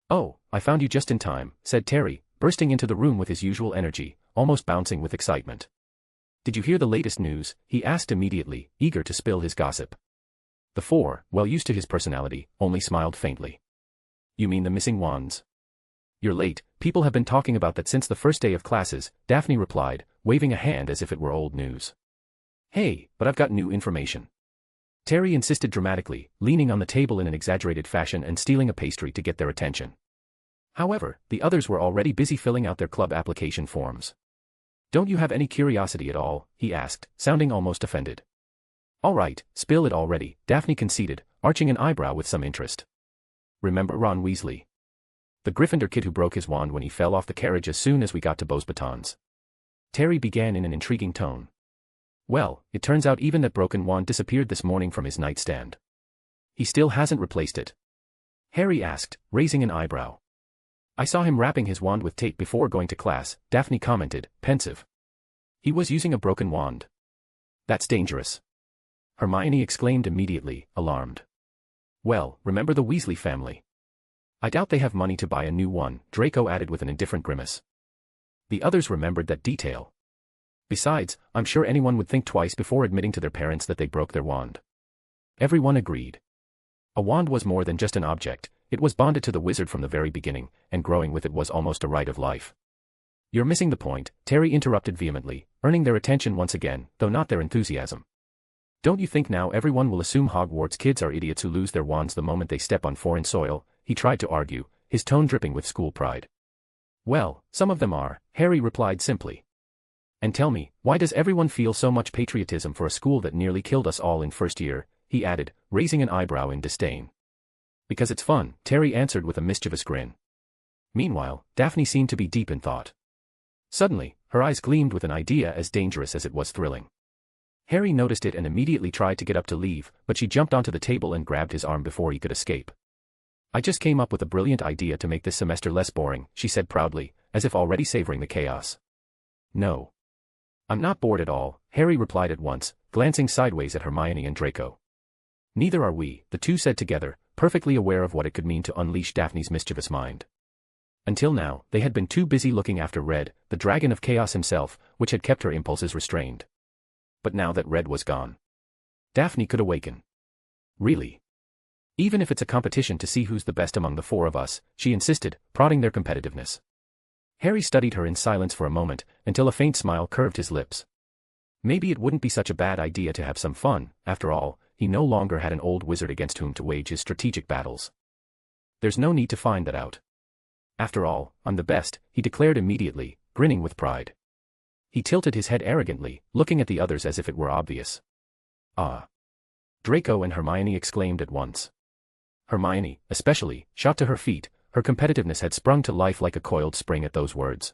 Oh, I found you just in time, said Terry, bursting into the room with his usual energy, almost bouncing with excitement. Did you hear the latest news? He asked immediately, eager to spill his gossip. The four, well used to his personality, only smiled faintly. You mean the missing wands? You're late, people have been talking about that since the first day of classes, Daphne replied, waving a hand as if it were old news. Hey, but I've got new information. Terry insisted dramatically, leaning on the table in an exaggerated fashion and stealing a pastry to get their attention. However, the others were already busy filling out their club application forms. Don't you have any curiosity at all? He asked, sounding almost offended. All right, spill it already, Daphne conceded, arching an eyebrow with some interest. Remember Ron Weasley? The Gryffindor kid who broke his wand when he fell off the carriage as soon as we got to Beauxbatons. Terry began in an intriguing tone. Well, it turns out even that broken wand disappeared this morning from his nightstand. He still hasn't replaced it. Harry asked, raising an eyebrow. I saw him wrapping his wand with tape before going to class, Daphne commented, pensive. He was using a broken wand. That's dangerous. Hermione exclaimed immediately, alarmed. Well, remember the Weasley family. I doubt they have money to buy a new one, Draco added with an indifferent grimace. The others remembered that detail. Besides, I'm sure anyone would think twice before admitting to their parents that they broke their wand. Everyone agreed. A wand was more than just an object, it was bonded to the wizard from the very beginning, and growing with it was almost a rite of life. You're missing the point, Terry interrupted vehemently, earning their attention once again, though not their enthusiasm. Don't you think now everyone will assume Hogwarts kids are idiots who lose their wands the moment they step on foreign soil? He tried to argue, his tone dripping with school pride. Well, some of them are, Harry replied simply. And tell me, why does everyone feel so much patriotism for a school that nearly killed us all in first year? He added, raising an eyebrow in disdain. Because it's fun, Terry answered with a mischievous grin. Meanwhile, Daphne seemed to be deep in thought. Suddenly, her eyes gleamed with an idea as dangerous as it was thrilling. Harry noticed it and immediately tried to get up to leave, but she jumped onto the table and grabbed his arm before he could escape. I just came up with a brilliant idea to make this semester less boring, she said proudly, as if already savoring the chaos. No. I'm not bored at all, Harry replied at once, glancing sideways at Hermione and Draco. Neither are we, the two said together, perfectly aware of what it could mean to unleash Daphne's mischievous mind. Until now, they had been too busy looking after Red, the dragon of chaos himself, which had kept her impulses restrained. But now that Red was gone, Daphne could awaken. Really? Even if it's a competition to see who's the best among the four of us, she insisted, prodding their competitiveness. Harry studied her in silence for a moment, until a faint smile curved his lips. Maybe it wouldn't be such a bad idea to have some fun, after all, he no longer had an old wizard against whom to wage his strategic battles. There's no need to find that out. After all, I'm the best, he declared immediately, grinning with pride. He tilted his head arrogantly, looking at the others as if it were obvious. Ah! Draco and Hermione exclaimed at once. Hermione, especially, shot to her feet, her competitiveness had sprung to life like a coiled spring at those words.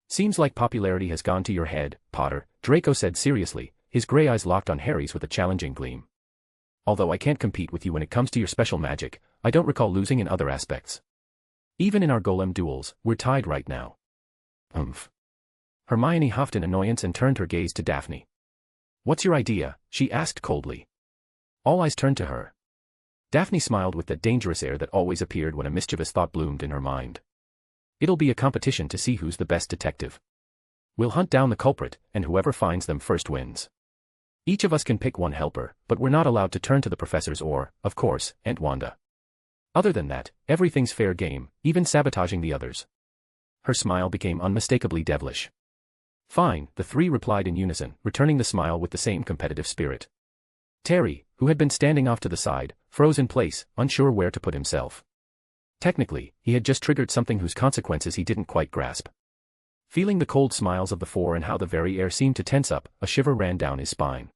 Seems like popularity has gone to your head, Potter, Draco said seriously, his grey eyes locked on Harry's with a challenging gleam. Although I can't compete with you when it comes to your special magic, I don't recall losing in other aspects. Even in our golem duels, we're tied right now. Humph. Hermione huffed in annoyance and turned her gaze to Daphne. What's your idea? She asked coldly. All eyes turned to her. Daphne smiled with that dangerous air that always appeared when a mischievous thought bloomed in her mind. It'll be a competition to see who's the best detective. We'll hunt down the culprit, and whoever finds them first wins. Each of us can pick one helper, but we're not allowed to turn to the professors or, of course, Aunt Wanda. Other than that, everything's fair game, even sabotaging the others. Her smile became unmistakably devilish. Fine, the three replied in unison, returning the smile with the same competitive spirit. Terry, who had been standing off to the side, froze in place, unsure where to put himself. Technically, he had just triggered something whose consequences he didn't quite grasp. Feeling the cold smiles of the four and how the very air seemed to tense up, a shiver ran down his spine.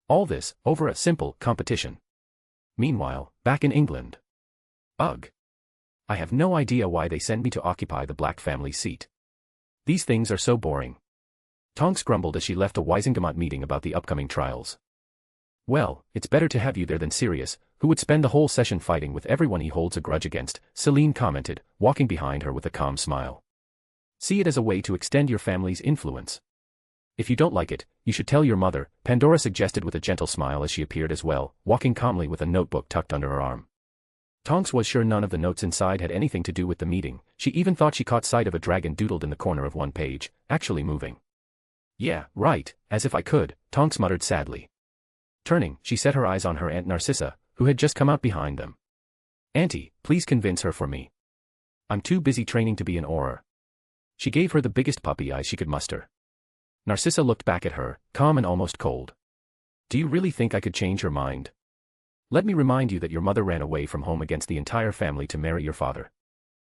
All this, over a simple competition. Meanwhile, back in England. Ugh. I have no idea why they sent me to occupy the Black family seat. These things are so boring. Tonks grumbled as she left a Wisengamot meeting about the upcoming trials. Well, it's better to have you there than Sirius, who would spend the whole session fighting with everyone he holds a grudge against, Celine commented, walking behind her with a calm smile. See it as a way to extend your family's influence. If you don't like it, you should tell your mother, Pandora suggested with a gentle smile as she appeared as well, walking calmly with a notebook tucked under her arm. Tonks was sure none of the notes inside had anything to do with the meeting. She even thought she caught sight of a dragon doodled in the corner of one page, actually moving. Yeah, right, as if I could, Tonks muttered sadly. Turning, she set her eyes on her Aunt Narcissa, who had just come out behind them. Auntie, please convince her for me. I'm too busy training to be an Auror. She gave her the biggest puppy eyes she could muster. Narcissa looked back at her, calm and almost cold. Do you really think I could change her mind? Let me remind you that your mother ran away from home against the entire family to marry your father.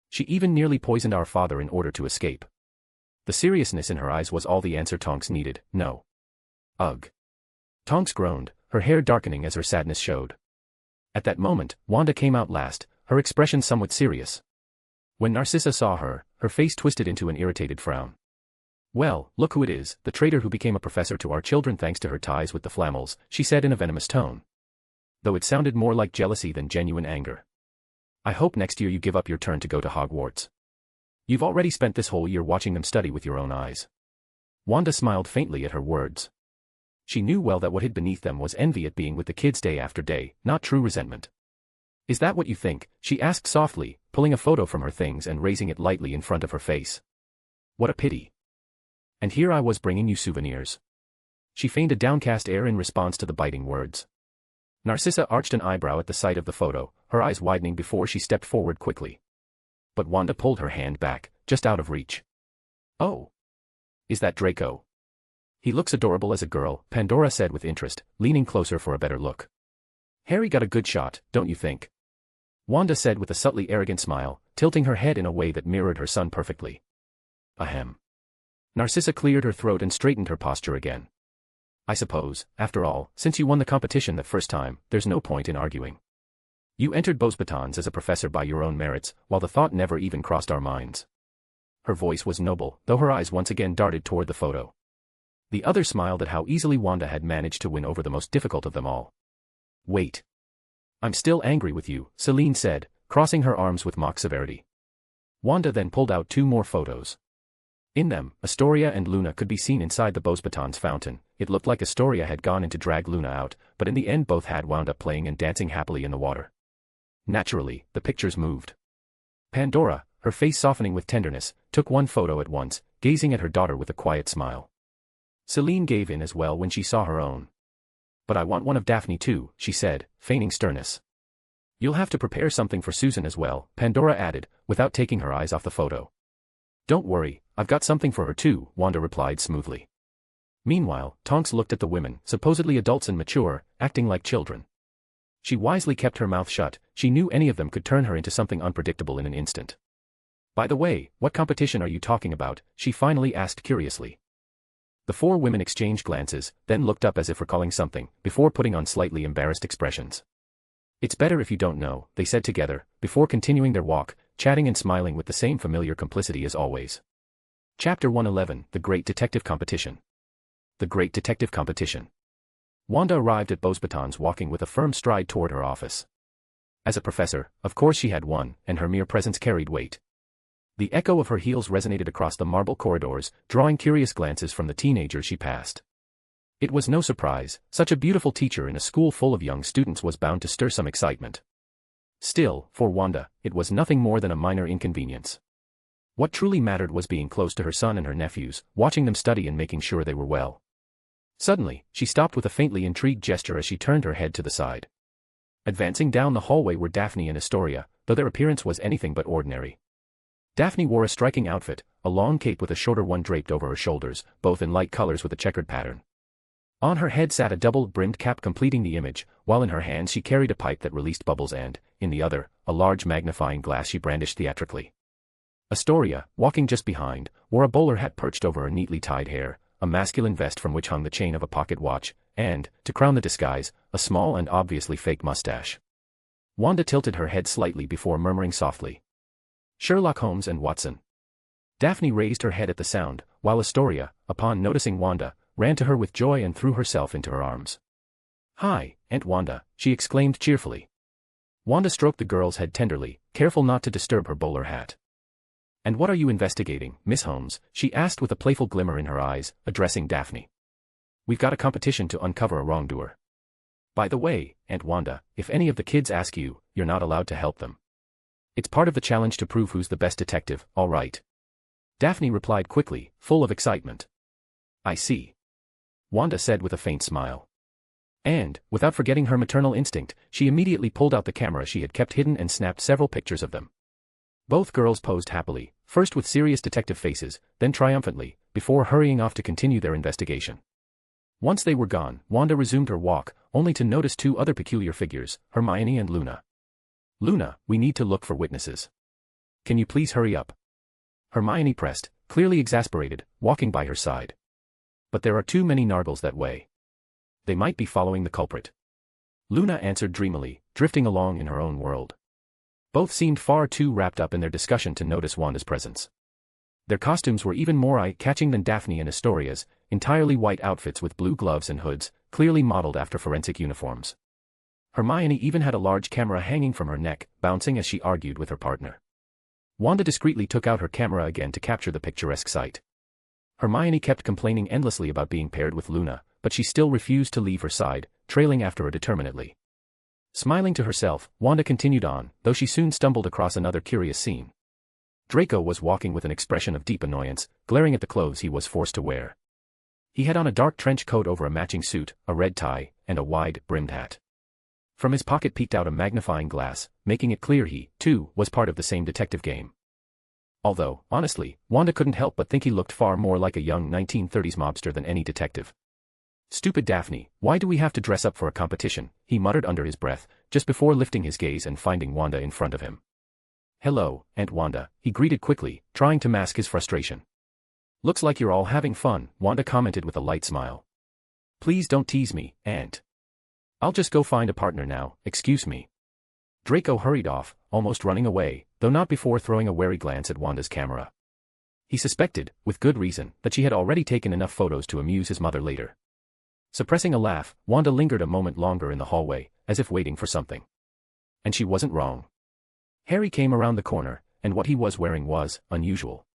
She even nearly poisoned our father in order to escape. The seriousness in her eyes was all the answer Tonks needed. No. Ugh. Tonks groaned, her hair darkening as her sadness showed. At that moment, Wanda came out last, her expression somewhat serious. When Narcissa saw her, her face twisted into an irritated frown. Well, look who it is, the traitor who became a professor to our children thanks to her ties with the Flammels, she said in a venomous tone. Though it sounded more like jealousy than genuine anger. I hope next year you give up your turn to go to Hogwarts. You've already spent this whole year watching them study with your own eyes. Wanda smiled faintly at her words. She knew well that what hid beneath them was envy at being with the kids day after day, not true resentment. Is that what you think? She asked softly, pulling a photo from her things and raising it lightly in front of her face. What a pity. And here I was bringing you souvenirs. She feigned a downcast air in response to the biting words. Narcissa arched an eyebrow at the sight of the photo, her eyes widening before she stepped forward quickly. But Wanda pulled her hand back, just out of reach. Oh. Is that Draco? He looks adorable as a girl, Pandora said with interest, leaning closer for a better look. Harry got a good shot, don't you think? Wanda said with a subtly arrogant smile, tilting her head in a way that mirrored her son perfectly. Ahem. Narcissa cleared her throat and straightened her posture again. I suppose, after all, since you won the competition the first time, there's no point in arguing. You entered Beauxbatons as a professor by your own merits, while the thought never even crossed our minds. Her voice was noble, though her eyes once again darted toward the photo. The other smiled at how easily Wanda had managed to win over the most difficult of them all. Wait. I'm still angry with you, Celine said, crossing her arms with mock severity. Wanda then pulled out 2 more photos. In them, Astoria and Luna could be seen inside the Beauxbatons fountain. It looked like Astoria had gone in to drag Luna out, but in the end both had wound up playing and dancing happily in the water. Naturally, the pictures moved. Pandora, her face softening with tenderness, took one photo at once, gazing at her daughter with a quiet smile. Celine gave in as well when she saw her own. But I want one of Daphne too, she said, feigning sternness. You'll have to prepare something for Susan as well, Pandora added, without taking her eyes off the photo. Don't worry, I've got something for her too, Wanda replied smoothly. Meanwhile, Tonks looked at the women, supposedly adults and mature, acting like children. She wisely kept her mouth shut, she knew any of them could turn her into something unpredictable in an instant. By the way, what competition are you talking about? She finally asked curiously. The 4 women exchanged glances, then looked up as if recalling something, before putting on slightly embarrassed expressions. It's better if you don't know, they said together, before continuing their walk, chatting and smiling with the same familiar complicity as always. Chapter 111, The Great Detective Competition. The Great Detective Competition. Wanda arrived at Beauxbatons walking with a firm stride toward her office. As a professor, of course she had won, and her mere presence carried weight. The echo of her heels resonated across the marble corridors, drawing curious glances from the teenagers she passed. It was no surprise, such a beautiful teacher in a school full of young students was bound to stir some excitement. Still, for Wanda, it was nothing more than a minor inconvenience. What truly mattered was being close to her son and her nephews, watching them study and making sure they were well. Suddenly, she stopped with a faintly intrigued gesture as she turned her head to the side. Advancing down the hallway were Daphne and Astoria, though their appearance was anything but ordinary. Daphne wore a striking outfit, a long cape with a shorter one draped over her shoulders, both in light colors with a checkered pattern. On her head sat a double-brimmed cap completing the image, while in her hand she carried a pipe that released bubbles and, in the other, a large magnifying glass she brandished theatrically. Astoria, walking just behind, wore a bowler hat perched over her neatly tied hair, a masculine vest from which hung the chain of a pocket watch, and, to crown the disguise, a small and obviously fake mustache. Wanda tilted her head slightly before murmuring softly. Sherlock Holmes and Watson. Daphne raised her head at the sound, while Astoria, upon noticing Wanda, ran to her with joy and threw herself into her arms. "Hi, Aunt Wanda," she exclaimed cheerfully. Wanda stroked the girl's head tenderly, careful not to disturb her bowler hat. "And what are you investigating, Miss Holmes?" she asked with a playful glimmer in her eyes, addressing Daphne. "We've got a competition to uncover a wrongdoer. By the way, Aunt Wanda, if any of the kids ask you, you're not allowed to help them. It's part of the challenge to prove who's the best detective, all right?" Daphne replied quickly, full of excitement. "I see," Wanda said with a faint smile. And, without forgetting her maternal instinct, she immediately pulled out the camera she had kept hidden and snapped several pictures of them. Both girls posed happily, first with serious detective faces, then triumphantly, before hurrying off to continue their investigation. Once they were gone, Wanda resumed her walk, only to notice two other peculiar figures, Hermione and Luna. "Luna, we need to look for witnesses. Can you please hurry up?" Hermione pressed, clearly exasperated, walking by her side. "But there are too many Nargles that way. They might be following the culprit." Luna answered dreamily, drifting along in her own world. Both seemed far too wrapped up in their discussion to notice Wanda's presence. Their costumes were even more eye-catching than Daphne and Astoria's, entirely white outfits with blue gloves and hoods, clearly modeled after forensic uniforms. Hermione even had a large camera hanging from her neck, bouncing as she argued with her partner. Wanda discreetly took out her camera again to capture the picturesque sight. Hermione kept complaining endlessly about being paired with Luna, but she still refused to leave her side, trailing after her determinedly. Smiling to herself, Wanda continued on, though she soon stumbled across another curious scene. Draco was walking with an expression of deep annoyance, glaring at the clothes he was forced to wear. He had on a dark trench coat over a matching suit, a red tie, and a wide-brimmed hat. From his pocket peeked out a magnifying glass, making it clear he, too, was part of the same detective game. Although, honestly, Wanda couldn't help but think he looked far more like a young 1930s mobster than any detective. "Stupid Daphne, why do we have to dress up for a competition?" he muttered under his breath, just before lifting his gaze and finding Wanda in front of him. "Hello, Aunt Wanda," he greeted quickly, trying to mask his frustration. "Looks like you're all having fun," Wanda commented with a light smile. "Please don't tease me, Aunt. I'll just go find a partner now, excuse me." Draco hurried off, almost running away, though not before throwing a wary glance at Wanda's camera. He suspected, with good reason, that she had already taken enough photos to amuse his mother later. Suppressing a laugh, Wanda lingered a moment longer in the hallway, as if waiting for something. And she wasn't wrong. Harry came around the corner, and what he was wearing was unusual.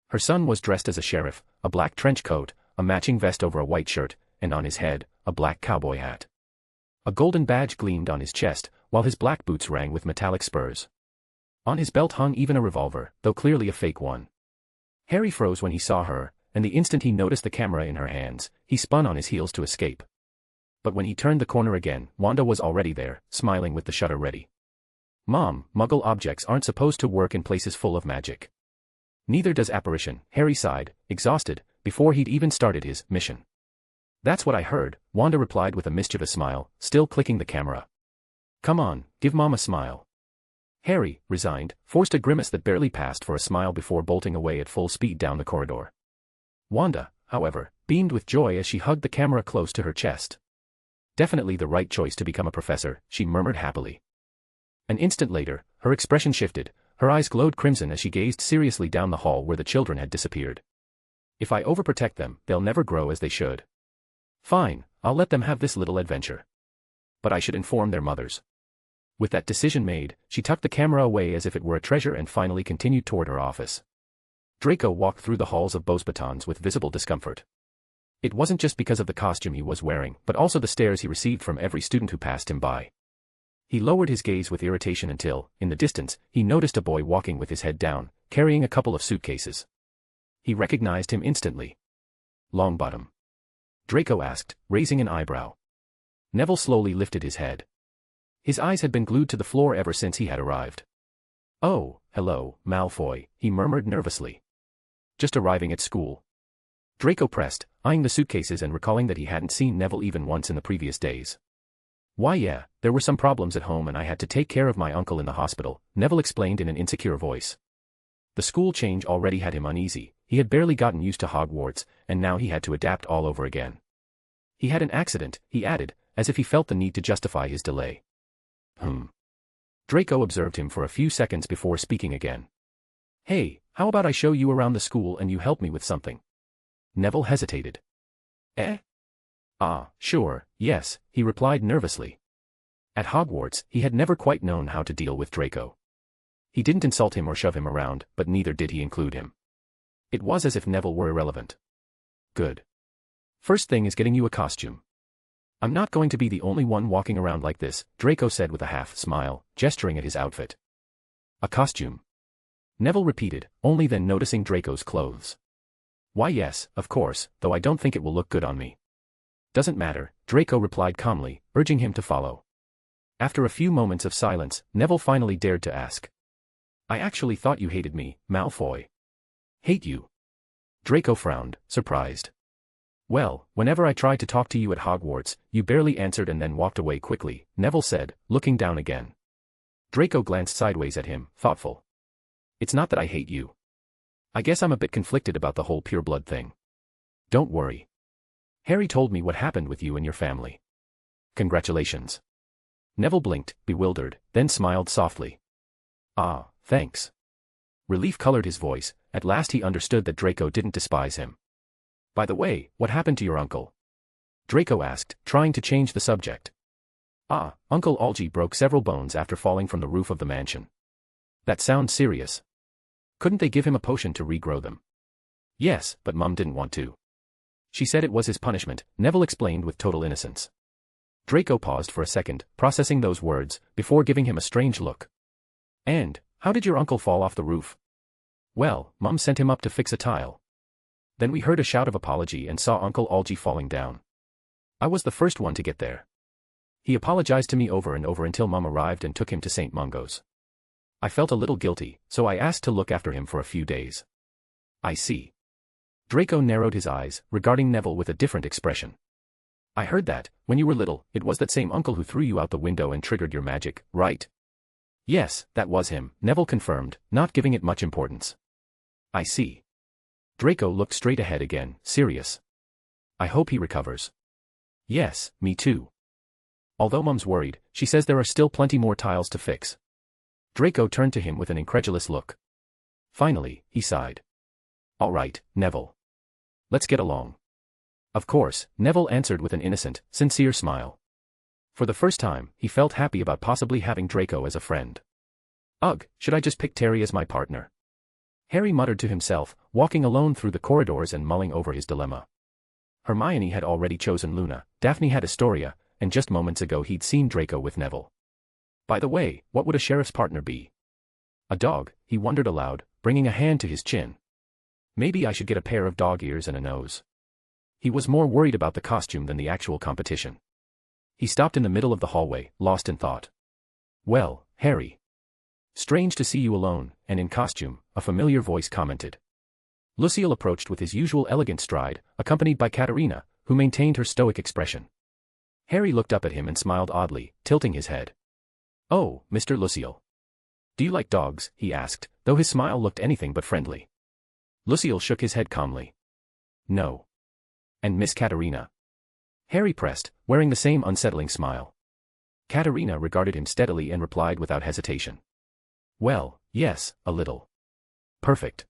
Her son was dressed as a sheriff, a black trench coat, a matching vest over a white shirt, and on his head, a black cowboy hat. A golden badge gleamed on his chest, while his black boots rang with metallic spurs. On his belt hung even a revolver, though clearly a fake one. Harry froze when he saw her, and the instant he noticed the camera in her hands, he spun on his heels to escape. But when he turned the corner again, Wanda was already there, smiling with the shutter ready. "Mom, Muggle objects aren't supposed to work in places full of magic." "Neither does apparition," Harry sighed, exhausted, before he'd even started his mission. "That's what I heard," Wanda replied with a mischievous smile, still clicking the camera. "Come on, give Mom a smile." Harry, resigned, forced a grimace that barely passed for a smile before bolting away at full speed down the corridor. Wanda, however, beamed with joy as she hugged the camera close to her chest. "Definitely the right choice to become a professor," she murmured happily. An instant later, her expression shifted, her eyes glowed crimson as she gazed seriously down the hall where the children had disappeared. "If I overprotect them, they'll never grow as they should. Fine, I'll let them have this little adventure. But I should inform their mothers." With that decision made, she tucked the camera away as if it were a treasure and finally continued toward her office. Draco walked through the halls of Beauxbatons with visible discomfort. It wasn't just because of the costume he was wearing, but also the stares he received from every student who passed him by. He lowered his gaze with irritation until, in the distance, he noticed a boy walking with his head down, carrying a couple of suitcases. He recognized him instantly. "Longbottom?" Draco asked, raising an eyebrow. Neville slowly lifted his head. His eyes had been glued to the floor ever since he had arrived. "Oh, hello, Malfoy," he murmured nervously. "Just arriving at school." Draco pressed, eyeing the suitcases and recalling that he hadn't seen Neville even once in the previous days. "Why yeah, there were some problems at home and I had to take care of my uncle in the hospital," Neville explained in an insecure voice. The school change already had him uneasy, he had barely gotten used to Hogwarts, and now he had to adapt all over again. "He had an accident," he added, as if he felt the need to justify his delay. Draco observed him for a few seconds before speaking again. "Hey, how about I show you around the school and you help me with something?" Neville hesitated. "Eh?" Ah, sure, yes, he replied nervously. At Hogwarts, he had never quite known how to deal with Draco. He didn't insult him or shove him around, but neither did he include him. It was as if Neville were irrelevant. Good. First thing is getting you a costume. I'm not going to be the only one walking around like this, Draco said with a half-smile, gesturing at his outfit. A costume? Neville repeated, only then noticing Draco's clothes. Why yes, of course, though I don't think it will look good on me. Doesn't matter, Draco replied calmly, urging him to follow. After a few moments of silence, Neville finally dared to ask. I actually thought you hated me, Malfoy. Hate you? Draco frowned, surprised. Well, whenever I tried to talk to you at Hogwarts, you barely answered and then walked away quickly, Neville said, looking down again. Draco glanced sideways at him, thoughtful. It's not that I hate you. I guess I'm a bit conflicted about the whole pureblood thing. Don't worry. Harry told me what happened with you and your family. Congratulations. Neville blinked, bewildered, then smiled softly. Ah, thanks. Relief colored his voice, at last he understood that Draco didn't despise him. By the way, what happened to your uncle? Draco asked, trying to change the subject. Ah, Uncle Algy broke several bones after falling from the roof of the mansion. That sounds serious. Couldn't they give him a potion to regrow them? Yes, but Mum didn't want to. She said it was his punishment, Neville explained with total innocence. Draco paused for a second, processing those words, before giving him a strange look. And, how did your uncle fall off the roof? Well, Mum sent him up to fix a tile. Then we heard a shout of apology and saw Uncle Algy falling down. I was the first one to get there. He apologized to me over and over until Mum arrived and took him to St. Mungo's. I felt a little guilty, so I asked to look after him for a few days. I see. Draco narrowed his eyes, regarding Neville with a different expression. I heard that, when you were little, it was that same uncle who threw you out the window and triggered your magic, right? Yes, that was him, Neville confirmed, not giving it much importance. I see. Draco looked straight ahead again, serious. I hope he recovers. Yes, me too. Although Mum's worried, she says there are still plenty more tiles to fix. Draco turned to him with an incredulous look. Finally, he sighed. All right, Neville. Let's get along. Of course, Neville answered with an innocent, sincere smile. For the first time, he felt happy about possibly having Draco as a friend. Ugh, should I just pick Terry as my partner? Harry muttered to himself, walking alone through the corridors and mulling over his dilemma. Hermione had already chosen Luna, Daphne had Astoria, and just moments ago he'd seen Draco with Neville. By the way, what would a sheriff's partner be? A dog, he wondered aloud, bringing a hand to his chin. Maybe I should get a pair of dog ears and a nose. He was more worried about the costume than the actual competition. He stopped in the middle of the hallway, lost in thought. Well, Harry. Strange to see you alone, and in costume, a familiar voice commented. Lucille approached with his usual elegant stride, accompanied by Katerina, who maintained her stoic expression. Harry looked up at him and smiled oddly, tilting his head. Oh, Mr. Lucille. Do you like dogs? He asked, though his smile looked anything but friendly. Lucille shook his head calmly. No. And Miss Katerina? Harry pressed, wearing the same unsettling smile. Katerina regarded him steadily and replied without hesitation. Well, yes, a little. Perfect.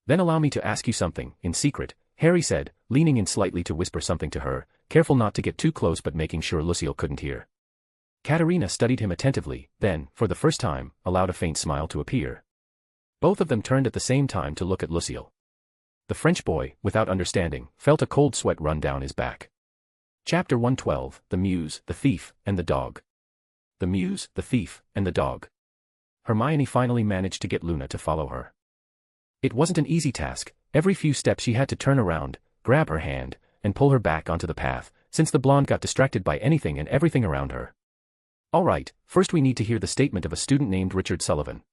Then allow me to ask you something, in secret, Harry said, leaning in slightly to whisper something to her, careful not to get too close but making sure Lucille couldn't hear. Katerina studied him attentively, then, for the first time, allowed a faint smile to appear. Both of them turned at the same time to look at Lucille. The French boy, without understanding, felt a cold sweat run down his back. Chapter 112, The Muse, the Thief, and the Dog. The Muse, the Thief, and the Dog. Hermione finally managed to get Luna to follow her. It wasn't an easy task, every few steps she had to turn around, grab her hand, and pull her back onto the path, since the blonde got distracted by anything and everything around her. All right, first we need to hear the statement of a student named Richard Sullivan.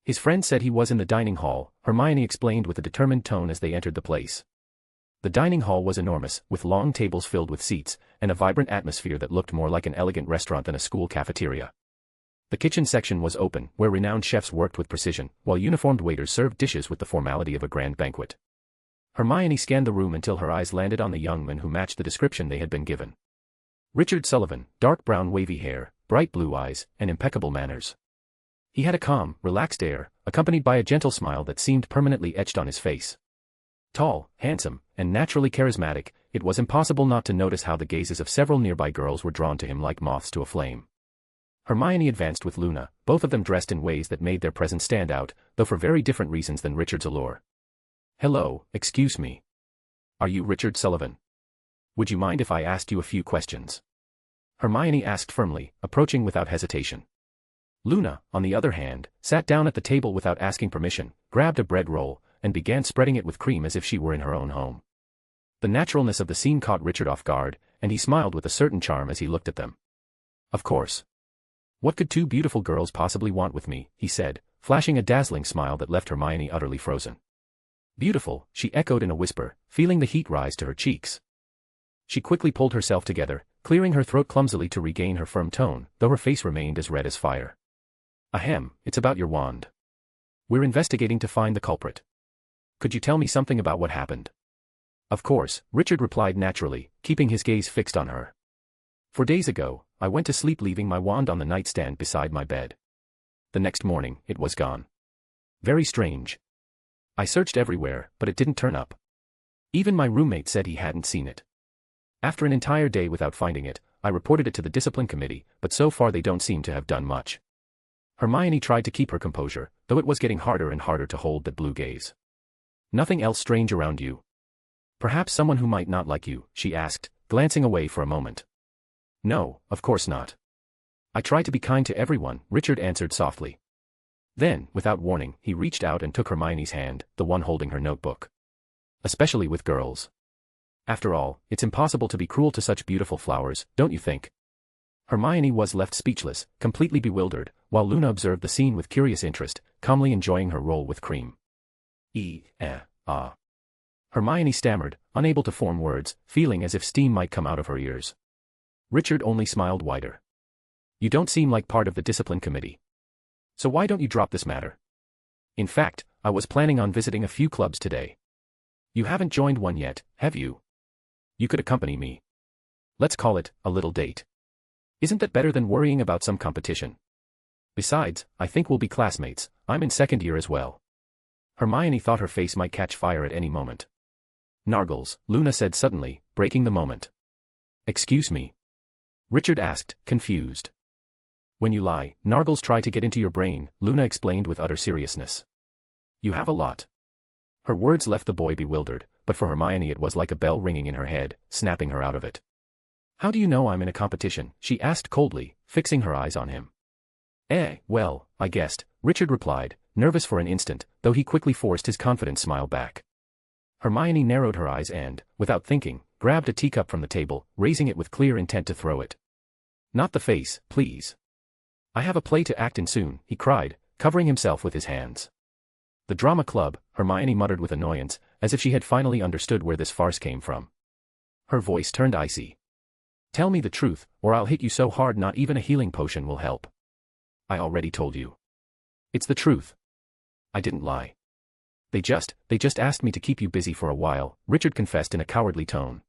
His friend said he was in the dining hall, Hermione explained with a determined tone as they entered the place. The dining hall was enormous, with long tables filled with seats, and a vibrant atmosphere that looked more like an elegant restaurant than a school cafeteria. The kitchen section was open, where renowned chefs worked with precision, while uniformed waiters served dishes with the formality of a grand banquet. Hermione scanned the room until her eyes landed on the young man who matched the description they had been given. Richard Sullivan, dark brown wavy hair, bright blue eyes, and impeccable manners. He had a calm, relaxed air, accompanied by a gentle smile that seemed permanently etched on his face. Tall, handsome, and naturally charismatic, it was impossible not to notice how the gazes of several nearby girls were drawn to him like moths to a flame. Hermione advanced with Luna, both of them dressed in ways that made their presence stand out, though for very different reasons than Richard's allure. "Hello, excuse me. Are you Richard Sullivan? Would you mind if I asked you a few questions?" Hermione asked firmly, approaching without hesitation. Luna, on the other hand, sat down at the table without asking permission, grabbed a bread roll, and began spreading it with cream as if she were in her own home. The naturalness of the scene caught Richard off guard, and he smiled with a certain charm as he looked at them. "Of course. What could two beautiful girls possibly want with me?" he said, flashing a dazzling smile that left Hermione utterly frozen. "Beautiful," she echoed in a whisper, feeling the heat rise to her cheeks. She quickly pulled herself together, clearing her throat clumsily to regain her firm tone, though her face remained as red as fire. "Ahem, it's about your wand. We're investigating to find the culprit. Could you tell me something about what happened?" "Of course," Richard replied naturally, keeping his gaze fixed on her. "4 days ago, I went to sleep leaving my wand on the nightstand beside my bed. The next morning, it was gone. Very strange. I searched everywhere, but it didn't turn up. Even my roommate said he hadn't seen it. After an entire day without finding it, I reported it to the discipline committee, but so far they don't seem to have done much." Hermione tried to keep her composure, though it was getting harder and harder to hold that blue gaze. "Nothing else strange around you? Perhaps someone who might not like you?" she asked, glancing away for a moment. "No, of course not. I try to be kind to everyone," Richard answered softly. Then, without warning, he reached out and took Hermione's hand, the one holding her notebook. "Especially with girls. After all, it's impossible to be cruel to such beautiful flowers, don't you think?" Hermione was left speechless, completely bewildered, while Luna observed the scene with curious interest, calmly enjoying her roll with cream. Hermione stammered, unable to form words, feeling as if steam might come out of her ears. Richard only smiled wider. "You don't seem like part of the discipline committee. So why don't you drop this matter? In fact, I was planning on visiting a few clubs today. You haven't joined one yet, have you? You could accompany me. Let's call it a little date. Isn't that better than worrying about some competition? Besides, I think we'll be classmates. I'm in second year as well." Hermione thought her face might catch fire at any moment. "Nargles," Luna said suddenly, breaking the moment. "Excuse me?" Richard asked, confused. "When you lie, Nargles try to get into your brain," Luna explained with utter seriousness. "You have a lot." Her words left the boy bewildered, but for Hermione it was like a bell ringing in her head, snapping her out of it. "How do you know I'm in a competition?" she asked coldly, fixing her eyes on him. Well, I guessed," Richard replied, nervous for an instant, though he quickly forced his confident smile back. Hermione narrowed her eyes and, without thinking, grabbed a teacup from the table, raising it with clear intent to throw it. "Not the face, please. I have a play to act in soon," he cried, covering himself with his hands. "The drama club," Hermione muttered with annoyance, as if she had finally understood where this farce came from. Her voice turned icy. "Tell me the truth, or I'll hit you so hard not even a healing potion will help." "I already told you. It's the truth. I didn't lie. They just asked me to keep you busy for a while," Richard confessed in a cowardly tone.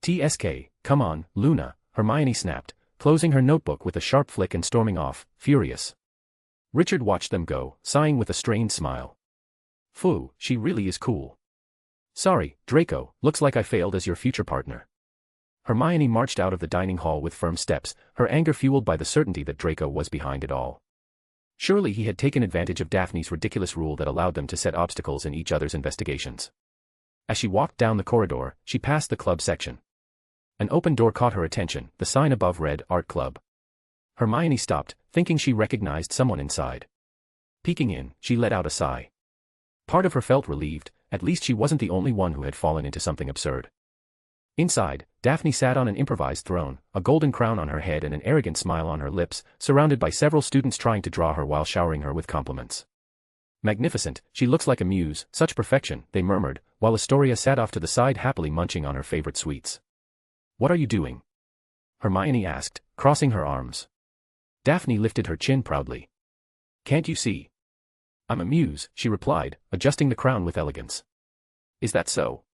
"TSK, come on, Luna," Hermione snapped, closing her notebook with a sharp flick and storming off, furious. Richard watched them go, sighing with a strained smile. "Phew, she really is cool. Sorry, Draco, looks like I failed as your future partner." Hermione marched out of the dining hall with firm steps, her anger fueled by the certainty that Draco was behind it all. Surely he had taken advantage of Daphne's ridiculous rule that allowed them to set obstacles in each other's investigations. As she walked down the corridor, she passed the club section. An open door caught her attention, the sign above read Art Club. Hermione stopped, thinking she recognized someone inside. Peeking in, she let out a sigh. Part of her felt relieved, at least she wasn't the only one who had fallen into something absurd. Inside, Daphne sat on an improvised throne, a golden crown on her head and an arrogant smile on her lips, surrounded by several students trying to draw her while showering her with compliments. "Magnificent, she looks like a muse, such perfection," they murmured, while Astoria sat off to the side happily munching on her favorite sweets. "What are you doing?" Hermione asked, crossing her arms. Daphne lifted her chin proudly. "Can't you see? I'm a muse," she replied, adjusting the crown with elegance. "Is that so?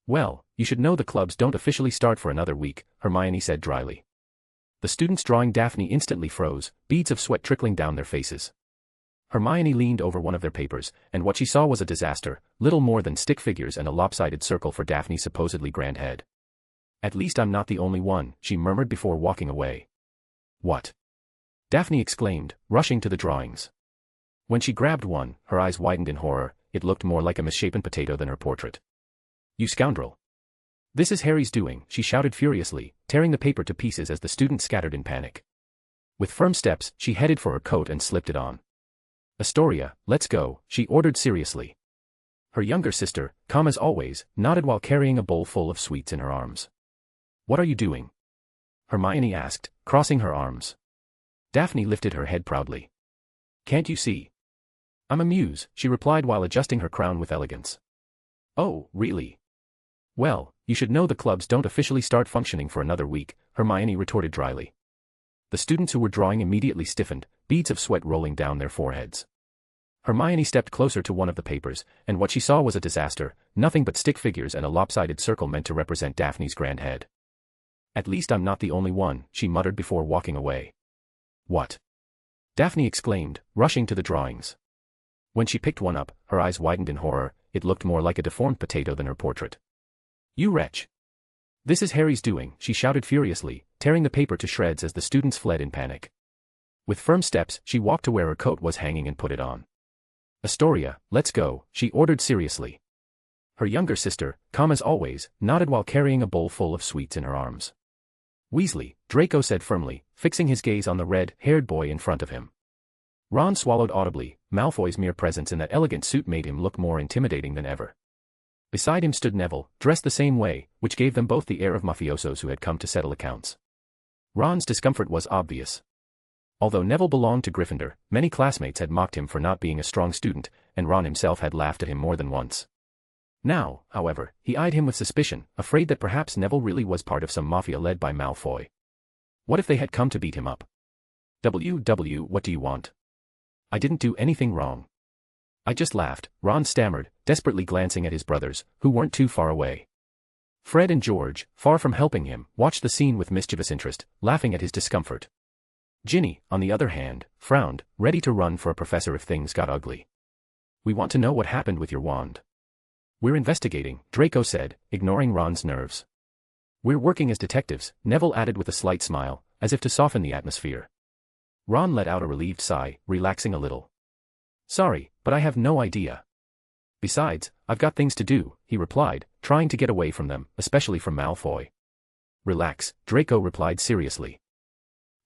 Well, you should know the clubs don't officially start for another week," Hermione said dryly. The students drawing Daphne instantly froze, beads of sweat trickling down their faces. Hermione leaned over one of their papers, and what she saw was a disaster, little more than stick figures and a lopsided circle for Daphne's supposedly grand head. At least I'm not the only one, she murmured before walking away. What? Daphne exclaimed, rushing to the drawings. When she grabbed one, her eyes widened in horror. It looked more like a misshapen potato than her portrait. You scoundrel! This is Harry's doing, she shouted furiously, tearing the paper to pieces as the students scattered in panic. With firm steps, she headed for her coat and slipped it on. Astoria, let's go, she ordered seriously. Her younger sister, calm as always, nodded while carrying a bowl full of sweets in her arms. What are you doing? Hermione asked, crossing her arms. Daphne lifted her head proudly. Can't you see? I'm a muse, she replied while adjusting her crown with elegance. Oh, really? Well, you should know the clubs don't officially start functioning for another week, Hermione retorted dryly. The students who were drawing immediately stiffened, beads of sweat rolling down their foreheads. Hermione stepped closer to one of the papers, and what she saw was a disaster, nothing but stick figures and a lopsided circle meant to represent Daphne's grand head. At least I'm not the only one, she muttered before walking away. What? Daphne exclaimed, rushing to the drawings. When she picked one up, her eyes widened in horror. It looked more like a deformed potato than her portrait. You wretch! This is Harry's doing, she shouted furiously, tearing the paper to shreds as the students fled in panic. With firm steps, she walked to where her coat was hanging and put it on. Astoria, let's go, she ordered seriously. Her younger sister, calm as always, nodded while carrying a bowl full of sweets in her arms. Weasley, Draco said firmly, fixing his gaze on the red-haired boy in front of him. Ron swallowed audibly. Malfoy's mere presence in that elegant suit made him look more intimidating than ever. Beside him stood Neville, dressed the same way, which gave them both the air of mafiosos who had come to settle accounts. Ron's discomfort was obvious. Although Neville belonged to Gryffindor, many classmates had mocked him for not being a strong student, and Ron himself had laughed at him more than once. Now, however, he eyed him with suspicion, afraid that perhaps Neville really was part of some mafia led by Malfoy. What if they had come to beat him up? What do you want? I didn't do anything wrong. I just laughed, Ron stammered, desperately glancing at his brothers, who weren't too far away. Fred and George, far from helping him, watched the scene with mischievous interest, laughing at his discomfort. Ginny, on the other hand, frowned, ready to run for a professor if things got ugly. We want to know what happened with your wand. We're investigating, Draco said, ignoring Ron's nerves. We're working as detectives, Neville added with a slight smile, as if to soften the atmosphere. Ron let out a relieved sigh, relaxing a little. Sorry, but I have no idea. Besides, I've got things to do, he replied, trying to get away from them, especially from Malfoy. Relax, Draco replied seriously.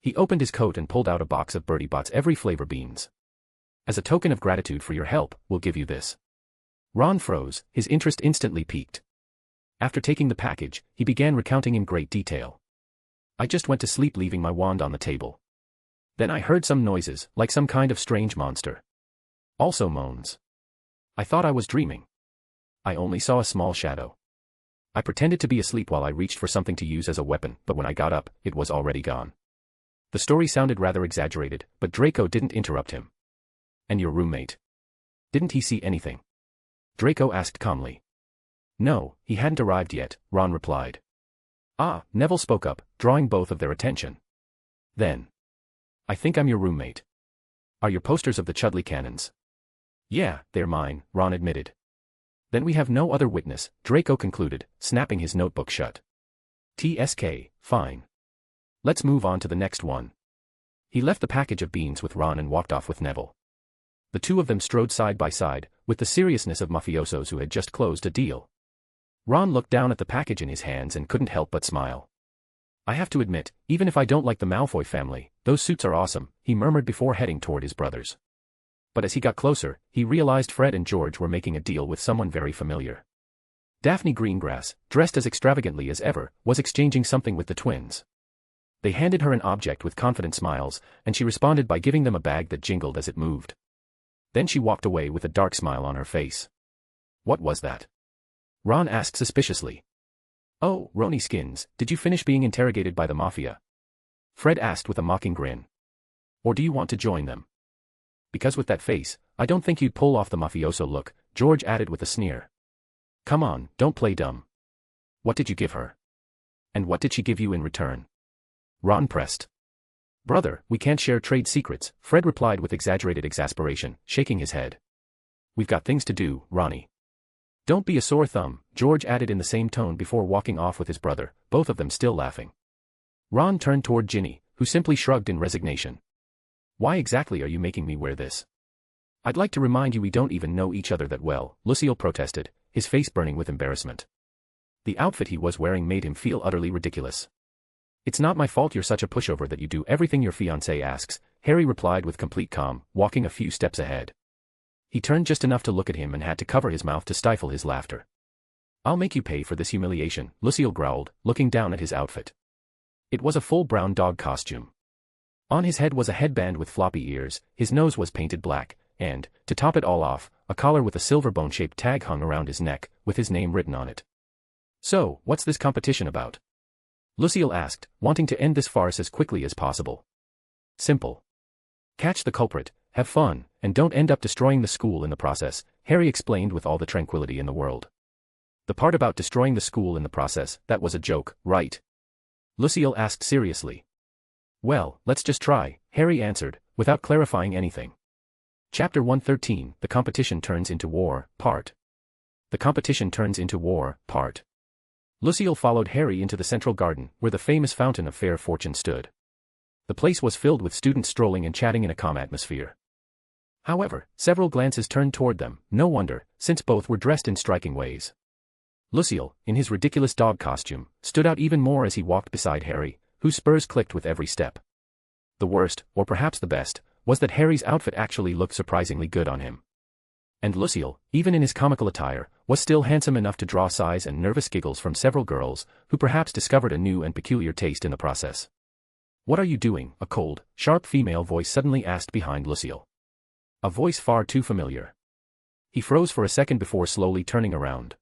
He opened his coat and pulled out a box of Bertie Bott's every flavor beans. As a token of gratitude for your help, we'll give you this. Ron froze, his interest instantly piqued. After taking the package, he began recounting in great detail. I just went to sleep leaving my wand on the table. Then I heard some noises, like some kind of strange monster. Also moans. I thought I was dreaming. I only saw a small shadow. I pretended to be asleep while I reached for something to use as a weapon, but when I got up, it was already gone. The story sounded rather exaggerated, but Draco didn't interrupt him. And your roommate? Didn't he see anything? Draco asked calmly. No, he hadn't arrived yet, Ron replied. Ah, Neville spoke up, drawing both of their attention. Then. I think I'm your roommate. Are your posters of the Chudley cannons? Yeah, they're mine, Ron admitted. Then we have no other witness, Draco concluded, snapping his notebook shut. TSK, fine. Let's move on to the next one. He left the package of beans with Ron and walked off with Neville. The two of them strode side by side, with the seriousness of mafiosos who had just closed a deal. Ron looked down at the package in his hands and couldn't help but smile. I have to admit, even if I don't like the Malfoy family, those suits are awesome, he murmured before heading toward his brothers. But as he got closer, he realized Fred and George were making a deal with someone very familiar. Daphne Greengrass, dressed as extravagantly as ever, was exchanging something with the twins. They handed her an object with confident smiles, and she responded by giving them a bag that jingled as it moved. Then she walked away with a dark smile on her face. What was that? Ron asked suspiciously. Oh, Rony Skins, did you finish being interrogated by the Mafia? Fred asked with a mocking grin. Or do you want to join them? Because with that face, I don't think you'd pull off the mafioso look, George added with a sneer. Come on, don't play dumb. What did you give her? And what did she give you in return? Ron pressed. Brother, we can't share trade secrets, Fred replied with exaggerated exasperation, shaking his head. We've got things to do, Ronnie. Don't be a sore thumb, George added in the same tone before walking off with his brother, both of them still laughing. Ron turned toward Ginny, who simply shrugged in resignation. Why exactly are you making me wear this? I'd like to remind you we don't even know each other that well, Lucille protested, his face burning with embarrassment. The outfit he was wearing made him feel utterly ridiculous. It's not my fault you're such a pushover that you do everything your fiancé asks, Harry replied with complete calm, walking a few steps ahead. He turned just enough to look at him and had to cover his mouth to stifle his laughter. I'll make you pay for this humiliation, Lucille growled, looking down at his outfit. It was a full brown dog costume. On his head was a headband with floppy ears, his nose was painted black, and, to top it all off, a collar with a silver bone-shaped tag hung around his neck, with his name written on it. So, what's this competition about? Lucille asked, wanting to end this farce as quickly as possible. Simple. Catch the culprit, have fun, and don't end up destroying the school in the process, Harry explained with all the tranquility in the world. The part about destroying the school in the process, that was a joke, right? Lucille asked seriously. Well, let's just try, Harry answered, without clarifying anything. Chapter 113, The Competition Turns into War, Part. The Competition Turns into War, Part. Lucille followed Harry into the central garden, where the famous Fountain of Fair Fortune stood. The place was filled with students strolling and chatting in a calm atmosphere. However, several glances turned toward them, no wonder, since both were dressed in striking ways. Lucille, in his ridiculous dog costume, stood out even more as he walked beside Harry, whose spurs clicked with every step. The worst, or perhaps the best, was that Harry's outfit actually looked surprisingly good on him. And Lucille, even in his comical attire, was still handsome enough to draw sighs and nervous giggles from several girls, who perhaps discovered a new and peculiar taste in the process. What are you doing? A cold, sharp female voice suddenly asked behind Lucille. A voice far too familiar. He froze for a second before slowly turning around.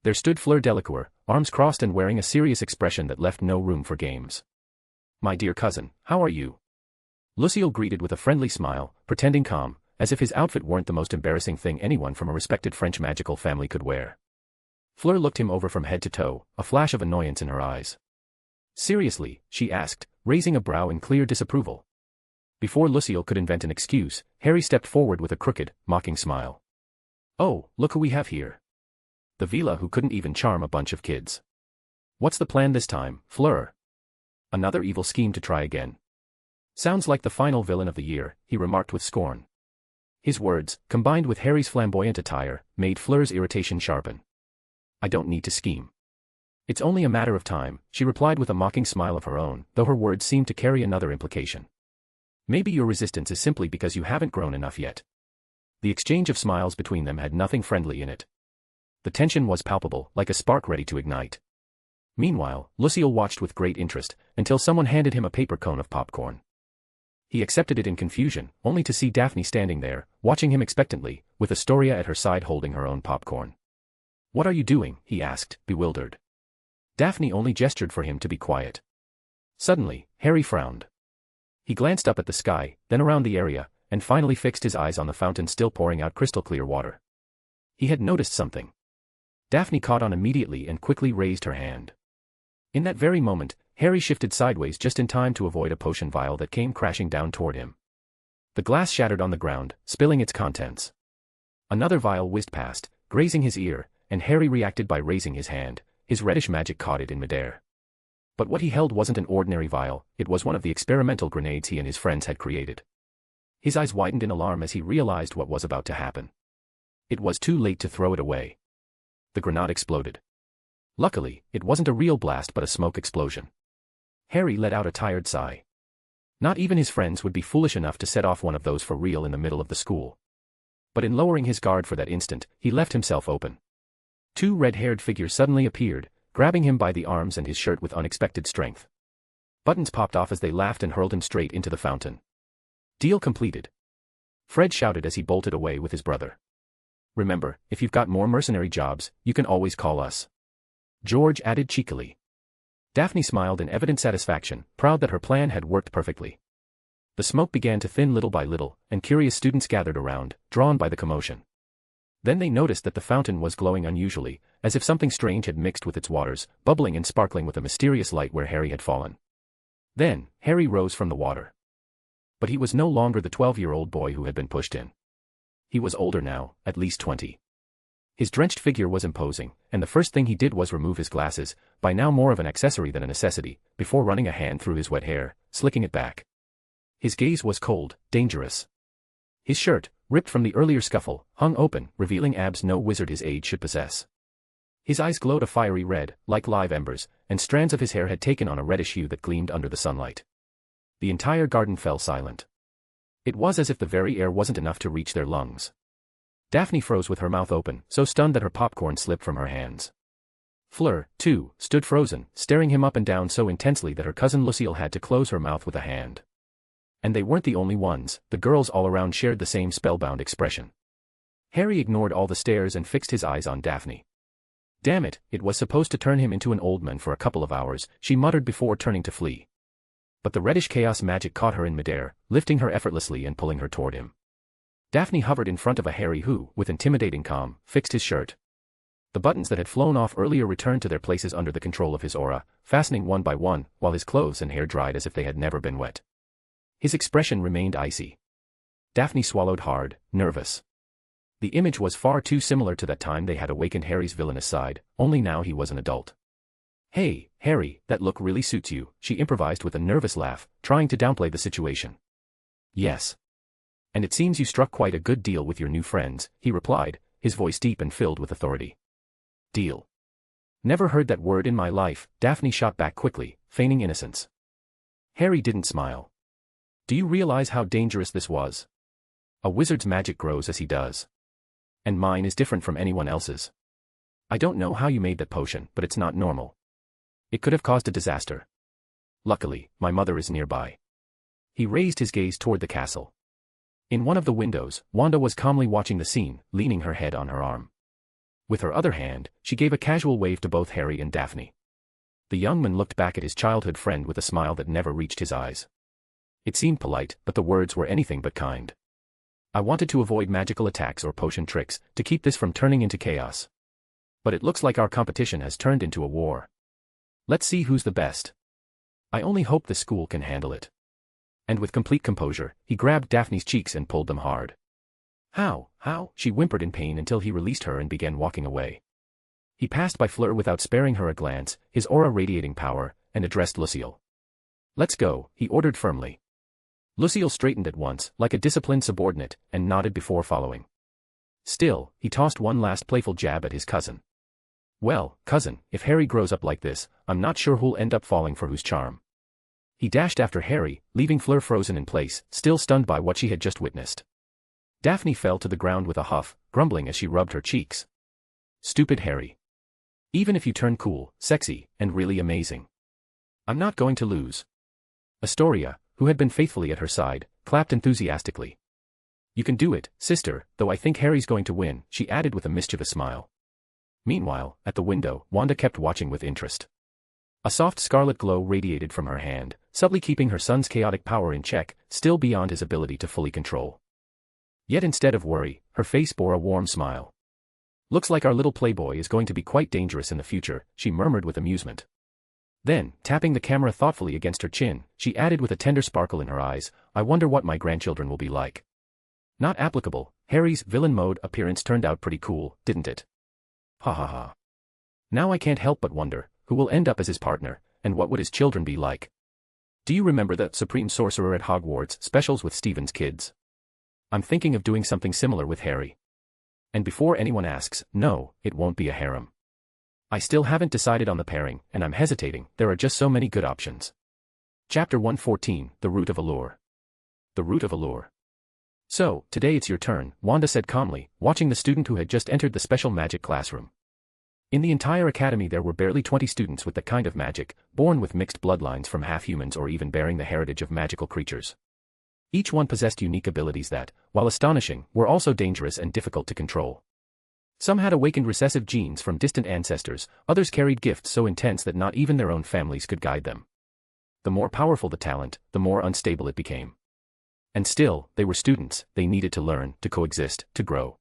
There stood Fleur Delacour, arms crossed and wearing a serious expression that left no room for games. My dear cousin, how are you? Lucille greeted with a friendly smile, pretending calm, as if his outfit weren't the most embarrassing thing anyone from a respected French magical family could wear. Fleur looked him over from head to toe, a flash of annoyance in her eyes. Seriously, she asked, raising a brow in clear disapproval. Before Lucille could invent an excuse, Harry stepped forward with a crooked, mocking smile. Oh, look who we have here. The Vila who couldn't even charm a bunch of kids. What's the plan this time, Fleur? Another evil scheme to try again. Sounds like the final villain of the year, he remarked with scorn. His words, combined with Harry's flamboyant attire, made Fleur's irritation sharpen. I don't need to scheme. It's only a matter of time, she replied with a mocking smile of her own, though her words seemed to carry another implication. Maybe your resistance is simply because you haven't grown enough yet. The exchange of smiles between them had nothing friendly in it. The tension was palpable, like a spark ready to ignite. Meanwhile, Lucille watched with great interest, until someone handed him a paper cone of popcorn. He accepted it in confusion, only to see Daphne standing there, watching him expectantly, with Astoria at her side holding her own popcorn. What are you doing? He asked, bewildered. Daphne only gestured for him to be quiet. Suddenly, Harry frowned. He glanced up at the sky, then around the area, and finally fixed his eyes on the fountain still pouring out crystal-clear water. He had noticed something. Daphne caught on immediately and quickly raised her hand. In that very moment, Harry shifted sideways just in time to avoid a potion vial that came crashing down toward him. The glass shattered on the ground, spilling its contents. Another vial whizzed past, grazing his ear, and Harry reacted by raising his hand. His reddish magic caught it in midair. But what he held wasn't an ordinary vial, it was one of the experimental grenades he and his friends had created. His eyes widened in alarm as he realized what was about to happen. It was too late to throw it away. The grenade exploded. Luckily, it wasn't a real blast but a smoke explosion. Harry let out a tired sigh. Not even his friends would be foolish enough to set off one of those for real in the middle of the school. But in lowering his guard for that instant, he left himself open. Two red-haired figures suddenly appeared, grabbing him by the arms and his shirt with unexpected strength. Buttons popped off as they laughed and hurled him straight into the fountain. Deal completed. Fred shouted as he bolted away with his brother. Remember, if you've got more mercenary jobs, you can always call us. George added cheekily. Daphne smiled in evident satisfaction, proud that her plan had worked perfectly. The smoke began to thin little by little, and curious students gathered around, drawn by the commotion. Then they noticed that the fountain was glowing unusually, as if something strange had mixed with its waters, bubbling and sparkling with a mysterious light where Harry had fallen. Then, Harry rose from the water. But he was no longer the 12-year-old boy who had been pushed in. He was older now, at least 20. His drenched figure was imposing, and the first thing he did was remove his glasses, by now more of an accessory than a necessity, before running a hand through his wet hair, slicking it back. His gaze was cold, dangerous. His shirt, ripped from the earlier scuffle, hung open, revealing abs no wizard his age should possess. His eyes glowed a fiery red, like live embers, and strands of his hair had taken on a reddish hue that gleamed under the sunlight. The entire garden fell silent. It was as if the very air wasn't enough to reach their lungs. Daphne froze with her mouth open, so stunned that her popcorn slipped from her hands. Fleur, too, stood frozen, staring him up and down so intensely that her cousin Lucille had to close her mouth with a hand. And they weren't the only ones, the girls all around shared the same spellbound expression. Harry ignored all the stares and fixed his eyes on Daphne. Damn it, it was supposed to turn him into an old man for a couple of hours, she muttered before turning to flee. But the reddish chaos magic caught her in midair, lifting her effortlessly and pulling her toward him. Daphne hovered in front of a Harry who, with intimidating calm, fixed his shirt. The buttons that had flown off earlier returned to their places under the control of his aura, fastening one by one, while his clothes and hair dried as if they had never been wet. His expression remained icy. Daphne swallowed hard, nervous. The image was far too similar to that time they had awakened Harry's villainous side, only now he was an adult. "Hey, Harry, that look really suits you," she improvised with a nervous laugh, trying to downplay the situation. "Yes. And it seems you struck quite a good deal with your new friends," he replied, his voice deep and filled with authority. "Deal? Never heard that word in my life," Daphne shot back quickly, feigning innocence. Harry didn't smile. "Do you realize how dangerous this was? A wizard's magic grows as he does. And mine is different from anyone else's. I don't know how you made that potion, but it's not normal. It could have caused a disaster. Luckily, my mother is nearby." He raised his gaze toward the castle. In one of the windows, Wanda was calmly watching the scene, leaning her head on her arm. With her other hand, she gave a casual wave to both Harry and Daphne. The young man looked back at his childhood friend with a smile that never reached his eyes. It seemed polite, but the words were anything but kind. "I wanted to avoid magical attacks or potion tricks, to keep this from turning into chaos. But it looks like our competition has turned into a war. Let's see who's the best. I only hope the school can handle it." And with complete composure, he grabbed Daphne's cheeks and pulled them hard. How? She whimpered in pain until he released her and began walking away. He passed by Fleur without sparing her a glance, his aura radiating power, and addressed Lucille. "Let's go," he ordered firmly. Lucille straightened at once, like a disciplined subordinate, and nodded before following. Still, he tossed one last playful jab at his cousin. "Well, cousin, if Harry grows up like this, I'm not sure who'll end up falling for whose charm." He dashed after Harry, leaving Fleur frozen in place, still stunned by what she had just witnessed. Daphne fell to the ground with a huff, grumbling as she rubbed her cheeks. "Stupid Harry. Even if you turn cool, sexy, and really amazing, I'm not going to lose." Astoria, who had been faithfully at her side, clapped enthusiastically. "You can do it, sister, though I think Harry's going to win," she added with a mischievous smile. Meanwhile, at the window, Wanda kept watching with interest. A soft scarlet glow radiated from her hand, subtly keeping her son's chaotic power in check, still beyond his ability to fully control. Yet instead of worry, her face bore a warm smile. "Looks like our little playboy is going to be quite dangerous in the future," she murmured with amusement. Then, tapping the camera thoughtfully against her chin, she added with a tender sparkle in her eyes, "I wonder what my grandchildren will be like." Not applicable, Harry's villain mode appearance turned out pretty cool, didn't it? Ha ha ha. Now I can't help but wonder, who will end up as his partner, and what would his children be like? Do you remember the Supreme Sorcerer at Hogwarts specials with Stephen's kids? I'm thinking of doing something similar with Harry. And before anyone asks, no, it won't be a harem. I still haven't decided on the pairing, and I'm hesitating, there are just so many good options. Chapter 114, The Root of Allure. The Root of Allure. "So, today it's your turn," Wanda said calmly, watching the student who had just entered the special magic classroom. In the entire academy there were barely 20 students with that kind of magic, born with mixed bloodlines from half-humans or even bearing the heritage of magical creatures. Each one possessed unique abilities that, while astonishing, were also dangerous and difficult to control. Some had awakened recessive genes from distant ancestors, others carried gifts so intense that not even their own families could guide them. The more powerful the talent, the more unstable it became. And still, they were students, they needed to learn, to coexist, to grow.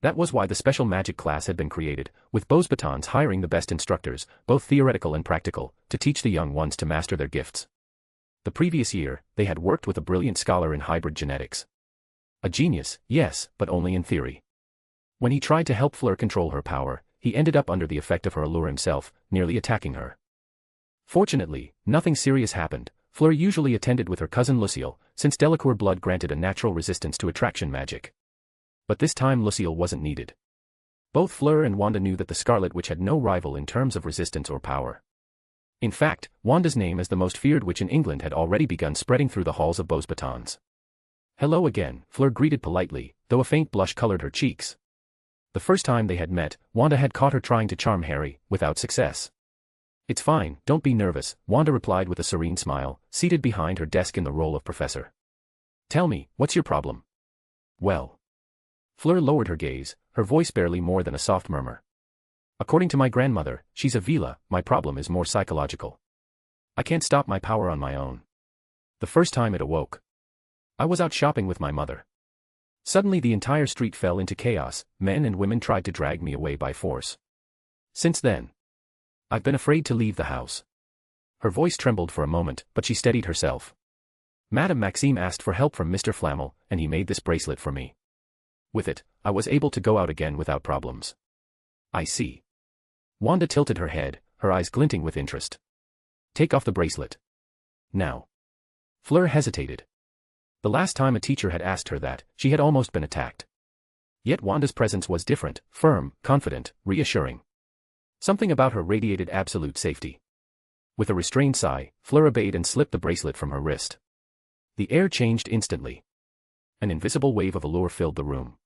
That was why the special magic class had been created, with Beauxbatons hiring the best instructors, both theoretical and practical, to teach the young ones to master their gifts. The previous year, they had worked with a brilliant scholar in hybrid genetics. A genius, yes, but only in theory. When he tried to help Fleur control her power, he ended up under the effect of her allure himself, nearly attacking her. Fortunately, nothing serious happened. Fleur usually attended with her cousin Lucille, since Delacour blood granted a natural resistance to attraction magic. But this time Lucille wasn't needed. Both Fleur and Wanda knew that the Scarlet Witch had no rival in terms of resistance or power. In fact, Wanda's name as the most feared witch in England had already begun spreading through the halls of Beauxbatons. "Hello again," Fleur greeted politely, though a faint blush colored her cheeks. The first time they had met, Wanda had caught her trying to charm Harry, without success. "It's fine, don't be nervous," Wanda replied with a serene smile, seated behind her desk in the role of professor. "Tell me, what's your problem?" "Well." Fleur lowered her gaze, her voice barely more than a soft murmur. "According to my grandmother, she's a Vila, my problem is more psychological. I can't stop my power on my own. The first time it awoke. I was out shopping with my mother. Suddenly the entire street fell into chaos, men and women tried to drag me away by force. Since then, I've been afraid to leave the house." Her voice trembled for a moment, but she steadied herself. "Madame Maxime asked for help from Mr. Flamel, and he made this bracelet for me. With it, I was able to go out again without problems." "I see." Wanda tilted her head, her eyes glinting with interest. "Take off the bracelet. Now." Fleur hesitated. The last time a teacher had asked her that, she had almost been attacked. Yet Wanda's presence was different, firm, confident, reassuring. Something about her radiated absolute safety. With a restrained sigh, Fleur obeyed and slipped the bracelet from her wrist. The air changed instantly. An invisible wave of allure filled the room.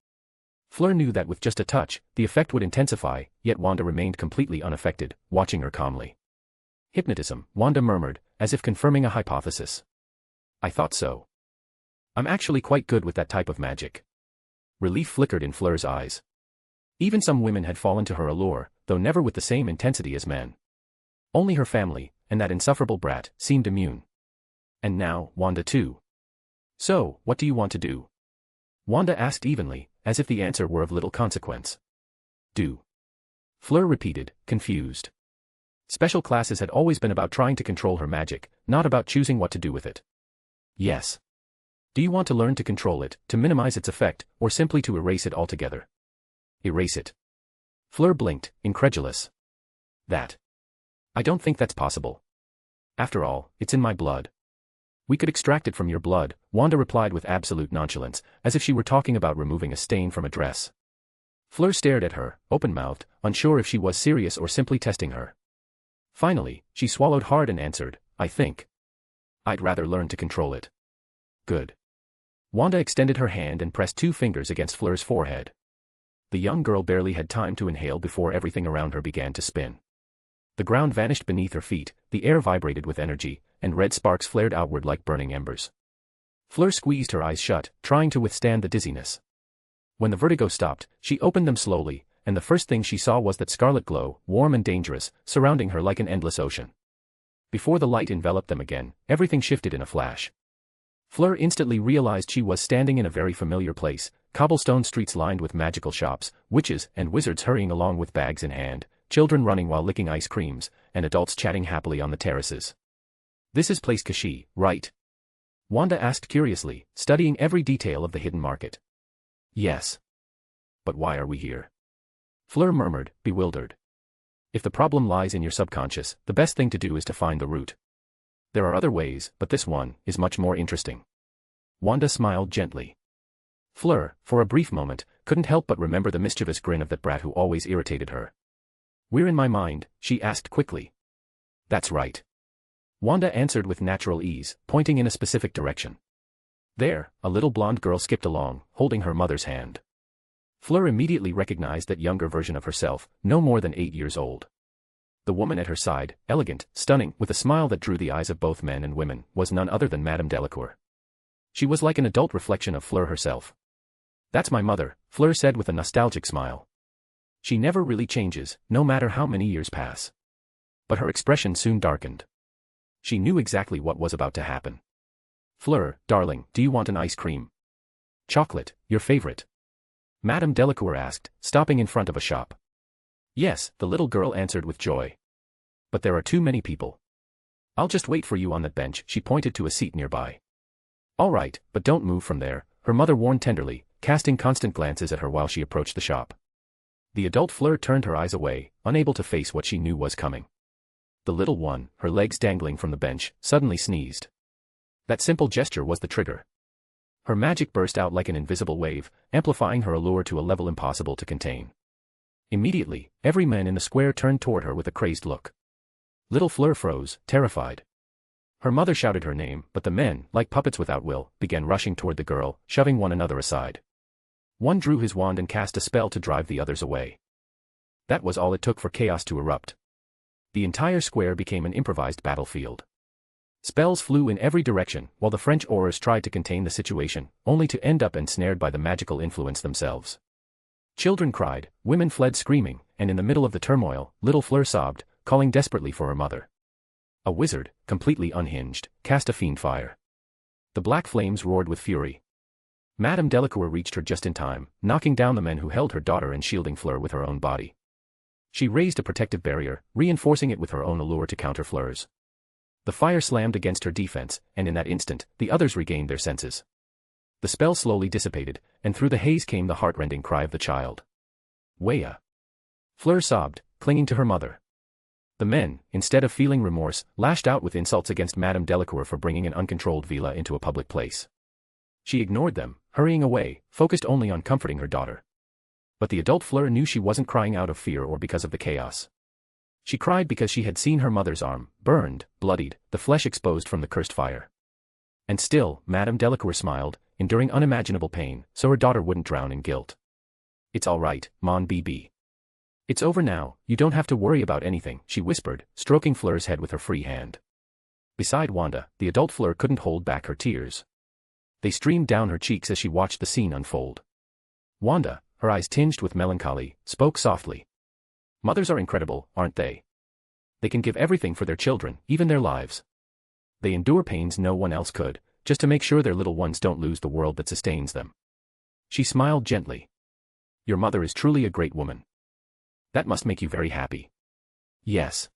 Fleur knew that with just a touch, the effect would intensify, yet Wanda remained completely unaffected, watching her calmly. "Hypnotism," Wanda murmured, as if confirming a hypothesis. "I thought so. I'm actually quite good with that type of magic." Relief flickered in Fleur's eyes. Even some women had fallen to her allure, though never with the same intensity as men. Only her family, and that insufferable brat, seemed immune. And now, Wanda too. "So, what do you want to do?" Wanda asked evenly, as if the answer were of little consequence. "Do?" Fleur repeated, confused. Special classes had always been about trying to control her magic, not about choosing what to do with it. "Yes." "Do you want to learn to control it, to minimize its effect, or simply to erase it altogether?" "Erase it." Fleur blinked, incredulous. "That? I don't think that's possible. After all, it's in my blood." "We could extract it from your blood," Wanda replied with absolute nonchalance, as if she were talking about removing a stain from a dress. Fleur stared at her, open-mouthed, unsure if she was serious or simply testing her. Finally, she swallowed hard and answered, "I think I'd rather learn to control it." "Good." Wanda extended her hand and pressed 2 fingers against Fleur's forehead. The young girl barely had time to inhale before everything around her began to spin. The ground vanished beneath her feet, the air vibrated with energy, and red sparks flared outward like burning embers. Fleur squeezed her eyes shut, trying to withstand the dizziness. When the vertigo stopped, she opened them slowly, and the first thing she saw was that scarlet glow, warm and dangerous, surrounding her like an endless ocean. Before the light enveloped them again, everything shifted in a flash. Fleur instantly realized she was standing in a very familiar place, cobblestone streets lined with magical shops, witches and wizards hurrying along with bags in hand, children running while licking ice creams, and adults chatting happily on the terraces. "This is Place Clichy, right?" Wanda asked curiously, studying every detail of the hidden market. "Yes. But why are we here?" Fleur murmured, bewildered. "If the problem lies in your subconscious, the best thing to do is to find the root. There are other ways, but this one is much more interesting." Wanda smiled gently. Fleur, for a brief moment, couldn't help but remember the mischievous grin of that brat who always irritated her. "We're in my mind?" she asked quickly. "That's right." Wanda answered with natural ease, pointing in a specific direction. There, a little blonde girl skipped along, holding her mother's hand. Fleur immediately recognized that younger version of herself, no more than 8 years old. The woman at her side, elegant, stunning, with a smile that drew the eyes of both men and women, was none other than Madame Delacour. She was like an adult reflection of Fleur herself. "That's my mother," Fleur said with a nostalgic smile. "She never really changes, no matter how many years pass." But her expression soon darkened. She knew exactly what was about to happen. "Fleur, darling, do you want an ice cream?" "Chocolate, your favorite?" Madame Delacour asked, stopping in front of a shop. "Yes," the little girl answered with joy. "But there are too many people. I'll just wait for you on that bench," she pointed to a seat nearby. "All right, but don't move from there," her mother warned tenderly, casting constant glances at her while she approached the shop. The adult Fleur turned her eyes away, unable to face what she knew was coming. The little one, her legs dangling from the bench, suddenly sneezed. That simple gesture was the trigger. Her magic burst out like an invisible wave, amplifying her allure to a level impossible to contain. Immediately, every man in the square turned toward her with a crazed look. Little Fleur froze, terrified. Her mother shouted her name, but the men, like puppets without will, began rushing toward the girl, shoving one another aside. One drew his wand and cast a spell to drive the others away. That was all it took for chaos to erupt. The entire square became an improvised battlefield. Spells flew in every direction, while the French aurors tried to contain the situation, only to end up ensnared by the magical influence themselves. Children cried, women fled screaming, and in the middle of the turmoil, little Fleur sobbed, calling desperately for her mother. A wizard, completely unhinged, cast a fiend fire. The black flames roared with fury. Madame Delacour reached her just in time, knocking down the men who held her daughter and shielding Fleur with her own body. She raised a protective barrier, reinforcing it with her own allure to counter Fleur's. The fire slammed against her defense, and in that instant, the others regained their senses. The spell slowly dissipated, and through the haze came the heart-rending cry of the child. Wea! Fleur sobbed, clinging to her mother. The men, instead of feeling remorse, lashed out with insults against Madame Delacour for bringing an uncontrolled villa into a public place. She ignored them, hurrying away, focused only on comforting her daughter. But the adult Fleur knew she wasn't crying out of fear or because of the chaos. She cried because she had seen her mother's arm, burned, bloodied, the flesh exposed from the cursed fire. And still, Madame Delacour smiled, enduring unimaginable pain, so her daughter wouldn't drown in guilt. It's all right, Mon Bébé. It's over now, you don't have to worry about anything, she whispered, stroking Fleur's head with her free hand. Beside Wanda, the adult Fleur couldn't hold back her tears. They streamed down her cheeks as she watched the scene unfold. Wanda, her eyes tinged with melancholy, spoke softly. Mothers are incredible, aren't they? They can give everything for their children, even their lives. They endure pains no one else could, just to make sure their little ones don't lose the world that sustains them. She smiled gently. Your mother is truly a great woman. That must make you very happy. Yes.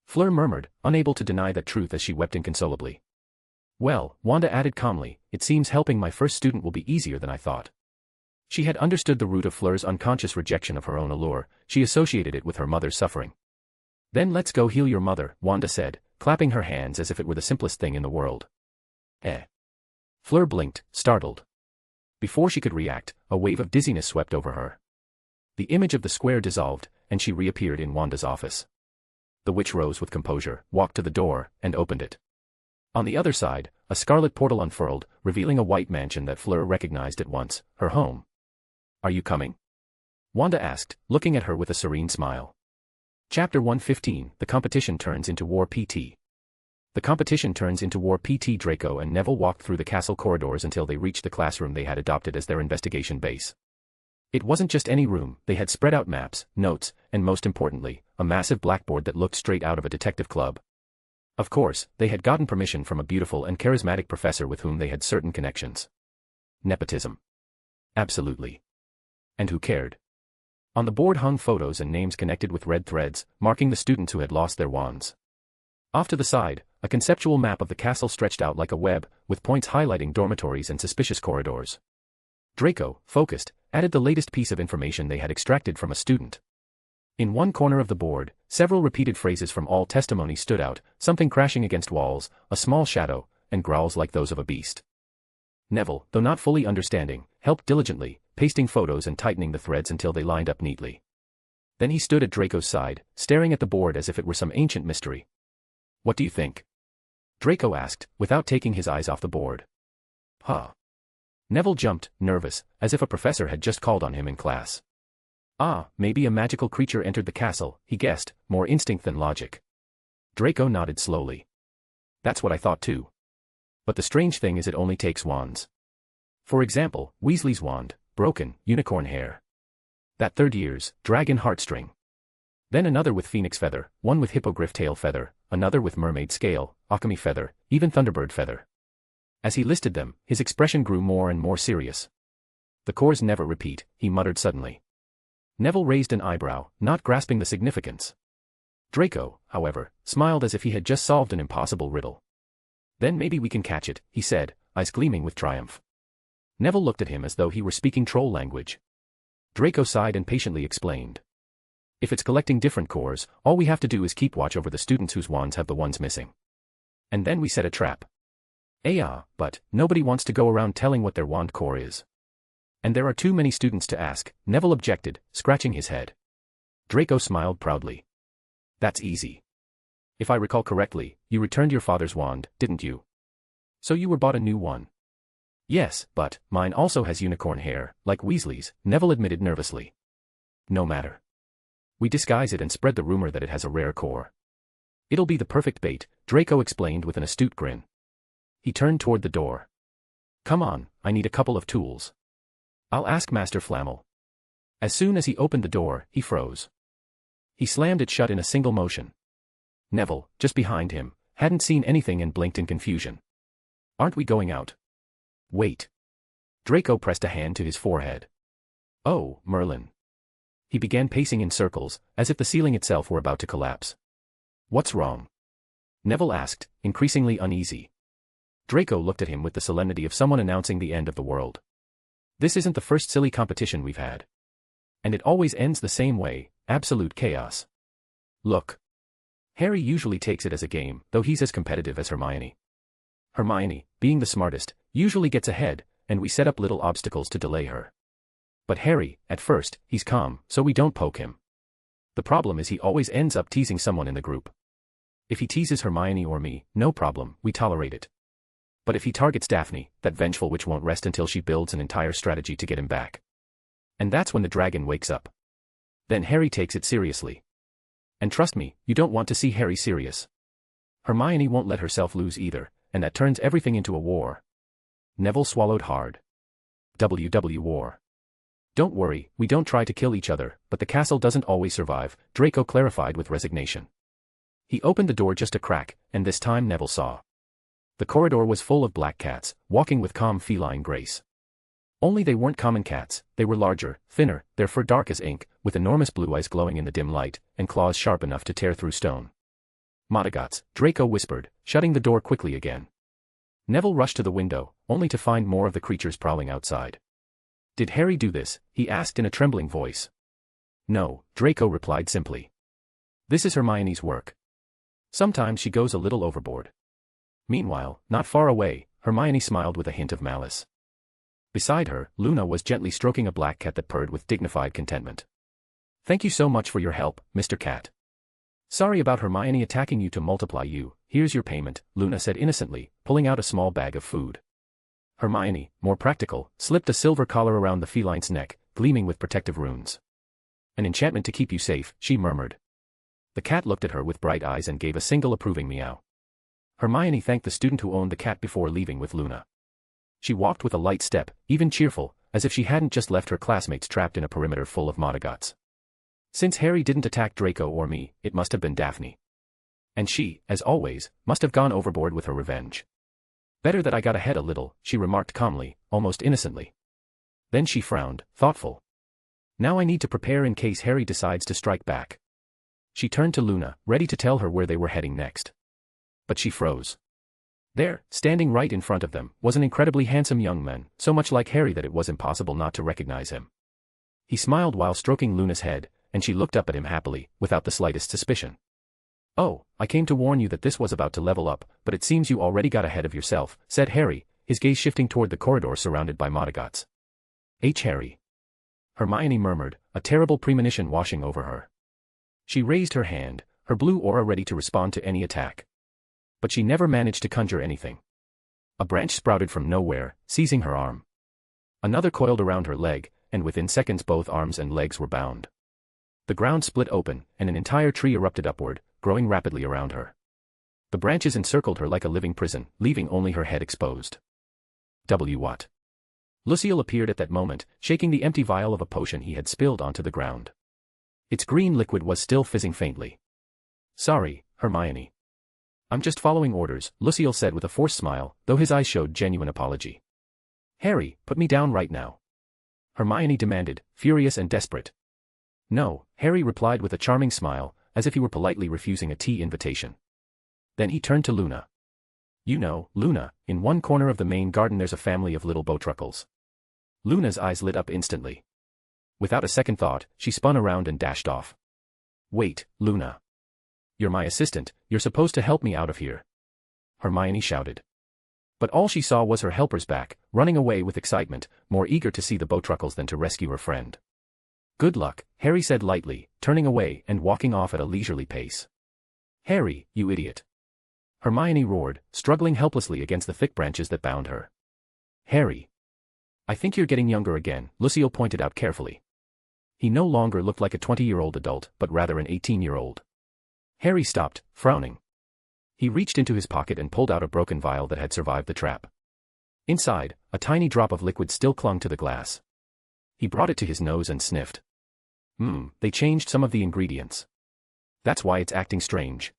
Fleur murmured, unable to deny that truth as she wept inconsolably. Well, Wanda added calmly, it seems helping my first student will be easier than I thought. She had understood the root of Fleur's unconscious rejection of her own allure, she associated it with her mother's suffering. Then let's go heal your mother, Wanda said, clapping her hands as if it were the simplest thing in the world. Fleur blinked, startled. Before she could react, a wave of dizziness swept over her. The image of the square dissolved, and she reappeared in Wanda's office. The witch rose with composure, walked to the door, and opened it. On the other side, a scarlet portal unfurled, revealing a white mansion that Fleur recognized at once, her home. Are you coming? Wanda asked, looking at her with a serene smile. Chapter 115, The Competition Turns into War PT. The competition turns into war PT. Draco and Neville walked through the castle corridors until they reached the classroom they had adopted as their investigation base. It wasn't just any room, they had spread out maps, notes, and most importantly, a massive blackboard that looked straight out of a detective club. Of course, they had gotten permission from a beautiful and charismatic professor with whom they had certain connections. Nepotism. Absolutely. And who cared? On the board hung photos and names connected with red threads, marking the students who had lost their wands. Off to the side, a conceptual map of the castle stretched out like a web, with points highlighting dormitories and suspicious corridors. Draco, focused, added the latest piece of information they had extracted from a student. In one corner of the board, several repeated phrases from all testimony stood out, something crashing against walls, a small shadow, and growls like those of a beast. Neville, though not fully understanding, helped diligently, pasting photos and tightening the threads until they lined up neatly. Then he stood at Draco's side, staring at the board as if it were some ancient mystery. What do you think? Draco asked, without taking his eyes off the board. Huh. Neville jumped, nervous, as if a professor had just called on him in class. Maybe a magical creature entered the castle, he guessed, more instinct than logic. Draco nodded slowly. That's what I thought too. But the strange thing is it only takes wands. For example, Weasley's wand, broken, unicorn hair. That third year's, dragon heartstring. Then another with phoenix feather, one with hippogriff tail feather, another with mermaid scale, alchemy feather, even thunderbird feather. As he listed them, his expression grew more and more serious. The cores never repeat, he muttered suddenly. Neville raised an eyebrow, not grasping the significance. Draco, however, smiled as if he had just solved an impossible riddle. Then maybe we can catch it, he said, eyes gleaming with triumph. Neville looked at him as though he were speaking troll language. Draco sighed and patiently explained. If it's collecting different cores, all we have to do is keep watch over the students whose wands have the ones missing. And then we set a trap. But nobody wants to go around telling what their wand core is. And there are too many students to ask, Neville objected, scratching his head. Draco smiled proudly. That's easy. If I recall correctly, you returned your father's wand, didn't you? So you were bought a new one. Yes, but mine also has unicorn hair, like Weasley's, Neville admitted nervously. No matter. We disguise it and spread the rumor that it has a rare core. It'll be the perfect bait, Draco explained with an astute grin. He turned toward the door. Come on, I need a couple of tools. I'll ask Master Flammel. As soon as he opened the door, he froze. He slammed it shut in a single motion. Neville, just behind him, hadn't seen anything and blinked in confusion. Aren't we going out? Wait. Draco pressed a hand to his forehead. Oh, Merlin. He began pacing in circles, as if the ceiling itself were about to collapse. What's wrong? Neville asked, increasingly uneasy. Draco looked at him with the solemnity of someone announcing the end of the world. This isn't the first silly competition we've had. And it always ends the same way, absolute chaos. Look. Harry usually takes it as a game, though he's as competitive as Hermione. Hermione, being the smartest, usually gets ahead, and we set up little obstacles to delay her. But Harry, at first, he's calm, so we don't poke him. The problem is he always ends up teasing someone in the group. If he teases Hermione or me, no problem, we tolerate it. But if he targets Daphne, that vengeful witch won't rest until she builds an entire strategy to get him back. And that's when the dragon wakes up. Then Harry takes it seriously. And trust me, you don't want to see Harry serious. Hermione won't let herself lose either, and that turns everything into a war. Neville swallowed hard. War. Don't worry, we don't try to kill each other, but the castle doesn't always survive, Draco clarified with resignation. He opened the door just a crack, and this time Neville saw. The corridor was full of black cats, walking with calm feline grace. Only they weren't common cats, they were larger, thinner, their fur dark as ink, with enormous blue eyes glowing in the dim light, and claws sharp enough to tear through stone. Modagats, Draco whispered, shutting the door quickly again. Neville rushed to the window, only to find more of the creatures prowling outside. Did Harry do this? He asked in a trembling voice. No, Draco replied simply. This is Hermione's work. Sometimes she goes a little overboard. Meanwhile, not far away, Hermione smiled with a hint of malice. Beside her, Luna was gently stroking a black cat that purred with dignified contentment. Thank you so much for your help, Mr. Cat. Sorry about Hermione attacking you to multiply you, here's your payment, Luna said innocently, pulling out a small bag of food. Hermione, more practical, slipped a silver collar around the feline's neck, gleaming with protective runes. An enchantment to keep you safe, she murmured. The cat looked at her with bright eyes and gave a single approving meow. Hermione thanked the student who owned the cat before leaving with Luna. She walked with a light step, even cheerful, as if she hadn't just left her classmates trapped in a perimeter full of Modagats. Since Harry didn't attack Draco or me, it must have been Daphne. And she, as always, must have gone overboard with her revenge. Better that I got ahead a little, she remarked calmly, almost innocently. Then she frowned, thoughtful. Now I need to prepare in case Harry decides to strike back. She turned to Luna, ready to tell her where they were heading next. But she froze. There, standing right in front of them, was an incredibly handsome young man, so much like Harry that it was impossible not to recognize him. He smiled while stroking Luna's head, and she looked up at him happily, without the slightest suspicion. Oh, I came to warn you that this was about to level up, but it seems you already got ahead of yourself, said Harry, his gaze shifting toward the corridor surrounded by Modagats. Harry. Hermione murmured, a terrible premonition washing over her. She raised her hand, her blue aura ready to respond to any attack. But she never managed to conjure anything. A branch sprouted from nowhere, seizing her arm. Another coiled around her leg, and within seconds both arms and legs were bound. The ground split open, and an entire tree erupted upward, growing rapidly around her. The branches encircled her like a living prison, leaving only her head exposed. What? Lucille appeared at that moment, shaking the empty vial of a potion he had spilled onto the ground. Its green liquid was still fizzing faintly. Sorry, Hermione. I'm just following orders, Lucille said with a forced smile, though his eyes showed genuine apology. Harry, put me down right now. Hermione demanded, furious and desperate. No, Harry replied with a charming smile, as if he were politely refusing a tea invitation. Then he turned to Luna. You know, Luna, in one corner of the main garden there's a family of little bowtruckles. Luna's eyes lit up instantly. Without a second thought, she spun around and dashed off. Wait, Luna. You're my assistant, you're supposed to help me out of here. Hermione shouted. But all she saw was her helpers back, running away with excitement, more eager to see the Bowtruckles than to rescue her friend. Good luck, Harry said lightly, turning away and walking off at a leisurely pace. Harry, you idiot. Hermione roared, struggling helplessly against the thick branches that bound her. Harry. I think you're getting younger again, Lucille pointed out carefully. He no longer looked like a 20-year-old adult, but rather an 18-year-old. Harry stopped, frowning. He reached into his pocket and pulled out a broken vial that had survived the trap. Inside, a tiny drop of liquid still clung to the glass. He brought it to his nose and sniffed. They changed some of the ingredients. That's why it's acting strange.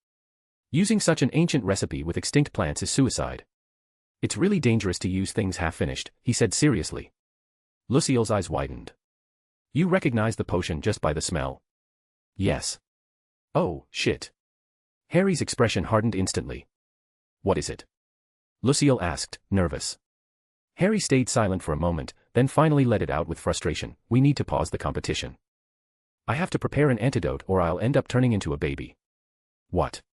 Using such an ancient recipe with extinct plants is suicide. It's really dangerous to use things half-finished, he said seriously. Lucille's eyes widened. You recognize the potion just by the smell? Yes. Oh, shit. Harry's expression hardened instantly. What is it? Lucille asked, nervous. Harry stayed silent for a moment, then finally let it out with frustration. We need to pause the competition. I have to prepare an antidote or I'll end up turning into a baby. What?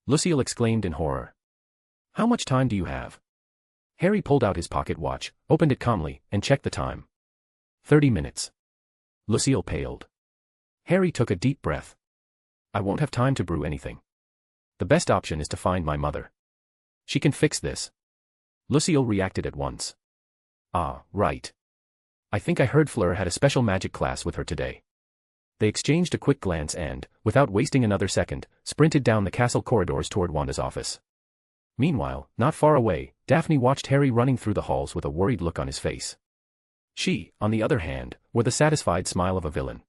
Lucille exclaimed in horror. How much time do you have? Harry pulled out his pocket watch, opened it calmly, and checked the time. 30 minutes. Lucille paled. Harry took a deep breath. I won't have time to brew anything. The best option is to find my mother. She can fix this. Lucille reacted at once. Ah, right. I think I heard Fleur had a special magic class with her today. They exchanged a quick glance and, without wasting another second, sprinted down the castle corridors toward Wanda's office. Meanwhile, not far away, Daphne watched Harry running through the halls with a worried look on his face. She, on the other hand, wore the satisfied smile of a villain.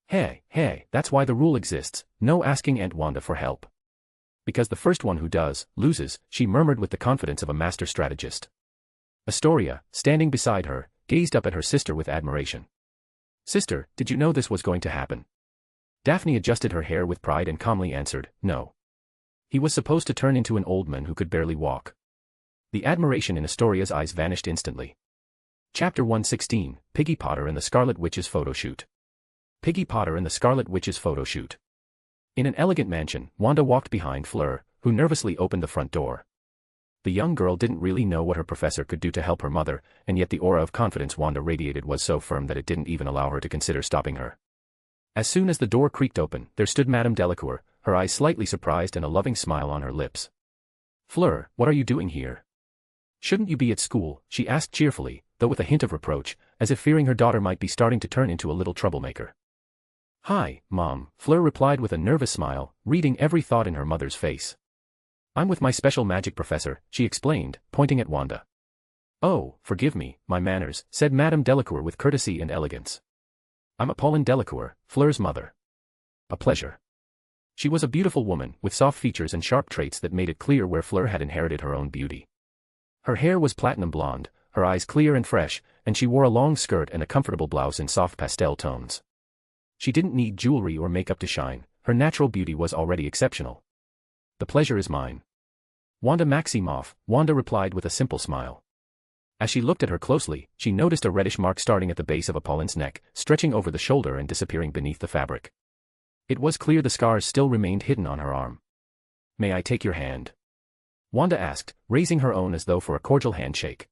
Hey, that's why the rule exists, no asking Aunt Wanda for help. Because the first one who does, loses, she murmured with the confidence of a master strategist. Astoria, standing beside her, gazed up at her sister with admiration. Sister, did you know this was going to happen? Daphne adjusted her hair with pride and calmly answered, no. He was supposed to turn into an old man who could barely walk. The admiration in Astoria's eyes vanished instantly. Chapter 116, Piggy Potter and the Scarlet Witch's Photoshoot. Piggy Potter and the Scarlet Witch's Photoshoot. In an elegant mansion, Wanda walked behind Fleur, who nervously opened the front door. The young girl didn't really know what her professor could do to help her mother, and yet the aura of confidence Wanda radiated was so firm that it didn't even allow her to consider stopping her. As soon as the door creaked open, there stood Madame Delacour, her eyes slightly surprised and a loving smile on her lips. Fleur, what are you doing here? Shouldn't you be at school? She asked cheerfully, though with a hint of reproach, as if fearing her daughter might be starting to turn into a little troublemaker. Hi, Mom, Fleur replied with a nervous smile, reading every thought in her mother's face. I'm with my special magic professor, she explained, pointing at Wanda. Oh, forgive me, my manners, said Madame Delacour with courtesy and elegance. I'm Apolline Delacour, Fleur's mother. A pleasure. She was a beautiful woman, with soft features and sharp traits that made it clear where Fleur had inherited her own beauty. Her hair was platinum blonde, her eyes clear and fresh, and she wore a long skirt and a comfortable blouse in soft pastel tones. She didn't need jewelry or makeup to shine, her natural beauty was already exceptional. The pleasure is mine. Wanda Maximoff, Wanda replied with a simple smile. As she looked at her closely, she noticed a reddish mark starting at the base of Apolline's neck, stretching over the shoulder and disappearing beneath the fabric. It was clear the scars still remained hidden on her arm. May I take your hand? Wanda asked, raising her own as though for a cordial handshake.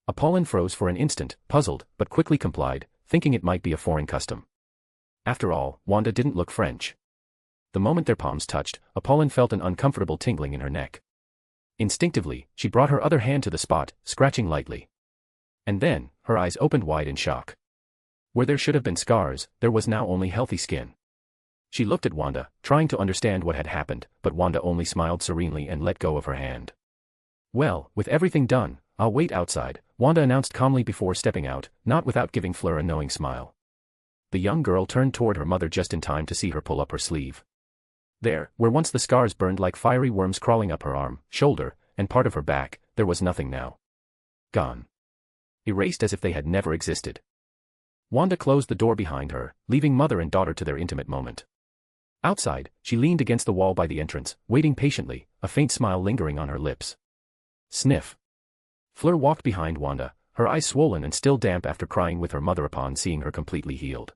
Apolline froze for an instant, puzzled, but quickly complied, thinking it might be a foreign custom. After all, Wanda didn't look French. The moment their palms touched, Apolline felt an uncomfortable tingling in her neck. Instinctively, she brought her other hand to the spot, scratching lightly. And then, her eyes opened wide in shock. Where there should have been scars, there was now only healthy skin. She looked at Wanda, trying to understand what had happened, but Wanda only smiled serenely and let go of her hand. Well, with everything done, I'll wait outside, Wanda announced calmly before stepping out, not without giving Fleur a knowing smile. The young girl turned toward her mother just in time to see her pull up her sleeve. There, where once the scars burned like fiery worms crawling up her arm, shoulder, and part of her back, there was nothing now. Gone. Erased as if they had never existed. Wanda closed the door behind her, leaving mother and daughter to their intimate moment. Outside, she leaned against the wall by the entrance, waiting patiently, a faint smile lingering on her lips. Sniff. Fleur walked behind Wanda, her eyes swollen and still damp after crying with her mother upon seeing her completely healed.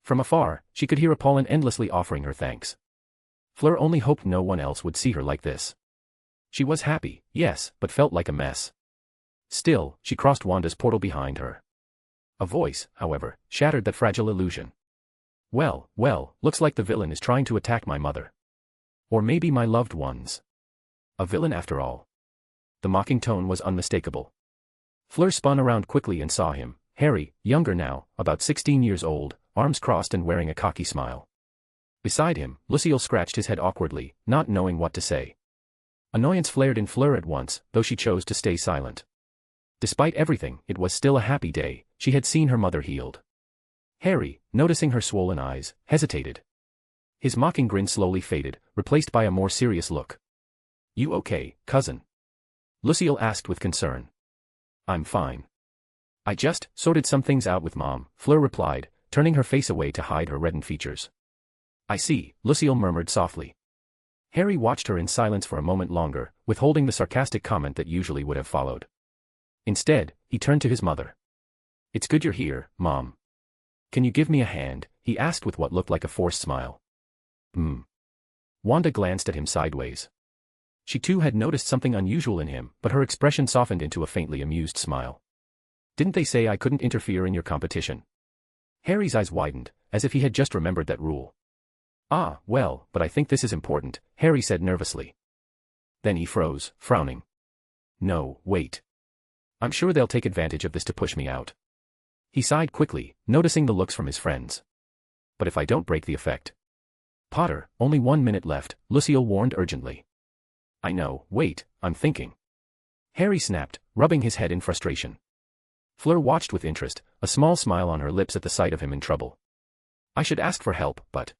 From afar, she could hear Apollon endlessly offering her thanks. Fleur only hoped no one else would see her like this. She was happy, yes, but felt like a mess. Still, she crossed Wanda's portal behind her. A voice, however, shattered that fragile illusion. Well, looks like the villain is trying to attack my mother. Or maybe my loved ones. A villain after all. The mocking tone was unmistakable. Fleur spun around quickly and saw him, Harry, younger now, about 16 years old, arms crossed and wearing a cocky smile. Beside him, Lucille scratched his head awkwardly, not knowing what to say. Annoyance flared in Fleur at once, though she chose to stay silent. Despite everything, it was still a happy day. She had seen her mother healed. Harry, noticing her swollen eyes, hesitated. His mocking grin slowly faded, replaced by a more serious look. "You okay, cousin?" Lucille asked with concern. "I'm fine. I just sorted some things out with Mom," Fleur replied, turning her face away to hide her reddened features. "I see," Lucille murmured softly. Harry watched her in silence for a moment longer, withholding the sarcastic comment that usually would have followed. Instead, he turned to his mother. "It's good you're here, Mom. Can you give me a hand?" he asked with what looked like a forced smile. Wanda glanced at him sideways. She too had noticed something unusual in him, but her expression softened into a faintly amused smile. "Didn't they say I couldn't interfere in your competition?" Harry's eyes widened, as if he had just remembered that rule. "Ah, well, but I think this is important," Harry said nervously. Then he froze, frowning. "No, wait. I'm sure they'll take advantage of this to push me out." He sighed quickly, noticing the looks from his friends. "But if I don't break the effect?" "Potter, only 1 minute left," Lucille warned urgently. "I know, wait, I'm thinking." Harry snapped, rubbing his head in frustration. Fleur watched with interest, a small smile on her lips at the sight of him in trouble. "I should ask for help, but—"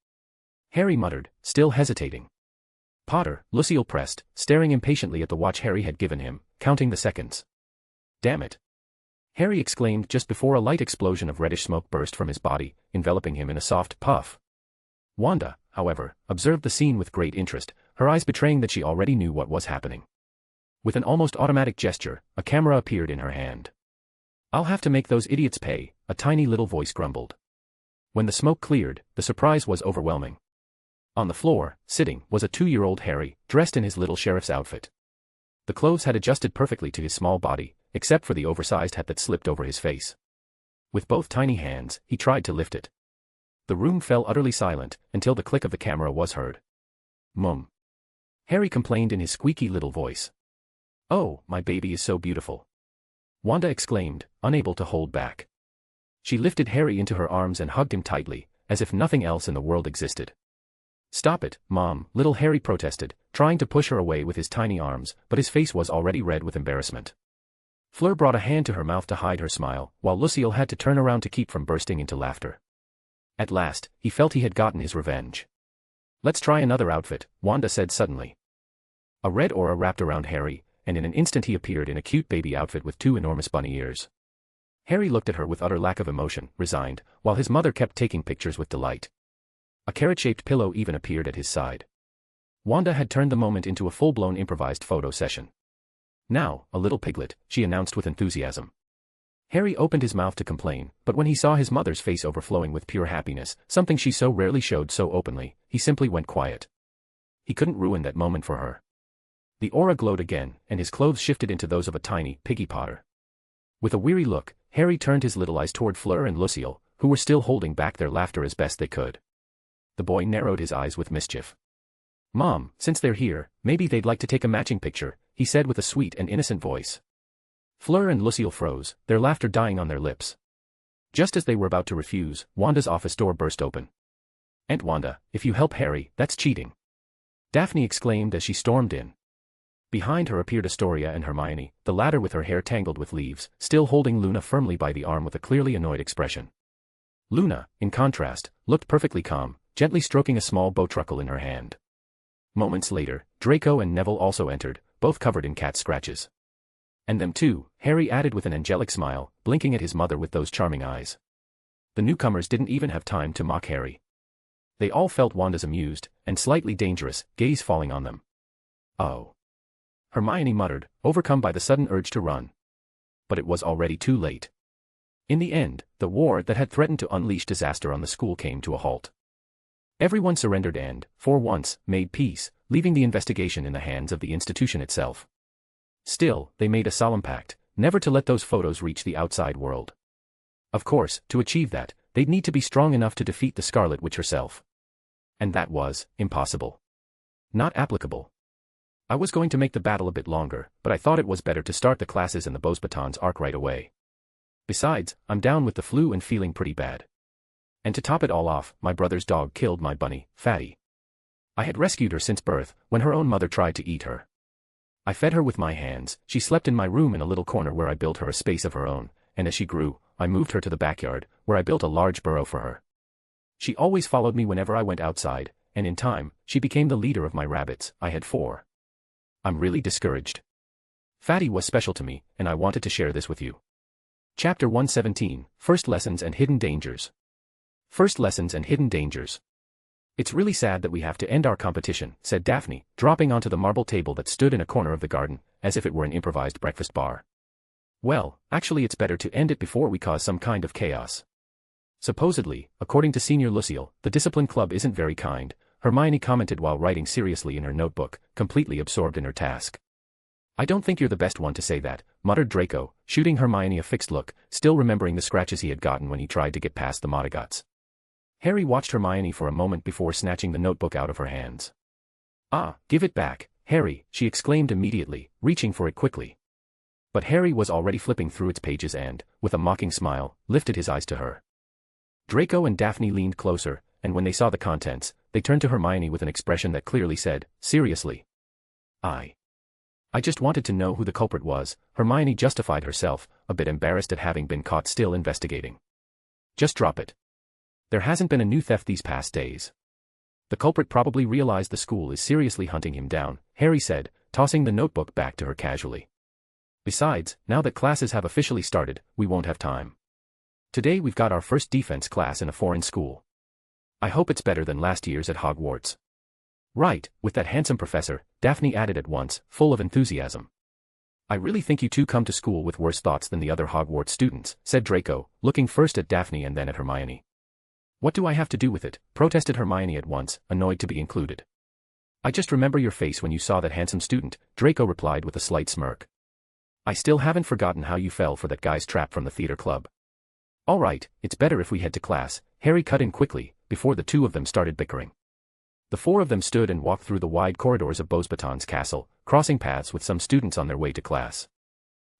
Harry muttered, still hesitating. "Potter," Lucille pressed, staring impatiently at the watch Harry had given him, counting the seconds. "Damn it!" Harry exclaimed just before a light explosion of reddish smoke burst from his body, enveloping him in a soft puff. Wanda, however, observed the scene with great interest, her eyes betraying that she already knew what was happening. With an almost automatic gesture, a camera appeared in her hand. "I'll have to make those idiots pay," a tiny little voice grumbled. When the smoke cleared, the surprise was overwhelming. On the floor, sitting, was a 2-year-old Harry, dressed in his little sheriff's outfit. The clothes had adjusted perfectly to his small body, except for the oversized hat that slipped over his face. With both tiny hands, he tried to lift it. The room fell utterly silent, until the click of the camera was heard. "Mum," Harry complained in his squeaky little voice. "Oh, my baby is so beautiful," Wanda exclaimed, unable to hold back. She lifted Harry into her arms and hugged him tightly, as if nothing else in the world existed. "Stop it, Mom," little Harry protested, trying to push her away with his tiny arms, but his face was already red with embarrassment. Fleur brought a hand to her mouth to hide her smile, while Lucille had to turn around to keep from bursting into laughter. At last, he felt he had gotten his revenge. "Let's try another outfit," Wanda said suddenly. A red aura wrapped around Harry, and in an instant he appeared in a cute baby outfit with 2 enormous bunny ears. Harry looked at her with utter lack of emotion, resigned, while his mother kept taking pictures with delight. A carrot-shaped pillow even appeared at his side. Wanda had turned the moment into a full-blown improvised photo session. "Now, a little piglet," she announced with enthusiasm. Harry opened his mouth to complain, but when he saw his mother's face overflowing with pure happiness, something she so rarely showed so openly, he simply went quiet. He couldn't ruin that moment for her. The aura glowed again, and his clothes shifted into those of a tiny, piggy Potter. With a weary look, Harry turned his little eyes toward Fleur and Lucille, who were still holding back their laughter as best they could. The boy narrowed his eyes with mischief. "Mom, since they're here, maybe they'd like to take a matching picture," he said with a sweet and innocent voice. Fleur and Lucille froze, their laughter dying on their lips. Just as they were about to refuse, Wanda's office door burst open. "Aunt Wanda, if you help Harry, that's cheating," Daphne exclaimed as she stormed in. Behind her appeared Astoria and Hermione, the latter with her hair tangled with leaves, still holding Luna firmly by the arm with a clearly annoyed expression. Luna, in contrast, looked perfectly calm, gently stroking a small bowtruckle in her hand. Moments later, Draco and Neville also entered, both covered in cat scratches. "And them too," Harry added with an angelic smile, blinking at his mother with those charming eyes. The newcomers didn't even have time to mock Harry. They all felt Wanda's amused, and slightly dangerous, gaze falling on them. "Oh," Hermione muttered, overcome by the sudden urge to run. but it was already too late. In the end, the war that had threatened to unleash disaster on the school came to a halt. Everyone surrendered and, for once, made peace, leaving the investigation in the hands of the institution itself. Still, they made a solemn pact, never to let those photos reach the outside world. Of course, to achieve that, they'd need to be strong enough to defeat the Scarlet Witch herself. And that was impossible. Not applicable. I was going to make the battle a bit longer, but I thought it was better to start the classes and the Beauxbatons arc right away. Besides, I'm down with the flu and feeling pretty bad. And to top it all off, my brother's dog killed my bunny, Fatty. I had rescued her since birth, when her own mother tried to eat her. I fed her with my hands, she slept in my room in a little corner where I built her a space of her own, and as she grew, I moved her to the backyard, where I built a large burrow for her. She always followed me whenever I went outside, and in time, she became the leader of my rabbits. I had 4. I'm really discouraged. Fatty was special to me, and I wanted to share this with you. Chapter 117, First Lessons and Hidden Dangers. First Lessons and Hidden Dangers. It's really sad that we have to end our competition, said Daphne, dropping onto the marble table that stood in a corner of the garden, as if it were an improvised breakfast bar. Well, actually it's better to end it before we cause some kind of chaos. Supposedly, according to Senior Lucille, the discipline club isn't very kind, Hermione commented while writing seriously in her notebook, completely absorbed in her task. I don't think you're the best one to say that, muttered Draco, shooting Hermione a fixed look, still remembering the scratches he had gotten when he tried to get past the Modagots. Harry watched Hermione for a moment before snatching the notebook out of her hands. Ah, give it back, Harry, she exclaimed immediately, reaching for it quickly. But Harry was already flipping through its pages and, with a mocking smile, lifted his eyes to her. Draco and Daphne leaned closer, and when they saw the contents, they turned to Hermione with an expression that clearly said, seriously. I just wanted to know who the culprit was, Hermione justified herself, a bit embarrassed at having been caught still investigating. Just drop it. There hasn't been a new theft these past days. The culprit probably realized the school is seriously hunting him down, Harry said, tossing the notebook back to her casually. Besides, now that classes have officially started, we won't have time. Today we've got our first defense class in a foreign school. I hope it's better than last year's at Hogwarts. Right, with that handsome professor, Daphne added at once, full of enthusiasm. I really think you two come to school with worse thoughts than the other Hogwarts students, said Draco, looking first at Daphne and then at Hermione. What do I have to do with it? Protested Hermione at once, annoyed to be included. I just remember your face when you saw that handsome student, Draco replied with a slight smirk. I still haven't forgotten how you fell for that guy's trap from the theater club. All right, it's better if we head to class, Harry cut in quickly, before the two of them started bickering. The 4 of them stood and walked through the wide corridors of Beauxbatons Castle, crossing paths with some students on their way to class.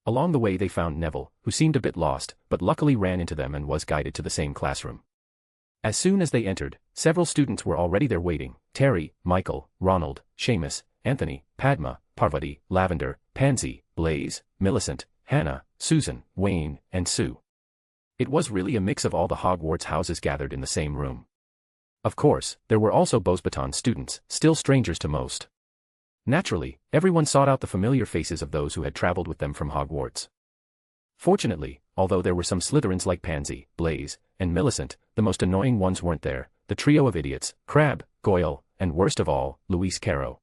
Along the way they found Neville, who seemed a bit lost, but luckily ran into them and was guided to the same classroom. As soon as they entered, several students were already there waiting, Terry, Michael, Ronald, Seamus, Anthony, Padma, Parvati, Lavender, Pansy, Blaise, Millicent, Hannah, Susan, Wayne, and Sue. It was really a mix of all the Hogwarts houses gathered in the same room. Of course, there were also Beauxbatons students, still strangers to most. Naturally, everyone sought out the familiar faces of those who had traveled with them from Hogwarts. Fortunately, although there were some Slytherins like Pansy, Blaise, and Millicent, the most annoying ones weren't there, the trio of idiots, Crabbe, Goyle, and worst of all, Luis Carrow.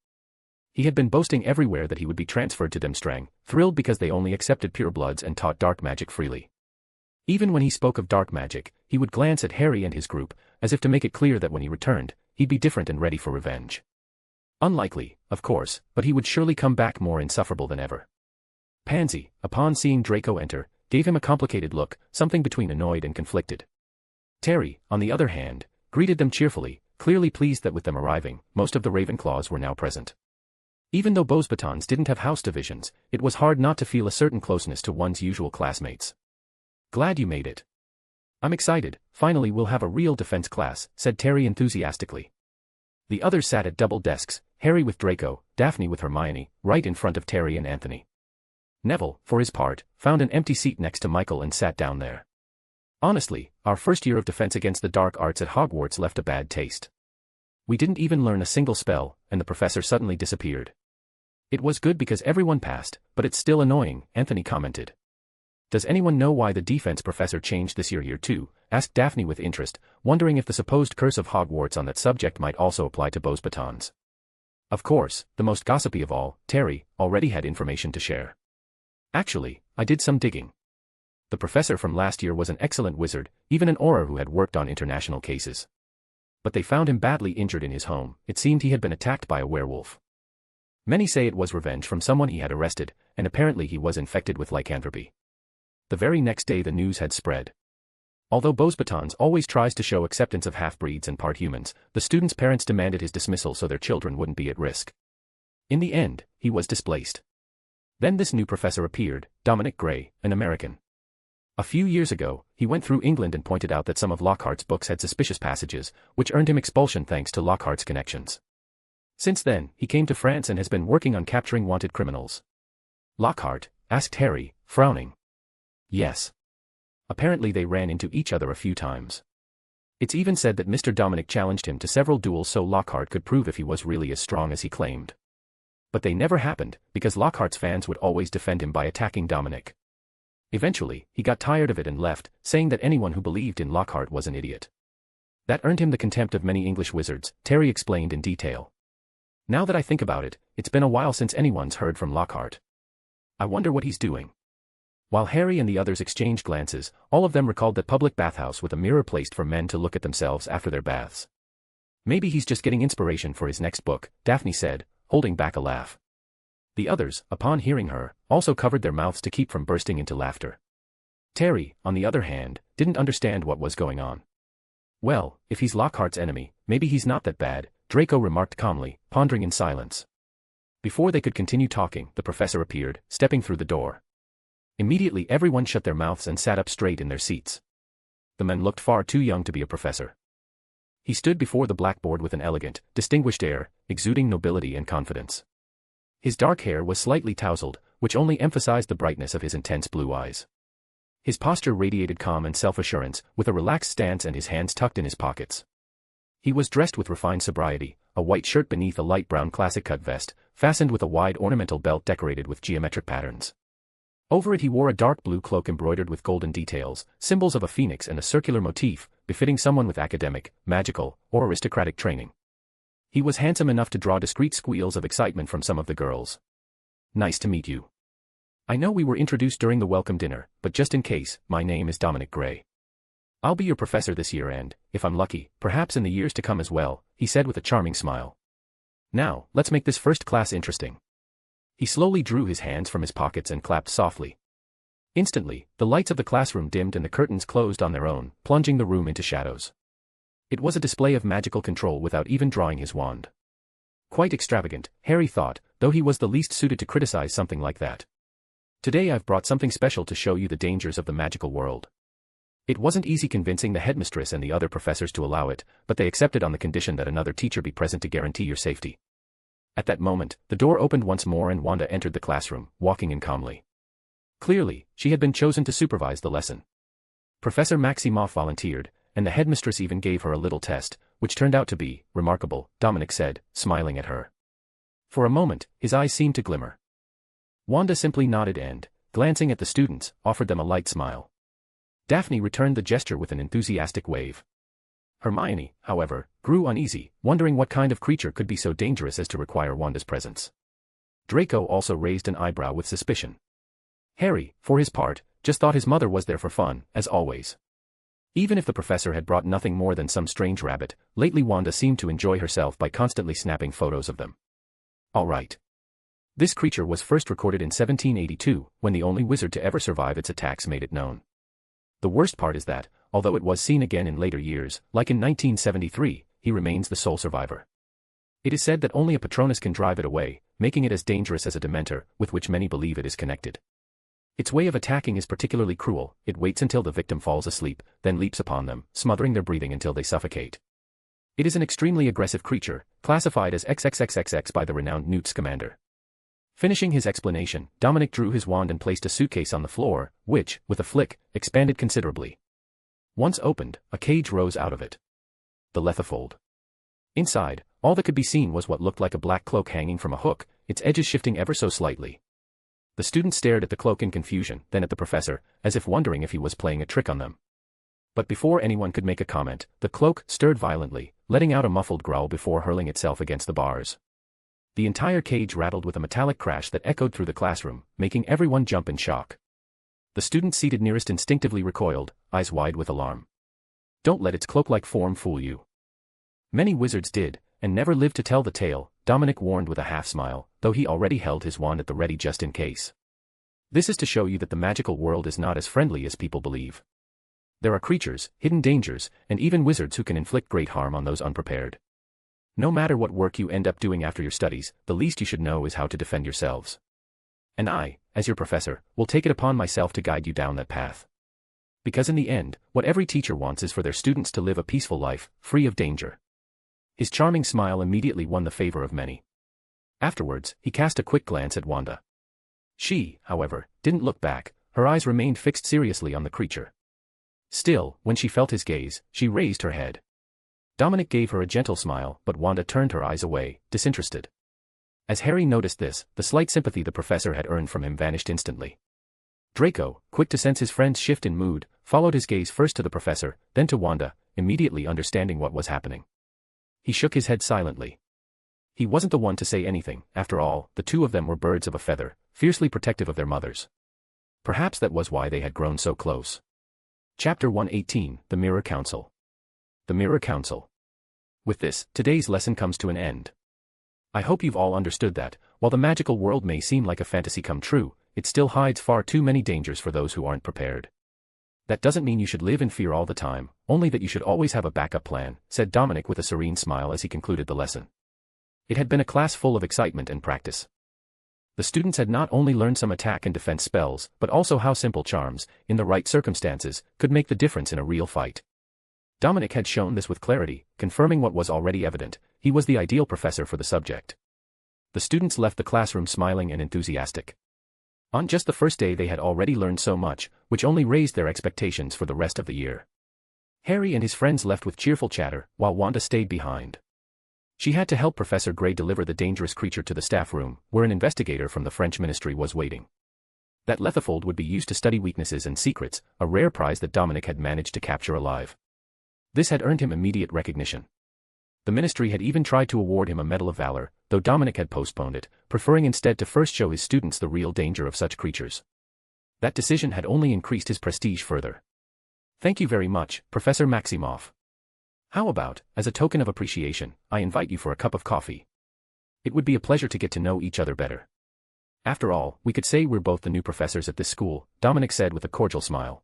He had been boasting everywhere that he would be transferred to Durmstrang, thrilled because they only accepted purebloods and taught dark magic freely. Even when he spoke of dark magic, he would glance at Harry and his group, as if to make it clear that when he returned, he'd be different and ready for revenge. Unlikely, of course, but he would surely come back more insufferable than ever. Pansy, upon seeing Draco enter, gave him a complicated look, something between annoyed and conflicted. Terry, on the other hand, greeted them cheerfully, clearly pleased that with them arriving, most of the Ravenclaws were now present. Even though Beauxbatons didn't have house divisions, it was hard not to feel a certain closeness to one's usual classmates. Glad you made it. I'm excited, finally we'll have a real defense class, said Terry enthusiastically. The others sat at double desks, Harry with Draco, Daphne with Hermione, right in front of Terry and Anthony. Neville, for his part, found an empty seat next to Michael and sat down there. Honestly, our first year of defense against the dark arts at Hogwarts left a bad taste. We didn't even learn a single spell, and the professor suddenly disappeared. It was good because everyone passed, but it's still annoying, Anthony commented. Does anyone know why the defense professor changed this year 2? Asked Daphne with interest, wondering if the supposed curse of Hogwarts on that subject might also apply to Beauxbatons. Of course, the most gossipy of all, Terry, already had information to share. Actually, I did some digging. The professor from last year was an excellent wizard, even an Auror who had worked on international cases. But they found him badly injured in his home. It seemed he had been attacked by a werewolf. Many say it was revenge from someone he had arrested, and apparently he was infected with lycanthropy. The very next day the news had spread. Although Beauxbatons always tries to show acceptance of half-breeds and part humans, the students' parents demanded his dismissal so their children wouldn't be at risk. In the end, he was displaced. Then this new professor appeared, Dominic Gray, an American. A few years ago, he went through England and pointed out that some of Lockhart's books had suspicious passages, which earned him expulsion thanks to Lockhart's connections. Since then, he came to France and has been working on capturing wanted criminals. Lockhart? Asked Harry, frowning. Yes. Apparently they ran into each other a few times. It's even said that Mr. Dominic challenged him to several duels so Lockhart could prove if he was really as strong as he claimed. But they never happened, because Lockhart's fans would always defend him by attacking Dominic. Eventually, he got tired of it and left, saying that anyone who believed in Lockhart was an idiot. That earned him the contempt of many English wizards, Terry explained in detail. Now that I think about it, it's been a while since anyone's heard from Lockhart. I wonder what he's doing. While Harry and the others exchanged glances, all of them recalled that public bathhouse with a mirror placed for men to look at themselves after their baths. Maybe he's just getting inspiration for his next book, Daphne said, holding back a laugh. The others, upon hearing her, also covered their mouths to keep from bursting into laughter. Terry, on the other hand, didn't understand what was going on. Well, if he's Lockhart's enemy, maybe he's not that bad, Draco remarked calmly, pondering in silence. Before they could continue talking, the professor appeared, stepping through the door. Immediately everyone shut their mouths and sat up straight in their seats. The man looked far too young to be a professor. He stood before the blackboard with an elegant, distinguished air, exuding nobility and confidence. His dark hair was slightly tousled, which only emphasized the brightness of his intense blue eyes. His posture radiated calm and self-assurance, with a relaxed stance and his hands tucked in his pockets. He was dressed with refined sobriety, a white shirt beneath a light brown classic-cut vest, fastened with a wide ornamental belt decorated with geometric patterns. Over it he wore a dark blue cloak embroidered with golden details, symbols of a phoenix and a circular motif, befitting someone with academic, magical, or aristocratic training. He was handsome enough to draw discreet squeals of excitement from some of the girls. Nice to meet you. I know we were introduced during the welcome dinner, but just in case, my name is Dominic Gray. I'll be your professor this year and, if I'm lucky, perhaps in the years to come as well, he said with a charming smile. Now, let's make this first class interesting. He slowly drew his hands from his pockets and clapped softly. Instantly, the lights of the classroom dimmed and the curtains closed on their own, plunging the room into shadows. It was a display of magical control without even drawing his wand. Quite extravagant, Harry thought, though he was the least suited to criticize something like that. Today I've brought something special to show you the dangers of the magical world. It wasn't easy convincing the headmistress and the other professors to allow it, but they accepted on the condition that another teacher be present to guarantee your safety. At that moment, the door opened once more and Wanda entered the classroom, walking in calmly. Clearly, she had been chosen to supervise the lesson. Professor Maximoff volunteered, and the headmistress even gave her a little test, which turned out to be remarkable, Dominic said, smiling at her. For a moment, his eyes seemed to glimmer. Wanda simply nodded and, glancing at the students, offered them a light smile. Daphne returned the gesture with an enthusiastic wave. Hermione, however, grew uneasy, wondering what kind of creature could be so dangerous as to require Wanda's presence. Draco also raised an eyebrow with suspicion. Harry, for his part, just thought his mother was there for fun, as always. Even if the professor had brought nothing more than some strange rabbit, lately Wanda seemed to enjoy herself by constantly snapping photos of them. All right. This creature was first recorded in 1782, when the only wizard to ever survive its attacks made it known. The worst part is that, although it was seen again in later years, like in 1973, he remains the sole survivor. It is said that only a Patronus can drive it away, making it as dangerous as a Dementor, with which many believe it is connected. Its way of attacking is particularly cruel. It waits until the victim falls asleep, then leaps upon them, smothering their breathing until they suffocate. It is an extremely aggressive creature, classified as XXXXX by the renowned Newt Scamander. Finishing his explanation, Dominic drew his wand and placed a suitcase on the floor, which, with a flick, expanded considerably. Once opened, a cage rose out of it. The lethifold. Inside, all that could be seen was what looked like a black cloak hanging from a hook, its edges shifting ever so slightly. The students stared at the cloak in confusion, then at the professor, as if wondering if he was playing a trick on them. But before anyone could make a comment, the cloak stirred violently, letting out a muffled growl before hurling itself against the bars. The entire cage rattled with a metallic crash that echoed through the classroom, making everyone jump in shock. The student seated nearest instinctively recoiled, eyes wide with alarm. Don't let its cloak-like form fool you. Many wizards did, and never lived to tell the tale, Dominic warned with a half-smile, though he already held his wand at the ready just in case. This is to show you that the magical world is not as friendly as people believe. There are creatures, hidden dangers, and even wizards who can inflict great harm on those unprepared. No matter what work you end up doing after your studies, the least you should know is how to defend yourselves. And I, as your professor, will take it upon myself to guide you down that path. Because in the end, what every teacher wants is for their students to live a peaceful life, free of danger. His charming smile immediately won the favor of many. Afterwards, he cast a quick glance at Wanda. She, however, didn't look back, her eyes remained fixed seriously on the creature. Still, when she felt his gaze, she raised her head. Dominic gave her a gentle smile, but Wanda turned her eyes away, disinterested. As Harry noticed this, the slight sympathy the professor had earned from him vanished instantly. Draco, quick to sense his friend's shift in mood, followed his gaze first to the professor, then to Wanda, immediately understanding what was happening. He shook his head silently. He wasn't the one to say anything, after all, the two of them were birds of a feather, fiercely protective of their mothers. Perhaps that was why they had grown so close. Chapter 118, The Mirror Council. The Mirror Council. With this, today's lesson comes to an end. I hope you've all understood that, while the magical world may seem like a fantasy come true, it still hides far too many dangers for those who aren't prepared. That doesn't mean you should live in fear all the time, only that you should always have a backup plan, said Dominic with a serene smile as he concluded the lesson. It had been a class full of excitement and practice. The students had not only learned some attack and defense spells, but also how simple charms, in the right circumstances, could make the difference in a real fight. Dominic had shown this with clarity, confirming what was already evident: he was the ideal professor for the subject. The students left the classroom smiling and enthusiastic. On just the first day they had already learned so much, which only raised their expectations for the rest of the year. Harry and his friends left with cheerful chatter, while Wanda stayed behind. She had to help Professor Grey deliver the dangerous creature to the staff room, where an investigator from the French ministry was waiting. That lethifold would be used to study weaknesses and secrets, a rare prize that Dominic had managed to capture alive. This had earned him immediate recognition. The ministry had even tried to award him a Medal of Valor, though Dominic had postponed it, preferring instead to first show his students the real danger of such creatures. That decision had only increased his prestige further. Thank you very much, Professor Maximoff. How about, as a token of appreciation, I invite you for a cup of coffee? It would be a pleasure to get to know each other better. After all, we could say we're both the new professors at this school, Dominic said with a cordial smile.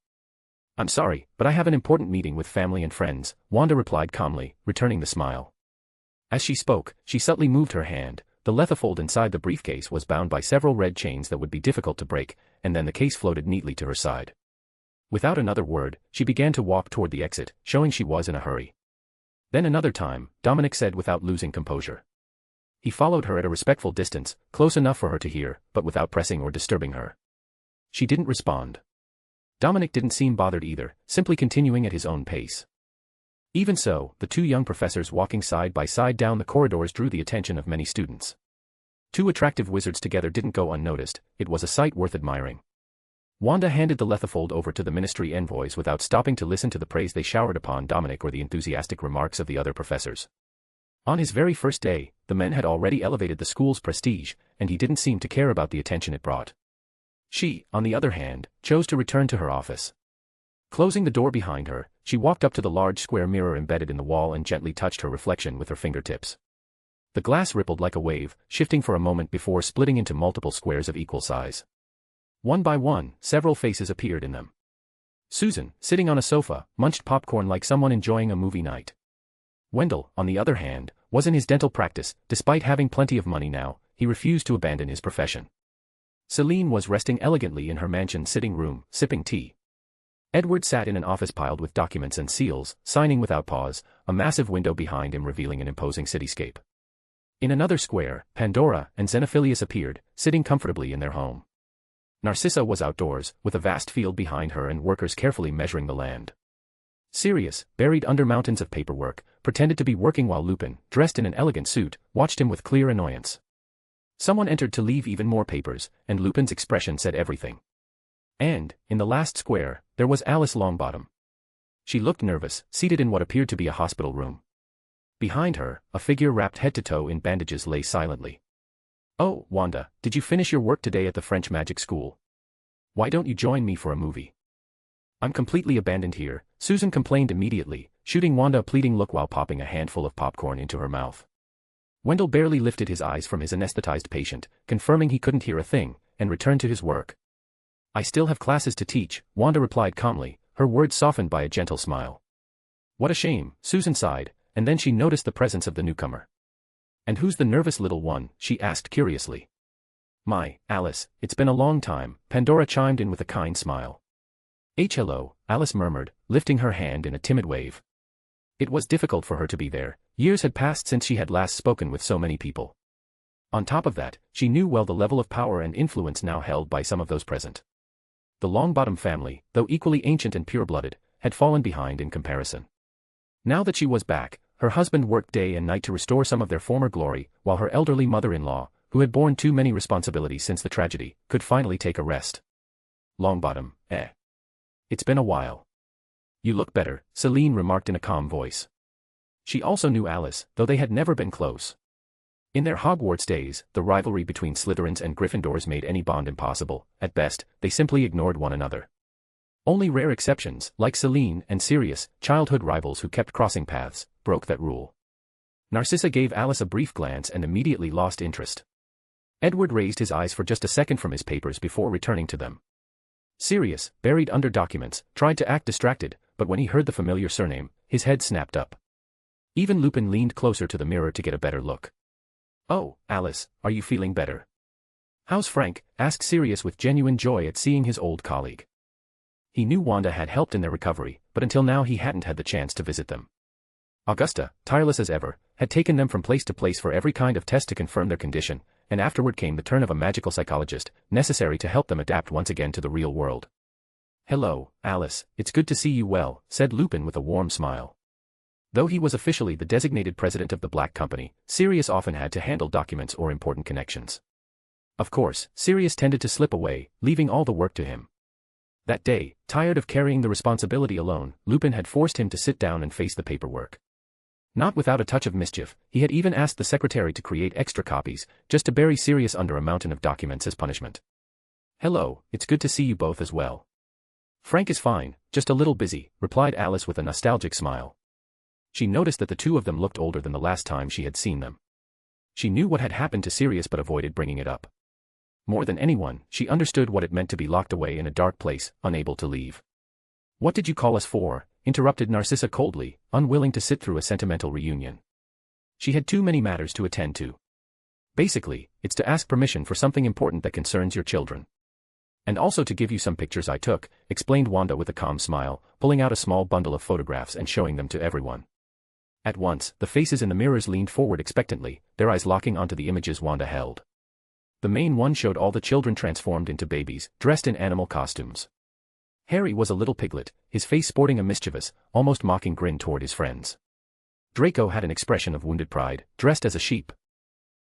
I'm sorry, but I have an important meeting with family and friends, Wanda replied calmly, returning the smile. As she spoke, she subtly moved her hand. The lethifold inside the briefcase was bound by several red chains that would be difficult to break, and then the case floated neatly to her side. Without another word, she began to walk toward the exit, showing she was in a hurry. Then another time, Dominic said without losing composure. He followed her at a respectful distance, close enough for her to hear, but without pressing or disturbing her. She didn't respond. Dominic didn't seem bothered either, simply continuing at his own pace. Even so, the two young professors walking side by side down the corridors drew the attention of many students. Two attractive wizards together didn't go unnoticed, it was a sight worth admiring. Wanda handed the lethifold over to the ministry envoys without stopping to listen to the praise they showered upon Dominic or the enthusiastic remarks of the other professors. On his very first day, the men had already elevated the school's prestige, and he didn't seem to care about the attention it brought. She, on the other hand, chose to return to her office. Closing the door behind her, she walked up to the large square mirror embedded in the wall and gently touched her reflection with her fingertips. The glass rippled like a wave, shifting for a moment before splitting into multiple squares of equal size. One by one, several faces appeared in them. Susan, sitting on a sofa, munched popcorn like someone enjoying a movie night. Wendell, on the other hand, was in his dental practice. Despite having plenty of money now, he refused to abandon his profession. Celine was resting elegantly in her mansion sitting room, sipping tea. Edward sat in an office piled with documents and seals, signing without pause, a massive window behind him revealing an imposing cityscape. In another square, Pandora and Xenophilius appeared, sitting comfortably in their home. Narcissa was outdoors, with a vast field behind her and workers carefully measuring the land. Sirius, buried under mountains of paperwork, pretended to be working while Lupin, dressed in an elegant suit, watched him with clear annoyance. Someone entered to leave even more papers, and Lupin's expression said everything. And, in the last square, there was Alice Longbottom. She looked nervous, seated in what appeared to be a hospital room. Behind her, a figure wrapped head to toe in bandages lay silently. "Oh, Wanda, did you finish your work today at the French magic school?" Why don't you join me for a movie? I'm completely abandoned here, Susan complained immediately, shooting Wanda a pleading look while popping a handful of popcorn into her mouth. Wendell barely lifted his eyes from his anesthetized patient, confirming he couldn't hear a thing, and returned to his work. I still have classes to teach, Wanda replied calmly, her words softened by a gentle smile. What a shame, Susan sighed, and then she noticed the presence of the newcomer. And who's the nervous little one, she asked curiously. My, Alice, it's been a long time, Pandora chimed in with a kind smile. Hello, Alice murmured, lifting her hand in a timid wave. It was difficult for her to be there. Years had passed since she had last spoken with so many people. On top of that, she knew well the level of power and influence now held by some of those present. The Longbottom family, though equally ancient and pure-blooded, had fallen behind in comparison. Now that she was back, her husband worked day and night to restore some of their former glory, while her elderly mother-in-law, who had borne too many responsibilities since the tragedy, could finally take a rest. Longbottom, It's been a while. You look better, Celine remarked in a calm voice. She also knew Alice, though they had never been close. In their Hogwarts days, the rivalry between Slytherins and Gryffindors made any bond impossible. At best, they simply ignored one another. Only rare exceptions, like Celine and Sirius, childhood rivals who kept crossing paths, broke that rule. Narcissa gave Alice a brief glance and immediately lost interest. Edward raised his eyes for just a second from his papers before returning to them. Sirius, buried under documents, tried to act distracted, but when he heard the familiar surname, his head snapped up. Even Lupin leaned closer to the mirror to get a better look. Oh, Alice, are you feeling better? How's Frank? Asked Sirius with genuine joy at seeing his old colleague. He knew Wanda had helped in their recovery, but until now he hadn't had the chance to visit them. Augusta, tireless as ever, had taken them from place to place for every kind of test to confirm their condition, and afterward came the turn of a magical psychologist, necessary to help them adapt once again to the real world. Hello, Alice, it's good to see you well, said Lupin with a warm smile. Though he was officially the designated president of the Black Company, Sirius often had to handle documents or important connections. Of course, Sirius tended to slip away, leaving all the work to him. That day, tired of carrying the responsibility alone, Lupin had forced him to sit down and face the paperwork. Not without a touch of mischief, he had even asked the secretary to create extra copies, just to bury Sirius under a mountain of documents as punishment. Hello, it's good to see you both as well. Frank is fine, just a little busy, replied Alice with a nostalgic smile. She noticed that the two of them looked older than the last time she had seen them. She knew what had happened to Sirius but avoided bringing it up. More than anyone, she understood what it meant to be locked away in a dark place, unable to leave. What did you call us for? Interrupted Narcissa coldly, unwilling to sit through a sentimental reunion. She had too many matters to attend to. Basically, it's to ask permission for something important that concerns your children. And also to give you some pictures I took, explained Wanda with a calm smile, pulling out a small bundle of photographs and showing them to everyone. At once, the faces in the mirrors leaned forward expectantly, their eyes locking onto the images Wanda held. The main one showed all the children transformed into babies, dressed in animal costumes. Harry was a little piglet, his face sporting a mischievous, almost mocking grin toward his friends. Draco had an expression of wounded pride, dressed as a sheep.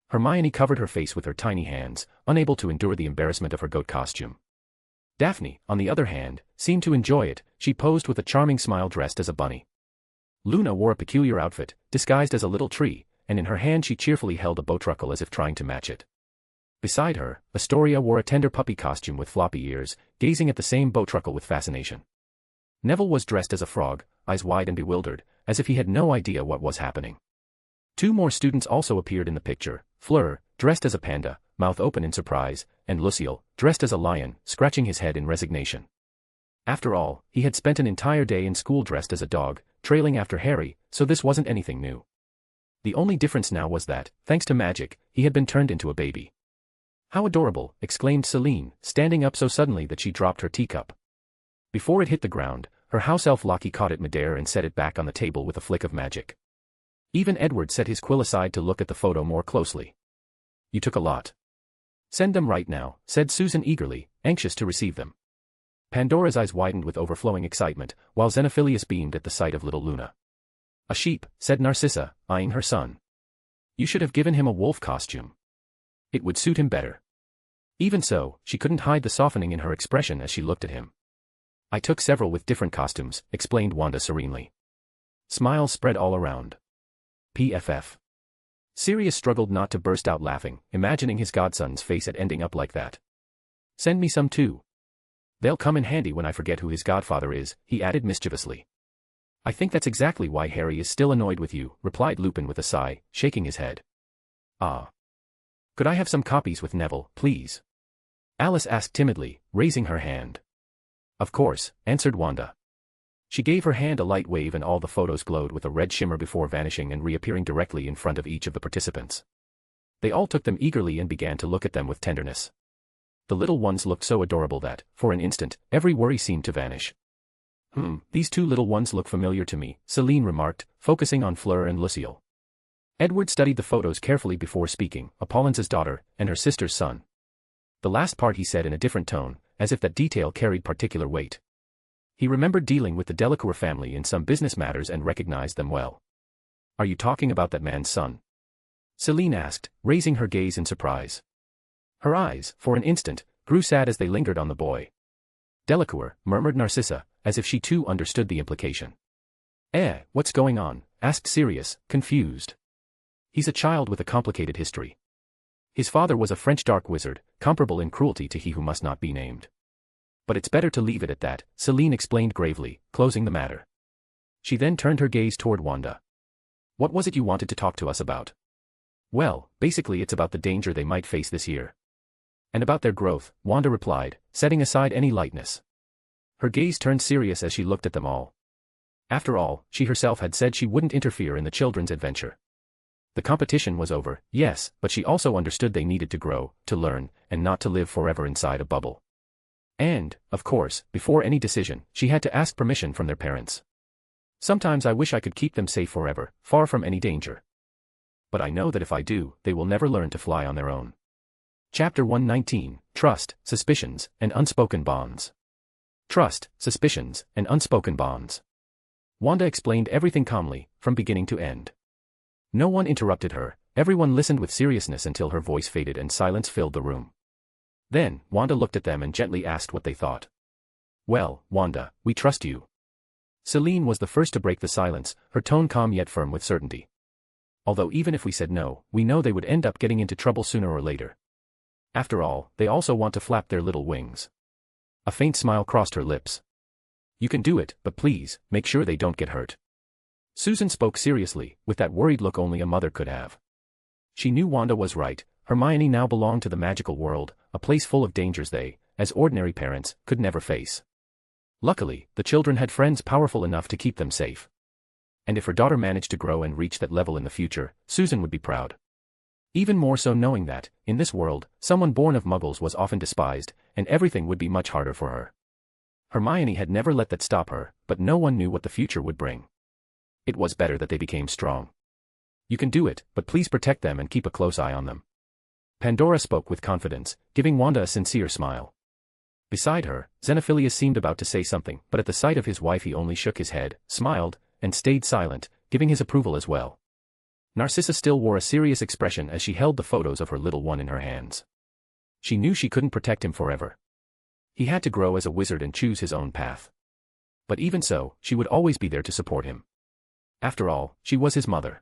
Hermione covered her face with her tiny hands, unable to endure the embarrassment of her goat costume. Daphne, on the other hand, seemed to enjoy it, she posed with a charming smile dressed as a bunny. Luna wore a peculiar outfit, disguised as a little tree, and in her hand she cheerfully held a bowtruckle as if trying to match it. Beside her, Astoria wore a tender puppy costume with floppy ears, gazing at the same bowtruckle with fascination. Neville was dressed as a frog, eyes wide and bewildered, as if he had no idea what was happening. Two more students also appeared in the picture, Fleur, dressed as a panda, mouth open in surprise, and Lucille, dressed as a lion, scratching his head in resignation. After all, he had spent an entire day in school dressed as a dog, trailing after Harry, so this wasn't anything new. The only difference now was that, thanks to magic, he had been turned into a baby. How adorable, exclaimed Celine, standing up so suddenly that she dropped her teacup. Before it hit the ground, her house elf Lockie caught it midair and set it back on the table with a flick of magic. Even Edward set his quill aside to look at the photo more closely. You took a lot. Send them right now, said Susan eagerly, anxious to receive them. Pandora's eyes widened with overflowing excitement, while Xenophilius beamed at the sight of little Luna. A sheep, said Narcissa, eyeing her son. You should have given him a wolf costume. It would suit him better. Even so, she couldn't hide the softening in her expression as she looked at him. I took several with different costumes, explained Wanda serenely. Smiles spread all around. PFF. Sirius struggled not to burst out laughing, imagining his godson's face at ending up like that. Send me some too. They'll come in handy when I forget who his godfather is, he added mischievously. I think that's exactly why Harry is still annoyed with you, replied Lupin with a sigh, shaking his head. Ah. Could I have some copies with Neville, please? Alice asked timidly, raising her hand. Of course, answered Wanda. She gave her hand a light wave and all the photos glowed with a red shimmer before vanishing and reappearing directly in front of each of the participants. They all took them eagerly and began to look at them with tenderness. The little ones looked so adorable that, for an instant, every worry seemed to vanish. These two little ones look familiar to me, Celine remarked, focusing on Fleur and Lucille. Edward studied the photos carefully before speaking, Apollin's daughter, and her sister's son. The last part he said in a different tone, as if that detail carried particular weight. He remembered dealing with the Delacour family in some business matters and recognized them well. Are you talking about that man's son? Celine asked, raising her gaze in surprise. Her eyes, for an instant, grew sad as they lingered on the boy. Delacour, murmured Narcissa, as if she too understood the implication. What's going on? Asked Sirius, confused. He's a child with a complicated history. His father was a French dark wizard, comparable in cruelty to he who must not be named. But it's better to leave it at that, Celine explained gravely, closing the matter. She then turned her gaze toward Wanda. What was it you wanted to talk to us about? Well, basically it's about the danger they might face this year. And about their growth, Wanda replied, setting aside any lightness. Her gaze turned serious as she looked at them all. After all, she herself had said she wouldn't interfere in the children's adventure. The competition was over, yes, but she also understood they needed to grow, to learn, and not to live forever inside a bubble. And, of course, before any decision, she had to ask permission from their parents. Sometimes I wish I could keep them safe forever, far from any danger. But I know that if I do, they will never learn to fly on their own. Chapter 119, Trust, Suspicions, and Unspoken Bonds. Trust, Suspicions, and Unspoken Bonds. Wanda explained everything calmly, from beginning to end. No one interrupted her, everyone listened with seriousness until her voice faded and silence filled the room. Then, Wanda looked at them and gently asked what they thought. Well, Wanda, we trust you. Celine was the first to break the silence, her tone calm yet firm with certainty. Although even if we said no, we know they would end up getting into trouble sooner or later. After all, they also want to flap their little wings. A faint smile crossed her lips. You can do it, but please, make sure they don't get hurt. Susan spoke seriously, with that worried look only a mother could have. She knew Wanda was right. Hermione now belonged to the magical world, a place full of dangers they, as ordinary parents, could never face. Luckily, the children had friends powerful enough to keep them safe. And if her daughter managed to grow and reach that level in the future, Susan would be proud. Even more so knowing that, in this world, someone born of muggles was often despised, and everything would be much harder for her. Hermione had never let that stop her, but no one knew what the future would bring. It was better that they became strong. You can do it, but please protect them and keep a close eye on them. Pandora spoke with confidence, giving Wanda a sincere smile. Beside her, Xenophilius seemed about to say something, but at the sight of his wife he only shook his head, smiled, and stayed silent, giving his approval as well. Narcissa still wore a serious expression as she held the photos of her little one in her hands. She knew she couldn't protect him forever. He had to grow as a wizard and choose his own path. But even so, she would always be there to support him. After all, she was his mother.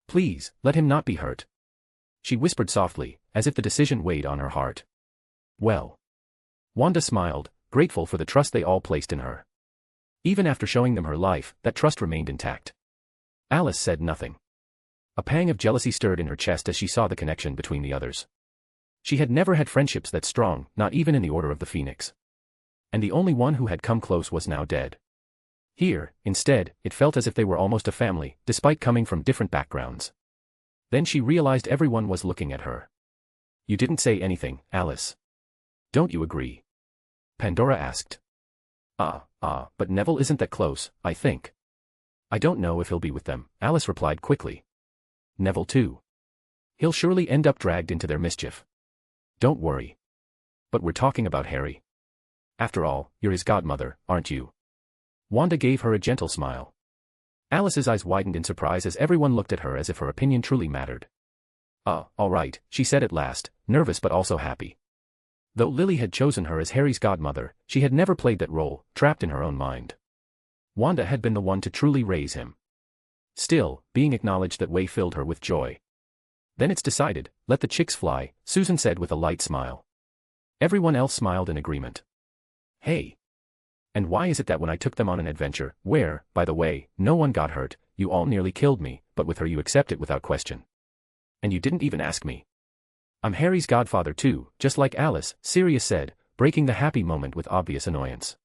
Please, let him not be hurt. She whispered softly, as if the decision weighed on her heart. Well. Wanda smiled, grateful for the trust they all placed in her. Even after showing them her life, that trust remained intact. Alice said nothing. A pang of jealousy stirred in her chest as she saw the connection between the others. She had never had friendships that strong, not even in the Order of the Phoenix. And the only one who had come close was now dead. Here, instead, it felt as if they were almost a family, despite coming from different backgrounds. Then she realized everyone was looking at her. You didn't say anything, Alice. Don't you agree? Pandora asked. But Neville isn't that close, I think. I don't know if he'll be with them, Alice replied quickly. Neville too. He'll surely end up dragged into their mischief. Don't worry. But we're talking about Harry. After all, you're his godmother, aren't you? Wanda gave her a gentle smile. Alice's eyes widened in surprise as everyone looked at her as if her opinion truly mattered. All right, she said at last, nervous but also happy. Though Lily had chosen her as Harry's godmother, she had never played that role, trapped in her own mind. Wanda had been the one to truly raise him. Still, being acknowledged that way filled her with joy. Then it's decided, let the chicks fly, Susan said with a light smile. Everyone else smiled in agreement. Hey. And why is it that when I took them on an adventure, where, by the way, no one got hurt, you all nearly killed me, but with her you accept it without question? And you didn't even ask me. I'm Harry's godfather too, just like Alice, Sirius said, breaking the happy moment with obvious annoyance.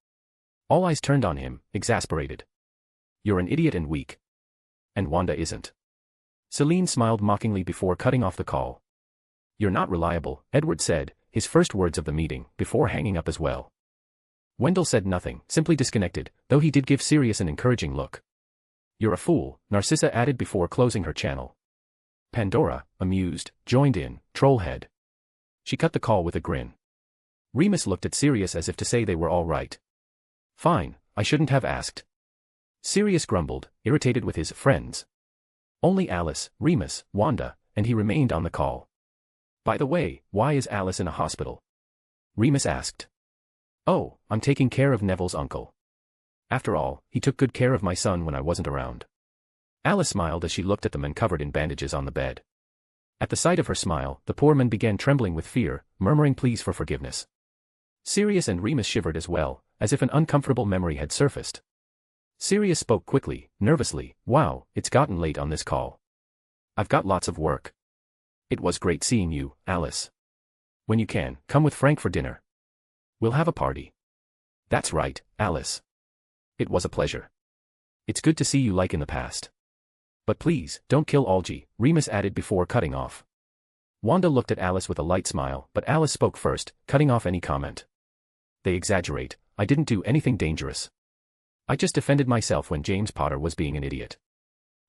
All eyes turned on him, exasperated. You're an idiot and weak. And Wanda isn't. Celine smiled mockingly before cutting off the call. You're not reliable, Edward said, his first words of the meeting, before hanging up as well. Wendell said nothing, simply disconnected, though he did give Sirius an encouraging look. You're a fool, Narcissa added before closing her channel. Pandora, amused, joined in, trollhead. She cut the call with a grin. Remus looked at Sirius as if to say they were all right. Fine, I shouldn't have asked. Sirius grumbled, irritated with his friends. Only Alice, Remus, Wanda, and he remained on the call. By the way, why is Alice in a hospital? Remus asked. Oh, I'm taking care of Neville's uncle. After all, he took good care of my son when I wasn't around. Alice smiled as she looked at the man covered in bandages on the bed. At the sight of her smile, the poor man began trembling with fear, murmuring pleas for forgiveness. Sirius and Remus shivered as well, as if an uncomfortable memory had surfaced. Sirius spoke quickly, nervously, wow, it's gotten late on this call. I've got lots of work. It was great seeing you, Alice. When you can, come with Frank for dinner. We'll have a party. That's right, Alice. It was a pleasure. It's good to see you like in the past. But please, don't kill Algie, Remus added before cutting off. Wanda looked at Alice with a light smile, but Alice spoke first, cutting off any comment. They exaggerate, I didn't do anything dangerous. I just defended myself when James Potter was being an idiot.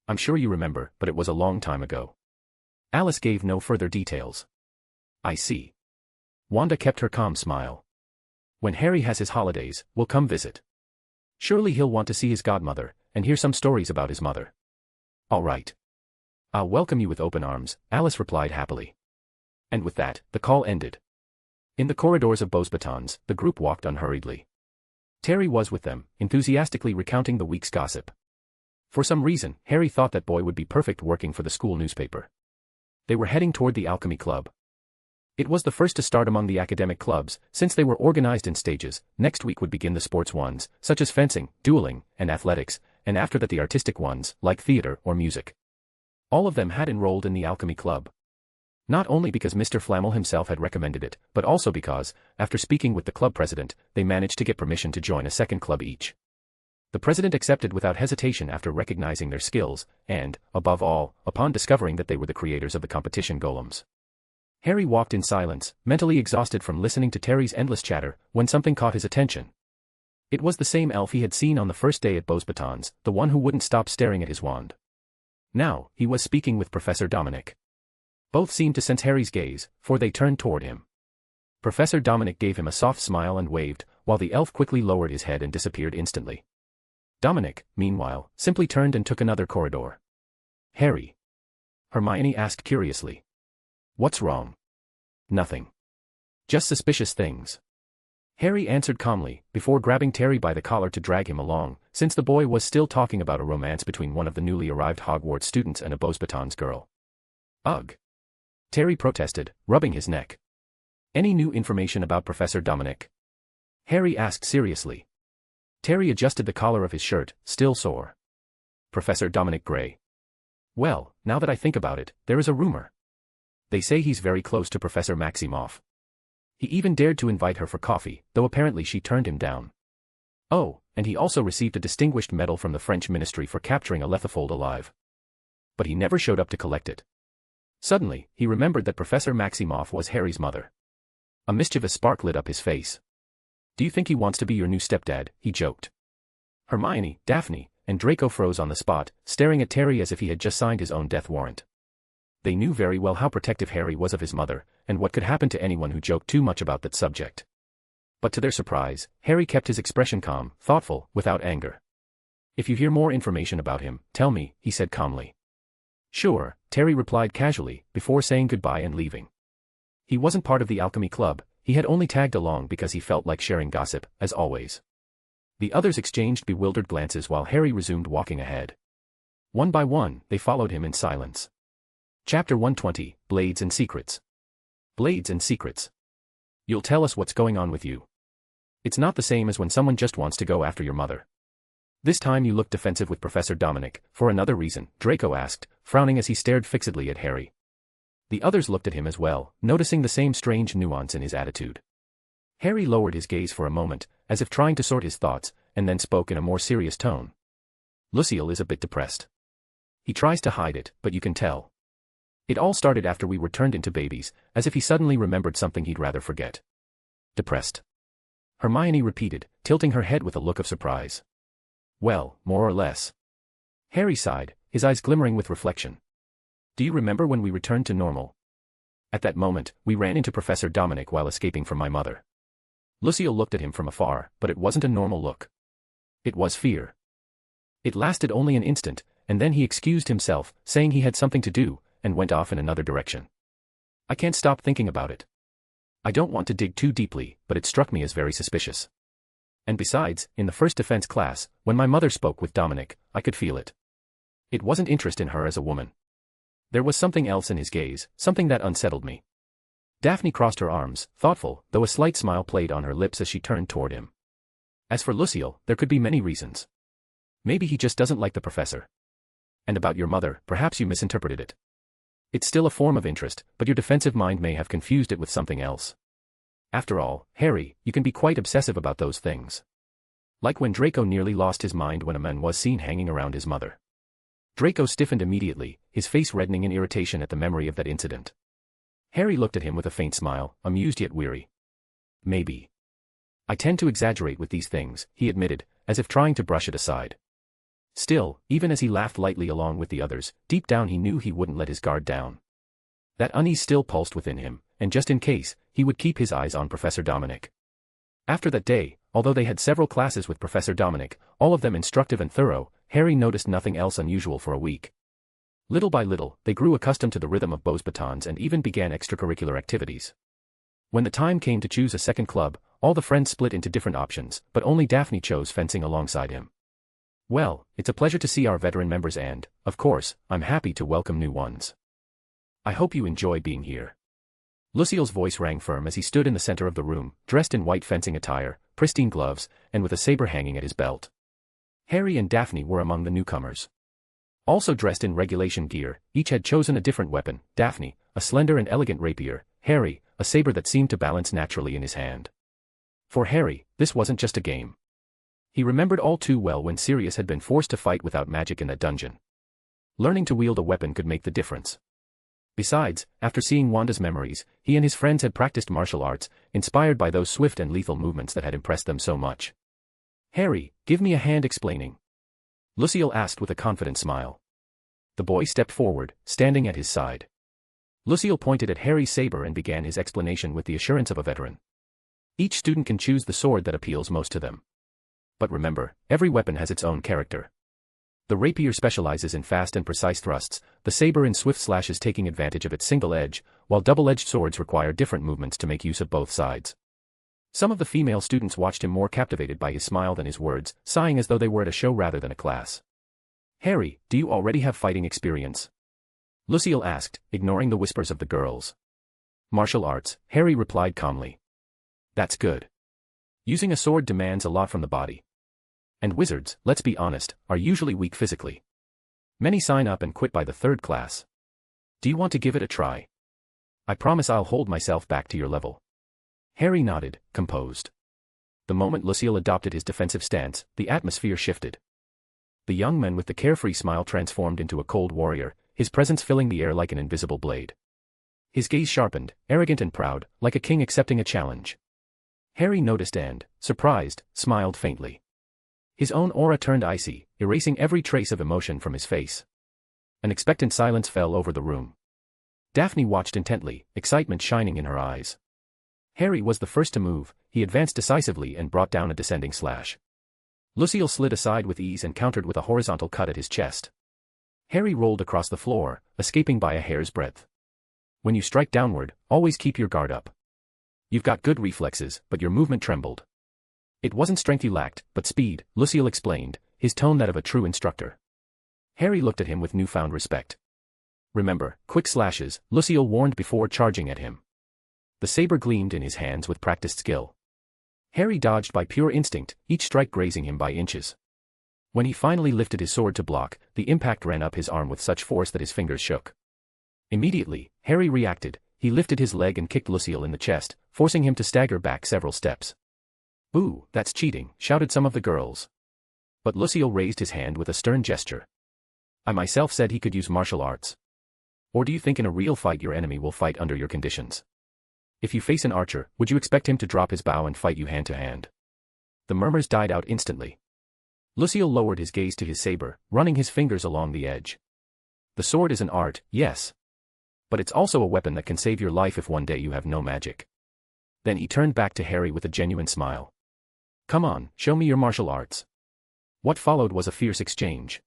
I'm sure you remember, but it was a long time ago. Alice gave no further details. I see. Wanda kept her calm smile. When Harry has his holidays, we'll come visit. Surely he'll want to see his godmother, and hear some stories about his mother. All right. I'll welcome you with open arms, Alice replied happily. And with that, the call ended. In the corridors of Beauxbatons, the group walked unhurriedly. Terry was with them, enthusiastically recounting the week's gossip. For some reason, Harry thought that boy would be perfect working for the school newspaper. They were heading toward the Alchemy Club. It was the first to start among the academic clubs, since they were organized in stages. Next week would begin the sports ones, such as fencing, dueling, and athletics, and after that the artistic ones, like theater or music. All of them had enrolled in the Alchemy Club. Not only because Mr. Flamel himself had recommended it, but also because, after speaking with the club president, they managed to get permission to join a second club each. The president accepted without hesitation after recognizing their skills, and, above all, upon discovering that they were the creators of the competition golems. Harry walked in silence, mentally exhausted from listening to Terry's endless chatter, when something caught his attention. It was the same elf he had seen on the first day at Beauxbatons, the one who wouldn't stop staring at his wand. Now, he was speaking with Professor Dominic. Both seemed to sense Harry's gaze, for they turned toward him. Professor Dominic gave him a soft smile and waved, while the elf quickly lowered his head and disappeared instantly. Dominic, meanwhile, simply turned and took another corridor. Harry? Hermione asked curiously. What's wrong? Nothing. Just suspicious things. Harry answered calmly, before grabbing Terry by the collar to drag him along, since the boy was still talking about a romance between one of the newly arrived Hogwarts students and a Beauxbatons girl. Ugh. Terry protested, rubbing his neck. Any new information about Professor Dominic? Harry asked seriously. Terry adjusted the collar of his shirt, still sore. Professor Dominic Gray. Well, now that I think about it, there is a rumor. They say he's very close to Professor Maximoff. He even dared to invite her for coffee, though apparently she turned him down. Oh, and he also received a distinguished medal from the French ministry for capturing a Lethifold alive. But he never showed up to collect it. Suddenly, he remembered that Professor Maximoff was Harry's mother. A mischievous spark lit up his face. Do you think he wants to be your new stepdad? He joked. Hermione, Daphne, and Draco froze on the spot, staring at Terry as if he had just signed his own death warrant. They knew very well how protective Harry was of his mother, and what could happen to anyone who joked too much about that subject. But to their surprise, Harry kept his expression calm, thoughtful, without anger. If you hear more information about him, tell me, he said calmly. Sure, Terry replied casually, before saying goodbye and leaving. He wasn't part of the Alchemy Club, he had only tagged along because he felt like sharing gossip, as always. The others exchanged bewildered glances while Harry resumed walking ahead. One by one, they followed him in silence. Chapter 120, Blades and Secrets. Blades and Secrets. You'll tell us what's going on with you. It's not the same as when someone just wants to go after your mother. This time you looked defensive with Professor Dominic, for another reason, Draco asked, frowning as he stared fixedly at Harry. The others looked at him as well, noticing the same strange nuance in his attitude. Harry lowered his gaze for a moment, as if trying to sort his thoughts, and then spoke in a more serious tone. Lucille is a bit depressed. He tries to hide it, but you can tell. It all started after we were turned into babies, as if he suddenly remembered something he'd rather forget. Depressed? Hermione repeated, tilting her head with a look of surprise. Well, more or less. Harry sighed, his eyes glimmering with reflection. Do you remember when we returned to normal? At that moment, we ran into Professor Dominic while escaping from my mother. Lucille looked at him from afar, but it wasn't a normal look. It was fear. It lasted only an instant, and then he excused himself, saying he had something to do, and went off in another direction. I can't stop thinking about it. I don't want to dig too deeply, but it struck me as very suspicious. And besides, in the first defense class, when my mother spoke with Dominic, I could feel it. It wasn't interest in her as a woman. There was something else in his gaze, something that unsettled me. Daphne crossed her arms, thoughtful, though a slight smile played on her lips as she turned toward him. As for Lucille, there could be many reasons. Maybe he just doesn't like the professor. And about your mother, perhaps you misinterpreted it. It's still a form of interest, but your defensive mind may have confused it with something else. After all, Harry, you can be quite obsessive about those things. Like when Draco nearly lost his mind when a man was seen hanging around his mother. Draco stiffened immediately, his face reddening in irritation at the memory of that incident. Harry looked at him with a faint smile, amused yet weary. Maybe. I tend to exaggerate with these things, he admitted, as if trying to brush it aside. Still, even as he laughed lightly along with the others, deep down he knew he wouldn't let his guard down. That unease still pulsed within him, and just in case, he would keep his eyes on Professor Dominic. After that day, although they had several classes with Professor Dominic, all of them instructive and thorough, Harry noticed nothing else unusual for a week. Little by little, they grew accustomed to the rhythm of Beau's batons and even began extracurricular activities. When the time came to choose a second club, all the friends split into different options, but only Daphne chose fencing alongside him. Well, it's a pleasure to see our veteran members and, of course, I'm happy to welcome new ones. I hope you enjoy being here. Lucille's voice rang firm as he stood in the center of the room, dressed in white fencing attire, pristine gloves, and with a saber hanging at his belt. Harry and Daphne were among the newcomers. Also dressed in regulation gear, each had chosen a different weapon, Daphne, a slender and elegant rapier, Harry, a saber that seemed to balance naturally in his hand. For Harry, this wasn't just a game. He remembered all too well when Sirius had been forced to fight without magic in that dungeon. Learning to wield a weapon could make the difference. Besides, after seeing Wanda's memories, he and his friends had practiced martial arts, inspired by those swift and lethal movements that had impressed them so much. Harry, give me a hand explaining. Lucille asked with a confident smile. The boy stepped forward, standing at his side. Lucille pointed at Harry's saber and began his explanation with the assurance of a veteran. Each student can choose the sword that appeals most to them. But remember, every weapon has its own character. The rapier specializes in fast and precise thrusts, the saber in swift slashes taking advantage of its single edge, while double-edged swords require different movements to make use of both sides. Some of the female students watched him more captivated by his smile than his words, sighing as though they were at a show rather than a class. Harry, do you already have fighting experience? Lucille asked, ignoring the whispers of the girls. Martial arts, Harry replied calmly. That's good. Using a sword demands a lot from the body. And wizards, let's be honest, are usually weak physically. Many sign up and quit by the third class. Do you want to give it a try? I promise I'll hold myself back to your level. Harry nodded, composed. The moment Lucille adopted his defensive stance, the atmosphere shifted. The young man with the carefree smile transformed into a cold warrior, his presence filling the air like an invisible blade. His gaze sharpened, arrogant and proud, like a king accepting a challenge. Harry noticed and, surprised, smiled faintly. His own aura turned icy, erasing every trace of emotion from his face. An expectant silence fell over the room. Daphne watched intently, excitement shining in her eyes. Harry was the first to move, he advanced decisively and brought down a descending slash. Lucille slid aside with ease and countered with a horizontal cut at his chest. Harry rolled across the floor, escaping by a hair's breadth. When you strike downward, always keep your guard up. You've got good reflexes, but your movement trembled. It wasn't strength you lacked, but speed, Lucille explained, his tone that of a true instructor. Harry looked at him with newfound respect. Remember, quick slashes, Lucille warned before charging at him. The saber gleamed in his hands with practiced skill. Harry dodged by pure instinct, each strike grazing him by inches. When he finally lifted his sword to block, the impact ran up his arm with such force that his fingers shook. Immediately, Harry reacted. He lifted his leg and kicked Lucille in the chest, forcing him to stagger back several steps. "Ooh, that's cheating," shouted some of the girls. But Lucille raised his hand with a stern gesture. "I myself said he could use martial arts. Or do you think in a real fight your enemy will fight under your conditions? If you face an archer, would you expect him to drop his bow and fight you hand to hand?" The murmurs died out instantly. Lucille lowered his gaze to his saber, running his fingers along the edge. "The sword is an art, yes. But it's also a weapon that can save your life if one day you have no magic." Then he turned back to Harry with a genuine smile. "Come on, show me your martial arts." What followed was a fierce exchange.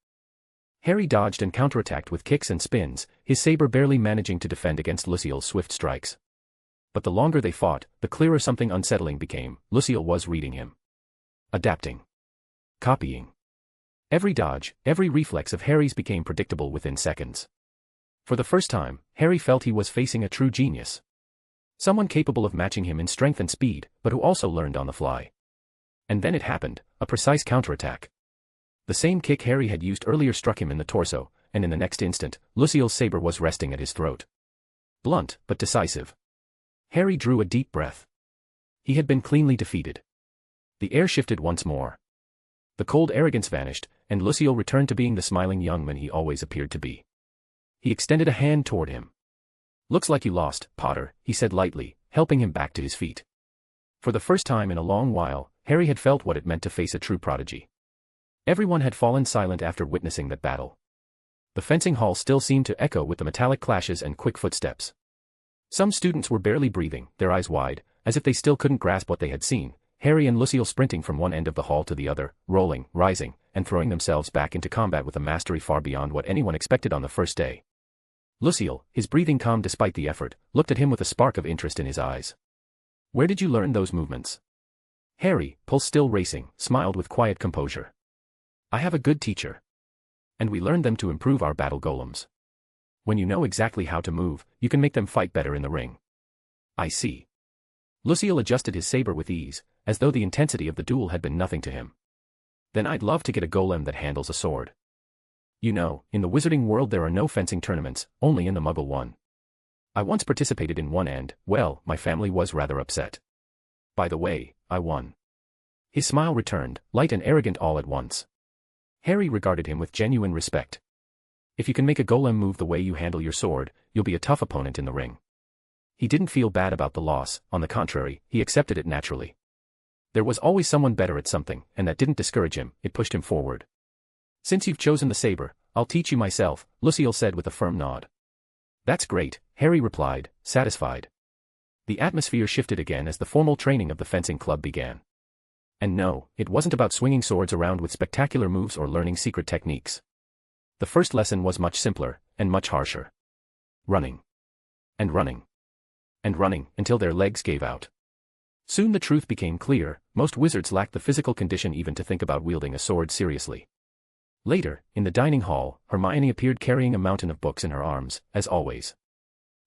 Harry dodged and counterattacked with kicks and spins, his saber barely managing to defend against Lucille's swift strikes. But the longer they fought, the clearer something unsettling became. Lucille was reading him. Adapting. Copying. Every dodge, every reflex of Harry's became predictable within seconds. For the first time, Harry felt he was facing a true genius. Someone capable of matching him in strength and speed, but who also learned on the fly. And then it happened, a precise counterattack. The same kick Harry had used earlier struck him in the torso, and in the next instant, Lucille's saber was resting at his throat. Blunt, but decisive. Harry drew a deep breath. He had been cleanly defeated. The air shifted once more. The cold arrogance vanished, and Lucille returned to being the smiling young man he always appeared to be. He extended a hand toward him. "Looks like you lost, Potter," he said lightly, helping him back to his feet. For the first time in a long while, Harry had felt what it meant to face a true prodigy. Everyone had fallen silent after witnessing that battle. The fencing hall still seemed to echo with the metallic clashes and quick footsteps. Some students were barely breathing, their eyes wide, as if they still couldn't grasp what they had seen. Harry and Lucille sprinting from one end of the hall to the other, rolling, rising, and throwing themselves back into combat with a mastery far beyond what anyone expected on the first day. Lucille, his breathing calm despite the effort, looked at him with a spark of interest in his eyes. "Where did you learn those movements?" Harry, pulse still racing, smiled with quiet composure. "I have a good teacher. And we learned them to improve our battle golems. When you know exactly how to move, you can make them fight better in the ring." "I see." Lucille adjusted his saber with ease, as though the intensity of the duel had been nothing to him. "Then I'd love to get a golem that handles a sword. You know, in the wizarding world there are no fencing tournaments, only in the Muggle one. I once participated in one and, well, my family was rather upset. By the way, I won." His smile returned, light and arrogant all at once. Harry regarded him with genuine respect. If you can make a golem move the way you handle your sword, you'll be a tough opponent in the ring. He didn't feel bad about the loss, on the contrary, he accepted it naturally. There was always someone better at something, and that didn't discourage him, it pushed him forward. "Since you've chosen the saber, I'll teach you myself," Lucille said with a firm nod. "That's great," Harry replied, satisfied. The atmosphere shifted again as the formal training of the fencing club began. And no, it wasn't about swinging swords around with spectacular moves or learning secret techniques. The first lesson was much simpler, and much harsher. Running. And running. And running, until their legs gave out. Soon the truth became clear, most wizards lacked the physical condition even to think about wielding a sword seriously. Later, in the dining hall, Hermione appeared carrying a mountain of books in her arms, as always.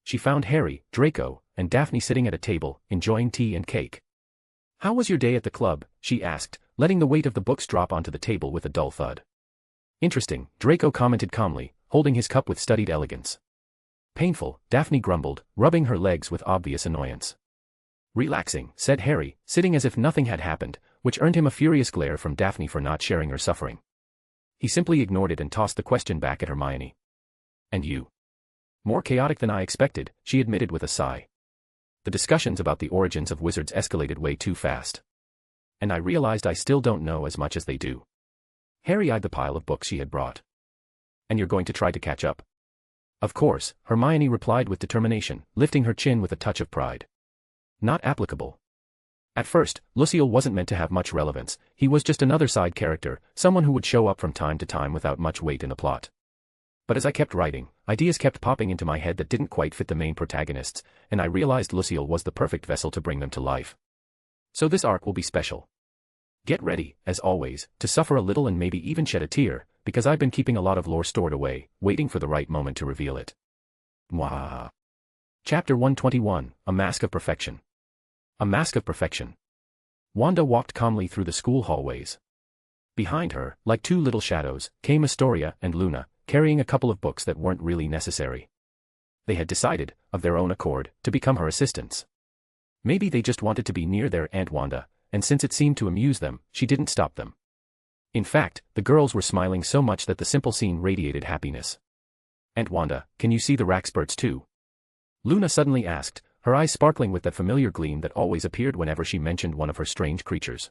She found Harry, Draco, and Daphne sitting at a table, enjoying tea and cake. "How was your day at the club?" she asked, letting the weight of the books drop onto the table with a dull thud. "Interesting," Draco commented calmly, holding his cup with studied elegance. "Painful," Daphne grumbled, rubbing her legs with obvious annoyance. "Relaxing," said Harry, sitting as if nothing had happened, which earned him a furious glare from Daphne for not sharing her suffering. He simply ignored it and tossed the question back at Hermione. "And you?" "More chaotic than I expected," she admitted with a sigh. The discussions about the origins of wizards escalated way too fast. And I realized I still don't know as much as they do. Harry eyed the pile of books she had brought. "And you're going to try to catch up?" "Of course," Hermione replied with determination, lifting her chin with a touch of pride. "Not applicable." At first, Lucille wasn't meant to have much relevance, he was just another side character, someone who would show up from time to time without much weight in the plot. But as I kept writing, ideas kept popping into my head that didn't quite fit the main protagonists, and I realized Lucille was the perfect vessel to bring them to life. So this arc will be special. Get ready, as always, to suffer a little and maybe even shed a tear, because I've been keeping a lot of lore stored away, waiting for the right moment to reveal it. Mwah. Chapter 121, A Mask of Perfection. A Mask of Perfection. Wanda walked calmly through the school hallways. Behind her, like two little shadows, came Astoria and Luna, carrying a couple of books that weren't really necessary. They had decided, of their own accord, to become her assistants. Maybe they just wanted to be near their Aunt Wanda, and since it seemed to amuse them, she didn't stop them. In fact, the girls were smiling so much that the simple scene radiated happiness. "Aunt Wanda, can you see the Raxburts too?" Luna suddenly asked, her eyes sparkling with that familiar gleam that always appeared whenever she mentioned one of her strange creatures.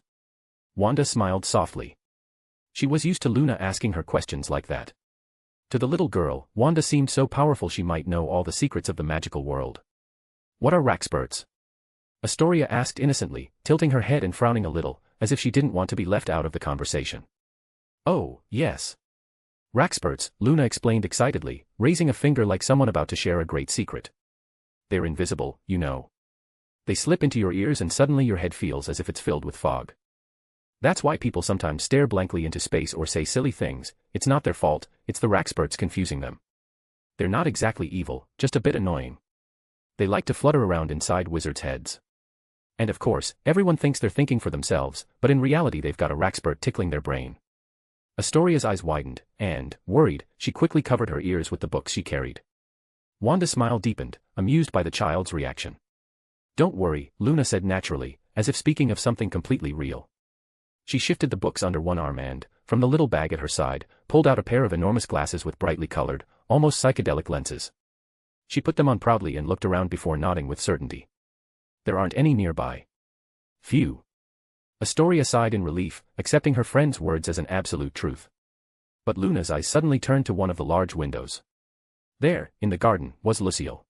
Wanda smiled softly. She was used to Luna asking her questions like that. To the little girl, Wanda seemed so powerful she might know all the secrets of the magical world. "What are Raxburts?" Astoria asked innocently, tilting her head and frowning a little, as if she didn't want to be left out of the conversation. "Oh, yes. Raxburts," Luna explained excitedly, raising a finger like someone about to share a great secret. "They're invisible, you know. They slip into your ears and suddenly your head feels as if it's filled with fog. That's why people sometimes stare blankly into space or say silly things. It's not their fault, it's the Raxburts confusing them. They're not exactly evil, just a bit annoying. They like to flutter around inside wizards' heads. And of course, everyone thinks they're thinking for themselves, but in reality they've got a Raxburt tickling their brain." Astoria's eyes widened, and, worried, she quickly covered her ears with the books she carried. Wanda's smile deepened, amused by the child's reaction. "Don't worry," Luna said naturally, as if speaking of something completely real. She shifted the books under one arm and, from the little bag at her side, pulled out a pair of enormous glasses with brightly colored, almost psychedelic lenses. She put them on proudly and looked around before nodding with certainty. "There aren't any nearby." "Phew." Astoria sighed in relief, accepting her friend's words as an absolute truth. But Luna's eyes suddenly turned to one of the large windows. There, in the garden, was Lucille.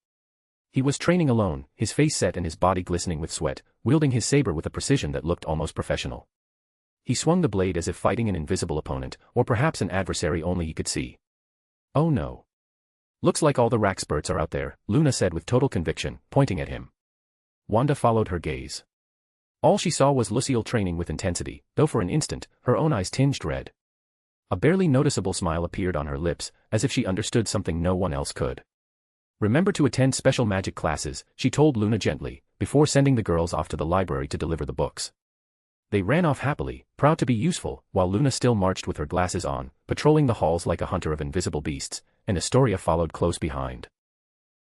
He was training alone, his face set and his body glistening with sweat, wielding his saber with a precision that looked almost professional. He swung the blade as if fighting an invisible opponent, or perhaps an adversary only he could see. "Oh no. Looks like all the Raxburts are out there," Luna said with total conviction, pointing at him. Wanda followed her gaze. All she saw was Lucille training with intensity, though for an instant, her own eyes tinged red. A barely noticeable smile appeared on her lips, as if she understood something no one else could. "Remember to attend special magic classes," she told Luna gently, before sending the girls off to the library to deliver the books. They ran off happily, proud to be useful, while Luna still marched with her glasses on, patrolling the halls like a hunter of invisible beasts, and Astoria followed close behind.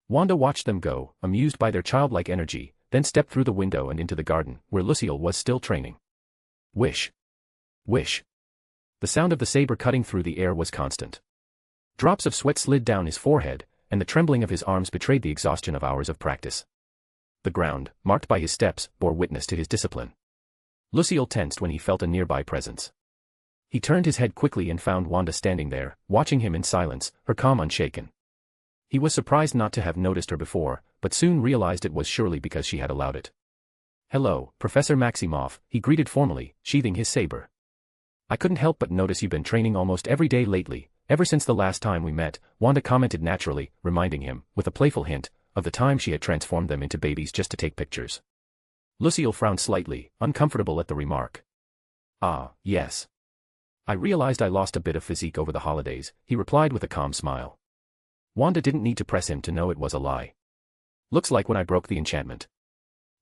Wanda watched them go, amused by their childlike energy, then stepped through the window and into the garden, where Lucille was still training. Whish. Whish. The sound of the saber cutting through the air was constant. Drops of sweat slid down his forehead, and the trembling of his arms betrayed the exhaustion of hours of practice. The ground, marked by his steps, bore witness to his discipline. Lucille tensed when he felt a nearby presence. He turned his head quickly and found Wanda standing there, watching him in silence, her calm unshaken. He was surprised not to have noticed her before, but soon realized it was surely because she had allowed it. "Hello, Professor Maximoff," he greeted formally, sheathing his saber. "I couldn't help but notice you've been training almost every day lately, ever since the last time we met," Wanda commented naturally, reminding him, with a playful hint, of the time she had transformed them into babies just to take pictures. Lucille frowned slightly, uncomfortable at the remark. "Ah, yes. I realized I lost a bit of physique over the holidays," he replied with a calm smile. Wanda didn't need to press him to know it was a lie. "Looks like when I broke the enchantment.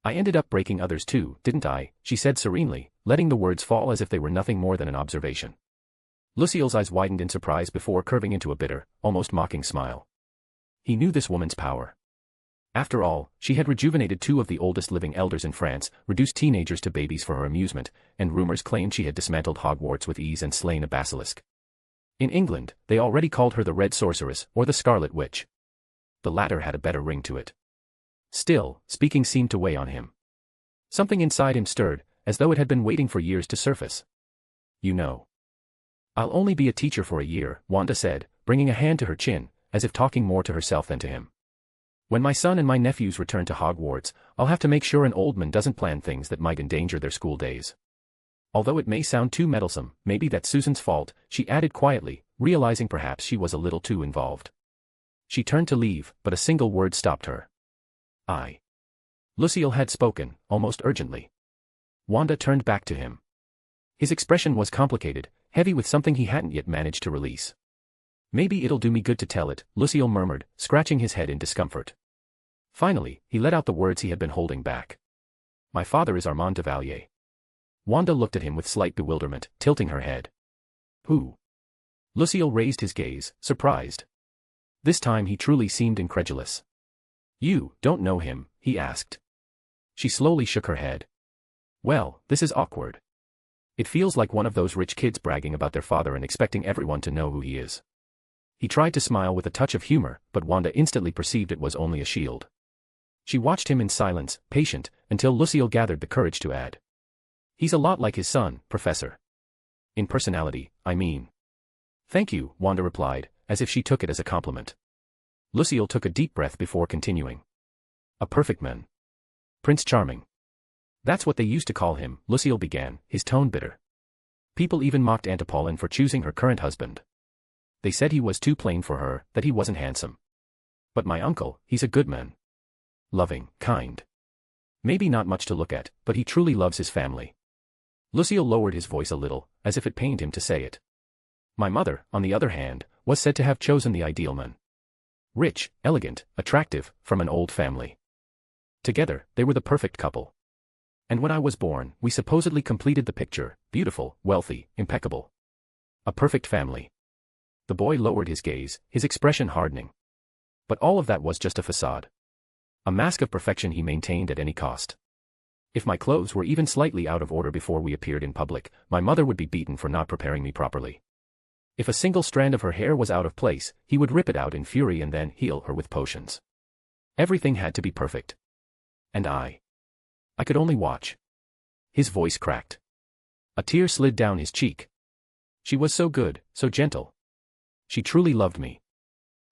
I ended up breaking others too, didn't I?" she said serenely, letting the words fall as if they were nothing more than an observation. Lucille's eyes widened in surprise before curving into a bitter, almost mocking smile. He knew this woman's power. After all, she had rejuvenated two of the oldest living elders in France, reduced teenagers to babies for her amusement, and rumors claimed she had dismantled Hogwarts with ease and slain a basilisk. In England, they already called her the Red Sorceress or the Scarlet Witch. The latter had a better ring to it. Still, speaking seemed to weigh on him. Something inside him stirred, as though it had been waiting for years to surface. "You know. I'll only be a teacher for a year," Wanda said, bringing a hand to her chin, as if talking more to herself than to him. "When my son and my nephews return to Hogwarts, I'll have to make sure an old man doesn't plan things that might endanger their school days." Although it may sound too meddlesome, maybe that's Susan's fault, she added quietly, realizing perhaps she was a little too involved. She turned to leave, but a single word stopped her. "I." Lucille had spoken, almost urgently. Wanda turned back to him. His expression was complicated, heavy with something he hadn't yet managed to release. "Maybe it'll do me good to tell it," Lucille murmured, scratching his head in discomfort. Finally, he let out the words he had been holding back. "My father is Armand de Vallier." Wanda looked at him with slight bewilderment, tilting her head. Who? Lucille raised his gaze, surprised. This time he truly seemed incredulous. You don't know him, he asked. She slowly shook her head. Well, this is awkward. It feels like one of those rich kids bragging about their father and expecting everyone to know who he is. He tried to smile with a touch of humor, but Wanda instantly perceived it was only a shield. She watched him in silence, patient, until Lucille gathered the courage to add. He's a lot like his son, Professor. In personality, I mean. Thank you, Wanda replied, as if she took it as a compliment. Lucille took a deep breath before continuing. A perfect man. Prince Charming. That's what they used to call him, Lucille began, his tone bitter. People even mocked Aunt Apollon for choosing her current husband. They said he was too plain for her, that he wasn't handsome. But my uncle, he's a good man. Loving, kind. Maybe not much to look at, but he truly loves his family. Lucille lowered his voice a little, as if it pained him to say it. My mother, on the other hand, was said to have chosen the ideal man. Rich, elegant, attractive, from an old family. Together, they were the perfect couple. And when I was born, we supposedly completed the picture, beautiful, wealthy, impeccable. A perfect family. The boy lowered his gaze, his expression hardening. But all of that was just a facade. A mask of perfection he maintained at any cost. If my clothes were even slightly out of order before we appeared in public, my mother would be beaten for not preparing me properly. If a single strand of her hair was out of place, he would rip it out in fury and then heal her with potions. Everything had to be perfect. And I could only watch. His voice cracked. A tear slid down his cheek. She was so good, so gentle. She truly loved me.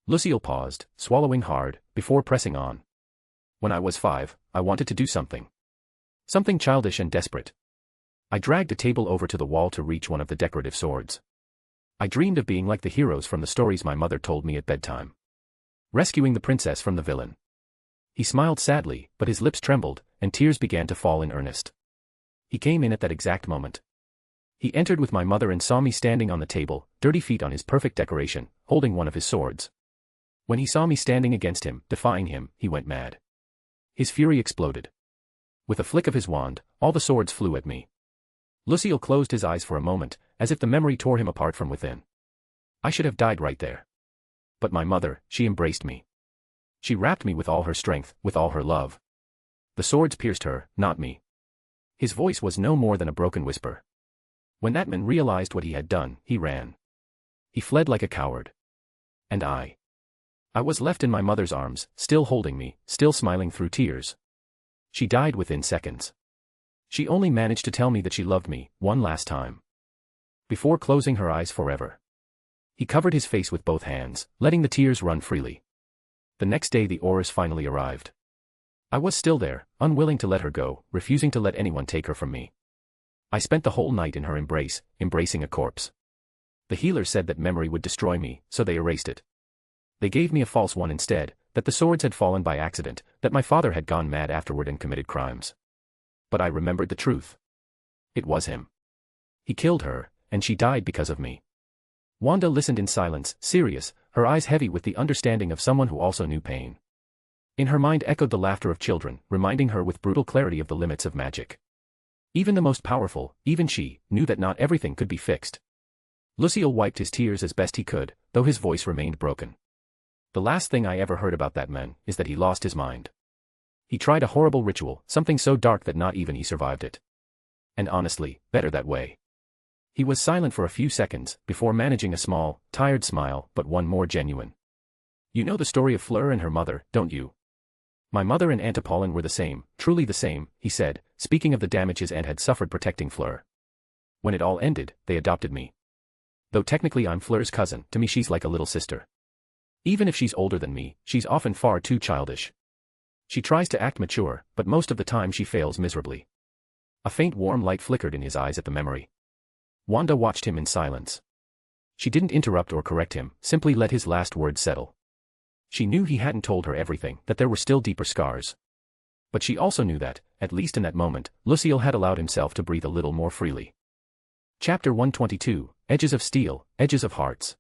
Lucille paused, swallowing hard, before pressing on. When I was 5, I wanted to do something. Something childish and desperate. I dragged a table over to the wall to reach one of the decorative swords. I dreamed of being like the heroes from the stories my mother told me at bedtime. Rescuing the princess from the villain. He smiled sadly, but his lips trembled, and tears began to fall in earnest. He came in at that exact moment. He entered with my mother and saw me standing on the table, dirty feet on his perfect decoration, holding one of his swords. When he saw me standing against him, defying him, he went mad. His fury exploded. With a flick of his wand, all the swords flew at me. Lucille closed his eyes for a moment, as if the memory tore him apart from within. I should have died right there. But my mother, she embraced me. She wrapped me with all her strength, with all her love. The swords pierced her, not me. His voice was no more than a broken whisper. When that man realized what he had done, he ran. He fled like a coward. And I was left in my mother's arms, still holding me, still smiling through tears. She died within seconds. She only managed to tell me that she loved me, one last time. Before closing her eyes forever. He covered his face with both hands, letting the tears run freely. The next day the Aurors finally arrived. I was still there, unwilling to let her go, refusing to let anyone take her from me. I spent the whole night in her embrace, embracing a corpse. The healers said that memory would destroy me, so they erased it. They gave me a false one instead, that the swords had fallen by accident, that my father had gone mad afterward and committed crimes. But I remembered the truth. It was him. He killed her, and she died because of me. Wanda listened in silence, serious, her eyes heavy with the understanding of someone who also knew pain. In her mind echoed the laughter of children, reminding her with brutal clarity of the limits of magic. Even the most powerful, even she, knew that not everything could be fixed. Lucille wiped his tears as best he could, though his voice remained broken. The last thing I ever heard about that man is that he lost his mind. He tried a horrible ritual, something so dark that not even he survived it. And honestly, better that way. He was silent for a few seconds, before managing a small, tired smile, but one more genuine. You know the story of Fleur and her mother, don't you? My mother and Aunt Apollon were the same, truly the same, he said, speaking of the damage his aunt had suffered protecting Fleur. When it all ended, they adopted me. Though technically I'm Fleur's cousin, to me she's like a little sister. Even if she's older than me, she's often far too childish. She tries to act mature, but most of the time she fails miserably. A faint warm light flickered in his eyes at the memory. Wanda watched him in silence. She didn't interrupt or correct him, simply let his last words settle. She knew he hadn't told her everything, that there were still deeper scars. But she also knew that, at least in that moment, Lucille had allowed himself to breathe a little more freely. Chapter 122, Edges of Steel, Edges of Hearts.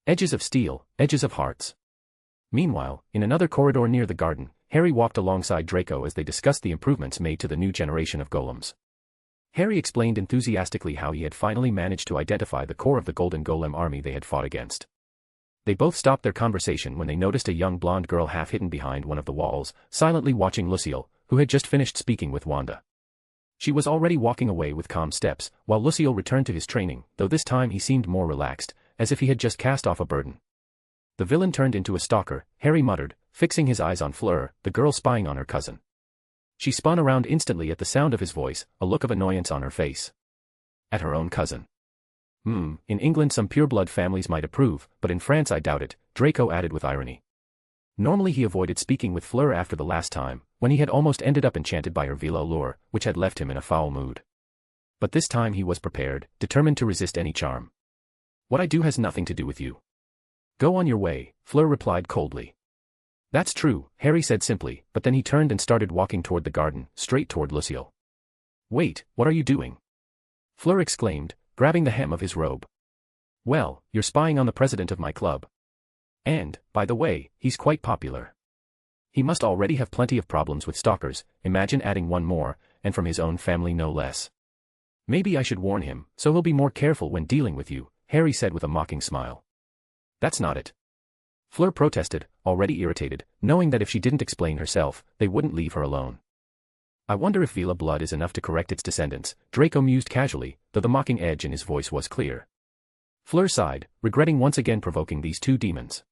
Edges of Steel, Edges of Hearts. Meanwhile, in another corridor near the garden, Harry walked alongside Draco as they discussed the improvements made to the new generation of golems. Harry explained enthusiastically how he had finally managed to identify the core of the Golden Golem army they had fought against. They both stopped their conversation when they noticed a young blonde girl half hidden behind one of the walls, silently watching Lucille, who had just finished speaking with Wanda. She was already walking away with calm steps, while Lucille returned to his training, though this time he seemed more relaxed, as if he had just cast off a burden. The villain turned into a stalker, Harry muttered, fixing his eyes on Fleur, the girl spying on her cousin. She spun around instantly at the sound of his voice, a look of annoyance on her face. At her own cousin. In England some pure-blood families might approve, but in France I doubt it, Draco added with irony. Normally he avoided speaking with Fleur after the last time, when he had almost ended up enchanted by her veil allure, which had left him in a foul mood. But this time he was prepared, determined to resist any charm. What I do has nothing to do with you. Go on your way, Fleur replied coldly. That's true, Harry said simply, but then he turned and started walking toward the garden, straight toward Lucille. Wait, what are you doing? Fleur exclaimed, grabbing the hem of his robe. Well, you're spying on the president of my club. And, by the way, he's quite popular. He must already have plenty of problems with stalkers, imagine adding one more, and from his own family no less. Maybe I should warn him, so he'll be more careful when dealing with you, Harry said with a mocking smile. That's not it. Fleur protested, already irritated, knowing that if she didn't explain herself, they wouldn't leave her alone. I wonder if Vila blood is enough to correct its descendants, Draco mused casually, though the mocking edge in his voice was clear. Fleur sighed, regretting once again provoking these two demons.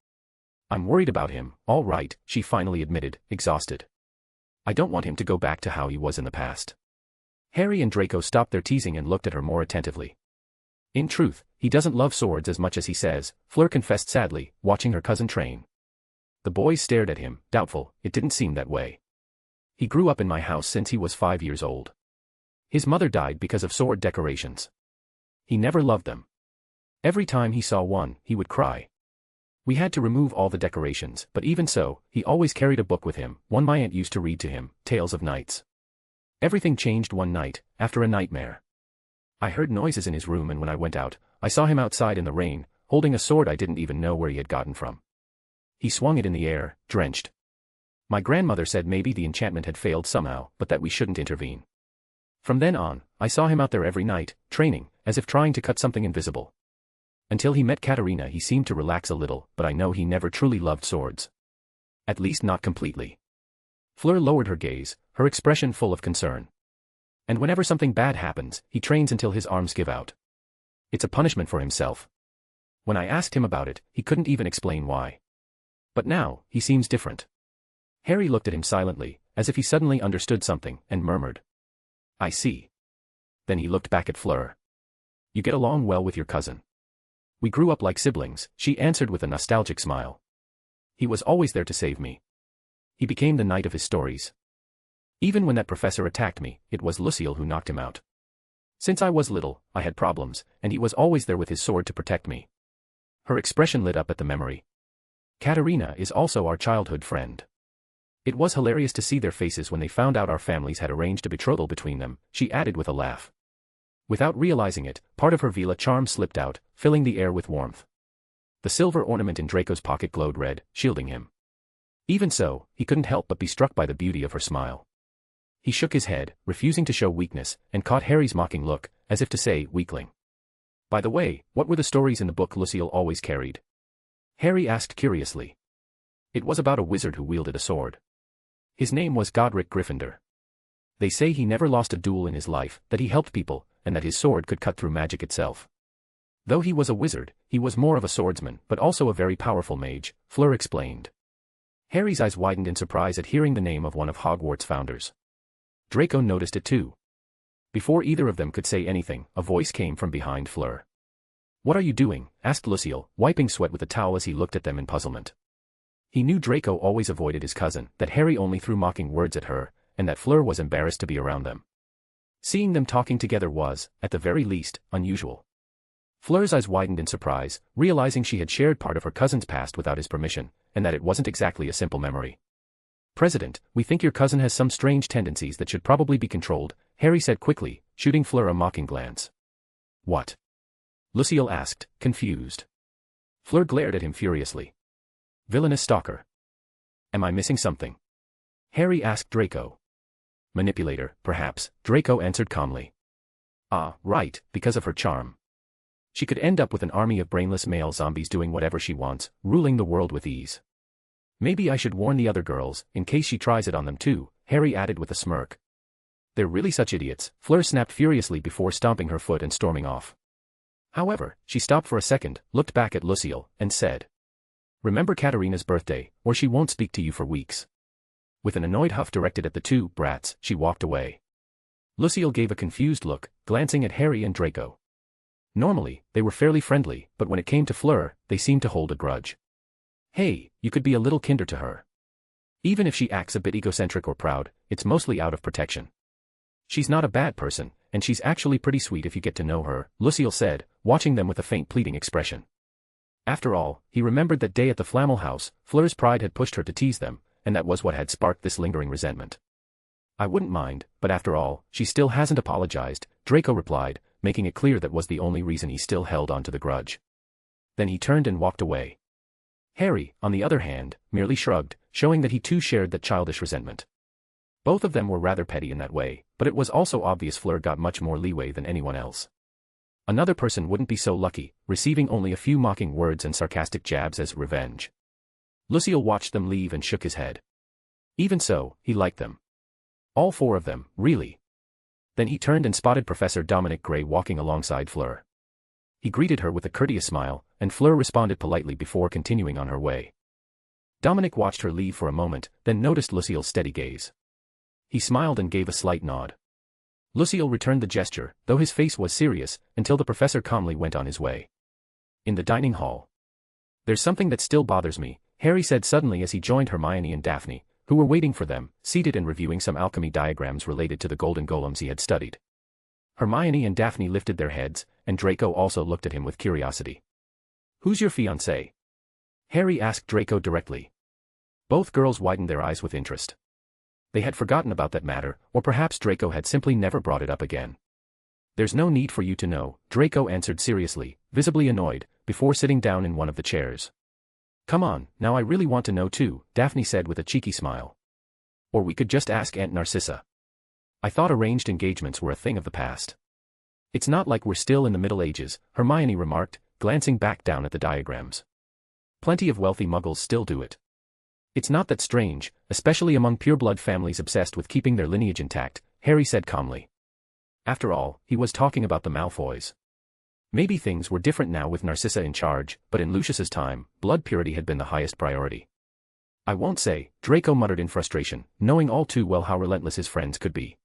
I'm worried about him, all right, she finally admitted, exhausted. I don't want him to go back to how he was in the past. Harry and Draco stopped their teasing and looked at her more attentively. In truth, he doesn't love swords as much as he says, Fleur confessed sadly, watching her cousin train. The boys stared at him, doubtful. It didn't seem that way. He grew up in my house since he was 5 years old. His mother died because of sword decorations. He never loved them. Every time he saw one, he would cry. We had to remove all the decorations, but even so, he always carried a book with him, one my aunt used to read to him, Tales of Knights. Everything changed one night, after a nightmare. I heard noises in his room and when I went out, I saw him outside in the rain, holding a sword I didn't even know where he had gotten from. He swung it in the air, drenched. My grandmother said maybe the enchantment had failed somehow, but that we shouldn't intervene. From then on, I saw him out there every night, training, as if trying to cut something invisible. Until he met Katerina he seemed to relax a little, but I know he never truly loved swords. At least not completely. Fleur lowered her gaze, her expression full of concern. And whenever something bad happens, he trains until his arms give out. It's a punishment for himself. When I asked him about it, he couldn't even explain why. But now, he seems different. Harry looked at him silently, as if he suddenly understood something, and murmured. I see. Then he looked back at Fleur. You get along well with your cousin. We grew up like siblings, she answered with a nostalgic smile. He was always there to save me. He became the knight of his stories. Even when that professor attacked me, it was Lucille who knocked him out. Since I was little, I had problems, and he was always there with his sword to protect me. Her expression lit up at the memory. Katerina is also our childhood friend. It was hilarious to see their faces when they found out our families had arranged a betrothal between them, she added with a laugh. Without realizing it, part of her Vila charm slipped out, filling the air with warmth. The silver ornament in Draco's pocket glowed red, shielding him. Even so, he couldn't help but be struck by the beauty of her smile. He shook his head, refusing to show weakness, and caught Harry's mocking look, as if to say, weakling. By the way, what were the stories in the book Lucille always carried? Harry asked curiously. It was about a wizard who wielded a sword. His name was Godric Gryffindor. They say he never lost a duel in his life, that he helped people, and that his sword could cut through magic itself. Though he was a wizard, he was more of a swordsman, but also a very powerful mage, Fleur explained. Harry's eyes widened in surprise at hearing the name of one of Hogwarts' founders. Draco noticed it too. Before either of them could say anything, a voice came from behind Fleur. What are you doing? Asked Lucille, wiping sweat with a towel as he looked at them in puzzlement. He knew Draco always avoided his cousin, that Harry only threw mocking words at her, and that Fleur was embarrassed to be around them. Seeing them talking together was, at the very least, unusual. Fleur's eyes widened in surprise, realizing she had shared part of her cousin's past without his permission, and that it wasn't exactly a simple memory. President, we think your cousin has some strange tendencies that should probably be controlled, Harry said quickly, shooting Fleur a mocking glance. What? Lucille asked, confused. Fleur glared at him furiously. Villainous stalker. Am I missing something? Harry asked Draco. Manipulator, perhaps, Draco answered calmly. Ah, right, because of her charm. She could end up with an army of brainless male zombies doing whatever she wants, ruling the world with ease. Maybe I should warn the other girls, in case she tries it on them too, Harry added with a smirk. They're really such idiots, Fleur snapped furiously before stomping her foot and storming off. However, she stopped for a second, looked back at Lucille, and said, "Remember Katerina's birthday, or she won't speak to you for weeks." With an annoyed huff directed at the two brats, she walked away. Lucille gave a confused look, glancing at Harry and Draco. Normally, they were fairly friendly, but when it came to Fleur, they seemed to hold a grudge. Hey, you could be a little kinder to her. Even if she acts a bit egocentric or proud, it's mostly out of protection. She's not a bad person, and she's actually pretty sweet if you get to know her, Lucille said, watching them with a faint pleading expression. After all, he remembered that day at the Flamel house, Fleur's pride had pushed her to tease them, and that was what had sparked this lingering resentment. I wouldn't mind, but after all, she still hasn't apologized, Draco replied, making it clear that was the only reason he still held on to the grudge. Then he turned and walked away. Harry, on the other hand, merely shrugged, showing that he too shared that childish resentment. Both of them were rather petty in that way, but it was also obvious Fleur got much more leeway than anyone else. Another person wouldn't be so lucky, receiving only a few mocking words and sarcastic jabs as revenge. Lucille watched them leave and shook his head. Even so, he liked them. All four of them, really. Then he turned and spotted Professor Dominic Gray walking alongside Fleur. He greeted her with a courteous smile, and Fleur responded politely before continuing on her way. Dominic watched her leave for a moment, then noticed Lucille's steady gaze. He smiled and gave a slight nod. Lucille returned the gesture, though his face was serious, until the professor calmly went on his way. In the dining hall. "There's something that still bothers me," Harry said suddenly as he joined Hermione and Daphne, who were waiting for them, seated and reviewing some alchemy diagrams related to the golden golems he had studied. Hermione and Daphne lifted their heads, and Draco also looked at him with curiosity. "Who's your fiancé?" Harry asked Draco directly. Both girls widened their eyes with interest. They had forgotten about that matter, or perhaps Draco had simply never brought it up again. "There's no need for you to know," Draco answered seriously, visibly annoyed, before sitting down in one of the chairs. "Come on, now I really want to know too," Daphne said with a cheeky smile. "Or we could just ask Aunt Narcissa. I thought arranged engagements were a thing of the past." "It's not like we're still in the Middle Ages," Hermione remarked, glancing back down at the diagrams. "Plenty of wealthy muggles still do it. It's not that strange, especially among pureblood families obsessed with keeping their lineage intact," Harry said calmly. After all, he was talking about the Malfoys. Maybe things were different now with Narcissa in charge, but in Lucius's time, blood purity had been the highest priority. "I won't say," Draco muttered in frustration, knowing all too well how relentless his friends could be.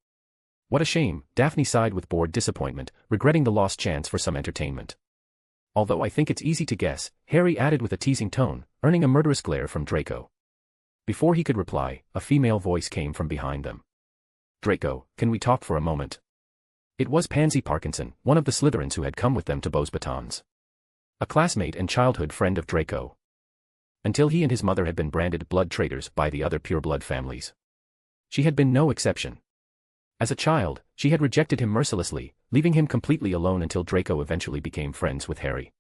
"What a shame," Daphne sighed with bored disappointment, regretting the lost chance for some entertainment. "Although I think it's easy to guess," Harry added with a teasing tone, earning a murderous glare from Draco. Before he could reply, a female voice came from behind them. "Draco, can we talk for a moment?" It was Pansy Parkinson, one of the Slytherins who had come with them to Beauxbatons. A classmate and childhood friend of Draco. Until he and his mother had been branded blood traitors by the other pureblood families. She had been no exception. As a child, she had rejected him mercilessly, leaving him completely alone until Draco eventually became friends with Harry.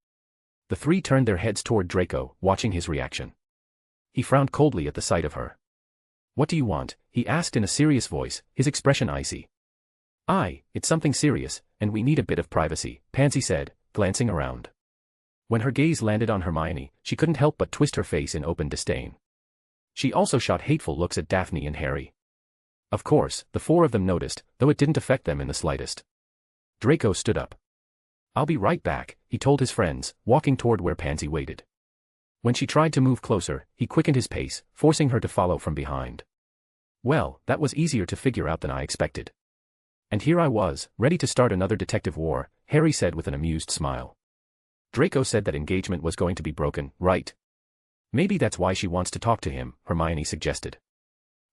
The three turned their heads toward Draco, watching his reaction. He frowned coldly at the sight of her. "What do you want?" he asked in a serious voice, his expression icy. It's something serious, and we need a bit of privacy," Pansy said, glancing around. When her gaze landed on Hermione, she couldn't help but twist her face in open disdain. She also shot hateful looks at Daphne and Harry. Of course, the four of them noticed, though it didn't affect them in the slightest. Draco stood up. "I'll be right back," he told his friends, walking toward where Pansy waited. When she tried to move closer, he quickened his pace, forcing her to follow from behind. "Well, that was easier to figure out than I expected. And here I was, ready to start another detective war," Harry said with an amused smile. "Draco said that engagement was going to be broken, right? Maybe that's why she wants to talk to him," Hermione suggested.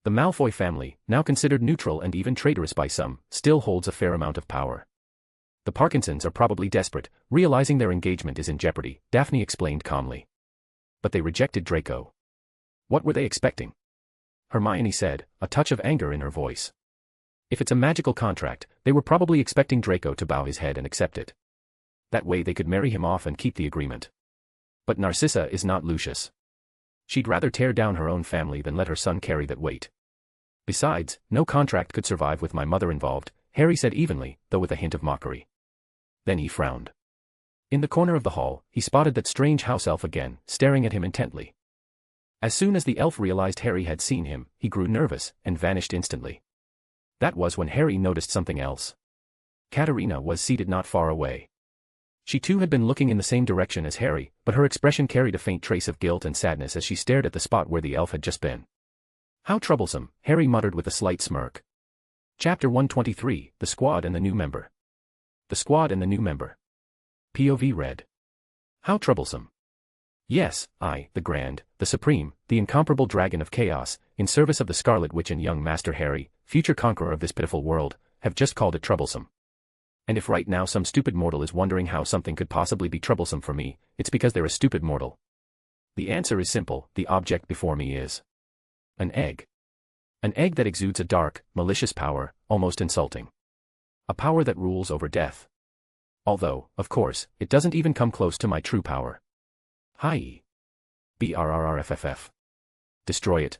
The Malfoy family, now considered neutral and even traitorous by some, still holds a fair amount of power. "The Parkinsons are probably desperate, realizing their engagement is in jeopardy," Daphne explained calmly. "But they rejected Draco. What were they expecting?" Hermione said, a touch of anger in her voice. "If it's a magical contract, they were probably expecting Draco to bow his head and accept it. That way they could marry him off and keep the agreement. But Narcissa is not Lucius. She'd rather tear down her own family than let her son carry that weight. Besides, no contract could survive with my mother involved," Harry said evenly, though with a hint of mockery. Then he frowned. In the corner of the hall, he spotted that strange house elf again, staring at him intently. As soon as the elf realized Harry had seen him, he grew nervous and vanished instantly. That was when Harry noticed something else. Katerina was seated not far away. She too had been looking in the same direction as Harry, but her expression carried a faint trace of guilt and sadness as she stared at the spot where the elf had just been. How troublesome, Harry muttered with a slight smirk. Chapter 123, The Squad and the New Member. The Squad and the New Member. POV read. How troublesome. Yes, I, the Grand, the Supreme, the incomparable Dragon of Chaos, in service of the Scarlet Witch and young Master Harry, future conqueror of this pitiful world, have just called it troublesome. And if right now some stupid mortal is wondering how something could possibly be troublesome for me, it's because they're a stupid mortal. The answer is simple, the object before me is an egg. An egg that exudes a dark, malicious power, almost insulting. A power that rules over death. Although, of course, it doesn't even come close to my true power. Hi. BRRRFFF. Destroy it.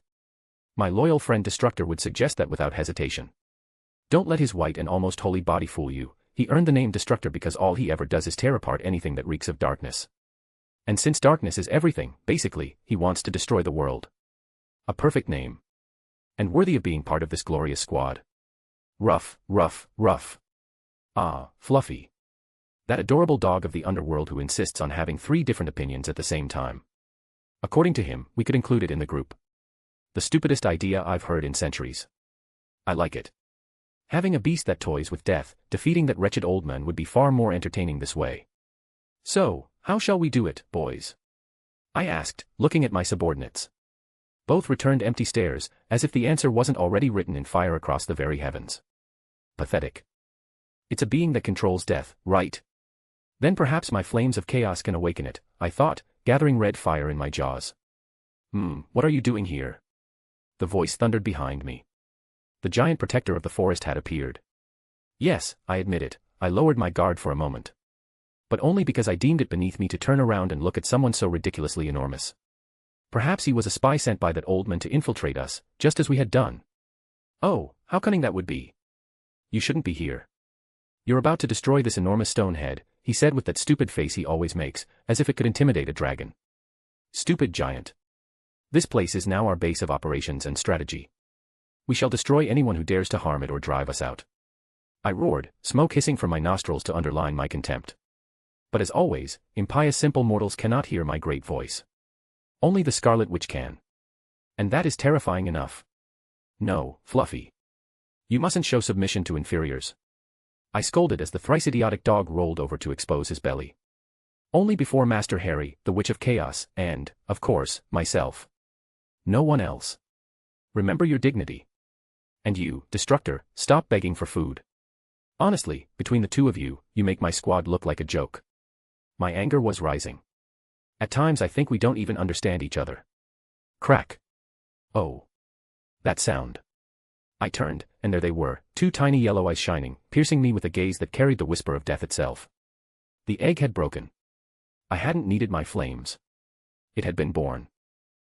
My loyal friend Destructor would suggest that without hesitation. Don't let his white and almost holy body fool you. He earned the name Destructor because all he ever does is tear apart anything that reeks of darkness. And since darkness is everything, basically, he wants to destroy the world. A perfect name. And worthy of being part of this glorious squad. Ruff, ruff, ruff. Ah, Fluffy. That adorable dog of the underworld who insists on having 3 different opinions at the same time. According to him, we could include it in the group. The stupidest idea I've heard in centuries. I like it. Having a beast that toys with death, defeating that wretched old man would be far more entertaining this way. So, how shall we do it, boys? I asked, looking at my subordinates. Both returned empty stares, as if the answer wasn't already written in fire across the very heavens. Pathetic. It's a being that controls death, right? Then perhaps my flames of chaos can awaken it, I thought, gathering red fire in my jaws. What are you doing here? The voice thundered behind me. The giant protector of the forest had appeared. Yes, I admit it, I lowered my guard for a moment. But only because I deemed it beneath me to turn around and look at someone so ridiculously enormous. Perhaps he was a spy sent by that old man to infiltrate us, just as we had done. Oh, how cunning that would be. You shouldn't be here. You're about to destroy this enormous stone head, he said with that stupid face he always makes, as if it could intimidate a dragon. Stupid giant. This place is now our base of operations and strategy. We shall destroy anyone who dares to harm it or drive us out. I roared, smoke hissing from my nostrils to underline my contempt. But as always, impious simple mortals cannot hear my great voice. Only the Scarlet Witch can. And that is terrifying enough. No, Fluffy. You mustn't show submission to inferiors. I scolded as the thrice idiotic dog rolled over to expose his belly. Only before Master Harry, the Witch of Chaos, and, of course, myself. No one else. Remember your dignity. And you, Destructor, stop begging for food. Honestly, between the two of you, you make my squad look like a joke. My anger was rising. At times I think we don't even understand each other. Crack. Oh. That sound. I turned, and there they were, 2 tiny yellow eyes shining, piercing me with a gaze that carried the whisper of death itself. The egg had broken. I hadn't needed my flames. It had been born.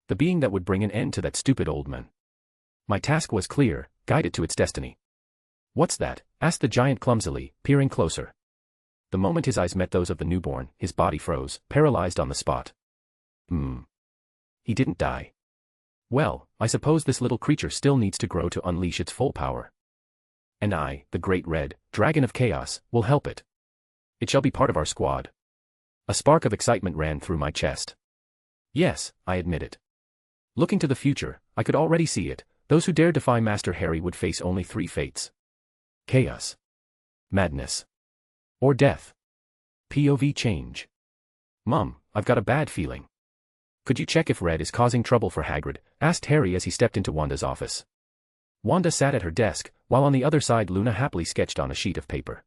The being that would bring an end to that stupid old man. My task was clear, guide it to its destiny. What's that? Asked the giant clumsily, peering closer. The moment his eyes met those of the newborn, his body froze, paralyzed on the spot. He didn't die. Well, I suppose this little creature still needs to grow to unleash its full power. And I, the great red dragon of chaos, will help it. It shall be part of our squad. A spark of excitement ran through my chest. Yes, I admit it. Looking to the future, I could already see it. Those who dared defy Master Harry would face only 3 fates. Chaos. Madness. Or death. POV change. Mum, I've got a bad feeling. Could you check if red is causing trouble for Hagrid? Asked Harry as he stepped into Wanda's office. Wanda sat at her desk, while on the other side Luna happily sketched on a sheet of paper.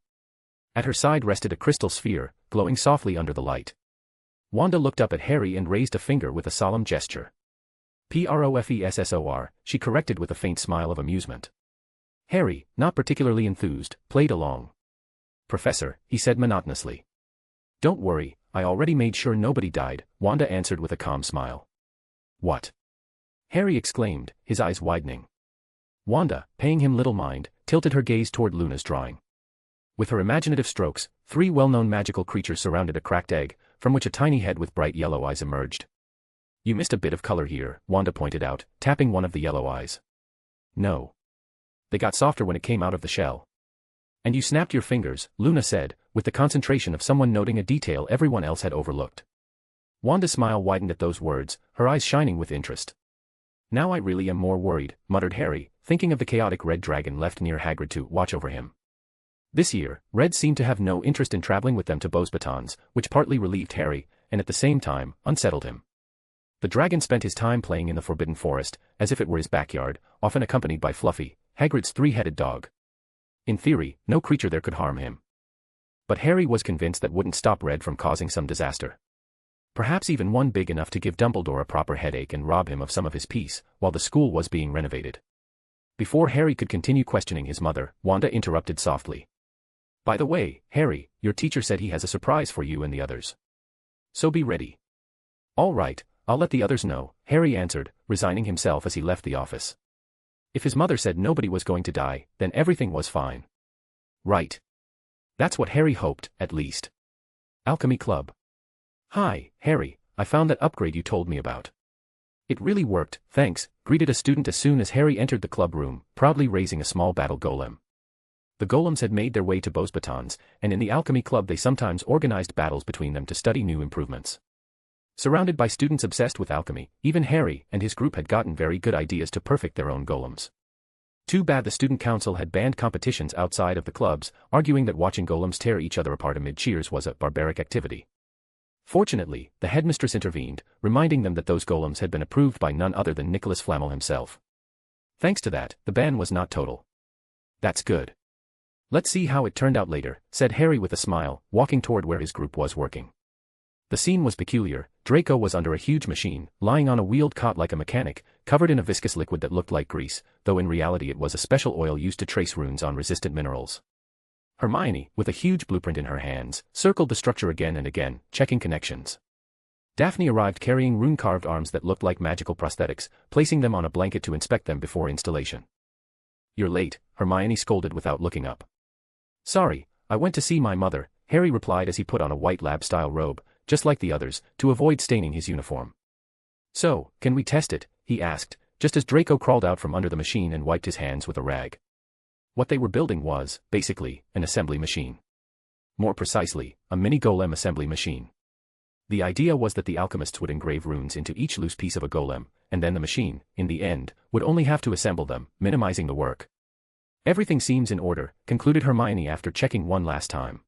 At her side rested a crystal sphere, glowing softly under the light. Wanda looked up at Harry and raised a finger with a solemn gesture. Professor, she corrected with a faint smile of amusement. Harry, not particularly enthused, played along. Professor, he said monotonously. Don't worry, I already made sure nobody died, Wanda answered with a calm smile. What? Harry exclaimed, his eyes widening. Wanda, paying him little mind, tilted her gaze toward Luna's drawing. With her imaginative strokes, 3 well-known magical creatures surrounded a cracked egg, from which a tiny head with bright yellow eyes emerged. "You missed a bit of color here," Wanda pointed out, tapping one of the yellow eyes. "No. They got softer when it came out of the shell." "And you snapped your fingers," Luna said, with the concentration of someone noting a detail everyone else had overlooked. Wanda's smile widened at those words, her eyes shining with interest. "Now I really am more worried," muttered Harry, thinking of the chaotic red dragon left near Hagrid to watch over him. This year, Red seemed to have no interest in traveling with them to Beauxbatons, which partly relieved Harry, and at the same time, unsettled him. The dragon spent his time playing in the Forbidden Forest, as if it were his backyard, often accompanied by Fluffy, Hagrid's 3-headed dog. In theory, no creature there could harm him. But Harry was convinced that wouldn't stop Red from causing some disaster. Perhaps even one big enough to give Dumbledore a proper headache and rob him of some of his peace, while the school was being renovated. Before Harry could continue questioning his mother, Wanda interrupted softly. "By the way, Harry, your teacher said he has a surprise for you and the others. So be ready." "All right, I'll let the others know," Harry answered, resigning himself as he left the office. If his mother said nobody was going to die, then everything was fine. Right. That's what Harry hoped, at least. Alchemy Club. "Hi, Harry, I found that upgrade you told me about." "It really worked, thanks," greeted a student as soon as Harry entered the club room, proudly raising a small battle golem. The golems had made their way to Beauxbatons, and in the Alchemy Club they sometimes organized battles between them to study new improvements. Surrounded by students obsessed with alchemy, even Harry and his group had gotten very good ideas to perfect their own golems. Too bad the student council had banned competitions outside of the clubs, arguing that watching golems tear each other apart amid cheers was a barbaric activity. Fortunately, the headmistress intervened, reminding them that those golems had been approved by none other than Nicholas Flamel himself. Thanks to that, the ban was not total. "That's good. Let's see how it turned out later," said Harry with a smile, walking toward where his group was working. The scene was peculiar. Draco was under a huge machine, lying on a wheeled cot like a mechanic, covered in a viscous liquid that looked like grease, though in reality it was a special oil used to trace runes on resistant minerals. Hermione, with a huge blueprint in her hands, circled the structure again and again, checking connections. Daphne arrived carrying rune-carved arms that looked like magical prosthetics, placing them on a blanket to inspect them before installation. "You're late," Hermione scolded without looking up. "Sorry, I went to see my mother," Harry replied as he put on a white lab-style robe, just like the others, to avoid staining his uniform. "So, can we test it?" he asked, just as Draco crawled out from under the machine and wiped his hands with a rag. What they were building was, basically, an assembly machine. More precisely, a mini-golem assembly machine. The idea was that the alchemists would engrave runes into each loose piece of a golem, and then the machine, in the end, would only have to assemble them, minimizing the work. "Everything seems in order," concluded Hermione after checking one last time.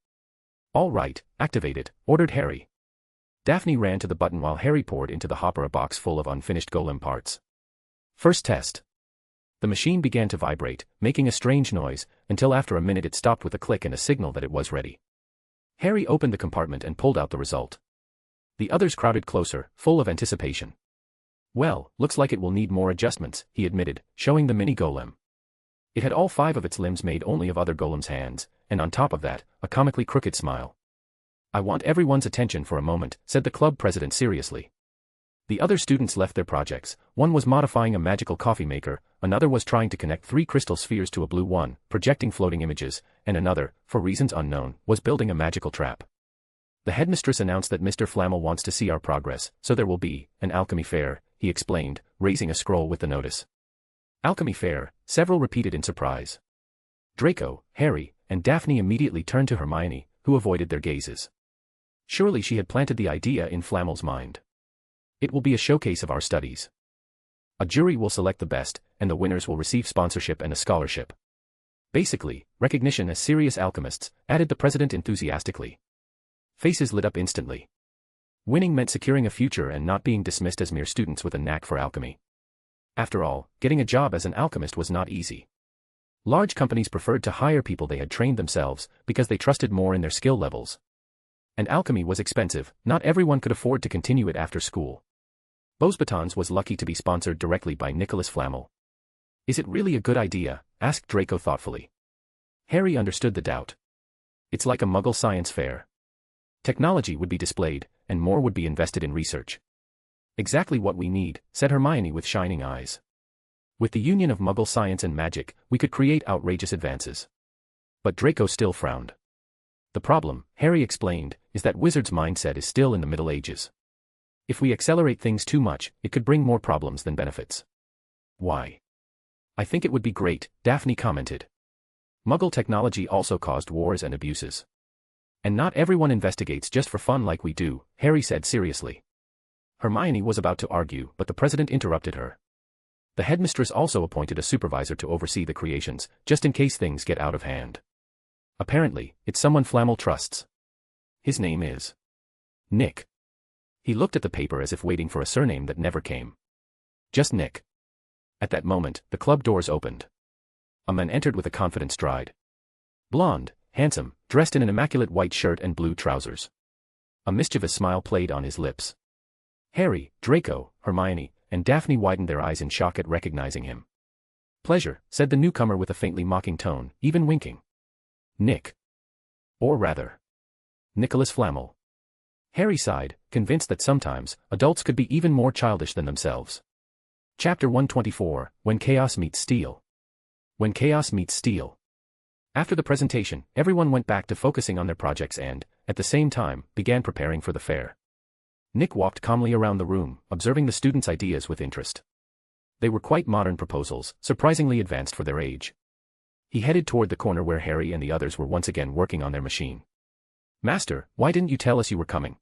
"All right, activate it," ordered Harry. Daphne ran to the button while Harry poured into the hopper a box full of unfinished golem parts. First test. The machine began to vibrate, making a strange noise, until after a minute it stopped with a click and a signal that it was ready. Harry opened the compartment and pulled out the result. The others crowded closer, full of anticipation. "Well, looks like it will need more adjustments," he admitted, showing the mini golem. It had all 5 of its limbs made only of other golems' hands, and on top of that, a comically crooked smile. "I want everyone's attention for a moment," said the club president seriously. The other students left their projects. One was modifying a magical coffee maker, another was trying to connect 3 crystal spheres to a blue one, projecting floating images, and another, for reasons unknown, was building a magical trap. "The headmistress announced that Mr. Flamel wants to see our progress, so there will be an alchemy fair," he explained, raising a scroll with the notice. "Alchemy fair," several repeated in surprise. Draco, Harry, and Daphne immediately turned to Hermione, who avoided their gazes. Surely she had planted the idea in Flamel's mind. "It will be a showcase of our studies. A jury will select the best, and the winners will receive sponsorship and a scholarship. Basically, recognition as serious alchemists," added the president enthusiastically. Faces lit up instantly. Winning meant securing a future and not being dismissed as mere students with a knack for alchemy. After all, getting a job as an alchemist was not easy. Large companies preferred to hire people they had trained themselves, because they trusted more in their skill levels. And alchemy was expensive, not everyone could afford to continue it after school. Beauxbatons was lucky to be sponsored directly by Nicholas Flamel. "Is it really a good idea?" asked Draco thoughtfully. Harry understood the doubt. "It's like a Muggle science fair. Technology would be displayed, and more would be invested in research." "Exactly what we need," said Hermione with shining eyes. With the union of Muggle science and magic, we could create outrageous advances. But Draco still frowned. The problem, Harry explained, is that wizards' mindset is still in the Middle Ages. If we accelerate things too much, it could bring more problems than benefits. Why? I think it would be great, Daphne commented. Muggle technology also caused wars and abuses. And not everyone investigates just for fun like we do, Harry said seriously. Hermione was about to argue, but the president interrupted her. The headmistress also appointed a supervisor to oversee the creations, just in case things get out of hand. Apparently, it's someone Flamel trusts. His name is Nick. He looked at the paper as if waiting for a surname that never came. Just Nick. At that moment, the club doors opened. A man entered with a confident stride. Blonde, handsome, dressed in an immaculate white shirt and blue trousers. A mischievous smile played on his lips. Harry, Draco, Hermione, and Daphne widened their eyes in shock at recognizing him. Pleasure, said the newcomer with a faintly mocking tone, even winking. Nick. Or rather, Nicholas Flamel. Harry sighed, convinced that sometimes, adults could be even more childish than themselves. Chapter 124, When Chaos Meets Steel. When Chaos Meets Steel. After the presentation, everyone went back to focusing on their projects and, at the same time, began preparing for the fair. Nick walked calmly around the room, observing the students' ideas with interest. They were quite modern proposals, surprisingly advanced for their age. He headed toward the corner where Harry and the others were once again working on their machine. Master, why didn't you tell us you were coming?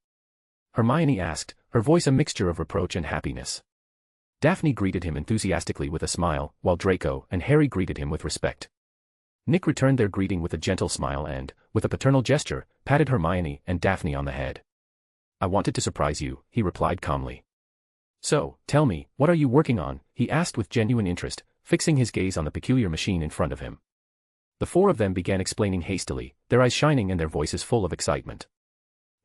Hermione asked, her voice a mixture of reproach and happiness. Daphne greeted him enthusiastically with a smile, while Draco and Harry greeted him with respect. Nick returned their greeting with a gentle smile and, with a paternal gesture, patted Hermione and Daphne on the head. I wanted to surprise you, he replied calmly. So, tell me, what are you working on? He asked with genuine interest, fixing his gaze on the peculiar machine in front of him. The four of them began explaining hastily, their eyes shining and their voices full of excitement.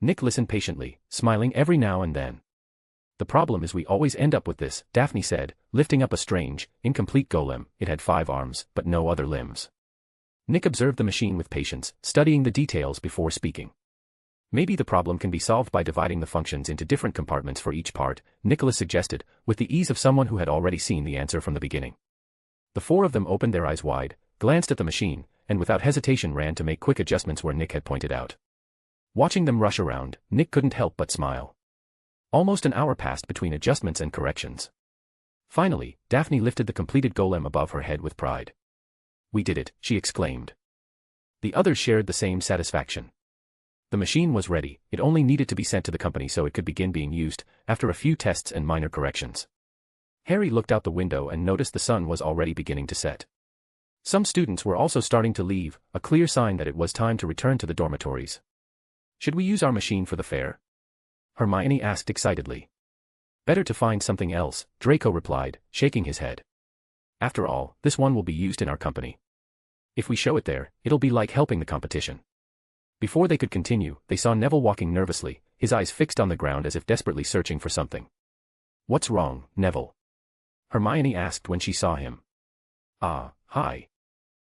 Nick listened patiently, smiling every now and then. The problem is we always end up with this, Daphne said, lifting up a strange, incomplete golem. It had 5 arms, but no other limbs. Nick observed the machine with patience, studying the details before speaking. Maybe the problem can be solved by dividing the functions into different compartments for each part, Nicholas suggested, with the ease of someone who had already seen the answer from the beginning. The four of them opened their eyes wide, glanced at the machine, and without hesitation ran to make quick adjustments where Nick had pointed out. Watching them rush around, Nick couldn't help but smile. Almost an hour passed between adjustments and corrections. Finally, Daphne lifted the completed golem above her head with pride. We did it, she exclaimed. The others shared the same satisfaction. The machine was ready, it only needed to be sent to the company so it could begin being used, after a few tests and minor corrections. Harry looked out the window and noticed the sun was already beginning to set. Some students were also starting to leave, a clear sign that it was time to return to the dormitories. Should we use our machine for the fair? Hermione asked excitedly. Better to find something else, Draco replied, shaking his head. After all, this one will be used in our company. If we show it there, it'll be like helping the competition. Before they could continue, they saw Neville walking nervously, his eyes fixed on the ground as if desperately searching for something. What's wrong, Neville? Hermione asked when she saw him. Ah, hi.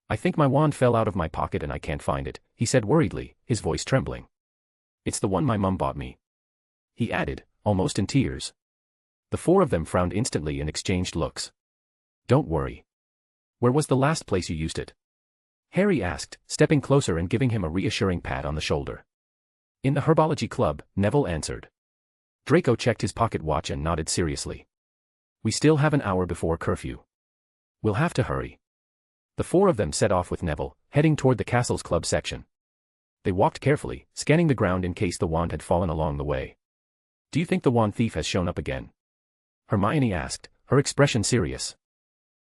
I think my wand fell out of my pocket and I can't find it, he said worriedly, his voice trembling. It's the one my mum bought me. He added, almost in tears. The four of them frowned instantly and exchanged looks. Don't worry. Where was the last place you used it? Harry asked, stepping closer and giving him a reassuring pat on the shoulder. In the herbology club, Neville answered. Draco checked his pocket watch and nodded seriously. We still have an hour before curfew. We'll have to hurry. The four of them set off with Neville, heading toward the castle's club section. They walked carefully, scanning the ground in case the wand had fallen along the way. Do you think the wand thief has shown up again? Hermione asked, her expression serious.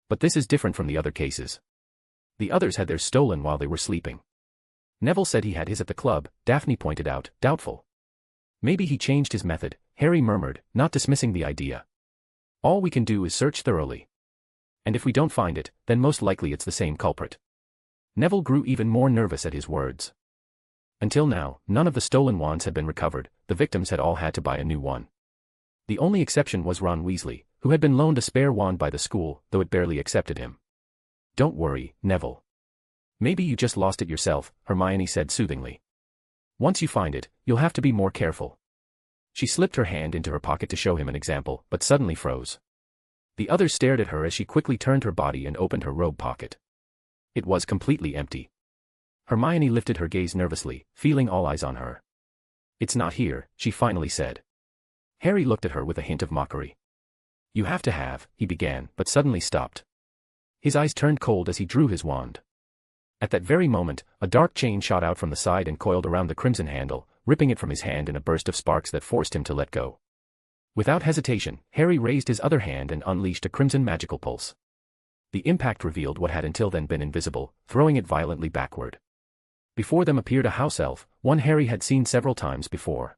But this is different from the other cases. The others had theirs stolen while they were sleeping. Neville said he had his at the club, Daphne pointed out, doubtful. Maybe he changed his method, Harry murmured, not dismissing the idea. All we can do is search thoroughly. And if we don't find it, then most likely it's the same culprit. Neville grew even more nervous at his words. Until now, none of the stolen wands had been recovered, the victims had all had to buy a new one. The only exception was Ron Weasley, who had been loaned a spare wand by the school, though it barely accepted him. Don't worry, Neville. Maybe you just lost it yourself, Hermione said soothingly. Once you find it, you'll have to be more careful. She slipped her hand into her pocket to show him an example, but suddenly froze. The others stared at her as she quickly turned her body and opened her robe pocket. It was completely empty. Hermione lifted her gaze nervously, feeling all eyes on her. "It's not here," she finally said. Harry looked at her with a hint of mockery. "You have to have," he began, but suddenly stopped. His eyes turned cold as he drew his wand. At that very moment, a dark chain shot out from the side and coiled around the crimson handle, ripping it from his hand in a burst of sparks that forced him to let go. Without hesitation, Harry raised his other hand and unleashed a crimson magical pulse. The impact revealed what had until then been invisible, throwing it violently backward. Before them appeared a house elf, one Harry had seen several times before.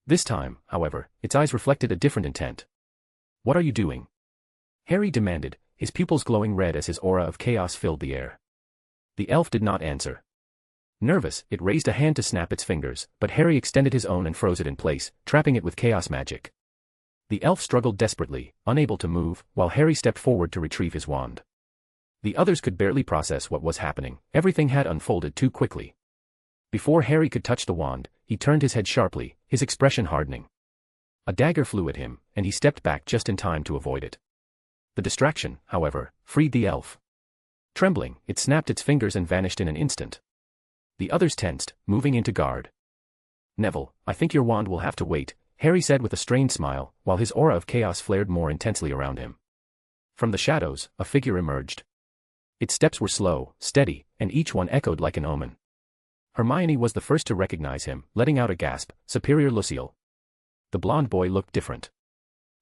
This time, however, its eyes reflected a different intent. "What are you doing?" Harry demanded, his pupils glowing red as his aura of chaos filled the air. The elf did not answer. Nervous, it raised a hand to snap its fingers, but Harry extended his own and froze it in place, trapping it with chaos magic. The elf struggled desperately, unable to move, while Harry stepped forward to retrieve his wand. The others could barely process what was happening, everything had unfolded too quickly. Before Harry could touch the wand, he turned his head sharply, his expression hardening. A dagger flew at him, and he stepped back just in time to avoid it. The distraction, however, freed the elf. Trembling, it snapped its fingers and vanished in an instant. The others tensed, moving into guard. "Neville, I think your wand will have to wait," Harry said with a strained smile, while his aura of chaos flared more intensely around him. From the shadows, a figure emerged. Its steps were slow, steady, and each one echoed like an omen. Hermione was the first to recognize him, letting out a gasp, "Superior Lucille." The blonde boy looked different.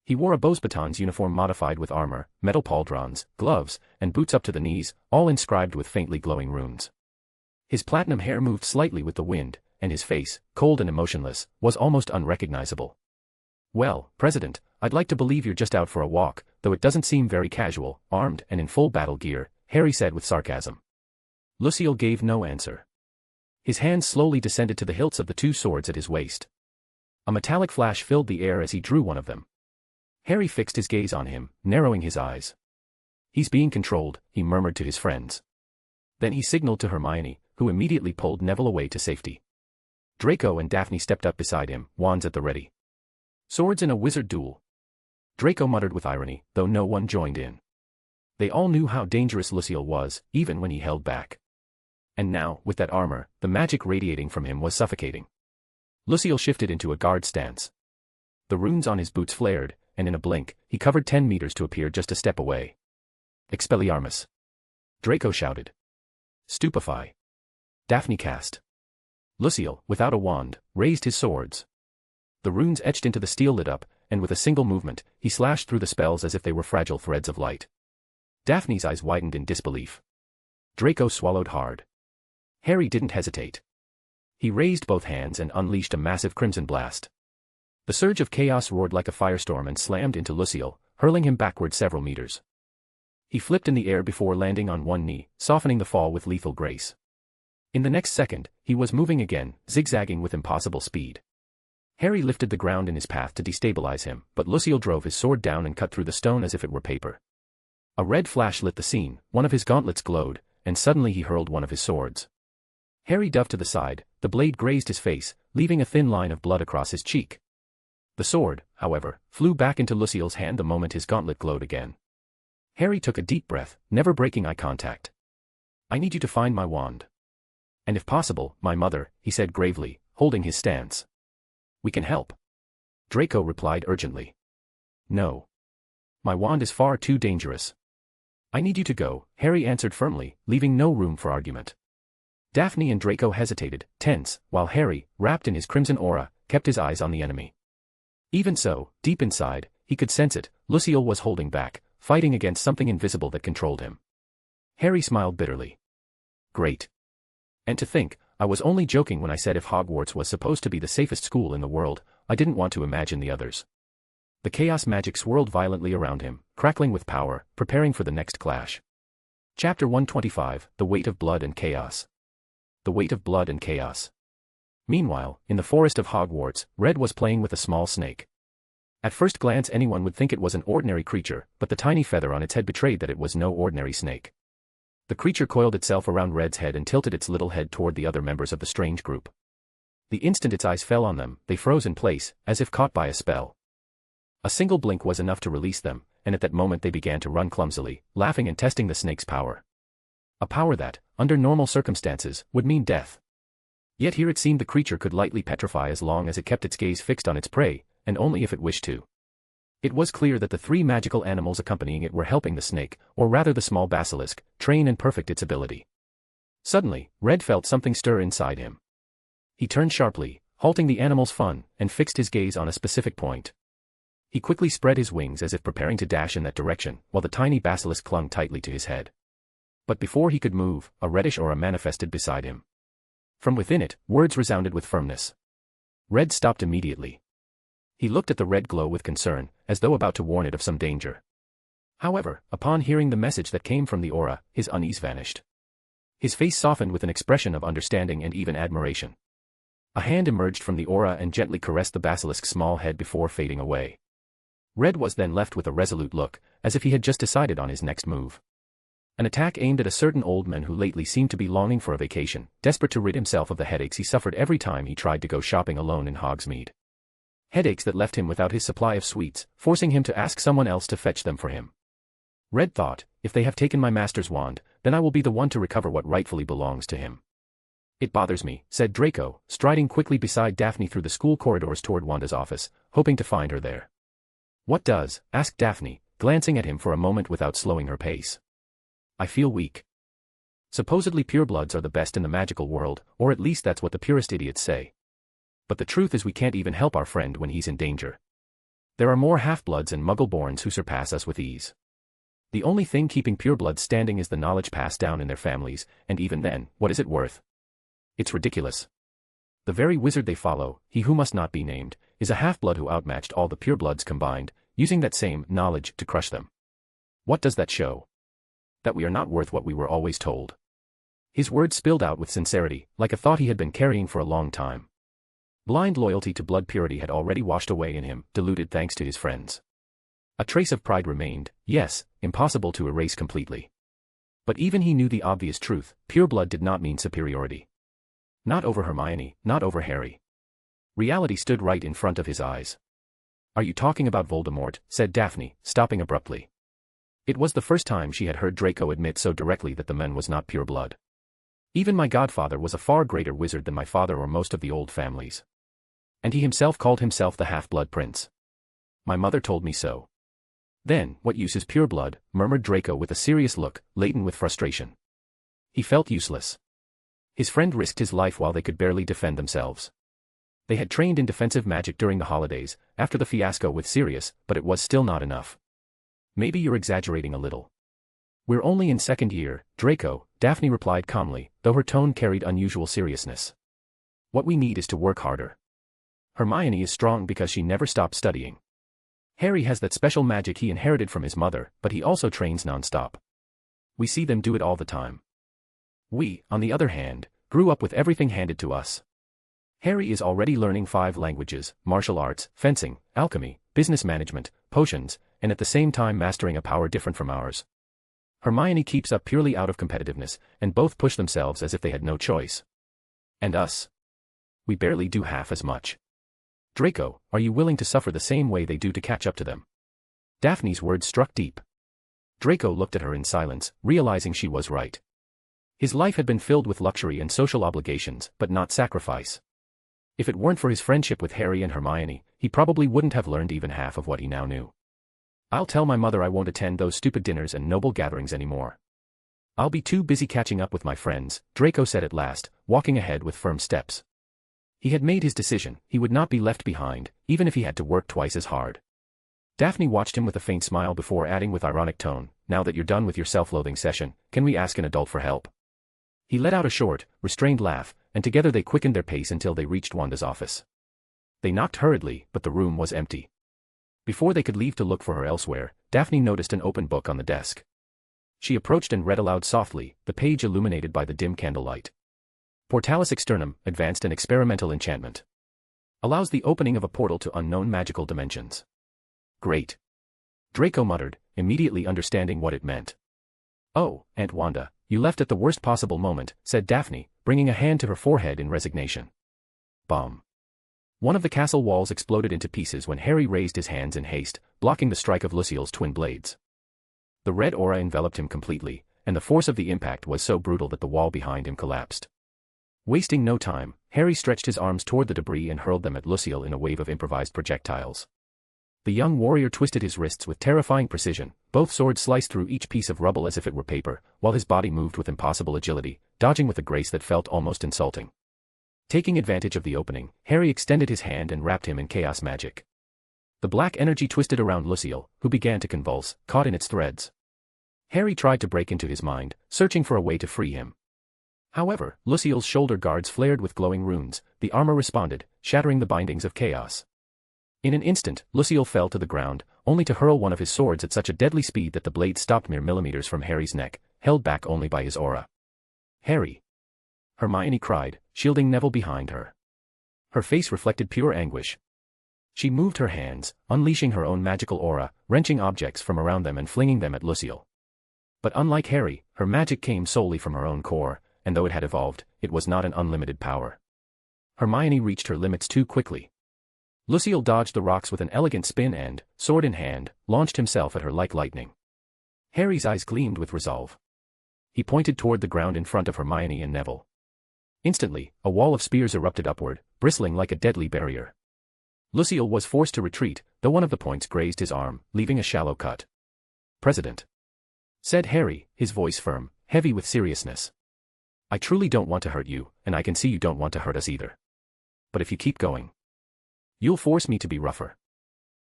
He wore a Beauxbatons uniform modified with armor, metal pauldrons, gloves, and boots up to the knees, all inscribed with faintly glowing runes. His platinum hair moved slightly with the wind, and his face, cold and emotionless, was almost unrecognizable. "Well, President, I'd like to believe you're just out for a walk, though it doesn't seem very casual, armed and in full battle gear," Harry said with sarcasm. Lucille gave no answer. His hands slowly descended to the hilts of the two swords at his waist. A metallic flash filled the air as he drew one of them. Harry fixed his gaze on him, narrowing his eyes. "He's being controlled," he murmured to his friends. Then he signaled to Hermione, who immediately pulled Neville away to safety. Draco and Daphne stepped up beside him, wands at the ready. "Swords in a wizard duel." Draco muttered with irony, though no one joined in. They all knew how dangerous Lucille was, even when he held back. And now, with that armor, the magic radiating from him was suffocating. Lucille shifted into a guard stance. The runes on his boots flared, and in a blink, he covered 10 meters to appear just a step away. "Expelliarmus!" Draco shouted. "Stupefy!" Daphne cast. Lucille, without a wand, raised his swords. The runes etched into the steel lit up, and with a single movement, he slashed through the spells as if they were fragile threads of light. Daphne's eyes widened in disbelief. Draco swallowed hard. Harry didn't hesitate. He raised both hands and unleashed a massive crimson blast. The surge of chaos roared like a firestorm and slammed into Lucille, hurling him backward several meters. He flipped in the air before landing on one knee, softening the fall with lethal grace. In the next second, he was moving again, zigzagging with impossible speed. Harry lifted the ground in his path to destabilize him, but Lucille drove his sword down and cut through the stone as if it were paper. A red flash lit the scene, one of his gauntlets glowed, and suddenly he hurled one of his swords. Harry dove to the side, the blade grazed his face, leaving a thin line of blood across his cheek. The sword, however, flew back into Lucille's hand the moment his gauntlet glowed again. Harry took a deep breath, never breaking eye contact. "I need you to find my wand. And if possible, my mother," he said gravely, holding his stance. "We can help." Draco replied urgently. "No. My wand is far too dangerous." "I need you to go," Harry answered firmly, leaving no room for argument. Daphne and Draco hesitated, tense, while Harry, wrapped in his crimson aura, kept his eyes on the enemy. Even so, deep inside, he could sense it, Lucille was holding back, fighting against something invisible that controlled him. Harry smiled bitterly. "Great. And to think, I was only joking when I said if Hogwarts was supposed to be the safest school in the world, I didn't want to imagine the others." The chaos magic swirled violently around him, crackling with power, preparing for the next clash. Chapter 125, The Weight of Blood and Chaos. The Weight of Blood and Chaos. Meanwhile, in the forest of Hogwarts, Red was playing with a small snake. At first glance anyone would think it was an ordinary creature, but the tiny feather on its head betrayed that it was no ordinary snake. The creature coiled itself around Red's head and tilted its little head toward the other members of the strange group. The instant its eyes fell on them, they froze in place, as if caught by a spell. A single blink was enough to release them, and at that moment they began to run clumsily, laughing and testing the snake's power. A power that, under normal circumstances, would mean death. Yet here it seemed the creature could lightly petrify as long as it kept its gaze fixed on its prey, and only if it wished to. It was clear that the three magical animals accompanying it were helping the snake, or rather the small basilisk, train and perfect its ability. Suddenly, Red felt something stir inside him. He turned sharply, halting the animal's fun, and fixed his gaze on a specific point. He quickly spread his wings as if preparing to dash in that direction, while the tiny basilisk clung tightly to his head. But before he could move, a reddish aura manifested beside him. From within it, words resounded with firmness. Red stopped immediately. He looked at the red glow with concern, as though about to warn it of some danger. However, upon hearing the message that came from the aura, his unease vanished. His face softened with an expression of understanding and even admiration. A hand emerged from the aura and gently caressed the basilisk's small head before fading away. Red was then left with a resolute look, as if he had just decided on his next move. An attack aimed at a certain old man who lately seemed to be longing for a vacation, desperate to rid himself of the headaches he suffered every time he tried to go shopping alone in Hogsmeade. Headaches that left him without his supply of sweets, forcing him to ask someone else to fetch them for him. Red thought, if they have taken my master's wand, then I will be the one to recover what rightfully belongs to him. It bothers me, said Draco, striding quickly beside Daphne through the school corridors toward Wanda's office, hoping to find her there. What does? Asked Daphne, glancing at him for a moment without slowing her pace. I feel weak. Supposedly purebloods are the best in the magical world, or at least that's what the purest idiots say. But the truth is we can't even help our friend when he's in danger. There are more half-bloods and muggle-borns who surpass us with ease. The only thing keeping purebloods standing is the knowledge passed down in their families, and even then, what is it worth? It's ridiculous. The very wizard they follow, he who must not be named, is a half-blood who outmatched all the purebloods combined, using that same knowledge to crush them. What does that show? That we are not worth what we were always told. His words spilled out with sincerity, like a thought he had been carrying for a long time. Blind loyalty to blood purity had already washed away in him, diluted thanks to his friends. A trace of pride remained, yes, impossible to erase completely. But even he knew the obvious truth, pureblood did not mean superiority. Not over Hermione, not over Harry. Reality stood right in front of his eyes. Are you talking about Voldemort? Said Daphne, stopping abruptly. It was the first time she had heard Draco admit so directly that the man was not pure blood. Even my godfather was a far greater wizard than my father or most of the old families. And he himself called himself the half-blood prince. My mother told me so. Then, what use is pure blood? Murmured Draco with a serious look, laden with frustration. He felt useless. His friend risked his life while they could barely defend themselves. They had trained in defensive magic during the holidays, after the fiasco with Sirius, but it was still not enough. Maybe you're exaggerating a little. We're only in second year, Draco, Daphne replied calmly, though her tone carried unusual seriousness. What we need is to work harder. Hermione is strong because she never stopped studying. Harry has that special magic he inherited from his mother, but he also trains non-stop. We see them do it all the time. We, on the other hand, grew up with everything handed to us. Harry is already learning 5 languages, martial arts, fencing, alchemy, business management, potions, and at the same time mastering a power different from ours. Hermione keeps up purely out of competitiveness, and both push themselves as if they had no choice. And us? We barely do half as much. Draco, are you willing to suffer the same way they do to catch up to them? Daphne's words struck deep. Draco looked at her in silence, realizing she was right. His life had been filled with luxury and social obligations, but not sacrifice. If it weren't for his friendship with Harry and Hermione, he probably wouldn't have learned even half of what he now knew. I'll tell my mother I won't attend those stupid dinners and noble gatherings anymore. I'll be too busy catching up with my friends, Draco said at last, walking ahead with firm steps. He had made his decision, he would not be left behind, even if he had to work twice as hard. Daphne watched him with a faint smile before adding with ironic tone, now that you're done with your self-loathing session, can we ask an adult for help? He let out a short, restrained laugh, and together they quickened their pace until they reached Wanda's office. They knocked hurriedly, but the room was empty. Before they could leave to look for her elsewhere, Daphne noticed an open book on the desk. She approached and read aloud softly, the page illuminated by the dim candlelight. Portalis Externum, Advanced and Experimental Enchantment. Allows the opening of a portal to unknown magical dimensions. Great. Draco muttered, immediately understanding what it meant. Oh, Aunt Wanda, you left at the worst possible moment, said Daphne, bringing a hand to her forehead in resignation. Bomb. One of the castle walls exploded into pieces when Harry raised his hands in haste, blocking the strike of Lucille's twin blades. The red aura enveloped him completely, and the force of the impact was so brutal that the wall behind him collapsed. Wasting no time, Harry stretched his arms toward the debris and hurled them at Lucille in a wave of improvised projectiles. The young warrior twisted his wrists with terrifying precision, both swords sliced through each piece of rubble as if it were paper, while his body moved with impossible agility, dodging with a grace that felt almost insulting. Taking advantage of the opening, Harry extended his hand and wrapped him in chaos magic. The black energy twisted around Lucille, who began to convulse, caught in its threads. Harry tried to break into his mind, searching for a way to free him. However, Lucille's shoulder guards flared with glowing runes, the armor responded, shattering the bindings of chaos. In an instant, Lucille fell to the ground, only to hurl one of his swords at such a deadly speed that the blade stopped mere millimeters from Harry's neck, held back only by his aura. "Harry!" Hermione cried, shielding Neville behind her. Her face reflected pure anguish. She moved her hands, unleashing her own magical aura, wrenching objects from around them and flinging them at Lucille. But unlike Harry, her magic came solely from her own core, and though it had evolved, it was not an unlimited power. Hermione reached her limits too quickly. Lucille dodged the rocks with an elegant spin and, sword in hand, launched himself at her like lightning. Harry's eyes gleamed with resolve. He pointed toward the ground in front of Hermione and Neville. Instantly, a wall of spears erupted upward, bristling like a deadly barrier. Lucille was forced to retreat, though one of the points grazed his arm, leaving a shallow cut. "President," said Harry, his voice firm, heavy with seriousness. "I truly don't want to hurt you, and I can see you don't want to hurt us either. But if you keep going, you'll force me to be rougher."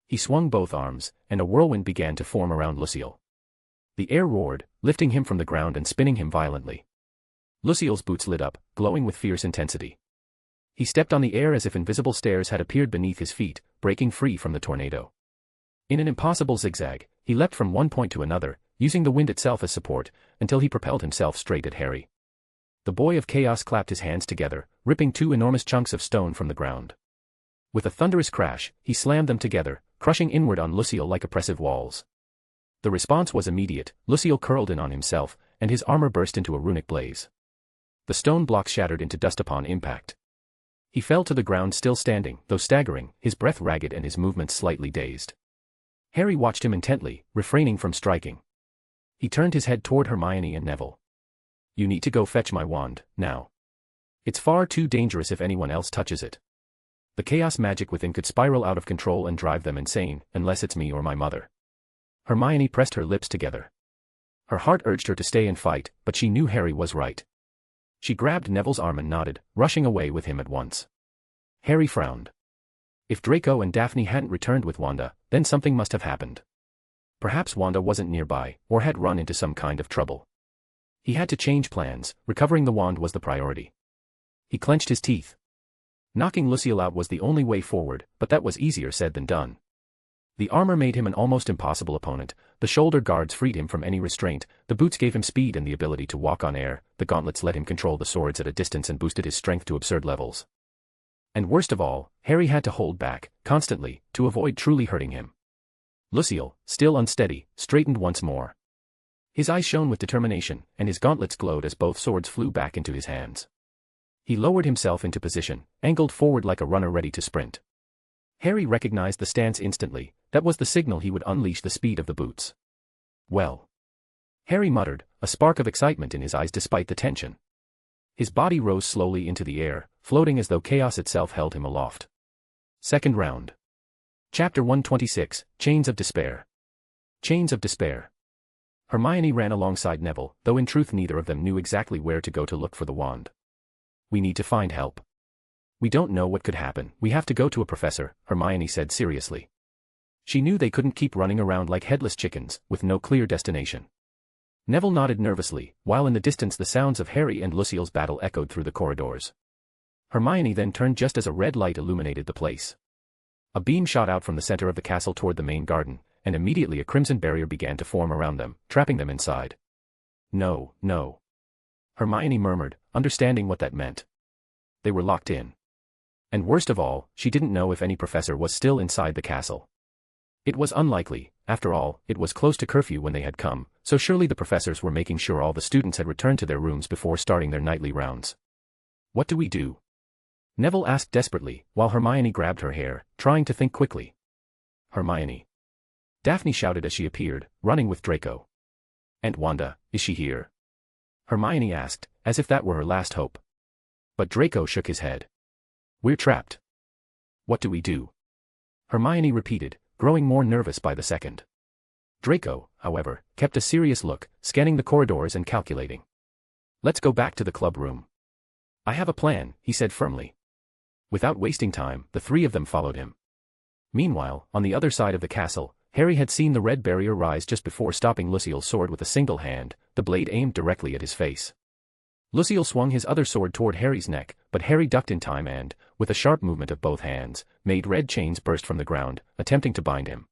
He swung both arms, and a whirlwind began to form around Lucille. The air roared, lifting him from the ground and spinning him violently. Lucille's boots lit up, glowing with fierce intensity. He stepped on the air as if invisible stairs had appeared beneath his feet, breaking free from the tornado. In an impossible zigzag, he leapt from one point to another, using the wind itself as support, until he propelled himself straight at Harry. The boy of chaos clapped his hands together, ripping two enormous chunks of stone from the ground. With a thunderous crash, he slammed them together, crushing inward on Lucille like oppressive walls. The response was immediate. Lucille curled in on himself, and his armor burst into a runic blaze. The stone blocks shattered into dust upon impact. He fell to the ground still standing, though staggering, his breath ragged and his movements slightly dazed. Harry watched him intently, refraining from striking. He turned his head toward Hermione and Neville. "You need to go fetch my wand, now. It's far too dangerous if anyone else touches it. The chaos magic within could spiral out of control and drive them insane, unless it's me or my mother." Hermione pressed her lips together. Her heart urged her to stay and fight, but she knew Harry was right. She grabbed Neville's arm and nodded, rushing away with him at once. Harry frowned. If Draco and Daphne hadn't returned with Wanda, then something must have happened. Perhaps Wanda wasn't nearby, or had run into some kind of trouble. He had to change plans. Recovering the wand was the priority. He clenched his teeth. Knocking Lucille out was the only way forward, but that was easier said than done. The armor made him an almost impossible opponent, the shoulder guards freed him from any restraint, the boots gave him speed and the ability to walk on air, the gauntlets let him control the swords at a distance and boosted his strength to absurd levels. And worst of all, Harry had to hold back, constantly, to avoid truly hurting him. Lucille, still unsteady, straightened once more. His eyes shone with determination, and his gauntlets glowed as both swords flew back into his hands. He lowered himself into position, angled forward like a runner ready to sprint. Harry recognized the stance instantly. That was the signal he would unleash the speed of the boots. "Well," Harry muttered, a spark of excitement in his eyes despite the tension. His body rose slowly into the air, floating as though chaos itself held him aloft. Second round. Chapter 126, Chains of Despair. Chains of Despair. Hermione ran alongside Neville, though in truth neither of them knew exactly where to go to look for the wand. "We need to find help. We don't know what could happen. We have to go to a professor," Hermione said seriously. She knew they couldn't keep running around like headless chickens, with no clear destination. Neville nodded nervously, while in the distance the sounds of Harry and Lucille's battle echoed through the corridors. Hermione then turned just as a red light illuminated the place. A beam shot out from the center of the castle toward the main garden, and immediately a crimson barrier began to form around them, trapping them inside. "No, no," Hermione murmured, understanding what that meant. They were locked in. And worst of all, she didn't know if any professor was still inside the castle. It was unlikely. After all, it was close to curfew when they had come, so surely the professors were making sure all the students had returned to their rooms before starting their nightly rounds. "What do we do?" Neville asked desperately, while Hermione grabbed her hair, trying to think quickly. Hermione. Daphne shouted as she appeared, running with Draco. Aunt Wanda, is she here? Hermione asked, as if that were her last hope. But Draco shook his head. We're trapped. What do we do? Hermione repeated, growing more nervous by the second. Draco, however, kept a serious look, scanning the corridors and calculating. Let's go back to the club room. I have a plan, he said firmly. Without wasting time, the three of them followed him. Meanwhile, on the other side of the castle, Harry had seen the red barrier rise just before stopping Lucille's sword with a single hand, the blade aimed directly at his face. Lucille swung his other sword toward Harry's neck, but Harry ducked in time and, with a sharp movement of both hands, made red chains burst from the ground, attempting to bind him.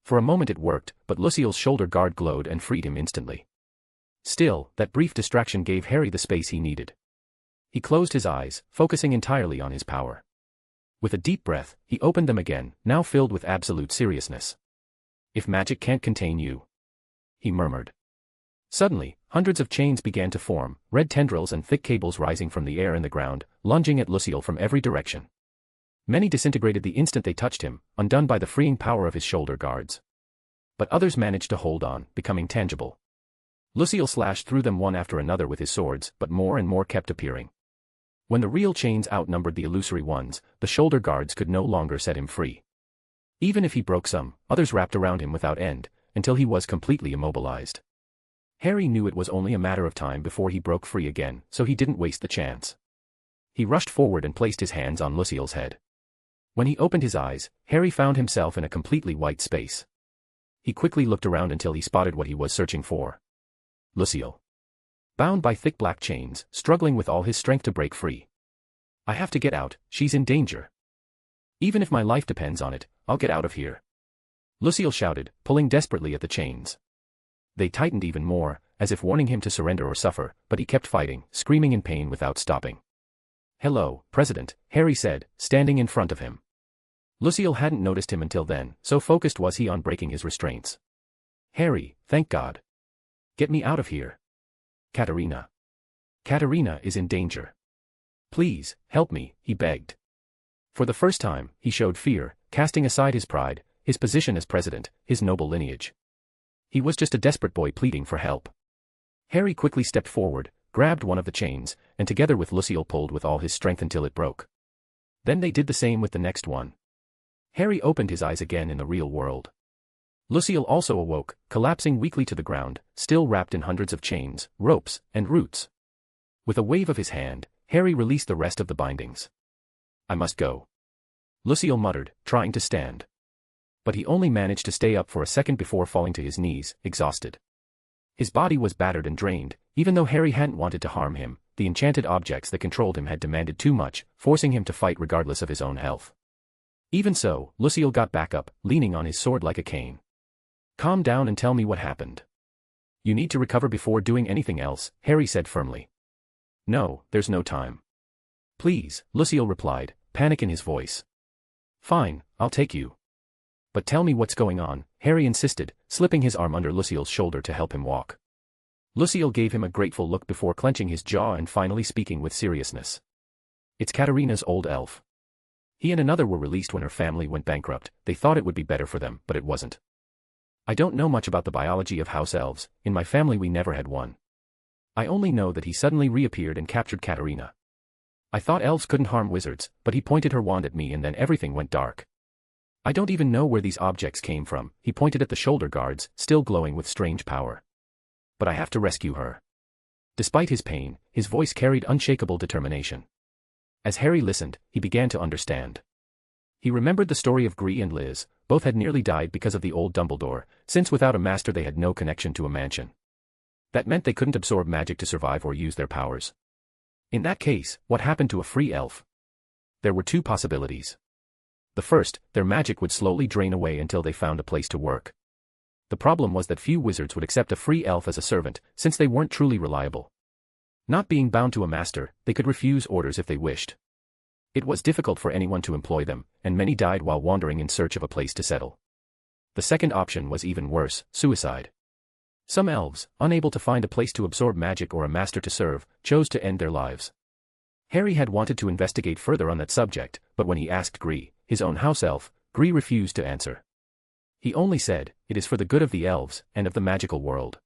For a moment it worked, but Lucille's shoulder guard glowed and freed him instantly. Still, that brief distraction gave Harry the space he needed. He closed his eyes, focusing entirely on his power. With a deep breath, he opened them again, now filled with absolute seriousness. If magic can't contain you, he murmured. Suddenly, hundreds of chains began to form, red tendrils and thick cables rising from the air and the ground, lunging at Lucille from every direction. Many disintegrated the instant they touched him, undone by the freeing power of his shoulder guards. But others managed to hold on, becoming tangible. Lucille slashed through them one after another with his swords, but more and more kept appearing. When the real chains outnumbered the illusory ones, the shoulder guards could no longer set him free. Even if he broke some, others wrapped around him without end, until he was completely immobilized. Harry knew it was only a matter of time before he broke free again, so he didn't waste the chance. He rushed forward and placed his hands on Lucille's head. When he opened his eyes, Harry found himself in a completely white space. He quickly looked around until he spotted what he was searching for. Lucille. Bound by thick black chains, struggling with all his strength to break free. I have to get out, she's in danger. Even if my life depends on it, I'll get out of here. Lucille shouted, pulling desperately at the chains. They tightened even more, as if warning him to surrender or suffer, but he kept fighting, screaming in pain without stopping. Hello, President, Harry said, standing in front of him. Lucille hadn't noticed him until then, so focused was he on breaking his restraints. Harry, thank God. Get me out of here. Katerina. Katerina is in danger. Please, help me, he begged. For the first time, he showed fear, casting aside his pride, his position as president, his noble lineage. He was just a desperate boy pleading for help. Harry quickly stepped forward, grabbed one of the chains, and together with Lucille pulled with all his strength until it broke. Then they did the same with the next one. Harry opened his eyes again in the real world. Lucille also awoke, collapsing weakly to the ground, still wrapped in hundreds of chains, ropes, and roots. With a wave of his hand, Harry released the rest of the bindings. I must go. Lucille muttered, trying to stand. But he only managed to stay up for a second before falling to his knees, exhausted. His body was battered and drained, even though Harry hadn't wanted to harm him, the enchanted objects that controlled him had demanded too much, forcing him to fight regardless of his own health. Even so, Lucille got back up, leaning on his sword like a cane. Calm down and tell me what happened. You need to recover before doing anything else, Harry said firmly. No, there's no time. Please, Lucille replied, panic in his voice. Fine, I'll take you. But tell me what's going on, Harry insisted, slipping his arm under Lucille's shoulder to help him walk. Lucille gave him a grateful look before clenching his jaw and finally speaking with seriousness. It's Katerina's old elf. He and another were released when her family went bankrupt. They thought it would be better for them, but it wasn't. I don't know much about the biology of house elves. In my family we never had one. I only know that he suddenly reappeared and captured Katerina. I thought elves couldn't harm wizards, but he pointed her wand at me and then everything went dark. I don't even know where these objects came from. He pointed at the shoulder guards, still glowing with strange power. But I have to rescue her. Despite his pain, his voice carried unshakable determination. As Harry listened, he began to understand. He remembered the story of Gree and Liz. Both had nearly died because of the old Dumbledore, since without a master they had no connection to a mansion. That meant they couldn't absorb magic to survive or use their powers. In that case, what happened to a free elf? There were two possibilities. The first, their magic would slowly drain away until they found a place to work. The problem was that few wizards would accept a free elf as a servant, since they weren't truly reliable. Not being bound to a master, they could refuse orders if they wished. It was difficult for anyone to employ them, and many died while wandering in search of a place to settle. The second option was even worse, suicide. Some elves, unable to find a place to absorb magic or a master to serve, chose to end their lives. Harry had wanted to investigate further on that subject, but when he asked Gree, his own house elf, Gree refused to answer. He only said, "It is for the good of the elves, and of the magical world."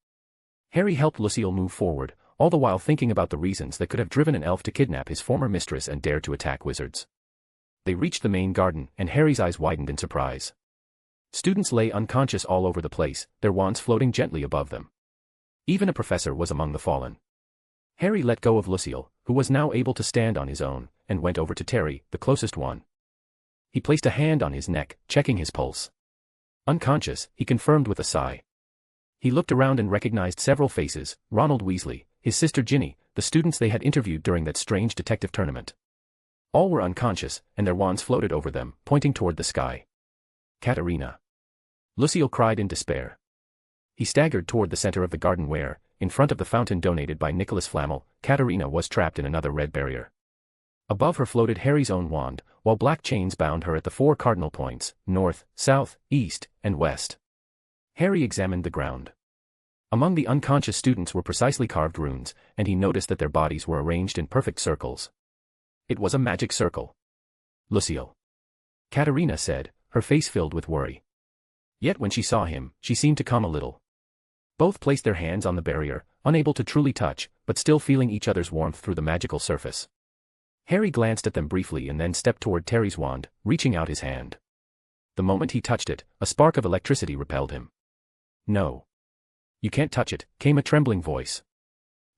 Harry helped Lucille move forward, all the while thinking about the reasons that could have driven an elf to kidnap his former mistress and dare to attack wizards. They reached the main garden, and Harry's eyes widened in surprise. Students lay unconscious all over the place, their wands floating gently above them. Even a professor was among the fallen. Harry let go of Lucille, who was now able to stand on his own, and went over to Terry, the closest one. He placed a hand on his neck, checking his pulse. Unconscious, he confirmed with a sigh. He looked around and recognized several faces: Ronald Weasley, his sister Ginny, the students they had interviewed during that strange detective tournament. All were unconscious, and their wands floated over them, pointing toward the sky. "Katerina!" Lucille cried in despair. He staggered toward the center of the garden where, in front of the fountain donated by Nicholas Flamel, Katerina was trapped in another red barrier. Above her floated Harry's own wand, while black chains bound her at the 4 cardinal points: north, south, east, and west. Harry examined the ground. Among the unconscious students were precisely carved runes, and he noticed that their bodies were arranged in perfect circles. It was a magic circle. "Lucille," Katerina said, her face filled with worry. Yet when she saw him, she seemed to calm a little. Both placed their hands on the barrier, unable to truly touch, but still feeling each other's warmth through the magical surface. Harry glanced at them briefly and then stepped toward Terry's wand, reaching out his hand. The moment he touched it, a spark of electricity repelled him. "No. You can't touch it," came a trembling voice.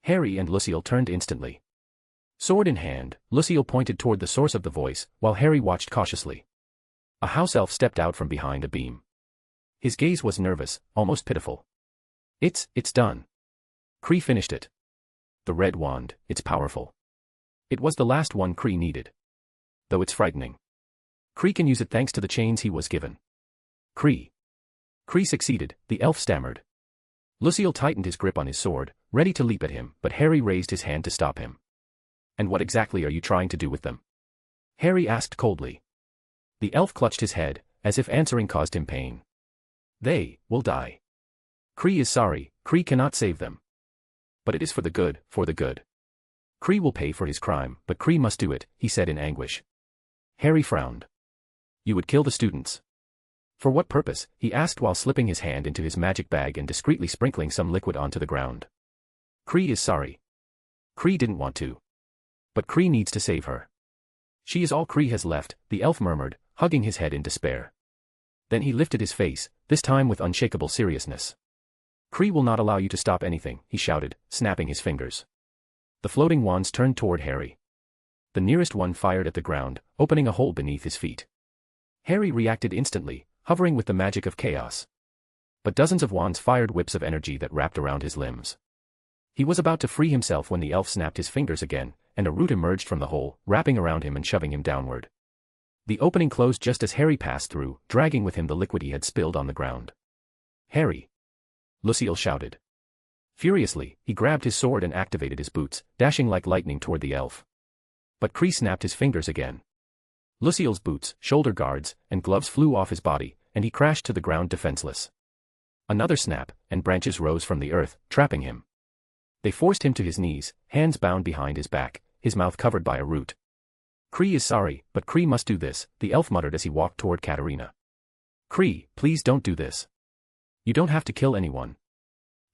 Harry and Lucille turned instantly. Sword in hand, Lucille pointed toward the source of the voice, while Harry watched cautiously. A house elf stepped out from behind a beam. His gaze was nervous, almost pitiful. It's done. Kree finished it. The red wand, it's powerful. It was the last one Kree needed. Though it's frightening. Kree can use it thanks to the chains he was given." Kree succeeded," the elf stammered. Lucille tightened his grip on his sword, ready to leap at him, but Harry raised his hand to stop him. "And what exactly are you trying to do with them?" Harry asked coldly. The elf clutched his head, as if answering caused him pain. "They will die. Kree is sorry, Kree cannot save them. But it is for the good, for the good. Kree will pay for his crime, but Kree must do it," he said in anguish. Harry frowned. "You would kill the students?" "For what purpose?" he asked while slipping his hand into his magic bag and discreetly sprinkling some liquid onto the ground. "Kree is sorry. Kree didn't want to. But Kree needs to save her. She is all Kree has left," the elf murmured, hugging his head in despair. Then he lifted his face, this time with unshakable seriousness. "Kree will not allow you to stop anything," he shouted, snapping his fingers. The floating wands turned toward Harry. The nearest one fired at the ground, opening a hole beneath his feet. Harry reacted instantly, hovering with the magic of chaos. But dozens of wands fired whips of energy that wrapped around his limbs. He was about to free himself when the elf snapped his fingers again, and a root emerged from the hole, wrapping around him and shoving him downward. The opening closed just as Harry passed through, dragging with him the liquid he had spilled on the ground. "Harry!" Lucille shouted. Furiously, he grabbed his sword and activated his boots, dashing like lightning toward the elf. But Kree snapped his fingers again. Lucille's boots, shoulder guards, and gloves flew off his body, and he crashed to the ground defenseless. Another snap, and branches rose from the earth, trapping him. They forced him to his knees, hands bound behind his back, his mouth covered by a root. "Kree is sorry, but Kree must do this," the elf muttered as he walked toward Katerina. "Kree, please don't do this. You don't have to kill anyone.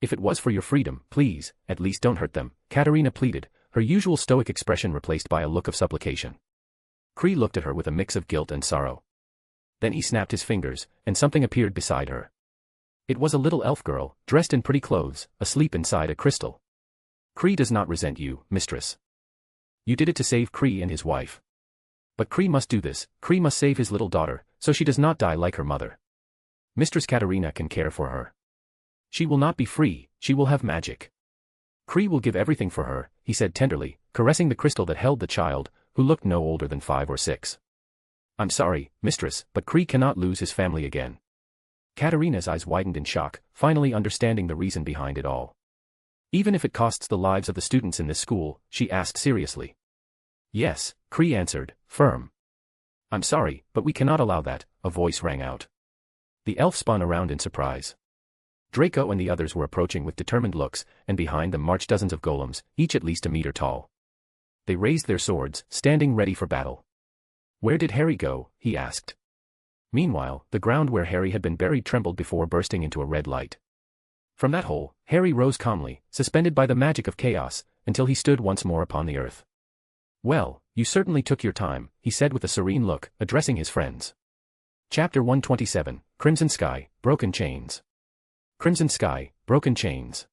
If it was for your freedom, please, at least don't hurt them," Katerina pleaded, her usual stoic expression replaced by a look of supplication. Kree looked at her with a mix of guilt and sorrow. Then he snapped his fingers, and something appeared beside her. It was a little elf girl, dressed in pretty clothes, asleep inside a crystal. "Kree does not resent you, mistress. You did it to save Kree and his wife. But Kree must do this, Kree must save his little daughter, so she does not die like her mother. Mistress Katerina can care for her. She will not be free, she will have magic. Kree will give everything for her," he said tenderly, caressing the crystal that held the child, who looked no older than 5 or 6. "I'm sorry, mistress, but Kree cannot lose his family again." Katerina's eyes widened in shock, finally understanding the reason behind it all. "Even if it costs the lives of the students in this school?" she asked seriously. "Yes," Kree answered, firm. "I'm sorry, but we cannot allow that," a voice rang out. The elf spun around in surprise. Draco and the others were approaching with determined looks, and behind them marched dozens of golems, each at least a meter tall. they raised their swords, standing ready for battle. "Where did Harry go?" he asked. Meanwhile, the ground where Harry had been buried trembled before bursting into a red light. From that hole, Harry rose calmly, suspended by the magic of chaos, until he stood once more upon the earth. "Well, you certainly took your time," he said with a serene look, addressing his friends. Chapter 127, Crimson Sky, Broken Chains. Crimson Sky, Broken Chains.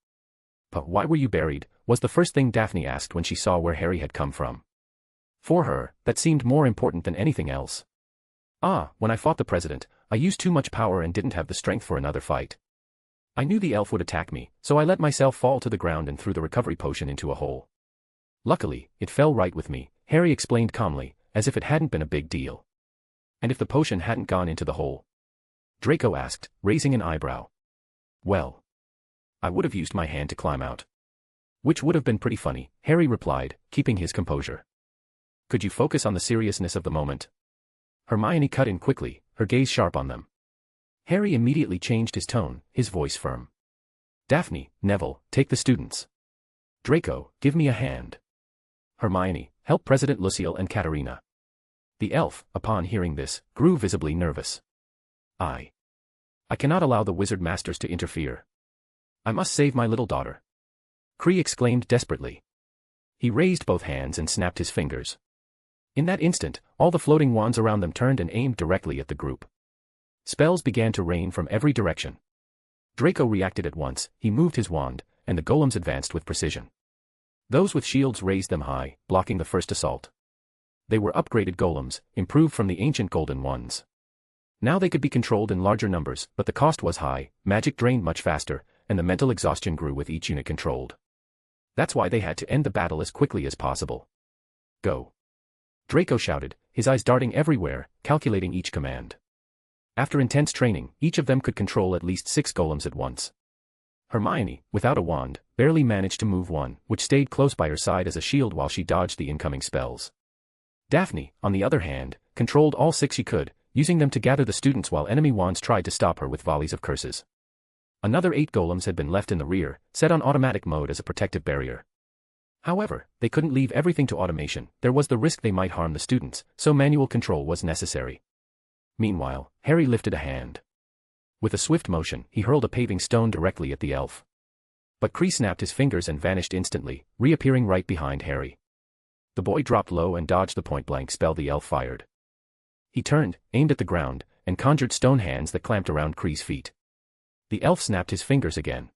"But why were you buried?" was the first thing Daphne asked when she saw where Harry had come from. For her, that seemed more important than anything else. When I fought the president, I used too much power and didn't have the strength for another fight. I knew the elf would attack me, so I let myself fall to the ground and threw the recovery potion into a hole. Luckily, it fell right with me," Harry explained calmly, as if it hadn't been a big deal. "And if the potion hadn't gone into the hole?" Draco asked, raising an eyebrow. "Well, I would have used my hand to climb out." "Which would have been pretty funny," Harry replied, keeping his composure. "Could you focus on the seriousness of the moment?" Hermione cut in quickly, her gaze sharp on them. Harry immediately changed his tone, his voice firm. "Daphne, Neville, take the students. Draco, give me a hand. Hermione, help President Lucille and Katerina." The elf, upon hearing this, grew visibly nervous. I cannot allow the wizard masters to interfere. I must save my little daughter," Kree exclaimed desperately. He raised both hands and snapped his fingers. In that instant, all the floating wands around them turned and aimed directly at the group. Spells began to rain from every direction. Draco reacted at once, he moved his wand, and the golems advanced with precision. Those with shields raised them high, blocking the first assault. They were upgraded golems, improved from the ancient golden ones. Now they could be controlled in larger numbers, but the cost was high, magic drained much faster, and the mental exhaustion grew with each unit controlled. That's why they had to end the battle as quickly as possible. "Go!" Draco shouted, his eyes darting everywhere, calculating each command. After intense training, each of them could control at least 6 golems at once. Hermione, without a wand, barely managed to move one, which stayed close by her side as a shield while she dodged the incoming spells. Daphne, on the other hand, controlled all 6 she could, using them to gather the students while enemy wands tried to stop her with volleys of curses. Another 8 golems had been left in the rear, set on automatic mode as a protective barrier. However, they couldn't leave everything to automation, there was the risk they might harm the students, so manual control was necessary. Meanwhile, Harry lifted a hand. With a swift motion, he hurled a paving stone directly at the elf. But Kree snapped his fingers and vanished instantly, reappearing right behind Harry. The boy dropped low and dodged the point-blank spell the elf fired. He turned, aimed at the ground, and conjured stone hands that clamped around Kree's feet. The elf snapped his fingers again.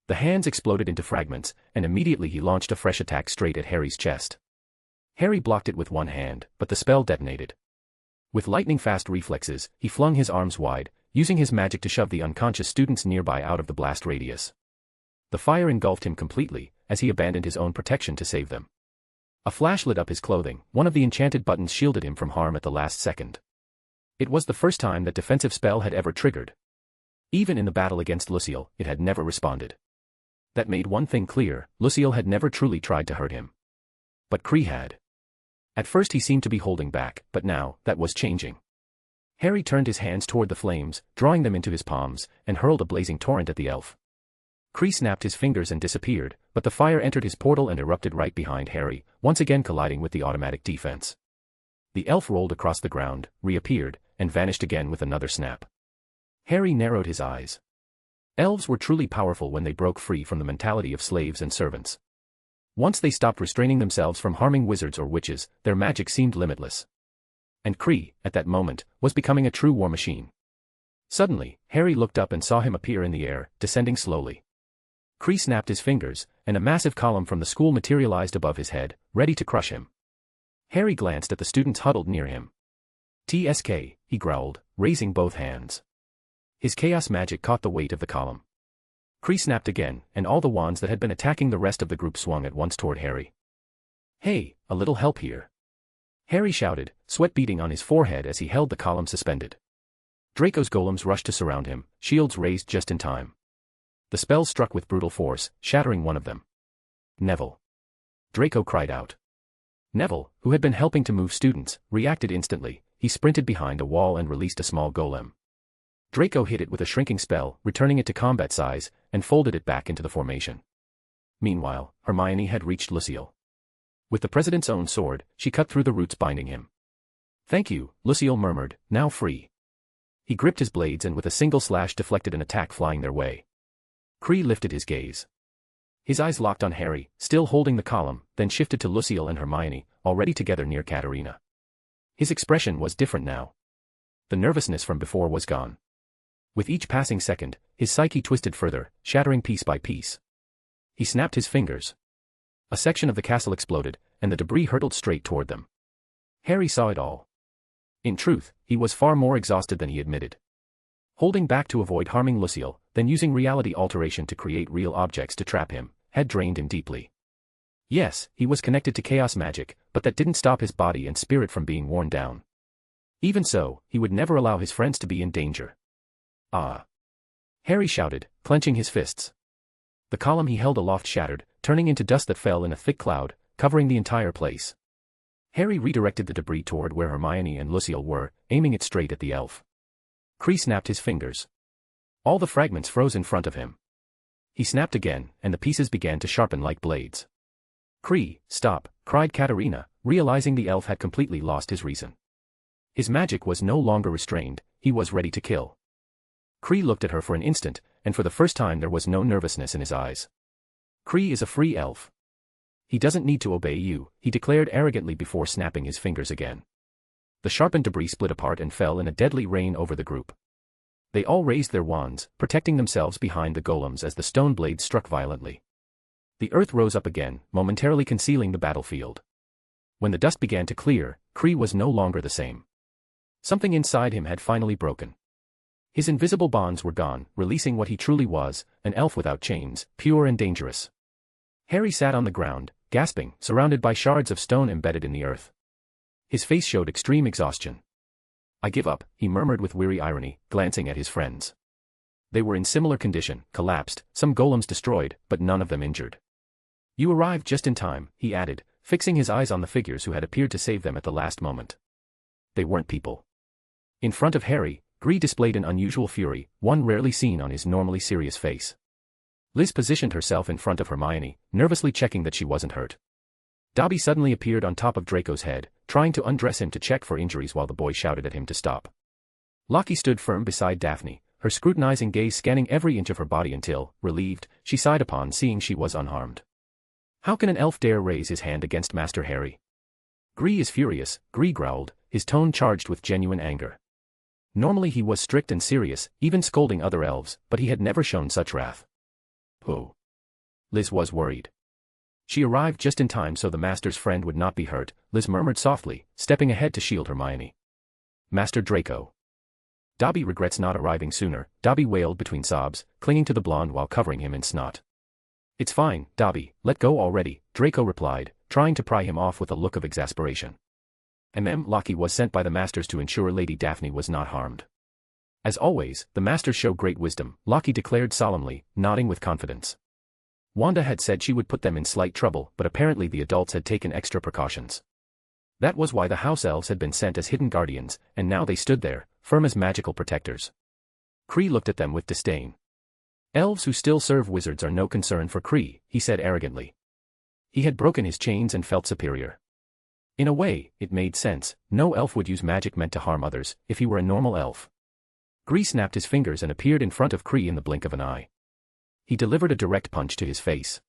The hands exploded into fragments, and immediately he launched a fresh attack straight at Harry's chest. Harry blocked it with one hand, but the spell detonated. With lightning-fast reflexes, he flung his arms wide, using his magic to shove the unconscious students nearby out of the blast radius. The fire engulfed him completely, as he abandoned his own protection to save them. A flash lit up his clothing, one of the enchanted buttons shielded him from harm at the last second. It was the first time that defensive spell had ever triggered. Even in the battle against Lucille, it had never responded. That made one thing clear, Lucille had never truly tried to hurt him. But Kree had. At first he seemed to be holding back, but now, that was changing. Harry turned his hands toward the flames, drawing them into his palms, and hurled a blazing torrent at the elf. Kree snapped his fingers and disappeared, but the fire entered his portal and erupted right behind Harry, once again colliding with the automatic defense. The elf rolled across the ground, reappeared, and vanished again with another snap. Harry narrowed his eyes. Elves were truly powerful when they broke free from the mentality of slaves and servants. Once they stopped restraining themselves from harming wizards or witches, their magic seemed limitless. And Kree, at that moment, was becoming a true war machine. Suddenly, Harry looked up and saw him appear in the air, descending slowly. Kree snapped his fingers, and a massive column from the school materialized above his head, ready to crush him. Harry glanced at the students huddled near him. "TSK," he growled, raising both hands. His chaos magic caught the weight of the column. Kree snapped again, and all the wands that had been attacking the rest of the group swung at once toward Harry. "Hey, a little help here," Harry shouted, sweat beading on his forehead as he held the column suspended. Draco's golems rushed to surround him, shields raised just in time. The spell struck with brutal force, shattering one of them. "Neville!" Draco cried out. Neville, who had been helping to move students, reacted instantly. He sprinted behind a wall and released a small golem. Draco hit it with a shrinking spell, returning it to combat size, and folded it back into the formation. Meanwhile, Hermione had reached Lucille. With the president's own sword, she cut through the roots binding him. "Thank you," Lucille murmured, now free. He gripped his blades and with a single slash deflected an attack flying their way. Cree lifted his gaze. His eyes locked on Harry, still holding the column, then shifted to Lucille and Hermione, already together near Katerina. His expression was different now. The nervousness from before was gone. With each passing second, his psyche twisted further, shattering piece by piece. He snapped his fingers. A section of the castle exploded, and the debris hurtled straight toward them. Harry saw it all. In truth, he was far more exhausted than he admitted. Holding back to avoid harming Lucille, then using reality alteration to create real objects to trap him, had drained him deeply. Yes, he was connected to chaos magic, but that didn't stop his body and spirit from being worn down. Even so, he would never allow his friends to be in danger. "Ah!" Harry shouted, clenching his fists. The column he held aloft shattered, turning into dust that fell in a thick cloud, covering the entire place. Harry redirected the debris toward where Hermione and Lucille were, aiming it straight at the elf. Cree snapped his fingers. All the fragments froze in front of him. He snapped again, and the pieces began to sharpen like blades. "Cree, stop," cried Katerina, realizing the elf had completely lost his reason. His magic was no longer restrained, he was ready to kill. Cree looked at her for an instant, and for the first time there was no nervousness in his eyes. "Cree is a free elf. He doesn't need to obey you," he declared arrogantly before snapping his fingers again. The sharpened debris split apart and fell in a deadly rain over the group. They all raised their wands, protecting themselves behind the golems as the stone blades struck violently. The earth rose up again, momentarily concealing the battlefield. When the dust began to clear, Cree was no longer the same. Something inside him had finally broken. His invisible bonds were gone, releasing what he truly was, an elf without chains, pure and dangerous. Harry sat on the ground, gasping, surrounded by shards of stone embedded in the earth. His face showed extreme exhaustion. "I give up," he murmured with weary irony, glancing at his friends. They were in similar condition, collapsed, some golems destroyed, but none of them injured. "You arrived just in time," he added, fixing his eyes on the figures who had appeared to save them at the last moment. They weren't people. In front of Harry, Cree displayed an unusual fury, one rarely seen on his normally serious face. Liz positioned herself in front of Hermione, nervously checking that she wasn't hurt. Dobby suddenly appeared on top of Draco's head, trying to undress him to check for injuries while the boy shouted at him to stop. Lockie stood firm beside Daphne, her scrutinizing gaze scanning every inch of her body until, relieved, she sighed upon seeing she was unharmed. "How can an elf dare raise his hand against Master Harry?" "Cree is furious," Cree growled, his tone charged with genuine anger. Normally he was strict and serious, even scolding other elves, but he had never shown such wrath. "Oh." Liz was worried. She arrived just in time so the master's friend would not be hurt, Liz murmured softly, stepping ahead to shield Hermione. "Master Draco." "Dobby regrets not arriving sooner," Dobby wailed between sobs, clinging to the blonde while covering him in snot. "It's fine, Dobby, let go already," Draco replied, trying to pry him off with a look of exasperation. Lockie was sent by the masters to ensure Lady Daphne was not harmed. "As always, the masters show great wisdom," Lockie declared solemnly, nodding with confidence. Wanda had said she would put them in slight trouble, but apparently the adults had taken extra precautions. That was why the house elves had been sent as hidden guardians, and now they stood there, firm as magical protectors. Cree looked at them with disdain. "Elves who still serve wizards are no concern for Cree," he said arrogantly. He had broken his chains and felt superior. In a way, it made sense, no elf would use magic meant to harm others, if he were a normal elf. Cree snapped his fingers and appeared in front of Cree in the blink of an eye. He delivered a direct punch to his face.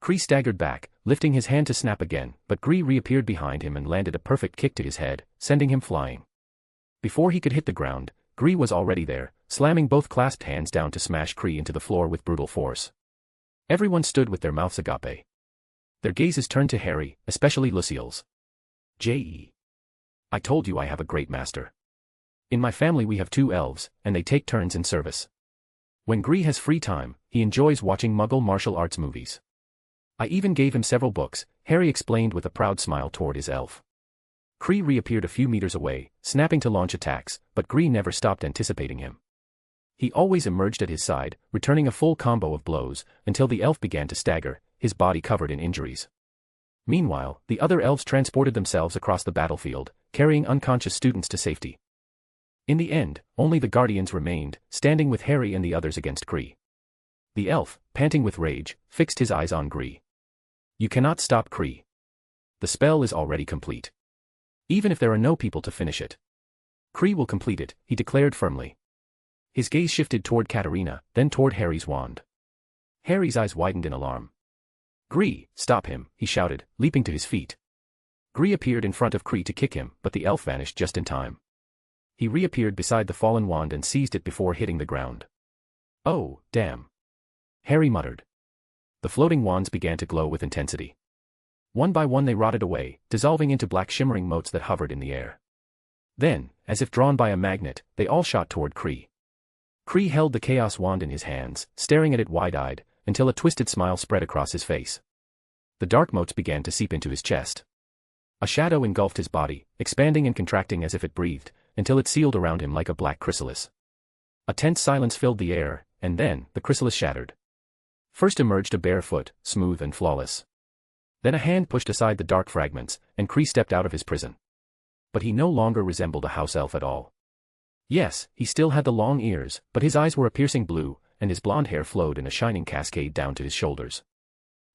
Cree staggered back, lifting his hand to snap again, but Cree reappeared behind him and landed a perfect kick to his head, sending him flying. Before he could hit the ground, Cree was already there, slamming both clasped hands down to smash Cree into the floor with brutal force. Everyone stood with their mouths agape. Their gazes turned to Harry, especially Lucille's. "J.E. I told you I have a great master. In my family we have 2 elves, and they take turns in service. When Cree has free time, he enjoys watching Muggle martial arts movies. I even gave him several books," Harry explained with a proud smile toward his elf. Cree reappeared a few meters away, snapping to launch attacks, but Cree never stopped anticipating him. He always emerged at his side, returning a full combo of blows, until the elf began to stagger, his body covered in injuries. Meanwhile, the other elves transported themselves across the battlefield, carrying unconscious students to safety. In the end, only the guardians remained, standing with Harry and the others against Cree. The elf, panting with rage, fixed his eyes on Cree. "You cannot stop Cree. The spell is already complete. Even if there are no people to finish it. Kree will complete it, he declared firmly. His gaze shifted toward Katarina, then toward Harry's wand. Harry's eyes widened in alarm. Kree, stop him, he shouted, leaping to his feet. Kree appeared in front of Kree to kick him, but the elf vanished just in time. He reappeared beside the fallen wand and seized it before hitting the ground. Oh, damn. Harry muttered. The floating wands began to glow with intensity. One by one they rotted away, dissolving into black shimmering motes that hovered in the air. Then, as if drawn by a magnet, they all shot toward Kree. Kree held the Chaos Wand in his hands, staring at it wide-eyed, until a twisted smile spread across his face. The dark motes began to seep into his chest. A shadow engulfed his body, expanding and contracting as if it breathed, until it sealed around him like a black chrysalis. A tense silence filled the air, and then, the chrysalis shattered. First emerged a bare foot, smooth and flawless. Then a hand pushed aside the dark fragments, and Kree stepped out of his prison. But he no longer resembled a house elf at all. Yes, he still had the long ears, but his eyes were a piercing blue, and his blonde hair flowed in a shining cascade down to his shoulders.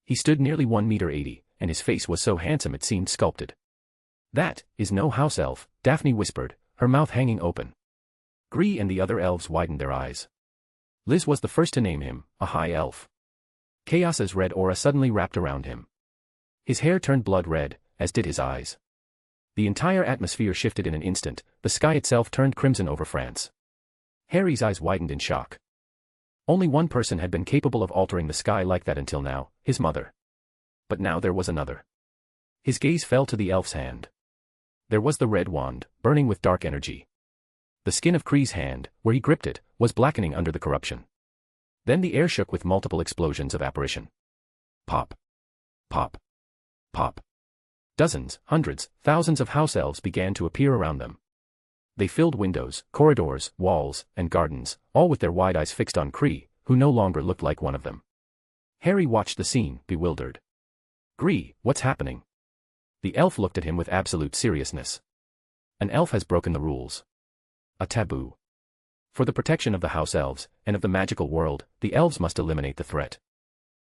He stood nearly 1.80 meters, and his face was so handsome it seemed sculpted. That is no house elf, Daphne whispered, her mouth hanging open. Kree and the other elves widened their eyes. Liz was the first to name him, a high elf. Chaos's red aura suddenly wrapped around him. His hair turned blood red, as did his eyes. The entire atmosphere shifted in an instant, the sky itself turned crimson over France. Harry's eyes widened in shock. Only one person had been capable of altering the sky like that until now, his mother. But now there was another. His gaze fell to the elf's hand. There was the red wand, burning with dark energy. The skin of Kree's hand, where he gripped it, was blackening under the corruption. Then the air shook with multiple explosions of apparition. Pop. Pop. Pop. Dozens, hundreds, thousands of house elves began to appear around them. They filled windows, corridors, walls, and gardens, all with their wide eyes fixed on Kree, who no longer looked like one of them. Harry watched the scene, bewildered. Kree, what's happening? The elf looked at him with absolute seriousness. An elf has broken the rules. A taboo. For the protection of the house elves, and of the magical world, the elves must eliminate the threat.